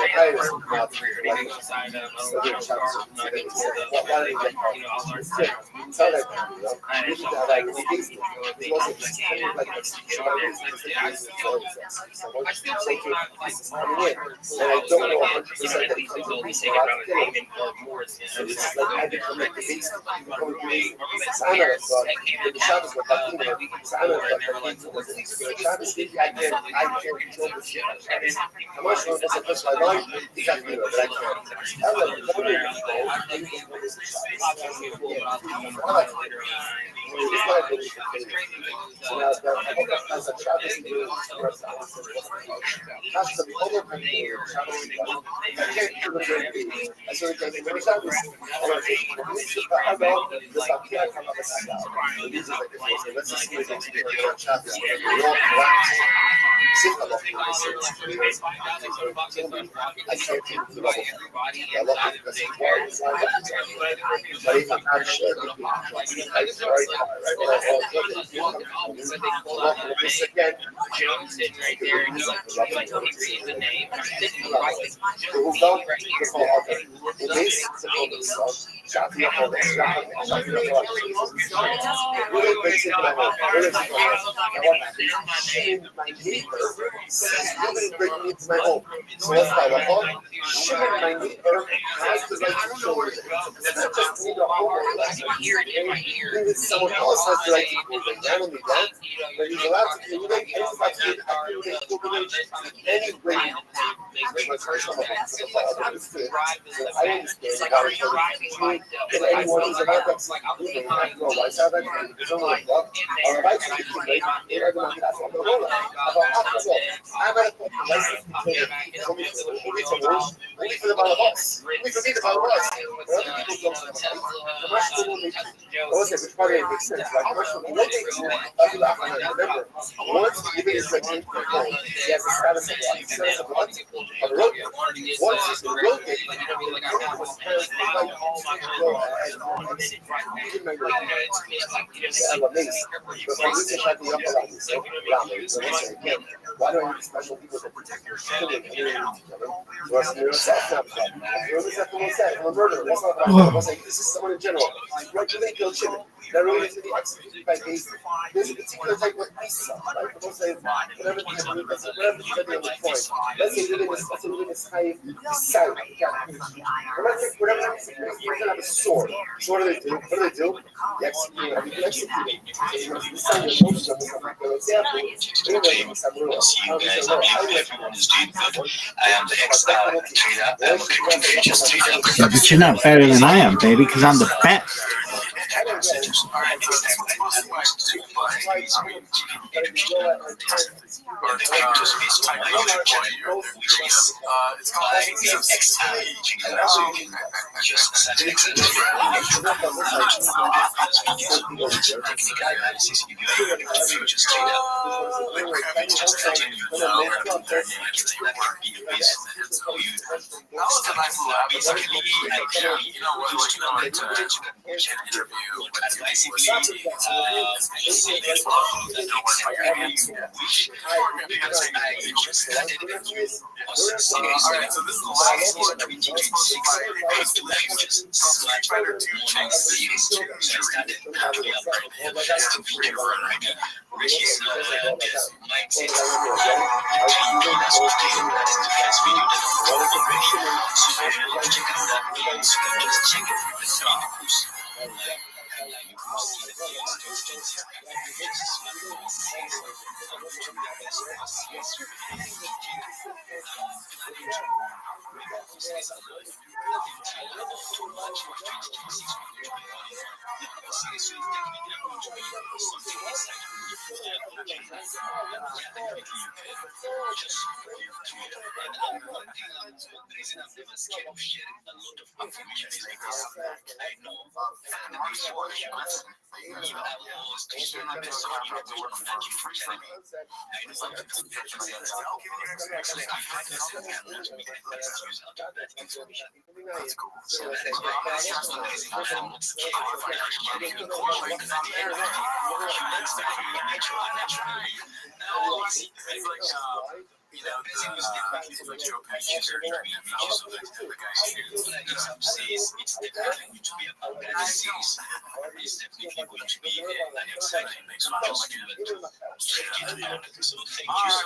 Someone else has the right to do it. Not only that, but he's allowed to communicate any way. I understand about it. If anyone is about that, why don't you special people to protect your family? This is someone in general. What do they kill children? That really needs to be executed by basic. There's a particular type of Isa, right? People say whatever the point. Let's say they're living a high side. Whatever you can have a sword. So what do they do? You execute it. You execute it. I am the ex-trader. I'm a confucius trader. Yeah, but you're not better than I am, baby, because I'm the best. You know, the Joe Pesci character in Fellas with the guy's shoes. It's definitely to be a part of the series. It's definitely going to be exciting. Makes fun of it. Alright,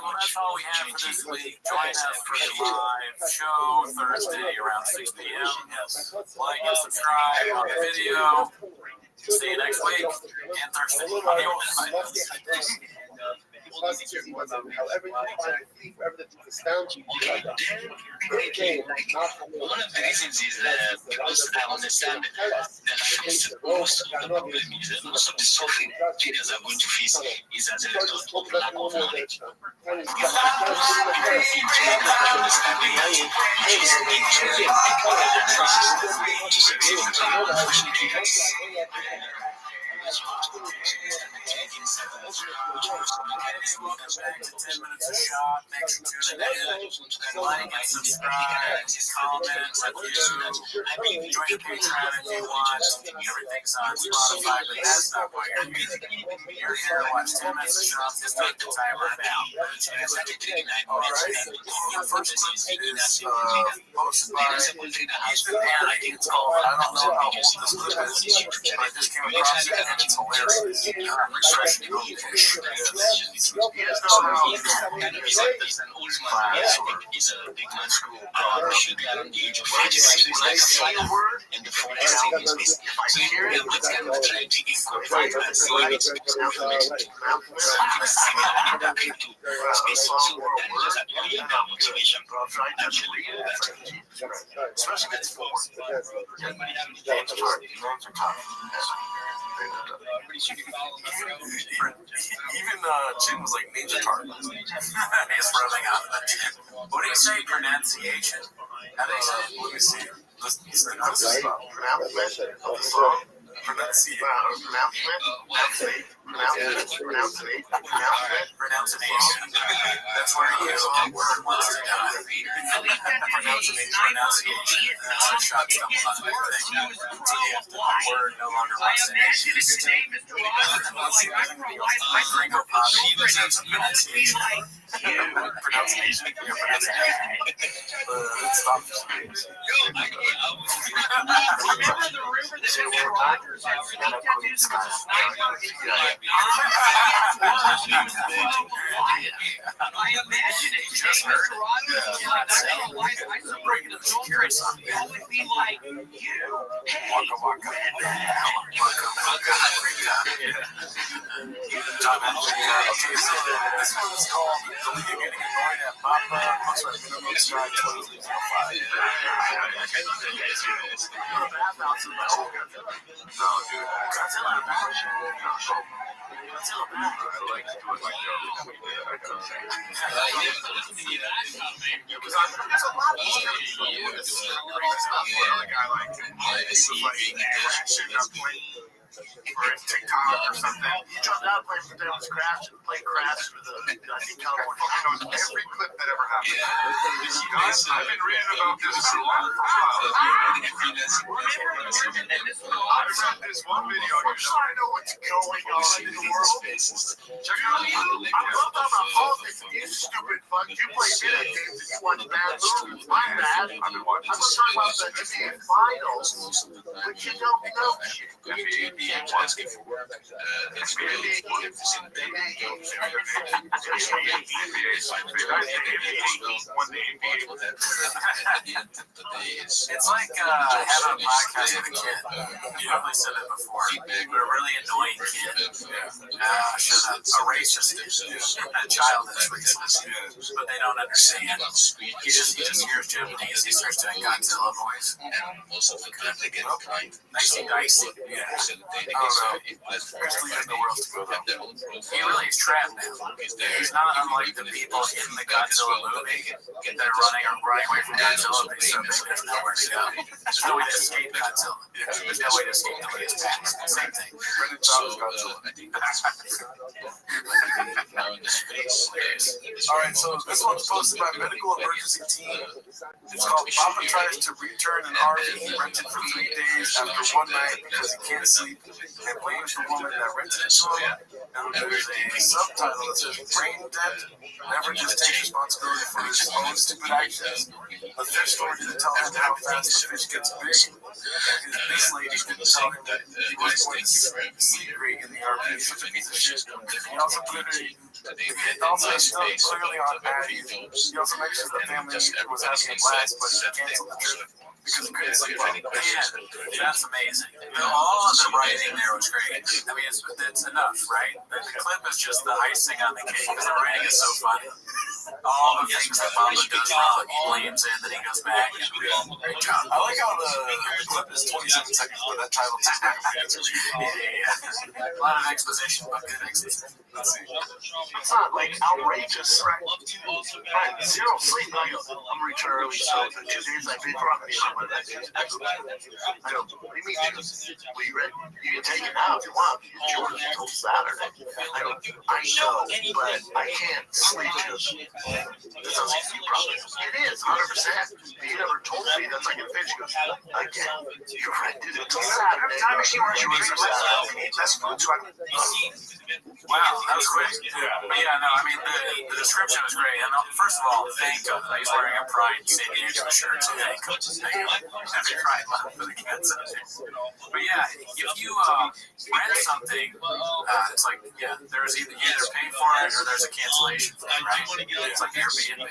well, that's all we have for this week. Join us for the live show Thursday around 6 p.m. Like and subscribe on the video. See you next week and Thursday. However you find it, wherever the sound you one of the reasons is because I understand that most of the problem is that most of the suffering traders are going to face is as a result of lack of knowledge. Welcome back to 10 Minutes of Shock. Thanks for tuning in. Like and subscribe, comment, review, join the Patreon if you want. Everything's on Spotify, but that's not why you're here. You're here to watch 10 Minutes of Shock. Just take the timer now. Alright. The first clip is posted by Ethan Ann, I think it's called. I don't know how old this clip is, but I just came across it and it's hilarious. Refreshing. He's an old man. He's a big man who should be around the age of 45. So it's like a final word and the forest thing is basically. So here it was kind of trying to incorporate that same information. Something similar to space. So that is a really bad motivation. Actually, especially when it's for everybody having to change the Even Jim was like Ninja Turtle. He's rubbing off the Jim. What do you say, pronunciation? How do you say it? Let me see. Listen, pronunciation. That's where you word wants to die. Pronunciation. That's a shot stuff on everything. Word no longer wants to die. Gringo Pop, he was in some pronunciation. Pronunciation. Stop. Remember the rumor that Mr. Rogers had sneak tattoos with a sniper? I imagine it today, Mr. Rogers was like, I don't know why I support the children. That would be like, you Waka waka. Okay, so this one's called The League of Getting Annoyed at Papa. Looks like minimum strike 2305. for TikTok or something. He jumped out playing for them, playing Crash for the California. He knows every clip that ever happened. I've been reading about this for a while. I've sent this one video. I'm trying to know what's going on in the world. Check out you. I'm not talking about politics. You stupid fuck. You play video games and you watch bad movies. My bad. I'm not talking about the NBA Finals, but you don't know shit. Asking for that's very it's like having a podcast with a kid. You probably said it before. But a really annoying kid. A racist, a child that's racist. But they don't understand. He just hears Japanese. He starts doing Godzilla voice. And most of the time they get kind. Nicey dicey. Yeah. He really is trapped now. He's not unlike the people in the Godzilla movie that are running away from Godzilla. There's nowhere to go. There's no way to escape Godzilla. There's no way to escape the way it's past. Same thing. job as Godzilla. Alright, so this one's posted by Medical Emergency Team. It's called Papa Tries to Return an RV rented for 3 days after one night because he can't sleep and blames the woman that rented it to him. And there's a subtitle that says Brain Dead never just takes responsibility for his own stupid actions. The fish store didn't tell him how fast the fish gets big. And this lady didn't tell him that he was going to sleep great in the RV. He's such a piece of shit. He also put it still clearly on Patty. He also mentions the family was having a blast, but he canceled the trip because he couldn't sleep well. Man, that's amazing. All of the writing there was great. I mean, it's enough, right? The clip is just the icing on the cake because the writing is so funny. All the things that Papa does wrong, he blames it, then he goes back and great job. I like how the clip is 27 seconds, but that title is yeah. A lot of exposition, but good exposition. Let's see. It's not like outrageous. Right. Zero sleep. I'm reaching early, so the 2 days I've been from me. I go, what do you mean? Well, you can take it now if you want. It's yours until Saturday. I go, I know, but I can't sleep because this doesn't seem proper. It is, 100%. He never told me that's like a fish. He goes, again, you rented it until Saturday. Every time she wants you to less food, so Wow, that was great. Yeah. But yeah, no, I mean, the description was great. And first of all, thank God he's wearing a Pride San Diego shirt today. Happy Pride Month for the kids. But yeah, if you rent something, it's like, yeah, there's either you pay for it or there's a cancellation fee, right? It's like Airbnb.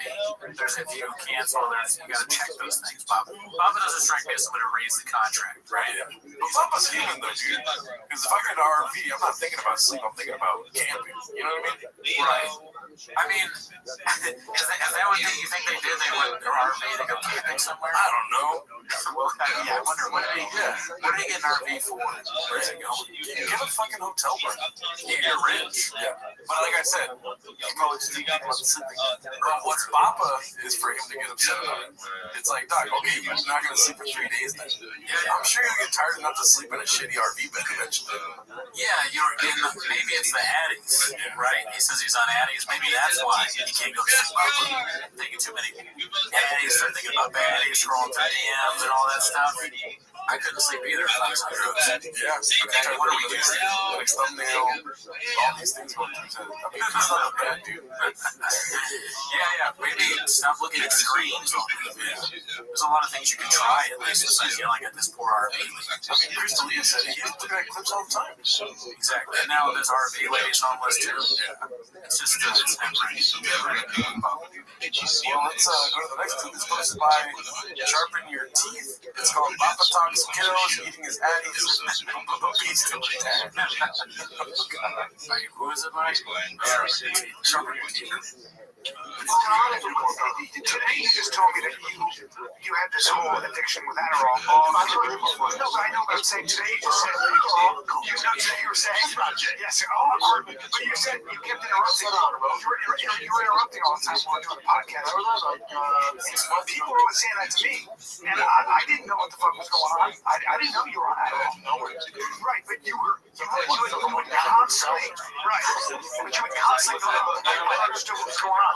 There's if you cancel, you got to check those things. Papa doesn't strike me as somebody who reads the contract, right? But Papa's human though, dude. Because if I get an RV, I'm not thinking about sleep. I'm thinking about camping. You know what I mean? Right. I mean, is that what you think they did? They went their RV to go camping somewhere? I don't know. Well, yeah, I wonder what did they get an RV for? Where's it going? Get a fucking hotel room. You're rich. Yeah. But like I said, you probably just think about sleeping. What's Papa is for him to get upset about it. It's like, Doc, okay, you're not going to sleep for 3 days then. Yeah, I'm sure you'll get tired enough to sleep in a shitty RV bed eventually. Yeah, maybe it's the Addies, right? He says he's on Addies. Maybe that's why he can't go to sleep. Papa thinking too many Addies, start thinking about baddies, scrolling through DMs and all that stuff. I couldn't sleep either if I was on drugs. Yeah, okay, what do we do? Next thumbnail, all these things going through his head. I mean, he's not a bad dude. Yeah, maybe stop looking at screens. There's a lot of things you can try, at least, besides yelling at this poor RV. I mean, Crystalia said he gets looking at clips all the time. Exactly. And now this RV lady's homeless, too. It's just, it's never Well, let's go to the next clip. It's posted by Sharpen Your Teeth. It's called Papa Talks Kiddos Eating His Addies. Peace to the dad. Who is it, Mike? Sharpen Your Teeth. Today you just told me that you had this whole addiction with Adderall. I told you before. No, but I know what I'm saying. Today you just said, today you were saying, yes, but you said you kept interrupting. You were interrupting all the time while doing the podcast. People were saying that to me, and I didn't know what the fuck was going on. I didn't know you were on Adderall. Right, but you were constantly, right, but you would constantly go on. I understood what was going on.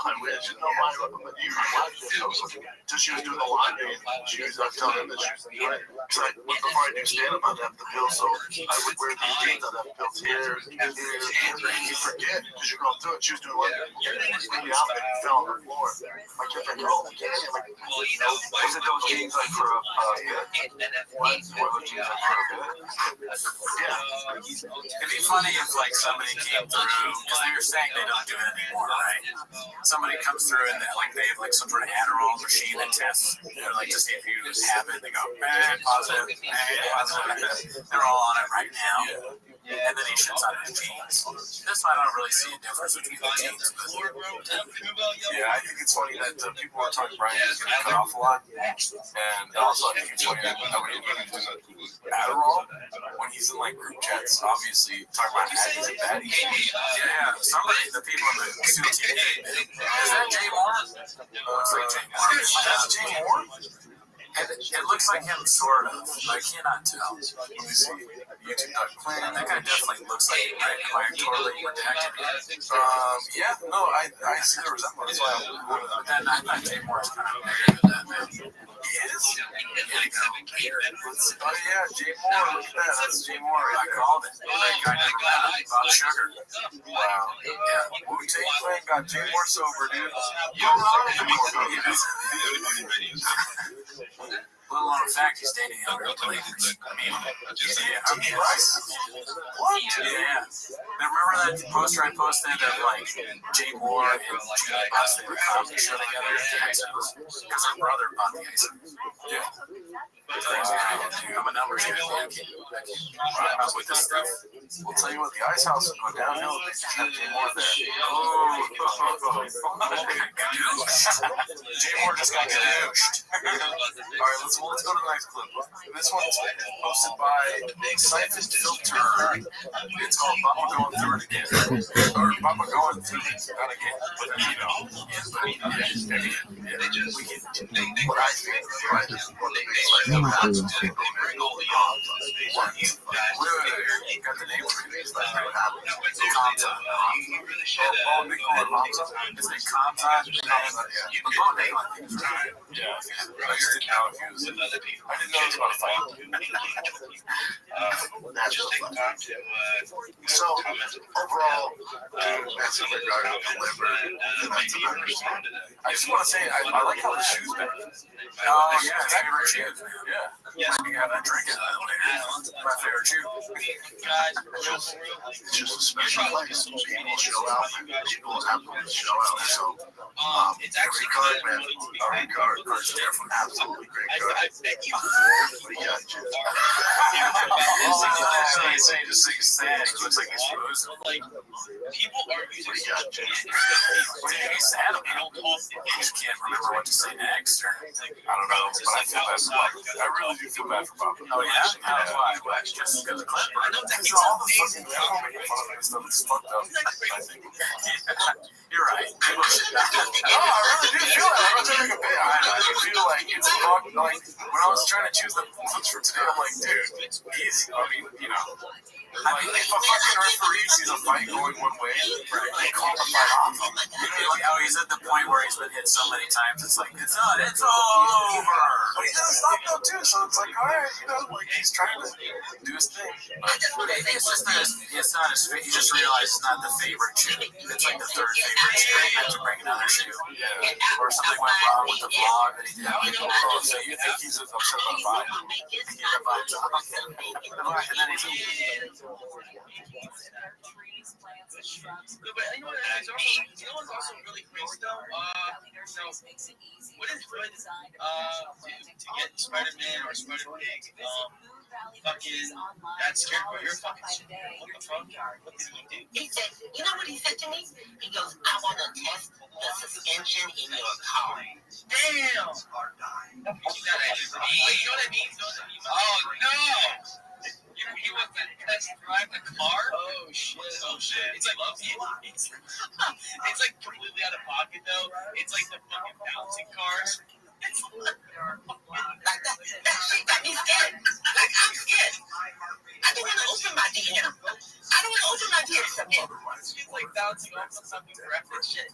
She was doing the laundry, and she was telling him that she was doing it. Before I do stand-up, I'd have the pill, so I would wear these jeans, I'd have pills here, and you forget, because you're going through it. She was doing laundry, cleaning out, and fell on the floor. My kid's like, oh, I can't. Like, is it those jeans like for a what? Those jeans like for a bit? Yeah. It'd be funny if, like, somebody came through, because they were saying they don't do it anymore, right? Somebody comes through and they have like some sort of Adderall machine that tests, like to see if you have it. They go, positive, positive. They're all on it right now. And then he shits out his jeans. That's why I don't really see a difference between the jeans. Yeah, I think it's funny that people are talking Brian is getting cut off a lot. And also I think it's funny that when he's doing Adderall, when he's in like group chats, obviously talking about Addies and baddies. Yeah, somebody, the people in the SEAL team. Is that Jay Moore? Looks like Jay Moore. That's Jay Moore? It looks like him, sort of. I cannot tell. Let me see. YouTube.plan. That guy definitely looks like him, right? Am I totally redacted? Yeah, no, I see the resemblance. But then I thought Jay Moore's kind of negative than that, man. He is? Oh, yeah, Jay Moore. Look at that. That's Jay Moore. I called it. That guy never met him. Bob Sugar. Wow. Yeah. Wu-Tang Clan got Jay Moore sober, dude. Little known fact, he's dating younger ladies. Right? What? Yeah. Now remember that poster I posted of like Jay Moore and Gina Bus, they were comedy show together at the Ice House? Because her brother bought the Ice House. Yeah. I'm a numbers guy. I can't up with this stuff. We'll tell you what, the Ice House will go downhill if they have Jay Moore there. Jay Moore just got gadooshed. Alright, let's go to the next clip. This one's posted by Siphon Filter. It's called Baba Going Through It Again. Or Baba Going Through It Again. But you know, what I think, right, is what they like. Got the name for it. It's like what happened. Oh, Nicole Alonso. Is it Compton? Yeah. But Bo Nicole, I think, is right. Yeah. I just didn't know if he was. I didn't know he was about to fight. So, overall, that's a regard of the liver. I just want to say, I like how the shoes back. Oh, yeah, it's favorite shoes. Yeah. Maybe have a drink in that later. My favorite shoe. It's just a special place. People show out. People have to show out. So, it's actually card, man. Our card is different. Absolutely great card. What do you got, Jim? Saying just saying sad. It looks like he's frozen. People are using what do you got, Jim? What do you think he's sad about? He just can't remember what to say next. Or, I don't know, but I feel bad for Bob. I really do feel bad for Bob. Oh, yeah? Why? Just because of Clipper. I know that he's all the fucking stuff is fucked up, I think. You're right. No, I really do feel that. I'm not trying to make a bit. I do feel like it's fucked. Like, when I was trying to choose the clips for today, I'm like, dude, easy. I mean, you know. I mean, if a fucking referee sees a fight going one way, they call the fight off. You know, like how he's at the point where he's been hit so many times, it's like, it's all over. But he doesn't stop though, too, so it's like, all right, you know, like he's trying to do his thing. But it's just not his, he just realized it's not the favorite shoe. It's like the third favorite shoe. He meant to bring another shoe. Yeah. Or something went wrong with the vlog that he did. Oh, so you think he's upset about the vibe? The vibe's off. And then he's but you know what's also really crazy though? What is good to get Spider-Man or Spider-Pig? Fucking that scared boy, you're fucking scared. What the fuck? What did he do? He said, you know what he said to me? He goes, I want to test the suspension in your car. Damn! You know what I mean? Oh no! He wants to test drive the car? Oh shit. It's like it's like completely out of pocket though. It's like the fucking bouncing cars. Like that shit got me scared. Like I'm scared. I don't want to open my DM. I don't want to open my DM submit. It's like bouncing off of something breakfast shit.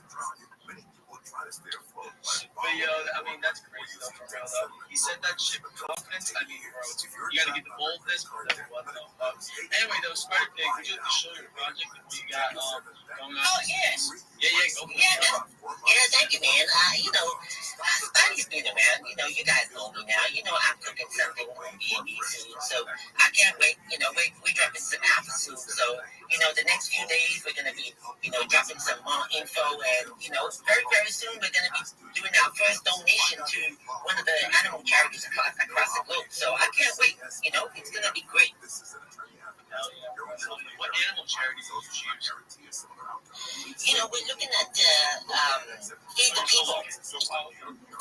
But yo, I mean, that's crazy though, for real though. He said that shit with confidence. I mean, bro, you gotta get the boldness, but anyway, though, Spider-Pig, would you like to show your project that you got going on? Oh, yes. Yeah, thank you, man. You know, Spidey's been around. You know, you guys know me now. You know, I'm cooking something on B&B soon. So I can't wait. You know, we're dropping some alpha soon. So, you know, the next few days, we're going to be, you know, dropping some more info. And, you know, very, very soon, we're going to be doing our first donation to one of the animal charities across the globe. So I can't wait. You know, it's going to be great. What animal charities do you choose? You know, we're looking at Feed the People.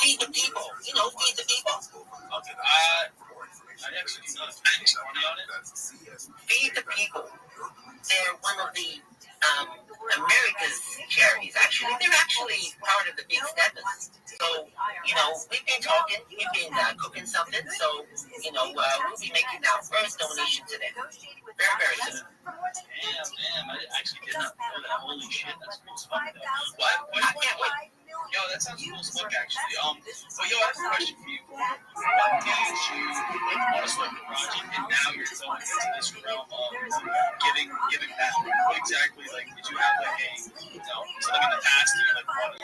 Feed the People. You know, Feed the People. Okay. I actually do not. Money on it? Feed the People. They're one of the America's charities. Actually, they're actually part of the Big Steppers. So, you know, we've been talking. We've been cooking some What? I can't wait. Yo, that sounds cool as fuck, actually. But yo, I have a question for you. What made you want to start the project, and now you're going into this realm of giving back? What exactly, like, did you have like a, something in the past that you like wanted?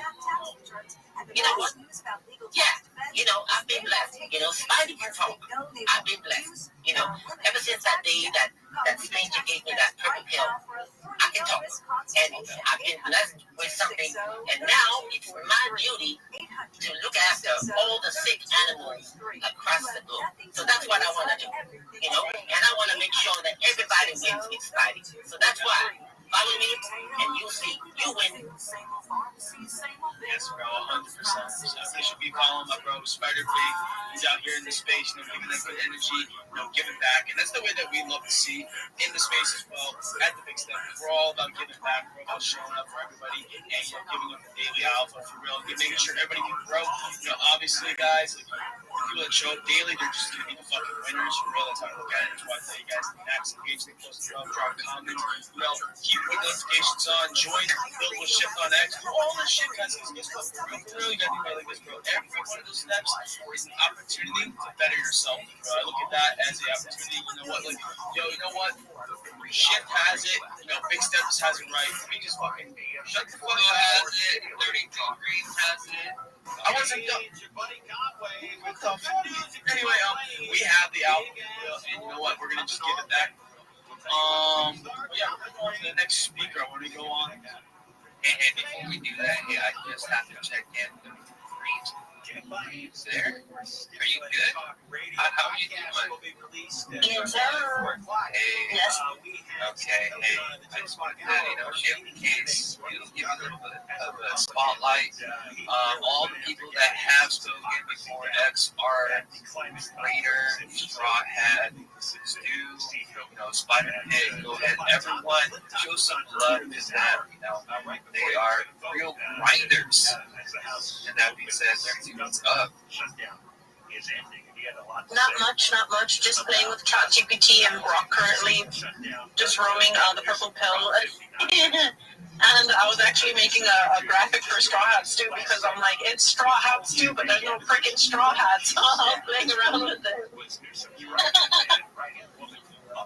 You know what? Yeah, I've been blessed. Spidey can talk. I've been blessed. Ever since that day that stranger gave me that purple pill, I can talk. And I've been blessed with something. And now it's my duty to look after all the sick animals across the globe. So that's what I want to do. And I want to make sure that everybody wins with Spidey. So that's why. Follow me, and you'll see. You win. Yes, bro, 100%. So they should be calling my bro Spider-Pig. He's out here in the space, giving that good energy, giving back. And that's the way that we love to see in the space as well. At the Big Step, we're all about giving back. We're about showing up for everybody and giving up the daily alpha for real. Making sure everybody can grow. Obviously, guys, people that show up daily, they're just going to be the fucking winners for real. That's how I look at it. That's why I tell you guys to max engage, stay close to love, drop comments, keep putting notifications on, join, build with Shift on X, do all this shit, guys. Because guess what? For real, you got to be like this, bro. Every one of those steps is an opportunity to better yourself, bro. I look at that as an opportunity. You know what? Like, you know what? Shift has it. Big Steps has it right. We just fucking shut the fuck up. Has it. 32 Degrees has it. I wasn't done. Anyway, we have the album, and you know what? We're gonna just give it back. Yeah, the next speaker I want to go on. And before we do that, I just have to check in with Reed. Is there? Are you good? How are you doing? Yes, sir. Hey. Yes. Okay. Hey, I just wanted to share in case give a little bit of a spotlight. All the people that have spoken before X are Raider, Straw Hat, Stu, Spider-Pig. Go ahead, everyone, show some love to them. They are real grinders. And that being said, everything's up. Not much. Just playing with ChatGPT and Grok currently. Just roaming the purple pill. And I was actually making a graphic for Straw Hats too, because I'm like, it's Straw Hats too, but there's no freaking Straw Hats. So I'm playing around with it.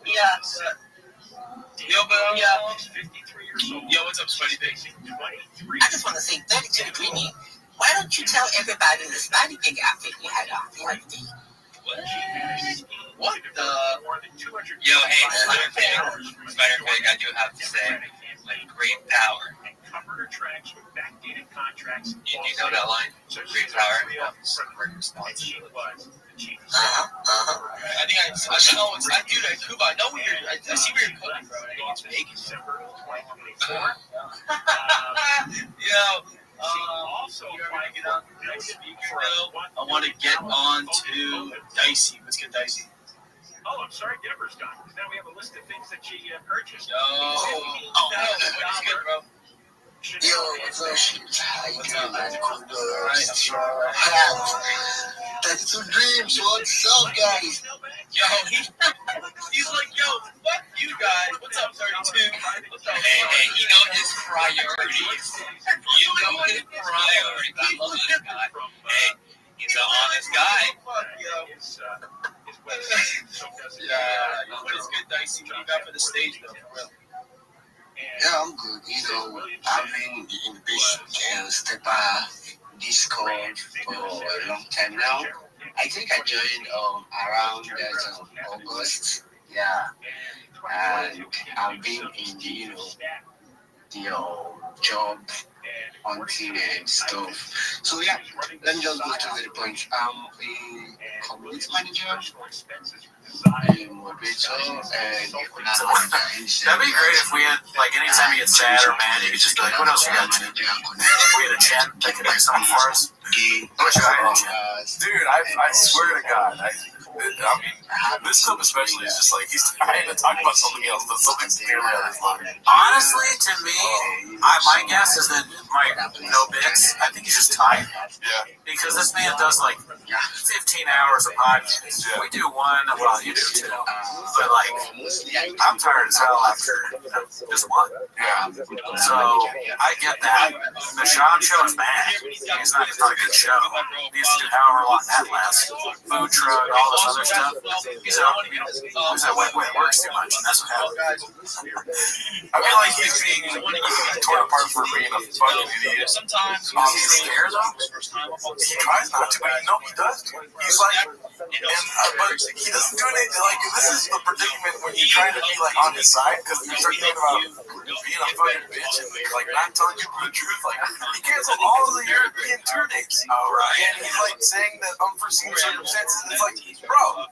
Yeah. Yo, what's up, Spidey Pig? I just want to say, 32 Dreamy, why don't you tell everybody the Spidey Pig outfit you had on the other day? What the? Yo, hey, Spider-Pig, I do have to say, like, great power. You know that line? Great power. Great response. I think I know it's, dude, Kuba, I know where you're, I see where you're cooking, bro. I think it's bacon. I want to get on to Dicey. Let's get Dicey. Oh, I'm sorry, Deborah's gone. Now we have a list of things that she purchased. It's good, bro. Yo, what's up, shit? How you doing, man? Cool, Alright, 32 Dreams, what's up, guys? Yo, he's like, yo, fuck you guys. What's up, 32? Hey, you know his priorities. I love this guy. Hey, he's an honest guy. What is good, Dicey? What do you got for the stage, though, for real? Yeah, I'm good. I've been in the basic and stepper Discord for a long time now. I think I joined around August. Yeah, and I've been in the job hunting and stuff. So yeah, let me just go to the point. I'm a community manager, a moderator, and that'd be great if we had, like, anytime you get sad or mad, you could just be like, what else you got to do? If we had a chat that could do something for us. Dude, I swear to God, I mean, this clip especially is just like he's trying to talk about something else, but something's clearly on his mind. Honestly, to me, my guess is that Mike No Bits, I think he's just tired. Yeah. Because this man does like 15 hours of podcasts. Yeah. We do one, well, you do two. But like, I'm tired as hell after just one. Yeah. So I get that. The Sean show is bad. It's not a good show. He used to do however long that lasts. Food truck, all this other stuff. So, you know, who's that way it works too much, and that's what happens. I feel like he's being torn apart for being a fucking idiot. Sometimes he's scared though. He tries not to, but you know he does. He's like, but he doesn't do anything. Like, this is the predicament when you're trying to be like on his side because you start thinking about being a fucking bitch and like not telling people the truth. Like, he canceled all of the European tour dates. Oh, right. And he's like saying that unforeseen circumstances. It's like, bro,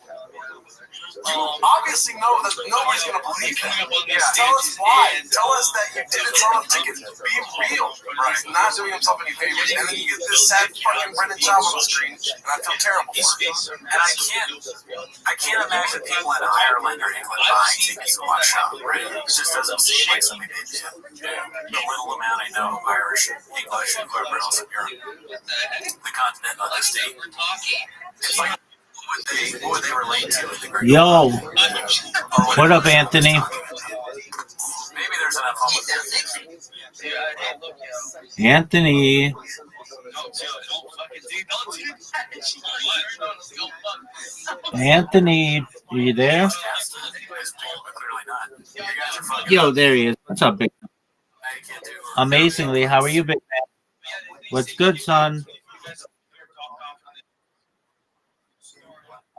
you obviously know that nobody's gonna believe that. Yeah. Tell us why. Tell us that you didn't sell the tickets. Be real. Right. He's not doing himself any favors. And then you get this sad fucking Brendan Schaub on the screen, and I feel terrible for him. And I can't imagine people in Ireland or England buying tickets to watch Schaub, right? It just doesn't seem like something they do. The little amount I know of Irish, English, and whoever else in Europe, the continent of the state. It's like, what would they relate to in the Great Yo, what up, Anthony? Maybe there's enough homeless. Anthony. Anthony, are you there? Yo, there he is. What's up, big man? Amazingly, how are you, big man? What's good, son?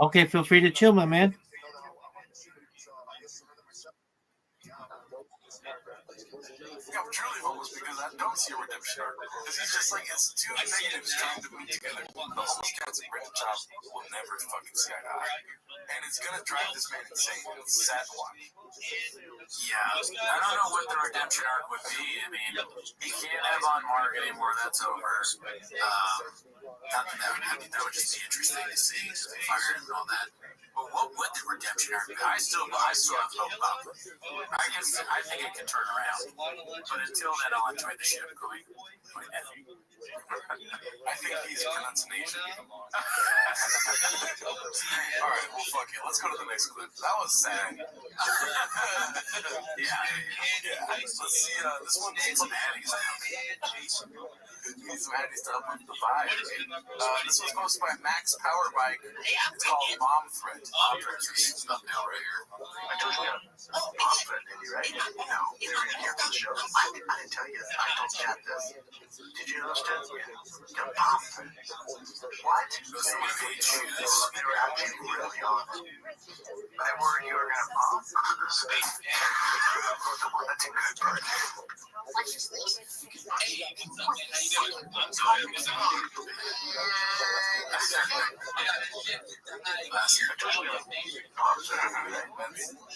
Okay, feel free to chill, my man. I'm truly homeless because I don't see a redemption arc. Because he's just like, it's two negatives trying to meet together. The homeless cats and Brendan Schaub will never fucking see eye to eye. And it's gonna drive this man insane. It's sad to watch. Yeah, I don't know what the redemption arc would be. I mean, he can't have on Mark anymore. That's over. That would just be interesting to see. Fire and all that. But what would the redemption arc be? I still have hope about it. I think it can turn around. But until then, I'll enjoy the ship going down. I think he's pronunciation. Alright, well, fuck it. Let's go to the next clip. That was sad. Yeah. Let's see, this one needs some Addies now. Needs some Addies to uplift the vibe. This was posted by Max Powerbike. It's called Bomb Threat. Bomb Threat is up now right here. I told you Bomb Threat, did you, right? No, they were here for the show. I didn't tell you. I told Chad this. Did you know, Chad? Yeah. The Bomb Threat. What? They were actually really on. They worried you were going to bomb? Come on, that's a good bird.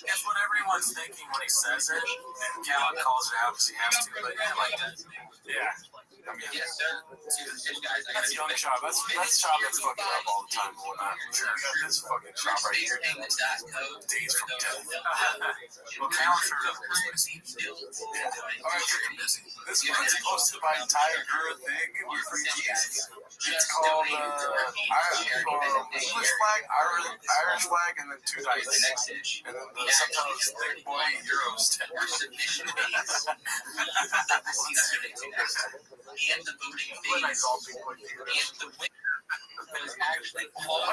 It's what everyone's thinking when he says it, and Callan calls it out because he has to, but yeah, like that. Yeah. I mean, that's young Schaub. That's Schaub that's fucking up all the time and whatnot. We got this fucking Schaub right here. Days from death. Well, Callan's heard of this. Alright, this one's posted by Ty Gura Thing with 3 G's. It's called English flag, Irish flag, and then 2 dice. And then the subtitle is Thick Boy Euros 10. And the voting fees, and the winner is actually all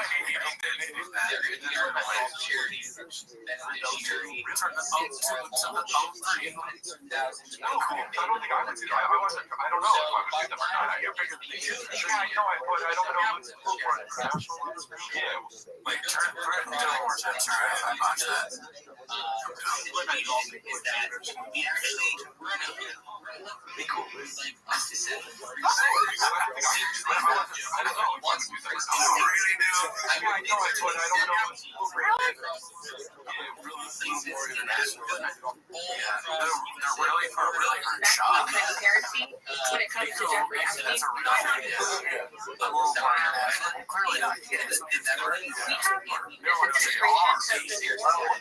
charities. Return the vote to the vote 3. No, cool. I don't think I would do that. I don't know if I would do them or not. I figured I know I would. I don't know if it's full for a crash. Yeah. Wait, turn it down more times. I watched that. What I don't think is that we actually run a be cool. Like, I don't really hard shot. Transparency when it comes to Jeffrey Epstein. I'm a little international. Clearly not. We have this administration has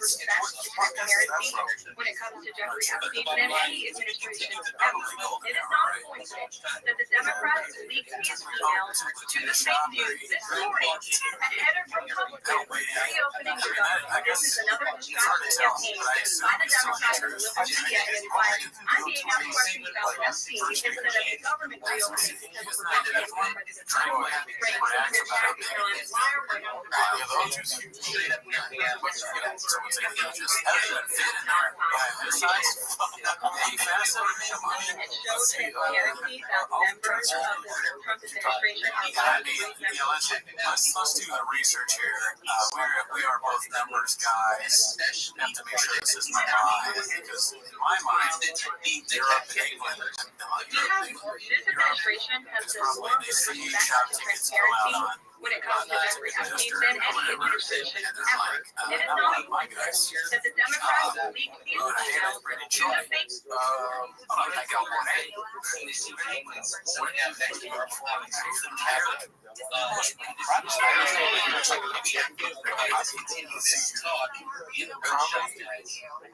the best transparency when it comes to Jeffrey Epstein than any administration ever. It is not a coincidence that the Democrats leaked these emails to the fake news this morning ahead of Republicans reopening the government. This is another distraction campaign by the Democrats and liberal media and inquiring. I'm being asked questions about Epstein instead of the government reopening because of Republicans are President Trump, Let's do the research here. We are both numbers guys. Have to make sure this is my mind, because in my mind, Europe and England, this administration has the most transparency when it comes to Jeffrey Epstein than any administration ever. It is not a coincidence that the Democrats leaked these emails to the fake.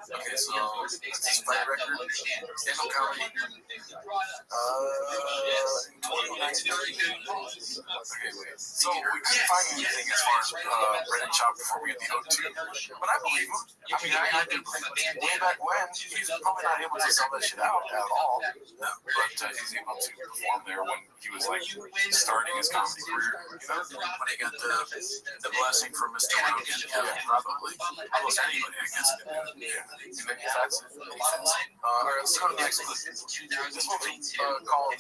Okay, so this fight record, stand-up comedy, 2019. Okay, wait. So we couldn't find anything as far as Brendan Chop before we had the O2, but I believe him. I mean, I do believe him. Way back when, he's probably not able to sell that shit out at all, but he's able to perform there when he was like starting his comedy career. You know, when he got the blessing from Mr. Rogan, probably almost anybody, I guess. All right, let's go to the next one. This one's called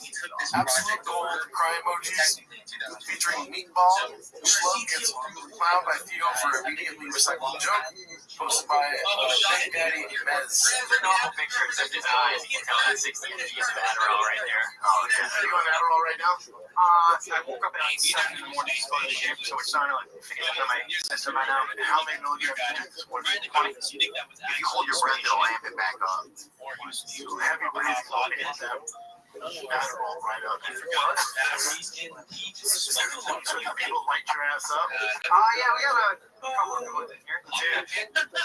Absolute Gold Cry Emojis, featuring Meatball. Slug gets clowned by Theo for immediately recycling joke, posted by Big Daddy Mez. The normal picture, except his eyes. You can tell that 60 years of Adderall right there. Oh, okay. Are you on Adderall right now? I woke up at 7 in the morning, going to the gym, so it's starting to like figure out my system right now. How many milligrams? If you hold your breath, it'll amp it back up. You heavy breathing, it hits that Adderall right up. So you people light your ass up? Yeah, we got a couple of ones in here. Yeah.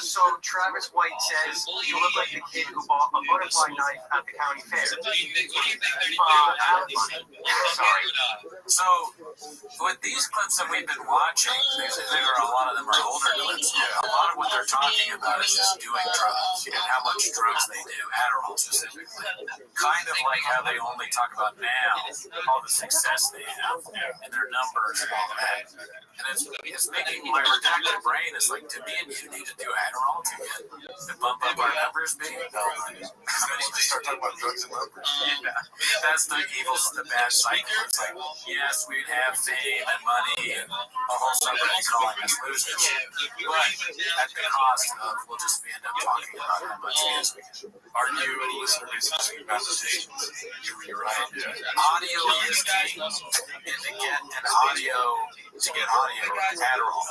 So Travis White says you look like the kid who bought a butterfly knife at the county fair. Sorry. So with these clips that we've been watching, a lot of them are older clips. A lot of what they're talking about is just doing drugs and how much drugs they do, Adderall specifically. Kind of like how they only talk about now all the success they have and their numbers and all that. And it's making my redacted brain is like, to me and you need to do Adderall to bump up our numbers, baby. No, start talking about drugs and numbers. That's the evil, the bad cycle. It's like, yes, we'd have fame and money and a whole somebody calling us losers, but at the cost of we'll just end up talking about how much it is. Are you listeners about the stations? You're right. Yeah. Audio is king, and to get audio, Adderall.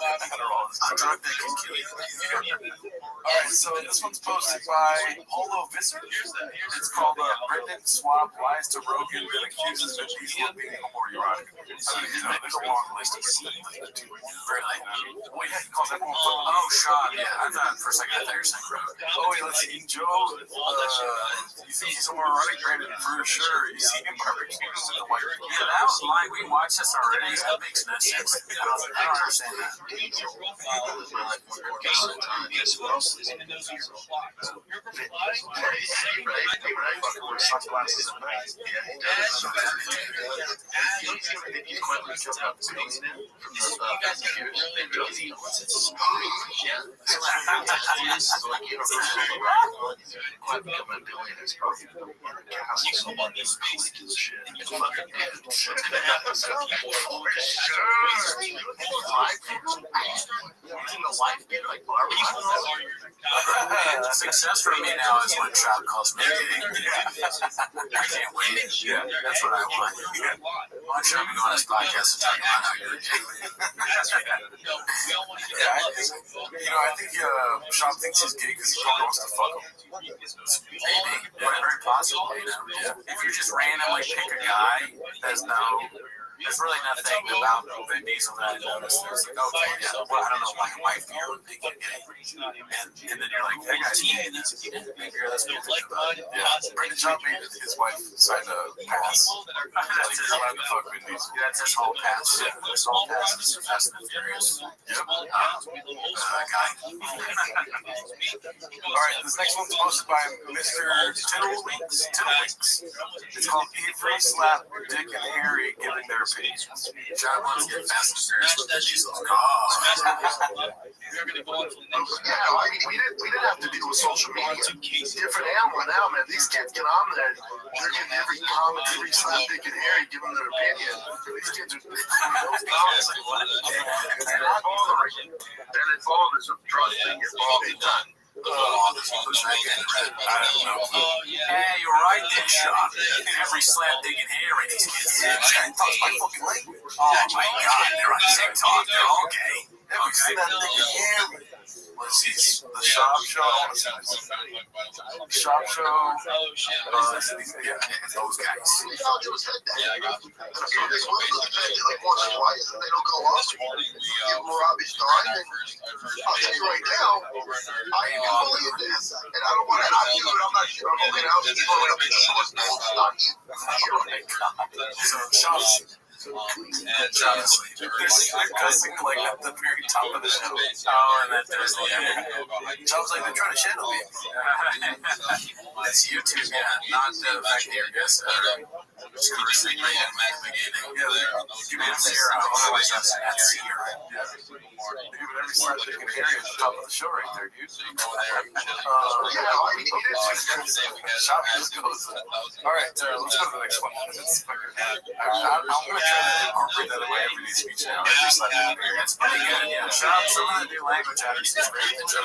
Adderall is a drug that can kill you. All right, so this one's posted by Holo Visser. It's called Brendan Swab Lies to Rogan and accuses Vin Diesel of being homoerotic. There's a long list of people that do What do you call that one? Oh, Sean. Yeah, I thought for a second I thought you were saying Rogan. Oh, wait, let's see. Joe, you think he's homoerotic? Brandon, for sure. You see him barbecues in the white. Yeah, that was mine. We watched this already. That makes no sense. I don't understand that. Guess who else is in the nose of your clock? Your reply is Success for me now is when Shop calls me gay. I can't wait. Yeah, that's what I want. One Shop go on his podcast and talk about how you're gay. I think Shop thinks he's gay because he probably wants to fuck him. Maybe. Very possible. If you just randomly pick a guy, there's really nothing about Vin Diesel that I noticed. There's like, okay, yeah, well, I don't know, my wife here would think it gay. And then you're like, that guy's gay. Maybe let's be about it. Yeah, Brendan Schaub made his wife signed a pass. That's his allowed to fuck Vin Diesel. That's his whole pass. His whole pass is Fast and Furious. Yep. Guy. Alright, this next one's posted by Mr. Tiddlewinks. It's called Avery Slap Dick and Harry Giving Their Opinions. John wants to get Fast and Furious with Vin Diesel's car. We didn't have to deal with social media. Different animal now, man. These kids get on there, jerking every comment, every slap dick and Harry, giving their opinion. These kids are those comments like what? And it's all this trust thing involved. Done. Yeah, you're right there, Sean. Every slap digging hair in these kids. Talks my fucking language. Oh my god, they're on TikTok. They're all gay. Every slap digging hair. Let's see, the Shop Show. Shop Show. Yeah, those guys. Yeah, I got them. This one really bad, like once or twice, and they don't go up. Give them a Robbie star, and I'll tell you right now, I can believe this, and I don't want to knock you, and I'm not sure I'm going out and going up and short balls and knock you. So, Shop. And they're cussing like at the very top of the show. Oh, and then there's the Sounds like they're trying to shadow me. That's YouTube, yeah, not the fact that you're just cursing right at Mac beginning. Yeah, you can see her always at Sierra. Yeah. Even every slap they can hear you at the top of the show right there, dude. Shop just goes. Alright, let's go to the next one. I'm going to try to incorporate that in my everyday speech now. It's pretty good, yeah. Shop, some of the new language actors is great. It's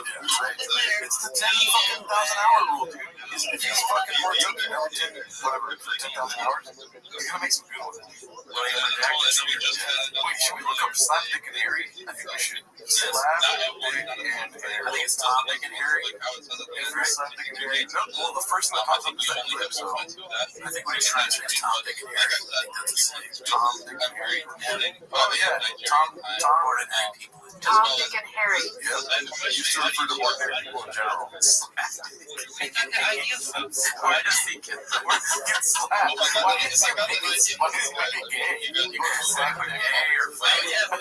the 10,000 hour rule, dude. If he's fucking more joking every 10, whatever, for 10,000 hours, he's going to make some good ones. Wait, should we look up Slap Dick and Harry? I think we should. Slap Dick and Harry. I think it's Tom, Dick, and Harry. Slap Dick and Harry. No, well, the first one that pops up is that clip, so I think what he's trying to say is Tom, Dick, and Harry. I think that's his name. Tom, Dick, and Harry. Oh, yeah. Tom, more than 9 people. Tom, Dick, and Harry. Yeah, I used to refer to ordinary people in general. Why does he get the word slapped? Why is he gay? You want to slap a gay or fight? Yeah,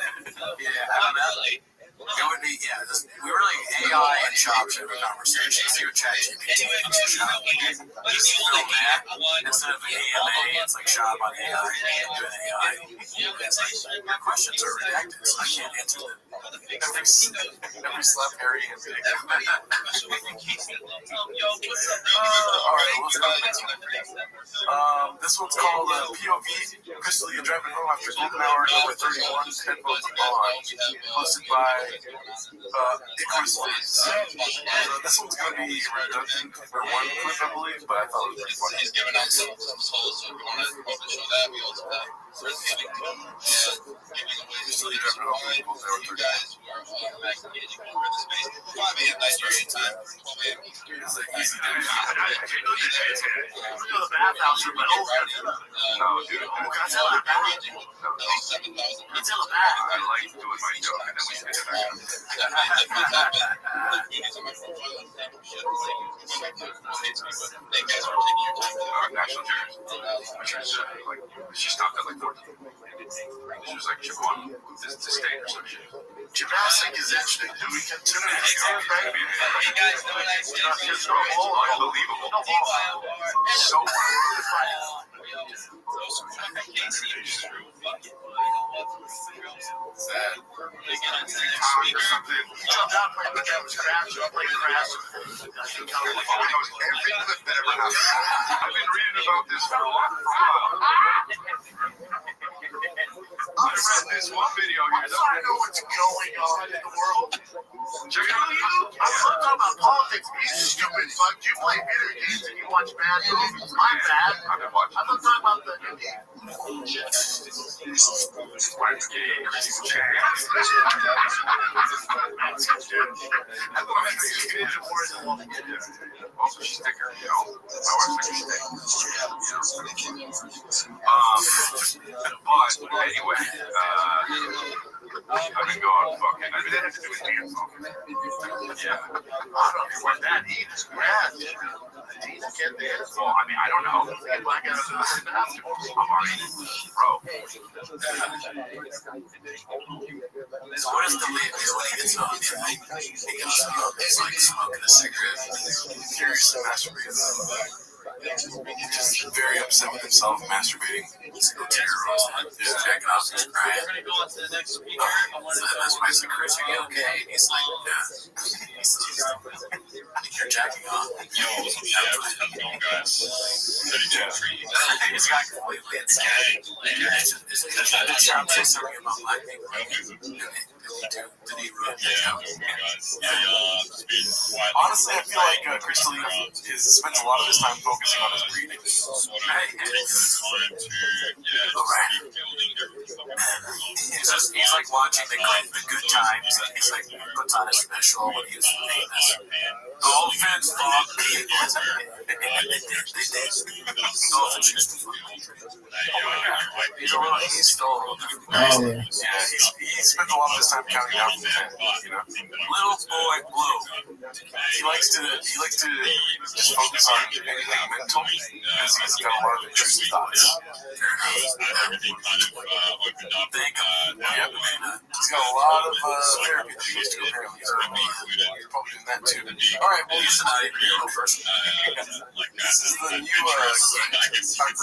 I don't know. It would be, we really, AI and Shop should have a conversation. See what ChatGPT thinks of Shop. You see film that, instead of AMA, it's like Shop on AI. Do an AI. It's like, your questions are redacted, so I can't answer them. Every slap Harry and Dick. Alright, let's go to the next one. This one's called POV. Crystal, you're driving home after golden hour number 31. Headphones on. Posted by Icarus Liz. This one's going to be redundant for one clip, I believe, but I thought it was pretty funny. He's giving out some holes, so if you want to show that, we also have. Giving away Crystal, you're driving home after golden hour 31. guys who are maxing engaging over the space. 5 a.m. Nigerian time, 12 a.m. It's like easy to do. Go to the bathhouse with my old friend. No, dude. Can I tell a bath? Can I tell a bath? I like doing my joke, and then we say it back. National Juniors. She stopped at like 14. She was like, "Chip on this state or some shit." Gymnastics is interesting. Do we consider it still right? You guys know what I said? It's unbelievable. So sad. They get into the speaker. You jumped out playing, but that was crash. You played crash. Every clip that ever happened. I've been reading about this for a while. this one video here. I'm trying to know what's going on in the world. Check it out. I'm not talking about politics. You stupid fuck. You play video games and you watch bad movies. My bad. I'm not talking about the indie. But anyway, I've been going fucking. I mean, that has to do with being fucking. Yeah. I don't know what that eats. Yeah. Well, I mean, I don't know. Black out of the bathroom. I'm already, bro. So what is the lead deal when he gets home? He's like smoking a cigarette. He's furiously masturbating. Just very upset with himself, masturbating. He's a terror. He's jacking off his crying. We're going to go on to the next speaker. That's why I said, Chris, are you okay? And he's like, yeah. He says, you're jacking off. Yo, what's up, how's it going, guys? He's got completely insane. I'm just talking about black people. Did he run? Honestly, I feel like Chris spends a lot of his time focusing on his breathing. He's like watching the good times. He's like puts on a special when he was famous. Dolphins fuck people. Dolphins used to fuck people. He stole. Yeah, he spends a lot of his time counting down from 10. You know, Little boy blue. he likes to just focus on anything mental because he's got a lot of intrusive thoughts. Everything kind of opened up. He's got a lot of therapy that he goes to apparently. You're probably doing that too. All right, well, He's not even a real person. this is the new Rothschild.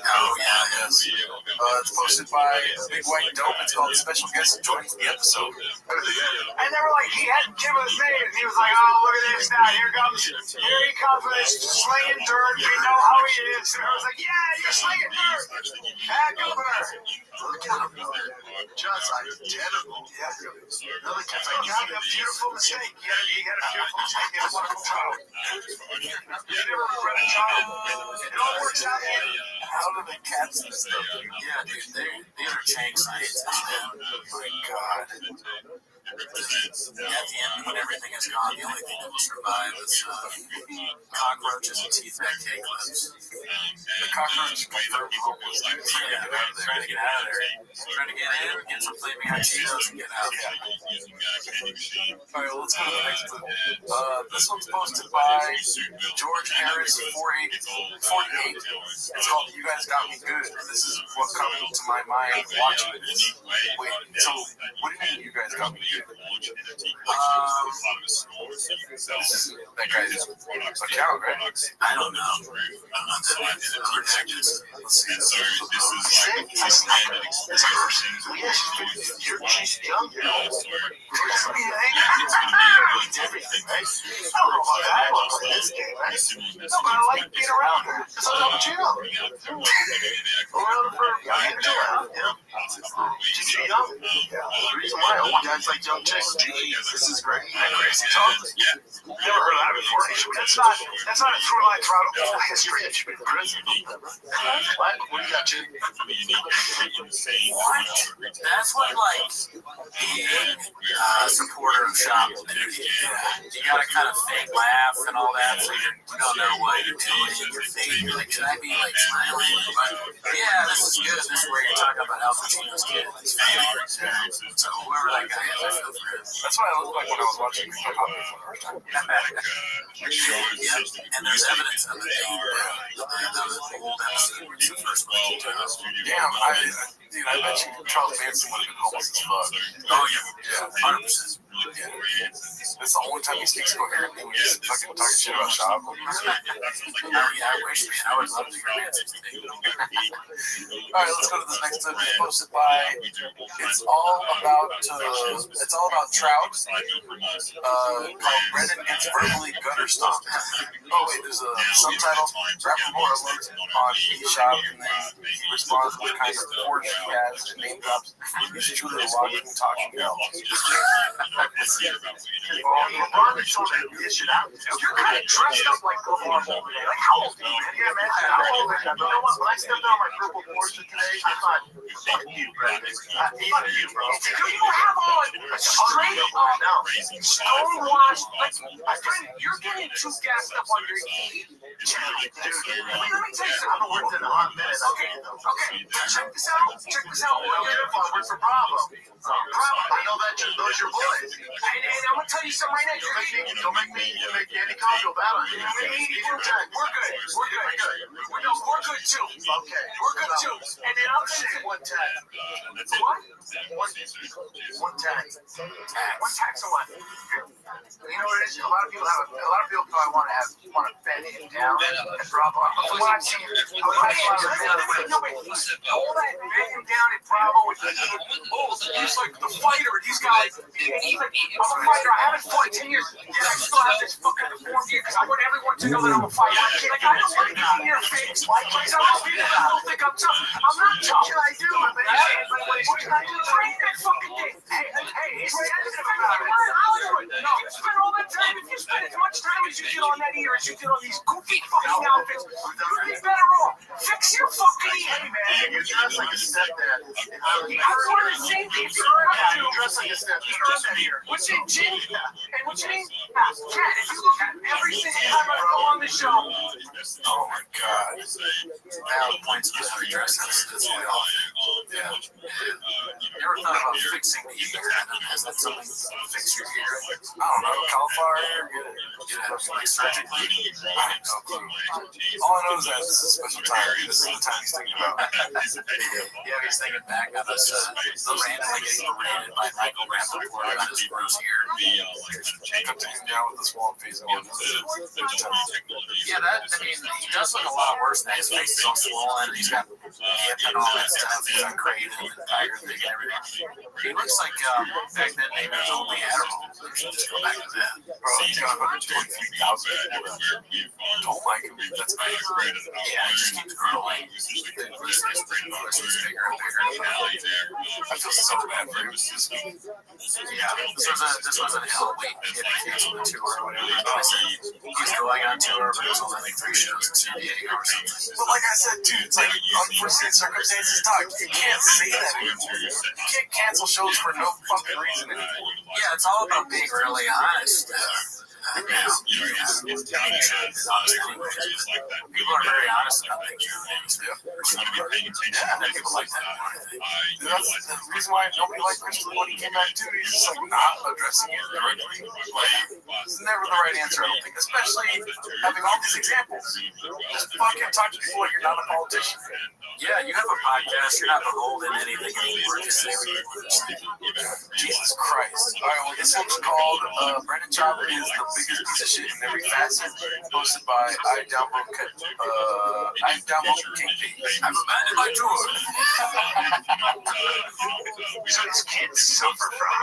Oh, yeah, yes. It's posted by Big White Dope. It's called Special Guest Joins the Episode. And they were like, he hadn't given us names. He was like, oh, look at this now. Here he comes with his slinging dirt. We know how he is. And I was like, yeah, you're slinging dirt. Heck of her. Look at him. Just identical. Yeah. Another kid's like, you had a beautiful mistake. Yeah, he had a beautiful mistake. He had a wonderful child. You never regret a child. It all works out here. How do the cats and stuff? Yeah, dude, they are chain science. Oh my god. At the end, when everything is gone, the only thing that will survive is cockroaches and teeth back cake clips. The cockroach confirmed homeless. Trying to get out of there. Trying to get in, get some flaming hot Cheetos, and get out. Alright, well, let's go to the next clip. This one's posted by George Harris 48. It's called You Guys Got Me Good. This is what comes to my mind watching this. Wait, so what do you mean you guys got me good? That guy's account, right? I don't know. I'm not that connected. Let's see. So this is like this landed expression. You're just young. It's going to be everything. I don't know about that. I love this game, right? No, but I like being around her. It's an opportunity. Around for she's too young. The reason why I want guys like young chicks. Jeez, this is great. That crazy talk. Never heard of that before. That's not a through line throughout all history. It should be the prison. What do you got, Jim? What? That's what, like, being a supporter of shop do. You gotta kind of fake laugh and all that, so you don't know what you're doing in your face. You're like, should I be, like, smiling? But, yeah, this is good. This is where you're talking about Al Pacino's kid. So whoever that guy is, I feel for him. That's what I looked like when I was watching Hip Hop for the first time. Yeah, and there's evidence of it. The old episode where it's the first one. Damn, I bet you Charles Manson would have been homeless as fuck. Oh, yeah, 100%. It's the only time he speaks coherently when he's fucking talking shit about shop. Yeah, I wish, man. I would love to hear Manson's take. Alright, let's go to this next clip. Posted by It's all about Trout. Called Brendan Gets Verbally Gutter Stomped. Oh wait, there's a subtitle. Rappaport looks on eShop and then he responds with the kind of Porsche he has and name drops. He's truly a walking, talking hell. LeBron is showing that this shit out. You're kind of dressed up like LeBron today. Like, how old are you, man? Yeah, man. How old are you? You know what? When I stepped on my purple Porsche today, I thought, fuck you, bro. Fuck you, bro. You have on a straight up, stonewashed, like, you're getting too gassed up on your E. Dude, let me tell you something. I haven't worked in a hot minute. Okay. Check this out. I work for Bravo. I know that those are your boys. And I'm gonna tell you something right now. Don't make any comment about it. We're good. We're good too. Okay. We're good too. And then I'll say one tag. What? One tag. One tag to what? You know what it is? A lot of people probably want to bend it down and Bravo. From what I've seen, all that bending down at Bravo with he's like the fighter. He's got like, I'm a fighter. I haven't fought in 10 years. Yeah, I still have this fucking form here because I want everyone to know that I'm a fighter. Like, I don't like getting your face. Like, some people don't think I'm tough. I'm not tough. What can I do? What can I do? Train that fucking game. Hey, he's sensitive about it. I'll do it. No, you spend all that time. If you spend as much time as you did on that ear as you did on these goofy fucking outfits, you'd be better off. Fix your fucking ear, man. You dress like a stepdad. I'm doing the same thing. You dress like a stepdad. What's your name? And what's your name? Cat. If you look at every single time I go on the show. Oh my god. Now points to how he dresses. That's really awful. Yeah. You ever thought about fixing the ear? Is that something to fix your ear? I don't know. Cauliflower ear? Like surgically? I have no clue. All I know is that this is a special time. This is the time he's thinking about. Yeah, he's thinking back on those randomly getting branded by Michael Rappaport on his gross ear. Cut him down with the swamp face on. Yeah, he does look a lot worse now. His face is all swollen, and he's got hip and all that stuff. He's got crazy and tiger thing and everything. He looks like back then maybe it was only Adderall. Just go back to that. Bro, he's got 123,000 don't like him. That's bad. Yeah, he just keeps growing. This is bigger and bigger now. I feel so bad for him. Yeah, this was an Halloween canceled the tour or whatever. He's going on tour, but there's only like 3 shows in San Diego or something. But like I said, dude, it's like unforeseen circumstances. Dog, you can't say that anymore. You can't cancel shows for no fucking reason anymore. Yeah, it's all about being really honest. People are very honest about things. Yeah, people like that. That's the reason why nobody liked Crystal when he came back too. He's just like not addressing it directly. Like, it's never the right answer, I don't think. Especially having all these examples. Just fucking talk to people like you're not a politician. Yeah, you have a podcast. You're not beholden to anything anymore. Just say what you want. Jesus Christ. All right, well, this one's called Brendan Chopper is the biggest piece of shit in every facet. Posted by I Downvote King P. I've abandoned my tour. So these kids suffer from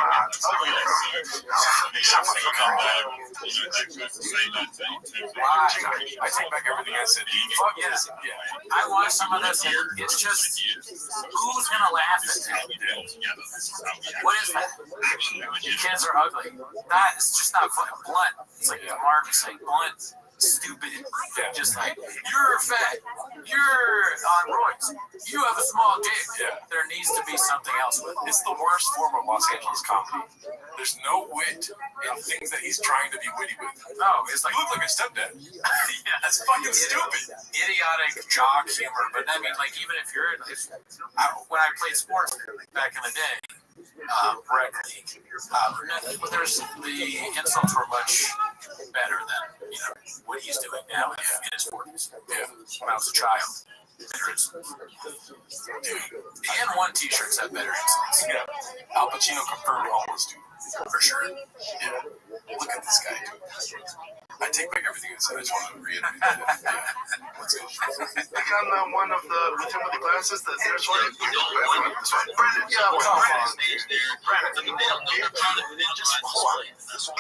I take back everything I said. Fuck yes. I watched some of this. It's just, who's gonna laugh at that? What is that? Kids are ugly. That is just not fucking blunt. It's like Mark saying blunt, stupid. Just like, you're fat, you're on roids, you have a small dick. There needs to be something else with it. It's the worst form of Los Angeles comedy. There's no wit in things that he's trying to be witty with. No, it's like, you look like a stepdad. Yeah, that's fucking stupid. Idiotic jock humor. But I mean, like, even if you're, when I played sports back in the day, rec league, but there's the insults were much better than what he's doing now in his 40s. Yeah, when I was a child. And one t-shirts have better insights. Yeah. Al Pacino confirmed all this, dude. For sure. Yeah. Look at this guy, dude. I take back everything I said. I just want to reiterate that. Yeah. Let's go. Like on one of the with him with the glasses, there's one. Brandon, yeah,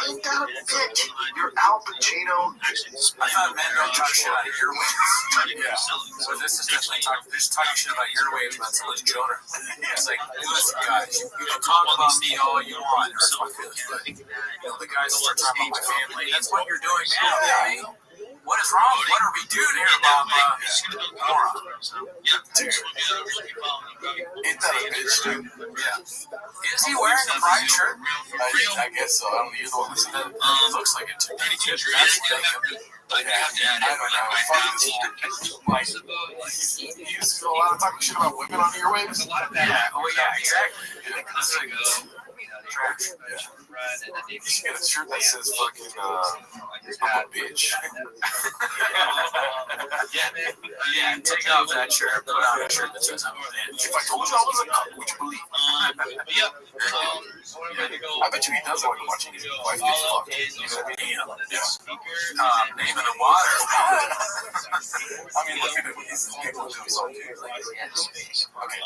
ain't that a bitch? You're Al Pacino. I thought men don't talk shit about earwaves. Yeah. So this is definitely talking shit about earwaves about someone's children. It's like, listen, guys, you can talk about me all you want. Hurts my feelings, but the guys start talking about my family. That's what you're doing now, guy. What is wrong? What are we doing here, Mama? Moron. Dude. Ain't that a bitch, dude? Yeah. Is he wearing a pride shirt? I guess so. I don't know. You're the one that said that. It looks like it. I don't know. Fuck this. Like, he uses a lot of talking shit about women on earwaves. Yeah. Oh, yeah, exactly. Yeah. That's like trash. Yeah. You should get a shirt that says fucking, I'm a bitch. Yeah, take off that shirt, put on a shirt that says I'm a bitch. If I told you I was a cuck, would you believe? I bet you he does like watching his wife get fucked. Name of the water. I mean, look at him. He's giggling to himself, dude. Like, okay.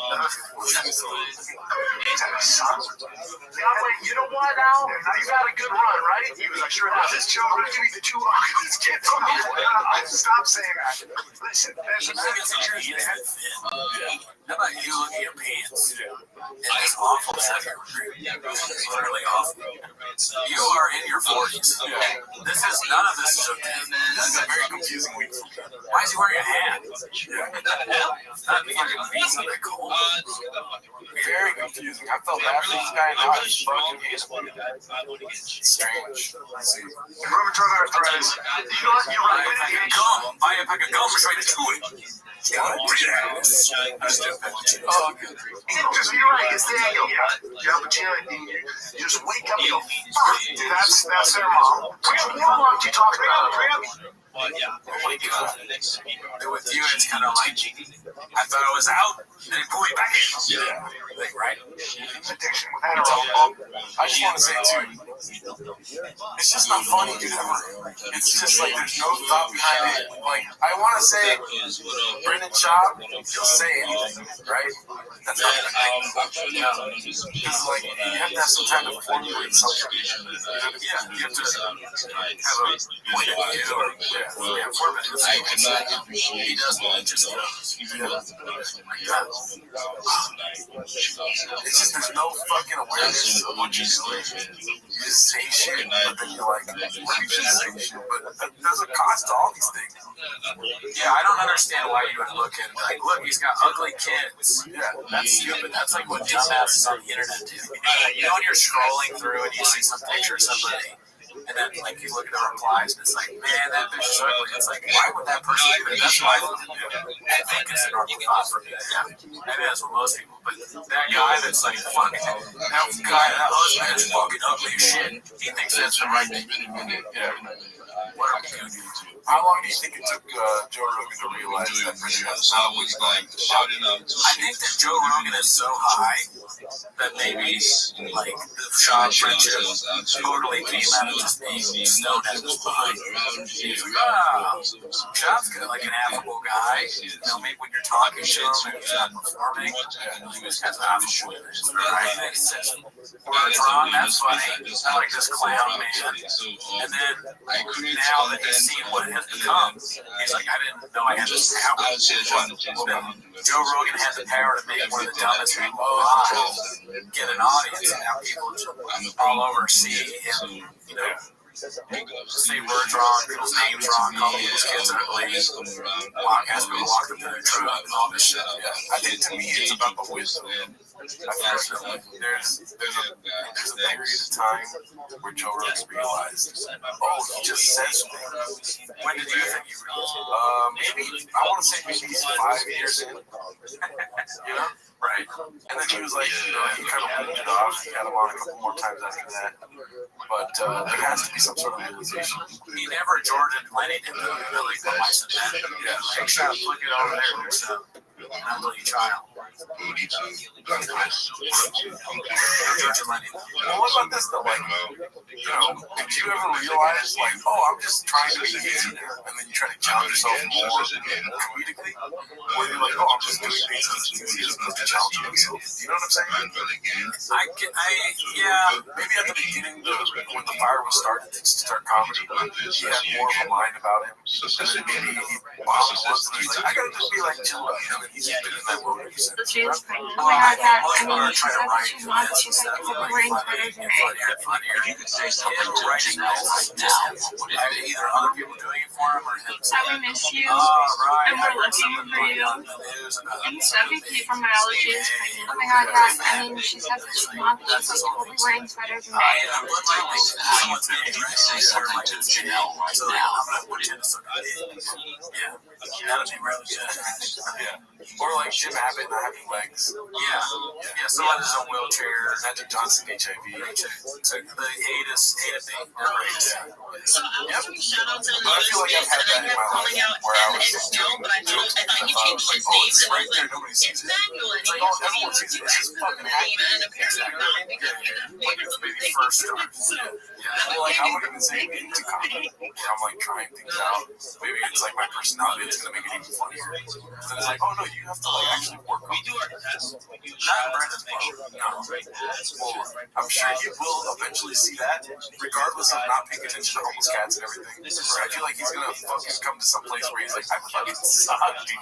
You know what, Al? You got a good run, right? He was like, sure enough, this joke, I'm going to give you the 2 This kid told me, stop saying that. Listen, there's a million years, man. How about you look at your pants in this awful second? Literally awful. You are in your 40s. This is none of this is okay. This is a very confusing week. Why is he wearing a hat? Not fucking reasonably cold. Very confusing. I felt bad for this guy. Now I fucking hate him. Strange. Rheumatoid arthritis. You know what? You're right. Buy a pack of gum and try to chew it. Oh, good. You're right. It's the angle. Yeah. Al Pacino, you just wake up and go, fuck. That's their mom. What mom you talking about? Oh my God. With you, it's kind of like, I thought I was out, and they pull me back in. Yeah. Like, right? Addiction with Adderall. I just want to say, too, it's just not funny, dude, ever. It's just like, there's no thought behind it. Like, I want to say, Brendan Schaub, he'll say anything, right? That's not the thing. It's like, you have to have some time to formulate something. Yeah, you have to have a point of view, or I cannot appreciate he does not just it's just there's no fucking awareness of what you're doing. You just say shit, but then you're like, let me just say shit, but there's a cost to all these things. Yeah, I don't understand why you would look and be like, look, he's got ugly kids. Yeah, that's stupid. That's like what dumbasses on the internet do. You know when you're scrolling through and you see some picture of somebody, and then, like, you look at the replies, and it's like, man, that bitch is ugly. It's like, why would that person even? That's why I think it's a normal thought for me. Yeah, maybe that's what most people. But that guy that's like, fucking, that husband is fucking ugly as shit. He thinks that's the right thing. Yeah. What are we gonna do? How long do you think it took Joe Rogan to realize that Brendan was not was like shouting out? I think that Joe Rogan is so high that maybe like the Schaub friendship totally came out of just being snowed at his behind. He's like, Schaub's kind of like an affable guy. You know, maybe when you're talking to him and he's not performing, he just has an affable right? And he says, words wrong, that's funny. I like this clown man. And then now that he's seen what it has become, he's like, I didn't know I had this power. Joe Rogan had the power to make one of the dumbest people alive get an audience, and now people all over see him, you know, say words wrong, people's names wrong, call people's kids ugly, has people walk up to their truck, and all this shit. Yeah. I think to me it's about the wisdom. There's a period of time where Joe Rogan realized, he just says things. When did you think you realized? Maybe, I want to say maybe 5 years in. You know? Right. And then he was like, you know, he kind of moved it off. He had him on a couple more times after that. But there has to be some sort of realization. He never Jordan Lenny did really the mice and men. Yeah. Hey, try to look it over there. There's an ugly child. Georgia Lenny. Well, what about this though? Like, you know, did you ever realize, like, oh, I'm just trying to be easy now, and then you try to challenge yourself more comedically, or you're like, oh, I'm just doing things as easy as to challenge myself. You know what I'm saying? Yeah. Maybe at the beginning, when the fire was starting to start comedy, he had more of a mind about him. And then maybe he bombed once, and he's like, I gotta just be like chill about him, and he's just been in that mode ever since. She's pregnant. Oh my god, yeah. I mean, she said that she's not. She's like, it's like brain better than You could say something writing notes now. Either other people doing it for him or him. I miss you, and we're looking for you. I'm so confused from biology is pregnant. Oh my god, yeah. I mean, she says that she's not. She's like, totally brains better than me. You could say something to Janelle right now. I'm going to pretend to suck a dick. Yeah. That would be really good. Yeah. Or like Jim Abbott not having legs. Yeah, someone is in a wheelchair. Magic Johnson HIV. So the AIDS, So I was doing shout out to the But I feel like I've had that in my life where I was just doing, but I thought he changed his name. It's right there, nobody sees it. Manuel, and It's like, oh, everyone sees it. It's just fucking happening. and apparently not because Maybe first time. Well, like, I wouldn't even say being too common. I'm like trying things out. Maybe it's like my personality that's gonna make it even funnier. So it's like, oh no, you have to like actually work on it. do our best. Not Brandon's problem. No. Well, I'm sure he will eventually see that, regardless of not paying attention to homeless cats and everything. I feel like he's gonna fucking come to some place where he's like, I fucking suck, dude.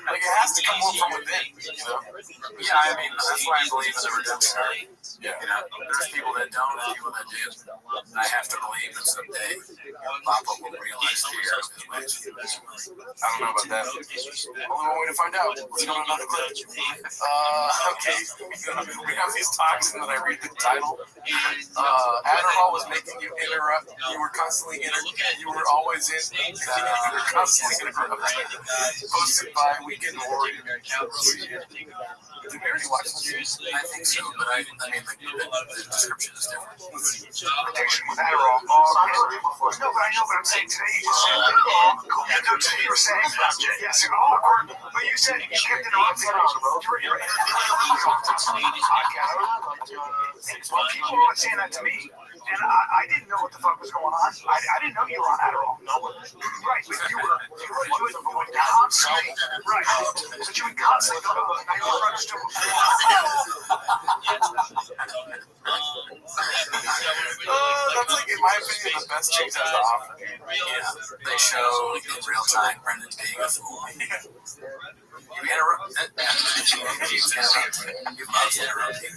Like, it has to come more from within, you know? Yeah, I mean, that's why I believe in the redemption arc. Yeah. You know, there's people that don't and people that do. And I have to believe that someday Papa will realize the error of his ways. I don't know about that. Only one way to find out. Let's go to another clip. Okay. We have these talks, and then I read the title. Adderall was making you interrupt. You were constantly you were always in. You were constantly interrupted. Posted by Weekend Warrior. Did we already watch this? I think so, but I mean, the description is different. Addiction with Adderall. No, but I know what I'm saying today. You just said, that's what you were saying. Yes, but you said you kept interrupting. You're right. Well, people were saying that to me, and I didn't know what the fuck was going on. I didn't know you were on Adderall. No one. Right, but you were constantly, right, but you would constantly go to the night before understood. That's like, in my opinion, the best chicks has to offer. Yeah, they show in real time Brendan being a fool. You interrupt. You must interrupt him.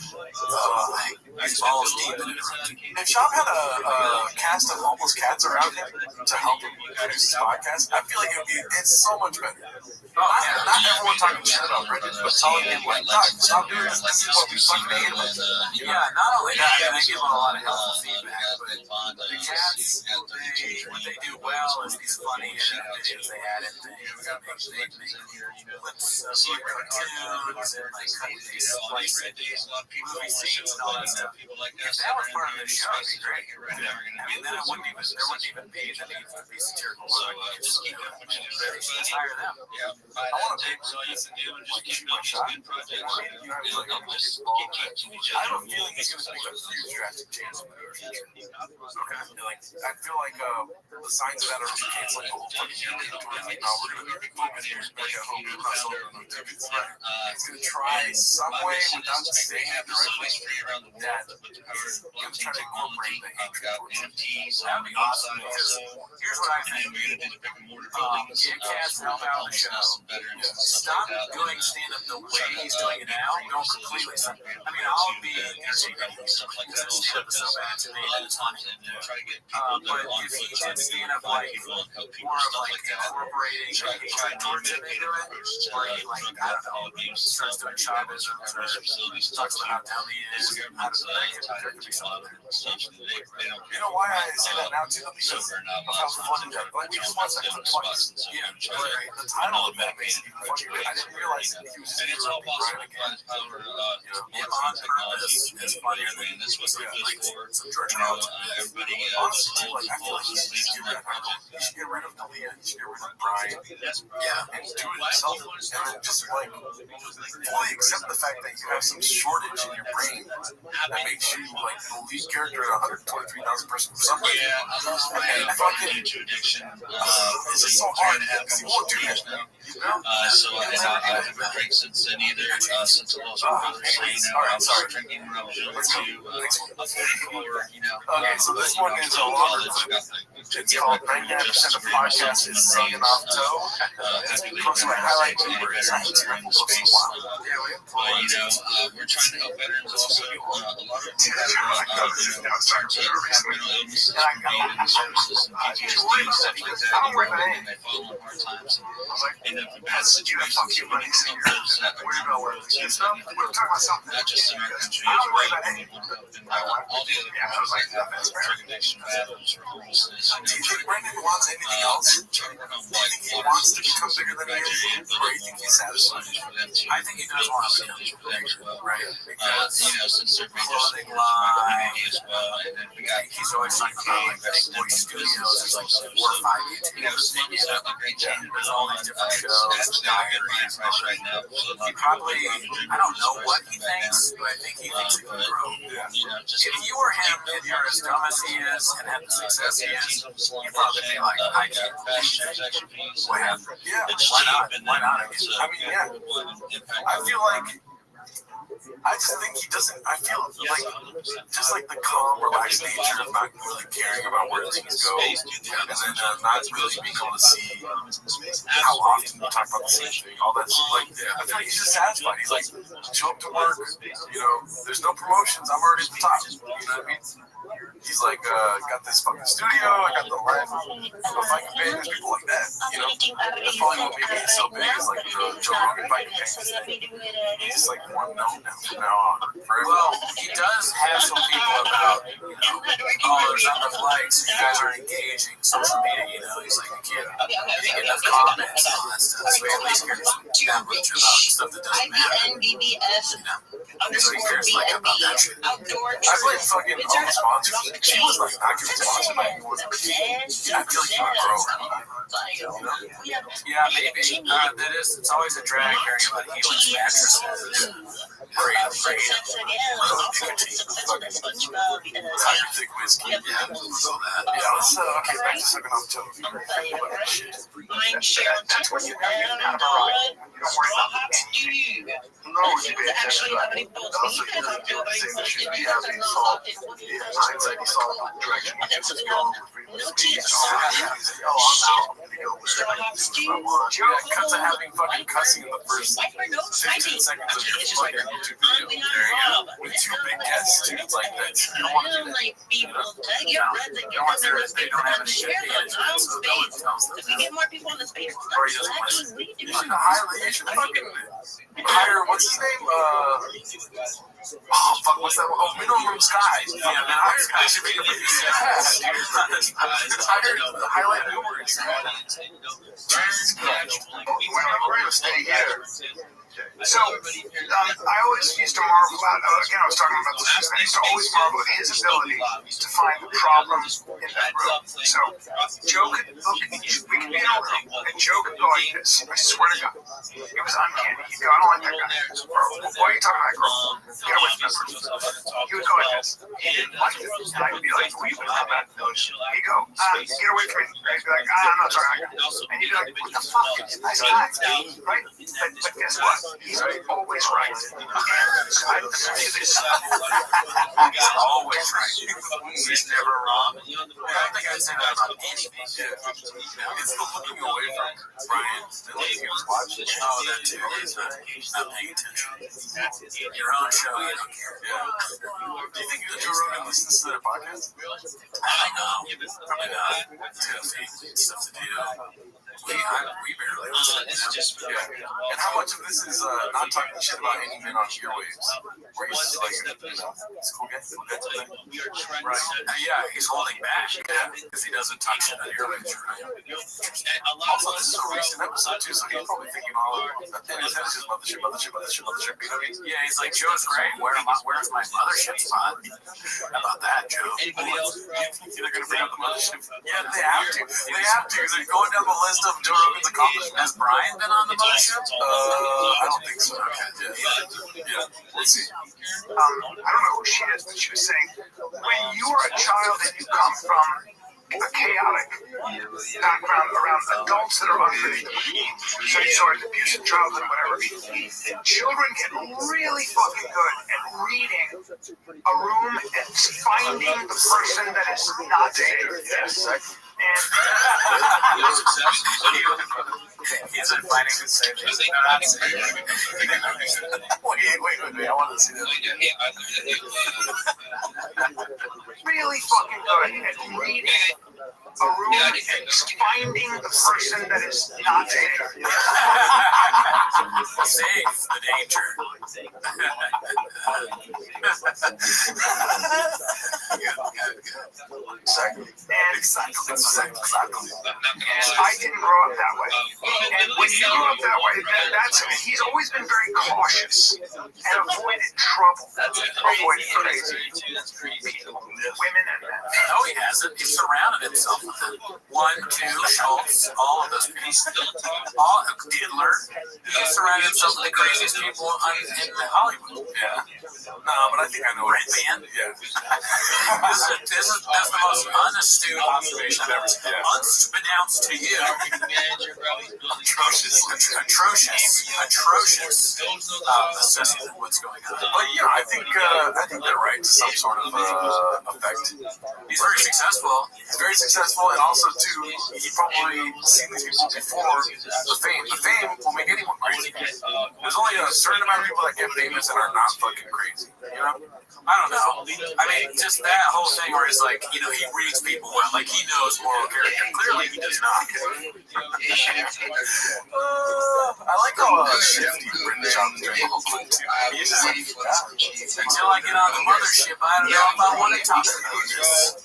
He's balls deep in interrupting. If Shop had a cast of homeless cats around him to help him produce his podcast, I feel like it's so much better. Not everyone talking shit about Brendan, but telling him, like, stop doing this. This is what we fucking hate about. Yeah, not only that, they give him a lot of helpful feedback, but the cats, what they do well is these funny videos they add in things. They make clips of cartoons and like these movie scenes and all that stuff. If that was part of the show, it'd be great. I mean, then there wouldn't even be the need for these satirical work. They should hire them. I want a big my shot. I have a feeling he's going to make a huge drastic change in the future. Okay. I feel like the signs of that are canceling the whole fucking year. Like, no, we're going to be focused here. Back at home, we're not selling no tickets. He's going to try some way without saying it directly that he's going to try to incorporate the hatred towards him. That'd be awesome. Here's what I think. Get cats help out the show. Stop doing stand-up the way he's doing it now. Don't completely stop. I mean, I'll be entertaining stuff like that. Stand-up is so bad to me that it's funny. But if he did stand thinking of like more of like incorporating torture into it, where he like I don't know starts doing Shabbos or talks about how dumb he is. You know why I say that now too? Because of how fun it is. Like we just watched that clip twice. Yeah, the title of that makes it even funnier. I didn't realize that he was just doing Brian again. Yeah, on purpose is funnier than this was like some George Carlton. Honestly, like I feel like he should get rid of Dalia. He should get rid of Brian. Yeah, and do it himself, and then just like fully accept the fact that you have some shortage in your brain that makes you like the lead character at 123,000 person for some reason. And fucking this is so hard because he won't do that. So I haven't drank since then either. Since I lost my brother, so I was drinking when I was young to a 44, Okay, so this one is a longer clip. It's called 99% of podcasts is sucking off toe. Close to my highlight paper is we're trying to help veterans also. A lot of them have mental illnesses from being in the services and PTSD and stuff like that. And they fall on hard times and end up in bad situations. So we need to help those that are in the world too. Not just in our country as well. We need to help in all the other countries that have drug addiction battles or homelessness. Do you think Brendan wants anything else? Do you think he wants to become bigger than he is? Or do you think he's satisfied? I think he does want to be for them as well. Right. Since they're major supporters of my community as well. And then we got he's always talking about like Boy Studios. There's like 4 or 5 City's got a great team. There's all these different shows. Actually, I'm getting price right now. He probably, I don't know what he thinks, but I think he thinks it can grow. If you were him and you're as dumb as he is and have the success he is, you'd probably be like, I can't. What happened? Yeah, why not? Why not? I mean, yeah. I feel like, I just think he doesn't, I feel like, just like the calm, relaxed nature of not really caring about where things go, and then not really being able to see how often we talk about the same thing, all that shit, like, I feel like he's just satisfied. He's like, show up to work, there's no promotions, I'm already at the top, you know what I mean? He's like, got this fucking studio, I got the life, fighting Vegas, people like that, That's probably what made me so big, is like the Joe Rogan fighting Vegas thing. He's just like more known now from now on. Well, he does have some people about, there's not enough likes, you guys aren't engaging, social media, he's like, you can't get enough comments and all that stuff. So he at least cares that much about stuff that doesn't matter. So he cares like about that shit. I blame fucking all the sponsors. She was like not getting sponsored by anyone. I feel like you would grow. Yeah, maybe. It's always a drag hearing about Helix mattresses. Great. Tiger thick whiskey. Yeah, all that. Yeah, let's okay, back to sucking off toe. That's when you know you're kind of a ride. You don't worry about anything. No, you pay attention. Also, you don't do the same shit we have being solved. In hindsight, he saw the direction he was going with freedom of speech. I'm out. I'm going to go where I can do what I want. Yeah, cut to having fucking cussing in the first 15 seconds of your fucking YouTube video. There you go. With 2 big guests, dude. It's like that. You don't want to do that. You don't want to do it. They don't have any good management, so no one tells them that. Or he doesn't listen. You should fucking hire, what's his name? What's that one? Minimum Skies. Yeah, Minimum Skies should be the highlight viewers. We're going to stay here. So, I always used to marvel at, again, I was talking about this, I used to always marvel at his ability to find the problem in that room. So, Joe could look, we could be in a room, and Joe could go like this. I swear to God. It was uncanny. He'd go, I don't like that guy. Why are you talking about that girl? Get away from that person. He would go like this. He didn't like it. I'd be like, well, you would have that. He'd go, get away from me. He'd be like, I'm not talking about that guy. And you'd be like, what the fuck? He's a nice guy. Right? But guess what? He's always right. I say this. He's always right. He's never wrong. I don't think I'd say that about anything. It's the looking away from Brian Brian. He was watching. Oh, that too. He's not paying attention. Your own show, you don't care. Yeah. Do you think Joe Rogan listens to their podcast? I don't know. Probably not. He's got stuff to do. We barely listen. Yeah. And how much of this is not talking shit about any men on earwaves? Where he's just like, it's cool guy. Right. Yeah, he's holding back. Yeah, because he doesn't talk shit on earwaves, right? Also, this is a recent episode too, so he's probably thinking all in his head is just mothership. You know what I mean? Yeah, he's like, Joe's great. Where's my mothership spot? How about that, Joe? Anybody else? They're gonna bring up the mothership. Yeah, they have to. They're going down the list of Joe Rogan's accomplishments. Has Brian been on the mothership? I don't think so. Yeah. Let's see. I don't know who she is, but she was saying, when you are a child and you come from a chaotic background around adults that are unpredictable, sort of abusive childhood or whatever, children get really fucking good at reading a room and finding the person that is not safe. Yes. And he's in finding who's safe. Wait, I want to see this. Really fucking good at reading a room and finding the person that is not safe. Safe the danger. Exactly. And I didn't grow up that way. And when you grow up that way, he's always been very cautious and avoided trouble. Avoided crazy people, women and men. No, he hasn't. He surrounded himself with it. 1, 2, Schultz, all of those people. All Hitler. He surrounded himself with the craziest people in Hollywood. Yeah. No, but I think I know what he's saying. Yeah. That's the most unastute observation I've ever seen. Unbeknownst to you. Atrocious assessment of what's going on. But yeah, I think they're right to some sort of effect. He's very successful. And also too, he probably seen these people before the fame. The fame will make anyone crazy. There's only a certain amount of people that get famous and are not fucking crazy. You know? I don't know. I mean, just that whole thing where it's like, he reads people well, like he knows moral character. Clearly, he does not. I like how shifty Brendan Johnson is doing the whole thing too. He's just like, until I get on the mothership, I don't know if I want to talk about this.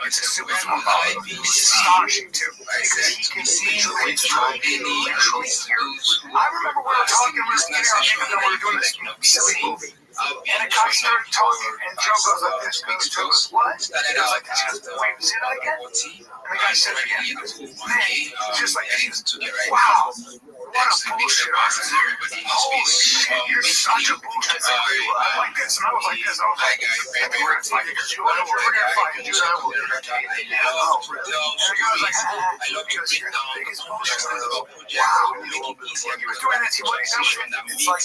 It's astonishing too, because he can see the way through literally years. I remember when we were talking, we were getting our makeup done, we were doing this silly movie. And a guy started talking, and Joe goes like this, speaks to us, what? And he goes like this, he goes, wait, say that again? And the guy said it again, he goes, man, just like this, he goes, wow, what a bullshit artist. Holy shit, you're such a bullshit artist. I'm like this, and I was like this, I was like, we're gonna fight against you, we're gonna fight against you, and we're gonna fight against you. And the guy was like, because you're the biggest bullshit artist. Wow. He was doing that, it's like,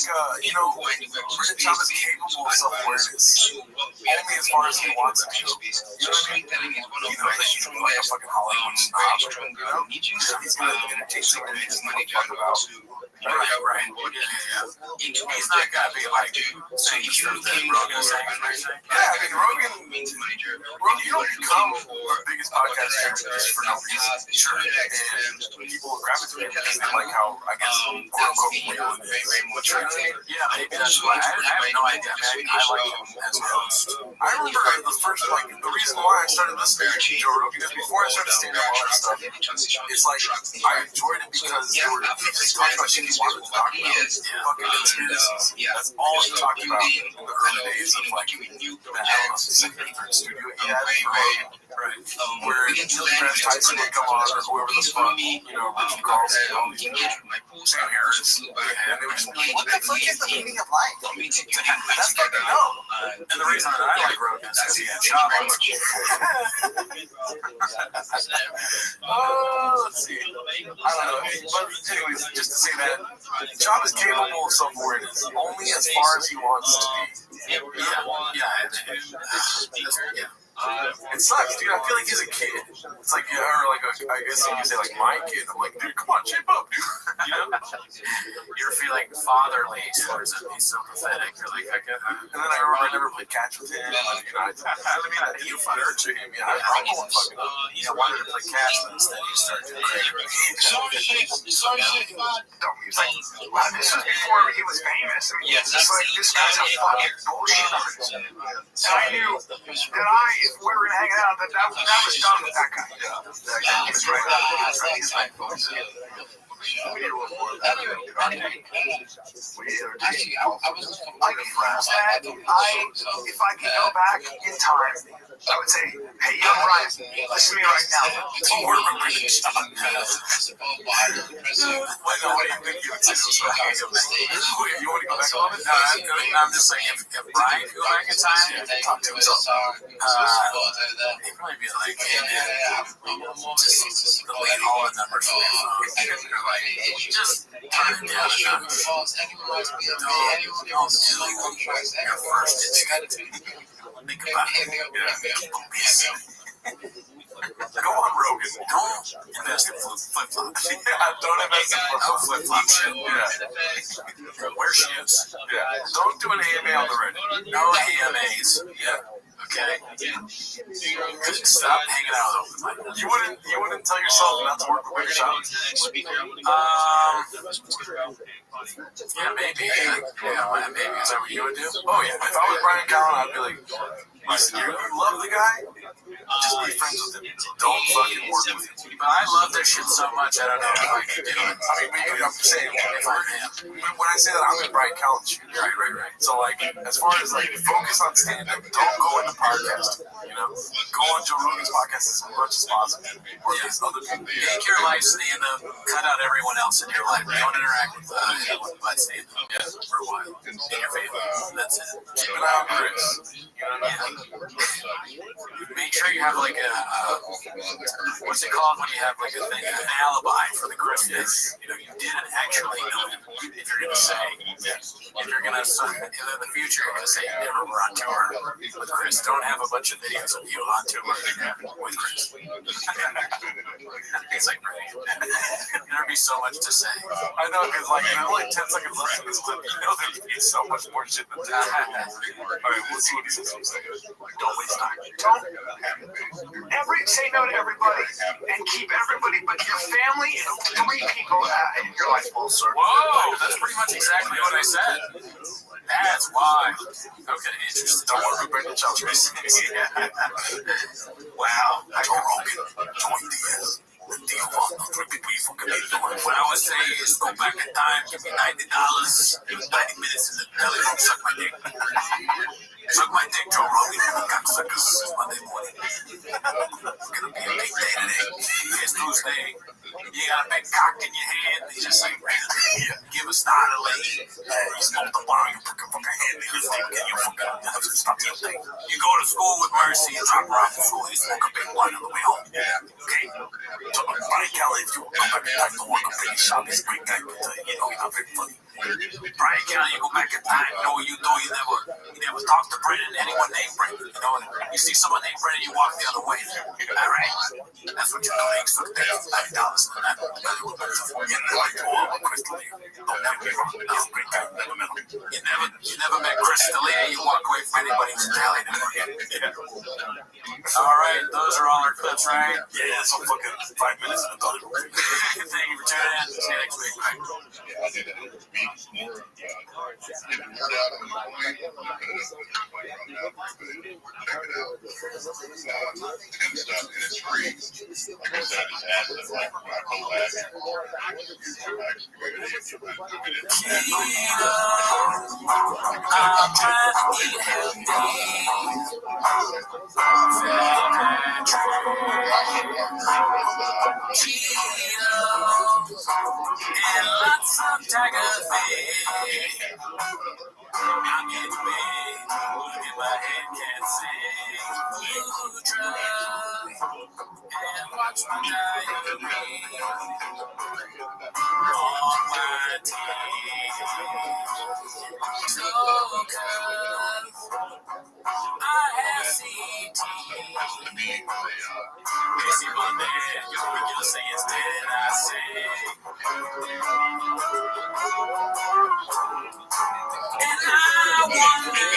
Brendan Johnson is capable of self-awareness. Only as far as he wants to. You know what I mean? He's like a fucking Hollywood snob. He's gonna take something that he's money talk about. Right. He's not gonna be like saying stuff that Rogan is saying. Yeah, I mean, Rogan, you don't become the biggest podcast just for no reason. Sure. And people gravitate because they like how, I guess, quote unquote, yeah, maybe that's why. I have no idea. I like him as a host. I remember the reason why I started listening to Joe Rogan is before I started stand up all that stuff, it's like, I enjoyed it because he just talked about shit he wanted to talk about. Fucking conspiracies. That's all he talked about in the early days of like the house, the second or third studio he had for Rogan. Right. Where Neil deGrasse Tyson would come on, or whoever the fuck, Richard Carlson, all these people, Sam Harris, and they would just be like, what the fuck is the meaning of life? That's fucking dumb. And the reason that I like Rogan is because he had choppers. Let's see. I don't know. But anyways, just to say that, Chop is capable of self-awareness, only as far as he wants to be. Yeah. It sucks, dude. I feel like he's a kid. It's like, yeah, or like, I guess you could say like my kid. I'm like, dude, come on, shape up, dude. You know? You're feeling fatherly towards him. He's so pathetic. You're like, And then I remember I never played catch with him. Like, you know, I mean, you nurture him. Yeah, I don't fucking know. you wanted to play catch, but instead you started to play. No, he's like, wow, this was before he was famous. I mean, it's like, this guy's a fucking bullshit artist. So I knew that if we were gonna hang out, that was done with that guy. He was right. He's like, we need a little more of that. Actually, I was just Like, if I could go back in time, I would say, hey, young Brian, listen to me right now. Don't worry about bringing shot. What do you think you would say? You want to go back a little bit? I'm just saying, if Brian could go back in time, Talk to himself. he'd probably be like, hey, man, just delete all the numbers from your phone. Just turn it down a notch. Don't do your first instinct. Think about it. People busy. Go on, Rogan. Don't invest in flip-flops. Don't invest in No flip-flop shit. Wear shoes. Don't do an AMA on the radio. No AMAs. Okay. Stop hanging out with open mic. You wouldn't tell yourself not to work with big shops? Yeah, maybe. Maybe. Is that what you would do? Oh yeah. If I was Brian Callen, I'd be like, listen, you love the guy, just be friends with him. Don't fucking work with him. But I love their shit so much, I don't know if I can do it. I mean, maybe I'm saying, when I say that, I'm in Brian Callen's shoes. Right. So like, as far as like, focus on stand-up, don't go into podcasting. You know, go on Joe Rogan's podcast as much as possible. Or these other people. Make your life stand-up. Cut out everyone else in your life. Don't interact with anyone but stand-up for a while. In your family. That's it. Keep an eye on Chris. You know what I mean? Make sure you have like a what's it called when you have like a thing, an alibi for the Chris thing. You know, you didn't actually know him. If you're gonna say, if you're gonna in the future, you're gonna say you never were on tour with Chris. Don't have a bunch of videos of you on tour with Chris. It's like, there'd be so much to say. I know, because like, in only 10 seconds left in this clip, you know there'd be so much more shit than that. Alright, we'll see what he says. Don't waste time. Don't say no to everybody and keep everybody but your family and 3 people in your life full circle. Whoa, that's pretty much exactly what I said. That's why. Okay, interesting. Don't worry, bring the jump. Wow. Joe Rogan joined the deal on the 3 people you fucking made doing. What I would say is go back in time, give me $90, 90 minutes in the belly room, suck my dick. Suck my dick, Joe Rogan. Cocksuckers. Monday morning. It's gonna be a big day today. It's Tuesday. You got a big cock in your hand. They just like, give a star to lady. You smoke the bar, you put your fucking hand in your thing, and you fucking stop your thing. You go to school with Mercy, you drop her off at school, you smoke a big one on the way home. Okay? So, Brian Kelly, if you go back in time to work up in the shop, he's a great guy, but you know, he's not very funny. Brian Kelly, you go back in time, you know what you do, you never talk to Brendan, anyone named Brendan, you know, you see someone named Brendan, you walk the other way. Alright? That's what you do, you took $90 in that. You never Chris D'Elia. Don't never be wrong. He's a great guy. You never met Chris D'Elia. You walk away from anybody who's Italian ever again. Alright, those are all our clips, right? Yeah, so fucking 5 minutes and I'm done. Thank you for tuning in. See you next week. Bye. I'm trying to eat healthy. Cheetos and lots of tiger fish. I'm getting big. Look at my head, can't sing. You try and watch my diary on my teeth. So, 'cause I have CT. Casey Monday, you gonna say it's dead, I say. And I wonder,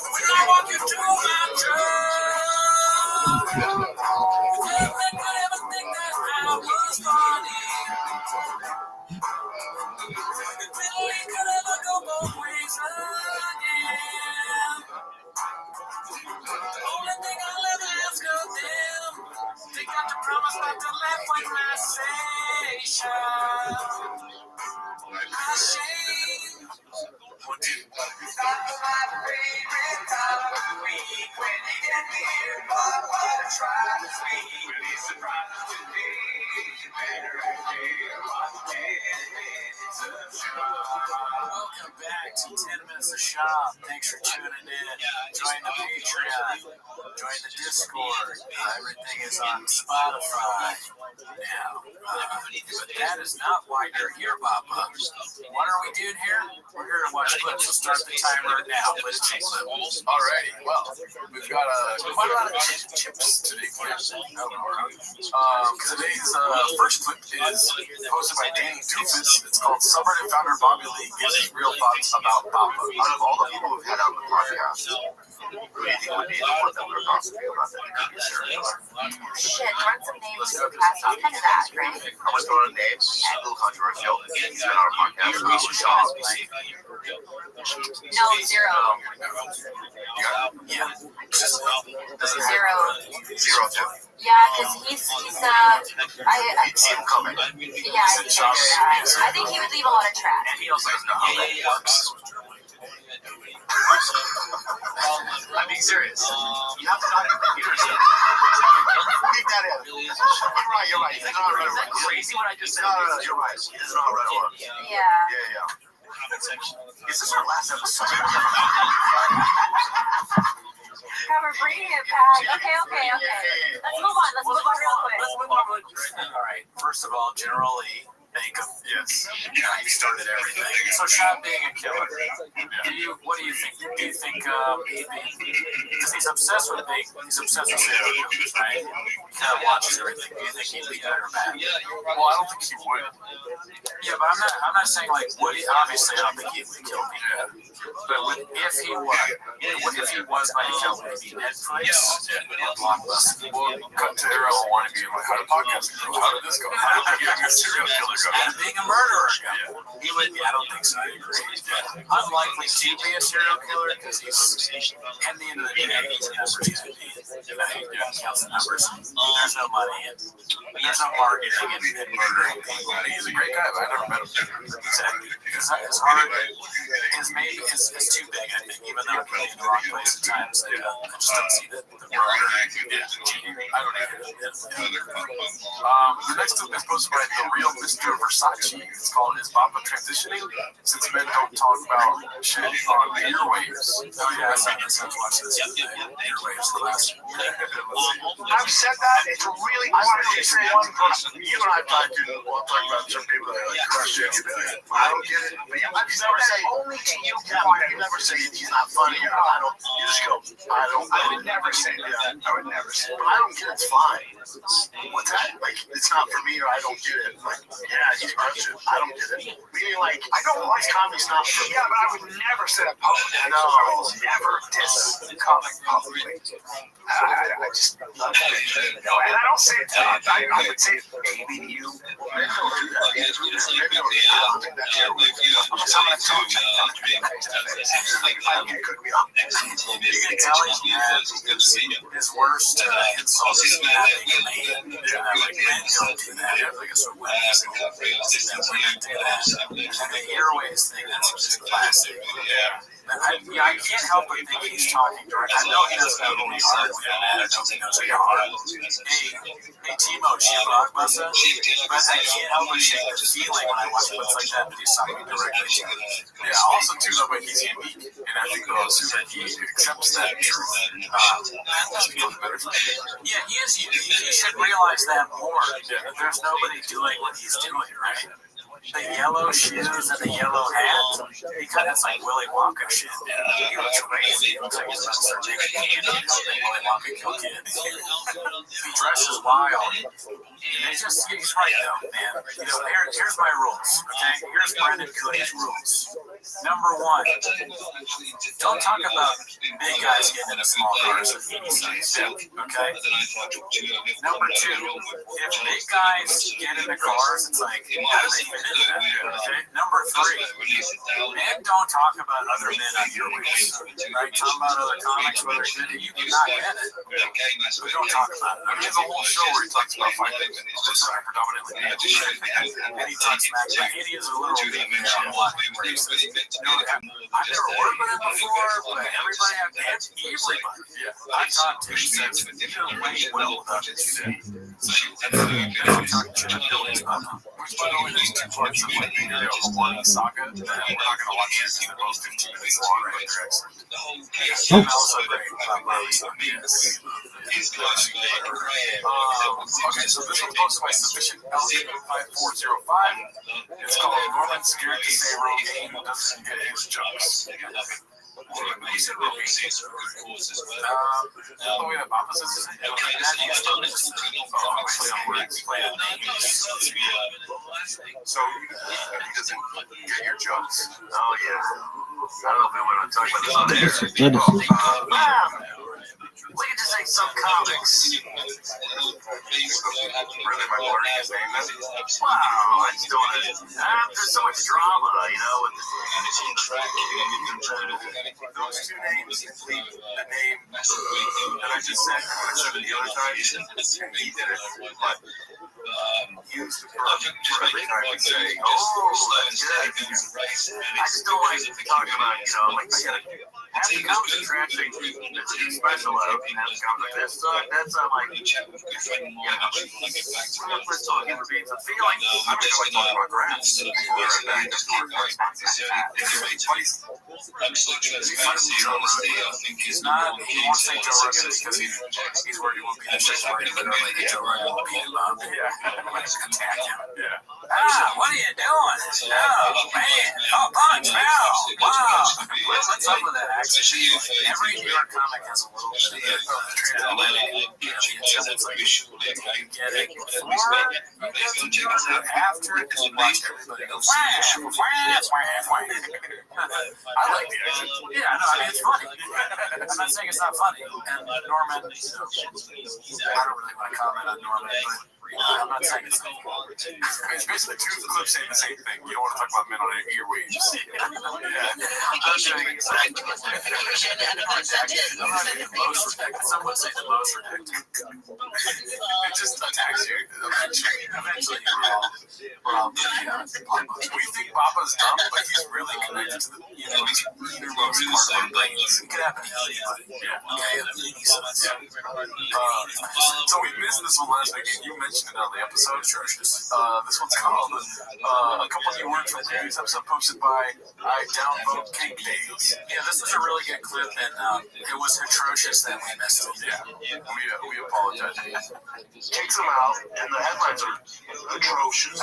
when I walk into my truck, if they could ever think that I was funny, if we could ever go both ways again. Only thing I'll ever ask of them, they got to promise not to laugh when I say shut. I shame. What do you want? That's my favorite time of the week when you get to hear what I try to speak. When he surprises to me, you better hear what Welcome back to 10 Minutes of Shop. Thanks for tuning in. Join the Patreon. Join the Discord. Everything is on Spotify now. But that is not why you're here, Papa. What are we doing here? We're here to watch clips. Let's start the timer now. Let's take clips. Alrighty, well, we've got quite a lot of tips today. Today's first clip is posted by Danny Doofus. It's called Subreddit founder Bobby Lee gives his real thoughts about Papa. Out of all the people who've had on the podcast, who do you think would be the one that would talk to you about that? It could be a serial killer. Shit, run some names to pass off into that, right? I'm going to throw out names. It's a little controversial. He's been on our podcast. We should talk. No, zero. Yeah. Zero. 0-2. Yeah, because he's See him coming. yeah, I think he would leave a lot of trash. And he also doesn't know how that works. I'm being serious. You have to not have computers in. Take that in. You're right. It's not right. Is that crazy what I just said? No, you're right. It's not right. Yeah. Is this our last episode? We're bringing it back. Okay. Let's move on. Let's move on real quick. All right. First of all, General Lee. Yes. Yeah, he started everything. So, Sean being a killer, what do you think? Do you think because he's obsessed with serial killers, right? He kind of watches everything. Do you think he'd be good or bad? Well, I don't think he would. Yeah, but I'm not saying like would he? Obviously, I don't think he would kill people. But if he was going to kill, would it be Netflix or Blockbuster? Well, cut to Arrow wanting to be like, how did podcast go? How did this go? How did being a serial killer go? And being a murderer go? He would. I don't think so. I agree. Unlikely to be a serial killer because he's at the end of the day he's never going to be. He counts the numbers. There's no money and there's no marketing and murdering people. He's a great guy, but I never met him. Exactly. Because his heart is too big, I think, even though it can be in the wrong place at times. I just don't see the murder. I don't either. The next clip is posted by the real Mr. Versace. It's called Is Papa Transitioning? Since men don't talk about shit on the airwaves. Oh, yeah, I watch this. Airwaves class. I've said that. It's really. I want to say one person. You and I talked about some people that are like Christians. I don't get it. I've never say only to you. You never say he's not funny. Or I don't. You just go. I would never say that. I would never say. But I don't get it. It's fine. What's that? Like it's not for me, or I don't get it. Like yeah, he's Christian. I don't get it. Meaning like I don't like comedy's not for me. Yeah, but I would never say that publicly. No, I would never diss comic publicly. I just no, and I don't say it to you. I would say it maybe to you. Men don't do that. Men don't do that. I don't think that's true. I'm gonna talk to you. I don't get it. Could be up. You can tell his worst insult is that men don't do that. Like a sort of women do that. And the airways thing, that's just classic. I can't help but think he's talking directly. I know he doesn't know who we are. I don't think he knows who we are. Hey, Timo, Chief Blockbuster. But I can't help but shake the feeling when I watch clips like that he's talking directly to me. Yeah, also too, though, but he's unique. And I think as soon as he accepts that truth, that becomes better for him. Yeah, he is unique. He should realize that more. There's nobody doing what he's doing, right? the yellow shoes and the yellow hat. It's like Willy Wonka shit. He looks crazy. He looks like he's about to start making Willy Wonka kill kids. He dresses wild. He's right though, man. Here's my rules, okay? Here's Brendan Cooney's rules. Number one, don't talk about big guys getting into small cars with 80 cents, okay? Number two, if big guys get into cars, it's like, how do they fit into that? Okay? Number three, men don't talk about other men on your weeks, right? Talk about other comics, whether you cannot get it. So don't talk about it. I mean, there's a whole show where he talks about fighting. That's right, predominantly. And he talks smack. He is a little bit on a lot. I've never worked with him before, but everybody I've talked to him says he does way well without his shit. Which, by the way, there's two parts of like the Warning Saga that we're not going to watch this in about 15 minutes long, but they're excellent. And also great about Warning Saga. Okay, so this one's posted by Sufficient LZ5405. It's called Norman Scared to Say Rogue Game Doesn't Get His Jokes. The way that Papa says it, so he doesn't get your jokes. Oh, yeah. I don't know if we want to talk about this on there. We can just say some comics. Really, my word is wow, it's doing it. There's so much drama, with those two names complete the name that I just said. The other time, he did it. But used the verb for every time we say, that's good. I just don't like talking about, like, I gotta have the comics attraction that's too special out, and have the comics that suck. That's not like, let's talk human beings and feeling. I'm just going to talk about graphs. He's not, he won't say Joe Rogan because he's worried he won't be the shit where he literally get Joe Rogan to beat him up. Let's attack him. What are you doing? Oh, man. Oh, punch, now. Wow. What's up with that accent? Every New York comic has a little bit of transatlantic. It's like, you get it before, you get to do it after, because you watch everybody go, I like the accent. Yeah, no, I mean, it's funny. I'm not saying it's not funny. And Norman, I don't really want to comment on Norman, but I'm not saying it's not funny. It's basically two clips saying the same thing. You don't want to talk about men on earwaves. I'm saying exactly. I'm not even most protected. Some would say the most protected. It just attacks you. Eventually, we're all Papa's. We think Papa's dumb, but he's really connected to the innermost part of our brains. It could happen to anybody. So we missed this one last week, and you mentioned it on the episode, Atrocious. This one's called A Couple New Words from Previous Episode, posted by I Downvote Cake Days. Yeah, this was a really good clip, and it was atrocious that we missed it. Yeah, we apologize. Kicks them out, and the headlines are atrocious.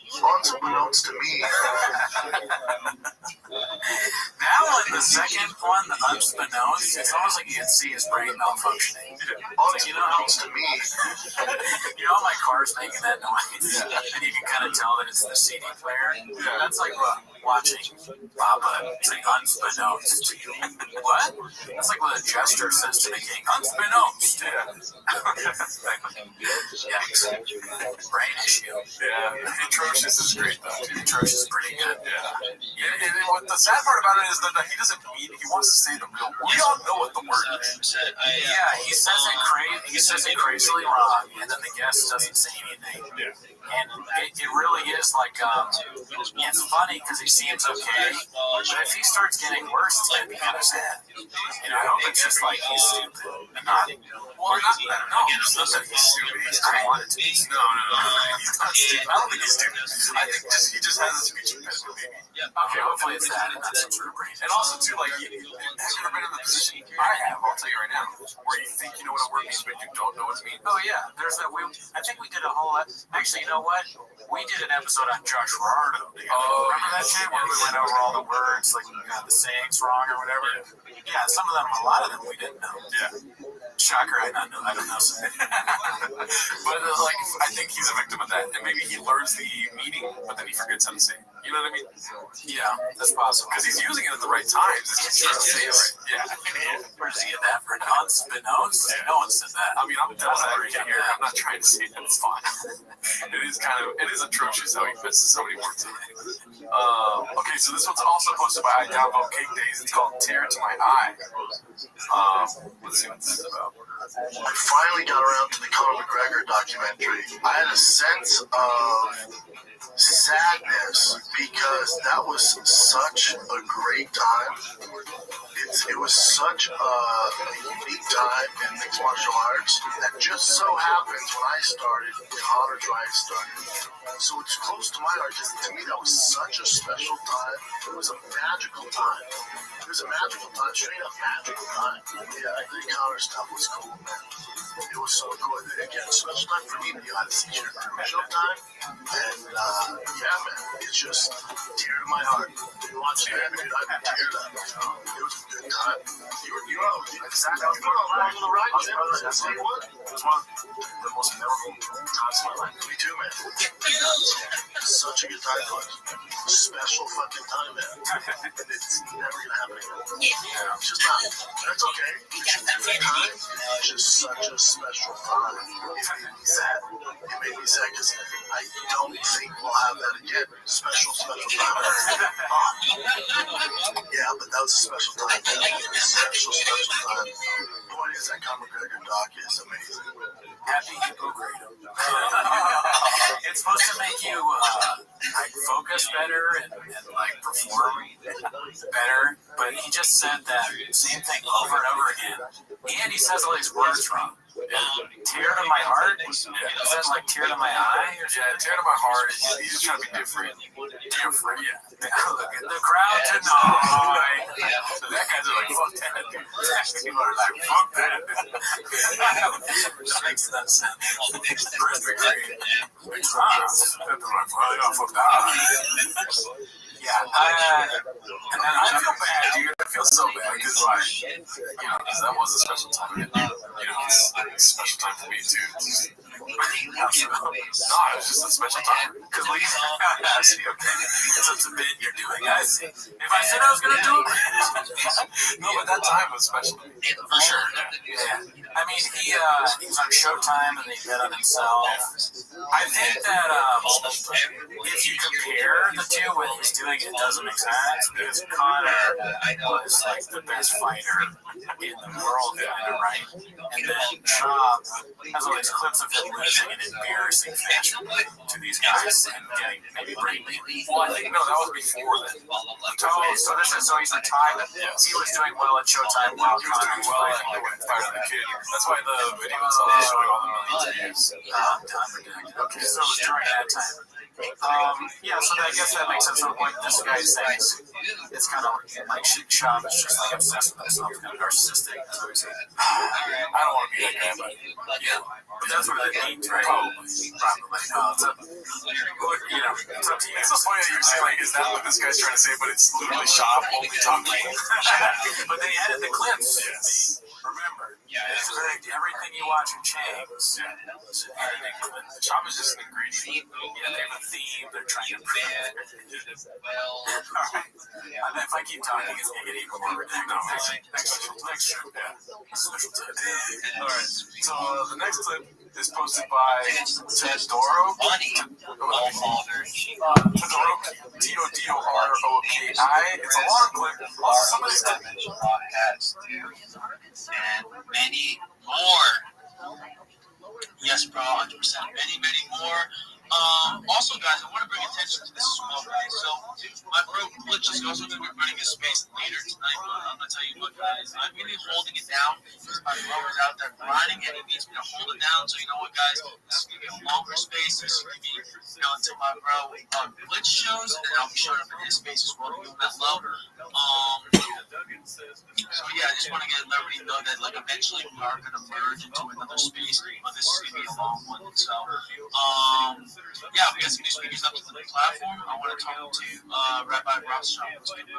Unbeknownst to me. That one, the second one, the unbeknownst, it's almost like you can see his brain malfunctioning. Unbeknownst to me. My car's making that noise, and you can kind of tell that it's the CD player. That's like watching Papa say unbeknownst to you. What? That's like what a jester says to the king. Unbeknownst. Brain issue. Atrocious is great, though. Atrocious is pretty good. And what the sad part about it is that he doesn't mean, he wants to say the real word. We all know what the word is. He says it crazily wrong, and then the guest doesn't say anything. And it really is like, it's funny because he seems okay, but if he starts getting worse, it's going to be kind of sad. I hope it's just like he's stupid and not. Well, it's not that he's stupid. He's trying to be. No. He's not stupid. I don't think he's stupid. I think he just has a speech impediment, maybe. Okay, hopefully it's that and not some sort of brain. And also, too, like, have you ever been in the position I have, I'll tell you right now, where you think you know what a word means, but you don't know what it means? Oh, yeah. There's that. I think we did a whole. Actually, you know what? We did an episode on Josh Rardo. Remember that shit where we went over all the words, like the sayings wrong or whatever? Yeah, some of them, a lot of them we didn't know. Yeah. Shocker, I don't know. But, like, I think he's a victim of that. And maybe he learns the meaning, but then he forgets how to say it. You know what I mean? Yeah, that's possible. Because he's using it at the right times. It's just trying to say it right. Yeah. Where's he at that? Pronounce? No one said that. I mean, I'm not trying to say that it's fine. It is atrocious how he misses so many words in it. Okay, so this one's also posted by I Downvote Cake Days. It's called Tear to My Eye. Let's see what this is about. I finally got around to the Conor McGregor documentary. I had a sense of sadness because that was such a great time. It was such a unique time in mixed martial arts that just so happens when I started, Conor Drive started. So it's close to my heart because to me that was such a special time. It was a magical time. It was a magical time, straight up magical time. Yeah, I think Conor's stuff was cool, man. It was so good. Again, special time for me to be on the feature Showtime. And yeah, man, it's just tear to my heart. You watch it, man, dude, I've been teared up. It was a good time. You know, exactly. I was going on the ride. That's what it was. It was one of the most memorable times of my life. Me too, man. Such a good time for us. Special fucking time, man. It's never gonna happen again. Yeah. It's just not. That's okay. Good time. Just such a special time. It made me sad. It made me sad because I don't think we'll have that again. Special time. Yeah, but that was a special time. Special time. The point is that Conor McGregor doc is amazing. Happy Hippocratum. It's supposed to make you like focus better and like perform better, but he just said that same thing over and over again, and he says all these words wrong. Tear to my heart? Is that like tear to my eye? Yeah, tear to my heart. He's just trying to be different. Different, yeah. Look at the crowd tonight. So that guy's like, fuck that, dude. People are like, fuck that. That makes no sense. Perfect. Fuck that. Yeah, and then I feel bad, dude. I feel so bad because, like, because that was a special time. It's a special time for me too. No, it was just a special time. Because I see, okay, it's a bit you're doing. I see. If I said I was gonna do it, no, but that time was special for sure. Yeah, I mean, he was on Showtime and he bet on himself. I think that if you compare the two, what he's doing, it doesn't make sense because Conor was like the best fighter in the world, right? And then Chop has all these clips of him losing in embarrassing fashion to these guys and getting maybe brain. Well, I think no, that was before then. So he's retired. He was doing well at Showtime while Conor was fighting the kid. That's why the video itself is showing all the millions of views. Okay, so it was during that time. Yeah, so I guess that makes sense. Like this guy saying it's kind of like Chop is just like obsessed with himself, kind of narcissistic. I don't want to be that guy, but yeah, but that's what it means, right? Probably. No, it's up. It's up to you. It's so funny that you're saying like, is that what this guy's trying to say? But it's literally Chop only talking. But they added the clips. Yes. Remember, it's everything you watch in Chang's. Chop is just an ingredient. Yeah, they have a theme. They're trying to prevent. Alright. And if I keep talking, it's going to get even more ridiculous. Next show. Special time. Alright. So the next clip is posted by Todoro. Todoro, T-O-D-O-R-O-K-I. It's a long clip. Also, somebody's and many more. Yes, bro, 100%. Many more Also, guys, I want to bring attention to this as well, guys. So, my bro Glitch is also going to be running a space later tonight, but I'm going to tell you what, guys, I'm going to be holding it down because my bro is out there grinding and he needs me to hold it down. So, you know what, guys, this is going to be a longer space. This is going to be, until my bro Glitch shows, and then I'll be showing up in his space as well to move that low. So, yeah, I just want to get everybody know that, like, eventually we are going to merge into another space, but this is going to be a long one. So, yeah, we got some new speakers up to the platform. I want to talk to Rabbi Rothschild. What's good, bro?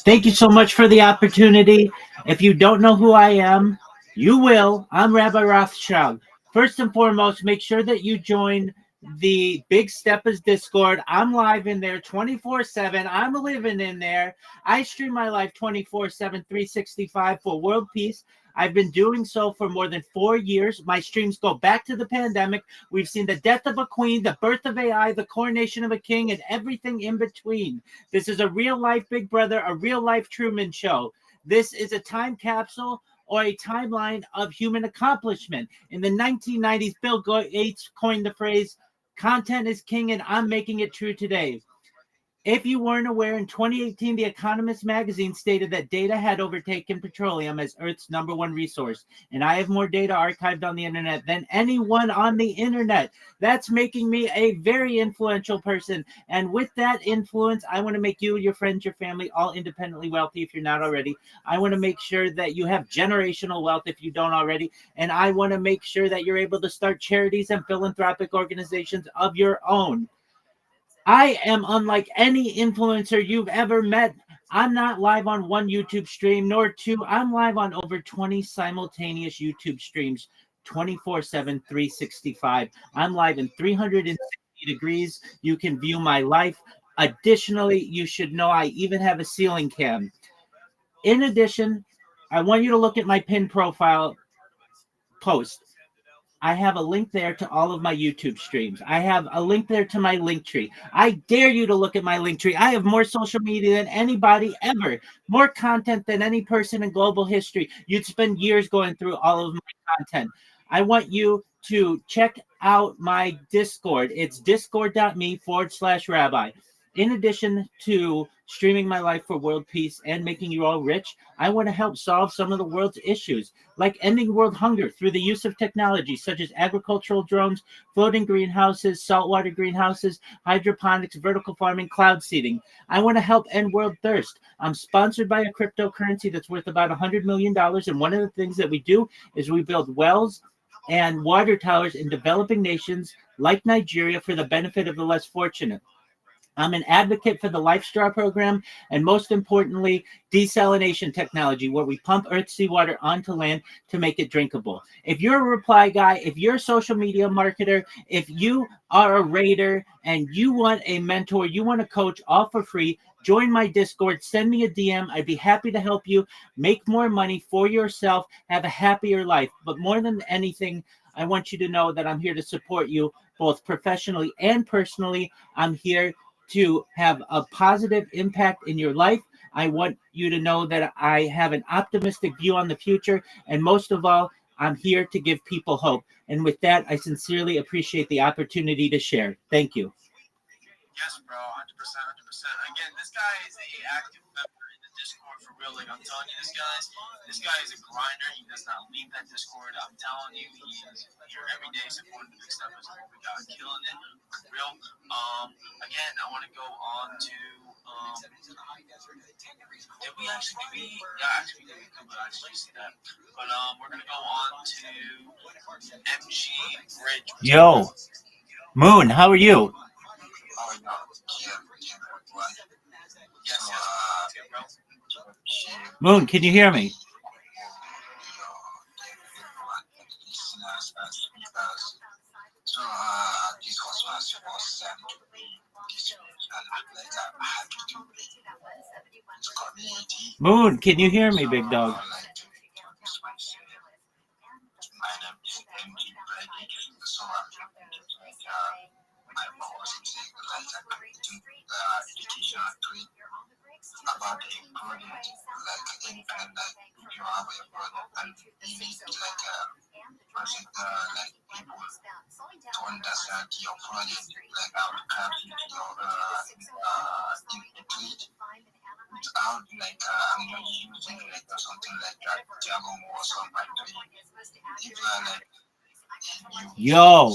Thank you so much for the opportunity. If you don't know who I am, you will. I'm Rabbi Rothschild. First and foremost, make sure that you join the Big Steppers Discord. I'm live in there 24/7. I'm living in there. I stream my life 24/7, 365 for world peace. I've been doing so for more than 4 years. My streams go back to the pandemic. We've seen the death of a queen, the birth of AI, the coronation of a king, and everything in between. This is a real-life Big Brother, a real-life Truman Show. This is a time capsule or a timeline of human accomplishment. In the 1990s, Bill Gates coined the phrase, "Content is king," and I'm making it true today. If you weren't aware, in 2018, The Economist magazine stated that data had overtaken petroleum as Earth's #1 resource. And I have more data archived on the internet than anyone on the internet. That's making me a very influential person. And with that influence, I want to make you, your friends, your family, all independently wealthy if you're not already. I want to make sure that you have generational wealth if you don't already. And I want to make sure that you're able to start charities and philanthropic organizations of your own. I am unlike any influencer you've ever met. I'm not live on one YouTube stream, nor two. I'm live on over 20 simultaneous YouTube streams, 24/7, 365. I'm live in 360 degrees. You can view my life. Additionally, you should know I even have a ceiling cam. In addition, I want you to look at my pinned profile post. I have a link there to all of my YouTube streams. I have a link there to my link tree. I dare you to look at my link tree. I have more social media than anybody ever, more content than any person in global history. You'd spend years going through all of my content. I want you to check out my Discord. It's discord.me/rabbi. In addition to streaming my life for world peace and making you all rich, I want to help solve some of the world's issues, like ending world hunger through the use of technology such as agricultural drones, floating greenhouses, saltwater greenhouses, hydroponics, vertical farming, cloud seeding. I want to help end world thirst. I'm sponsored by a cryptocurrency that's worth about $100 million. And one of the things that we do is we build wells and water towers in developing nations like Nigeria for the benefit of the less fortunate. I'm an advocate for the Life Straw program, and most importantly, desalination technology, where we pump Earth's seawater onto land to make it drinkable. If you're a reply guy, if you're a social media marketer, if you are a raider and you want a mentor, you want a coach, all for free, join my Discord, send me a DM. I'd be happy to help you make more money for yourself, have a happier life. But more than anything, I want you to know that I'm here to support you both professionally and personally. I'm here to have a positive impact in your life. I want you to know that I have an optimistic view on the future. And most of all, I'm here to give people hope. And with that, I sincerely appreciate the opportunity to share. Thank you. Yes, bro, 100%, 100%. Again, this guy is an active member in the Discord for real. Like, I'm telling you, this guy is a grinder. He does not leave that Discord. I'm telling you, he is here every day supporting the big stuff. We got killing it for real. Again, I want to go on to. Did we actually? Yeah, actually, we could actually see that. But we're gonna go on to MG Bridge. Yo, Moon, how are you? Moon, can you hear me? Moon, can you hear me, big dog? About the ingredient, like anything like if you have a product and you need like a person like people to understand your project, like I will come to your page without like I'm not using like something like that Java or something like that. If you are like Yo,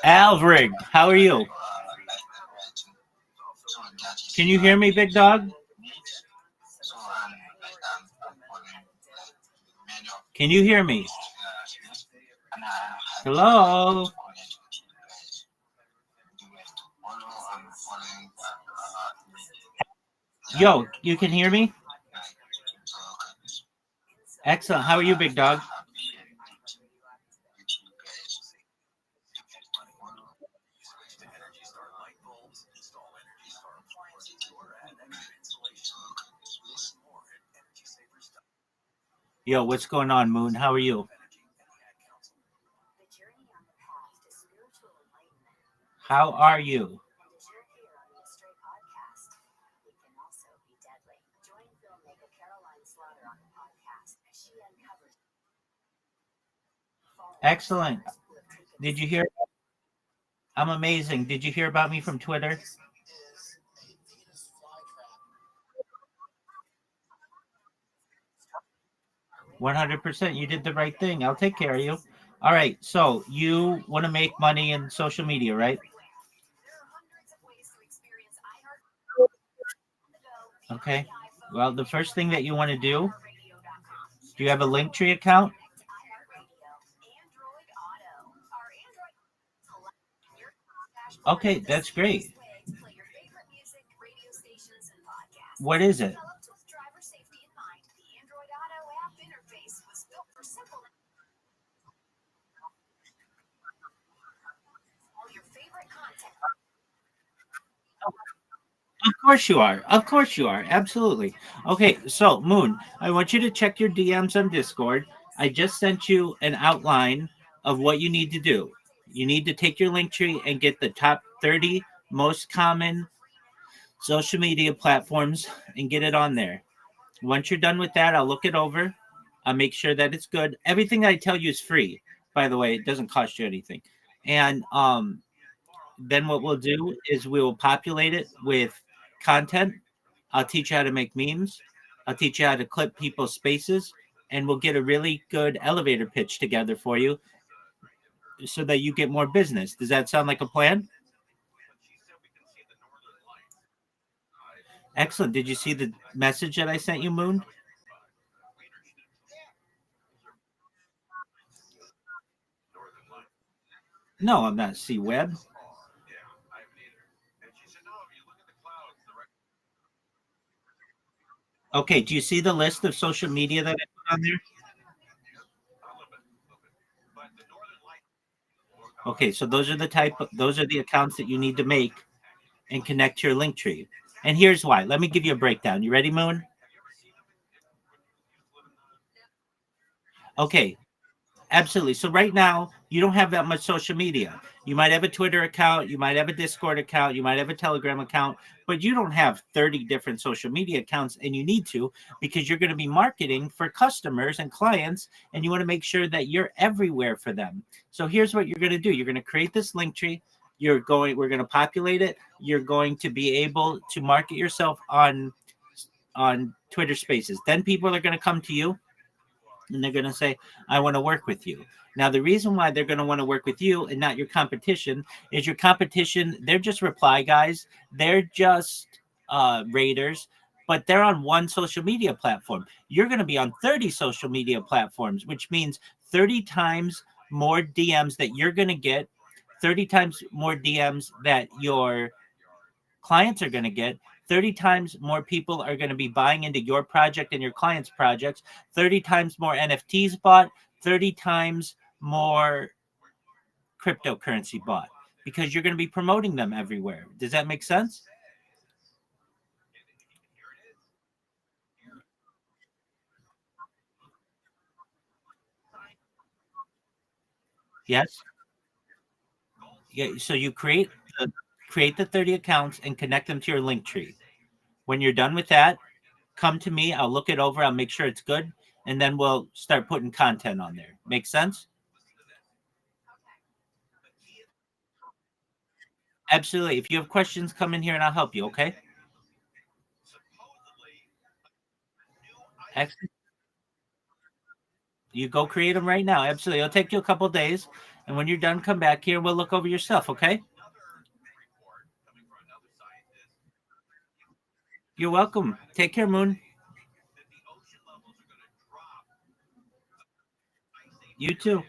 Alvrig, how are you? Can you hear me, big dog? Can you hear me? Hello? Yo, you can hear me? Excellent. How are you, big dog? Yo, what's going on, Moon? How are you? How are you? Excellent. Did you hear? I'm amazing. Did you hear about me from Twitter? 100%. You did the right thing. I'll take care of you. All right. So you want to make money in social media, right? Okay. Well, the first thing that you want to do you have a Linktree account? Okay, that's great. What is it? Of course you are. Of course you are. Absolutely. Okay, so Moon, I want you to check your DMs on Discord. I just sent you an outline of what you need to do. You need to take your link tree and get the top 30 most common social media platforms and get it on there. Once you're done with that, I'll look it over. I'll make sure that it's good. Everything I tell you is free, by the way. It doesn't cost you anything. And then what we'll do is we will populate it with content. I'll teach you how to make memes. I'll teach you how to clip people's spaces, and we'll get a really good elevator pitch together for you so that you get more business. Does that sound like a plan? Excellent. Did you see the message that I sent you, Moon? No, I'm not C-Web. Okay, do you see the list of social media that I put on there? Okay, so those are the accounts that you need to make and connect to your link tree. And here's why. Let me give you a breakdown. You ready, Moon? Okay, absolutely. So right now, you don't have that much social media. You might have a Twitter account, you might have a Discord account, you might have a Telegram account, but you don't have 30 different social media accounts, and you need to because you're going to be marketing for customers and clients, and you want to make sure that you're everywhere for them. So here's what you're going to do. You're going to create this link tree. We're going to populate it. You're going to be able to market yourself on Twitter Spaces. Then people are going to come to you and they're going to say, I want to work with you. Now, the reason why they're going to want to work with you and not your competition is your competition, they're just reply guys. They're just raiders, but they're on one social media platform. You're going to be on 30 social media platforms, which means 30 times more DMs that you're going to get, 30 times more DMs that your clients are going to get, 30 times more people are going to be buying into your project and your clients' projects, 30 times more NFTs bought, 30 times more cryptocurrency bought because you're going to be promoting them everywhere. Does that make sense? Yes. Yeah. So you create the 30 accounts and connect them to your link tree. When you're done with that, come to me. I'll look it over. I'll make sure it's good. And then we'll start putting content on there. Make sense? Absolutely. If you have questions, come in here and I'll help you, okay? Excellent. You go create them right now. Absolutely. It'll take you a couple days. And when you're done, come back here and we'll look over your stuff, okay? You're welcome. Take care, Moon. You too.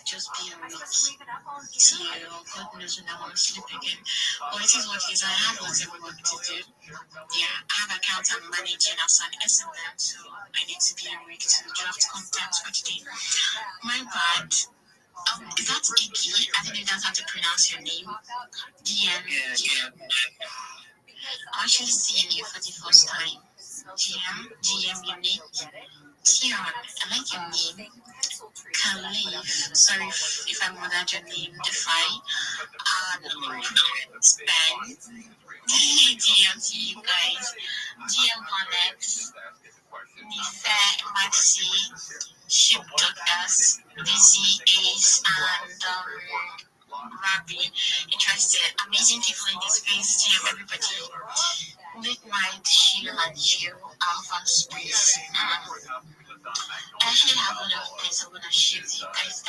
Just being weak till God knows when I want to sleep again. But it is what it is. I have whatever work to do. Yeah, I have accounts I'm managing as an SMM, so I need to be awake to draft content for today. My bad. Is that Iggy? I think that's how to pronounce your name. DM. I'm actually seeing you for the first time. GM, unique. Tion, I like your name. Khalif, sorry if I murdered your name. Defy. Span. GM to you guys. GM Connect. Nife, Maxi, Ship Doctors, Busy Ace, and Rabbi. Interested. Amazing people in this space. GM everybody. Midnight, Chill and Chill, Alpha Space. I actually have a lot of things I want to share with you guys.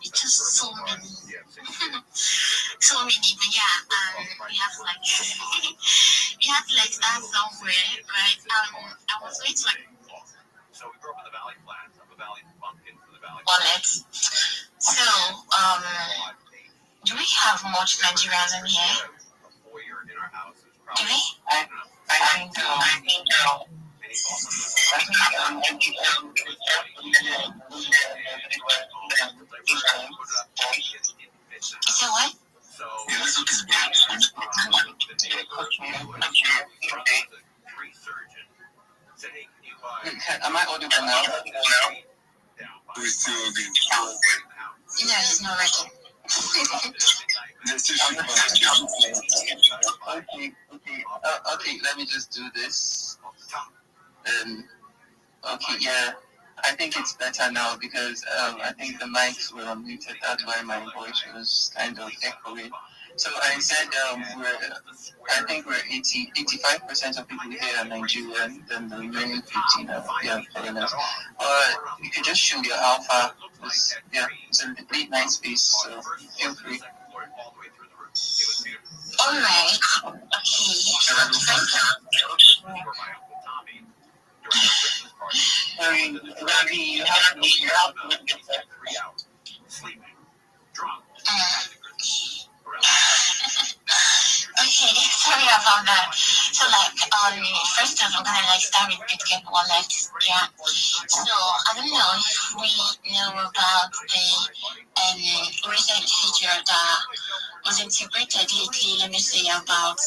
It's just so many. So many, but yeah, we have to like we have to like start somewhere, right? I was going to like wallet. So, do we have much Nigerians in here? Do we? I think no. Is it what? Am I audible now? No, he's not working. Okay, let me just do this. Okay, yeah. I think it's better now because I think the mics were unmuted. That's why my voice was kind of echoing. So I said I think we're 85% of people here are Nigerian, then the remaining 15 are foreigners. You could just show your alpha. It's a really nice piece, so feel free. Alright. Okay. Rabbi, you have to Okay, sorry about that. So first of all, I'm gonna start with Bitcoin wallet. Yeah. So I don't know if we know about the recent feature that was integrated lately. Let me say about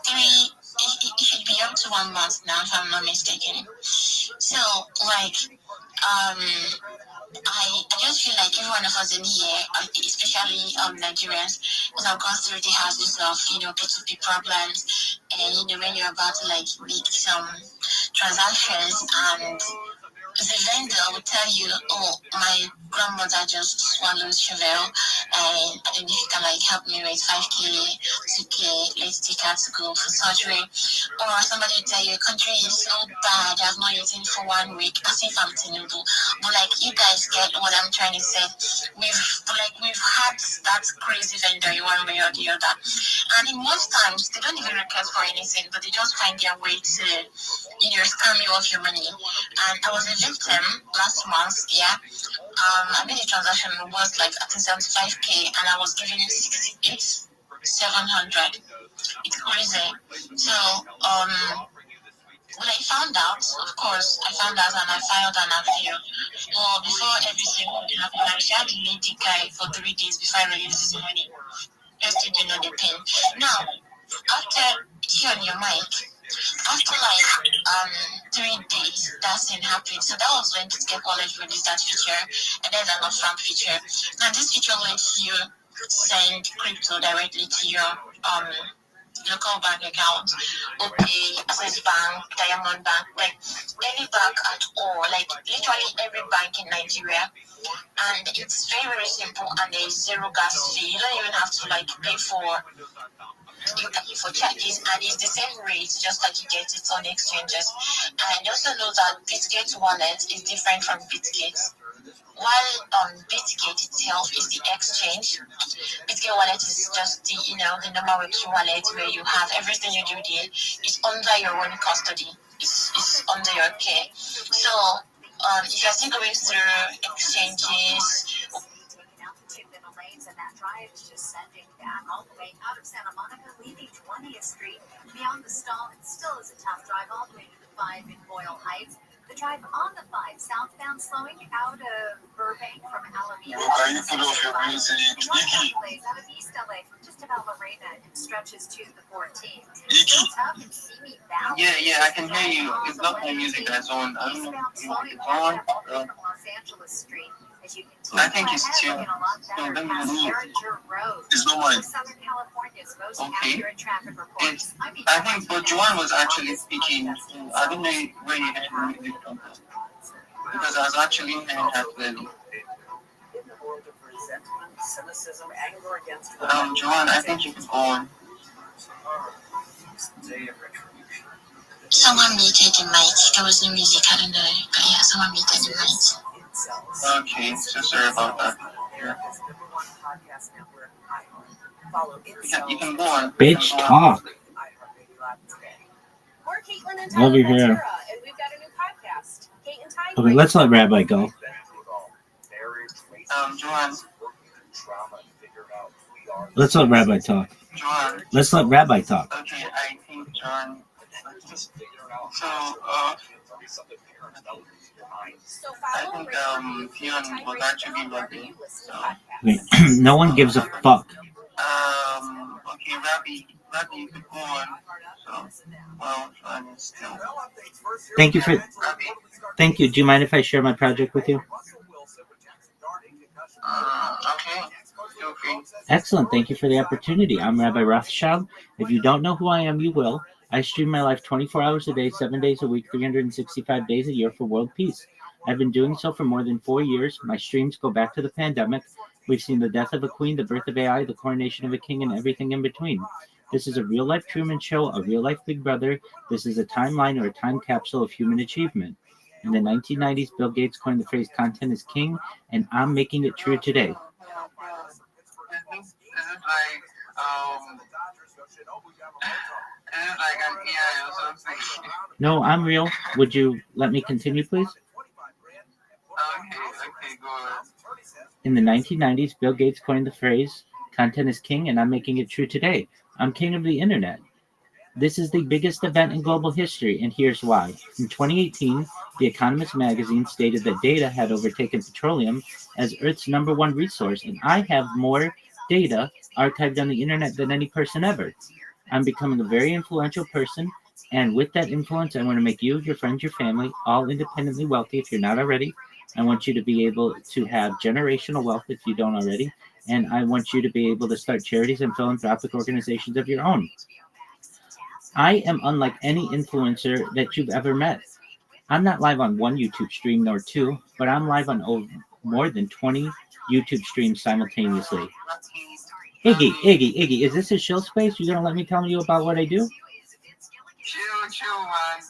it should be up to 1 month now, if I'm not mistaken. So I just feel like every one of us in here, especially Nigerians, because I've gone through the houses of P2P problems, and when you're about to make some transactions, and the vendor will tell you, oh, my grandmother just swallowed Chevelle, and I don't know if you can help me raise 5K, 2K, let's take her to go for surgery. Or somebody will tell you, your country is so bad, I've not eaten for 1 week, as if I'm Tinubu. But you guys get what I'm trying to say. We've had that crazy vendor in one way or the other. And in most times, they don't even request for anything, but they just find their way to scam you of your money. And I was a victim last month, yeah. I made a transaction, it was I think 75K, and I was given 700. It's crazy. So, when I found out, of course, and I filed an appeal. Well, before everything happened, I had to meet the guy for 3 days before I released his money. Just to know the pain. Now, after here on your mic, after 3 days, that thing happened. So that was when Bitcoin Wallet released that feature, and then an off-ramp feature. Now this feature lets you send crypto directly to your local bank account, OPay, Access Bank, Diamond Bank, any bank at all, literally every bank in Nigeria. And it's very, very simple, and there is zero gas fee. You don't even have to pay for charges, and it's the same rate just like you get it on the exchanges. And also know that Bitgate wallet is different from Bitgate. While Bitgate itself is the exchange, Bitgate wallet is just the normal Web2 wallet where you have everything you do there is under your own custody. It's under your care. So if you're still going through exchanges, and that drive is just sending back all the way out of Santa Monica, leaving 20th Street. Beyond the stall, it still is a tough drive all the way to the 5 in Boyle Heights. The drive on the 5 southbound slowing out of Burbank from Alameda. Can you put off your music, Iggy? Out of East LA from just about Lorena and stretches to the 14. Yeah, I can hear you. It's not my music that's on. I don't know if it's on. Los Angeles Street. I think it's too. It's not mine. Okay. I think, but Joanne was actually speaking. I don't know where you heard the music from. Because I was actually hearing her clearly. Joanne, I think you can go on. Someone muted the mic. There was no music, I don't know. But yeah, someone muted the mic. Okay, so sorry about that. Yeah. You can go on. Bitch, talk. Over here. Okay, let's let Rabbi go. Joanne. Let's let Rabbi talk. Joanne. Let's let Rabbi talk. Okay, I think John. So, I think Fionn was actually Rabbi. So. No one gives a fuck. Okay, Rabbi, you could go on. So, well, fun still. Thank you. Do you mind if I share my project with you? Excellent. Thank you for the opportunity. I'm Rabbi Rothschild. If you don't know who I am, you will. I stream my life 24 hours a day, 7 days a week, 365 days a year for world peace. I've been doing so for more than 4 years. My streams go back to the pandemic. We've seen the death of a queen, the birth of AI, the coronation of a king, and everything in between. This is a real-life Truman Show, a real-life Big Brother. This is a timeline or a time capsule of human achievement. In the 1990s, Bill Gates coined the phrase "content is king," and I'm making it true today. Is it like an AI or something? No, I'm real. Would you let me continue, please? Okay, go on. In the 1990s, Bill Gates coined the phrase, "Content is king," and I'm making it true today. I'm king of the internet. This is the biggest event in global history, and here's why. In 2018, The Economist magazine stated that data had overtaken petroleum as Earth's #1 resource, and I have more data archived on the internet than any person ever. I'm becoming a very influential person, and with that influence, I want to make you, your friends, your family, all independently wealthy if you're not already. I want you to be able to have generational wealth if you don't already, and I want you to be able to start charities and philanthropic organizations of your own. I am unlike any influencer that you've ever met. I'm not live on one YouTube stream nor two, but I'm live on more than 20 YouTube streams simultaneously. Iggy, is this a show space? You gonna let me tell you about what I do? Chill, man.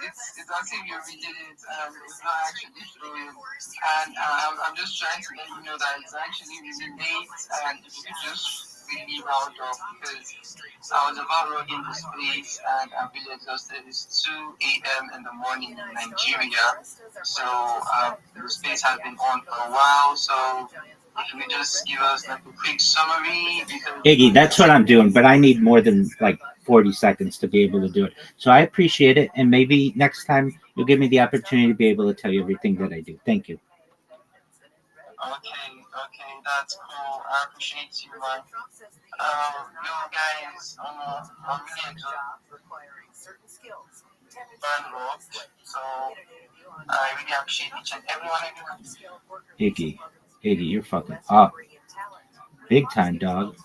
It's as if you're reading it, it's not actually true. And I'm just trying to let you know that it's actually really late, and if you just really round up, because I was about running this place, and I'm really exhausted. It's 2 a.m. in the morning in Nigeria, so the space has been on for a while, so if you could just give us like a quick summary. Iggy, that's what I'm doing, but I need more than like 40 seconds to be able to do it. So I appreciate it, and maybe next time you'll give me the opportunity to be able to tell you everything that I do. Thank you. Okay, that's cool. I appreciate you, man. Guys, I'm really exhausted. So I really appreciate each and every one of you. Iggy, you're fucking up. Big time, dog.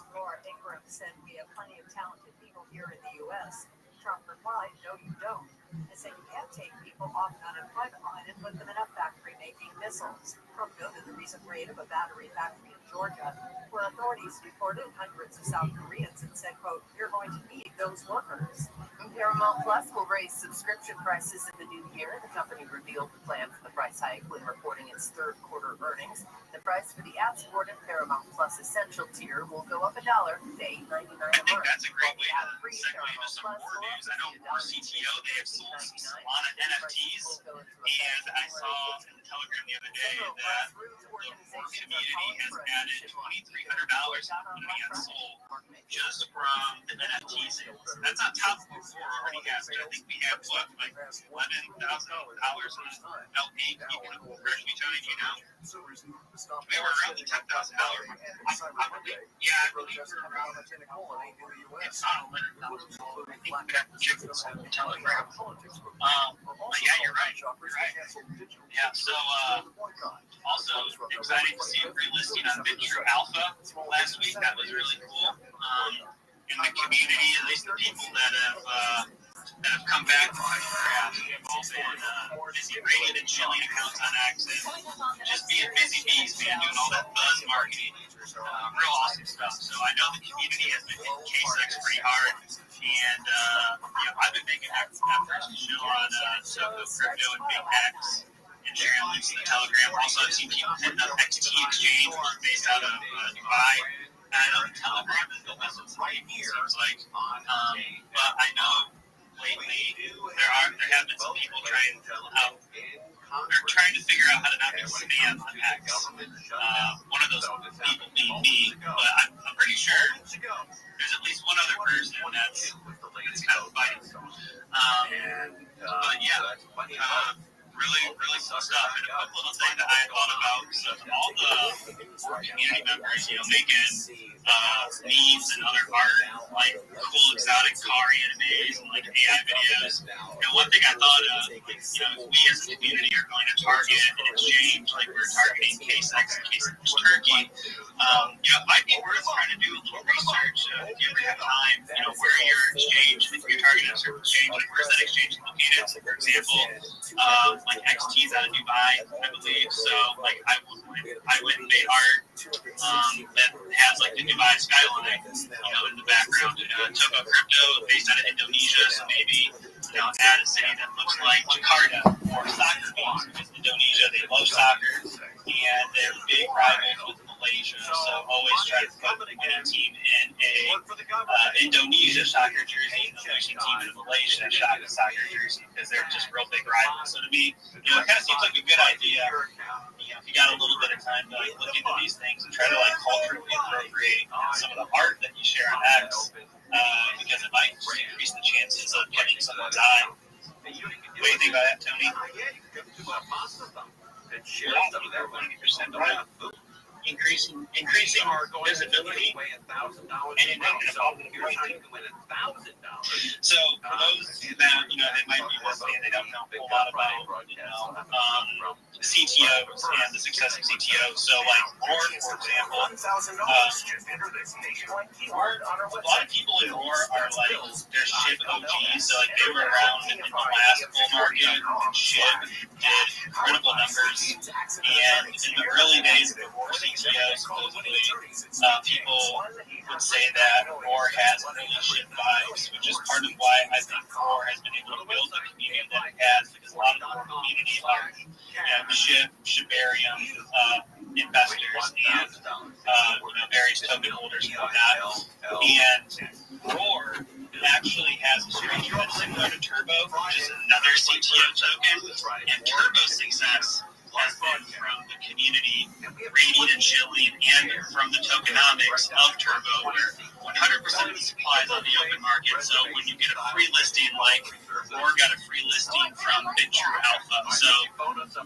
Trump replied, "No, you don't," and said you can't take people off the unemployment line and put them in a factory making missiles. Trump noted the recent raid of a battery factory in Georgia, where authorities deported hundreds of South Koreans and said, quote, "You're going to need those workers." Paramount Plus will raise subscription prices in the new year. The company revealed the plan for the price hike when reporting its third quarter earnings. The price for the ad-supported Paramount Plus Essential tier will go up $1 to $8.99 a month. I think that's a great way to segue into some more news. I know more CTO, they have sold some Solana NFTs, and I saw in the Telegram the other day that the core community has added $2,300 money on sold just from the NFT sales. That's on top of what we already have. I think we have like $11,000 on LP, even freshly joined, you know. We were around the $10,000 mark. I believe we're around it's not $11,000. I think we got to check this on the Telegram. But yeah, you're right. Yeah, so also excited to see a relisting on BitTrue Alpha last week. That was really cool. In the community, at least the people that have come back from my craft, have all been busy raiding and chilling accounts on X and just being busy bees, man, doing all that buzz marketing. Real awesome stuff. So I know the community has been hitting K6 pretty hard, and I've been making efforts to show on Soho Crypto and Big X and sharing links in the Telegram. Also, I've seen people hitting up XT Exchange, which is based out of Dubai. And I know the Telegram is the best it's right here, seems like. But I know lately there have been some people trying to figure out how to not be spam on X. One of those people being me, but I'm pretty sure there's at least one other person that's kind of fighting. But yeah, really, really cool stuff. And a quick little thing that I thought about, so all the community members, making memes and other art, like cool exotic car animes and like AI videos. One thing I thought of, if we as a community are going to target an exchange, like we're targeting K-Sex and K-Sex Turkey, it might be worth trying to do a little research if you ever have time, where your exchange, if you're targeting a certain exchange, like where's that exchange located? So for example, like XT's out of Dubai, I believe. So like I went and made art that has like the Dubai skyline, in the background. Togo Crypto based out of Indonesia, so maybe add a city that looks like Jakarta or soccer teams because Indonesia, they love soccer and they're big rivals with Malaysia. So always try to put the winning team in a Indonesia soccer jersey and the losing team in a Malaysia soccer jersey because they're just real big rivals. So to me, it kind of seems like a good idea. If you got a little bit of time to look into these things and try to culturally appropriate some of the art that you share on X, because it might increase the chances of catching someone's eye. What do you think about that, Tony? Increasing visibility and so for those that they might be listening, they don't know a whole lot about CTOs and the success of CTOs. So like Roar, for example, a lot of people in Roar are like they're SHIB OGs, so like they were around in the last bull market and SHIB did incredible numbers, and in the early days of the Roar CTOs, supposedly people would say that Roar has really SHIB vibes, which is part of why I think Roar has been able to build the community that it has, because a lot of the Roar community are SHIB, Shibarium investors and various token holders and whatnot. And Roar actually has a strategy that's similar to Turbo, which is another CTO token. And Turbo's success has been from the community rating and shilling and from the tokenomics of Turbo, where 100% of the supply is on the open market. So when you get a free listing, like Roar got a free listing from BitTrue Alpha, so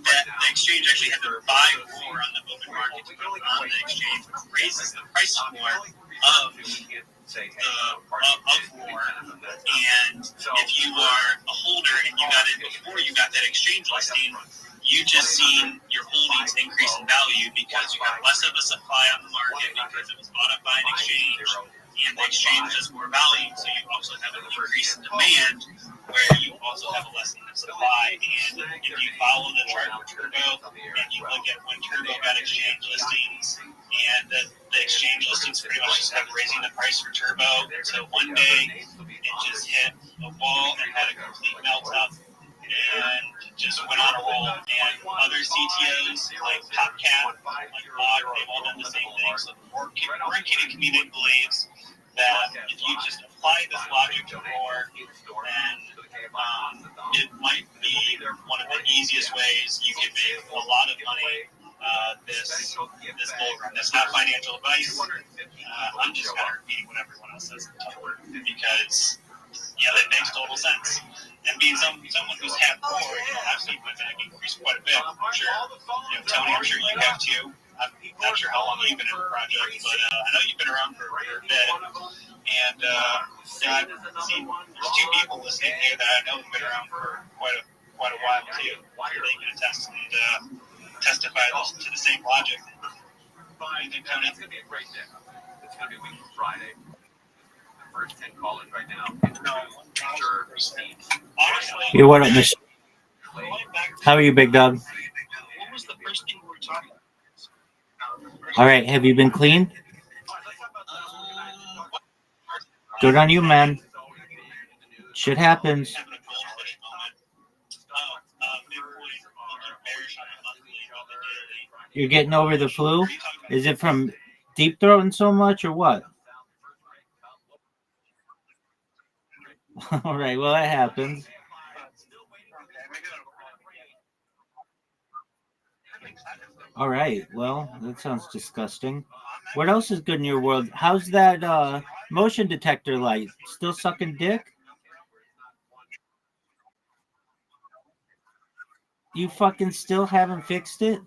that the exchange actually had to buy Roar on the open market to put it on the exchange, which raises the price more of Roar. And if you are a holder and you got it before you got that exchange listing, you just seen your holdings increase in value because you have less of a supply on the market because it was bought up by an exchange, and the exchange has more value, so you also have an increase in demand where you also have a lessening of supply. And if you follow the chart for Turbo and you look at when Turbo got exchange listings, and the exchange listings pretty much just kept raising the price for Turbo until one day it just hit a wall and had a complete melt up and just went on a roll. And other CTOs like Popcat, like Log, they've all done the same thing. So the Roar community believes that if you just apply this logic to Roar, then it might be one of the easiest ways you can make a lot of money this bull run. That's not financial advice. I'm just kind of repeating what everyone else says because that makes total sense. And being someone who's had Roar, I've seen my bag increase quite a bit. I'm sure, Tony, I'm sure you have too. I'm not sure how long you've been in the project, but I know you've been around for a bit. And I've seen there's two people listening here that I know have been around for quite a while too. They can attest and testify to the same logic. Fine, Tony. It's going to be a great day. It's going to be a week from Friday. First 10 callers right now. Hey, what up, Miss? How are you, big dog? What was the first thing we were talking about? All right, have you been clean? Good on you, man. Shit happens. You're getting over the flu? Is it from deep throating so much or what? All right, well, that happens. All right, well, that sounds disgusting. What else is good in your world? How's that motion detector light? Still sucking dick? You fucking still haven't fixed it?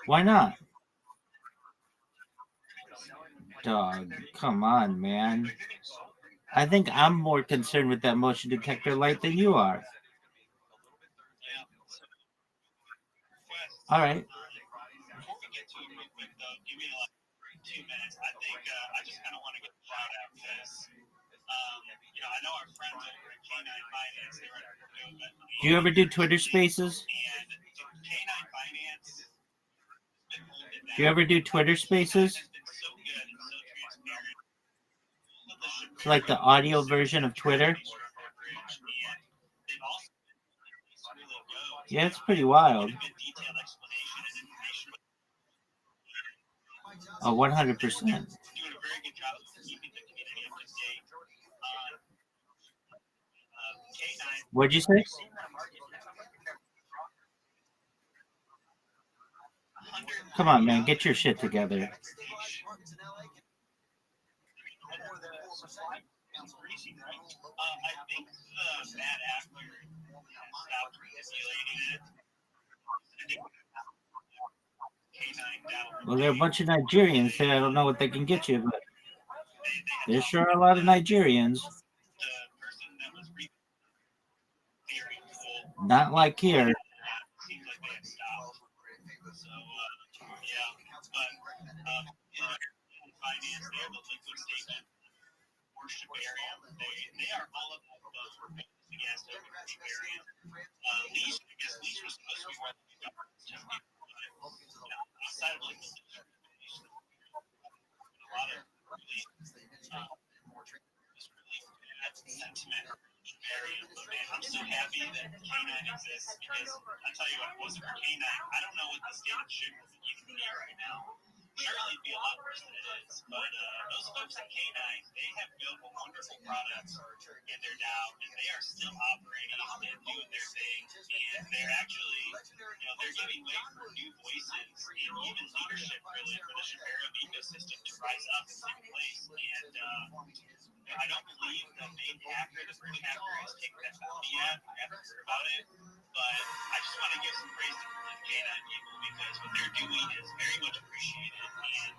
Why not? Dog, come on, man. I think I'm more concerned with that motion detector light than you are. All right. Before we get to it real quick, though, give me like 2 minutes. I think I just kind of want to get a shout out because, I know our friends over at K9 Finance, they were at Purdue, but Do you ever do Twitter Spaces? and K9 Finance. Do you ever do Twitter Spaces? It's like the audio version of Twitter. Yeah, it's pretty wild. Oh, 100%. What'd you say? Come on, man, get your shit together. I think the bad actor stopped regulating it. Well, there are a bunch of Nigerians there. I don't know what they can get you, but there sure are a lot of Nigerians. Not like here. They are all of those were against Leash, I guess Leash was supposed to be one of the outside of like a lot of really sentiment variant. But man, I'm so happy that K9 exists because I tell you what, if it wasn't for K9, I don't know what the state of shit would even be right now. Surely it'd be a lot worse than it is. But those folks at K9, they have built a wonderful product in their DAO, and they are still operating and doing their thing. And they're actually, they're giving way for new voices and even leadership, really, for the Shibarium ecosystem to rise up and take place. And I don't believe the main hacker, the British hacker, is taking that bounty yet. I haven't heard about it. But I just want to give some praise to the K9 people because what they're doing is very much appreciated, and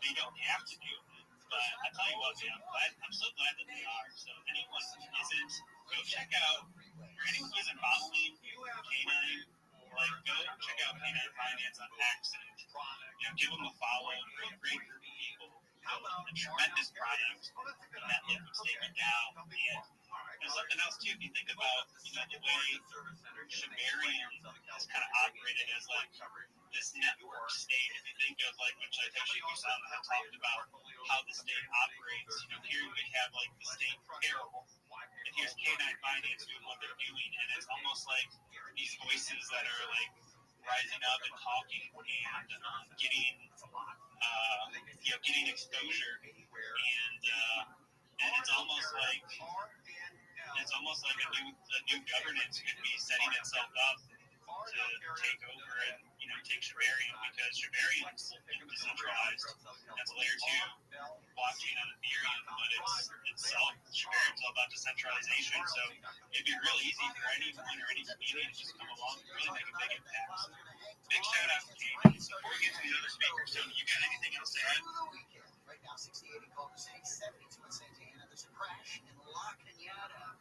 they don't have to do it. But I tell you what, man, I'm so glad that they are. So anyone who isn't, go check out, or anyone who isn't following K9, like go check out K9 Finance on X and give them a follow. They're a great group of people. A tremendous product. That liquid statement down. And there's something else too. If you think about the way Shibarium has kind of operated as like this network state. If you think of like when Satoshi Kusama had talked about how the state operates, here we have like the state terrible, and here's K9 Finance doing what they're doing, and it's almost like these voices that are like rising up and talking and getting exposure, and it's almost like a new governance could be setting itself up to take over and take Shibarium, because Shibarium is decentralized. That's layer 2 blockchain on Ethereum, but Shibarium's all about decentralization. So it'd be real easy for anyone or any community to just come along and really make a big impact. So big shout out to Kate. Before we get to the other speakers, so you got anything else to add? Right now, 68 in Culver City, 72 in Santa Ana. There's a crash in La Cañada.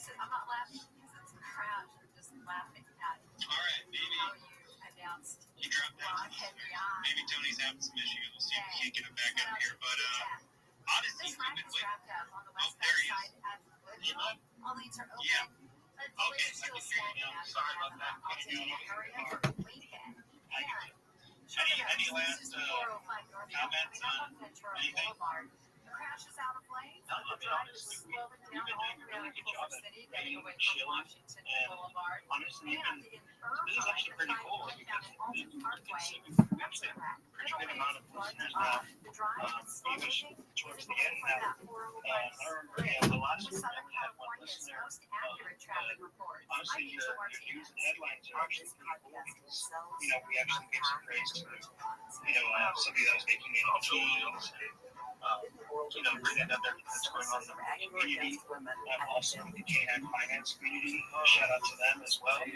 I'm not laughing because it's a crash. I'm just laughing at how you announced You dropped that. Maybe Tony's having some issues. We'll see if he can get him back up here. But honestly, this line is wrapped up on the west there he side at Woodville. All lanes are open. Yeah. But Okay, police I still can hear you now. standing Sorry about that. area of Lincoln. Any last comments on anything? The crash is out of lanes. The drive is slowing down all around Culver City, getting away from Washington Boulevard. Honestly, And in this is actually pretty cool because Alton Parkway, it's a pretty good amount of listeners now. the drive is slowing Towards the end now. I remember the last week we had one listener. most accurate traffic reports. Honestly, your news and headlines are actually pretty cool because we actually get some praise for somebody that was making it teams. bringing up everything that's going on in the community. Also, the K9 finance community. Shout out to them as well. I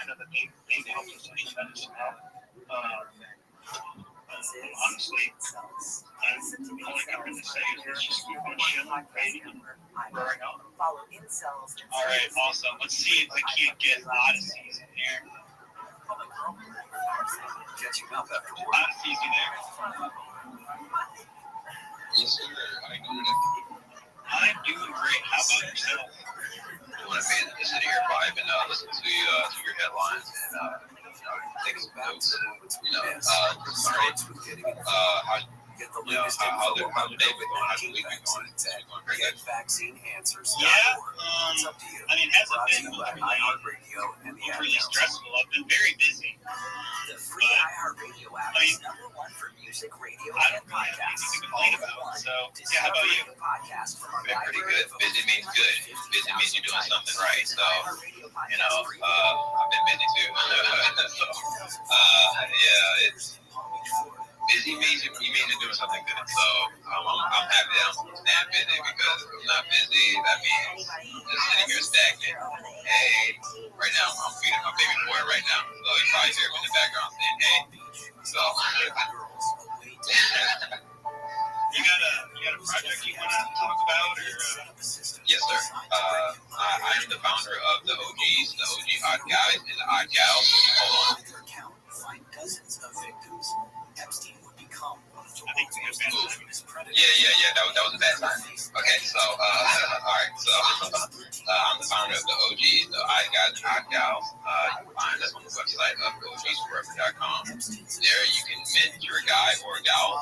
know that they've helped us a tremendous amount. Honestly, the only thing I'm going to say is let's just keep on shitting, rating, and growing up. All right, awesome. Let's see if we can't get Odyssey's in here. Catching up after work. Odyssey's in there. Yes, sir. How you doing today? I'm doing great. How about yourself? I want to be just sit here vibing, listen to your headlines and take some notes. Sorry. How the day been going? How's the week been going? Get vaccine answers. Yeah. I mean, has it been overly stressful? I've been very busy. The free iHeartRadio app is #1 for music, radio, and podcasts. To complain about. So, yeah, how about you? Been pretty good. Busy means good. Busy means you're doing something right. So, I've been busy too. Yeah, it's busy means you're doing something good. So, I'm happy that I'm staying busy because if I'm not busy, that means just sitting here stagnant. Hey, right now I'm feeding my baby boy right now. So, you probably hear him in the background saying, hey. So, You got a project you want to talk about, or? Yes, sir. I am the founder of the OGs, the OG Odd Guys and the Odd Gals. Hold on. Find dozens of victims. Epstein would become one of the world's most famous predators. Yeah. That was a bad time. Okay, so, all right. So, I'm the founder of the OGs, the Odd Guys and Odd Gals. You can find us on the website of ogsforever.com. There you can mint your guy or gal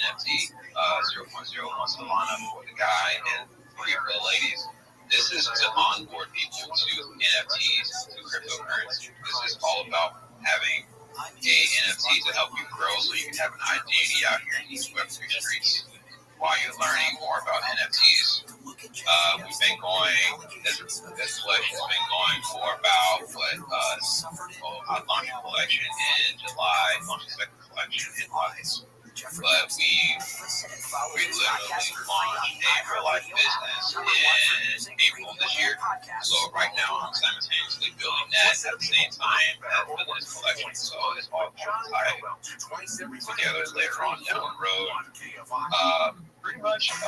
NFT, 0.01 Solana for the guy and 3 for the ladies. This is to onboard people to NFTs, to cryptocurrency. This is all about having a NFT to help you grow so you can have an identity out here in these Web3 streets while you're learning more about NFTs. We've been going, this collection has been going for about, I launched a collection in July, launched a second collection in August. But we literally launched a real life business in April of this year. So right now I'm simultaneously building that at the same time as building this collection. So it's all tied together later on down the road. Pretty much, so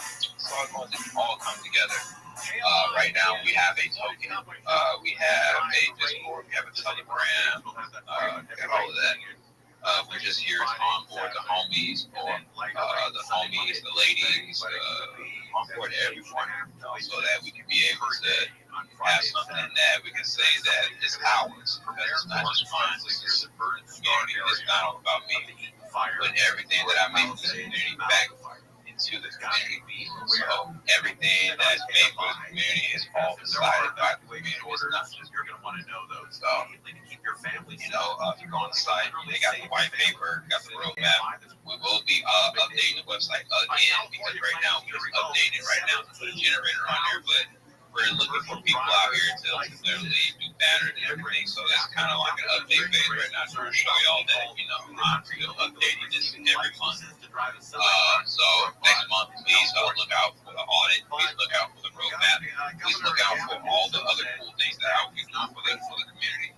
it's going to all come together. Right now we have a token, we have a Discord, we have a Telegram, we have all of that. We're just here to onboard the homies, the ladies, onboard everyone, so that we can be able to have something that we can say that is ours, because it's not just mine, this is the community, it's not all about me, but everything that I make in this community back into the community. So everything that's made for the community is all decided by the community. It's not just you're gonna want to know those. So if you go on the site, they got the white paper, got the roadmap. We will be updating the website again because right now we're just updating right now to put a generator on there, but we're looking for people out here to literally do banners and everything. So that's kind of like an update phase right now to show y'all that I'm still updating this every month. So next month, please look out for the audit. Please look out for the roadmap. Please look out for all the other cool things that I will be doing for the community.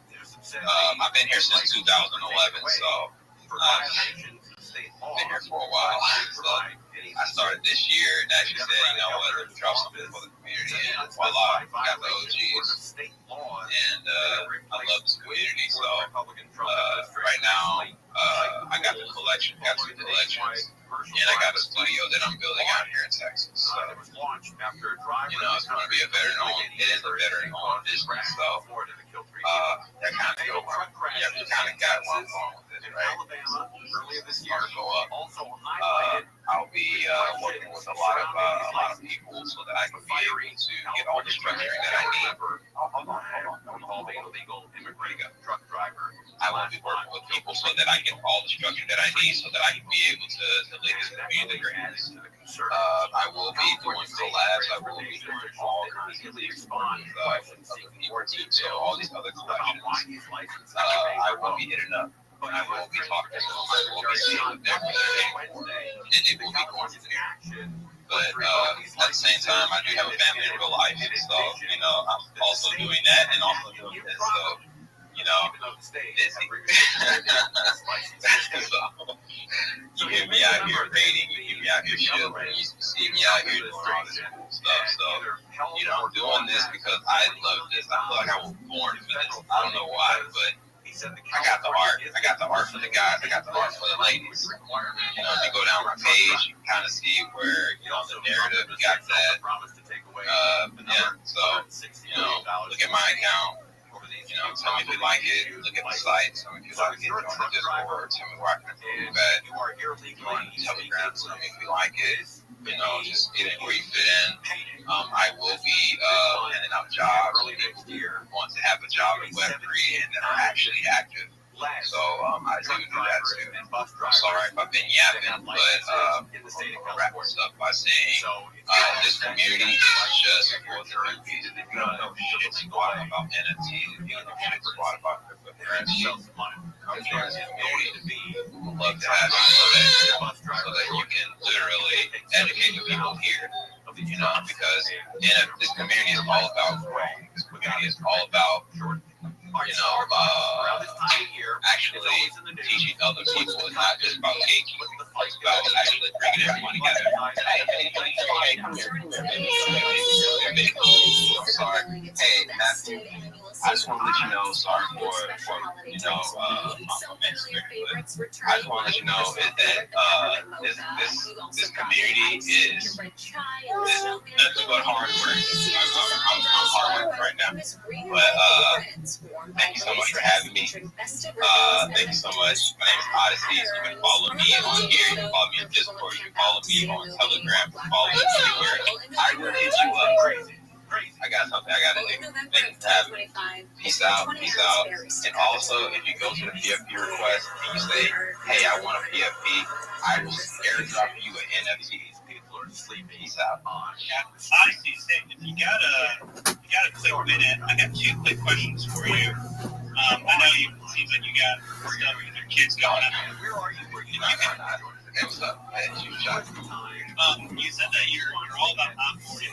I've been here since 2011, so I've been here for a while. So I started this year and actually said, let's drop something for the community, and voila, we got the OGs. And I love this community. So right now, I got the collection, got 2 collections, and I got a studio that I'm building out here in Texas. So, it's going to be a veteran-owned, it is a veteran-owned business. So, that kind of got where I'm going with it, right? It's going to go up. I'll be working with a lot of people so that I can be able to get all the structure that I need. Involving illegal immigrant truck driver. I will be working with people so that I get all the structure that I need so that I can be able to lead this community greatness. I will be doing collabs. I will be doing all kinds of things with other people too. So all these other collections, I will be hitting up. I will be talking to them. I will be seeing what they're presenting, and it will be going from here. But at the same time, I do have a family in real life, so I'm also doing that and also doing this. So busy. So you hear me out here raiding, you hear me out here shielding, you see me out here doing all this cool stuff. So I'm doing this because I love this. I feel like I was born for this. I don't know why, but I got the art. I got the art for the guys. I got the art for the ladies. If you go down my page, you can kind of see where the narrative got that. Look at my account. Tell me if you like it. Look at the site. Tell me if you like it. Join the Discord. Tell me where I can improve at. Join the Telegram. Tell me if you like it. Just get in where you fit in. I will be handing out jobs to people who want to have a job in Web3 and that are actually active. So I do that too. I'm sorry if I've been yapping, but I'm going to wrap this up by saying this community is just for the newbies. If you don't know shit squat about NFTs, if you don't know shit squat about cryptocurrency, come join this community. We would love to have you so that you can literally educate the people here. Because this community is all about growing. This community is all about actually teaching other people. It's not just about gatekeeping. It's about actually bringing everyone together. Sorry. Hey, Matthew. I just want to let you know, sorry for my comments, but I just want to let you know is that this community is nothing but hard work. I'm hard work right now. But thank you so much for having me. Thank you so much. My name is Odyssey. You can follow me on here. You can follow me on Discord. You can follow me on Telegram. You can follow me anywhere. I will hit you up crazy. I got something I got to do. Thank you for having me. Peace out. Peace out. And also, if you go to the PFP request and you say, hey, I want a PFP, I will airdrop you an NFT. Peace out. Odyssey, if you got a quick minute, I got 2 quick questions for you. I know it seems like you got stuff with your kids going on. Where are you? Hey, what's up? Hey, shoot shot. You said that you're all about onboarding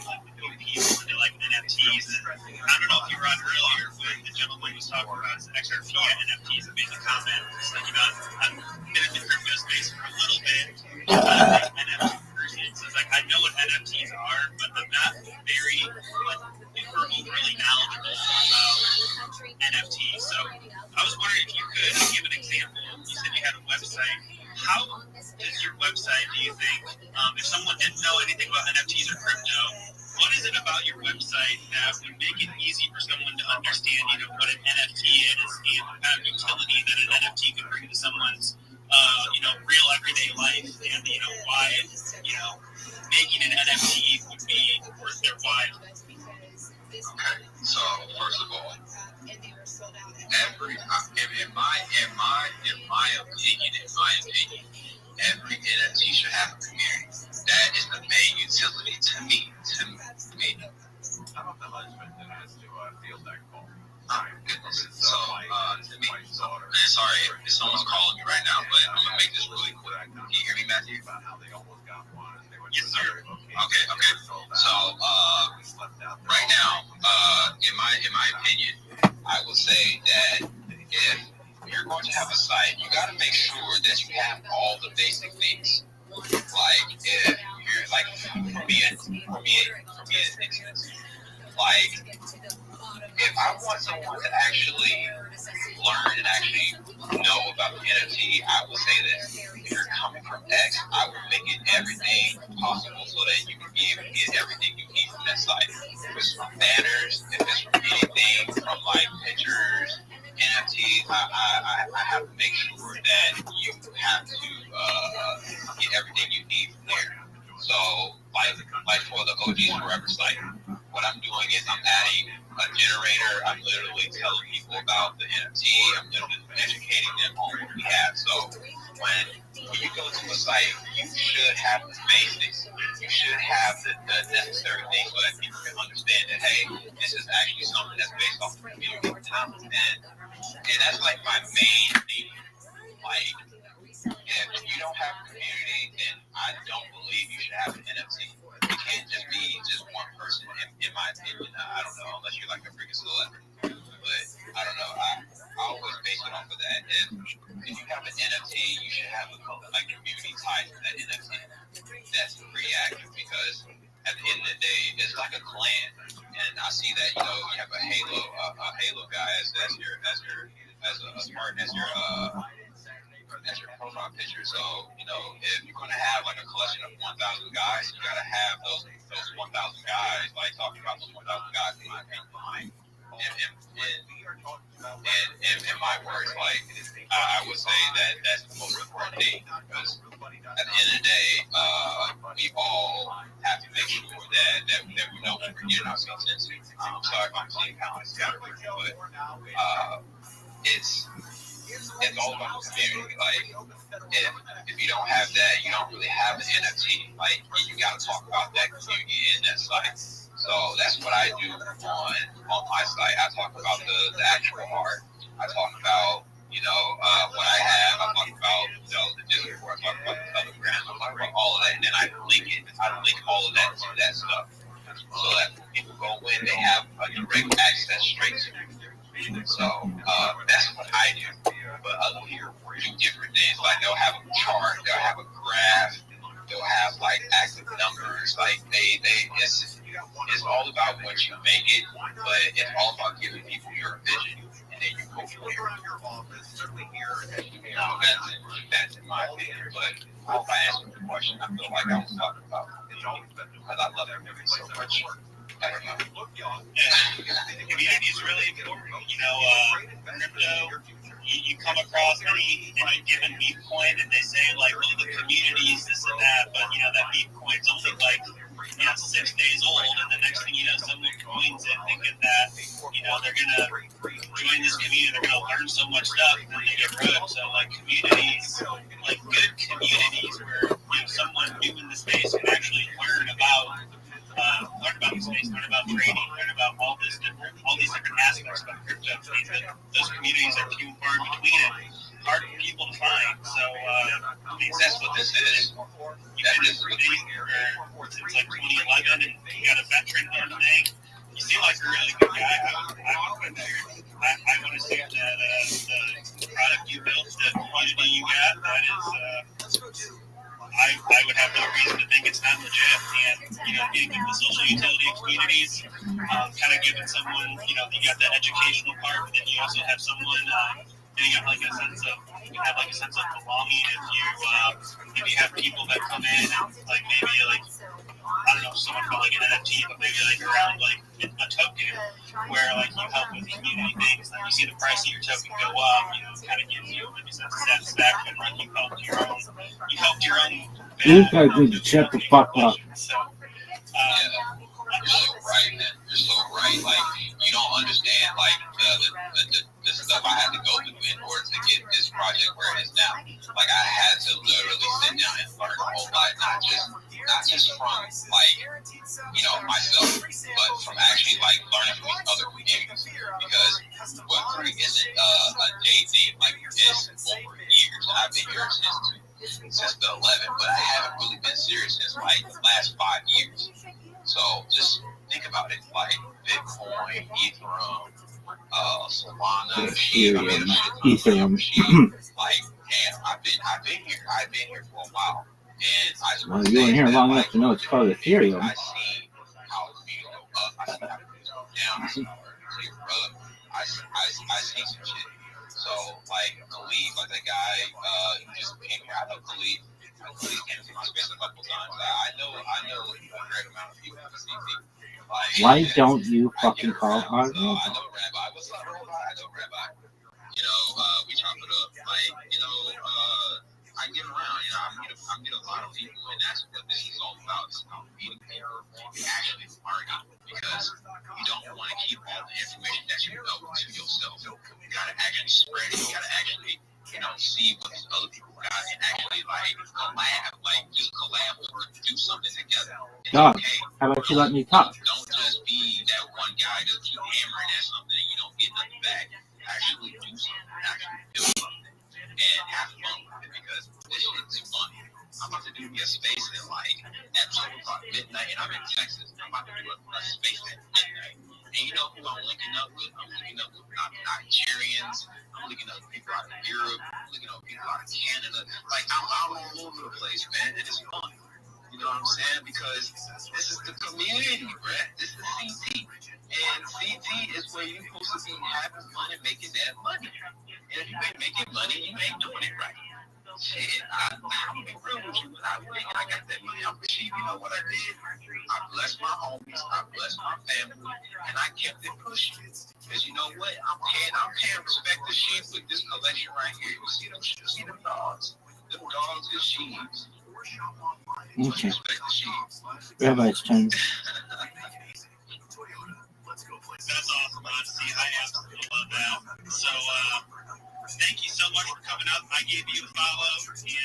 people into NFTs, and I don't know if you were on earlier when the gentleman was talking about XRP NFTs and made the comment. I've been in the crypto space for a little bit. NFT person says I know what NFTs are, but I'm not very really knowledgeable about NFTs. So I was wondering if you could give an example. You said you had a website. How is your website, do you think, if someone didn't know anything about NFTs or crypto, what is it about your website that would make it easy for someone to understand, what an NFT is and the kind of utility that an NFT could bring to someone's, real everyday life, and, why, making an NFT would be worth their while? Okay, so first of all, in my opinion, every NFT should have a community. That is the main utility to me. I don't know how to feel that call. Goodness. So, to me, sorry if someone's calling me right now, but I'm gonna make this really quick. Can you hear me, Matthew? Yes, sir. Okay. So, right now, in my opinion, I would say that if you're going to have a site, you got to make sure that you have all the basic things. Like if you're for me, an instance, if I want someone to actually learn and actually know about the NFT, I will say this: if you're coming from X, I will make it everything possible so that you can be able to get everything you need from that site. If it's from banners, if it's from anything from pictures, NFTs, I have to make sure that you have to get everything you need from there. So, like for the OGs Forever site, what I'm doing is I'm adding a generator. I'm literally telling people about the NFT. I'm literally educating them on what we have. So when you go to a site, you should have the basics. You should have the necessary things so that people can understand that, hey, this is actually something that's based off the community. And that's my main thing. Like, if you don't have a community, then I don't believe you should have an NFT. It can't just be just one person, in my opinion. I don't know, unless you're like a freaking celebrity. But I don't know. I always base it off of that. If you have an NFT, you should have a community tied to that NFT that's pretty active, because at the end of the day, it's like a clan. And I see that, you have a Halo guy as your profile picture. So, if you're going to have like a collection of 1,000 guys, you got to have those 1,000 guys, like talking about those 1,000 guys in my opinion. In my words, like, I would say that that's the most important thing, because at the end of the day, we all have to make sure that we know when we're getting ourselves into. Sorry if I'm saying how it's got to be, but it's all about the community. Like, if you don't have that, you don't really have the NFT. Like, you got to talk about that community in that site. So that's what I do on my site. I talk about the actual art. I talk about what I have. I talk about the Discord. I talk about the Telegram. I talk about all of that, and then I link it. I link all of that to that stuff, so that when people go in, they have a direct access straight to it. So that's what I do. But other people do different things. Like, they'll have a chart, they'll have a graph, they'll have like active numbers. Like it's all about what you make it, but it's all about giving people your vision, and then you go from there. That's in my opinion. But I hope I answered the question. I feel like I was talking about because I love everything so much. I don't know. Yeah, community is really important. Crypto, you come across any given meme coin, and they say like, well, the community is this and that, but that meme coin's only like 6 days old, and the next thing you know, someone coins it thinking that they're gonna join this community, they're gonna learn so much stuff, and then they get ruined. So like communities, like good communities where someone new in the space can actually learn about the space, learn about trading, learn about all these different aspects of crypto. Those communities are few and far between and hard for people to find. So that's what this is. That is since like 2011, and you got a veteran on the thing. You seem like a really good guy. I want to say that the product you built, the community you got, that is. I would have no reason to think it's not legit. And, getting into the social utility communities, kind of giving someone, you got the educational part, but then you also have someone getting up like a sense of belonging. If you have people that come in and like maybe like, I don't know, someone called like an NFT, but maybe like around like a token where like you help with community things, and you see the price of your token go up, it kind of gives you maybe some satisfaction, like you helped your own. You guys need to shut the fuck up. So, you're so right, man. You're so right. Like, you don't understand like the stuff I had to go through in order to get this project where it is now. Like, I had to literally sit down and learn a whole lot, not just from like myself, but from actually like learning from these other communities. Because Web3 isn't a day thing. Like, it's over years, and I've been here since the 11, but I haven't really been serious since like the last 5 years. So just think about it, like Bitcoin, Ethereum, Solana, Ethereum. Like, damn, I've been here for a while, and I just well, you weren't here long enough to know it's called Ethereum. I see how things go up, I see how things go down, I see some shit. So, like, Khalid, like that guy who just came here, I know Khalid. Khalid came to my space a couple times. I know a great amount of people in CP. Like, why don't you fucking call our So, I know Rabbi. What's up, Rabbi? I know Rabbi. We chop it up. Like, I get around. I meet a lot of people, and that's what this is all about. It's about meeting people and actually learning, because you don't want to keep all the information that you know to yourself. You gotta actually spread it. You gotta actually, see what these other people got and actually like collab or do something together. God, how about you let me talk? Don't just be that one guy that keep hammering at something and you don't get nothing back. Actually do something. Actually do something. and have fun with it because this shit's fun. I'm about to do a space at like at 12 o'clock midnight, and I'm in Texas. I'm about to do a space at midnight. And you know who I'm linking up with? I'm linking up with Nigerians. I'm linking up with people out of Europe. I'm linking up with people out of Canada. Like I'm all over the place, man, and it's fun. You know what I'm saying? Because this is the community, bruh. This is CT. And CT is where you're supposed to be having fun and making that money. And if you ain't making money, you ain't doing it right. Shit, I'm be real with you. I got that money off the sheet. You know what I did? I blessed my homies. I blessed my family. And I kept it pushing. Because you know what? I'm paying respect to sheep with this collection right here. You see them dogs? Them dogs is sheeps. Okay. Rabbi's turn. That's awesome, honestly. I absolutely love that. So, thank you so much for coming up. I gave you a follow, and you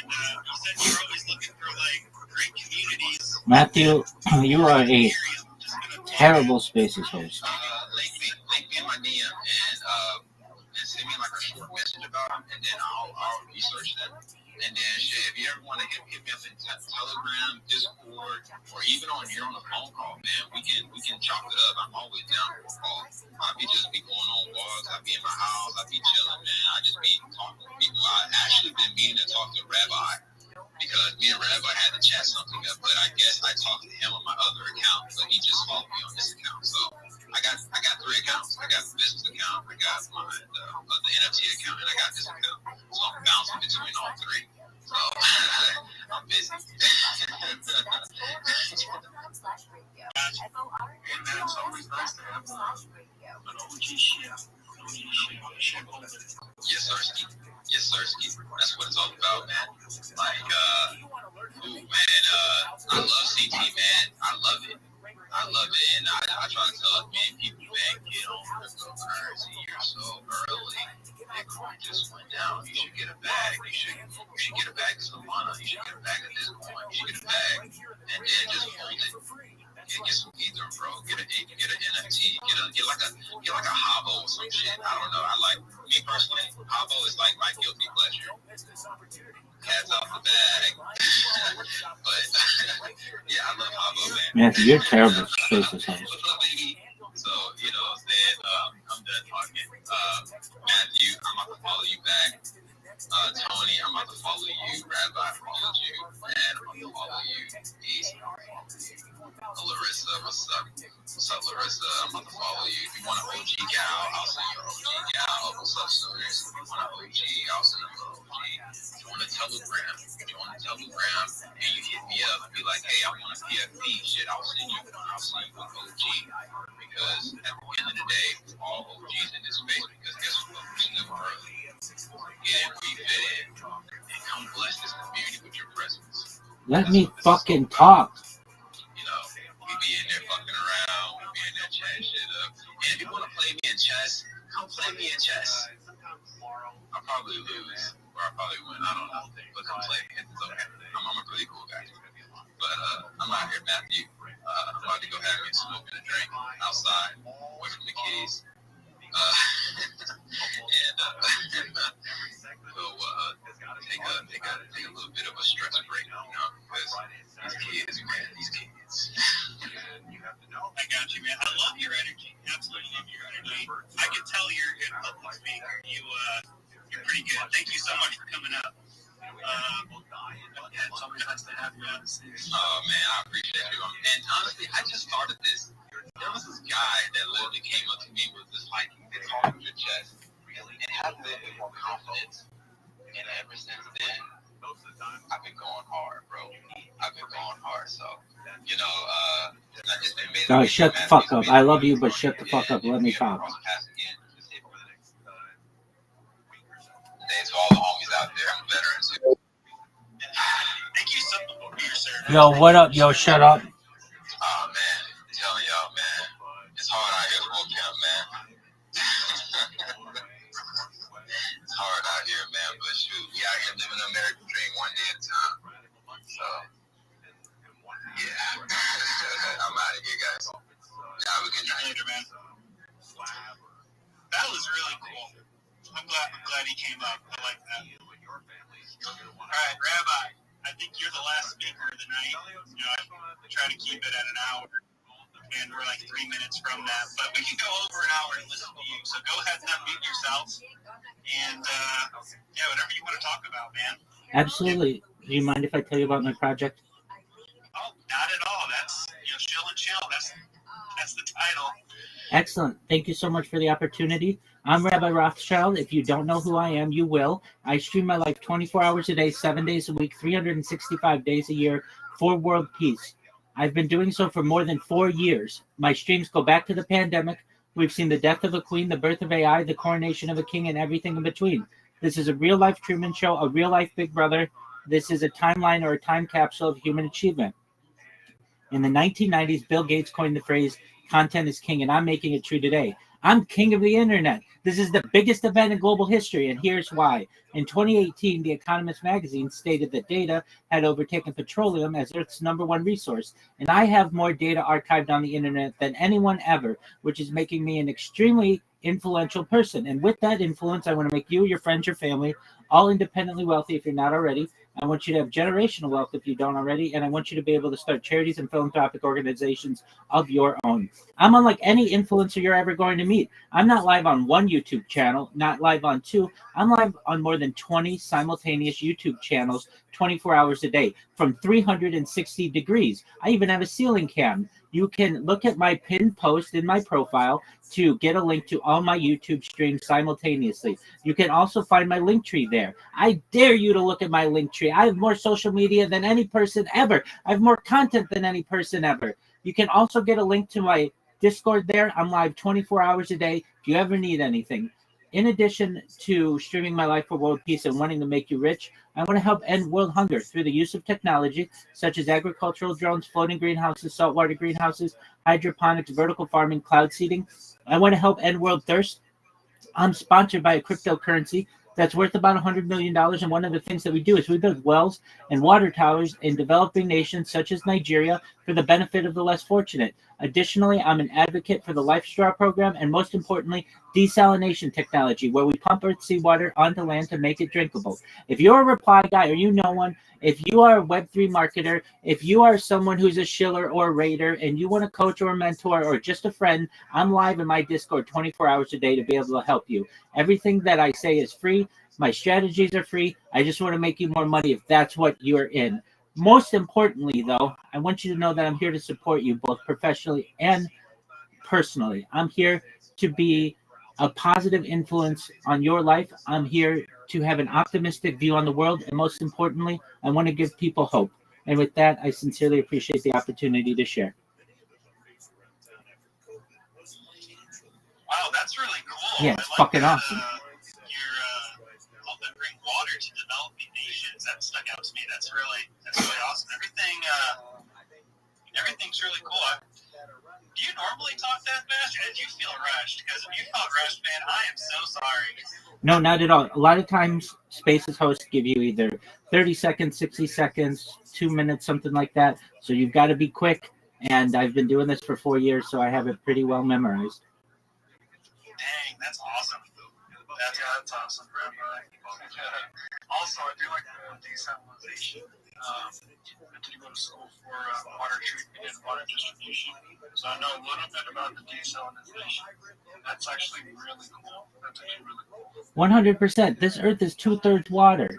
said you're always looking for, like, great communities. Matthew, you are a terrible Spaces host. Link me in my DM, and send me, like, a short message about them, and then I'll research them. And then, shit, if you ever want to hit me up in Telegram, Discord, or even on here on a phone call, man, we can chop it up. I'm always down for a call. I'll be going on walks. I'll be in my house. I'll be chilling, man. I just be talking to people. I actually been meaning to talk to Rabbi because me and Rabbi had to chat something up, but I guess I talked to him on my other account, but he just followed me on this account. So I got 3 accounts. I got the business account, I got the NFT account, and I got this account. So I'm bouncing between all 3. So I'm busy. And it's always nice to have an OG shit. Yes, sirski. That's what it's all about, man. Like, I love CT, man. I love it, and I try to tell as many people, man, get on cryptocurrency. You're so early. Bitcoin just went down. You should get a bag. You should get a bag of Solana. You should get a bag of Bitcoin. You should get a bag, and then just hold it. Get some Ether, bro. Get an NFT. Get like a Havo or some shit. I don't know. I like, me personally, Havo is like my guilty pleasure. Cats off the bag. But yeah, I love Havo, man. Matthew, you're terrible Spaces host. So, you know what I'm saying? I'm done talking. Matthew, I'm about to follow you back. Tony, I'm about to follow you. Rabbi followed you. And I'm about to follow you. Easy. Larissa, what's up? What's up, Larissa? I'm about to follow you. If you want an OG gal, I'll send you an OG gal. What's up, Sooners? If you want an OG, I'll send you an OG. If you want a Telegram, and you hit me up and be like, hey, I want a PFP, shit, I'll send you one. I'll send you an OG. Because at the end of the day, we're all OGs in this space, because guess what? We're still early. Get in where you fit in, and come bless this community with your presence. Let me fucking talk. You know, we be in there fucking around, we be in there chatting shit up. And if you want to play me in chess, come play me in chess. I'll probably lose, or I'll probably win, I don't know. But come play me, it's okay. I'm a pretty cool guy. But I'm out here, Matthew. I'm about to go have me a smoke and a drink outside, away from the kids. And we'll take a little bit of a stress break, you know, because these kids. I got you, man. I love your energy. Absolutely love your energy. I can tell you're a good public speaker. You're pretty good. Thank you so much for coming up. It's always nice to have you on the stage. Oh, man, I appreciate you. And honestly, I just started this. There was this guy that literally came up to me with this, like, it's hard with your chest. And have a little bit more confidence. And ever since then, I've been going hard, bro. So, you know, I just been made. No, shut the fuck up. I love you, but shut the fuck up. Let me talk. Hey, to all the homies out there, I'm a veteran too. Thank you so much for your service. Yo, what up? Yo, shut up. Oh, man. I'm telling y'all, man. It's hard out here, camp, man. It's hard out here, man. But shoot, we out here living the American dream one day at a time. So, yeah. I'm out of here, guys. Have a good night. Later, man. That was really cool. I'm glad he came up. I like that. night. I try to keep it at an hour, and we're like 3 minutes from that. But we can go over an hour and listen to you. So go ahead and unmute yourself, and whatever you want to talk about, man. Absolutely. Do you mind if I tell you about my project? Oh, not at all. That's chill and chill. That's the title. Excellent. Thank you so much for the opportunity. I'm Rabbi Rothschild. If you don't know who I am, you will. I stream my life 24 hours a day, 7 days a week, 365 days a year for world peace. I've been doing so for more than 4 years. My streams go back to the pandemic. We've seen the death of a queen, the birth of AI, the coronation of a king, and everything in between. This is a real-life Truman Show, a real-life Big Brother. This is a timeline or a time capsule of human achievement. In the 1990s, Bill Gates coined the phrase, content is king, and I'm making it true today. I'm king of the internet. This is the biggest event in global history, and here's why. In 2018, The Economist magazine stated that data had overtaken petroleum as Earth's #1 resource, and I have more data archived on the internet than anyone ever, which is making me an extremely influential person. And with that influence, I want to make you, your friends, your family, all independently wealthy if you're not already. I want you to have generational wealth if you don't already, and I want you to be able to start charities and philanthropic organizations of your own. I'm unlike any influencer you're ever going to meet. I'm not live on one YouTube channel, not live on 2. I'm live on more than 20 simultaneous YouTube channels 24 hours a day from 360 degrees. I even have a ceiling cam. You can look at my pinned post in my profile to get a link to all my YouTube streams simultaneously. You can also find my link tree there. I dare you to look at my link tree. I have more social media than any person ever. I have more content than any person ever. You can also get a link to my Discord there. I'm live 24 hours a day if you ever need anything. In addition to streaming my life for world peace and wanting to make you rich, I want to help end world hunger through the use of technology such as agricultural drones, floating greenhouses, saltwater greenhouses, hydroponics, vertical farming, cloud seeding. I want to help end world thirst. I'm sponsored by a cryptocurrency that's worth about $100 million. And one of the things that we do is we build wells and water towers in developing nations such as Nigeria for the benefit of the less fortunate. Additionally, I'm an advocate for the Life Straw program and, most importantly, desalination technology, where we pump earth seawater onto land to make it drinkable. If you're a reply guy or you know one, if you are a Web3 marketer, if you are someone who's a shiller or a raider and you want a coach or a mentor or just a friend, I'm live in my Discord 24 hours a day to be able to help you. Everything that I say is free. My strategies are free. I just want to make you more money if that's what you're in. Most importantly, though, I want you to know that I'm here to support you both professionally and personally. I'm here to be a positive influence on your life. I'm here to have an optimistic view on the world. And most importantly, I want to give people hope. And with that, I sincerely appreciate the opportunity to share. Wow, that's really cool. Yeah, it's fucking awesome. You're helping bring water to developing nations. That stuck out to me. That's really awesome. Everything's really cool. Do you normally talk that fast, or did you feel rushed? Because if you felt rushed, man, I am so sorry. No, not at all. A lot of times, Spaces hosts give you either 30 seconds, 60 seconds, 2 minutes, something like that. So you've got to be quick. And I've been doing this for 4 years, so I have it pretty well memorized. Dang, that's awesome. That's awesome, Rabbi. Also, I do like the desalination. Did you go to school for water treatment and water distribution? So I know a little bit about the desalination. That's actually really cool. 100%. This earth is 2/3 water.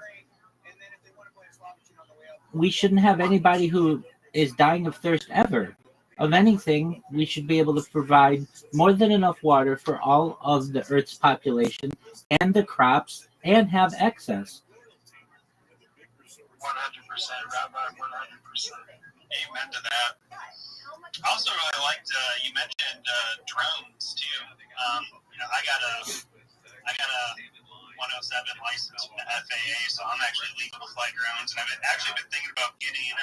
We shouldn't have anybody who is dying of thirst ever. Of anything, we should be able to provide more than enough water for all of the Earth's population and the crops and have excess. 100%, Rabbi, 100%. Amen to that. I also really liked, you mentioned drones, too. I got a 107 license from the FAA, so I'm actually legal to fly drones, and I've actually been thinking about getting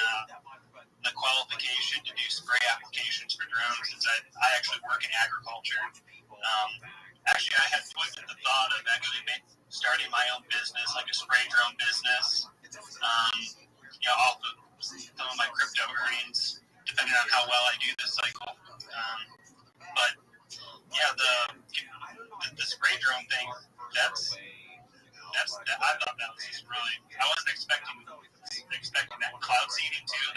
the qualification to do spray applications for drones, since I actually work in agriculture. Actually, I had toyed with the thought of actually starting my own business, like a spray drone business, off of some of my crypto earnings, depending on how well I do this cycle. But yeah, the spray drone thing, I thought that was just really, I wasn't expecting that cloud seeding too.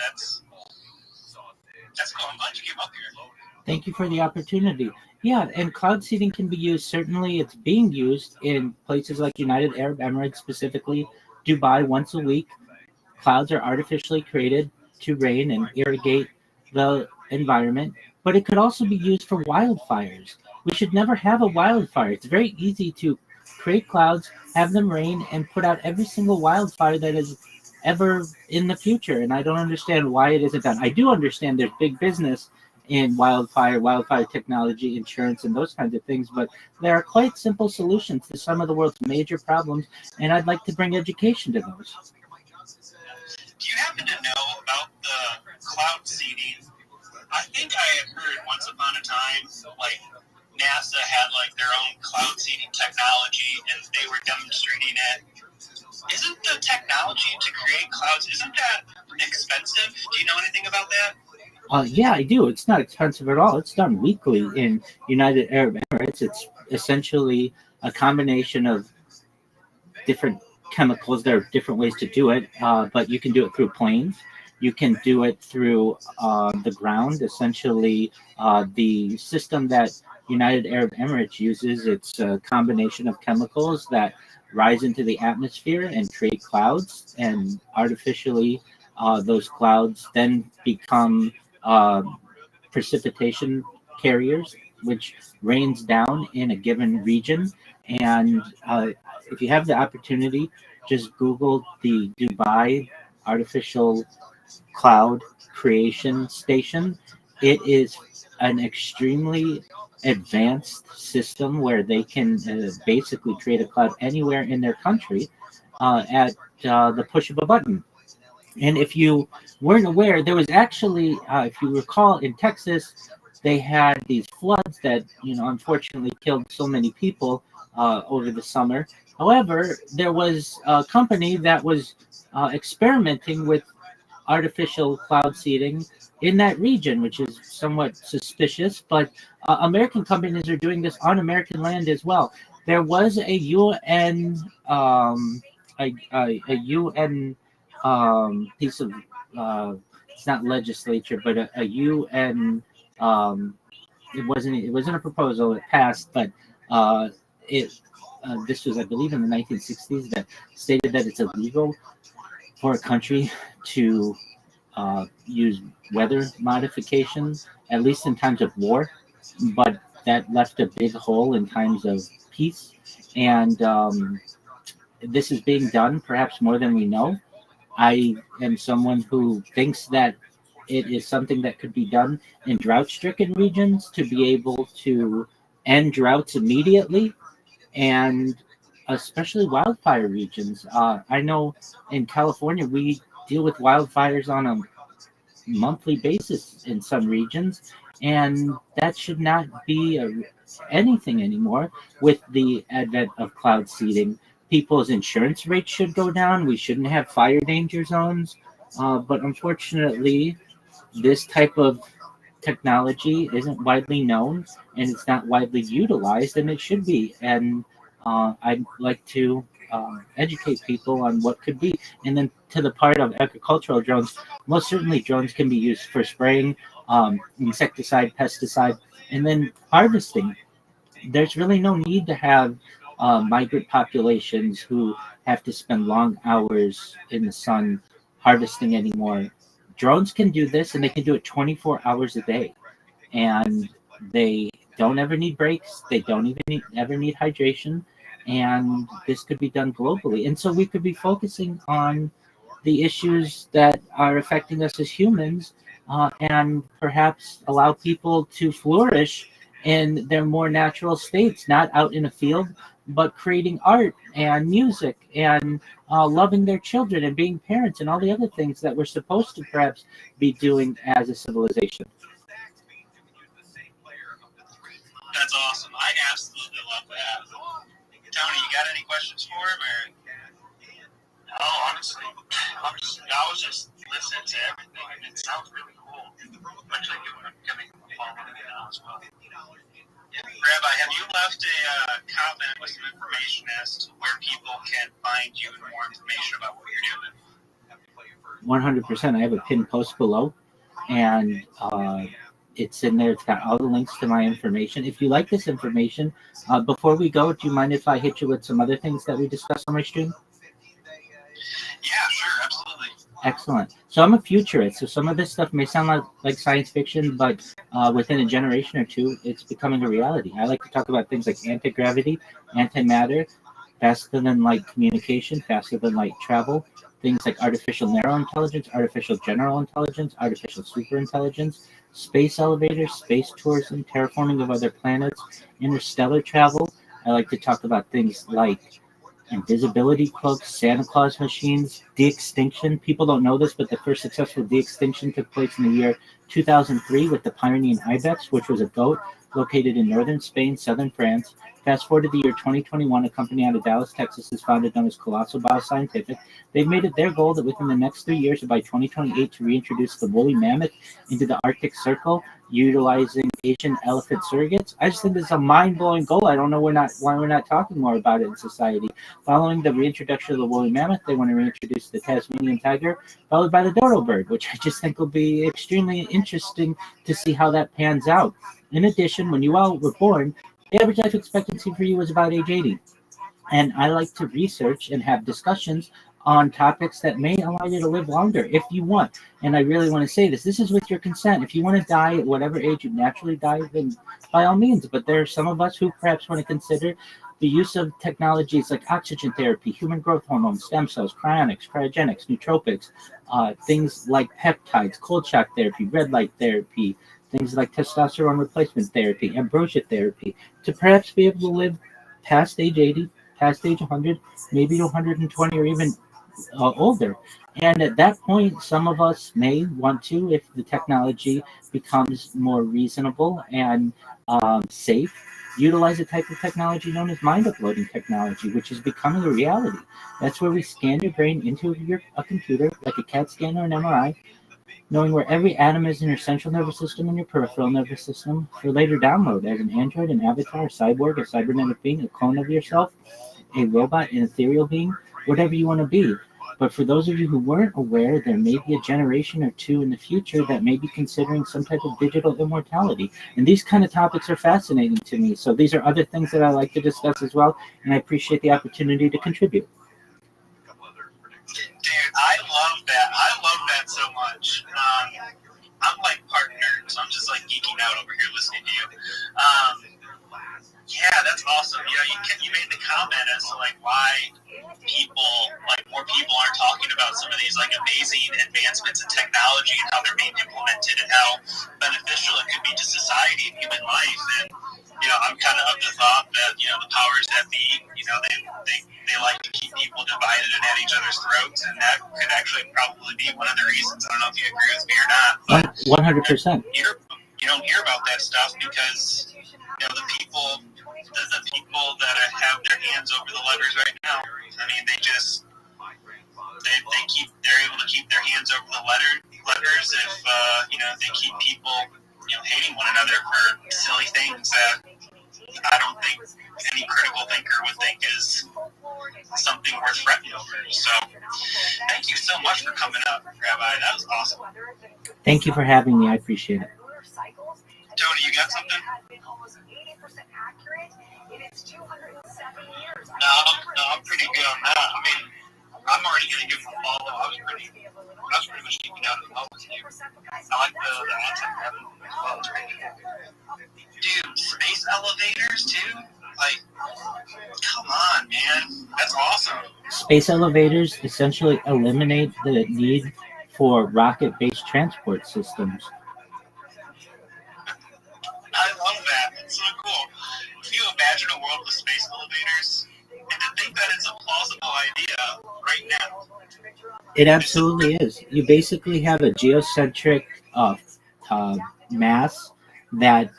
That's cool. I'm glad you came up here. Thank you for the opportunity. Yeah, and cloud seeding can be used. Certainly, it's being used in places like United Arab Emirates, specifically Dubai, once a week. Clouds are artificially created to rain and irrigate the environment, but it could also be used for wildfires. We should never have a wildfire. It's very easy to create clouds, have them rain, and put out every single wildfire that is ever in the future. And I don't understand why it isn't done. I do understand there's big business in wildfire technology, insurance, and those kinds of things, but there are quite simple solutions to some of the world's major problems, and I'd like to bring education to those. Do you happen to know about the cloud seeding? I think I have heard once upon a time, like NASA had like their own cloud seeding technology, and they were demonstrating it. Isn't the technology to create clouds, isn't that expensive? Do you know anything about that? Yeah, I do. It's not expensive at all. It's done weekly in United Arab Emirates. It's essentially a combination of different chemicals. There are different ways to do it, but you can do it through planes. You can do it through the ground. Essentially, the system that United Arab Emirates uses, it's a combination of chemicals that rise into the atmosphere and create clouds, and artificially those clouds then become precipitation carriers, which rains down in a given region. And if you have the opportunity, just Google the Dubai Artificial Cloud Creation Station. It is an extremely advanced system where they can basically create a cloud anywhere in their country at the push of a button. And if you weren't aware, there was actually, if you recall, in Texas, they had these floods that, unfortunately killed so many people over the summer. However, there was a company that was experimenting with artificial cloud seeding in that region, which is somewhat suspicious, but American companies are doing this on American land as well. There was a UN, a UN piece of it's not legislature, but a UN. It wasn't a proposal. It passed, but this was, I believe, in the 1960s, that stated that it's illegal for a country to use weather modifications, at least in times of war. But that left a big hole in times of peace, and this is being done perhaps more than we know. I am someone who thinks that it is something that could be done in drought-stricken regions to be able to end droughts immediately, and especially wildfire regions. I know in California we deal with wildfires on a monthly basis in some regions, and that should not be anything anymore with the advent of cloud seeding. People's insurance rates should go down. We shouldn't have fire danger zones. But unfortunately, this type of technology isn't widely known, and it's not widely utilized, and it should be. And I'd like to educate people on what could be. And then to the part of agricultural drones, most certainly drones can be used for spraying, insecticide, pesticide, and then harvesting. There's really no need to have migrant populations who have to spend long hours in the sun harvesting anymore. Drones can do this, and they can do it 24 hours a day. And they don't ever need breaks. They don't even ever need hydration. And this could be done globally. And so we could be focusing on the issues that are affecting us as humans, and perhaps allow people to flourish in their more natural states, not out in a field, but creating art and music and loving their children and being parents and all the other things that we're supposed to perhaps be doing as a civilization. That's awesome. I absolutely love that. Tony, you got any questions for him? Or? No, honestly, I was just listening to everything, and it sounds really cool. Much like you were coming following it out as well. Rabbi, have you left a comment with some information as to where people can find you and more information about what you're doing? 100%. I have a pinned post below, and it's in there. It's got all the links to my information. If you like this information, before we go, do you mind if I hit you with some other things that we discussed on my stream? Yeah, sure, absolutely. Excellent. So I'm a futurist. So some of this stuff may sound like science fiction, but within a generation or two, it's becoming a reality. I like to talk about things like anti-gravity, antimatter, faster than light communication, faster than light travel, things like artificial narrow intelligence, artificial general intelligence, artificial superintelligence, space elevators, space tourism, terraforming of other planets, interstellar travel. I like to talk about things like invisibility cloaks, Santa Claus machines, de-extinction. People don't know this, but the first successful de-extinction took place in the year 2003 with the Pyrenean ibex, which was a goat located in northern Spain, southern France. Fast forward to the year 2021, a company out of Dallas, Texas, is founded known as Colossal Bioscientific. They've made it their goal that within the next 3 years, or by 2028, to reintroduce the woolly mammoth into the Arctic Circle, utilizing Asian elephant surrogates. I just think this is a mind-blowing goal. I don't know why we're not talking more about it in society. Following the reintroduction of the woolly mammoth, they want to reintroduce the Tasmanian tiger, followed by the dodo bird, which I just think will be extremely interesting to see how that pans out. In addition, when you all were born, the average life expectancy for you was about age 80. And I like to research and have discussions on topics that may allow you to live longer if you want. And I really want to say this. This is with your consent. If you want to die at whatever age you naturally die, then by all means. But there are some of us who perhaps want to consider the use of technologies like oxygen therapy, human growth hormone, stem cells, cryonics, cryogenics, nootropics, things like peptides, cold shock therapy, red light therapy, things like testosterone replacement therapy, ambrosia therapy, to perhaps be able to live past age 80, past age 100, maybe 120 or even older. And at that point, some of us may want to, if the technology becomes more reasonable and safe, utilize a type of technology known as mind uploading technology, which is becoming a reality. That's where we scan your brain into a computer, like a CAT scan or an MRI, knowing where every atom is in your central nervous system and your peripheral nervous system, for later download as an android, an avatar, a cyborg, a cybernetic being, a clone of yourself, a robot, an ethereal being, whatever you want to be. But for those of you who weren't aware, there may be a generation or two in the future that may be considering some type of digital immortality. And these kind of topics are fascinating to me. So these are other things that I like to discuss as well, and I appreciate the opportunity to contribute. Dude, I love that. I love that so much. I'm like part nerd, so I'm just like geeking out over here listening to you. Yeah, that's awesome. You made the comment as to like why more people aren't talking about some of these like amazing advancements in technology and how they're being implemented and how beneficial it could be to society and human life. And I'm kind of the thought that the powers that be, they like to keep people divided and at each other's throats, and that could actually probably be one of the reasons. I don't know if you agree with me or not, but 100%. You don't hear about that stuff because the people that have their hands over the levers right now. I mean, they're able to keep their hands over the levers if they keep people hating one another for silly things that I don't think any critical thinker would think is something worth fretting over. So, thank you so much for coming up, Rabbi. That was awesome. Thank you for having me. I appreciate it. Tony, you got something? No, I'm pretty good on that. I mean, I'm already going to give him a follow. I was pretty much geeking out as well with you. I like the anti-gravity as well. It's pretty good. Dude, space elevators too? Like, come on, man. That's awesome. Space elevators essentially eliminate the need for rocket-based transport systems. I love that. It's so cool. Can you imagine a world with space elevators? And to think that it's a plausible idea right now. It absolutely is. You basically have a geocentric mass that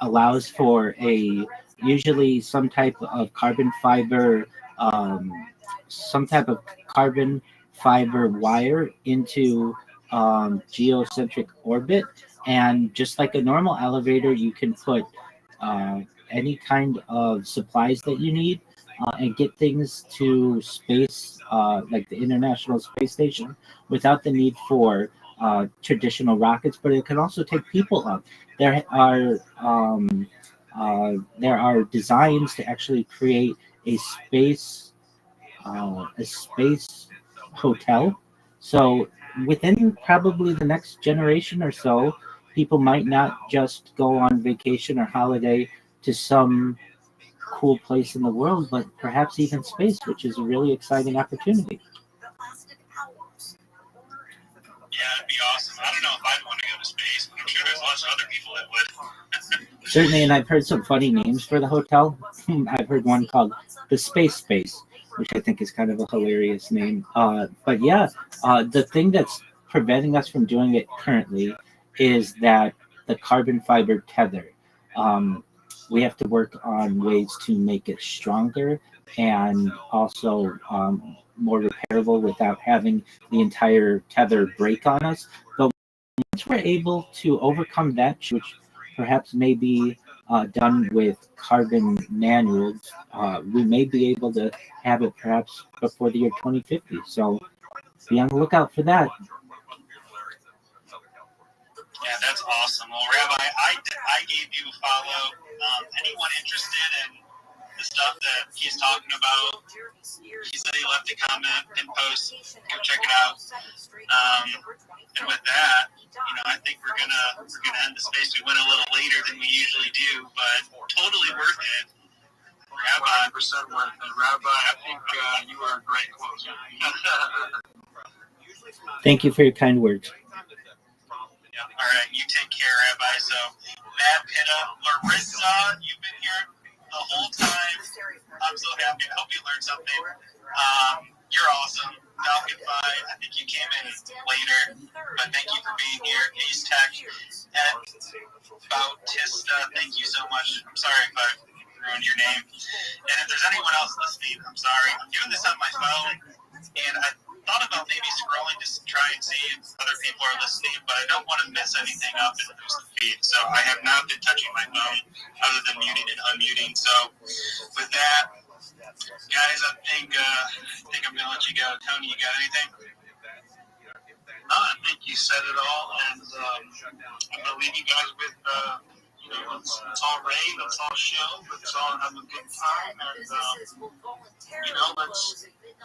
allows for usually some type of carbon fiber wire into geocentric orbit. And just like a normal elevator, you can put any kind of supplies that you need. and get things to space, like the International Space Station, without the need for traditional rockets. But it can also take people up. There are designs to actually create a space hotel. So within probably the next generation or so, people might not just go on vacation or holiday to some cool place in the world, but perhaps even space, which is a really exciting opportunity. Yeah, it'd be awesome. I don't know if I'd want to go to space, but I'm sure there's lots of other people that would. Certainly, and I've heard some funny names for the hotel. I've heard one called the Space, which I think is kind of a hilarious name. But yeah, the thing that's preventing us from doing it currently is that the carbon fiber tether. We have to work on ways to make it stronger and also more repairable without having the entire tether break on us. But once we're able to overcome that, which perhaps may be done with carbon manuals, we may be able to have it perhaps before the year 2050. So be on the lookout for that. Yeah, that's awesome. Well, Rabbi, I gave you a follow. Anyone interested in the stuff that he's talking about, he said he left a comment and post. Go check it out. And with that, I think we're gonna end the space. We went a little later than we usually do, but totally worth it. Rabbi, 100% worth it. Rabbi, I think you are a great closer. Thank you for your kind words. All right, you take care, Rabbi. So, Matt Pitta, Larissa, you've been here the whole time. I'm so happy. I hope you learned something. You're awesome. Falcon 5, I think you came in later, but thank you for being here. Ace Tech and Bautista, thank you so much. I'm sorry if I ruined your name. And if there's anyone else listening, I'm sorry. I'm doing this on my phone, and I thought about maybe scrolling to try and see if other people are listening, but I don't want to mess anything up and lose the feed. So I have not been touching my phone other than muting and unmuting. So with that, guys, I think I'm gonna let you go. Tony, you got anything? No, I think you said it all, and I'm gonna leave you guys with let's all rain, let's all show, let's all have a good time, and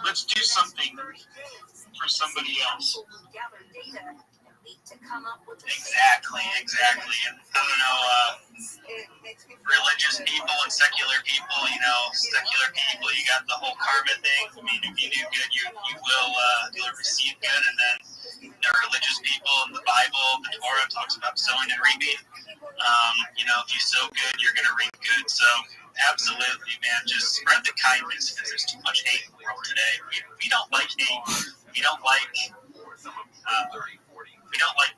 let's do something for somebody else. Exactly. And I don't know, religious people and secular people, secular people, you got the whole karma thing. I mean, if you do good, you'll receive good, and then there are religious people in the Bible, the Torah talks about sowing and reaping. If you sow good, you're going to reap good. So absolutely, man, just spread the kindness, because there's too much hate in the world today. We don't like hate. We don't like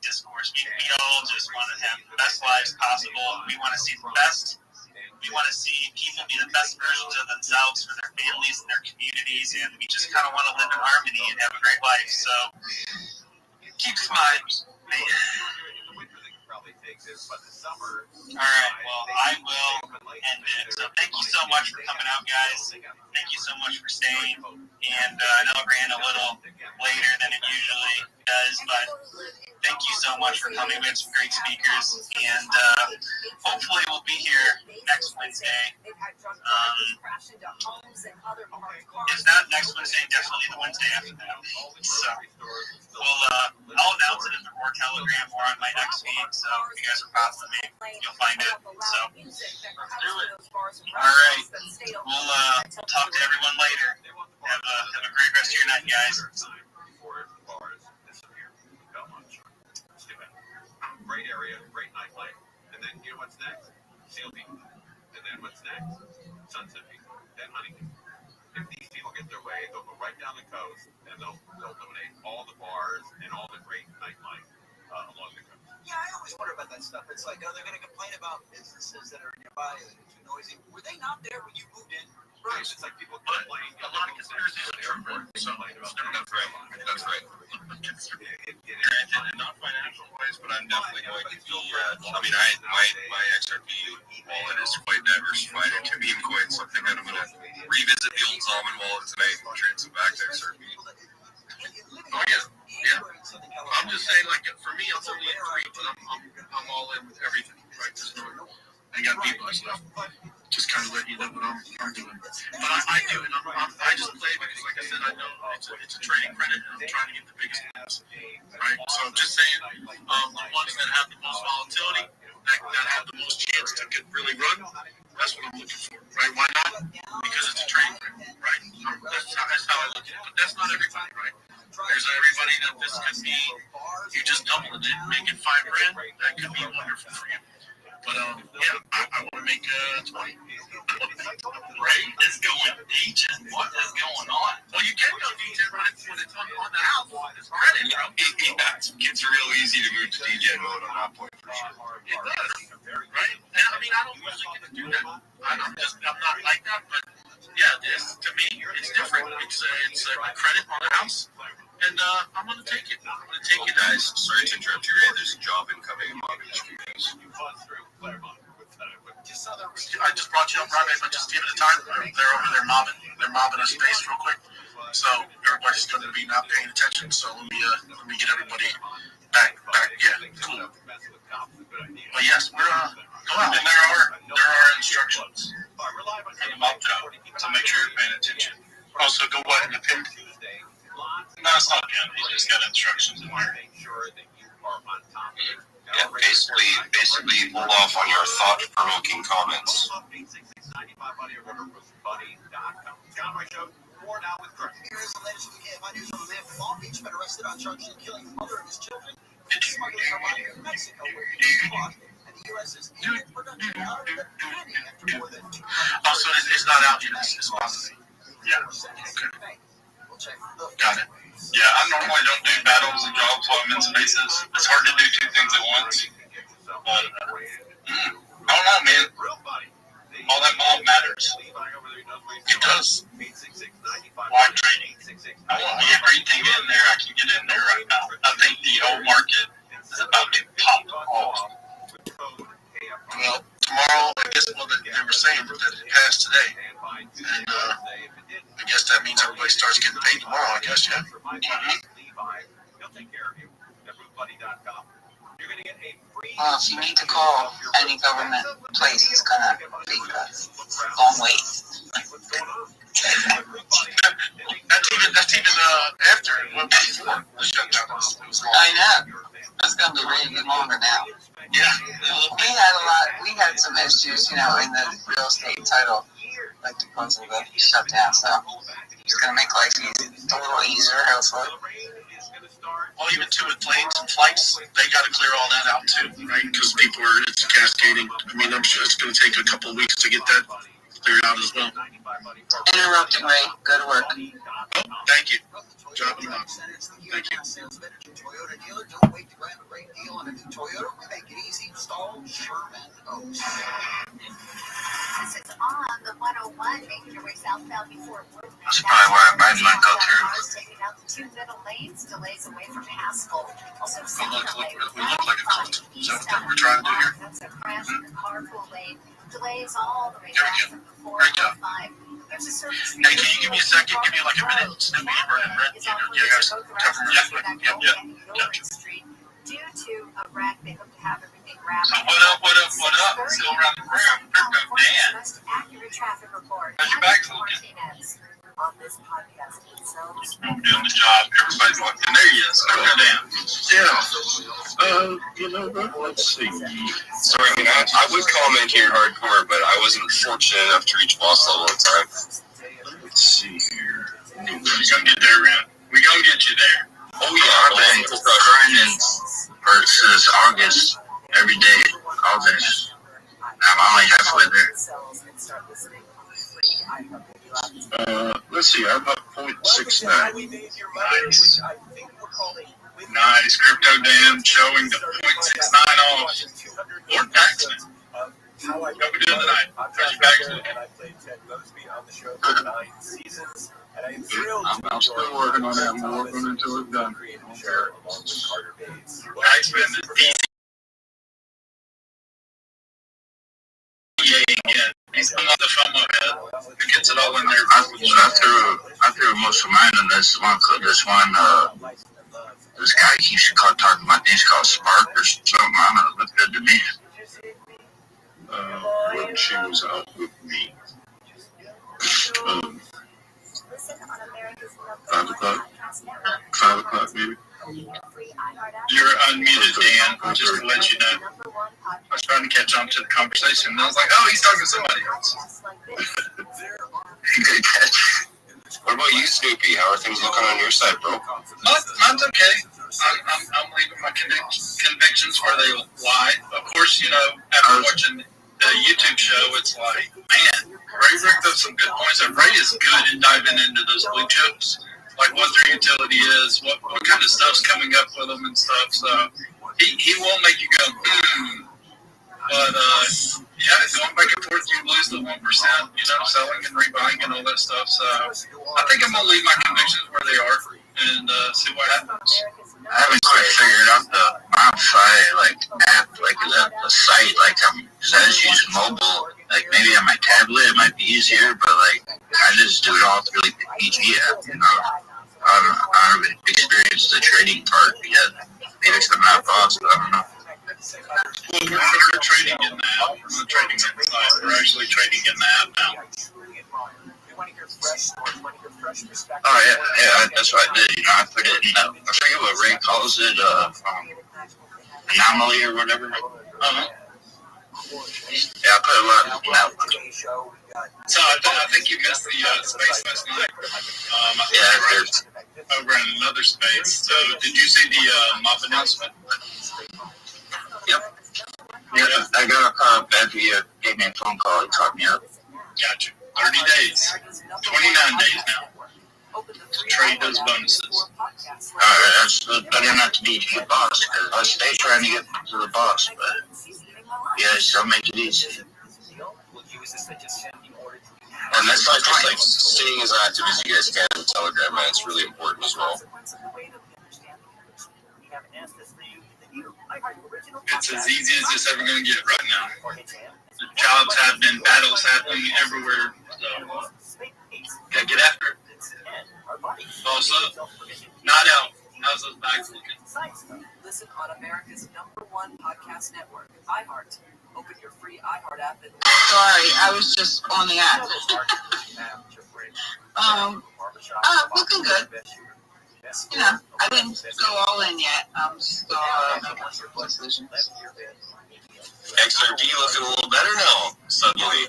discourse. We all just want to have the best lives possible. We want to see the best. We want to see people be the best versions of themselves for their families and their communities, and we just kind of want to live in harmony and have a great life. So keep smiling. All right, well, I will end it. So thank you so much for coming out, guys. Thank you so much for staying. And I know it ran a little later than it usually does, but thank you so much for coming. We had some great speakers, and hopefully we'll be here next Wednesday. If not next Wednesday, definitely the Wednesday after that. So I'll announce it in the Roar Telegram or on my next feed. So if you guys are following me, you'll find it. So let's do it. All right, we'll talk to everyone later. Have a great rest of your night, guys. Great area, great nightlife. And then you know what's next? Seal Beach. And then what's next? Sunset Beach. Then Huntington. If these people get their way, they'll go right down the coast, and they'll eliminate all the bars and all the great nightlife along the coast. Yeah, I always wonder about that stuff. It's like, oh, they're going to complain about businesses that are nearby that are too noisy. Were they not there when you moved in? Right. It's like people complain. A lot of conspiracies are true. So that's right. That's right. And not financial wise, but I'm definitely going to be. I mean, my XRP wallet is quite diversified into meme coins. So I think I'm going to revisit the old Zalman wallet tonight and trade some back to XRP. Oh yeah. I'm just saying, like, for me, I'm only in 3, but I'm all in with everything. Right? There's no. I got people stuff. Just kind of let you know what I'm doing. But I do, and I just play because, like I said, I know it's a trading credit, and I'm trying to get the biggest moves. Right? So I'm just saying, the ones that have the most volatility, that have the most chance to really run, that's what I'm looking for. Right? Why not? Because it's a trading credit, right? That's how I look at it. But that's not everybody, right? There's everybody that this could be, you just doubling it, make it $5,000, that could be wonderful for you. But yeah, I want to make 20. Ray is going agent. What is going on? Well, you can go DJ when it's on the house. It's credit, bro. It's real easy to move to DJ mode on that point for sure. It does, right? And I mean, I don't usually get to do that. I'm not like that. But yeah, to me, it's different. It's a credit on the house. And I'm going to take it. I'm going to take it, guys. Sorry to interrupt you, Ray. There's a job incoming in Long Beach. I just brought you up, Robbie, but just give it a time. They're over there mobbing. They're mobbing a space real quick. So everybody's going to be not paying attention. So let me get everybody back. Yeah, cool. But yes, we're go out. And there are instructions for the mob job to make sure you're paying attention. Also, go what in the pin? No, it's not him. He just got instructions in there. Yeah, basically, hold off on your thought-provoking comments. Also, it's not out yet. It's possible. Yeah. Okay. Got it. Yeah, I normally don't do battles and jobs while I'm in spaces. It's hard to do 2 things at once. But, I don't know, man. All that mob matters. It does. Live trading. I want everything in there I can get in there right now. I think the whole market is about to pop off. Well, tomorrow, I guess they were saying that it passed today. And I guess that means everybody starts getting paid tomorrow, I guess, yeah. If you need to call any government place, it's going to be a long wait. That's even after it went before the shutdown. I know. That's going to be really get longer now. Yeah. We had some issues, in the real estate title, like the ones that got shut down, so it's going to make life a little easier, hopefully. Well, even too with planes and flights, they got to clear all that out too, right? Because it's cascading. I mean, I'm sure it's going to take a couple of weeks to get that cleared out as well. Interrupting, Ray. Go to work. Oh, thank you. Dropping them off. Thank you. Don't wait to grab a great deal on a new Toyota. We make it easy. Install Sherman Oaks. This is on the 101 making your way southbound before Woodman. That's probably where I might go through. Cars taking out the 2 middle lanes, delays away from Haskell. Also, We look like a cult. Is that what we're trying to do here? That's a crash in the carpool lane. Delays all the way There we back go. from the 405. There's a surface. Hey, can you give me a second? Give me like a minute. Snoopy burning red. Yeah, guys. Cover me up. Gotcha. Street due to a wreck. They hope to have everything wrapped. So what up? Still around the room. Dan. Most accurate traffic report. How's your bags looking? On this podcast, I'm doing the job. Everybody's walking. There he is. Yeah. Let's see. Sorry, I would comment here hardcore, but I wasn't fortunate enough to reach boss level in time. Let's see here. We're going to get there, man. We're going to get you there. Oh, yeah. Grinding versus August every day, all day. I'm only halfway there. Let's see. I'm up 0.69. Nice. Nice. Crypto Dan showing the 0.69 off. Lord Paxman. What we doing tonight? How's your Paxman? I'm still working on that. I'm working until it's done. Paxman is again. He's on the FOMO head. Who gets it all in there? I threw most of mine in this one. This guy keeps talking about things called Spark or something. I don't know. It looked good to me. When she was out with me. 5 o'clock? 5 o'clock, maybe? You're unmuted, Dan, just to let you know. I was trying to catch on to the conversation, and I was like, oh, he's talking to somebody else. Good catch. What about you, Snoopy? How are things looking on your side, bro? Mine's okay. I'm leaving my convictions where they lie. Of course, you know, after watching the YouTube show, it's like, man, Ray brings up some good points, and Ray is good at diving into those blue chips, like what their utility is, what kind of stuff's coming up with them and stuff. So he won't make you go, But yeah, going back and forth, you lose the 1%, you know, selling and rebuying and all that stuff. So I think I'm gonna leave my convictions where they are and see what happens. I haven't quite figured out the Modify app, is that a site, because I just use mobile, maybe on my tablet it might be easier, but I just do it all through the PG app, you know. I haven't experienced the trading part yet. Maybe it's the map boss, but I don't know. Well, we're trading in the app. We're not trading inside. We're actually trading in the app now. Oh, yeah, that's what I did. You know, I put it in, I forget what Ray calls it, anomaly or whatever. Yeah, I put a lot in that one. So I think you missed the space last night. There's over in another space. So did you see the MOP announcement? Yep. Yeah, I got a call back via, gave me a phone call, he called me up. Gotcha. 30 days. 29 days now. To trade those bonuses. That's better not to be the boss, because I stay trying to get to the boss, but yeah, so make it easy. And that's not just staying as active as you guys can in Telegram, man. It's really important as well. It's as easy as it's ever going to get right now. The jobs happening, battles happening everywhere. So, gotta get after it. Boss up. Not out. How's those bags looking? Listen on America's #1 podcast network, iHeart. Open your free iHeart app and... Sorry, I was just on the app. Looking good. You know, I didn't go all in yet. I'm still making some decisions. XRP looking a little better now. Suddenly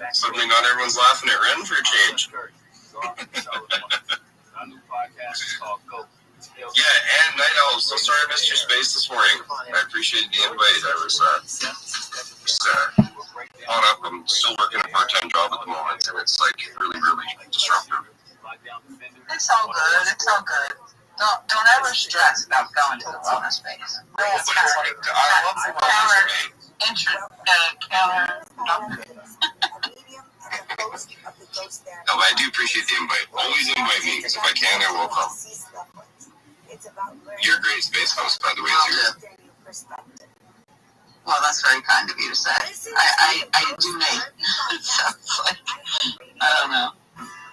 not everyone's laughing at Ren for a change. Yeah, and Night Owl, so sorry I missed your space this morning. I appreciate the invite. I was just caught up. I'm still working a part-time job at the moment, and it's really, really disruptive. It's all good. It's all good. Don't ever stress about going to the wellness space. I love the wellness space. No, but I do appreciate the invite. Always invite me, because if I can, I will come. You're a great space host, by the way, too. Well, that's very kind of you to say. I do make it sounds like, I don't know.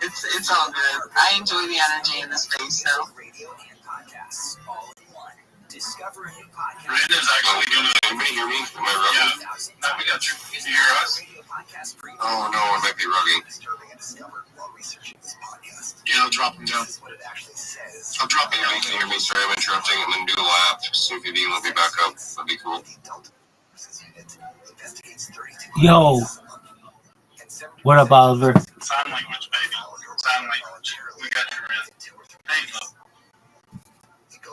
It's all good. I enjoy the energy in the space, so. Brenda's actually going to... Anybody hear me? Am I rugging? Yeah. No, we got you. Can you hear us? Oh, no, I might be rugging. Yeah, I'll drop them down. I'll drop it. Anybody can hear me. Sorry, I'm interrupting. I'm going to do a lap. So if you can let me back up, that'd be cool. Yo. What up, Oliver? Sign language, baby. Sign language. We got you, Ren. Hey, look.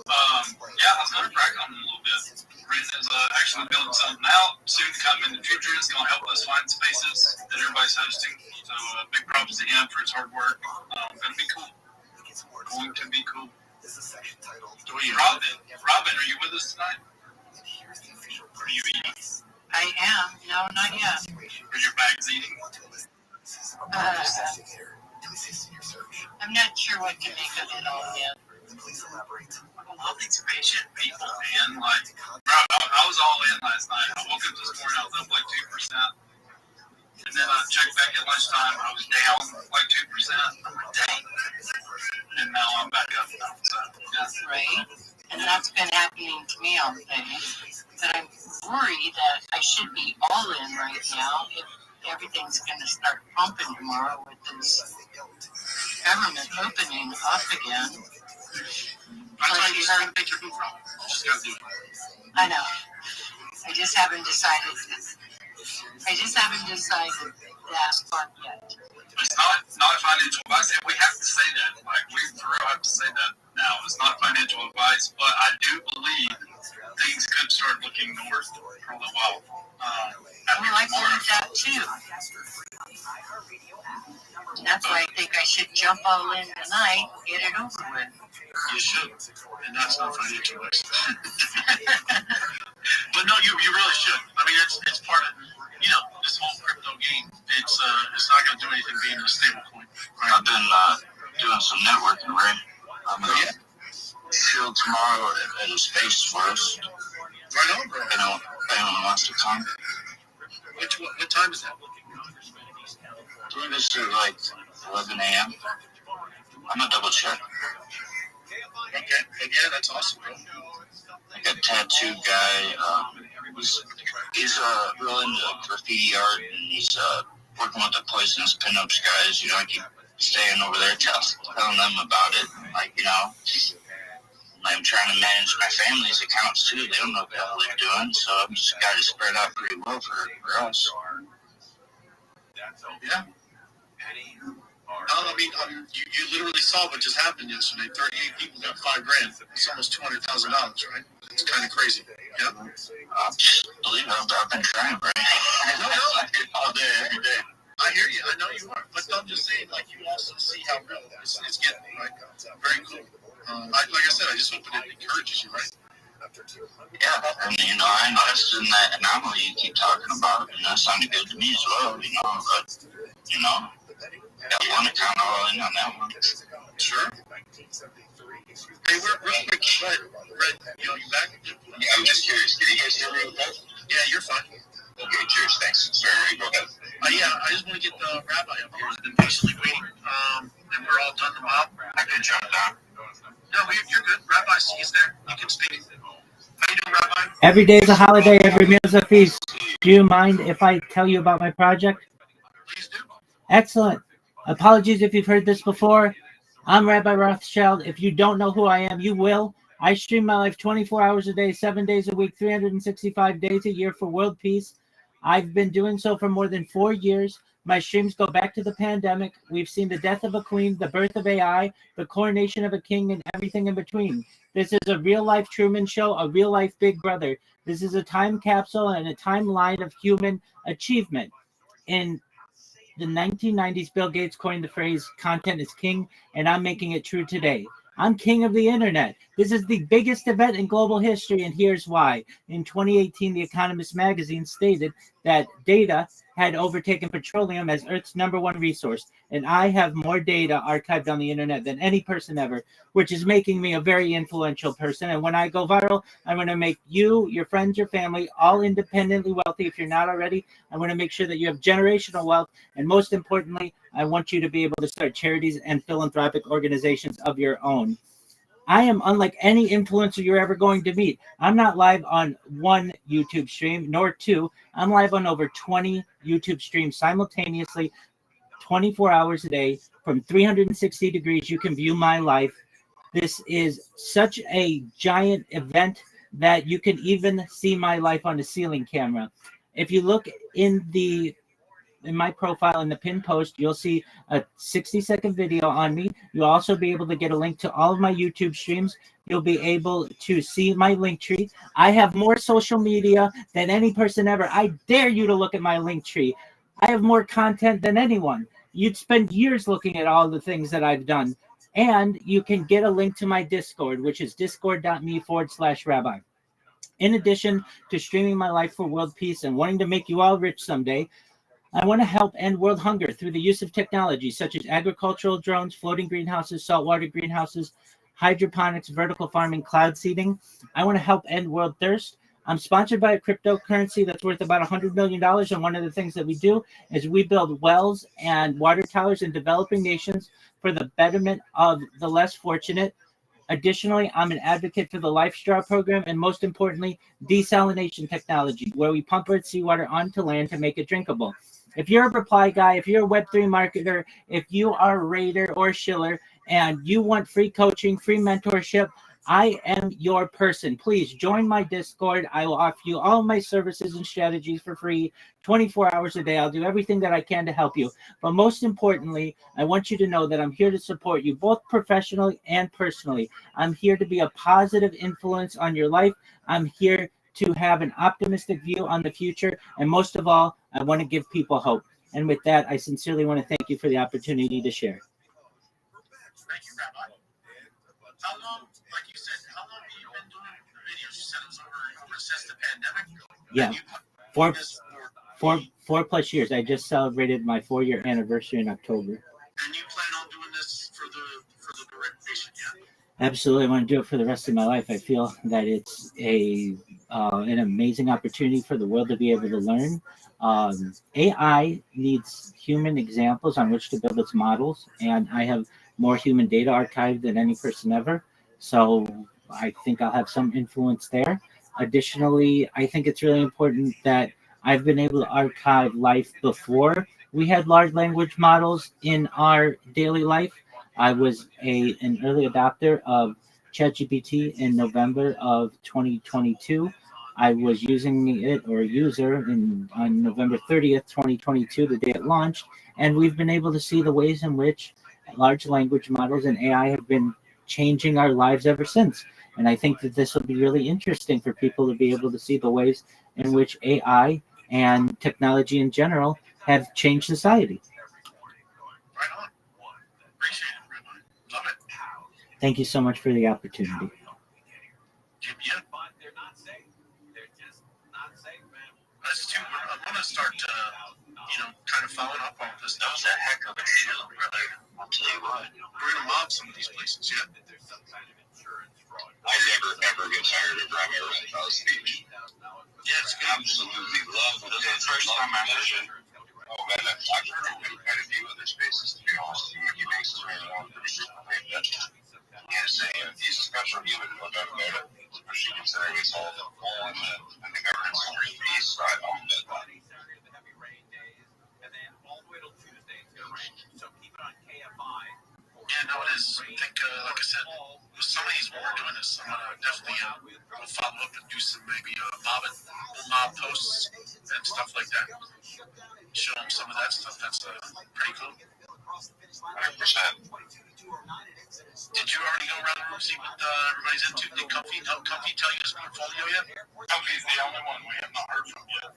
Yeah, I was going to brag on him a little bit. Ren is actually building something out. Soon to come in the future. It's going to help us find spaces that everybody's hosting. So big props to him for his hard work. Going to be cool. Going to be cool. Robin, are you with us tonight? Are you eating? I am. No, not yet. Are your bags eating? I'm not sure what to make of it all yet. All these patient people, man. Like, I was all in last night. I woke up this morning, I was up like 2%. And then I checked back at lunchtime, I was down like 2%. Dang. And now I'm back up. So, yeah. Right. And that's been happening to me all day. But I'm worried that I should be all in right now if everything's going to start pumping tomorrow with this government opening up again. I tell you, just take your food from it. Just gotta do it. I know. I just haven't decided that part yet. It's not financial advice, and we have to say that. Like, we have to say that now. It's not financial advice, but I do believe things could start looking north for a little while. Well, I believe that too. That's why I think I should jump all in tonight, get it over with. You should, and that's not financial advice. But no, you really should. I mean, it's part of, this whole crypto game. It's not going to do anything being a stable coin. Right? I've been doing some networking, right? I'm going to chill tomorrow at a space forest. Right on, bro. Anyone wants to come. What time is that? I think this is like 11 a.m. I'm going to double check. Okay. Yeah, that's awesome, bro. Like a tattoo guy. He's real into graffiti art, and he's working with the Poisonous Pinups guys. I keep staying over there, telling them about it. I'm trying to manage my family's accounts too. They don't know what the hell they're doing, so I've just got it spread out pretty well for us. Yeah. I mean, you literally saw what just happened yesterday. 38 people got $5,000. It's almost $200,000, right? It's kind of crazy. Yeah. Believe it, I've been trying, right? No. All day, every day. I hear you. I know you are. But I'm just saying, you also see how real it's getting, right? Very cool. Like I said, I just hope it encourages you, right? Yeah, and I invested in that anomaly you keep talking about, and that sounded good to me as well, but, got one account all in on that one. Sure. Hey, real quick, Red, you back? Yeah, I'm just curious, can you guys hear me okay? Yeah, you're fine. Okay, cheers, thanks. Sorry, go ahead. Yeah, I just want to get the rabbi up here. He's been patiently waiting, and we're all done the mob. I can jump down. No, you're good. Rabbi C is there. You can speak. How you doing, Rabbi? Every day is a holiday. Every meal is a feast. Do you mind if I tell you about my project? Please do. Excellent. Apologies if you've heard this before. I'm Rabbi Rothschild. If you don't know who I am, you will. I stream my life 24 hours a day, 7 days a week, 365 days a year for world peace. I've been doing so for more than 4 years. My streams go back to the pandemic. We've seen the death of a queen, the birth of AI, the coronation of a king, and everything in between. This is a real-life Truman Show, a real-life Big Brother. This is a time capsule and a timeline of human achievement. In the 1990s, Bill Gates coined the phrase, content is king, and I'm making it true today. I'm king of the internet. This is the biggest event in global history, and here's why. In 2018, The Economist magazine stated that data had overtaken petroleum as Earth's #1 resource, and I have more data archived on the internet than any person ever, which is making me a very influential person. And when I go viral, I'm going to make you, your friends, your family, all independently wealthy. If you're not already, I'm going to make sure that you have generational wealth, and most importantly, I want you to be able to start charities and philanthropic organizations of your own. I am unlike any influencer you're ever going to meet. I'm not live on one YouTube stream, nor two. I'm live on over 20 YouTube streams simultaneously, 24 hours a day, from 360 degrees. You can view my life. This is such a giant event that you can even see my life on the ceiling camera. If you look in my profile in the pinned post, you'll see a 60-second video on me. You'll also be able to get a link to all of my YouTube streams. You'll be able to see my link tree. I have more social media than any person ever. I dare you to look at my link tree. I have more content than anyone. You'd spend years looking at all the things that I've done. And you can get a link to my Discord, which is discord.me/rabbi. In addition to streaming my life for world peace and wanting to make you all rich someday, I want to help end world hunger through the use of technology such as agricultural drones, floating greenhouses, saltwater greenhouses, hydroponics, vertical farming, cloud seeding. I want to help end world thirst. I'm sponsored by a cryptocurrency that's worth about $100 million. And one of the things that we do is we build wells and water towers in developing nations for the betterment of the less fortunate. Additionally, I'm an advocate for the Life Straw program and, most importantly, desalination technology, where we pump earth seawater onto land to make it drinkable. If you're a reply guy, if you're a Web3 marketer, if you are a Raider or Schiller, and you want free coaching, free mentorship, I am your person. Please join my Discord. I will offer you all my services and strategies for free, 24 hours a day. I'll do everything that I can to help you. But most importantly, I want you to know that I'm here to support you both professionally and personally. I'm here to be a positive influence on your life. I'm here to have an optimistic view on the future. And most of all, I want to give people hope. And with that, I sincerely want to thank you for the opportunity to share. Thank you, Rabbi. How long, like you said, how long have you been doing videos? You said it was over since the pandemic? Yeah, four plus years. I just celebrated my 4-year anniversary in October. And you plan on doing this for the duration, yeah? Absolutely, I want to do it for the rest of my life. I feel that it's an amazing opportunity for the world to be able to learn. AI needs human examples on which to build its models, and I have more human data archived than any person ever. So I think I'll have some influence there. Additionally, I think it's really important that I've been able to archive life before we had large language models in our daily life. I was an early adopter of ChatGPT in November of 2022. I was using it or a user on November 30th, 2022, the day it launched, and we've been able to see the ways in which large language models and AI have been changing our lives ever since. And I think that this will be really interesting for people to be able to see the ways in which AI and technology in general have changed society. Right on. Appreciate it, Rabbi. Love it. Thank you so much for the opportunity. Yeah. They're not safe. They're just not safe, man. I want to start, kind of following up on this. That was a heck of a show, brother. I'll tell you what. We're going to mob some of these places, yeah? I never ever get tired of Rabbi Rothschild's speech. Yeah, it's good. Absolutely love it. The first time I heard it, oh man, I've heard him in quite a few other spaces, to be honest. He makes his way around pretty frequently. He's a special human, no doubt about it. Especially considering he's all involved in the governance of free peace. So I'm with that. And then all the way till Tuesday it's going to rain. So keep it on KFI. Yeah, no, it is. I think, like I said, with some of these when we're doing this, I'm going to definitely we'll follow up and do some maybe mob posts and stuff like that. Show them some of that stuff. That's pretty cool. 100%. Did you already go around the room, see what everybody's into? Did Comfy tell you his portfolio yet? Comfy's the only one we have not heard from yet.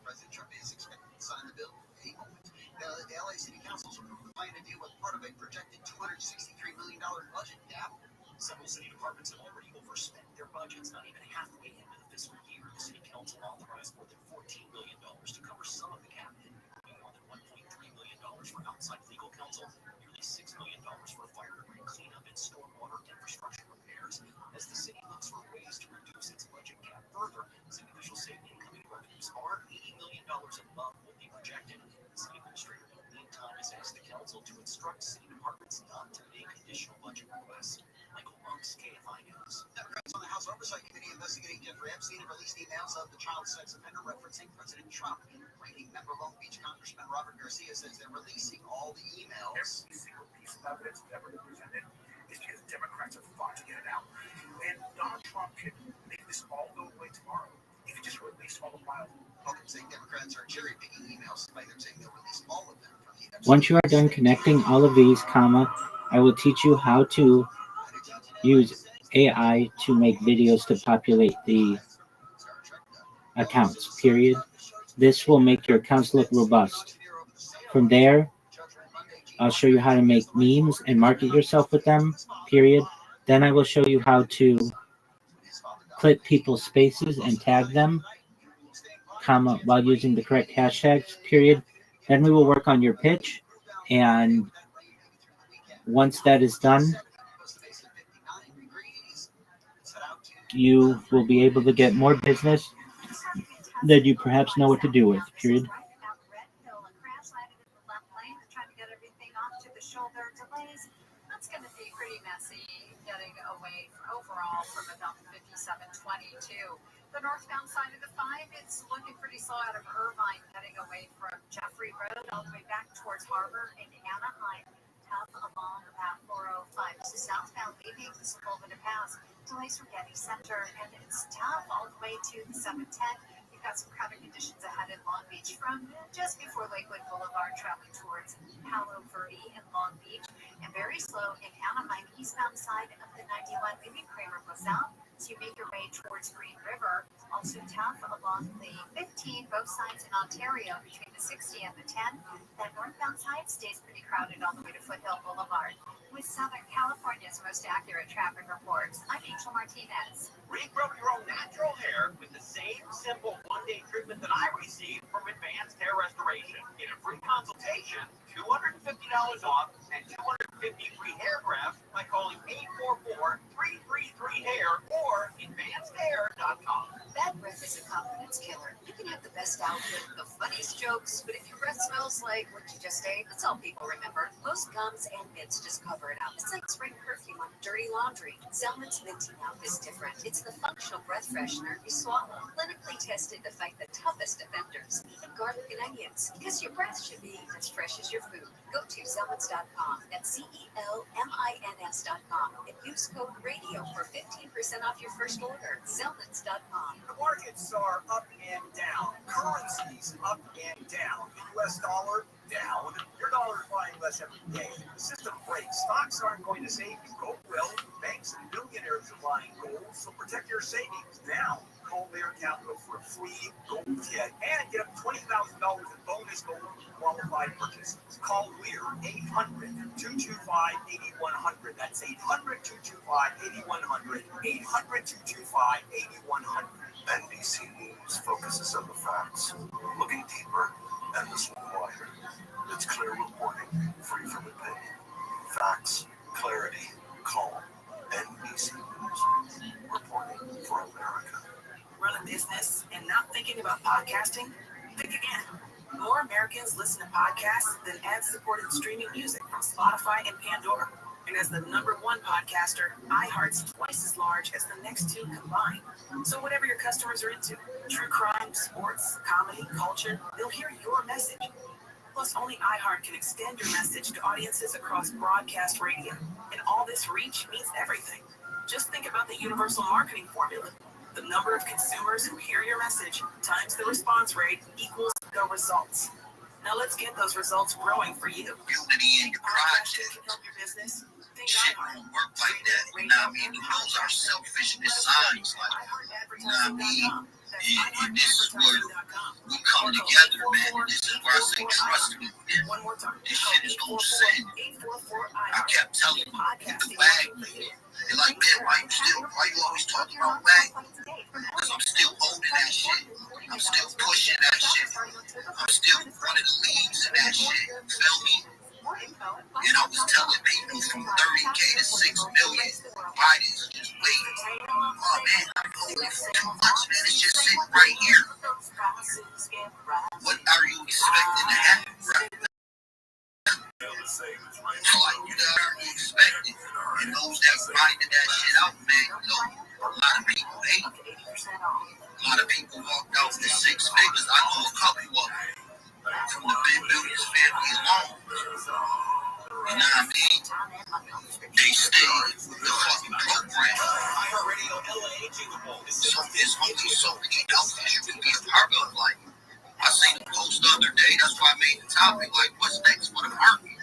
President Trump is expected to sign the bill any moment. The LA City Council is planning to deal with part of a projected $263 million budget gap. Several city departments have already overspent their budgets, not even halfway into the fiscal year. The City Council authorized more than $14 million to cover some of the gap, including more than $1.3 million for outside legal counsel, nearly $6 million for fire debris cleanup and stormwater infrastructure repairs. As the city looks for ways to reduce its budget gap further, city officials say incoming revenues are $80 million above what they projected. The city administrator, in the meantime, has asked the council to instruct city departments not to make additional budget requests. Michael Monk's KFI News. Democrats on the House Oversight Committee investigating Jeffrey Epstein have released emails of the child sex offender referencing President Trump. Ranking member Long Beach Congressman Robert Garcia says they're releasing all the emails. Every single piece of evidence ever presented is because Democrats have fought to get it out. And Donald Trump can make this all go away tomorrow if he just released all the files. Welcome saying Democrats are cherry picking emails, despite them saying they'll release all of them from the Epstein. Once you are done connecting all of these, I will teach you how to use AI to make videos to populate the accounts, period. This will make your accounts look robust. From there, I'll show you how to make memes and market yourself with them, period. Then I will show you how to clip people's spaces and tag them, comma, while using the correct hashtags, period. Then we will work on your pitch, and once that is done, you will be able to get more business that you perhaps know what to do with, period. That's going to be pretty messy getting away overall from about 57.22. The northbound side of the 5, it's looking pretty slow out of Irvine, getting away from Jeffrey Road all the way back towards Harbor and Anaheim. Tough along Path 405. So southbound leaving the Sepulveda Pass. Delays from Getty Center, and it's tough all the way to the 710. You've got some crowded conditions ahead in Long Beach from just before Lakewood Boulevard, traveling towards Palo Verde and Long Beach, and very slow in Anaheim, eastbound side of the 91, leaving Kramer South. So you make your way towards Green River. Also tough along the 15, both sides in Ontario, between the 60 and the 10. That northbound side stays pretty crowded all the way to Foothill Boulevard. With Southern California's most accurate traffic reports, I'm Angel Martinez. Regrow your own natural hair with the same simple one-day treatment that I received from Advanced Hair Restoration. Get a free consultation, $250 off, and 250 free hair grafts by calling 844-333-HAIR or advancedhair.com. Bad breath is a confidence killer. You can have the best outfit, the funniest jokes, but if your breath smells like what you just ate, that's all people remember. Most gums and mints just cover it up. It's like spring perfume on dirty laundry. Zelman's Minty Mouth is different. It's the functional breath freshener you swallow. Clinically tested to fight the toughest offenders, even garlic and onions. Because your breath should be as fresh as your food. Go to Zelmans.com. That's CELMINS.com. And use code RADIO for 15% off your first order. Zelmans.com. The markets are up and down. Currencies up and down. The U.S. dollar down. Your dollar is buying less every day. The system breaks. Stocks aren't going to save you. Gold will. Banks and billionaires are buying gold, so protect your savings now. Call Lair Capital for a free gold kit and get up $20,000 in bonus gold qualified purchases. Call Lear 800-225-8100. That's 800-225-8100. 800-225-8100. NBC News focuses on the facts, looking deeper, endlessly wider. It's clear reporting, free from opinion. Facts, clarity, calm. NBC News, reporting for America. Run a business and not thinking about podcasting? Think again. More Americans listen to podcasts than ad-supported streaming music from Spotify and Pandora. And as the #1 podcaster, iHeart's twice as large as the next two combined. So whatever your customers are into, true crime, sports, comedy, culture, they'll hear your message. Plus, only iHeart can extend your message to audiences across broadcast radio. And all this reach means everything. Just think about the universal marketing formula. The number of consumers who hear your message times the response rate equals the results. Now let's get those results growing for you. Unity in your project. Help your business. Shit don't work like that. You know what I mean? Those are selfishness signs. Like, you know what I mean? And this is where we come together, man. And this is where I say, trust me, man. This shit is no sin. I kept telling them, get the bag. They're like, man, why you always talking about bag? Because I'm still holding that shit. I'm still pushing that shit. I'm still one of the leads in that shit. Feel me? You know, I was telling people from 30K to 6 million. Biden's just waiting. Oh man, I'm holding for too much, man. It's just sitting right here. What are you expecting to happen, right? It's like, what are you expecting? And those that grinded that shit out, man, you know, a lot of people hate it. A lot of people walked out with 6 figures. I know a couple of them. From the big billions family alone. You know what I mean? They stay with the fucking program. So there's only so many outfits you can be a part of. Like, I seen a post the other day, that's why I made the topic, like, what's next for the market?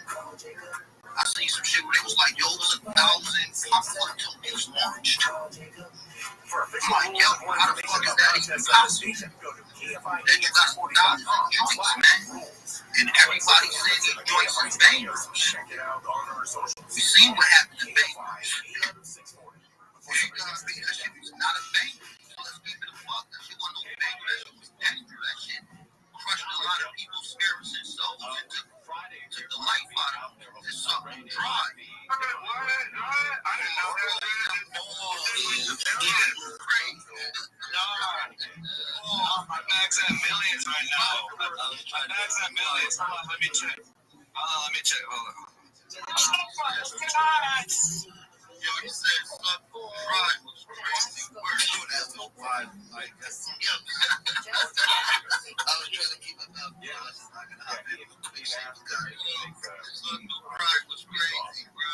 I seen some shit where it was like, yo, it was 1,000 popcorn tokens launched. I'm like, yo, how the fuck is that even possible? Then you got $1,000 joints, man. And every Everybody said these joints is bangers. You seen what happened to bangers. That shit was not a banger. So let's keep it a fuck. That shit wasn't no banger. That shit was extra. That shit crushed a lot of people's spirits and souls and took the life out of them. It's something dry. I didn't know that. My bag's at millions right now. My bag's at millions. Hold on, let me check. Hold on. Yo, you said something dry was crazy. Where you at? No vibe. Like, that's I was trying to keep it up. Yeah, that's not gonna happen. Something dry was crazy, bro.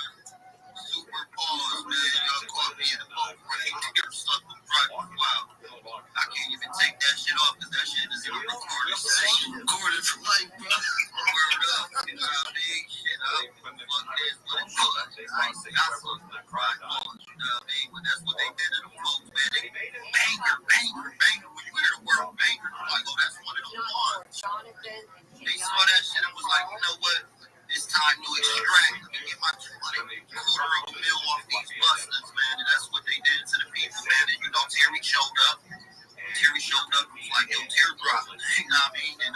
Super pause, man. Y'all caught me in the boat right here. Something dry was wild. I can't even take that shit off because that shit is in a recorded session. Recorded for life, bro. Word up. You know what I mean? Shit up. Fuck this. What it was. I got something dry pause. You know what I mean? But that's what they did in the boat, man. They banger. When you hear the word banger, you're like, oh, that's one of the ones. They saw that shit and was like, you know what? It's time to extract. Let me get my $250,000 off these busters, man. And that's what they did to the people, man. And you know, Terry showed up. And was like, yo, teardrop. You know what I mean? And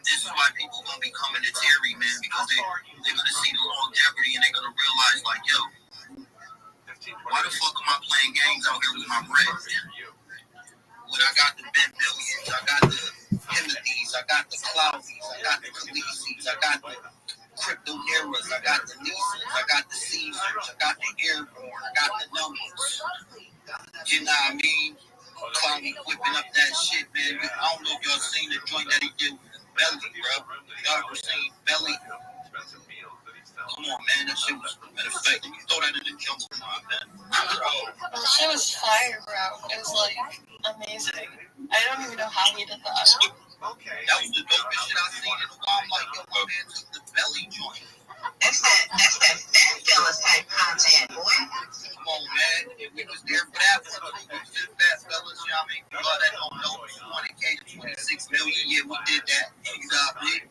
this is why people gonna be coming to Terry, man, because they're gonna see the longevity and they're gonna realize, like, yo, why the fuck am I playing games out here with my bread? When I got the Ben Billions, I got the Timothy's, I got the Cloudies, I got the Khaleesi's, I got the Crypto Neras, I got the Nisans, I got the Caesars, I got the Airborne, I got the numbers. You know what I mean? Cloudy whipping up that shit, man. I don't know if y'all seen the joint that he did with Belly, bro. Y'all ever seen Belly? Come on, man. That shit was, matter of fact, you throw that in the jump line, man. That shit was fire, bro. It was like amazing. I don't even know how he did that. That was the dopest shit I seen in a while. I'm like, yo, my man took the Belly joint. That's that fat fellas type content, boy. Come on, man. We was there for that one. We was just fat fellas, you know what I mean? Y'all that don't know, 20K to 26 million. Yeah, we did that. You know what I mean?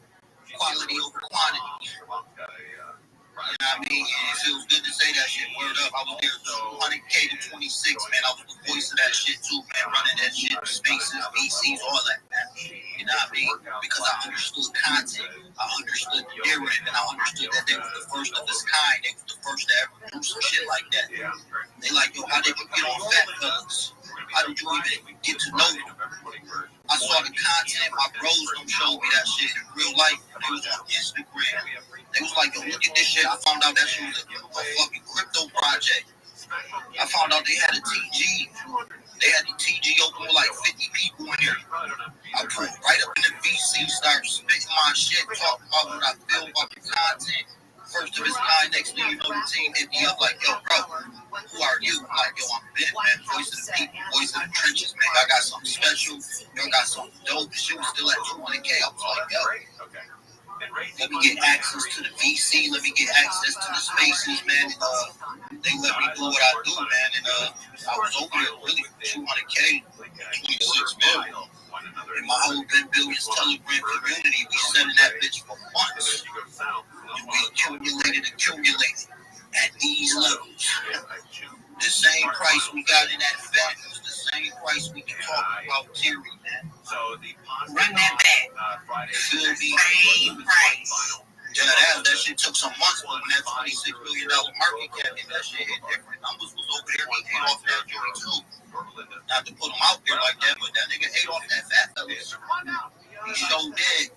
Quality over quantity. You know what I mean? And it feels good to say that shit. Word up. I was there 200K to 26, man. I was the voice of that shit too, man. Running that shit, spaces, VCs, all that, man. You know what I mean? Because I understood content. I understood the narrative, and I understood that they were the first of its kind. They were the first to ever do some shit like that. They like, yo, how did you get on Fat Fellas? How did you even get to know them? I saw the content. My bros don't show me that shit in real life. They was on Instagram. They was like, yo, look at this shit. I found out that shit was a fucking crypto project. I found out they had a TG. They had the TG open with like 50 people in there. I put right up in the VC, started spitting my shit, talking about what I feel about the content. First of its kind, next thing you know, the team hit me up like, yo, bro, who are you? I'm like, yo, I'm Ben, man, voice of the people, voice of the trenches, man. I got something special. Yo, I got something dope. The shit was still at 200K. I was like, yo, let me get access to the VC. Let me get access to the spaces, man. And, they let me do what I do, man. And I was over there really for 200K, 26 million. And my whole Ben Billions Telegram community, we sending that bitch for months. And we accumulated at these levels. The same price we got in that fat was the same price we can talk about Terry, man. Run that back. Feel me? Same price. Yeah, that shit took some months, but when that $26 million market cap hit, that shit hit different. Numbers was over there, he ate off that joint too. Not to put him out there like that, but that nigga ate off that Fat Fellas. He sure did.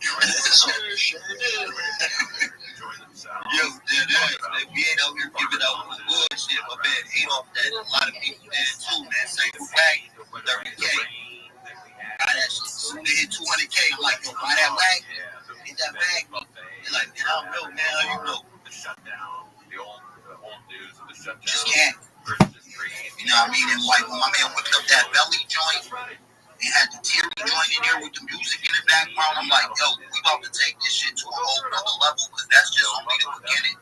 Yo, dead ass, man. We ain't out here giving out the bullshit. My man ate off that. A lot of people did too, man. Same with Wag, 30K. Buy that shit. Soon they hit 200K, I'm like, yo, buy that Wag. Get that bag. They're like, man, I don't know, man. How you know? Just can't. You know what I mean? And like when my man whipped up that Belly joint, they had the Terry joint in there with the music in the background. I'm like, yo, we about to take this shit to a whole other level because that's just only the beginning.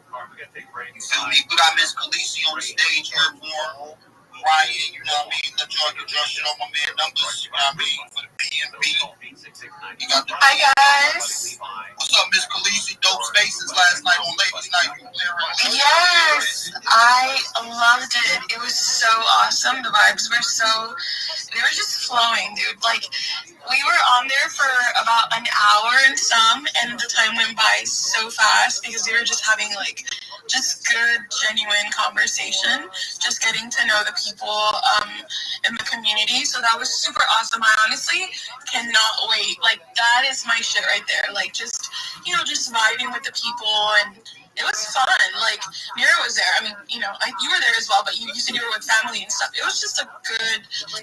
You feel me? We got Miss Khaleesi on the stage, Airborne, Ryan, you know what I mean? Let y'all get your shit on my man numbers, you know what I mean? For the PNB. You got the Hi guys. What's up, Miss Khaleesi? Dope Spaces last night on Ladies Night. Yes, I loved it. It was so awesome. The vibes were they were just flowing, dude. Like, we were on there for about an hour and some, and the time went by so fast because we were just having, like, just good, genuine conversation, just getting to know the people in the community. So that was super awesome. I honestly cannot wait. Like, that is my shit right there. Like, just, just vibing with the people, and it was fun. Like, Mira was there. I mean, you were there as well, but you said you were with family and stuff. It was just it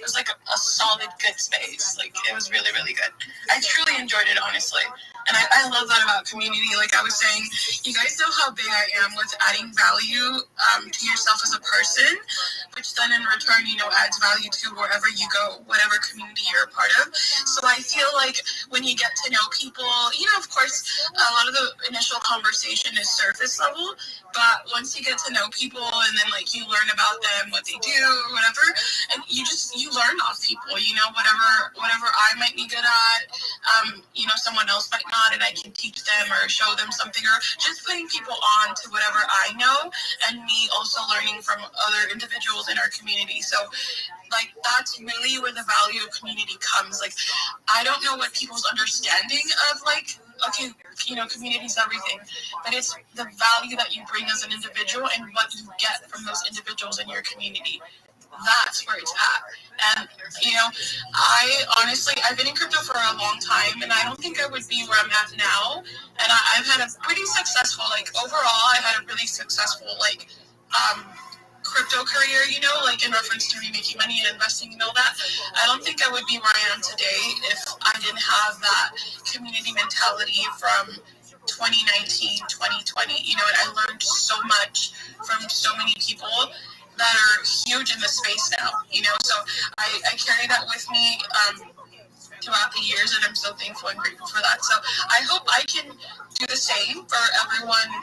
was like a solid, good space. Like, it was really, really good. I truly enjoyed it, honestly. And I love that about community. Like I was saying, you guys know how big I am with adding value to yourself as a person, which then in return, adds value to wherever you go, whatever community you're a part of. So I feel like when you get to know people, of course, a lot of the initial conversation is surface level, but once you get to know people and then, like, you learn about them, what they do, or whatever, and you learn off people, whatever I might be good at, someone else might not, and I can teach them or show them something, or just putting people on to whatever I know, and me also learning from other individuals in our community. So, like, that's really where the value of community comes. Like, I don't know what people's understanding of, like, okay, community is everything, but it's the value that you bring as an individual and what you get from those individuals in your community. That's where it's at. And, I've been in crypto for a long time, and I don't think I would be where I'm at now. And I've had a pretty successful, like, overall, I had a really successful, like, crypto career, like, in reference to me making money and investing and all that. I don't think I would be where I am today if I didn't have that community mentality from 2019, 2020, and I learned so much from so many people that are huge in the space now, so I carry that with me throughout the years, and I'm so thankful and grateful for that. So I hope I can do the same for everyone,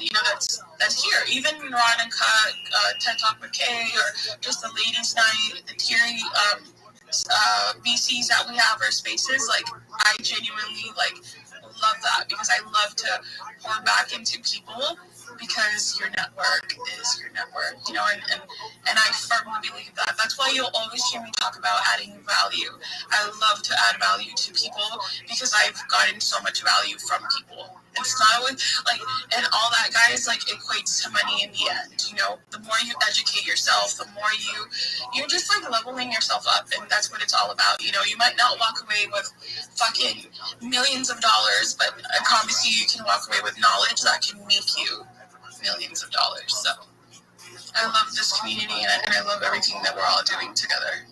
that's here, even Veronica, TED Talk with Kay, or just the ladies' night, the Thierry VCs that we have, our spaces. Like, I genuinely, like, love that, because I love to pour back into people, because your network is your network, and I firmly believe that. That's why you'll always hear me talk about adding value. I love to add value to people, because I've gotten so much value from people. It's not always, like, and all that, guys, like, equates to money in the end, the more you educate yourself, the more you're just, like, leveling yourself up, and that's what it's all about. You might not walk away with fucking millions of dollars, but I promise you can walk away with knowledge that can make you millions of dollars. So I love this community, and I love everything that we're all doing together.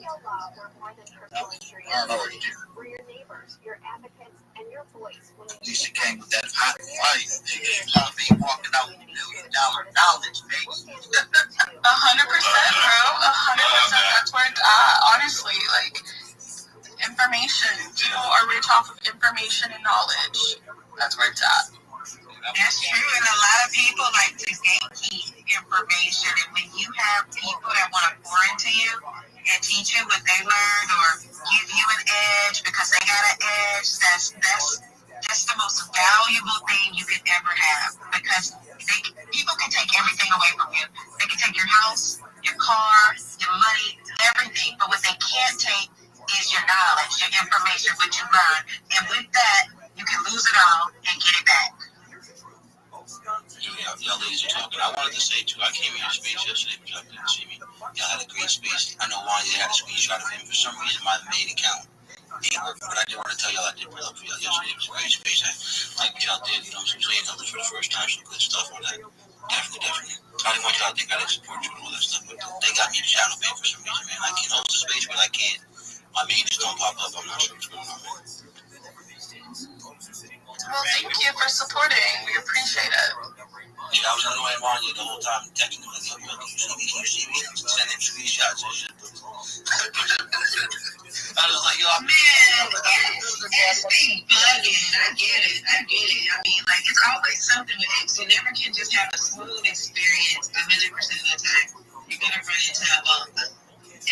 Lisa came with that hot fire. She love me walking out with $1 million knowledge, baby. 100%, bro. 100%. That's where it's at. Honestly, like, information. People are rich off of information and knowledge. That's where it's at. That's true, and a lot of people like to gatekeep information, and when you have people that want to pour into you and teach you what they learned, or give you an edge because they got an edge, that's the most valuable thing you could ever have, because people can take everything away from you. They can take your house, your car, your money, everything, but what they can't take is your knowledge, your information, what you learn, and with that, you can lose it all and get it back. Y'all ladies are talking. I wanted to say, too, I came in your space yesterday, but y'all didn't see me. Y'all had a great space. I know Wanya had a screenshot of him. For some reason, my main account didn't work, but I did want to tell y'all I did pull up for y'all yesterday. It was a great space. I like what y'all did. Some saying something for the first time, some good stuff on that. Definitely. I didn't want y'all to think I didn't support you and all that stuff, but they got me to shadow ban for some reason, man. I can host the space, but I can't. My main just don't pop up. I'm not sure what's going on, man. Well, thank you for supporting. We appreciate it. Yeah, I was annoying Wanya the whole time, texting him like, yo, can you see me? Sending screenshots and shit. I was like, yo, man, it's being bugging. I get it. I mean, like, it's always something with X. You never can just have a smooth experience 100% of the time. You're going to run into a bump.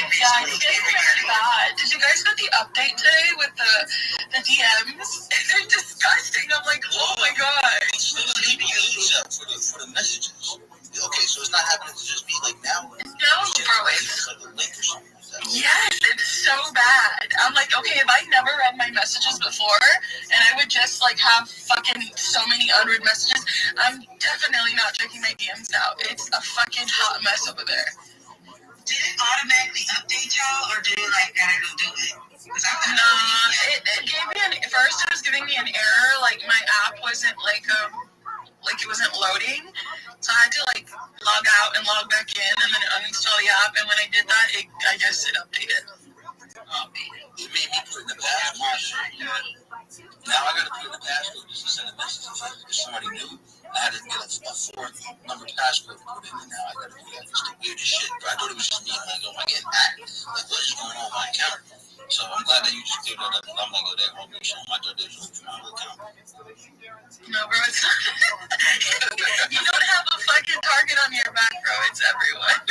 Yeah, it's pretty bad. Did you guys get the update today with the DMs? They're disgusting. I'm like, oh my god. For the messages. Okay, so it's not happening to just be like now. No, bro, it's yes, it's so bad. I'm like, okay, if I never read my messages before, and I would just like have fucking so many unread messages, I'm definitely not checking my DMs now. It's a fucking hot mess over there. Did it automatically update y'all, or did it like gotta go do it? No, it gave me first it was giving me an error, like my app wasn't like it wasn't loading. So I had to like log out and log back in and then uninstall the app, and when I did that, I guess it updated. It made me put in the password. Now I gotta put in the passcode just to send a message if somebody new. I had to get a 4-number passcode to put in, and now I gotta do that. It's the weirdest shit. But I thought it was just me. I'm like, oh, am I getting hacked? Like, what is going on with my account? So I'm glad that you just cleared that up. I'm like, oh, they're home. I thought they was from my whole account. No, bro, it's not. You don't have a fucking target on your back, bro. It's everyone.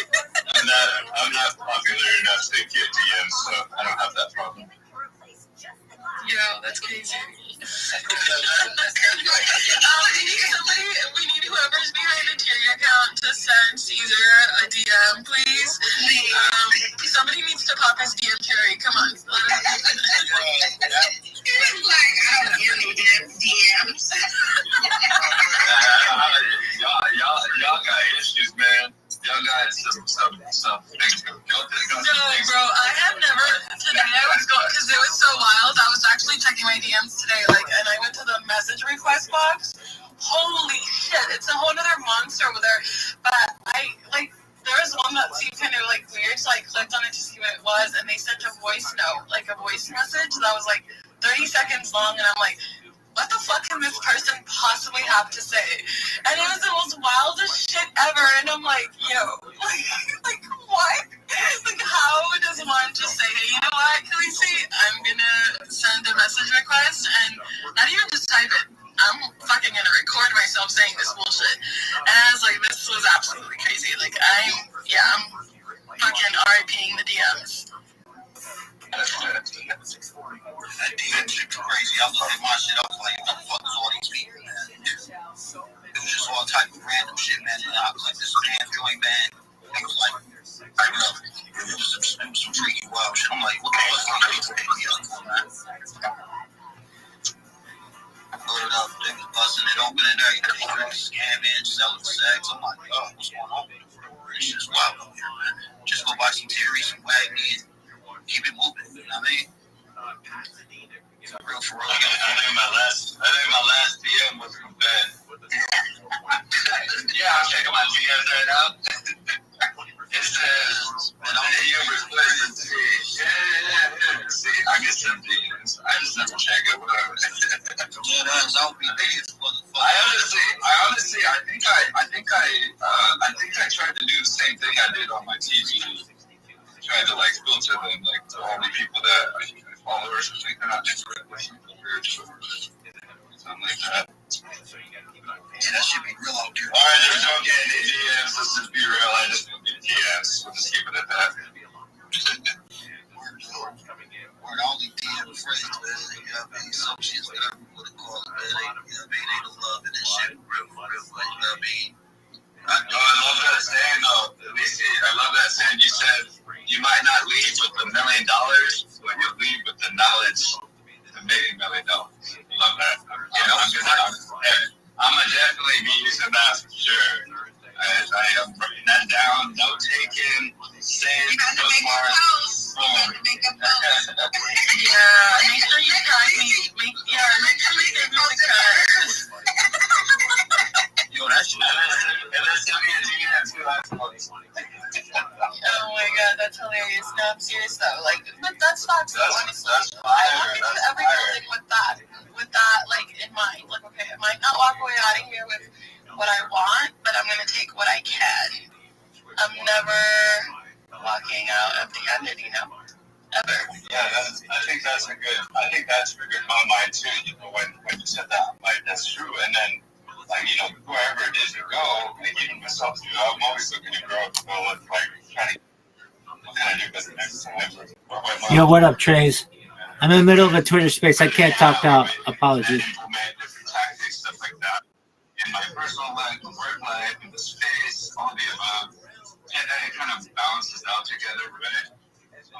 I'm not popular enough to get DMs, so I don't have that problem. Yo, that's crazy. We need whoever's behind the Terry account to send Caesar a DM, please. Somebody needs to pop his DM Terry. Come on. It's like, I don't give no damn DMs. Y'all got issues, man. Y'all got some things going on. No, bro, I have never. Today I was going because it was so wild. I was actually checking my DMs today, and I went to the message request box. Holy shit, it's a whole other monster over there. But there was one that seemed kind of like weird, so I clicked on it to see what it was, and they sent a voice note, like a voice message that was like 30 seconds long, and I'm like, what the fuck can this person possibly have to say? And it was the most wildest shit ever, and I'm like, yo, like what? Like, how does one just say, hey, you know what, Khaleesi, I'm gonna send a message request, and not even just type it, I'm fucking gonna record myself saying this bullshit. And I was like, this was absolutely crazy. Like, I'm fucking RIPing the DMs. That DM shit crazy. I looked at my shit, I was like, what the fuck is all these people, man? It was just all type of random shit, man. And I was like, this band joint, man. It was like, I don't know, it was some freaky wild shit. I'm like, what the fuck is this, man? I put it up, they was busting it open and everything, scamming, selling sex. I'm like, oh, what's going on? It's just wild up here, man. Just go buy some Terry, some Wagner, and keep it moving, you know what I mean? Real for real. I think my last DM was from Ben. Yeah, I'm checking my DMs right now. It says, and I'm the requesting see, I get some DMs. I just never check it, whatever. I honestly, I think I tried to do the same thing I did on my TV. Tried to like filter them, like to only people that like followers or something, not just regular people. Something like that. Yeah, that should be real out there. Alright, just don't get any DMs. Let's just be real. I just don't get DMs. We'll just keep it at that. We're the only DM friends, man. You know what I mean? Some shit's whatever you want to call it, man. You know what I mean? Ain't no love in this shit. Real, you know what I mean? I love that saying, though. I love that saying. You said you might not leave with $1 million, but you leave with the knowledge to make $1 million. Love that. I'm gonna definitely be using that for sure. I am writing that down, note taking, saying bookmarks. Yeah, make sure you tag me. Make sure you give me the card. Yo, that shit. And then send me a DM too. Oh my god, that's hilarious. No, I'm serious though. Like, but that's facts though, honestly. I walk into every building with that, like, in mind. Like, okay, I might not walk away out of here with what I want, but I'm gonna take what I can. I'm never walking out empty-handed, you know? Ever. Yeah, I think that's a good my mind too. You know, when you said that, like, that's true. And then, like, you know, wherever it is you go, like, even myself too, I'm always looking to grow, like, trying to do business next Yo, what up, Trace? I'm in the middle of a Twitter space. I can't talk now. Apologies. Tactics, stuff like that. In my personal life, the work life, in the space, all the above. And then it kind of balances out together, right? So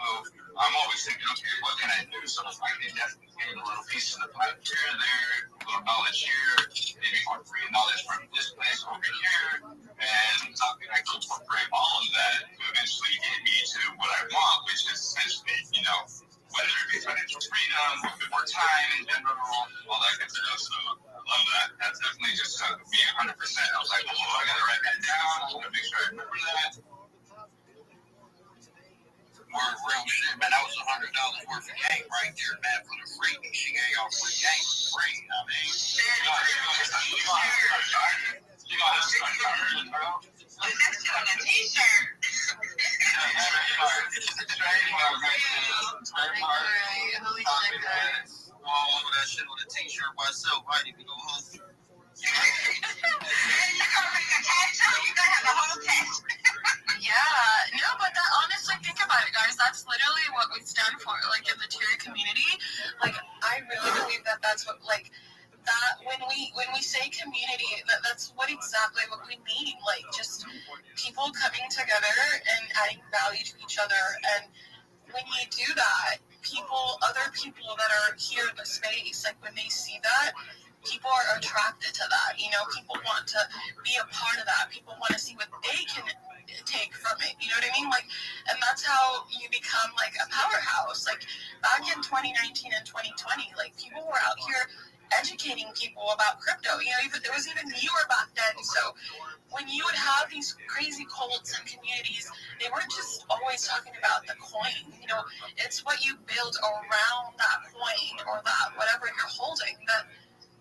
I'm always thinking, okay, what can I do? So I can definitely gain a little piece of the pie here and there, a little knowledge here, maybe more free knowledge from this place over here. And I can incorporate all of that to eventually get me to what I want, which is essentially, you know, whether it be financial freedom, a bit more time in general, all that good stuff. So I love that. That's definitely just me 100%. I was like, oh, I got to write that down. I want to make sure I remember that. Word, real shit, man. That was $100 worth of game right there, man, for the free. She gave y'all free game for free. I mean, You got to start charging, bro. Next to a t-shirt. Holy shit, guys. All over that shit on a t-shirt myself. I need to go home. You're gonna bring a tattoo? You're gonna have a whole tattoo. Yeah, no, but that honestly, think about it, guys. That's literally what we stand for, like in the Tyri community. Like, I really believe that that's what, like, that when we say community, that's what exactly what we mean. Like, just people coming together and adding value to each other. And when you do that, other people that are here in the space, like when they see that, people are attracted to that. You know, people want to be a part of that. People want to see what they can take from it. You know what I mean? Like, and that's how you become like a powerhouse. Like back in 2019 and 2020, like people were out here educating people about crypto. You know, it was even newer back then. So when you would have these crazy cults and communities, they weren't just always talking about the coin. You know, it's what you build around that coin or that whatever you're holding that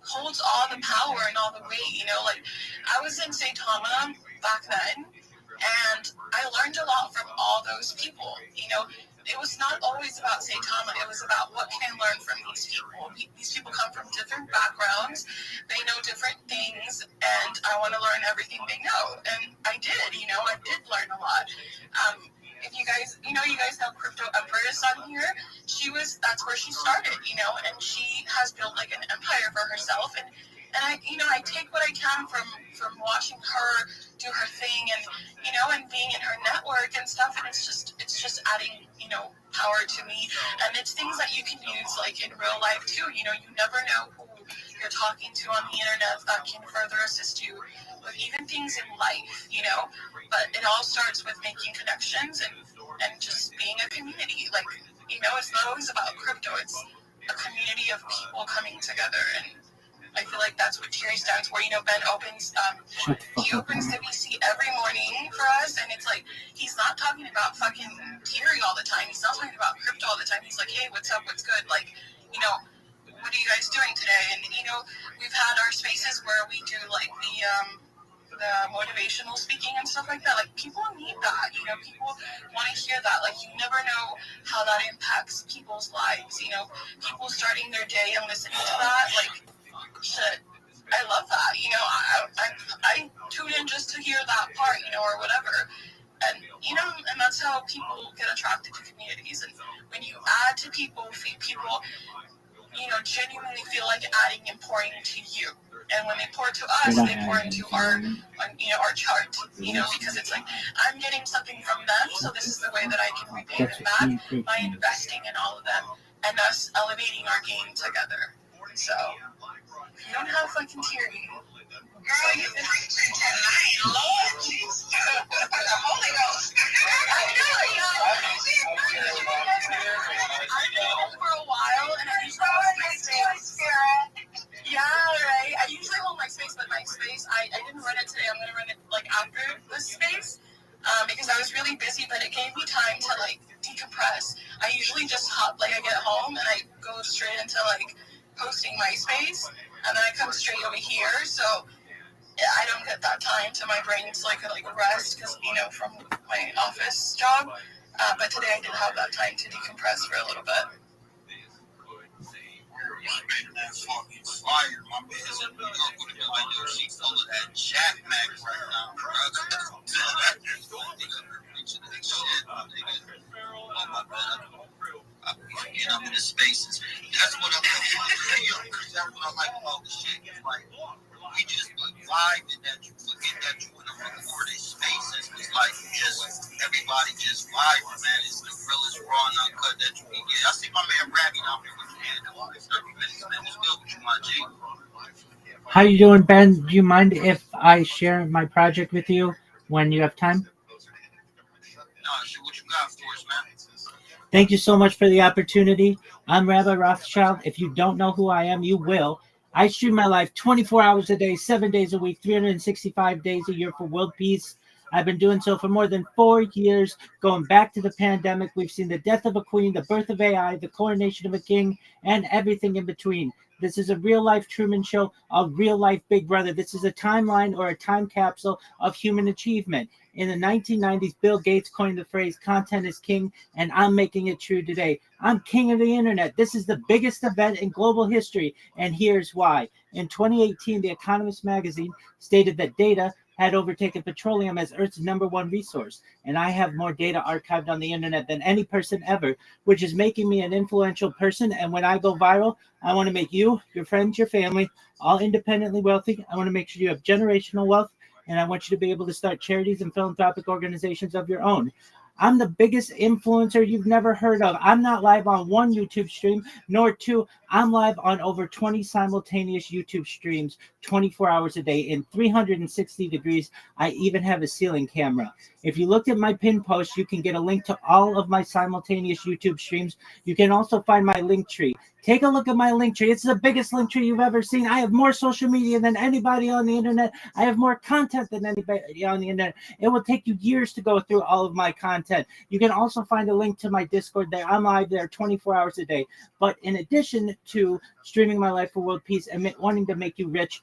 holds all the power and all the weight. You know, like I was in Saitama back then, and I learned a lot from all those people. You know, it was not always about Saitama. It was about what can I learn from these people. These people come from different backgrounds. They know different things, and I want to learn everything they know. And I did. You know, I did learn a lot. If you guys, you guys know Crypto Empress on here. That's where she started, you know, and she has built like an empire for herself. And I, I take what I can from watching her do her thing and, and being in her network and stuff. And it's just adding, power to me. And it's things that you can use like in real life too. You know, you never know who you're talking to on the internet that can further assist you with even things in life, but it all starts with making connections and just being a community. Like, it's not always about crypto. It's a community of people coming together. And I feel like that's what Tyri stands for. Ben opens, he opens the VC every morning for us. And it's like, he's not talking about fucking Tyri all the time. He's not talking about crypto all the time. He's like, hey, what's up? What's good? Like, what are you guys doing today? And, we've had our spaces where we do like the motivational speaking and stuff like that. Like, people need that. People want to hear that. Like, you never know how that impacts people's lives. People starting their day and listening to that. Like, shit, I love that. I tune in just to hear that part, or whatever. And, and that's how people get attracted to communities. And when you add to people, genuinely feel like adding and pouring to you. And when they pour to us, they pour into our chart, because it's like, I'm getting something from them, so this is the way that I can repay them back by investing in all of them and us elevating our game together. So, if you don't have fucking Tyri, girl, you preaching tonight, Lord Jesus. The Holy Ghost. I know for a while, and I usually hold my space. Yeah, right. I usually hold my space, but my space, I didn't run it today. I'm gonna run it like after the space, because I was really busy. But it gave me time to like decompress. I usually just I get home and I go straight into like posting my space, and then I come straight over here. So I don't get that time to my brain to like rest, because from my office job. But today I did have that time to decompress for a little bit. That fucking fire. My man's in New York with a like, yo, she full of that Jack Mac right now, bro. Nigga, preaching that shit, nigga. Oh, my bad. I shit. It's like, we just be vibing that you forget that you in a recorded space. It's like everybody just vibing, man. It's the realest raw and uncut that you can get. I see my man Rabbi down here with you, man. 30 minutes, man. It's good with you, my G. How you doing, Ben? Do you mind if I share my project with you when you have time? What you got for us, man? Thank you so much for the opportunity. I'm Rabbi Rothschild. If you don't know who I am, you will. I stream my life 24 hours a day, 7 days a week, 365 days a year for world peace. I've been doing so for more than 4 years, going back to the pandemic. We've seen the death of a queen, the birth of AI, the coronation of a king, and everything in between. This is a real-life Truman Show, a real-life Big Brother. This is a timeline or a time capsule of human achievement. In the 1990s, Bill Gates coined the phrase, content is king, and I'm making it true today. I'm king of the internet. This is the biggest event in global history, and here's why. In 2018, The Economist magazine stated that data had overtaken petroleum as Earth's #1 resource, and I have more data archived on the internet than any person ever, which is making me an influential person. And when I go viral, I want to make you, your friends, your family, all independently wealthy. I want to make sure you have generational wealth, and I want you to be able to start charities and philanthropic organizations of your own. I'm the biggest influencer you've never heard of. I'm not live on one YouTube stream, nor two. I'm live on over 20 simultaneous YouTube streams, 24 hours a day in 360 degrees. I even have a ceiling camera. If you looked at my pin post, you can get a link to all of my simultaneous YouTube streams. You can also find my link tree. Take a look at my link tree. It's the biggest link tree you've ever seen. I have more social media than anybody on the internet. I have more content than anybody on the internet. It will take you years to go through all of my content. You can also find a link to my Discord there. I'm live there 24 hours a day. But in addition to streaming my life for world peace and wanting to make you rich,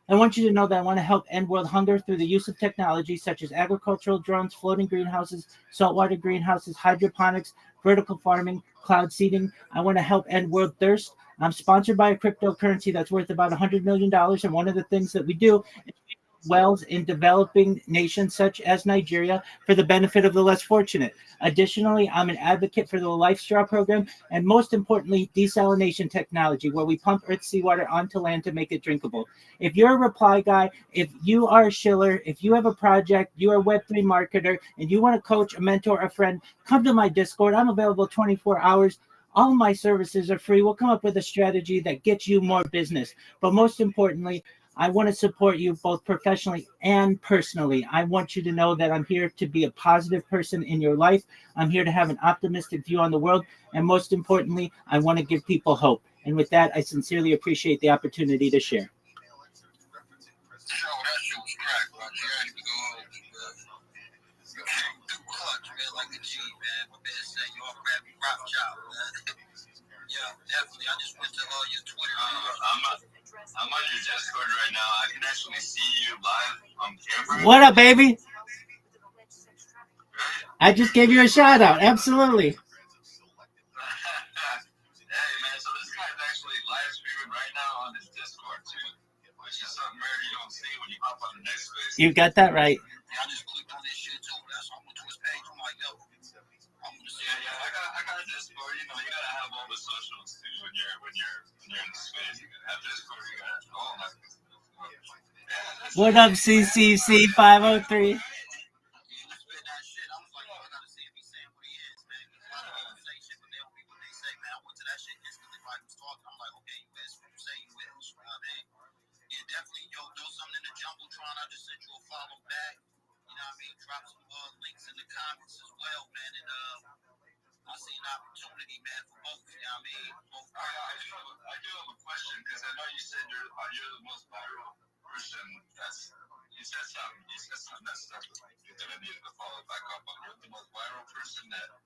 I want you to know that I want to help end world hunger through the use of technology such as agricultural drones, floating greenhouses, saltwater greenhouses, hydroponics, vertical farming, cloud seeding. I want to help end world thirst. I'm sponsored by a cryptocurrency that's worth about $100 million. And one of the things that we do is wells in developing nations such as Nigeria for the benefit of the less fortunate. Additionally, I'm an advocate for the Life Straw program and most importantly, desalination technology, where we pump Earth's seawater onto land to make it drinkable. If you're a reply guy, if you are a shiller, if you have a project, you're a Web3 marketer, and you want to coach, a mentor, a friend, come to my Discord. I'm available 24 hours. All my services are free. We'll come up with a strategy that gets you more business. But most importantly, I want to support you both professionally and personally. I want you to know that I'm here to be a positive person in your life. I'm here to have an optimistic view on the world. And most importantly, I want to give people hope. And with that, I sincerely appreciate the opportunity to share. Yeah, definitely. I just went to your Twitter. I'm on your Discord right now. I can actually see you live on camera. What up, baby? I just gave you a shout out. Absolutely. Hey, man. So this guy's actually live streaming right now on his Discord too, which is something rare you don't see when you hop on the next space. You got that right. Yeah, I just clicked on this shit too. That's why I went to his page. I'm like, yo, I'm gonna see. Yeah, I got a Discord. You know, you gotta have all the socials too when you're in the space. You gotta have Discord. You gotta have all that. Yeah, what up, CCC 503? Drop some links in the comments as well, man. And I see an opportunity, man, for both. You know what I mean? I do have a question because I know you said you're the most viral person. You said something that's stuck with me that I needed to follow back up on. You're the most viral person that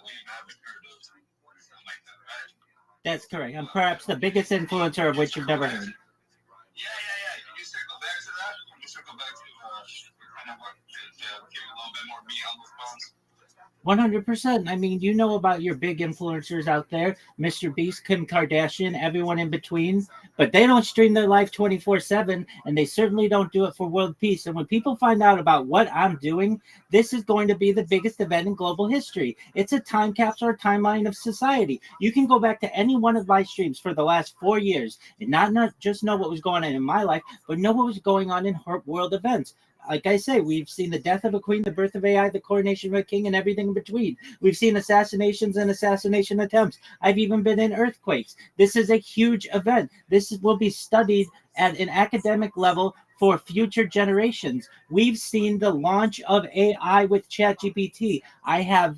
we haven't heard of. Something like that, right? That's correct. I'm perhaps the biggest influencer of which you've never heard. Yeah. Can you circle back to that? Can you circle back to kind of what give a little bit more meat on those bones? 100%. I mean, you know about your big influencers out there, Mr. Beast, Kim Kardashian, everyone in between, but they don't stream their life 24/7, and they certainly don't do it for world peace. And when people find out about what I'm doing, this is going to be the biggest event in global history. It's a time capsule or timeline of society. You can go back to any one of my streams for the last 4 years and not just know what was going on in my life, but know what was going on in world events. Like I say, we've seen the death of a queen, the birth of AI, the coronation of a king, and everything in between. We've seen assassinations and assassination attempts. I've even been in earthquakes. This is a huge event. This will be studied at an academic level for future generations. We've seen the launch of AI with ChatGPT. I have,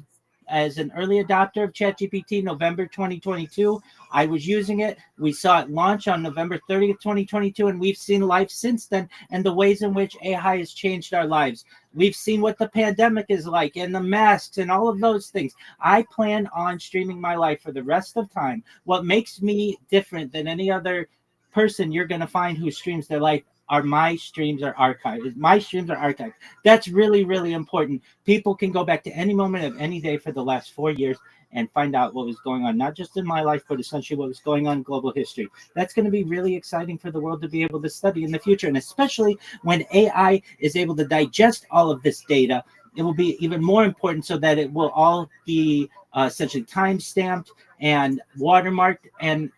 as an early adopter of ChatGPT, November 2022. I was using it. We saw it launch on November 30th, 2022, and we've seen life since then and the ways in which AI has changed our lives. We've seen what the pandemic is like and the masks and all of those things. I plan on streaming my life for the rest of time. What makes me different than any other person you're going to find who streams their life are my streams are archived. My streams are archived. That's really, really important. People can go back to any moment of any day for the last 4 years and find out what was going on, not just in my life, but essentially what was going on in global history. That's going to be really exciting for the world to be able to study in the future. And especially when AI is able to digest all of this data, it will be even more important so that it will all be essentially time stamped and watermarked. And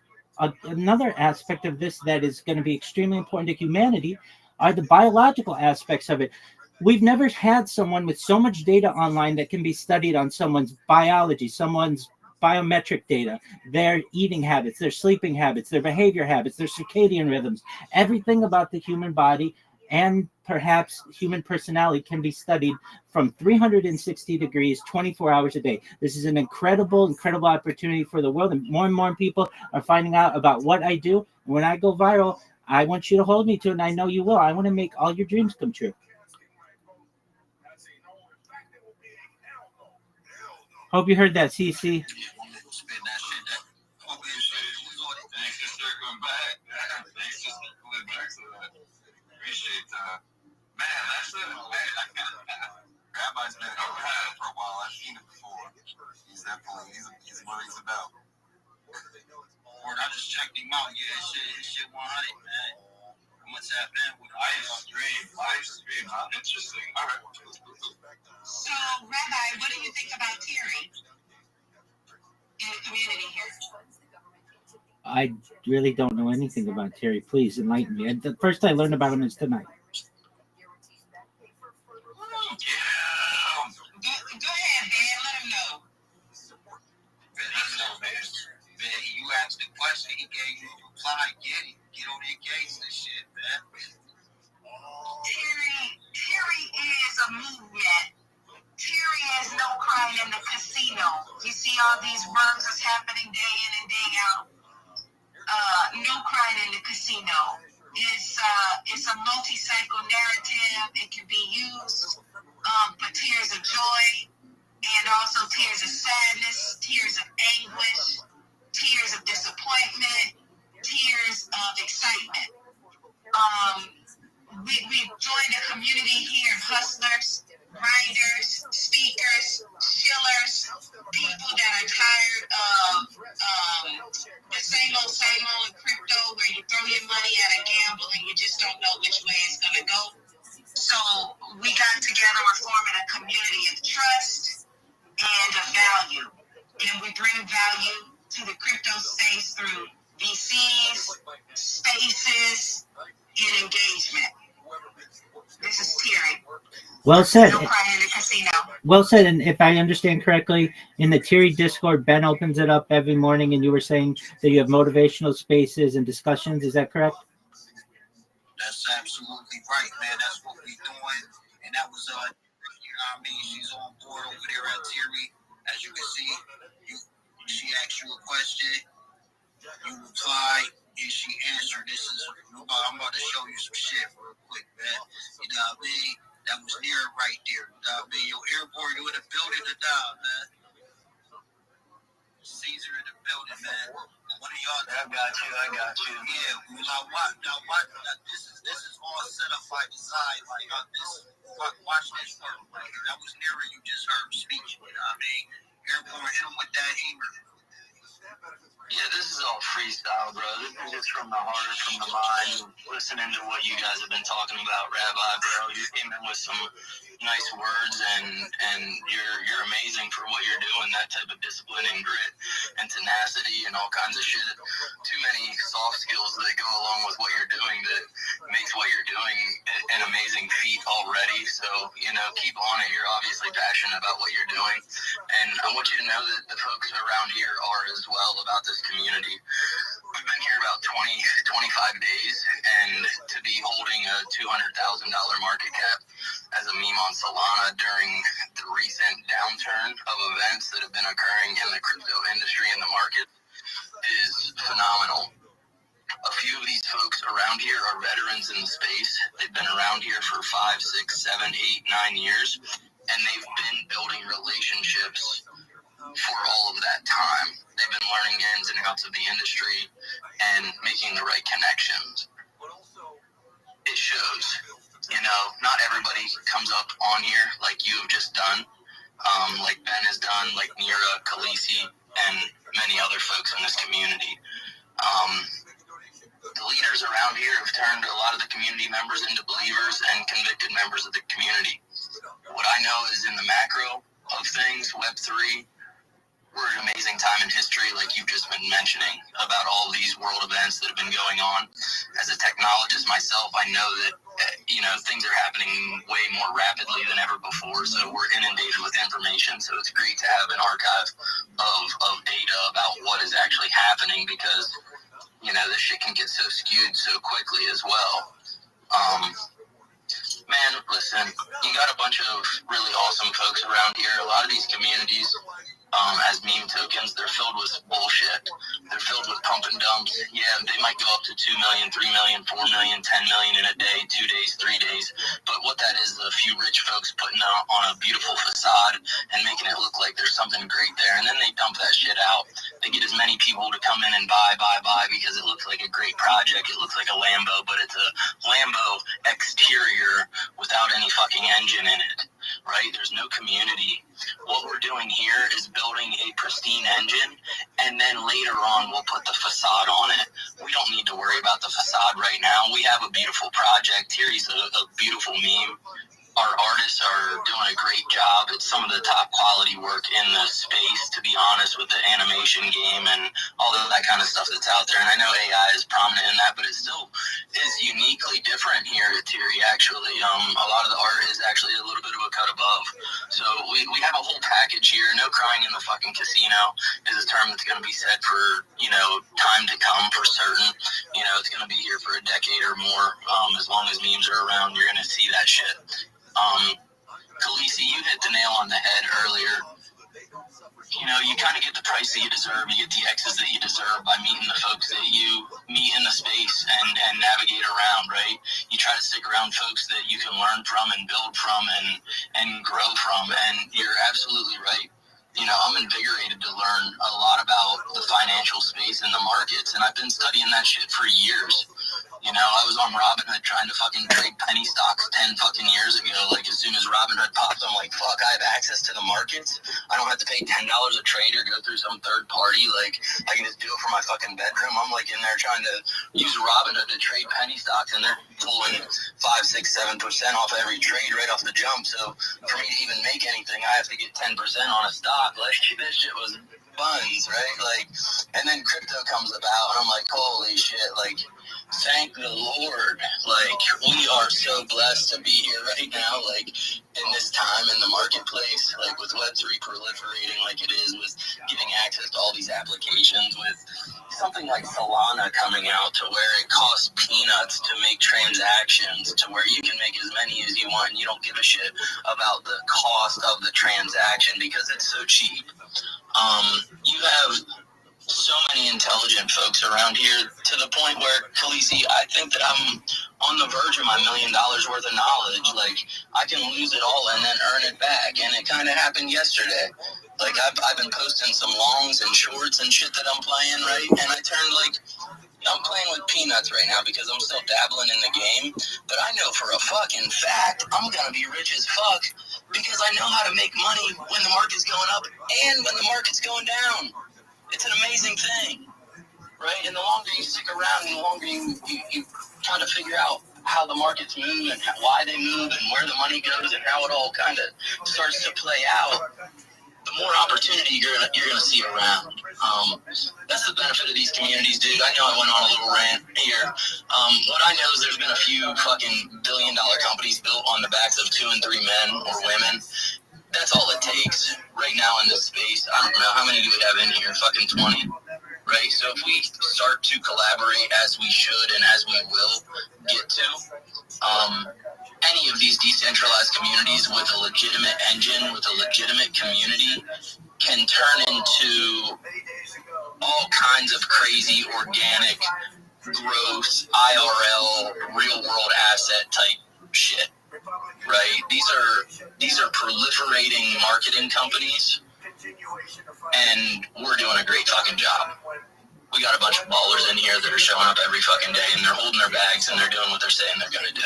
another aspect of this that is going to be extremely important to humanity are the biological aspects of it. We've never had someone with so much data online that can be studied on someone's biology, someone's biometric data, their eating habits, their sleeping habits, their behavior habits, their circadian rhythms, everything about the human body and perhaps human personality can be studied from 360 degrees, 24 hours a day. This is an incredible, incredible opportunity for the world. And more people are finding out about what I do. When I go viral, I want you to hold me to it, and I know you will. I want to make all your dreams come true. Hope you heard that, CC. Appreciate that. Man, that's it. Rabbi's been around for a while. I've seen it before. He's definitely, he's what he's about. Word, I just checked him out. Yeah, his shit 100, man. I'm gonna tap in with Live stream. Interesting. All right. So, Rabbi, what do you think about Terry in the community here? I really don't know anything about Terry. Please enlighten me. The first I learned about him is tonight. Go ahead, man. Let him know. Man, you asked the question, he gave you a reply. Get on the case and shit, man. Terry is a movement. Terry is no crime in the casino. You see all these murders that's happening day in and day out. No crime in the casino. It's a multi-cycle narrative. It can be used for tears of joy and also tears of sadness, tears of anguish, tears of disappointment, tears of excitement. We've joined a community here of hustlers, writers, speakers, chillers, people that are tired of the same old in crypto where you throw your money at a gamble and you just don't know which way it's going to go. So we got together, we're forming a community of trust and of value. And we bring value to the crypto space through VCs, spaces, and engagement. This is Terry. Well said. No crime in the casino. Well said. And if I understand correctly, in the Terry Discord, Ben opens it up every morning, and you were saying that you have motivational spaces and discussions. Is that correct? That's absolutely right, man. That's what we're doing. And that was, you know what I mean? She's on board over there at Terry. As you can see, she asked you a question, you replied, and she answered. I'm about to show you some shit real quick, man. You know what I mean? That was near right there. You know what I mean? Your airport, you in the building or down, man? Caesar in the building, man. One of y'all. I got you. Yeah. This is all set up by design. Watch this work. That was nearer you just heard speech. You know what I mean? Airborne hit him with that hammer. Yeah, this is all freestyle, bro. This is just from the heart, from the mind, listening to what you guys have been talking about, Rabbi, bro. You came in with some nice words, and you're amazing for what you're doing, that type of discipline and grit and tenacity and all kinds of shit. Too many soft skills that go along with what you're doing that makes what you're doing an amazing feat already. So, keep on it. You're obviously passionate about what you're doing. And I want you to know that the folks around here are as well about this community. We've been here about 25 days, and to be holding a $200,000 market cap as a meme on Solana during the recent downturn of events that have been occurring in the crypto industry and the market is phenomenal. A few of these folks around here are veterans in the space. They've been around here for 5, 6, 7, 8, 9 years, and they've been building relationships for all of that time. They've been learning ins and outs of the industry and making the right connections. It shows. Not everybody comes up on here like you have just done, like Ben has done, like Nira, Khaleesi, and many other folks in this community. The leaders around here have turned a lot of the community members into believers and convicted members of the community. What I know is in the macro of things, Web3, we're at an amazing time in history, like you've just been mentioning, about all these world events that have been going on. As a technologist myself, I know that, things are happening way more rapidly than ever before, so we're inundated with information, so it's great to have an archive of data about what is actually happening, because, this shit can get so skewed so quickly as well. Man, listen, you got a bunch of really awesome folks around here. A lot of these communities, as meme tokens, they're filled with bullshit. They're filled with pump and dumps. Yeah, they might go up to 2 million, 3 million, 4 million, 10 million in a day, 2 days, 3 days. But what that is a few rich folks putting on a beautiful facade and making it look like there's something great there. And then they dump that shit out. They get as many people to come in and buy because it looks like a great project. It looks like a Lambo, but it's a Lambo exterior without any fucking engine in it, right? There's no community. What we're doing here is building a pristine engine, and then later on we'll put the facade on it. We don't need to worry about the facade right now. We have a beautiful project. Here is a beautiful meme. Our artists are doing a great job. It's some of the top quality work in the space, to be honest, with the animation game and all of that kind of stuff that's out there. And I know AI is prominent in that, but it still is uniquely different here at Thierry, actually. A lot of the art is actually a little bit of a cut above. So we have a whole package here. No crying in the fucking casino is a term that's going to be said for, time to come for certain. It's going to be here for a decade or more. As long as memes are around, you're going to see that shit. Khaleesi, you hit the nail on the head earlier. You kind of get the price that you deserve. You get the X's that you deserve by meeting the folks that you meet in the space and navigate around, right? You try to stick around folks that you can learn from and build from and grow from. And you're absolutely right. I'm invigorated to learn a lot about the financial space and the markets, and I've been studying that shit for years. I was on Robinhood trying to fucking trade penny stocks 10 fucking years ago. Like, as soon as Robinhood popped, I'm like, fuck, I have access to the markets. I don't have to pay $10 a trade or go through some third party. Like, I can just do it from my fucking bedroom. I'm like in there trying to use Robinhood to trade penny stocks, and they're pulling 5, 6, 7% off every trade right off the jump. So for me to even make anything, I have to get 10% on a stock. Like, this shit was buns, right? Like, and then crypto comes about, and I'm like, holy shit, like, thank the Lord. Like, we are so blessed to be here right now, like, in this time in the marketplace, like, with Web3 proliferating like it is, with getting access to all these applications, with something like Solana coming out to where it costs peanuts to make transactions, to where you can make as many as you want, and you don't give a shit about the cost of the transaction because it's so cheap. You have so many intelligent folks around here to the point where, Khaleesi, I think that I'm on the verge of my $1 million worth of knowledge. Like, I can lose it all and then earn it back. And it kind of happened yesterday. Like, I've been posting some longs and shorts and shit that I'm playing, right? And I turned, like, I'm playing with peanuts right now because I'm still dabbling in the game. But I know for a fucking fact I'm going to be rich as fuck because I know how to make money when the market's going up and when the market's going down. It's an amazing thing, right? And the longer you stick around and the longer you try to figure out how the markets move and why they move and where the money goes and how it all kind of starts to play out, the more opportunity you're gonna see around. That's the benefit of these communities, dude. I know I went on a little rant here. What I know is there's been a few fucking billion-dollar companies built on the backs of 2 and 3 men or women. That's all it takes right now in this space. I don't know how many do we have in here? Fucking 20, right? So if we start to collaborate as we should and as we will get to, any of these decentralized communities with a legitimate engine, with a legitimate community, can turn into all kinds of crazy organic growth, IRL, real world asset type shit, right? These are proliferating marketing companies, and we're doing a great fucking job. We got a bunch of ballers in here that are showing up every fucking day, and they're holding their bags, and they're doing what they're saying they're going to do.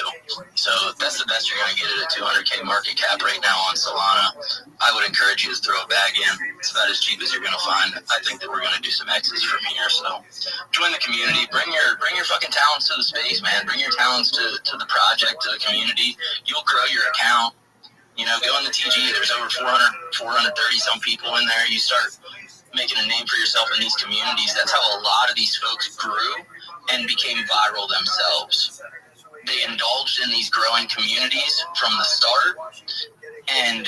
So that's the best you're going to get at a 200K market cap right now on Solana. I would encourage you to throw a bag in. It's about as cheap as you're going to find. I think that we're going to do some exits from here. So join the community. Bring your fucking talents to the space, man. Bring your talents to the project, to the community. You'll grow your account. You know, go in the TG. There's over 430 some people in there. You start making a name for yourself in these communities. That's how a lot of these folks grew and became viral themselves. They indulged in these growing communities from the start, and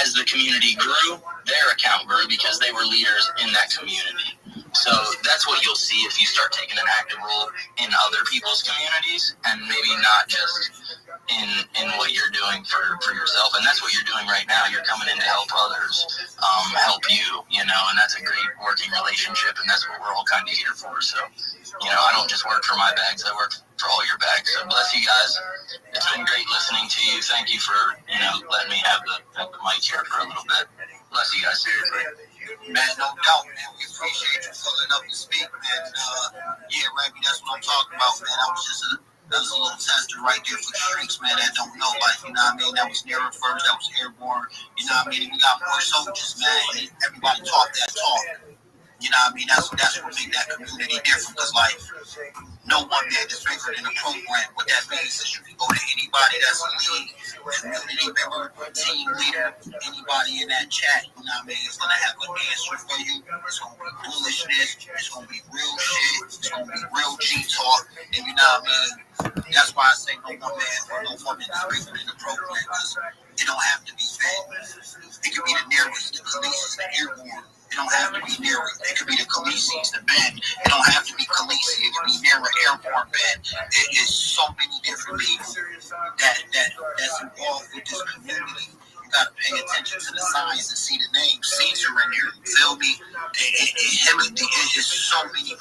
as the community grew, their account grew because they were leaders in that community. So that's what you'll see if you start taking an active role in other people's communities, and maybe not just in what you're doing for yourself. And that's what you're doing right now. You're coming in to help others, help you, you know, and that's a great working relationship, and that's what we're all kind of here for. So, you know, I don't just work for my bags, I work for all your bags. So bless you guys. It's been great listening to you. Thank you for, you know, letting me have the mic here for a little bit. Bless you guys, seriously. Man, no doubt, man. We appreciate you pulling up to speak, man. Yeah, Rabbi, that's what I'm talking about, man. That was a little tester right there for the streets, man, that don't know, like, you know what I mean? That was nearer first, that was airborne, you know what I mean? We got more soldiers, man. Everybody talk that talk. You know what I mean? That's what make that community different, because, like, no one man is favored in the program. What that means is you can go to anybody that's a lead, community member, team leader, anybody in that chat, you know what I mean? It's going to have an answer for you. It's going to be bullishness. It's going to be real shit. It's going to be real G-talk. And you know what I mean? That's why I say no one man or no woman is favored in the program, because it don't have to be bad. It could be the nearest, the police, the airborne. It don't have to be near it. It could be the Khaleesi's, the band. It don't have to be Khaleesi. It could be near an airport band. It is so many different people that's involved with this community. You got to pay attention to the signs and see the name. Caesar in here. Feel me? It is so many people.